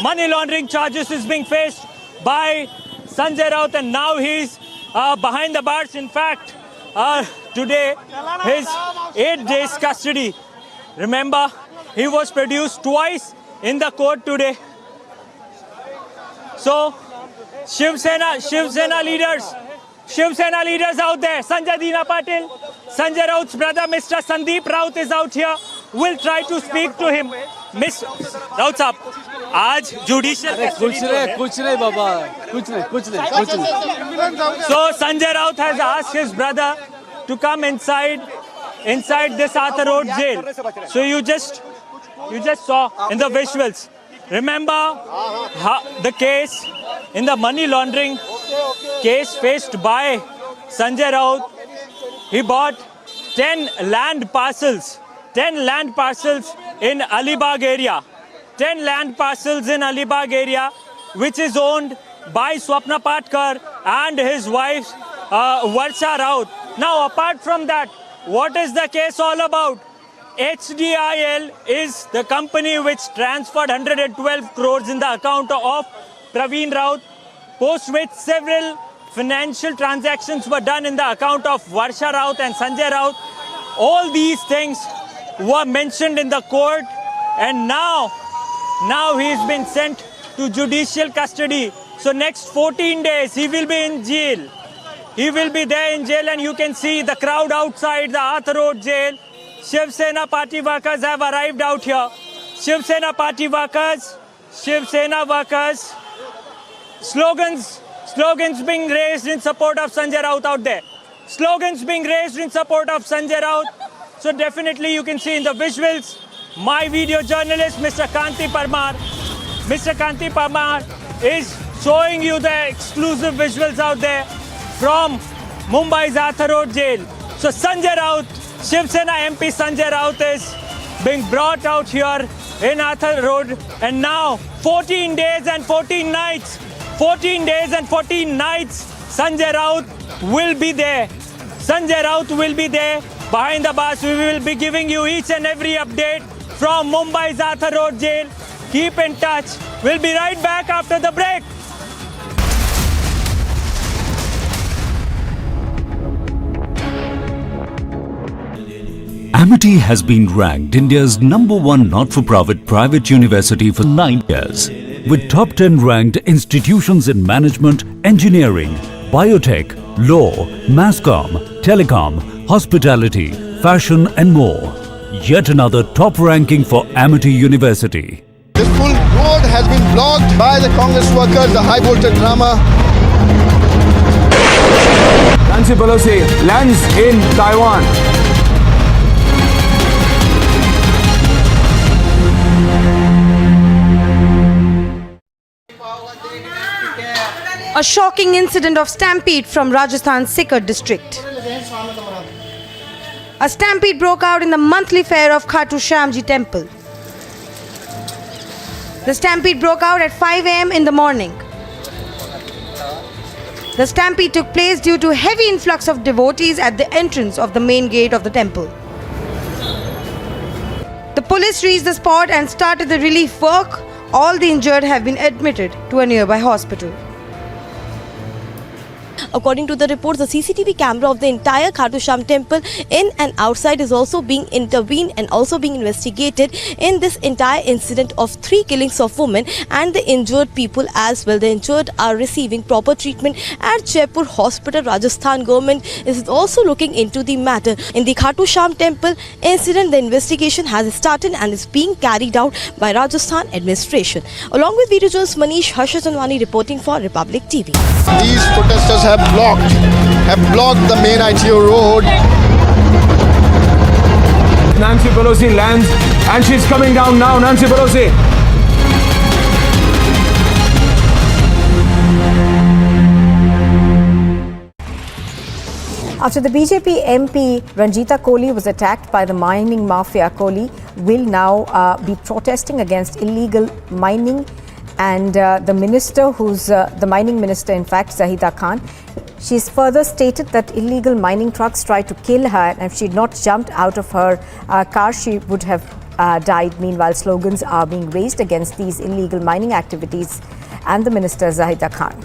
Money laundering charges is being faced by Sanjay Raut, and now he is behind the bars. In fact, today his 8 days custody. Remember, he was produced twice in the court today. So Shiv Sena leaders out there. Sanjay Dina Patil, Sanjay Raut's brother, Mr. Sandeep Raut is out here. We'll try to speak to him. Miss Raut साहब, आज judicial कुछ नहीं बाबा, कुछ नहीं. So Sanjay Raut has asked his brother to come inside this Arthur Road jail. So you just saw in the visuals. Remember the case in the money laundering case faced by Sanjay Raut. He bought 10 land parcels in Alibag area. 10 land parcels in Alibag area, which is owned by Swapna Patkar and his wife Varsha Raut. Now, apart from that, what is the case all about? HDIL is the company which transferred 112 crores in the account of Praveen Raut, post which several financial transactions were done in the account of Varsha Raut and Sanjay Raut. All these things were mentioned in the court, and now he's been sent to judicial custody. So next 14 days he will be in jail. He will be there in jail, and you can see the crowd outside the Arthur Road jail. Shiv Sena party workers have arrived out here. Shiv Sena party workers, Shiv Sena workers, slogans being raised in support of Sanjay Raut out there. slogans being raised in support of Sanjay Raut. So definitely you can see in the visuals, my video journalist, Mr. Kanti Parmar. Mr. Kanti Parmar is showing you the exclusive visuals out there from Mumbai's Arthur Road jail. So Sanjay Raut, Shiv Sena MP Sanjay Raut is being brought out here in Arthur Road, and now 14 days and 14 nights, 14 days and 14 nights, Sanjay Raut will be there. Sanjay Raut will be there behind the bars. We will be giving you each and every update from Mumbai's Arthur Road jail. Keep in touch. We'll be right back after the break. Amity has been ranked India's #1 not-for-profit private university for 9 years, with top 10 ranked institutions in management, engineering, biotech, law, masscom, telecom, hospitality, fashion and more. Yet another top ranking for Amity University. This full road has been blocked by the Congress workers, the high voltage drama. Nancy Pelosi lands in Taiwan. A shocking incident of stampede from Rajasthan's Sikar district. A stampede broke out in the monthly fair of Khatu Shyamji temple. The stampede broke out at 5 a.m. in the morning. The stampede took place due to heavy influx of devotees at the entrance of the main gate of the temple. The police reached the spot and started the relief work. All the injured have been admitted to a nearby hospital. According to the reports, the CCTV camera of the entire Khatu Sham temple in and outside is also being intervened and also being investigated in this entire incident of 3 killings of women and the injured people as well. The injured are receiving proper treatment at Jaipur Hospital. Rajasthan government is also looking into the matter. In the Khatu Sham temple incident, the investigation has started and is being carried out by Rajasthan administration. Along with video journalist Manish Harshatanwani reporting for Republic TV. These protesters have blocked the main ITO road. Nancy Pelosi lands and she's coming down now. Nancy Pelosi. After the BJP MP Ranjita Kohli was attacked by the mining mafia, Kohli will now be protesting against illegal mining. And the minister, who's the mining minister, in fact, Zahida Khan, she's further stated that illegal mining trucks tried to kill her, and if she'd not jumped out of her car, she would have died. Meanwhile, slogans are being raised against these illegal mining activities and the minister, Zahida Khan.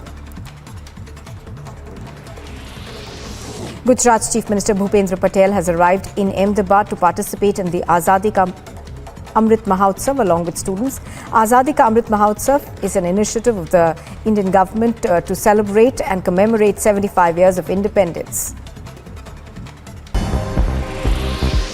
Gujarat's Chief Minister Bhupendra Patel has arrived in Ahmedabad to participate in the Azadi Ka Amrit Mahotsav along with students. Azadi Ka Amrit Mahotsav is an initiative of the Indian government to celebrate and commemorate 75 years of independence.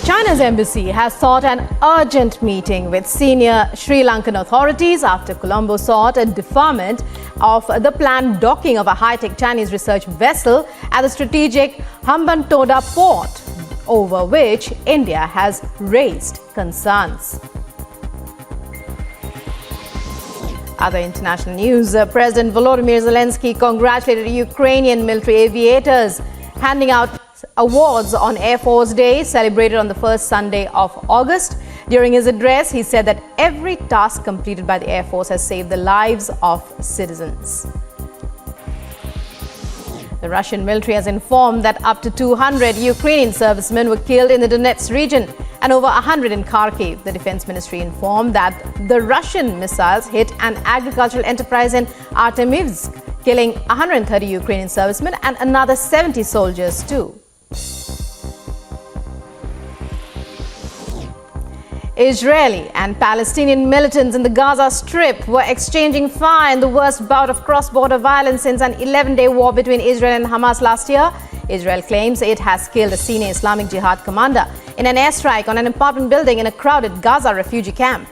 China's embassy has sought an urgent meeting with senior Sri Lankan authorities after Colombo sought a deferment of the planned docking of a high-tech Chinese research vessel at the strategic Hambantota port, over which India has raised concerns. Other international news, President Volodymyr Zelensky congratulated Ukrainian military aviators, handing out awards on Air Force Day, celebrated on the first Sunday of August. During his address, he said that every task completed by the Air Force has saved the lives of citizens. The Russian military has informed that up to 200 Ukrainian servicemen were killed in the Donetsk region and over 100 in Kharkiv. The Defense Ministry informed that the Russian missiles hit an agricultural enterprise in Artemivsk, killing 130 Ukrainian servicemen and another 70 soldiers too. Israeli and Palestinian militants in the Gaza Strip were exchanging fire in the worst bout of cross-border violence since an 11-day war between Israel and Hamas last year. Israel claims it has killed a senior Islamic Jihad commander in an airstrike on an apartment building in a crowded Gaza refugee camp.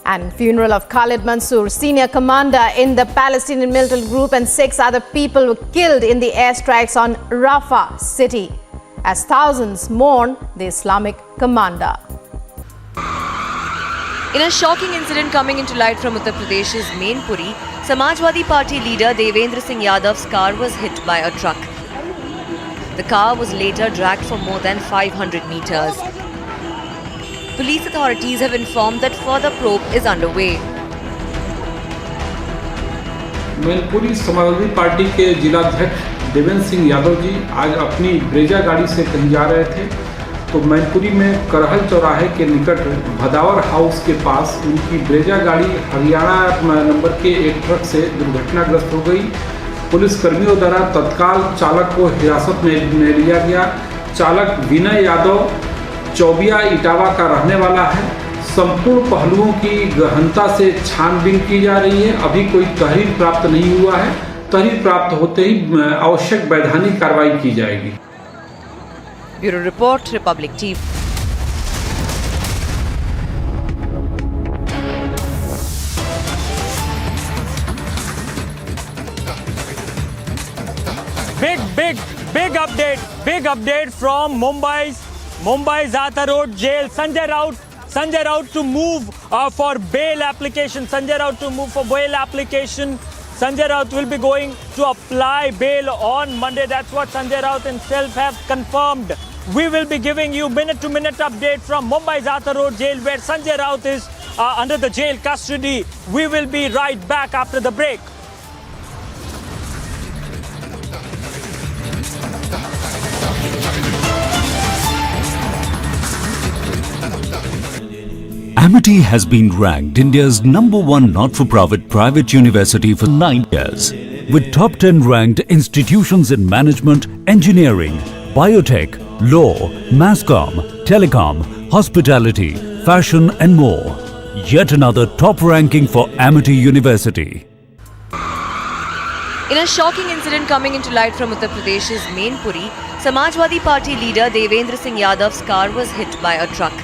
And funeral of Khalid Mansour, senior commander in the Palestinian militant group, and 6 other people were killed in the airstrikes on Rafah city as thousands mourn the Islamic commander. In a shocking incident coming into light from Uttar Pradesh's Mainpuri, Samajwadi Party leader Devendra Singh Yadav's car was hit by a truck. The car was later dragged for more than 500 meters. Police authorities have informed that further probe is underway. Mainpuri Samajwadi party के जिलाध्यक्ष देवेंद्र सिंह यादव जी आज अपनी Brezza गाड़ी से कहीं जा रहे थे, तो मैनपुरी में करहल चौराहे के निकट भदावर हाउस के पास उनकी ब्रेजा गाड़ी हरियाणा नंबर के एक ट्रक से दुर्घटनाग्रस्त हो गई। पुलिस कर्मियों द्वारा तत्काल चालक को हिरासत में लिया गया। चालक विनय यादव चौबिया इटावा का रहने वाला है। संपूर्ण पहलुओं की गहनता से छानबीन की जा रही है। अभी कोई तहरीर प्राप्त नहीं हुआ है। तहरीर प्राप्त होते ही आवश्यक वैधानिक कार्रवाई की जाएगी। Bureau report, Republic TV. Big update from Mumbai's Zata Road jail. Sanjay Raut to move for bail application. Sanjay Raut will be going to apply bail on Monday. That's what Sanjay Raut himself have confirmed. We will be giving you minute-to-minute update from Mumbai's Zata Road jail, where Sanjay Raut is under the jail custody. We will be right back after the break. Amity has been ranked India's #1 not-for-profit private university for 9 years, with top 10 ranked institutions in management, engineering, biotech, law, masscom, telecom, hospitality, fashion and more. Yet another top ranking for Amity University. In a shocking incident coming into light from Uttar Pradesh's Mainpuri, Samajwadi Party leader Devendra Singh Yadav's car was hit by a truck.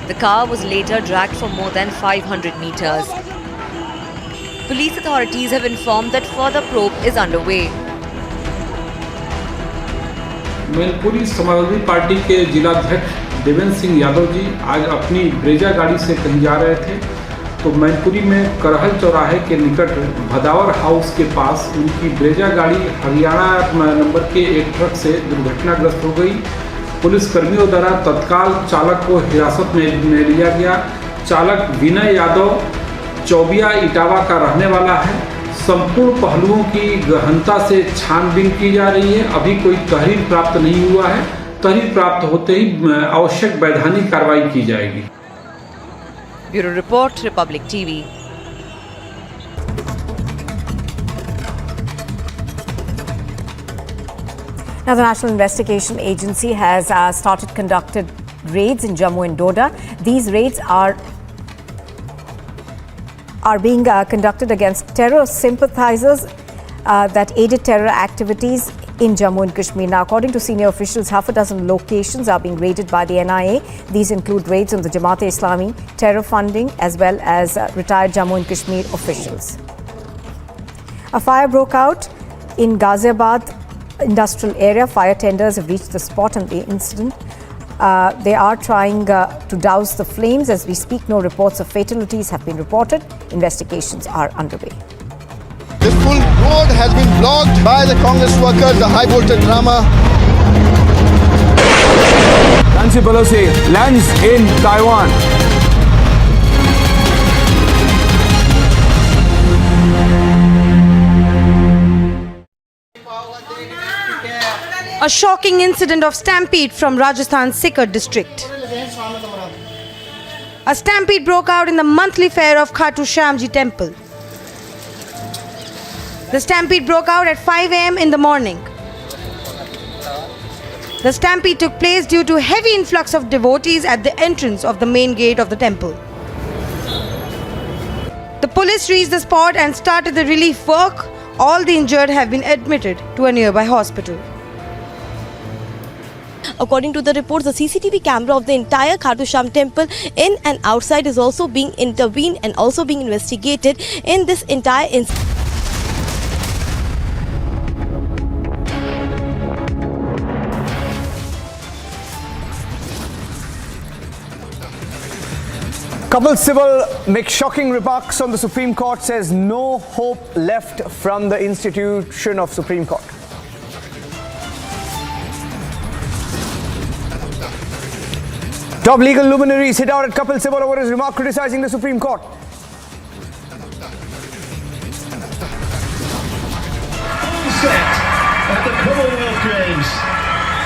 The car was later dragged for more than 500 meters. Police authorities have informed that further probe is underway. Mainpuri Samajwadi party के जिलाध्यक्ष देवेंद्र सिंह यादव जी आज अपनी Brezza गाड़ी से कहीं जा रहे थे, तो मैनपुरी में करहल चौराहे के निकट भदावर हाउस के पास उनकी ब्रेजा गाड़ी हरियाणा नंबर के एक ट्रक से दुर्घटनाग्रस्त हो गई। पुलिस कर्मियों द्वारा तत्काल चालक को हिरासत में लिया गया। चालक विनय यादव चौबिया इटावा का रहने वाला है। संपूर्ण पहलुओं की गहनता से छानबीन की जा रही है। अभी कोई तहरीर प्राप्त नहीं हुआ है। तहरीर प्राप्त होते ही आवश्यक वैधानिक कार्रवाई की जाएगी। Bureau report, Republic TV. Now, the National Investigation Agency has started conducted raids in Jammu and Doda. These raids are being conducted against terror sympathizers that aided terror activities in Jammu and Kashmir. Now, according to senior officials, half a dozen locations are being raided by the NIA. These include raids on the Jamaat-e-Islami, terror funding, as well as retired Jammu and Kashmir officials. A fire broke out in Ghaziabad industrial area. Fire tenders have reached the spot on the incident. They are trying to douse the flames. As we speak, no reports of fatalities have been reported. Investigations are underway. This full road has been blocked by the Congress workers, the high voltage drama. Nancy Pelosi lands in Taiwan. A shocking incident of stampede from Rajasthan's Sikar district. A stampede broke out in the monthly fair of Khatu Shyamji temple. The stampede broke out at 5 a.m. in the morning. The stampede took place due to heavy influx of devotees at the entrance of the main gate of the temple. The police reached the spot and started the relief work. All the injured have been admitted to a nearby hospital. According to the reports, the CCTV camera of the entire Khatu Sham temple in and outside is also being intervened and also being investigated in this entire incident. Kapil Sibal makes shocking remarks on the Supreme Court, says no hope left from the institution of Supreme Court. Top legal luminaries hit out at Kapil Sibal over his remark criticizing the Supreme Court. Set at the Commonwealth Games,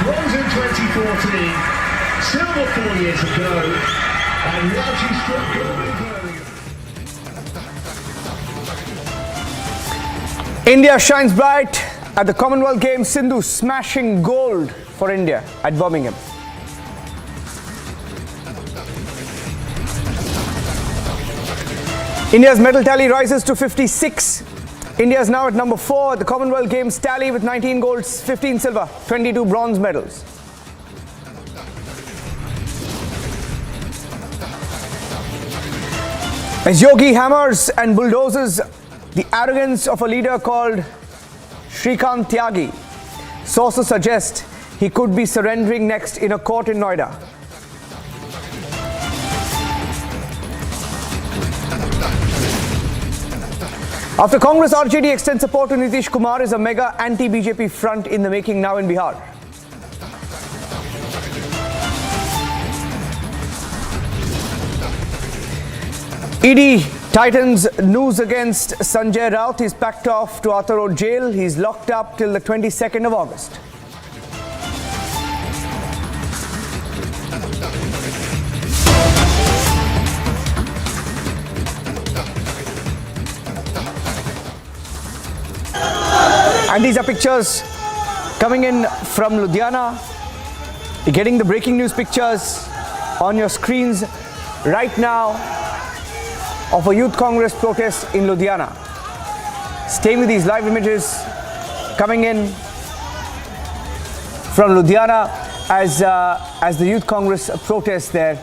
bronze in 2014, silver 4 years ago, and now she struck gold. India shines bright at the Commonwealth Games. Sindhu smashing gold for India at Birmingham. India's medal tally rises to 56. India is now at number 4 at the Commonwealth Games tally with 19 golds, 15 silver, 22 bronze medals. As Yogi hammers and bulldozes the arrogance of a leader called Shrikant Tyagi, sources suggest he could be surrendering next in a court in Noida. After Congress RJD extends support to Nitish Kumar, is a mega anti-BJP front in the making now in Bihar. ED tightens news against Sanjay Raut. He's packed off to Arthur Road jail. He's locked up till the 22nd of August. And these are pictures coming in from Ludhiana. You're getting the breaking news pictures on your screens right now of a youth congress protest in Ludhiana. Staying with these live images coming in from Ludhiana as the youth congress protest there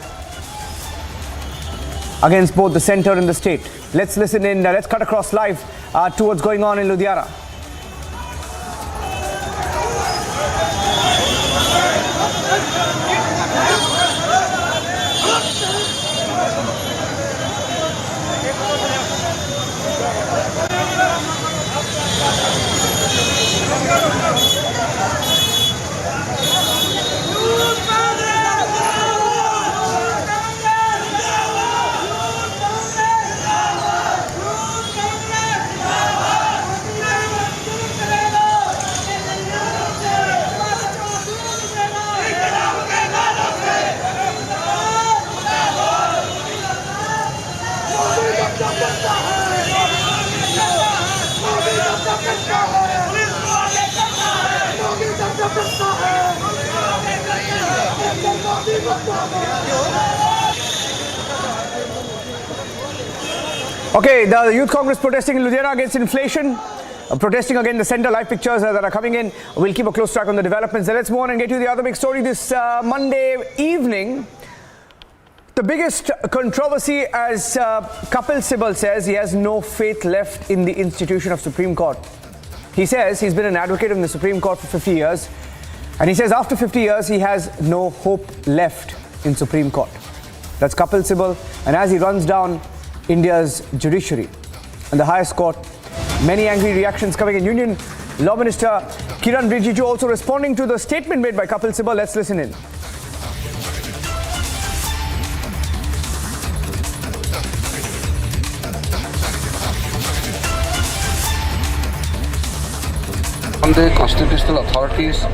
against both the centre and the state. Let's listen in, let's cut across live to what's going on in Ludhiana. Okay, the youth congress protesting in Ludhiana against inflation, protesting against the centre. Live pictures that are coming in. We'll keep a close track on the developments. So let's move on and get you the other big story this Monday evening. The biggest controversy, as Kapil Sibal says, he has no faith left in the institution of Supreme Court. He says he's been an advocate in the Supreme Court for 50 years. And he says after 50 years, he has no hope left in Supreme Court. That's Kapil Sibal. And as he runs down India's judiciary and the highest court, many angry reactions coming in. Union Law Minister Kiran Rijiju also responding to the statement made by Kapil Sibal. Let's listen in. On the constitutional authorities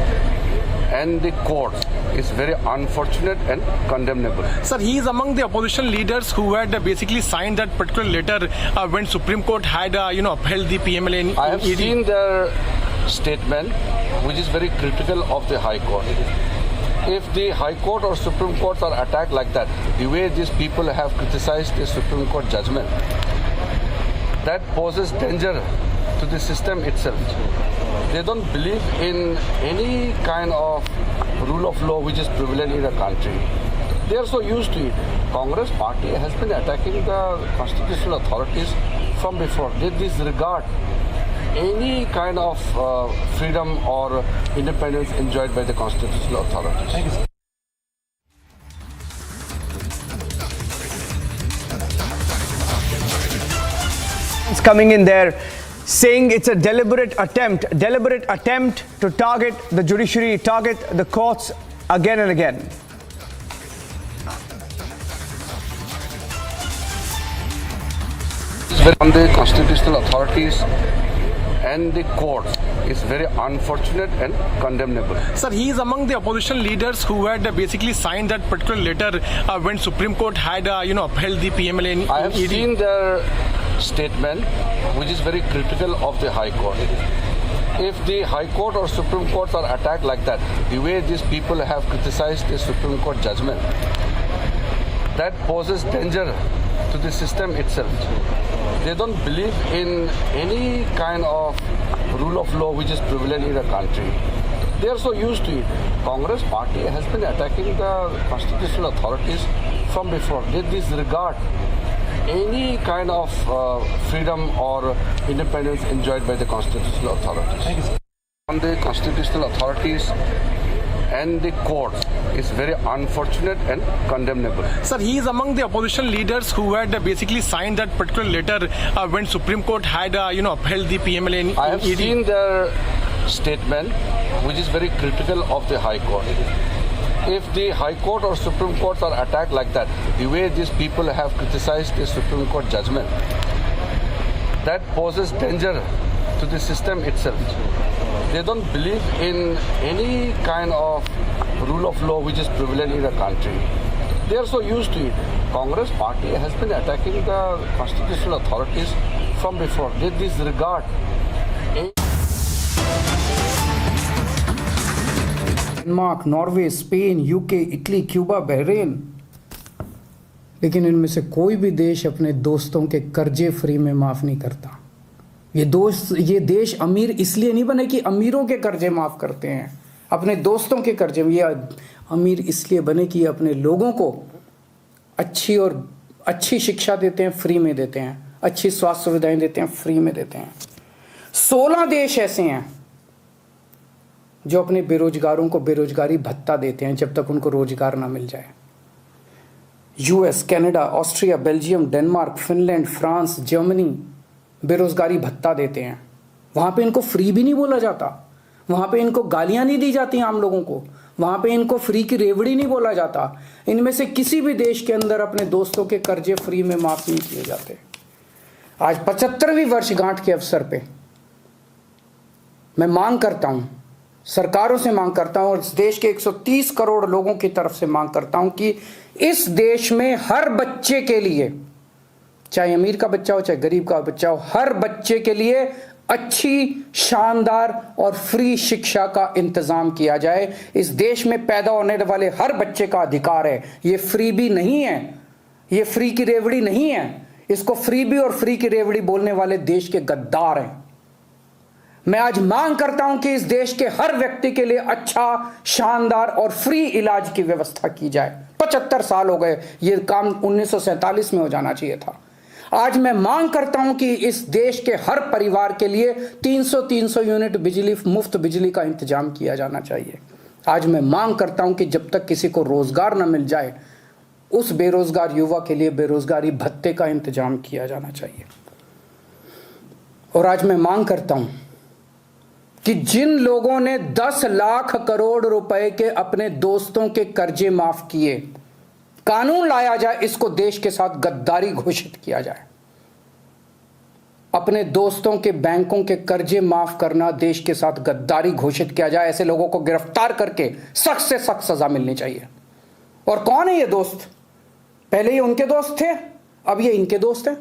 and the courts is very unfortunate and condemnable. Sir, he is among the opposition leaders who had basically signed that particular letter when Supreme Court had upheld the PMLA. I have seen their statement, which is very critical of the High Court. If the High Court or Supreme Court are attacked like that, the way these people have criticized the Supreme Court judgment, that poses danger to the system itself. They don't believe in any kind of rule of law which is prevalent in the country. They are so used to it. Congress party has been attacking the constitutional authorities from before. They disregard any kind of freedom or independence enjoyed by the constitutional authorities. Thank you, sir. It's coming in there saying it's a deliberate attempt to target the judiciary, target the courts again and again. On the constitutional authorities and the courts is very unfortunate and condemnable. Sir, he is among the opposition leaders who had basically signed that particular letter when Supreme Court had upheld the PMLA. I have seen their statement, which is very critical of the High Court. If the High Court or Supreme Courts are attacked like that, the way these people have criticized the Supreme Court judgment, that poses danger to the system itself. They don't believe in any kind of rule of law which is prevalent in the country. They are so used to it. Congress party has been attacking the constitutional authorities from before. They disregard any kind of freedom or independence enjoyed by the constitutional authorities. On the constitutional authorities and the courts is very unfortunate and condemnable. Sir, he is among the opposition leaders who had basically signed that particular letter when Supreme Court had upheld the PMLA. I have seen their statement, which is very critical of the High Court. If the High Court or Supreme Courts are attacked like that, the way these people have criticized the Supreme Court judgment, that poses danger to the system itself. They don't believe in any kind of rule of law which is prevalent in the country. They are so used to it. Congress party has been attacking the constitutional authorities from before. They disregard Denmark, Norway, Spain, UK, Italy, Cuba, Bahrain, लेकिन इनमें से कोई भी देश अपने दोस्तों के कर्जे फ्री में माफ नहीं करता। ये देश अमीर इसलिए नहीं बने कि अमीरों के कर्जे माफ करते हैं, अपने दोस्तों के कर्जे। ये अमीर इसलिए बने कि अपने लोगों को अच्छी शिक्षा देते हैं, फ्री में देते हैं, अच्छी स्वास्थ्य सुविधाएं देते हैं, फ्री में देते हैं। 16 देश ऐसे हैं जो अपने बेरोजगारों को बेरोजगारी भत्ता देते हैं जब तक उनको रोजगार ना मिल जाए। US, Canada, Austria, Belgium, Denmark, Finland, France, Germany बेरोजगारी भत्ता देते हैं। वहाँ पे इनको फ्री भी नहीं बोला जाता, वहाँ पे इनको गालियाँ नहीं दी जाती आम लोगों को, वहाँ पे इनको फ्री की रेवड़ी नहीं बोला जाता। इनमें से किसी भी देश के अंदर अपने दोस्तों के कर्जे फ्री में माफ नहीं किए जाते। आज 75वीं वर्षगांठ के अवसर पे मैं मांग करता हूँ, सरकारों से मांग करता हूँ और इस देश के 130 करोड़ लोगों की तरफ से मांग करता हूँ कि इस देश में हर बच्चे के लिए, चाहे अमीर का बच्चा हो चाहे गरीब का बच्चा हो, हर बच्चे के लिए अच्छी, शानदार और फ्री शिक्षा का इंतजाम किया जाए। इस देश में पैदा होने वाले हर बच्चे का अधिकार है। ये फ्री भी नहीं है, ये फ्री की रेवड़ी नहीं है। इसको फ्री भी और फ्री की रेवड़ी बोलने वाले देश के गद्दार हैं। मैं आज मांग करता हूं कि इस देश के हर व्यक्ति के लिए अच्छा, शानदार और फ्री इलाज की व्यवस्था की जाए। 75 साल हो गए, ये काम 1947 में हो जाना चाहिए था। आज मैं मांग करता हूं कि इस देश के हर परिवार के लिए 300 यूनिट बिजली, मुफ्त बिजली का इंतजाम किया जाना चाहिए। आज मैं मांग करता हूं कि जब तक किसी को रोजगार न मिल जाए, उस बेरोजगार युवा के लिए बेरोजगारी भत्ते का इंतजाम किया जाना चाहिए। और आज मैं मांग करता हूं कि जिन लोगों ने 10 लाख करोड़ रुपए के अपने दोस्तों के कर्जे माफ किए, कानून लाया जाए, इसको देश के साथ गद्दारी घोषित किया जाए। अपने दोस्तों के बैंकों के कर्जे माफ करना देश के साथ गद्दारी घोषित किया जाए। ऐसे लोगों को गिरफ्तार करके सख्त से सख्त सजा मिलनी चाहिए। और कौन है ये दोस्त? पहले ये उनके दोस्त थे, अब ये इनके दोस्त हैं।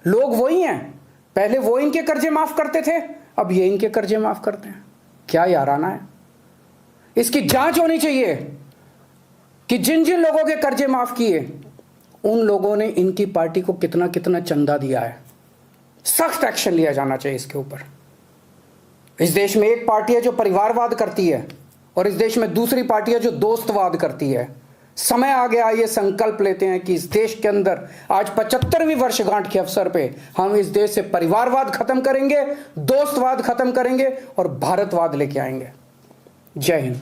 लोग वही हैं, पहले वो इनके कर्जे माफ करते थे, अब ये इनके कर्जे माफ करते हैं। क्या याराना है? इसकी जांच होनी चाहिए कि जिन जिन लोगों के कर्जे माफ किए, उन लोगों ने इनकी पार्टी को कितना कितना चंदा दिया है। सख्त एक्शन लिया जाना चाहिए इसके ऊपर। इस देश में एक पार्टी है जो परिवारवाद करती है और इस देश में दूसरी पार्टियां जो दोस्तवाद करती है। समय आ गया, ये संकल्प लेते हैं कि इस देश के अंदर आज 75वीं वर्षगांठ के अवसर पे हम इस देश से परिवारवाद खत्म करेंगे, दोस्तवाद खत्म करेंगे और भारतवाद लेके आएंगे। जय Hind.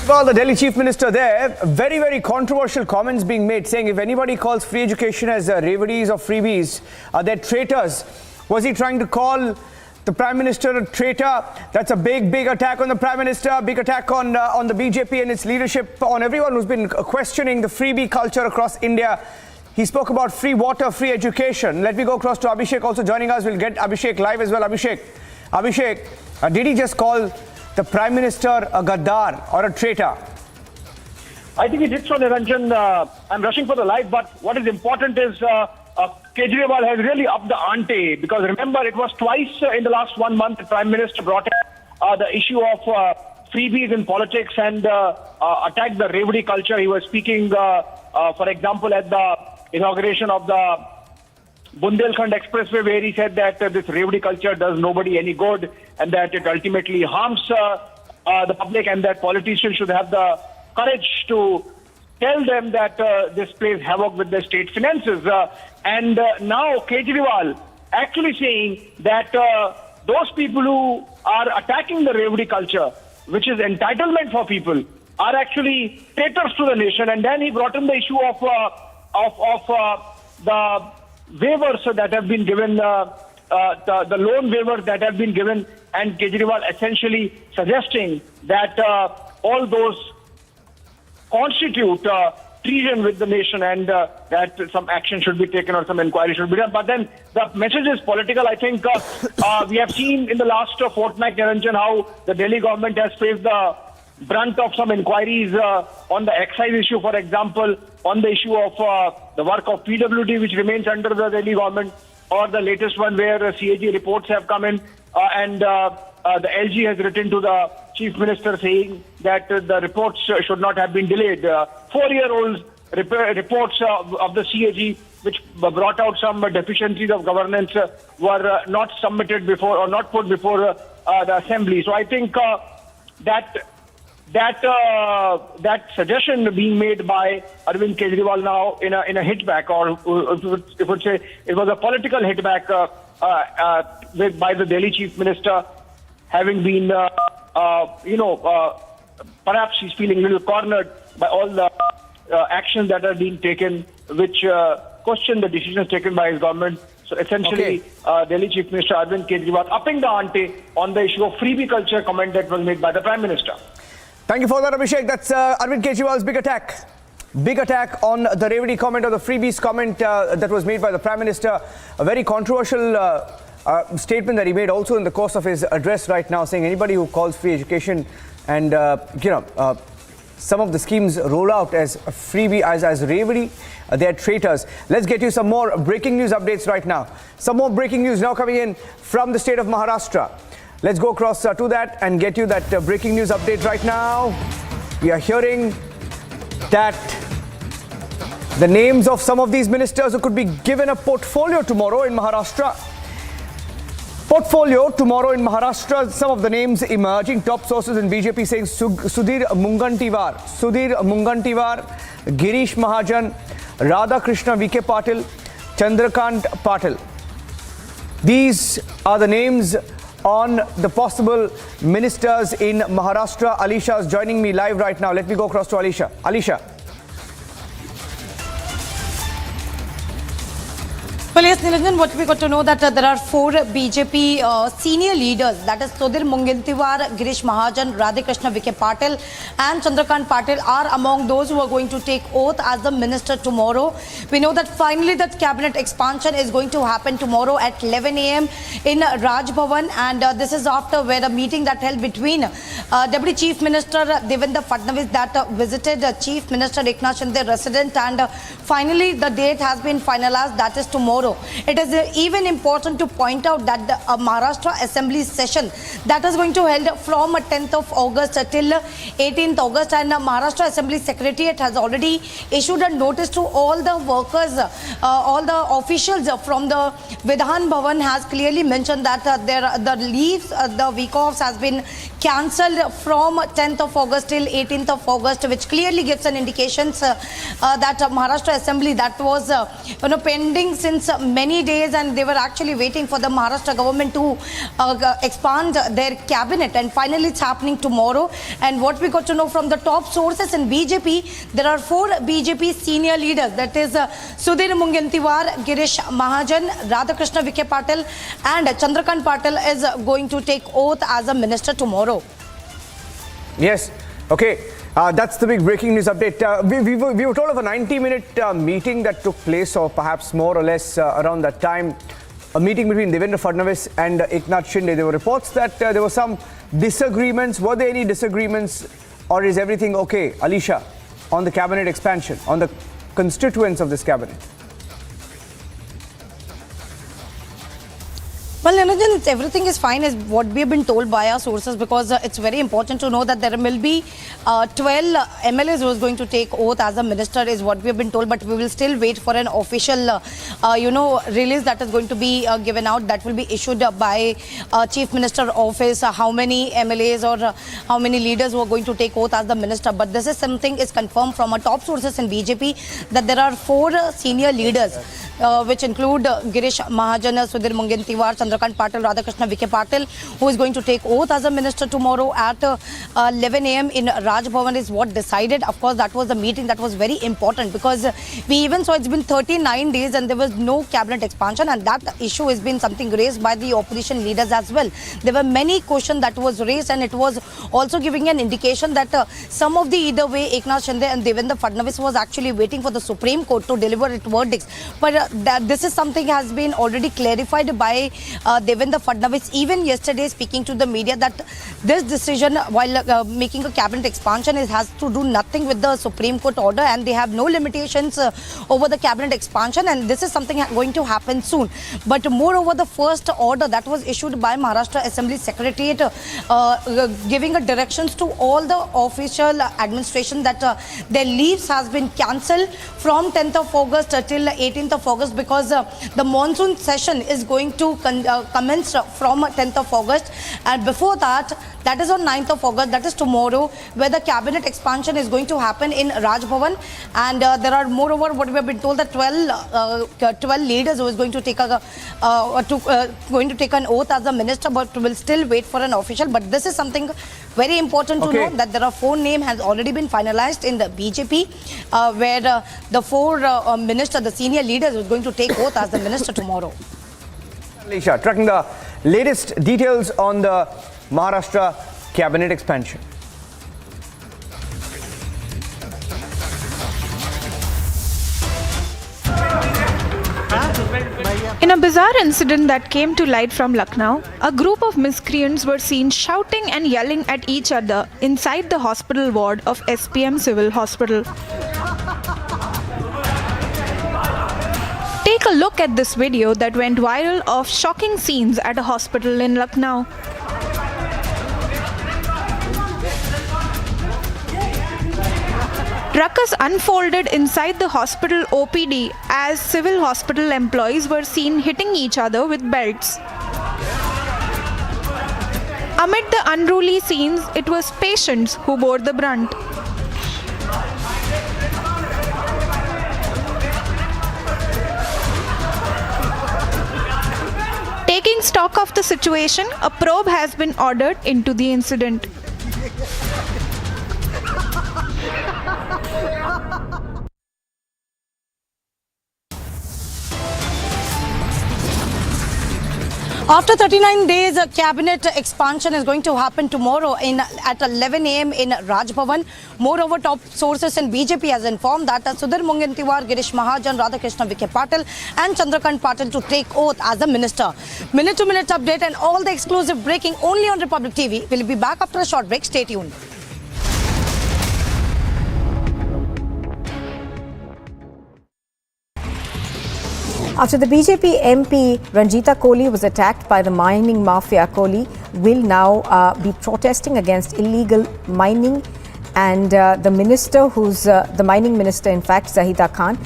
Well, the Delhi Chief Minister there, very, very controversial comments being made, saying if anybody calls free education as reveries or freebies, they're traitors. Was he trying to call the Prime Minister a traitor? That's a big, big attack on the Prime Minister, big attack on the BJP and its leadership, on everyone who's been questioning the freebie culture across India. He spoke about free water, free education. Let me go across to Abhishek also joining us. We'll get Abhishek live as well. Abhishek, did he just call the Prime Minister a gaddar or a traitor? I think he did so, Niranjan. I'm rushing for the live, but what is important is Kejriwal has really upped the ante, because remember, it was twice in the last 1 month the Prime Minister brought in the issue of freebies in politics and attacked the Revdi culture. He was speaking, for example, at the inauguration of the Bundelkhand Expressway, where he said that this Revdi culture does nobody any good and that it ultimately harms the public, and that politicians should have the courage to tell them that this plays havoc with the state finances. And now Kejriwal actually saying that those people who are attacking the Revdi culture, which is entitlement for people, are actually traitors to the nation. And then he brought in the issue of the waivers that have been given, the loan waivers that have been given, and Kejriwal essentially suggesting that all those constitute treason with the nation, and that some action should be taken or some inquiry should be done. But then the message is political. I think we have seen in the last fortnight, Niranjan, how the Delhi government has faced the brunt of some inquiries on the excise issue, for example, on the issue of the work of PWD, which remains under the Delhi government, or the latest one where CAG reports have come in, and the LG has written to the Chief Minister saying that the reports should not have been delayed. 4-year-old reports of the CAG, which brought out some deficiencies of governance, were not submitted before, or not put before the Assembly. So I think that suggestion being made by Arvind Kejriwal now in a hitback, or if would say it was a political hitback by the Delhi Chief Minister, having been, perhaps he's feeling a little cornered by all the actions that are being taken, which question the decisions taken by his government. So essentially, Delhi Chief Minister Arvind Kejriwal upping the ante on the issue of freebie culture comment that was made by the Prime Minister. Thank you for that, Abhishek. That's Arvind Kejriwal's big attack. Big attack on the Revdi comment, or the freebies comment that was made by the Prime Minister. A very controversial statement that he made also in the course of his address right now, saying anybody who calls free education and some of the schemes roll out as a freebie, as Revdi, they're traitors. Let's get you some more breaking news updates right now. Some more breaking news now coming in from the state of Maharashtra. Let's go across to that and get you that breaking news update right now. We are hearing that the names of some of these ministers who could be given a portfolio tomorrow in Maharashtra. Portfolio tomorrow in Maharashtra, some of the names emerging. Top sources in BJP saying Sudhir Mungantiwar, Girish Mahajan, Radha Krishna VK Patil, Chandrakant Patil. These are the names on the possible ministers in Maharashtra. Alisha is joining me live right now. Let me go across to Alisha. Alisha. Well, yes, Niranjan, what we got to know that there are 4 BJP senior leaders, that is Sudhir Mungantiwar, Girish Mahajan, Radhakrishna VK Patil and Chandrakant Patil are among those who are going to take oath as the minister tomorrow. We know that finally that cabinet expansion is going to happen tomorrow at 11 a.m. in Raj Bhavan, and this is after where a meeting that held between Deputy Chief Minister Devendra Fadnavis that visited Chief Minister Eknath Shinde resident, and finally the date has been finalized, that is tomorrow. tomorrow. It is even important to point out that the Maharashtra Assembly session that is going to held from 10th of August till 18th August, and Maharashtra Assembly Secretariat has already issued a notice to all the workers, all the officials from the Vidhan Bhavan has clearly mentioned that the leaves, the week offs has been cancelled from 10th of August till 18th of August, which clearly gives an indication that Maharashtra Assembly that was pending since many days, and they were actually waiting for the Maharashtra government to expand their cabinet, and finally it's happening tomorrow. And what we got to know from the top sources in BJP, there are 4 BJP senior leaders, that is Sudhir Mungantiwar, Girish Mahajan, Radhakrishna Vikhe Patil and Chandrakant Patil is going to take oath as a minister tomorrow. Yes, okay. That's the big breaking news update. We were told of a 90-minute meeting that took place, or perhaps more or less around that time. A meeting between Devendra Fadnavis and Eknath Shinde. There were reports that there were some disagreements. Were there any disagreements, or is everything okay, Alisha, on the cabinet expansion, on the constituents of this cabinet? Well, Niranjan, everything is fine as what we have been told by our sources, because it's very important to know that there will be 12 MLAs who is going to take oath as a minister is what we have been told, but we will still wait for an official, release that is going to be given out, that will be issued by Chief Minister Office, how many MLAs or how many leaders who are going to take oath as the minister. But this is something is confirmed from our top sources in BJP that there are 4 senior leaders, which include Girish Mahajan, Sudhir Mungantiwar, Chandrakant Patil, Radhakrishna Vikhe Patil, who is going to take oath as a minister tomorrow at 11 a.m. in Raj Bhavan is what decided. Of course, that was the meeting that was very important, because we even saw it's been 39 days and there was no cabinet expansion, and that issue has been something raised by the opposition leaders as well. There were many questions that was raised, and it was also giving an indication that some of the either way Eknath Shinde and Devendra Fadnavis was actually waiting for the Supreme Court to deliver its verdicts. But this is something has been already clarified by Devendra Fadnavis even yesterday, speaking to the media, that this decision while making a cabinet expansion has to do nothing with the Supreme Court order, and they have no limitations over the cabinet expansion, and this is something going to happen soon. But moreover, the first order that was issued by Maharashtra Assembly Secretariat giving a directions to all the official administration that their leaves has been cancelled from 10th of August till 18th of August, because the monsoon session is going to commence from 10th of August, and before that is on 9th of August, that is tomorrow, where the cabinet expansion is going to happen in Raj Bhavan. And there are moreover what we have been told that 12 leaders who is going to take an oath as a minister, but will still wait for an official. But this is something very important to know, that there are 4 names has already been finalized in the BJP, where the 4 ministers, the senior leaders, is going to take oath as the minister tomorrow. Alisha, tracking the latest details on the Maharashtra cabinet expansion. In a bizarre incident that came to light from Lucknow, a group of miscreants were seen shouting and yelling at each other inside the hospital ward of SPM Civil Hospital. Take a look at this video that went viral of shocking scenes at a hospital in Lucknow. Ruckus unfolded inside the hospital OPD as civil hospital employees were seen hitting each other with belts. Amid the unruly scenes, it was patients who bore the brunt. Taking stock of the situation, a probe has been ordered into the incident. After 39 days, a cabinet expansion is going to happen tomorrow at 11 a.m. in Raj Bhavan. Moreover, top sources in BJP has informed that Sudhir Mungantiwar, Girish Mahajan, Radhakrishna Vikhe Patil and Chandrakant Patil to take oath as a minister. Minute-to-minute update and all the exclusive breaking only on Republic TV. We'll be back after a short break. Stay tuned. After the BJP MP Ranjita Kohli was attacked by the mining mafia, Kohli will now be protesting against illegal mining, and the minister, who's the mining minister, in fact, Zahida Khan,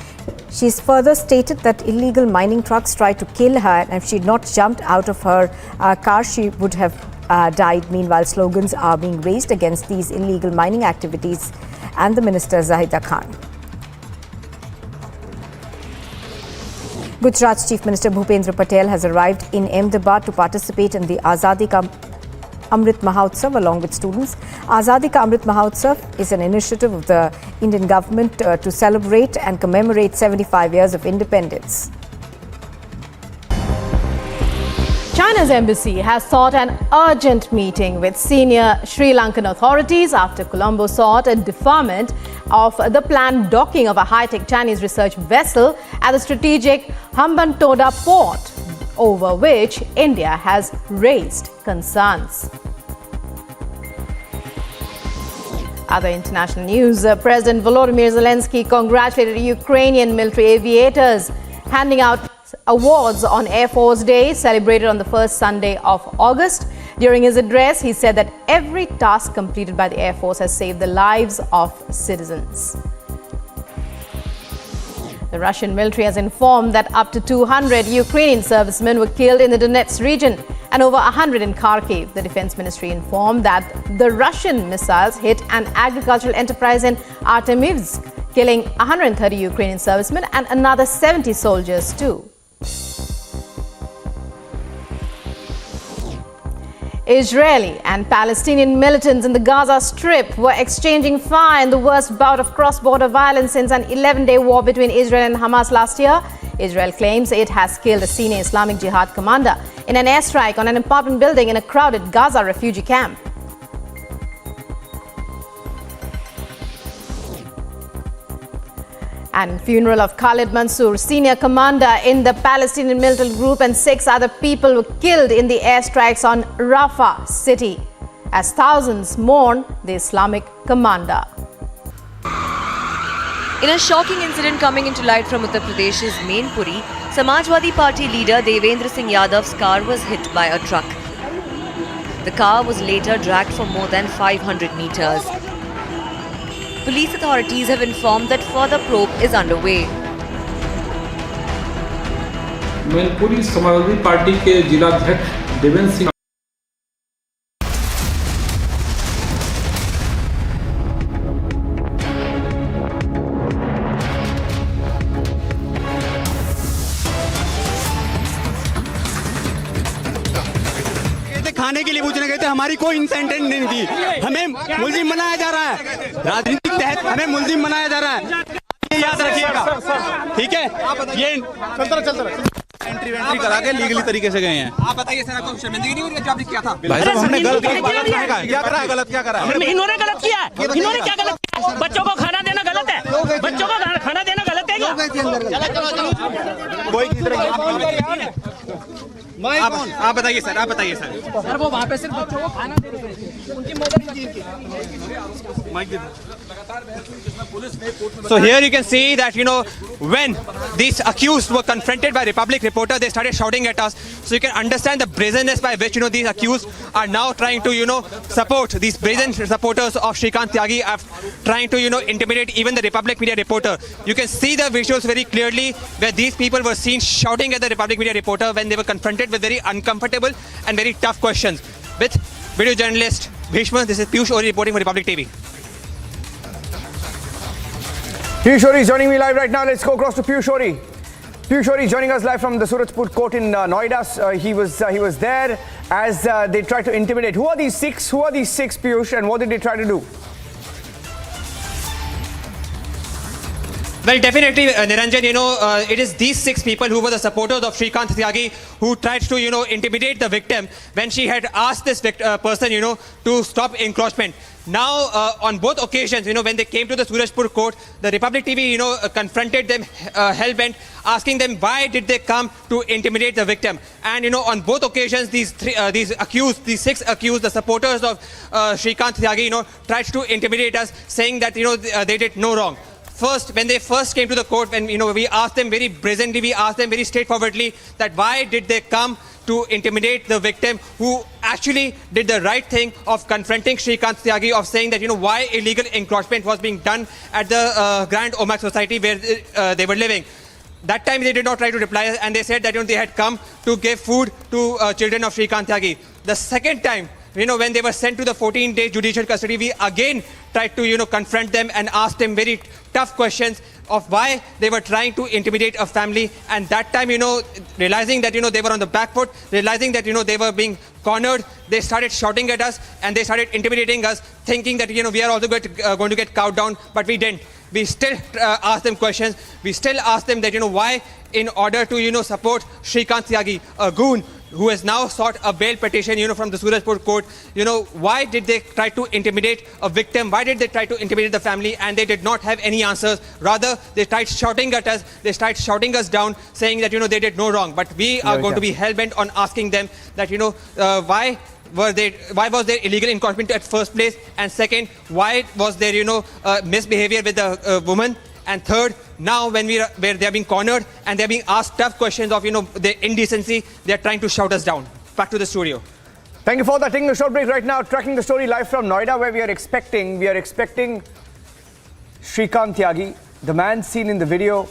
she's further stated that illegal mining trucks tried to kill her, and if she'd not jumped out of her car, she would have died. Meanwhile, slogans are being raised against these illegal mining activities and the minister Zahida Khan. Gujarat's Chief Minister Bhupendra Patel has arrived in Ahmedabad to participate in the Azadi Ka Amrit Mahotsav along with students. Azadi Ka Amrit Mahotsav is an initiative of the Indian government to celebrate and commemorate 75 years of independence. China's embassy has sought an urgent meeting with senior Sri Lankan authorities after Colombo sought a deferment of the planned docking of a high-tech Chinese research vessel at the strategic Hambantota port, over which India has raised concerns. Other international news, President Volodymyr Zelensky congratulated Ukrainian military aviators, handing out awards on Air Force Day, celebrated on the first Sunday of August. During his address, he said that every task completed by the Air Force has saved the lives of citizens. The Russian military has informed that up to 200 Ukrainian servicemen were killed in the Donetsk region and over 100 in Kharkiv. The Defense Ministry informed that the Russian missiles hit an agricultural enterprise in Artemivsk, killing 130 Ukrainian servicemen and another 70 soldiers too. Israeli and Palestinian militants in the Gaza Strip were exchanging fire in the worst bout of cross-border violence since an 11-day war between Israel and Hamas last year. Israel claims it has killed a senior Islamic Jihad commander in an airstrike on an apartment building in a crowded Gaza refugee camp. And funeral of Khalid Mansour, senior commander in the Palestinian militant group, and 6 other people were killed in the airstrikes on Rafah city as thousands mourn the Islamic commander. In a shocking incident coming into light from Uttar Pradesh's Mainpuri, Samajwadi Party leader Devendra Singh Yadav's car was hit by a truck. The car was later dragged for more than 500 meters. Police authorities have informed that further probe is underway. Mainpuri Samajwadi party के जिलाध्यक्ष देवेंद्र सिंह खाने के लिए पूछने गए थे, हमारी कोई इंसेंटिव नहीं थी, हमें मुल्जिम बनाया जा रहा है, राजनीतिक तहत हमें मुल्जिम बनाया जा रहा है, ये याद रखिएगा, ठीक है? ये एंट्री करा के लीगली तरीके से गए हैं। आप बताइए सर, आपको शर्मिंदगी नहीं हो रही है जो आपने किया था? भाई साहब, हमने गलत क्या करा है? गलत क्या करा है? इन्होंने गलत किया है। इन्होंने क्या गलत किया? बच्चों को खाना देना गलत है। बच्चों को खाना देना गलत है क्या? कोई आप बताइए सर, आप बताइए सर। सर वो वहाँ पे सिर्फ बच्चों को खाना दे रहे थे, उनकी So here you can see that, when these accused were confronted by Republic reporter, they started shouting at us. So you can understand the brazenness by which, these accused are now trying to, support these brazen supporters of Shrikant Tyagi, are trying to, intimidate even the Republic media reporter. You can see the visuals very clearly where these people were seen shouting at the Republic media reporter when they were confronted with very uncomfortable and very tough questions. With video journalist Bhishma, this is Piyush Ori reporting for Republic TV. Piyush Ori is joining me live right now. Let's go across to Piyush Ori. Piyush Ori joining us live from the Suratpur court in Noida. He was there as they tried to intimidate. Who are these six? Piyush, and what did they try to do? Well, definitely, Niranjan, it is these 6 people who were the supporters of Shrikant Tyagi who tried to, intimidate the victim when she had asked this person, to stop encroachment. Now, on both occasions, when they came to the Surajpur court, the Republic TV, confronted them hell-bent, asking them why did they come to intimidate the victim. And, on both occasions, these 6 accused, the supporters of Shrikant Tyagi, tried to intimidate us, saying that, they did no wrong. first, when they first came to the court, when we asked them very brazenly, we asked them very straightforwardly that why did they come to intimidate the victim who actually did the right thing of confronting Shrikant Tyagi, of saying that why illegal encroachment was being done at the Grand Omak Society where they were living. That time they did not try to reply, and they said that they had come to give food to children of Shrikant Tyagi. The second time, when they were sent to the 14-day judicial custody, we again tried to, confront them and ask them very tough questions of why they were trying to intimidate a family. And that time, realizing that, they were on the back foot, realizing that, they were being cornered, they started shouting at us and they started intimidating us, thinking that, we are also going to get cowed down, but we didn't. We still asked them questions. We still asked them that, why, in order to, support Shrikant Tyagi, a goon, who has now sought a bail petition, from the Surajpur court, why did they try to intimidate a victim? Why did they try to intimidate the family? And they did not have any answers. Rather, they tried shouting at us. They tried shouting us down, saying that, they did no wrong. But we are going to be hell-bent on asking them that, why was there illegal encroachment at first place? And second, why was there, misbehavior with the woman? And third, now where they are being cornered and they are being asked tough questions of, their indecency, they are trying to shout us down. Back to the studio. Thank you for that. Taking a short break right now, tracking the story live from Noida, where we are expecting Shrikant Tyagi, the man seen in the video,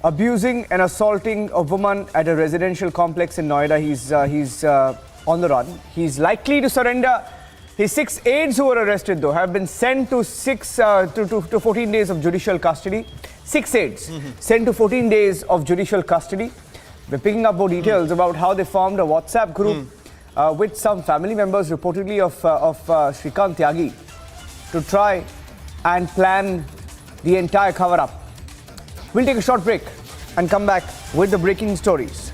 abusing and assaulting a woman at a residential complex in Noida. He's on the run. He's likely to surrender. His 6 aides who were arrested, though, have been sent to 14 days of judicial custody. 6 aides sent to 14 days of judicial custody. We're picking up more details about how they formed a WhatsApp group with some family members, reportedly of Shrikant Tyagi, to try and plan the entire cover-up. We'll take a short break and come back with the breaking stories.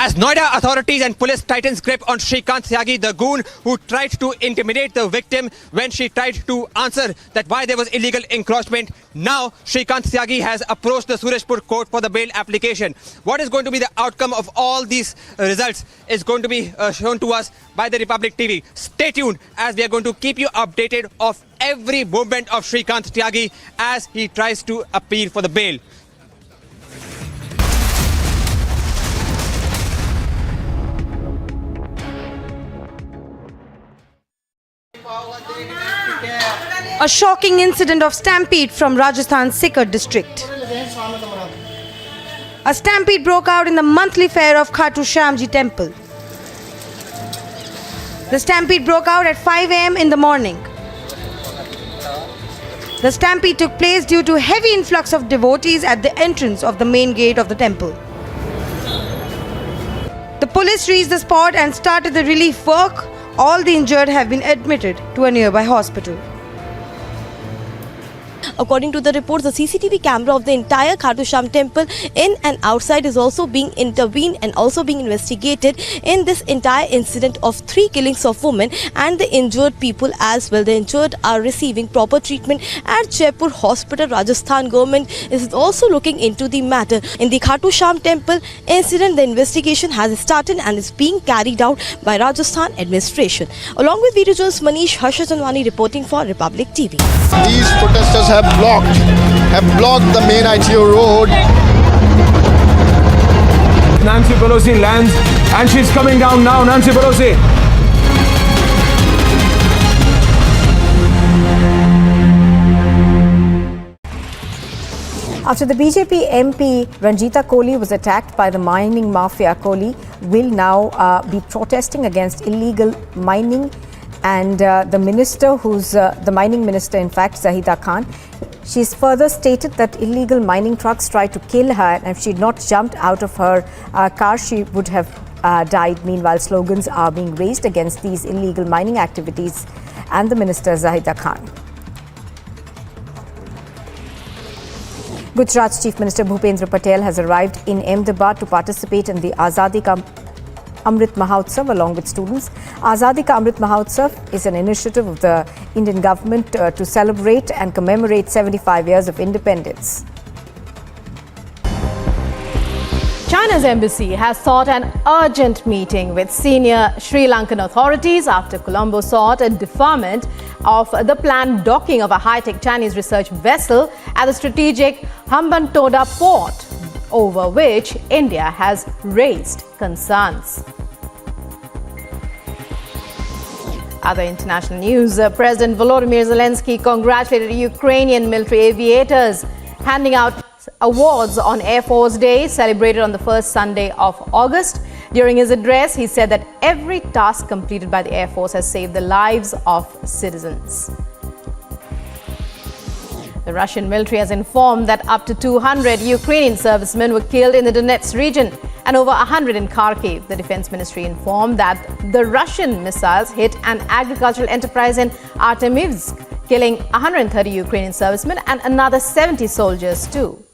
As Noida authorities and police tightens grip on Shrikant Tyagi, the goon who tried to intimidate the victim when she tried to answer that why there was illegal encroachment, now Shrikant Tyagi has approached the Surajpur court for the bail application. What is going to be the outcome of all these results is going to be shown to us by the Republic TV. Stay tuned, as we are going to keep you updated of every movement of Shrikant Tyagi as he tries to appeal for the bail. A shocking incident of stampede from Rajasthan's Sikar district. A stampede broke out in the monthly fair of Khatu Shyamji temple. The stampede broke out at 5 a.m. in the morning. The stampede took place due to heavy influx of devotees at the entrance of the main gate of the temple. The police reached the spot and started the relief work. All the injured have been admitted to a nearby hospital. According to the reports, the CCTV camera of the entire Khatu Sham temple in and outside is also being intervened and also being investigated in this entire incident of 3 killings of women and the injured people as well. The injured are receiving proper treatment at Jaipur Hospital. Rajasthan government is also looking into the matter. In the Khatu Sham temple incident, the investigation has started and is being carried out by Rajasthan administration. Along with video journalist Manish Harshatanwani reporting for Republic TV. These protesters have blocked the main ITO road. Nancy Pelosi lands and she's coming down now. Nancy Pelosi. After the BJP MP Ranjita Kohli was attacked by the mining mafia, Kohli will now be protesting against illegal mining. And the minister, who's the mining minister, in fact, Zahida Khan, she's further stated that illegal mining trucks tried to kill her, and if she'd not jumped out of her car, she would have died. Meanwhile, slogans are being raised against these illegal mining activities and the minister, Zahida Khan. Gujarat's Chief Minister Bhupendra Patel has arrived in Ahmedabad to participate in the Azadi Ka Amrit Mahotsav along with students. Azadi Ka Amrit Mahotsav is an initiative of the Indian government to celebrate and commemorate 75 years of independence. China's embassy has sought an urgent meeting with senior Sri Lankan authorities after Colombo sought a deferment of the planned docking of a high-tech Chinese research vessel at the strategic Hambantota port, over which India has raised concerns. Other international news, President Volodymyr Zelensky congratulated Ukrainian military aviators, handing out awards on Air Force Day, celebrated on the first Sunday of August. During his address, he said that every task completed by the Air Force has saved the lives of citizens. The Russian military has informed that up to 200 Ukrainian servicemen were killed in the Donetsk region and over 100 in Kharkiv. The Defense Ministry informed that the Russian missiles hit an agricultural enterprise in Artemivsk, killing 130 Ukrainian servicemen and another 70 soldiers too.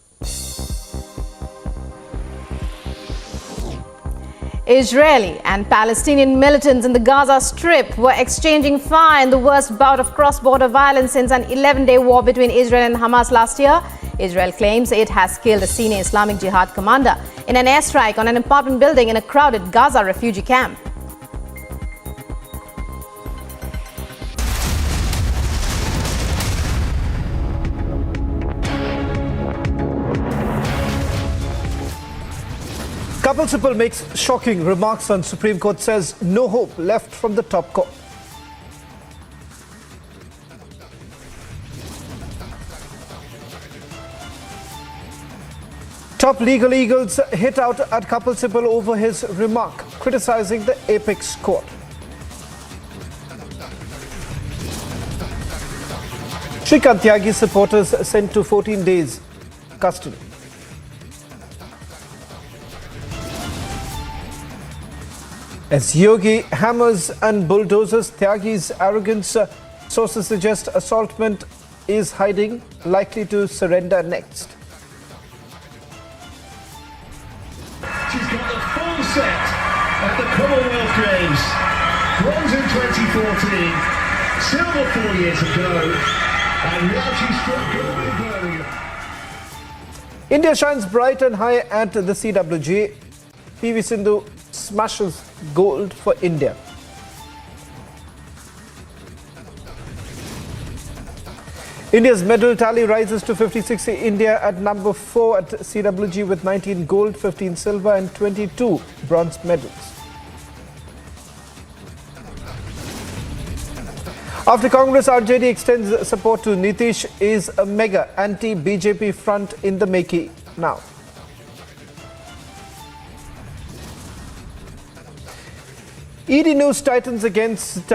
Israeli and Palestinian militants in the Gaza Strip were exchanging fire in the worst bout of cross-border violence since an 11-day war between Israel and Hamas last year. Israel claims it has killed a senior Islamic Jihad commander in an airstrike on an apartment building in a crowded Gaza refugee camp. Kapil Sibal makes shocking remarks on Supreme Court, says no hope left from the top court. Top legal eagles hit out at Kapil Sibal over his remark, criticizing the apex court. Shrikant Tyagi's supporters sent to 14 days custody. As Yogi hammers and bulldozers Tyagi's arrogance, sources suggest assaultment is hiding, likely to surrender next. She's got the full set at the Commonwealth Games. Bronze in 2014, silver 4 years ago, and now she's struck gold in Birmingham. India shines bright and high at the CWG. PV Sindhu smashes gold for India. India's medal tally rises to 56. India at number 4 at CWG with 19 gold, 15 silver and 22 bronze medals. After Congress, RJD extends support to Nitish, is a mega anti-BJP front in the making now. ED news tightens against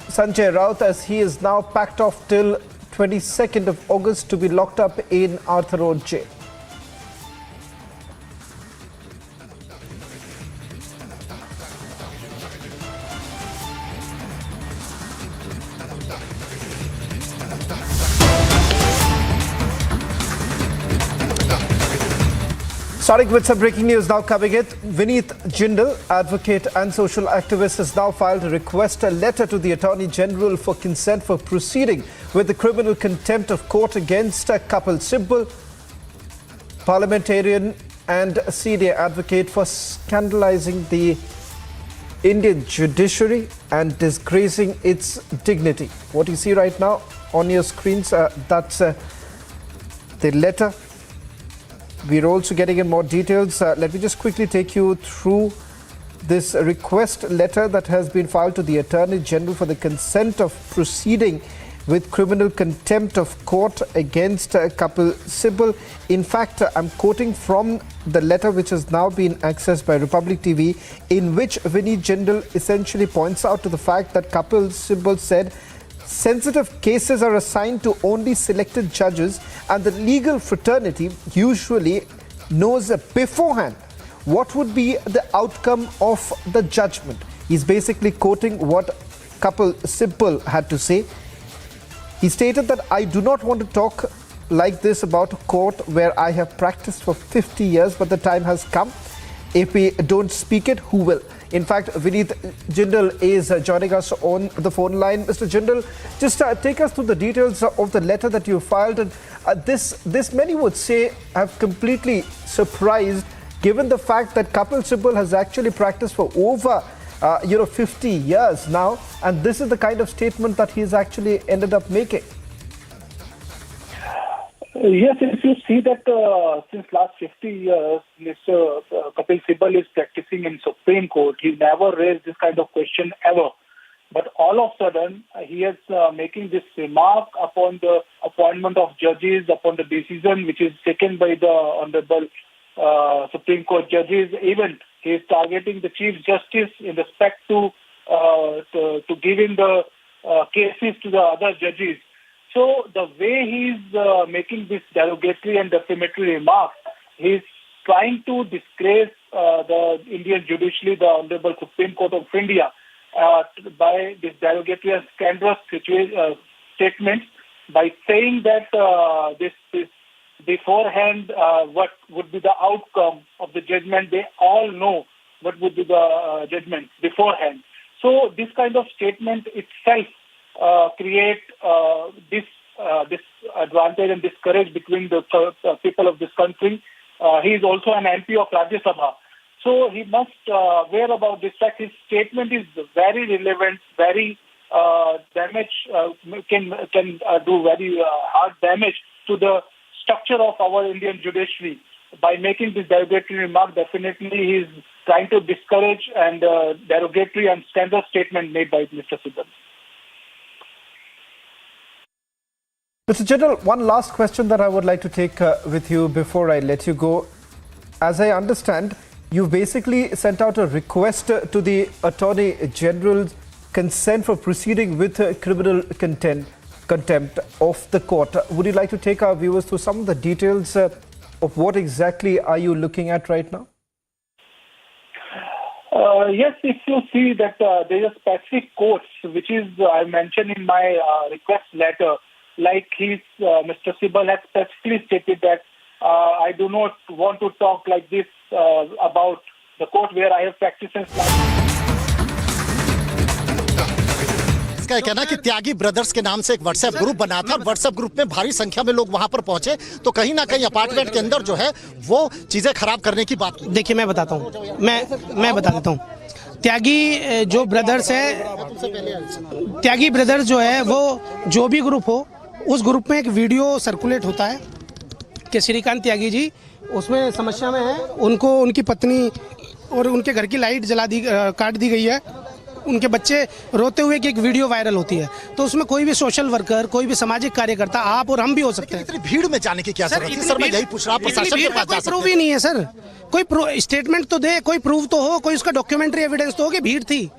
Sanjay Raut as he is now packed off till 22nd of August to be locked up in Arthur Road jail. Starting with some breaking news now coming in. Vineet Jindal, advocate and social activist, has now filed a letter to the Attorney General for consent for proceeding with the criminal contempt of court against Kapil Sibal, parliamentarian and senior advocate for scandalizing the Indian judiciary and disgracing its dignity. What you see right now on your screens, that's the letter. We're also getting in more details. Let me just quickly take you through this request letter that has been filed to the Attorney General for the consent of proceeding with criminal contempt of court against Kapil Sibal. In fact, I'm quoting from the letter which has now been accessed by Republic TV, in which Vineet Jindal essentially points out to the fact that Kapil Sibal said sensitive cases are assigned to only selected judges and the legal fraternity usually knows beforehand what would be the outcome of the judgment. He's basically quoting what Kapil Sibal had to say. He stated that I do not want to talk like this about a court where I have practiced for 50 years, but the time has come. If we don't speak it, who will? In fact, Vineet Jindal is joining us on the phone line. Mr. Jindal, just take us through the details of the letter that you filed. And this many would say, have completely surprised given the fact that Kapil Sibal has actually practiced for over 50 years now, and this is the kind of statement that he's actually ended up making. Yes, if you see that since last 50 years, Mr. Kapil Sibal is practicing in Supreme Court. He never raised this kind of question ever. But all of a sudden, he is making this remark upon the appointment of judges, upon the decision which is taken by the Honorable Supreme Court judges. Even he is targeting the Chief Justice in respect to giving the cases to the other judges. So the way he's making this derogatory and defamatory remarks, he's trying to disgrace the Indian judiciary, the Honorable Supreme Court of India, by this derogatory and scandalous statements, by saying that this beforehand what would be the outcome of the judgment. They all know what would be the judgment beforehand. So this kind of statement itself create this advantage and discourage between the people of this country. He is also an MP of Rajya Sabha. So he must aware about this fact. His statement is very relevant, very damage, can do very hard damage to the structure of our Indian judiciary. By making this derogatory remark, definitely he is trying to discourage and derogatory and scandalous statement made by Mr. Sibal. Mr. General, one last question that I would like to take with you before I let you go. As I understand, you basically sent out a request to the Attorney General's consent for proceeding with criminal contempt of the court. Would you like to take our viewers through some of the details of what exactly are you looking at right now? Yes, if you see that there are specific courts, which is I mentioned in my request letter, like Mr. Sibal has specifically stated that I do not want to talk like this about the court where I have practiced since इसका कहना कि त्यागी brothers के नाम से एक WhatsApp group बना था और व्हाट्सएप ग्रुप में भारी संख्या में लोग वहां पर पहुंचे तो कहीं ना कहीं अपार्टमेंट के अंदर जो है वो चीजें खराब करने की बात। देखिए मैं बताता हूँ, मैं बता देता हूँ। त्यागी जो ब्रदर्स है, त्यागी ब्रदर्स जो है वो जो भी ग्रुप हो, उस ग्रुप में एक वीडियो सर्कुलेट होता है कि श्रीकांत त्यागी जी उसमें समस्या में है, उनको उनकी पत्नी और उनके घर की लाइट काट दी गई है, उनके बच्चे रोते हुए की एक वीडियो वायरल होती है। तो उसमें कोई भी सोशल वर्कर, कोई भी सामाजिक कार्यकर्ता, आप और हम भी हो सकते हैं। इतनी भीड़ में जाने की क्या जरूरत है सर? मैं यही पूछ रहा हूं, प्रशासन के पास जा सकते हैं? प्रूफ ही नहीं है सर, कोई स्टेटमेंट तो दे, कोई प्रूफ तो हो, कोई उसका डॉक्यूमेंट्री एविडेंस तो हो कि भीड़ थी।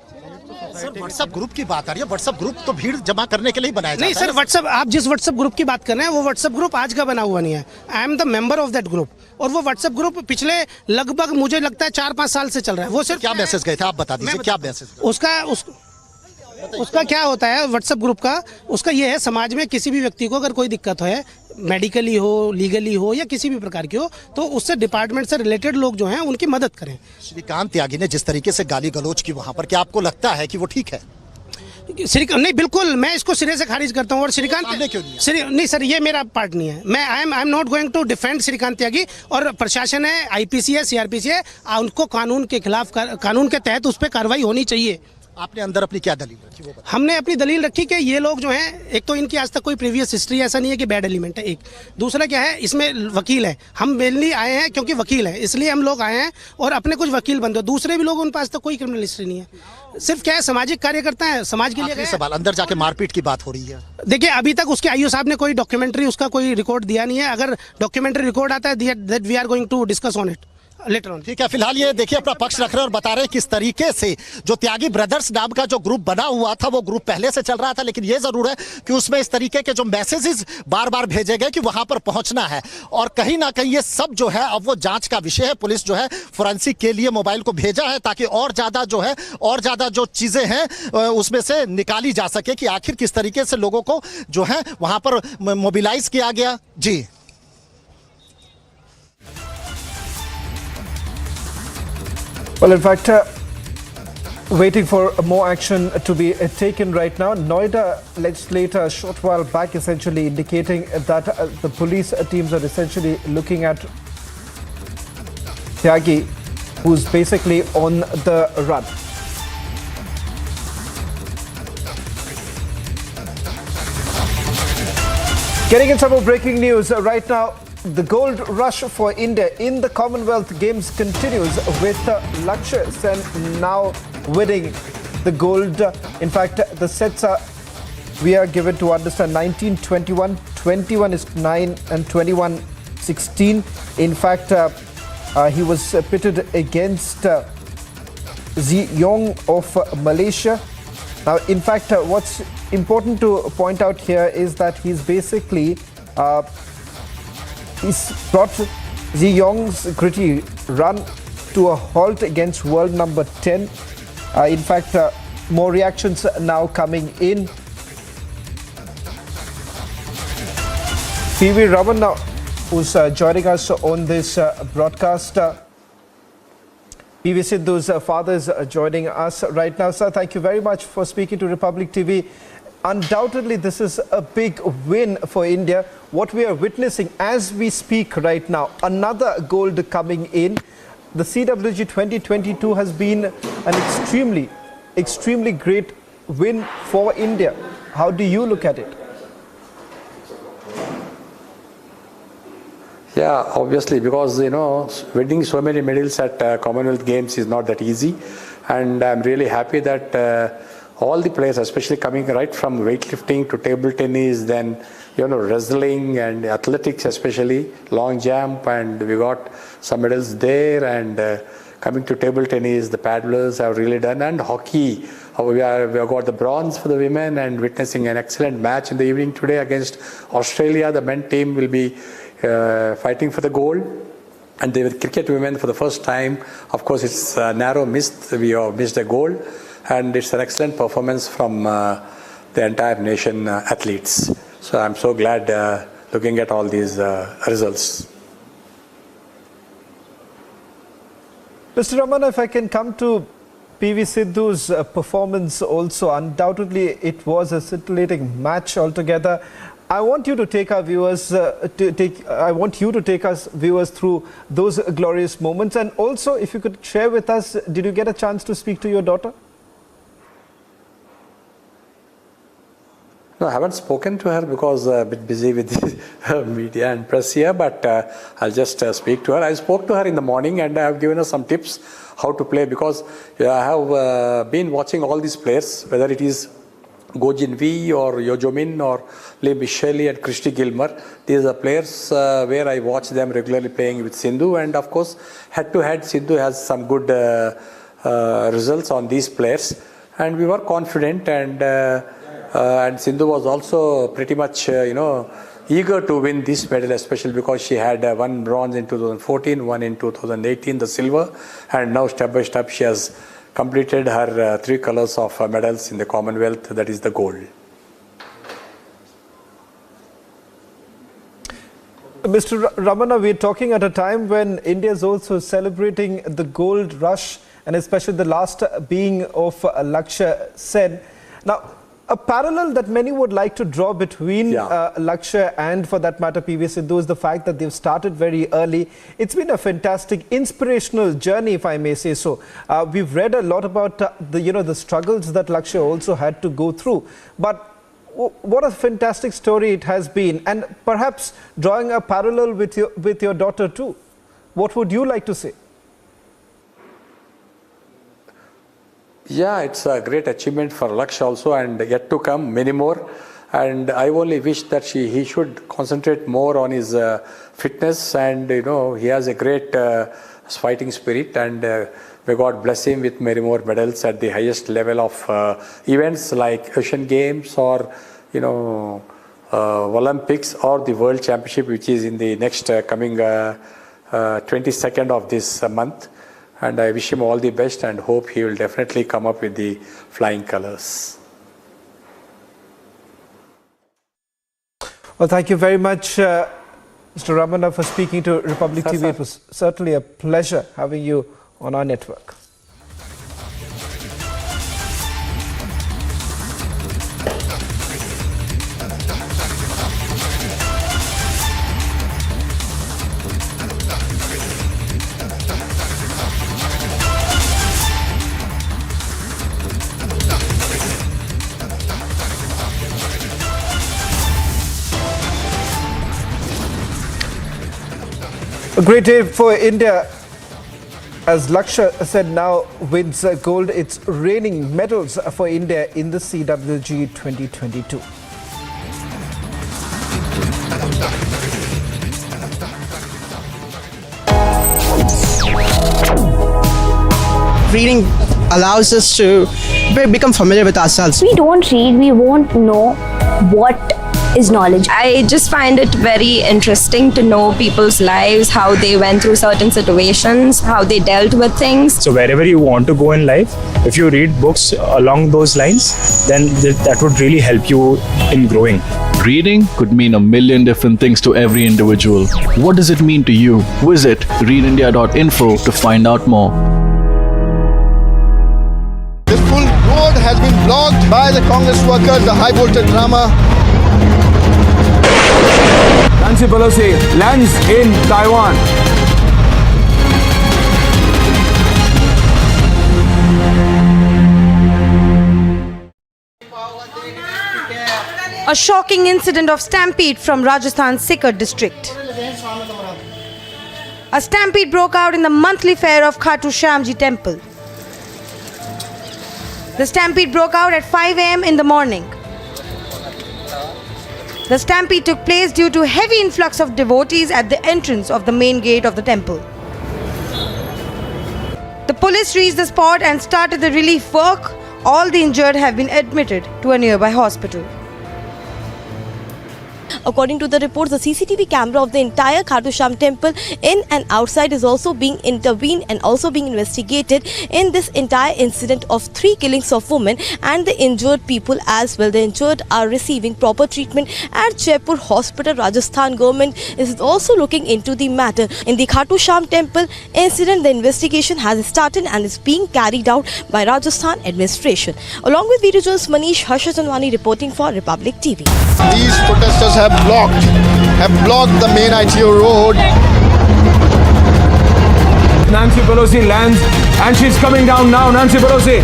सर व्हाट्सएप ग्रुप की बात आ रही है, व्हाट्सएप ग्रुप तो भीड़ जमा करने के लिए बनाया जाता है। नहीं सर, व्हाट्सएप, आप जिस व्हाट्सएप ग्रुप की बात कर रहे हैं वो व्हाट्सएप ग्रुप आज का बना हुआ नहीं है। I am the member of that group और वो व्हाट्सएप ग्रुप पिछले लगभग मुझे लगता है 4-5 साल से चल रहा है। वो सिर्फ क्या मैसेज गए थे आप बता दीजिए, क्या मैसेज? उसका क्या होता है व्हाट्सएप ग्रुप का, उसका ये है समाज में किसी भी व्यक्ति को अगर कोई दिक्कत है, मेडिकली हो, लीगली हो या किसी भी प्रकार की हो, तो उससे डिपार्टमेंट से रिलेटेड लोग जो हैं उनकी मदद करें। श्रीकांत त्यागी ने जिस तरीके से गाली गलौज की वहां पर, क्या आपको लगता है कि वो ठीक है? नहीं, बिल्कुल मैं इसको सिरे से खारिज करता हूँ। और श्रीकांत नहीं सर, ये मेरा पार्ट नहीं है। मैं I am not going to defend Shrikant Tyagi. और प्रशासन है, आईपीसी है, सीआरपीसी है, उनको कानून के खिलाफ, कानून के तहत उस पर कार्रवाई होनी चाहिए। आपने अंदर अपनी क्या दलील रखी? वो हमने अपनी दलील रखी कि ये लोग जो हैं, एक तो इनकी आज तक कोई प्रीवियस हिस्ट्री ऐसा नहीं है कि बैड एलिमेंट है, एक। दूसरा क्या है, इसमें वकील है, हम मेनली आए हैं क्योंकि वकील है, इसलिए हम लोग आए हैं और अपने कुछ वकील बंदे। दूसरे भी लोग, उन पास तक कोई क्रिमिनल हिस्ट्री नहीं है, सिर्फ क्या है सामाजिक कार्यकर्ता है, समाज के लिए। सवाल, अंदर जाके मारपीट की बात हो रही है। देखिए अभी तक उसके आईओ साहब ने कोई डॉक्यूमेंट्री, उसका कोई रिकॉर्ड दिया नहीं है। अगर डॉक्यूमेंट्री रिकॉर्ड आता है that we are going to discuss on it later on. ठीक है, फिलहाल ये देखिए अपना पक्ष रख रहे हैं और बता रहे हैं किस तरीके से जो त्यागी ब्रदर्स नाम का जो ग्रुप बना हुआ था वो ग्रुप पहले से चल रहा था, लेकिन ये जरूर है कि उसमें इस तरीके के जो मैसेजेस बार बार भेजे गए कि वहां पर पहुंचना है। और कहीं ना कहीं ये सब जो है अब वो जांच का विषय है। पुलिस जो है फोरेंसिक के लिए मोबाइल को भेजा है ताकि और ज्यादा जो है, और ज्यादा जो चीजें हैं उसमें से निकाली जा सके कि आखिर किस तरीके से लोगों को जो है वहां पर मोबिलाइज किया गया। जी Well, in fact, waiting for more action to be taken right now. Noida legislator a short while back essentially indicating that the police teams are essentially looking at Tyagi, who's basically on the run. Getting in some more breaking news right now. The gold rush for India in the Commonwealth Games continues with Lakshya Sen now winning the gold. In fact, the sets we are given to understand 19-21, 21-9 and 21-16. In fact, he was pitted against Ziyong of Malaysia. Now, in fact, what's important to point out here is that he's basically he's brought Ziyong's gritty run to a halt against world number 10. In fact, more reactions now coming in. PV Raman, who's joining us on this broadcast. PV Sindhu's father is joining us right now. Sir, thank you very much for speaking to Republic TV. Undoubtedly, this is a big win for India. What we are witnessing as we speak right now, another gold coming in. The CWG 2022 has been an extremely great win for India. How do you look at it? Yeah, obviously, because, winning so many medals at Commonwealth Games is not that easy. And I'm really happy that all the players, especially coming right from weightlifting to table tennis, then, wrestling and athletics, especially long jump, and we got some medals there. And coming to table tennis, the paddlers have really done, and hockey. We have got the bronze for the women, and witnessing an excellent match in the evening today against Australia. The men team will be fighting for the gold, and they were cricket women for the first time. Of course, it's a narrow miss. We have missed a gold, and it's an excellent performance from the entire nation athletes. So I'm so glad looking at all these results. Mr. Raman, if I can come to PV Sindhu's performance also, undoubtedly it was a scintillating match altogether. I want you to take our viewers take us viewers through those glorious moments, and also if you could share with us, did you get a chance to speak to your daughter? No, I haven't spoken to her because a bit busy with the media and press here, but I'll just speak to her. I spoke to her in the morning and I have given her some tips how to play, because I have been watching all these players, whether it is Gojin V or Yojomin or Lee Micheli and Christy Gilmer. These are players where I watch them regularly playing with Sindhu, and of course head to head Sindhu has some good results on these players, and we were confident, and Sindhu was also pretty much eager to win this medal, especially because she had one bronze in 2014, one in 2018, the silver, and now step by step she has completed her three colors of medals in the Commonwealth, that is the gold. Mr. Ramana, we're talking at a time when India is also celebrating the gold rush, and especially the last being of Lakshya Sen. Now, a parallel that many would like to draw between Lakshya and, for that matter, PV Sindhu is the fact that they've started very early. It's been a fantastic, inspirational journey, if I may say so. We've read a lot about the struggles that Lakshya also had to go through. But what a fantastic story it has been, and perhaps drawing a parallel with your daughter too. What would you like to say? Yeah, it's a great achievement for Lakshya also, and yet to come many more. And I only wish that he should concentrate more on his fitness, and he has a great fighting spirit, and may God bless him with many more medals at the highest level of events like Asian Games or Olympics or the World Championship, which is in the next coming 22nd of this month. And I wish him all the best and hope he will definitely come up with the flying colors. Well, thank you very much, Mr. Ramana, for speaking to Republic TV. It was certainly a pleasure having you on our network. A great day for India as Lakshya Sen now wins gold. It's reigning medals for India in the CWG 2022. Reading allows us to become familiar with ourselves. We don't read, we won't know what is knowledge. I just find it very interesting to know people's lives, how they went through certain situations, how they dealt with things. So wherever you want to go in life, if you read books along those lines, then that would really help you in growing. Reading could mean a million different things to every individual. What does it mean to you? Visit readindia.info to find out more. This full road has been blocked by the Congress workers, the high voltage drama. Nancy Pelosi lands in Taiwan. A shocking incident of stampede from Rajasthan's Sikar district. A stampede broke out in the monthly fair of Khatu Shyamji temple. The stampede broke out at 5 a.m. in the morning. The stampede took place due to heavy influx of devotees at the entrance of the main gate of the temple. The police reached the spot and started the relief work. All the injured have been admitted to a nearby hospital. According to the reports, the CCTV camera of the entire Khatu Sham temple in and outside is also being intervened and also being investigated in this entire incident of 3 killings of women and the injured people as well. The injured are receiving proper treatment at Jaipur Hospital. Rajasthan government is also looking into the matter. In the Khatu Sham temple incident, the investigation has started and is being carried out by Rajasthan administration. Along with video journalist Manish Harshajanwani reporting for Republic TV. These protesters have blocked the main ITO road. Nancy Pelosi lands and she's coming down now. Nancy Pelosi.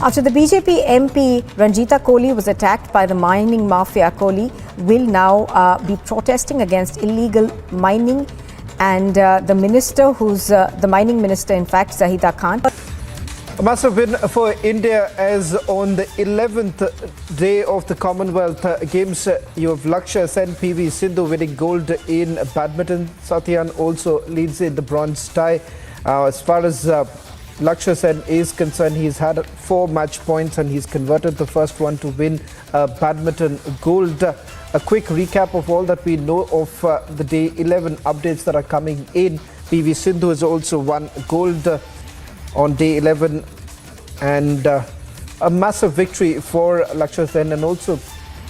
After the BJP MP Ranjita Kohli was attacked by the mining mafia, Kohli will now be protesting against illegal mining, and the minister, who's the mining minister, in fact, Zahida Khan. A massive win for India as on the 11th day of the Commonwealth Games, you have Lakshya Sen, PV Sindhu winning gold in badminton. Satyan also leads in the bronze tie. As far as Lakshya Sen is concerned, he's had 4 match points and he's converted the first one to win badminton gold. A quick recap of all that we know of the day 11 updates that are coming in. PV Sindhu has also won gold on day 11, and a massive victory for Lakshya Sen, and also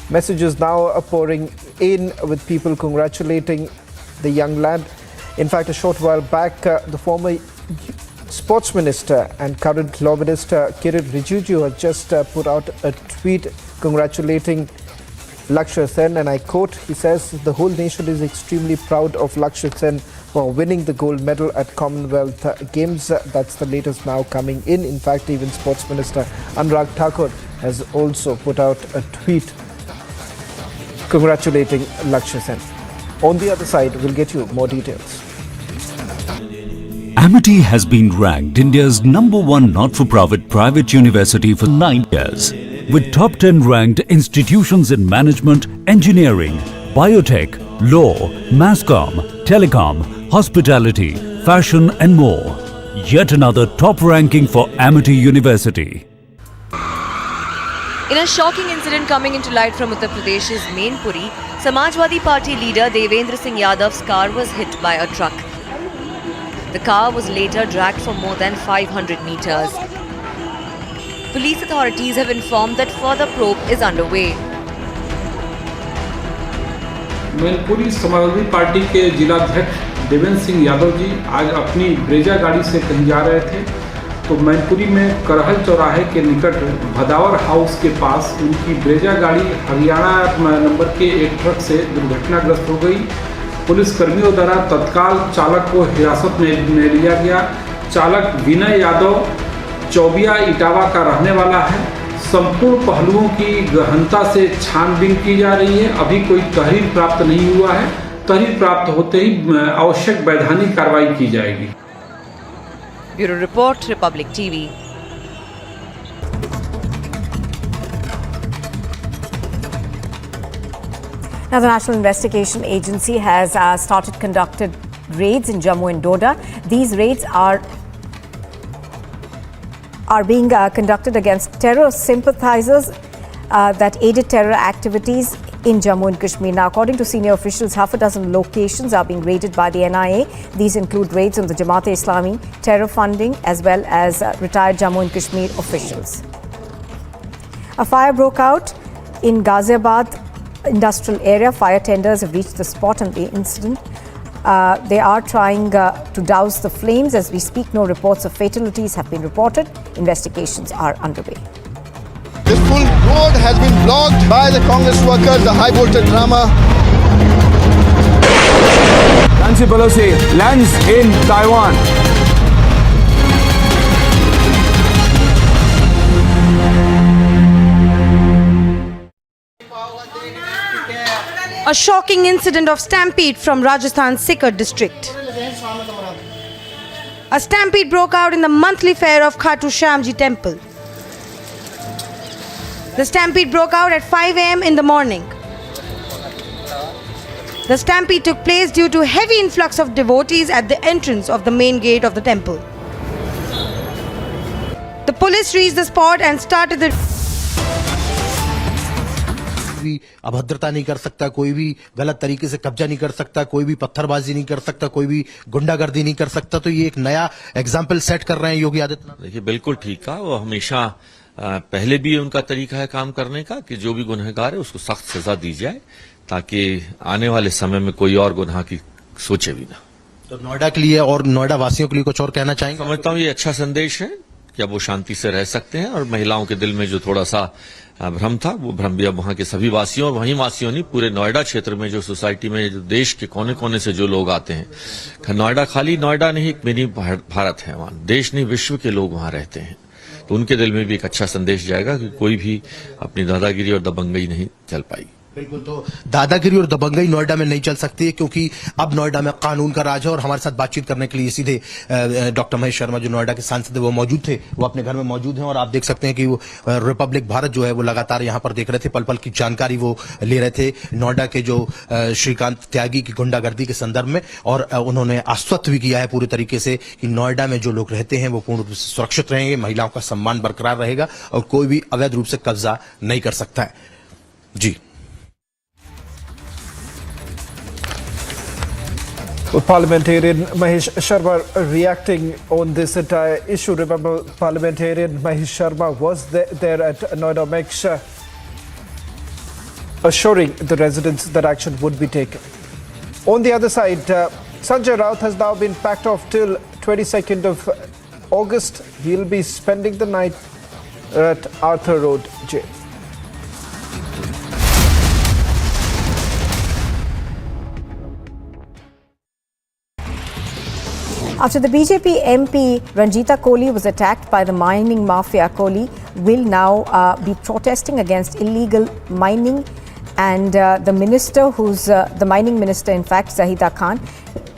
messages now are pouring in with people congratulating the young lad. In fact, a short while back, the former sports minister and current law minister Kiran Rijiju had just put out a tweet congratulating Lakshya Sen, and I quote, he says, "The whole nation is extremely proud of Lakshya Sen for winning the gold medal at Commonwealth Games." That's the latest now coming in. In fact, even Sports Minister Anurag Thakur has also put out a tweet congratulating Lakshya Sen. On the other side, we'll get you more details. Amity has been ranked India's #1 not-for-profit private university for 9 years, with top 10 ranked institutions in management, engineering, biotech, law, mass comm, telecom, hospitality, fashion and more. Yet another top ranking for Amity University. In a shocking incident coming into light from Uttar Pradesh's Mainpuri, Samajwadi Party leader Devendra Singh Yadav's car was hit by a truck. The car was later dragged for more than 500 meters. Police authorities have informed that further probe is underway. Mainpuri Samajwadi party के जिलाध्यक्ष देवेंद्र सिंह यादव जी आज अपनी Brezza गाड़ी से कहीं जा रहे थे, तो मैनपुरी में करहल चौराहे के निकट भदावर हाउस के पास उनकी ब्रेजा गाड़ी हरियाणा नंबर के एक ट्रक से दुर्घटनाग्रस्त हो गई। पुलिसकर्मियों द्वारा तत्काल चालक को हिरासत में लिया गया। चालक विनय यादव चौबिया इटावा का रहने वाला है। संपूर्ण पहलुओं की गहनता से छानबीन की जा रही है। अभी कोई तहरीर प्राप्त नहीं हुआ है। तहरीर प्राप्त होते ही आवश्यक वैधानिक कार्रवाई की जाएगी। Bureau report, Republic TV. Now, the National Investigation Agency has started conducted raids in Jammu and Doda. These raids are being conducted against terror sympathizers that aided terror activities in Jammu and Kashmir. Now, according to senior officials, half a dozen locations are being raided by the NIA. These include raids on the Jamaat-e-Islami, terror funding, as well as retired Jammu and Kashmir officials. A fire broke out in Ghaziabad industrial area. Fire tenders have reached the spot on the incident. They are trying to douse the flames. As we speak, no reports of fatalities have been reported. Investigations are underway. This full road has been blocked by the Congress workers, the high voltage drama. Nancy Pelosi lands in Taiwan. A shocking incident of stampede from Rajasthan's Sikar district. A stampede broke out in the monthly fair of Khatu Shyamji temple. The stampede broke out at 5 a.m. in the morning. The stampede took place due to heavy influx of devotees at the entrance of the main gate of the temple. The police reached the spot and started the भी अभद्रता नहीं कर सकता, कोई भी गलत तरीके से कब्जा नहीं कर सकता, कोई भी पत्थरबाजी नहीं कर सकता, कोई भी गुंडागर्दी नहीं कर सकता। तो ये एक नया एग्जाम्पल सेट कर रहे हैं योगी आदित्यनाथ। देखिए, बिल्कुल ठीक कहा। वो हमेशा पहले भी उनका तरीका है काम करने का कि जो भी गुनहगार है उसको सख्त सजा दी जाए, ताकि आने वाले समय में कोई और गुनाह की सोचे भी ना। तो नोएडा के लिए और नोएडा वासियों के लिए कुछ और कहना चाहेंगे? समझता हूँ ये अच्छा संदेश है कि अब वो शांति से रह सकते हैं, और महिलाओं के दिल में जो थोड़ा सा भ्रम था, वो भ्रम भी अब वहां के सभी वासियों, और वहीं वासियों नहीं, पूरे नोएडा क्षेत्र में जो सोसाइटी में जो देश के कोने कोने से जो लोग आते हैं, नोएडा खाली नोएडा नहीं, एक मिनी भारत है वहां, देश नहीं विश्व के लोग वहां रहते हैं, तो उनके दिल में भी एक अच्छा संदेश जाएगा कि कोई भी अपनी दादागिरी और दबंगई नहीं चल पाएगी। बिल्कुल, तो दादागिरी और दबंगई नोएडा में नहीं चल सकती है, क्योंकि अब नोएडा में कानून का राज है। और हमारे साथ बातचीत करने के लिए सीधे डॉक्टर महेश शर्मा जो नोएडा के सांसद है वो मौजूद थे, वो अपने घर में मौजूद हैं। और आप देख सकते हैं कि वो रिपब्लिक भारत जो है वो लगातार यहाँ पर देख रहे थे, पल पल की जानकारी वो ले रहे थे नोएडा के जो श्रीकांत त्यागी की गुंडागर्दी के संदर्भ में। और उन्होंने आश्वस्त भी किया है पूरी तरीके से कि नोएडा में जो लोग रहते हैं वो पूर्ण रूप से सुरक्षित रहेंगे, महिलाओं का सम्मान बरकरार रहेगा और कोई भी अवैध रूप से कब्जा नहीं कर सकता है। जी, Parliamentarian Mahesh Sharma reacting on this entire issue. Remember, Parliamentarian Mahesh Sharma was there at Noida Mex, assuring the residents that action would be taken. On the other side, Sanjay Raut has now been packed off till 22nd of August. He'll be spending the night at Arthur Road Jail. After the BJP MP Ranjita Kohli was attacked by the mining mafia, Kohli will now be protesting against illegal mining, and the minister, who's the mining minister in fact, Zahida Khan,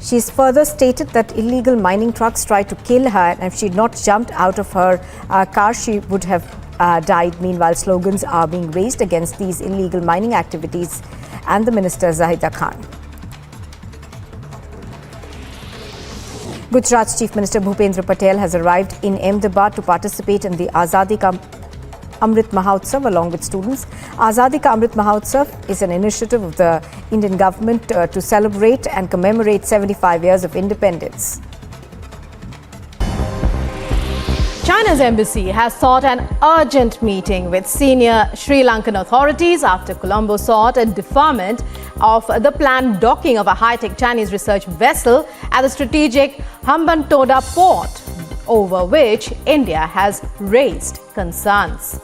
she's further stated that illegal mining trucks tried to kill her, and if she had not jumped out of her car, she would have died. Meanwhile, slogans are being raised against these illegal mining activities and the minister Zahida Khan. Gujarat's Chief Minister Bhupendra Patel has arrived in Ahmedabad to participate in the Azadi Ka Amrit Mahotsav along with students. Azadi Ka Amrit Mahotsav is an initiative of the Indian government to celebrate and commemorate 75 years of independence. China's embassy has sought an urgent meeting with senior Sri Lankan authorities after Colombo sought a deferment of the planned docking of a high-tech Chinese research vessel at the strategic Hambantota port, over which India has raised concerns.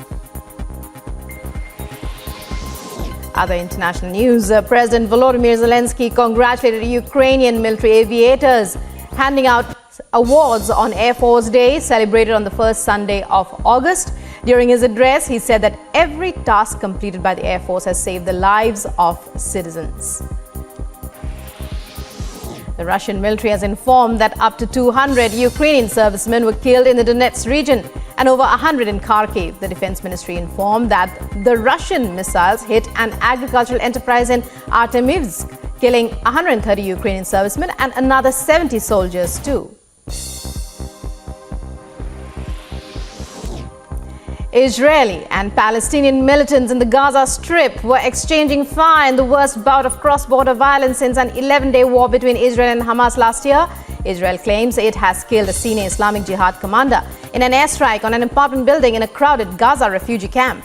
Other international news, President Volodymyr Zelensky congratulated Ukrainian military aviators, handing out awards on Air Force Day, celebrated on the first Sunday of August. During his address, he said that every task completed by the Air Force has saved the lives of citizens. The Russian military has informed that up to 200 Ukrainian servicemen were killed in the Donetsk region and over 100 in Kharkiv. The Defense Ministry informed that the Russian missiles hit an agricultural enterprise in Artemivsk, killing 130 Ukrainian servicemen and another 70 soldiers too. Israeli and Palestinian militants in the Gaza Strip were exchanging fire in the worst bout of cross-border violence since an 11-day war between Israel and Hamas last year. Israel claims it has killed a senior Islamic Jihad commander in an airstrike on an apartment building in a crowded Gaza refugee camp.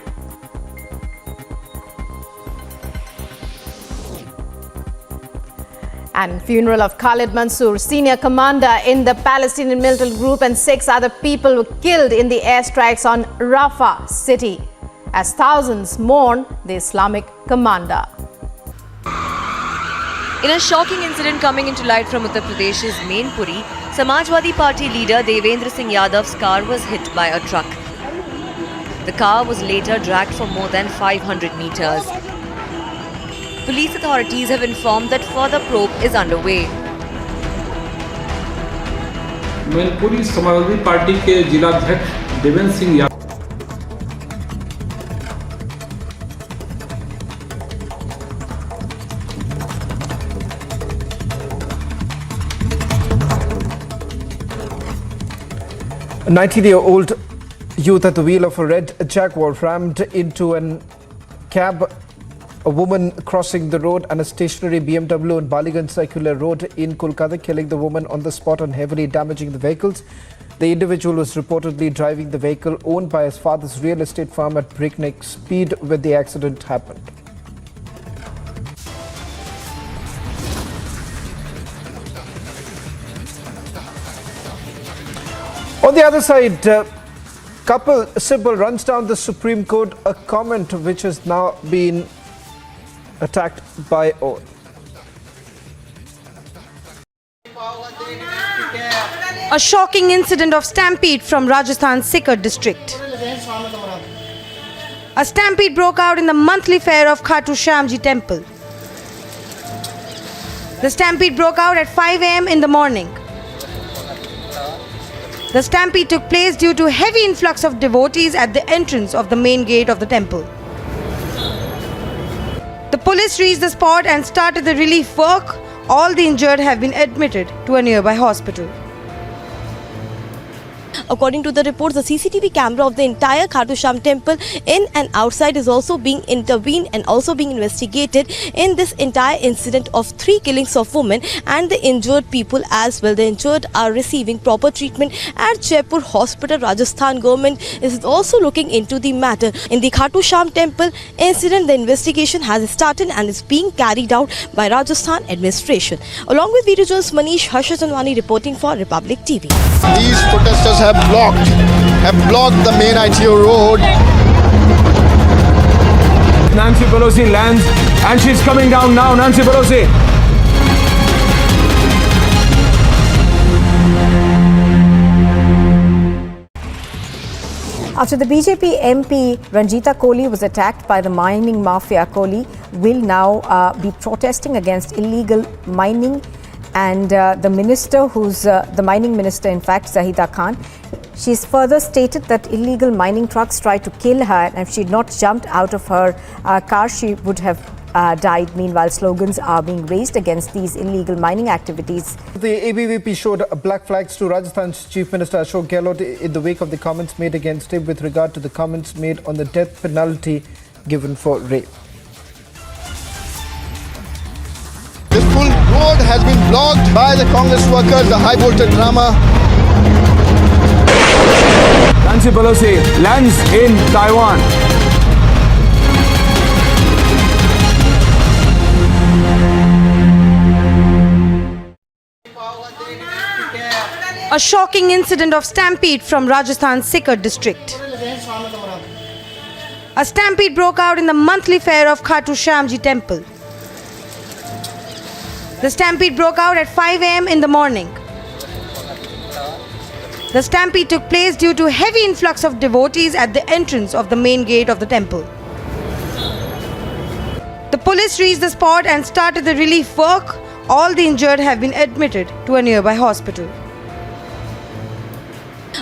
And funeral of Khalid Mansour, senior commander in the Palestinian militant group, and 6 other people were killed in the airstrikes on Rafah city as thousands mourn the Islamic commander. In a shocking incident coming into light from Uttar Pradesh's Mainpuri, Samajwadi Party leader Devendra Singh Yadav's car was hit by a truck. The car was later dragged for more than 500 meters. Police authorities have informed that further probe is underway. Mainpuri Samajwadi party के जिलाध्यक्ष Devendra Singh Yadav A 19-year-old youth at the wheel of a red Jaguar rammed into a cab, a woman crossing the road, and a stationary BMW on Baliganj Circular Road in Kolkata, killing the woman on the spot and heavily damaging the vehicles. The individual was reportedly driving the vehicle owned by his father's real estate firm at breakneck speed when the accident happened. On the other side, couple Sybil runs down the Supreme Court, a comment which has now been attacked by all. A shocking incident of stampede from Rajasthan's Sikar district. A stampede broke out in the monthly fair of Khatu Shyamji temple. The stampede broke out at 5 a.m. in the morning. The stampede took place due to heavy influx of devotees at the entrance of the main gate of the temple. The police reached the spot and started the relief work. All the injured have been admitted to a nearby hospital. According to the reports, the CCTV camera of the entire Khatu Sham temple in and outside is also being intervened and also being investigated in this entire incident of 3 killings of women and the injured people as well. The injured are receiving proper treatment at Jaipur Hospital. Rajasthan government is also looking into the matter. In the Khatu Sham temple incident, the investigation has started and is being carried out by Rajasthan administration. Along with video journalist Manish Harshatanwani reporting for Republic TV. These protesters have blocked the main ITO road. Nancy Pelosi lands and she's coming down now. Nancy Pelosi. After the BJP MP Ranjita Kohli was attacked by the mining mafia, Kohli will now be protesting against illegal mining. And the minister, who's the mining minister, in fact, Zahida Khan, she's further stated that illegal mining trucks tried to kill her, and if she'd not jumped out of her car, she would have died. Meanwhile, slogans are being raised against these illegal mining activities. The ABVP showed black flags to Rajasthan's Chief Minister Ashok Gehlot in the wake of the comments made against him with regard to the comments made on the death penalty given for rape. This full road has been blocked by the Congress workers, the high voltage drama. Nancy Pelosi lands in Taiwan. A shocking incident of stampede from Rajasthan's Sikar district. A stampede broke out in the monthly fair of Khatu Shyamji temple. The stampede broke out at 5 a.m. in the morning. The stampede took place due to heavy influx of devotees at the entrance of the main gate of the temple. The police reached the spot and started the relief work. All the injured have been admitted to a nearby hospital.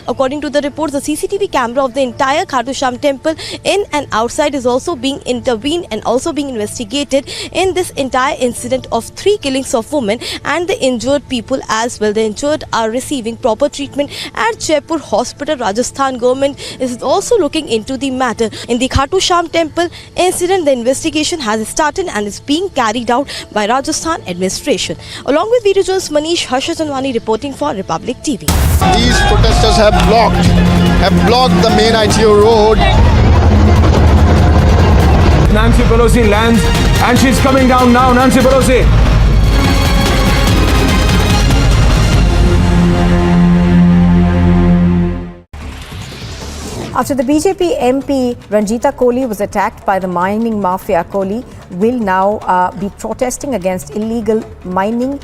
According to the reports, the CCTV camera of the entire Khatu Sham temple in and outside is also being intervened and also being investigated in this entire incident of 3 killings of women and the injured people as well. The injured are receiving proper treatment at Jaipur Hospital. Rajasthan government is also looking into the matter. In the Khatu Sham temple incident, the investigation has started and is being carried out by Rajasthan administration. Along with video journalist Manish Harshatanwani reporting for Republic TV. These protesters have blocked the main ITO road. Nancy Pelosi lands and she's coming down now. Nancy Pelosi. After the BJP MP Ranjita Kohli was attacked by the mining mafia, Kohli will now be protesting against illegal mining.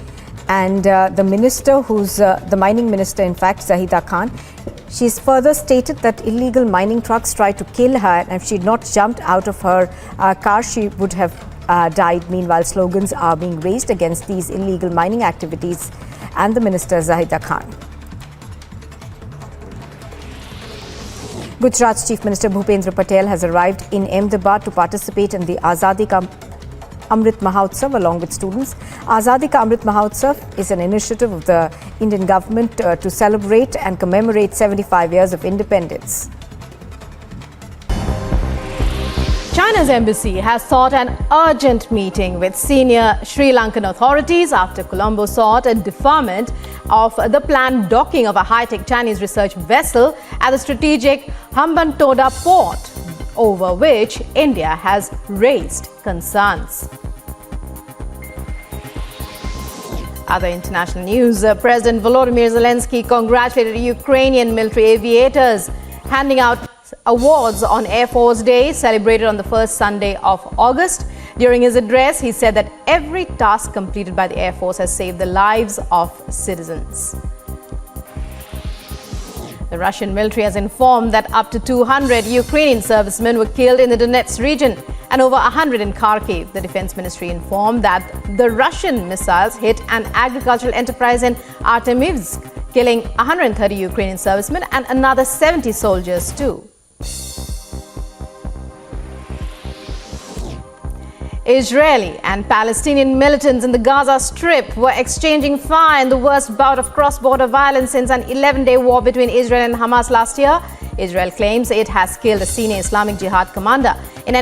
And the minister, who's the mining minister, in fact, Zahida Khan, she's further stated that illegal mining trucks tried to kill her, and if she'd not jumped out of her car, she would have died. Meanwhile, slogans are being raised against these illegal mining activities and the minister, Zahida Khan. Gujarat's Chief Minister Bhupendra Patel has arrived in Ahmedabad to participate in the Azadi Ka Amrit Mahotsav along with students. Azadi Ka Amrit Mahotsav is an initiative of the Indian government to celebrate and commemorate 75 years of independence. China's embassy has sought an urgent meeting with senior Sri Lankan authorities after Colombo sought a deferment of the planned docking of a high-tech Chinese research vessel at the strategic Hambantota port, over which India has raised concerns. Other international news, President Volodymyr Zelensky congratulated Ukrainian military aviators, handing out awards on Air Force Day, celebrated on the first Sunday of August. During his address, he said that every task completed by the Air Force has saved the lives of citizens. The Russian military has informed that up to 200 Ukrainian servicemen were killed in the Donetsk region and over 100 in Kharkiv. The Defense Ministry informed that the Russian missiles hit an agricultural enterprise in Artemivsk, killing 130 Ukrainian servicemen and another 70 soldiers too. Israeli and Palestinian militants in the Gaza Strip were exchanging fire in the worst bout of cross-border violence since an 11-day war between Israel and Hamas last year. Israel claims it has killed a senior Islamic Jihad commander in an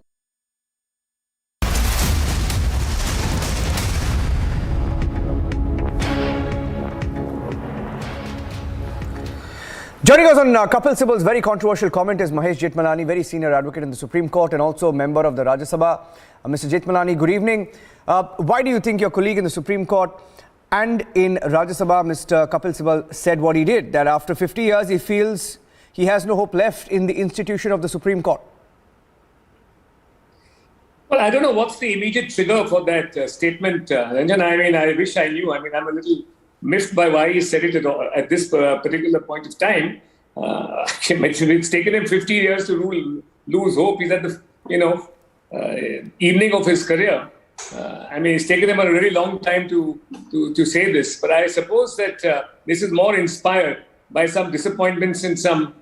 Joining us on Kapil Sibal's very controversial comment is Mahesh Jethmalani, very senior advocate in the Supreme Court and also a member of the Rajya Sabha. Mr. Jethmalani, good evening. Why do you think your colleague in the Supreme Court and in Rajya Sabha, Mr. Kapil Sibal, said what he did, that after 50 years he feels he has no hope left in the institution of the Supreme Court? Well, I don't know what's the immediate trigger for that statement, Ranjan. I mean, I wish I knew. I mean, I'm a little miffed by why he said it at this particular point of time. It's taken him 50 years to lose hope. He's at the, evening of his career. It's taken him a really long time to say this. But I suppose that this is more inspired by some disappointments in some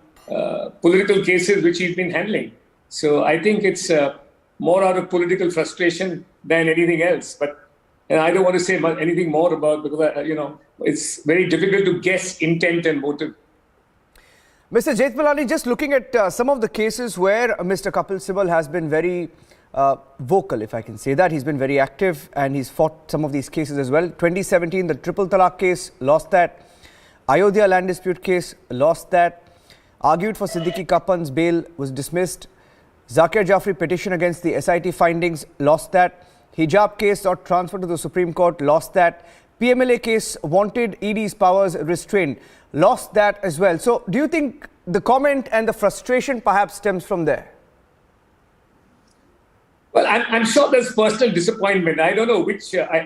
political cases which he's been handling. So I think it's more out of political frustration than anything else. But I don't want to say anything more about, because, it's very difficult to guess intent and motive. Mr. Jethmalani, just looking at some of the cases where Mr. Kapil Sibal has been very vocal, if I can say that. He's been very active and he's fought some of these cases as well. 2017, the Triple Talaq case, lost that. Ayodhya land dispute case, lost that. Argued for Siddiqui Kappan's bail, was dismissed. Zakir Jafri petition against the SIT findings, lost that. Hijab case got transferred to the Supreme Court, lost that. PMLA case wanted ED's powers restrained, lost that as well. So do you think the comment and the frustration perhaps stems from there? Well, I'm sure there's personal disappointment. I don't know which, I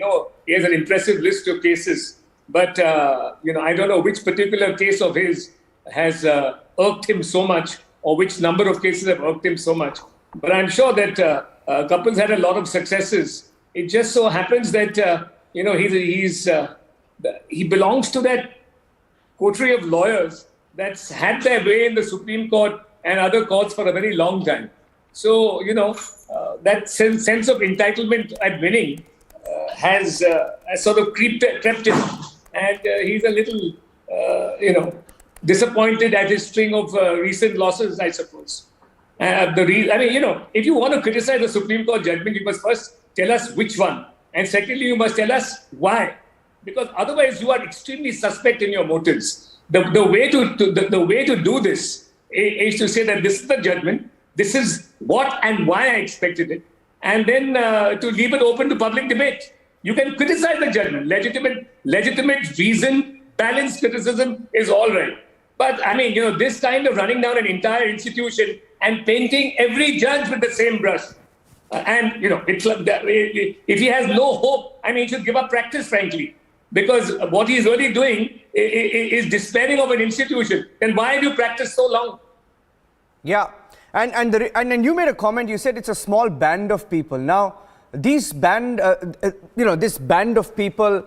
know he has an impressive list of cases But, I don't know which particular case of his has irked him so much, or which number of cases have irked him so much. But I'm sure that Kapil's had a lot of successes. It just so happens that, he belongs to that coterie of lawyers that's had their way in the Supreme Court and other courts for a very long time. So, that sense of entitlement at winning has sort of crept in. And he's a little, disappointed at his string of recent losses, I suppose. If you want to criticize the Supreme Court judgment, you must first tell us which one. And secondly, you must tell us why. Because otherwise, you are extremely suspect in your motives. The way to do this is to say that this is the judgment, this is what and why I expected it, and then to leave it open to public debate. You can criticize the judgment. Legitimate reason, balanced criticism is all right. But this kind of running down an entire institution and painting every judge with the same brush. If he has no hope, he should give up practice, frankly. Because what he's really doing is despairing of an institution. Then why do you practice so long? Yeah. And you made a comment, you said it's a small band of people. Now, this band of people,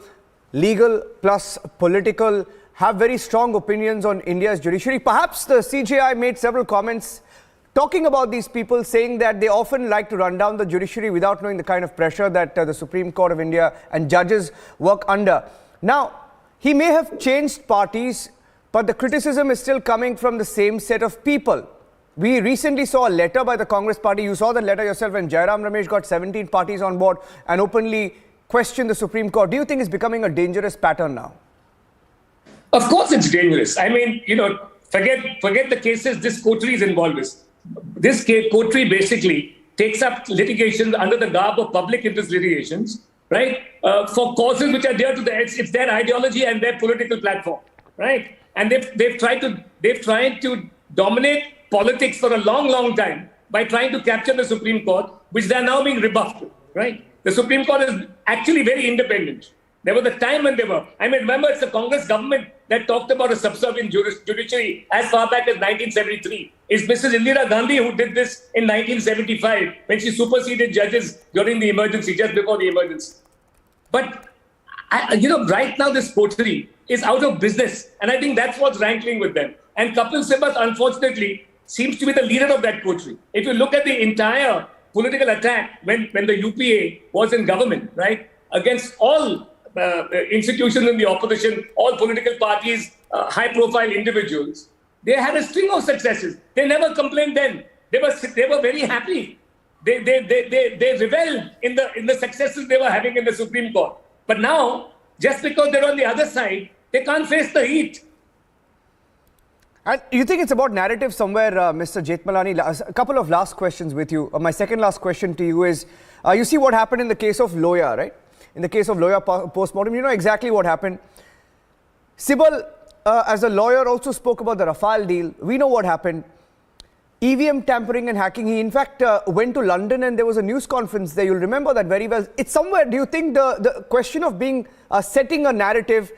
legal plus political, have very strong opinions on India's judiciary. Perhaps the CJI made several comments talking about these people, saying that they often like to run down the judiciary without knowing the kind of pressure that the Supreme Court of India and judges work under. Now, he may have changed parties, but the criticism is still coming from the same set of people. We recently saw a letter by the Congress party. You saw the letter yourself when Jairam Ramesh got 17 parties on board and openly questioned the Supreme Court. Do you think it's becoming a dangerous pattern now? Of course it's dangerous. Forget the cases this coterie is involved with. This coterie basically takes up litigations under the garb of public interest litigations, right? For causes which are dear to it's their ideology and their political platform, right? And they've tried to dominate politics for a long time by trying to capture the Supreme Court, which they are now being rebuffed, right? The Supreme Court is actually very independent. There was a time when they were. Remember, it's the Congress government that talked about a subservient judiciary as far back as 1973. It's Mrs. Indira Gandhi who did this in 1975 when she superseded judges during the emergency, just before the emergency. But, right now this coterie is out of business. And I think that's what's rankling with them. And Kapil Sibal, unfortunately, seems to be the leader of that coterie. If you look at the entire political attack when the UPA was in government, right, against all institutions in the opposition, all political parties, high-profile individuals, they had a string of successes. They never complained then. They were very happy. They reveled in the successes they were having in the Supreme Court. But now, just because they're on the other side, they can't face the heat. And you think it's about narrative somewhere, Mr. Jethmalani? A couple of last questions with you. My second last question to you is, you see what happened in the case of Loya, right? In the case of Loya post-mortem, you know exactly what happened. Sibal, as a lawyer, also spoke about the Rafale deal. We know what happened. EVM tampering and hacking. He, in fact, went to London and there was a news conference there. You'll remember that very well. It's somewhere, do you think the question of setting a narrative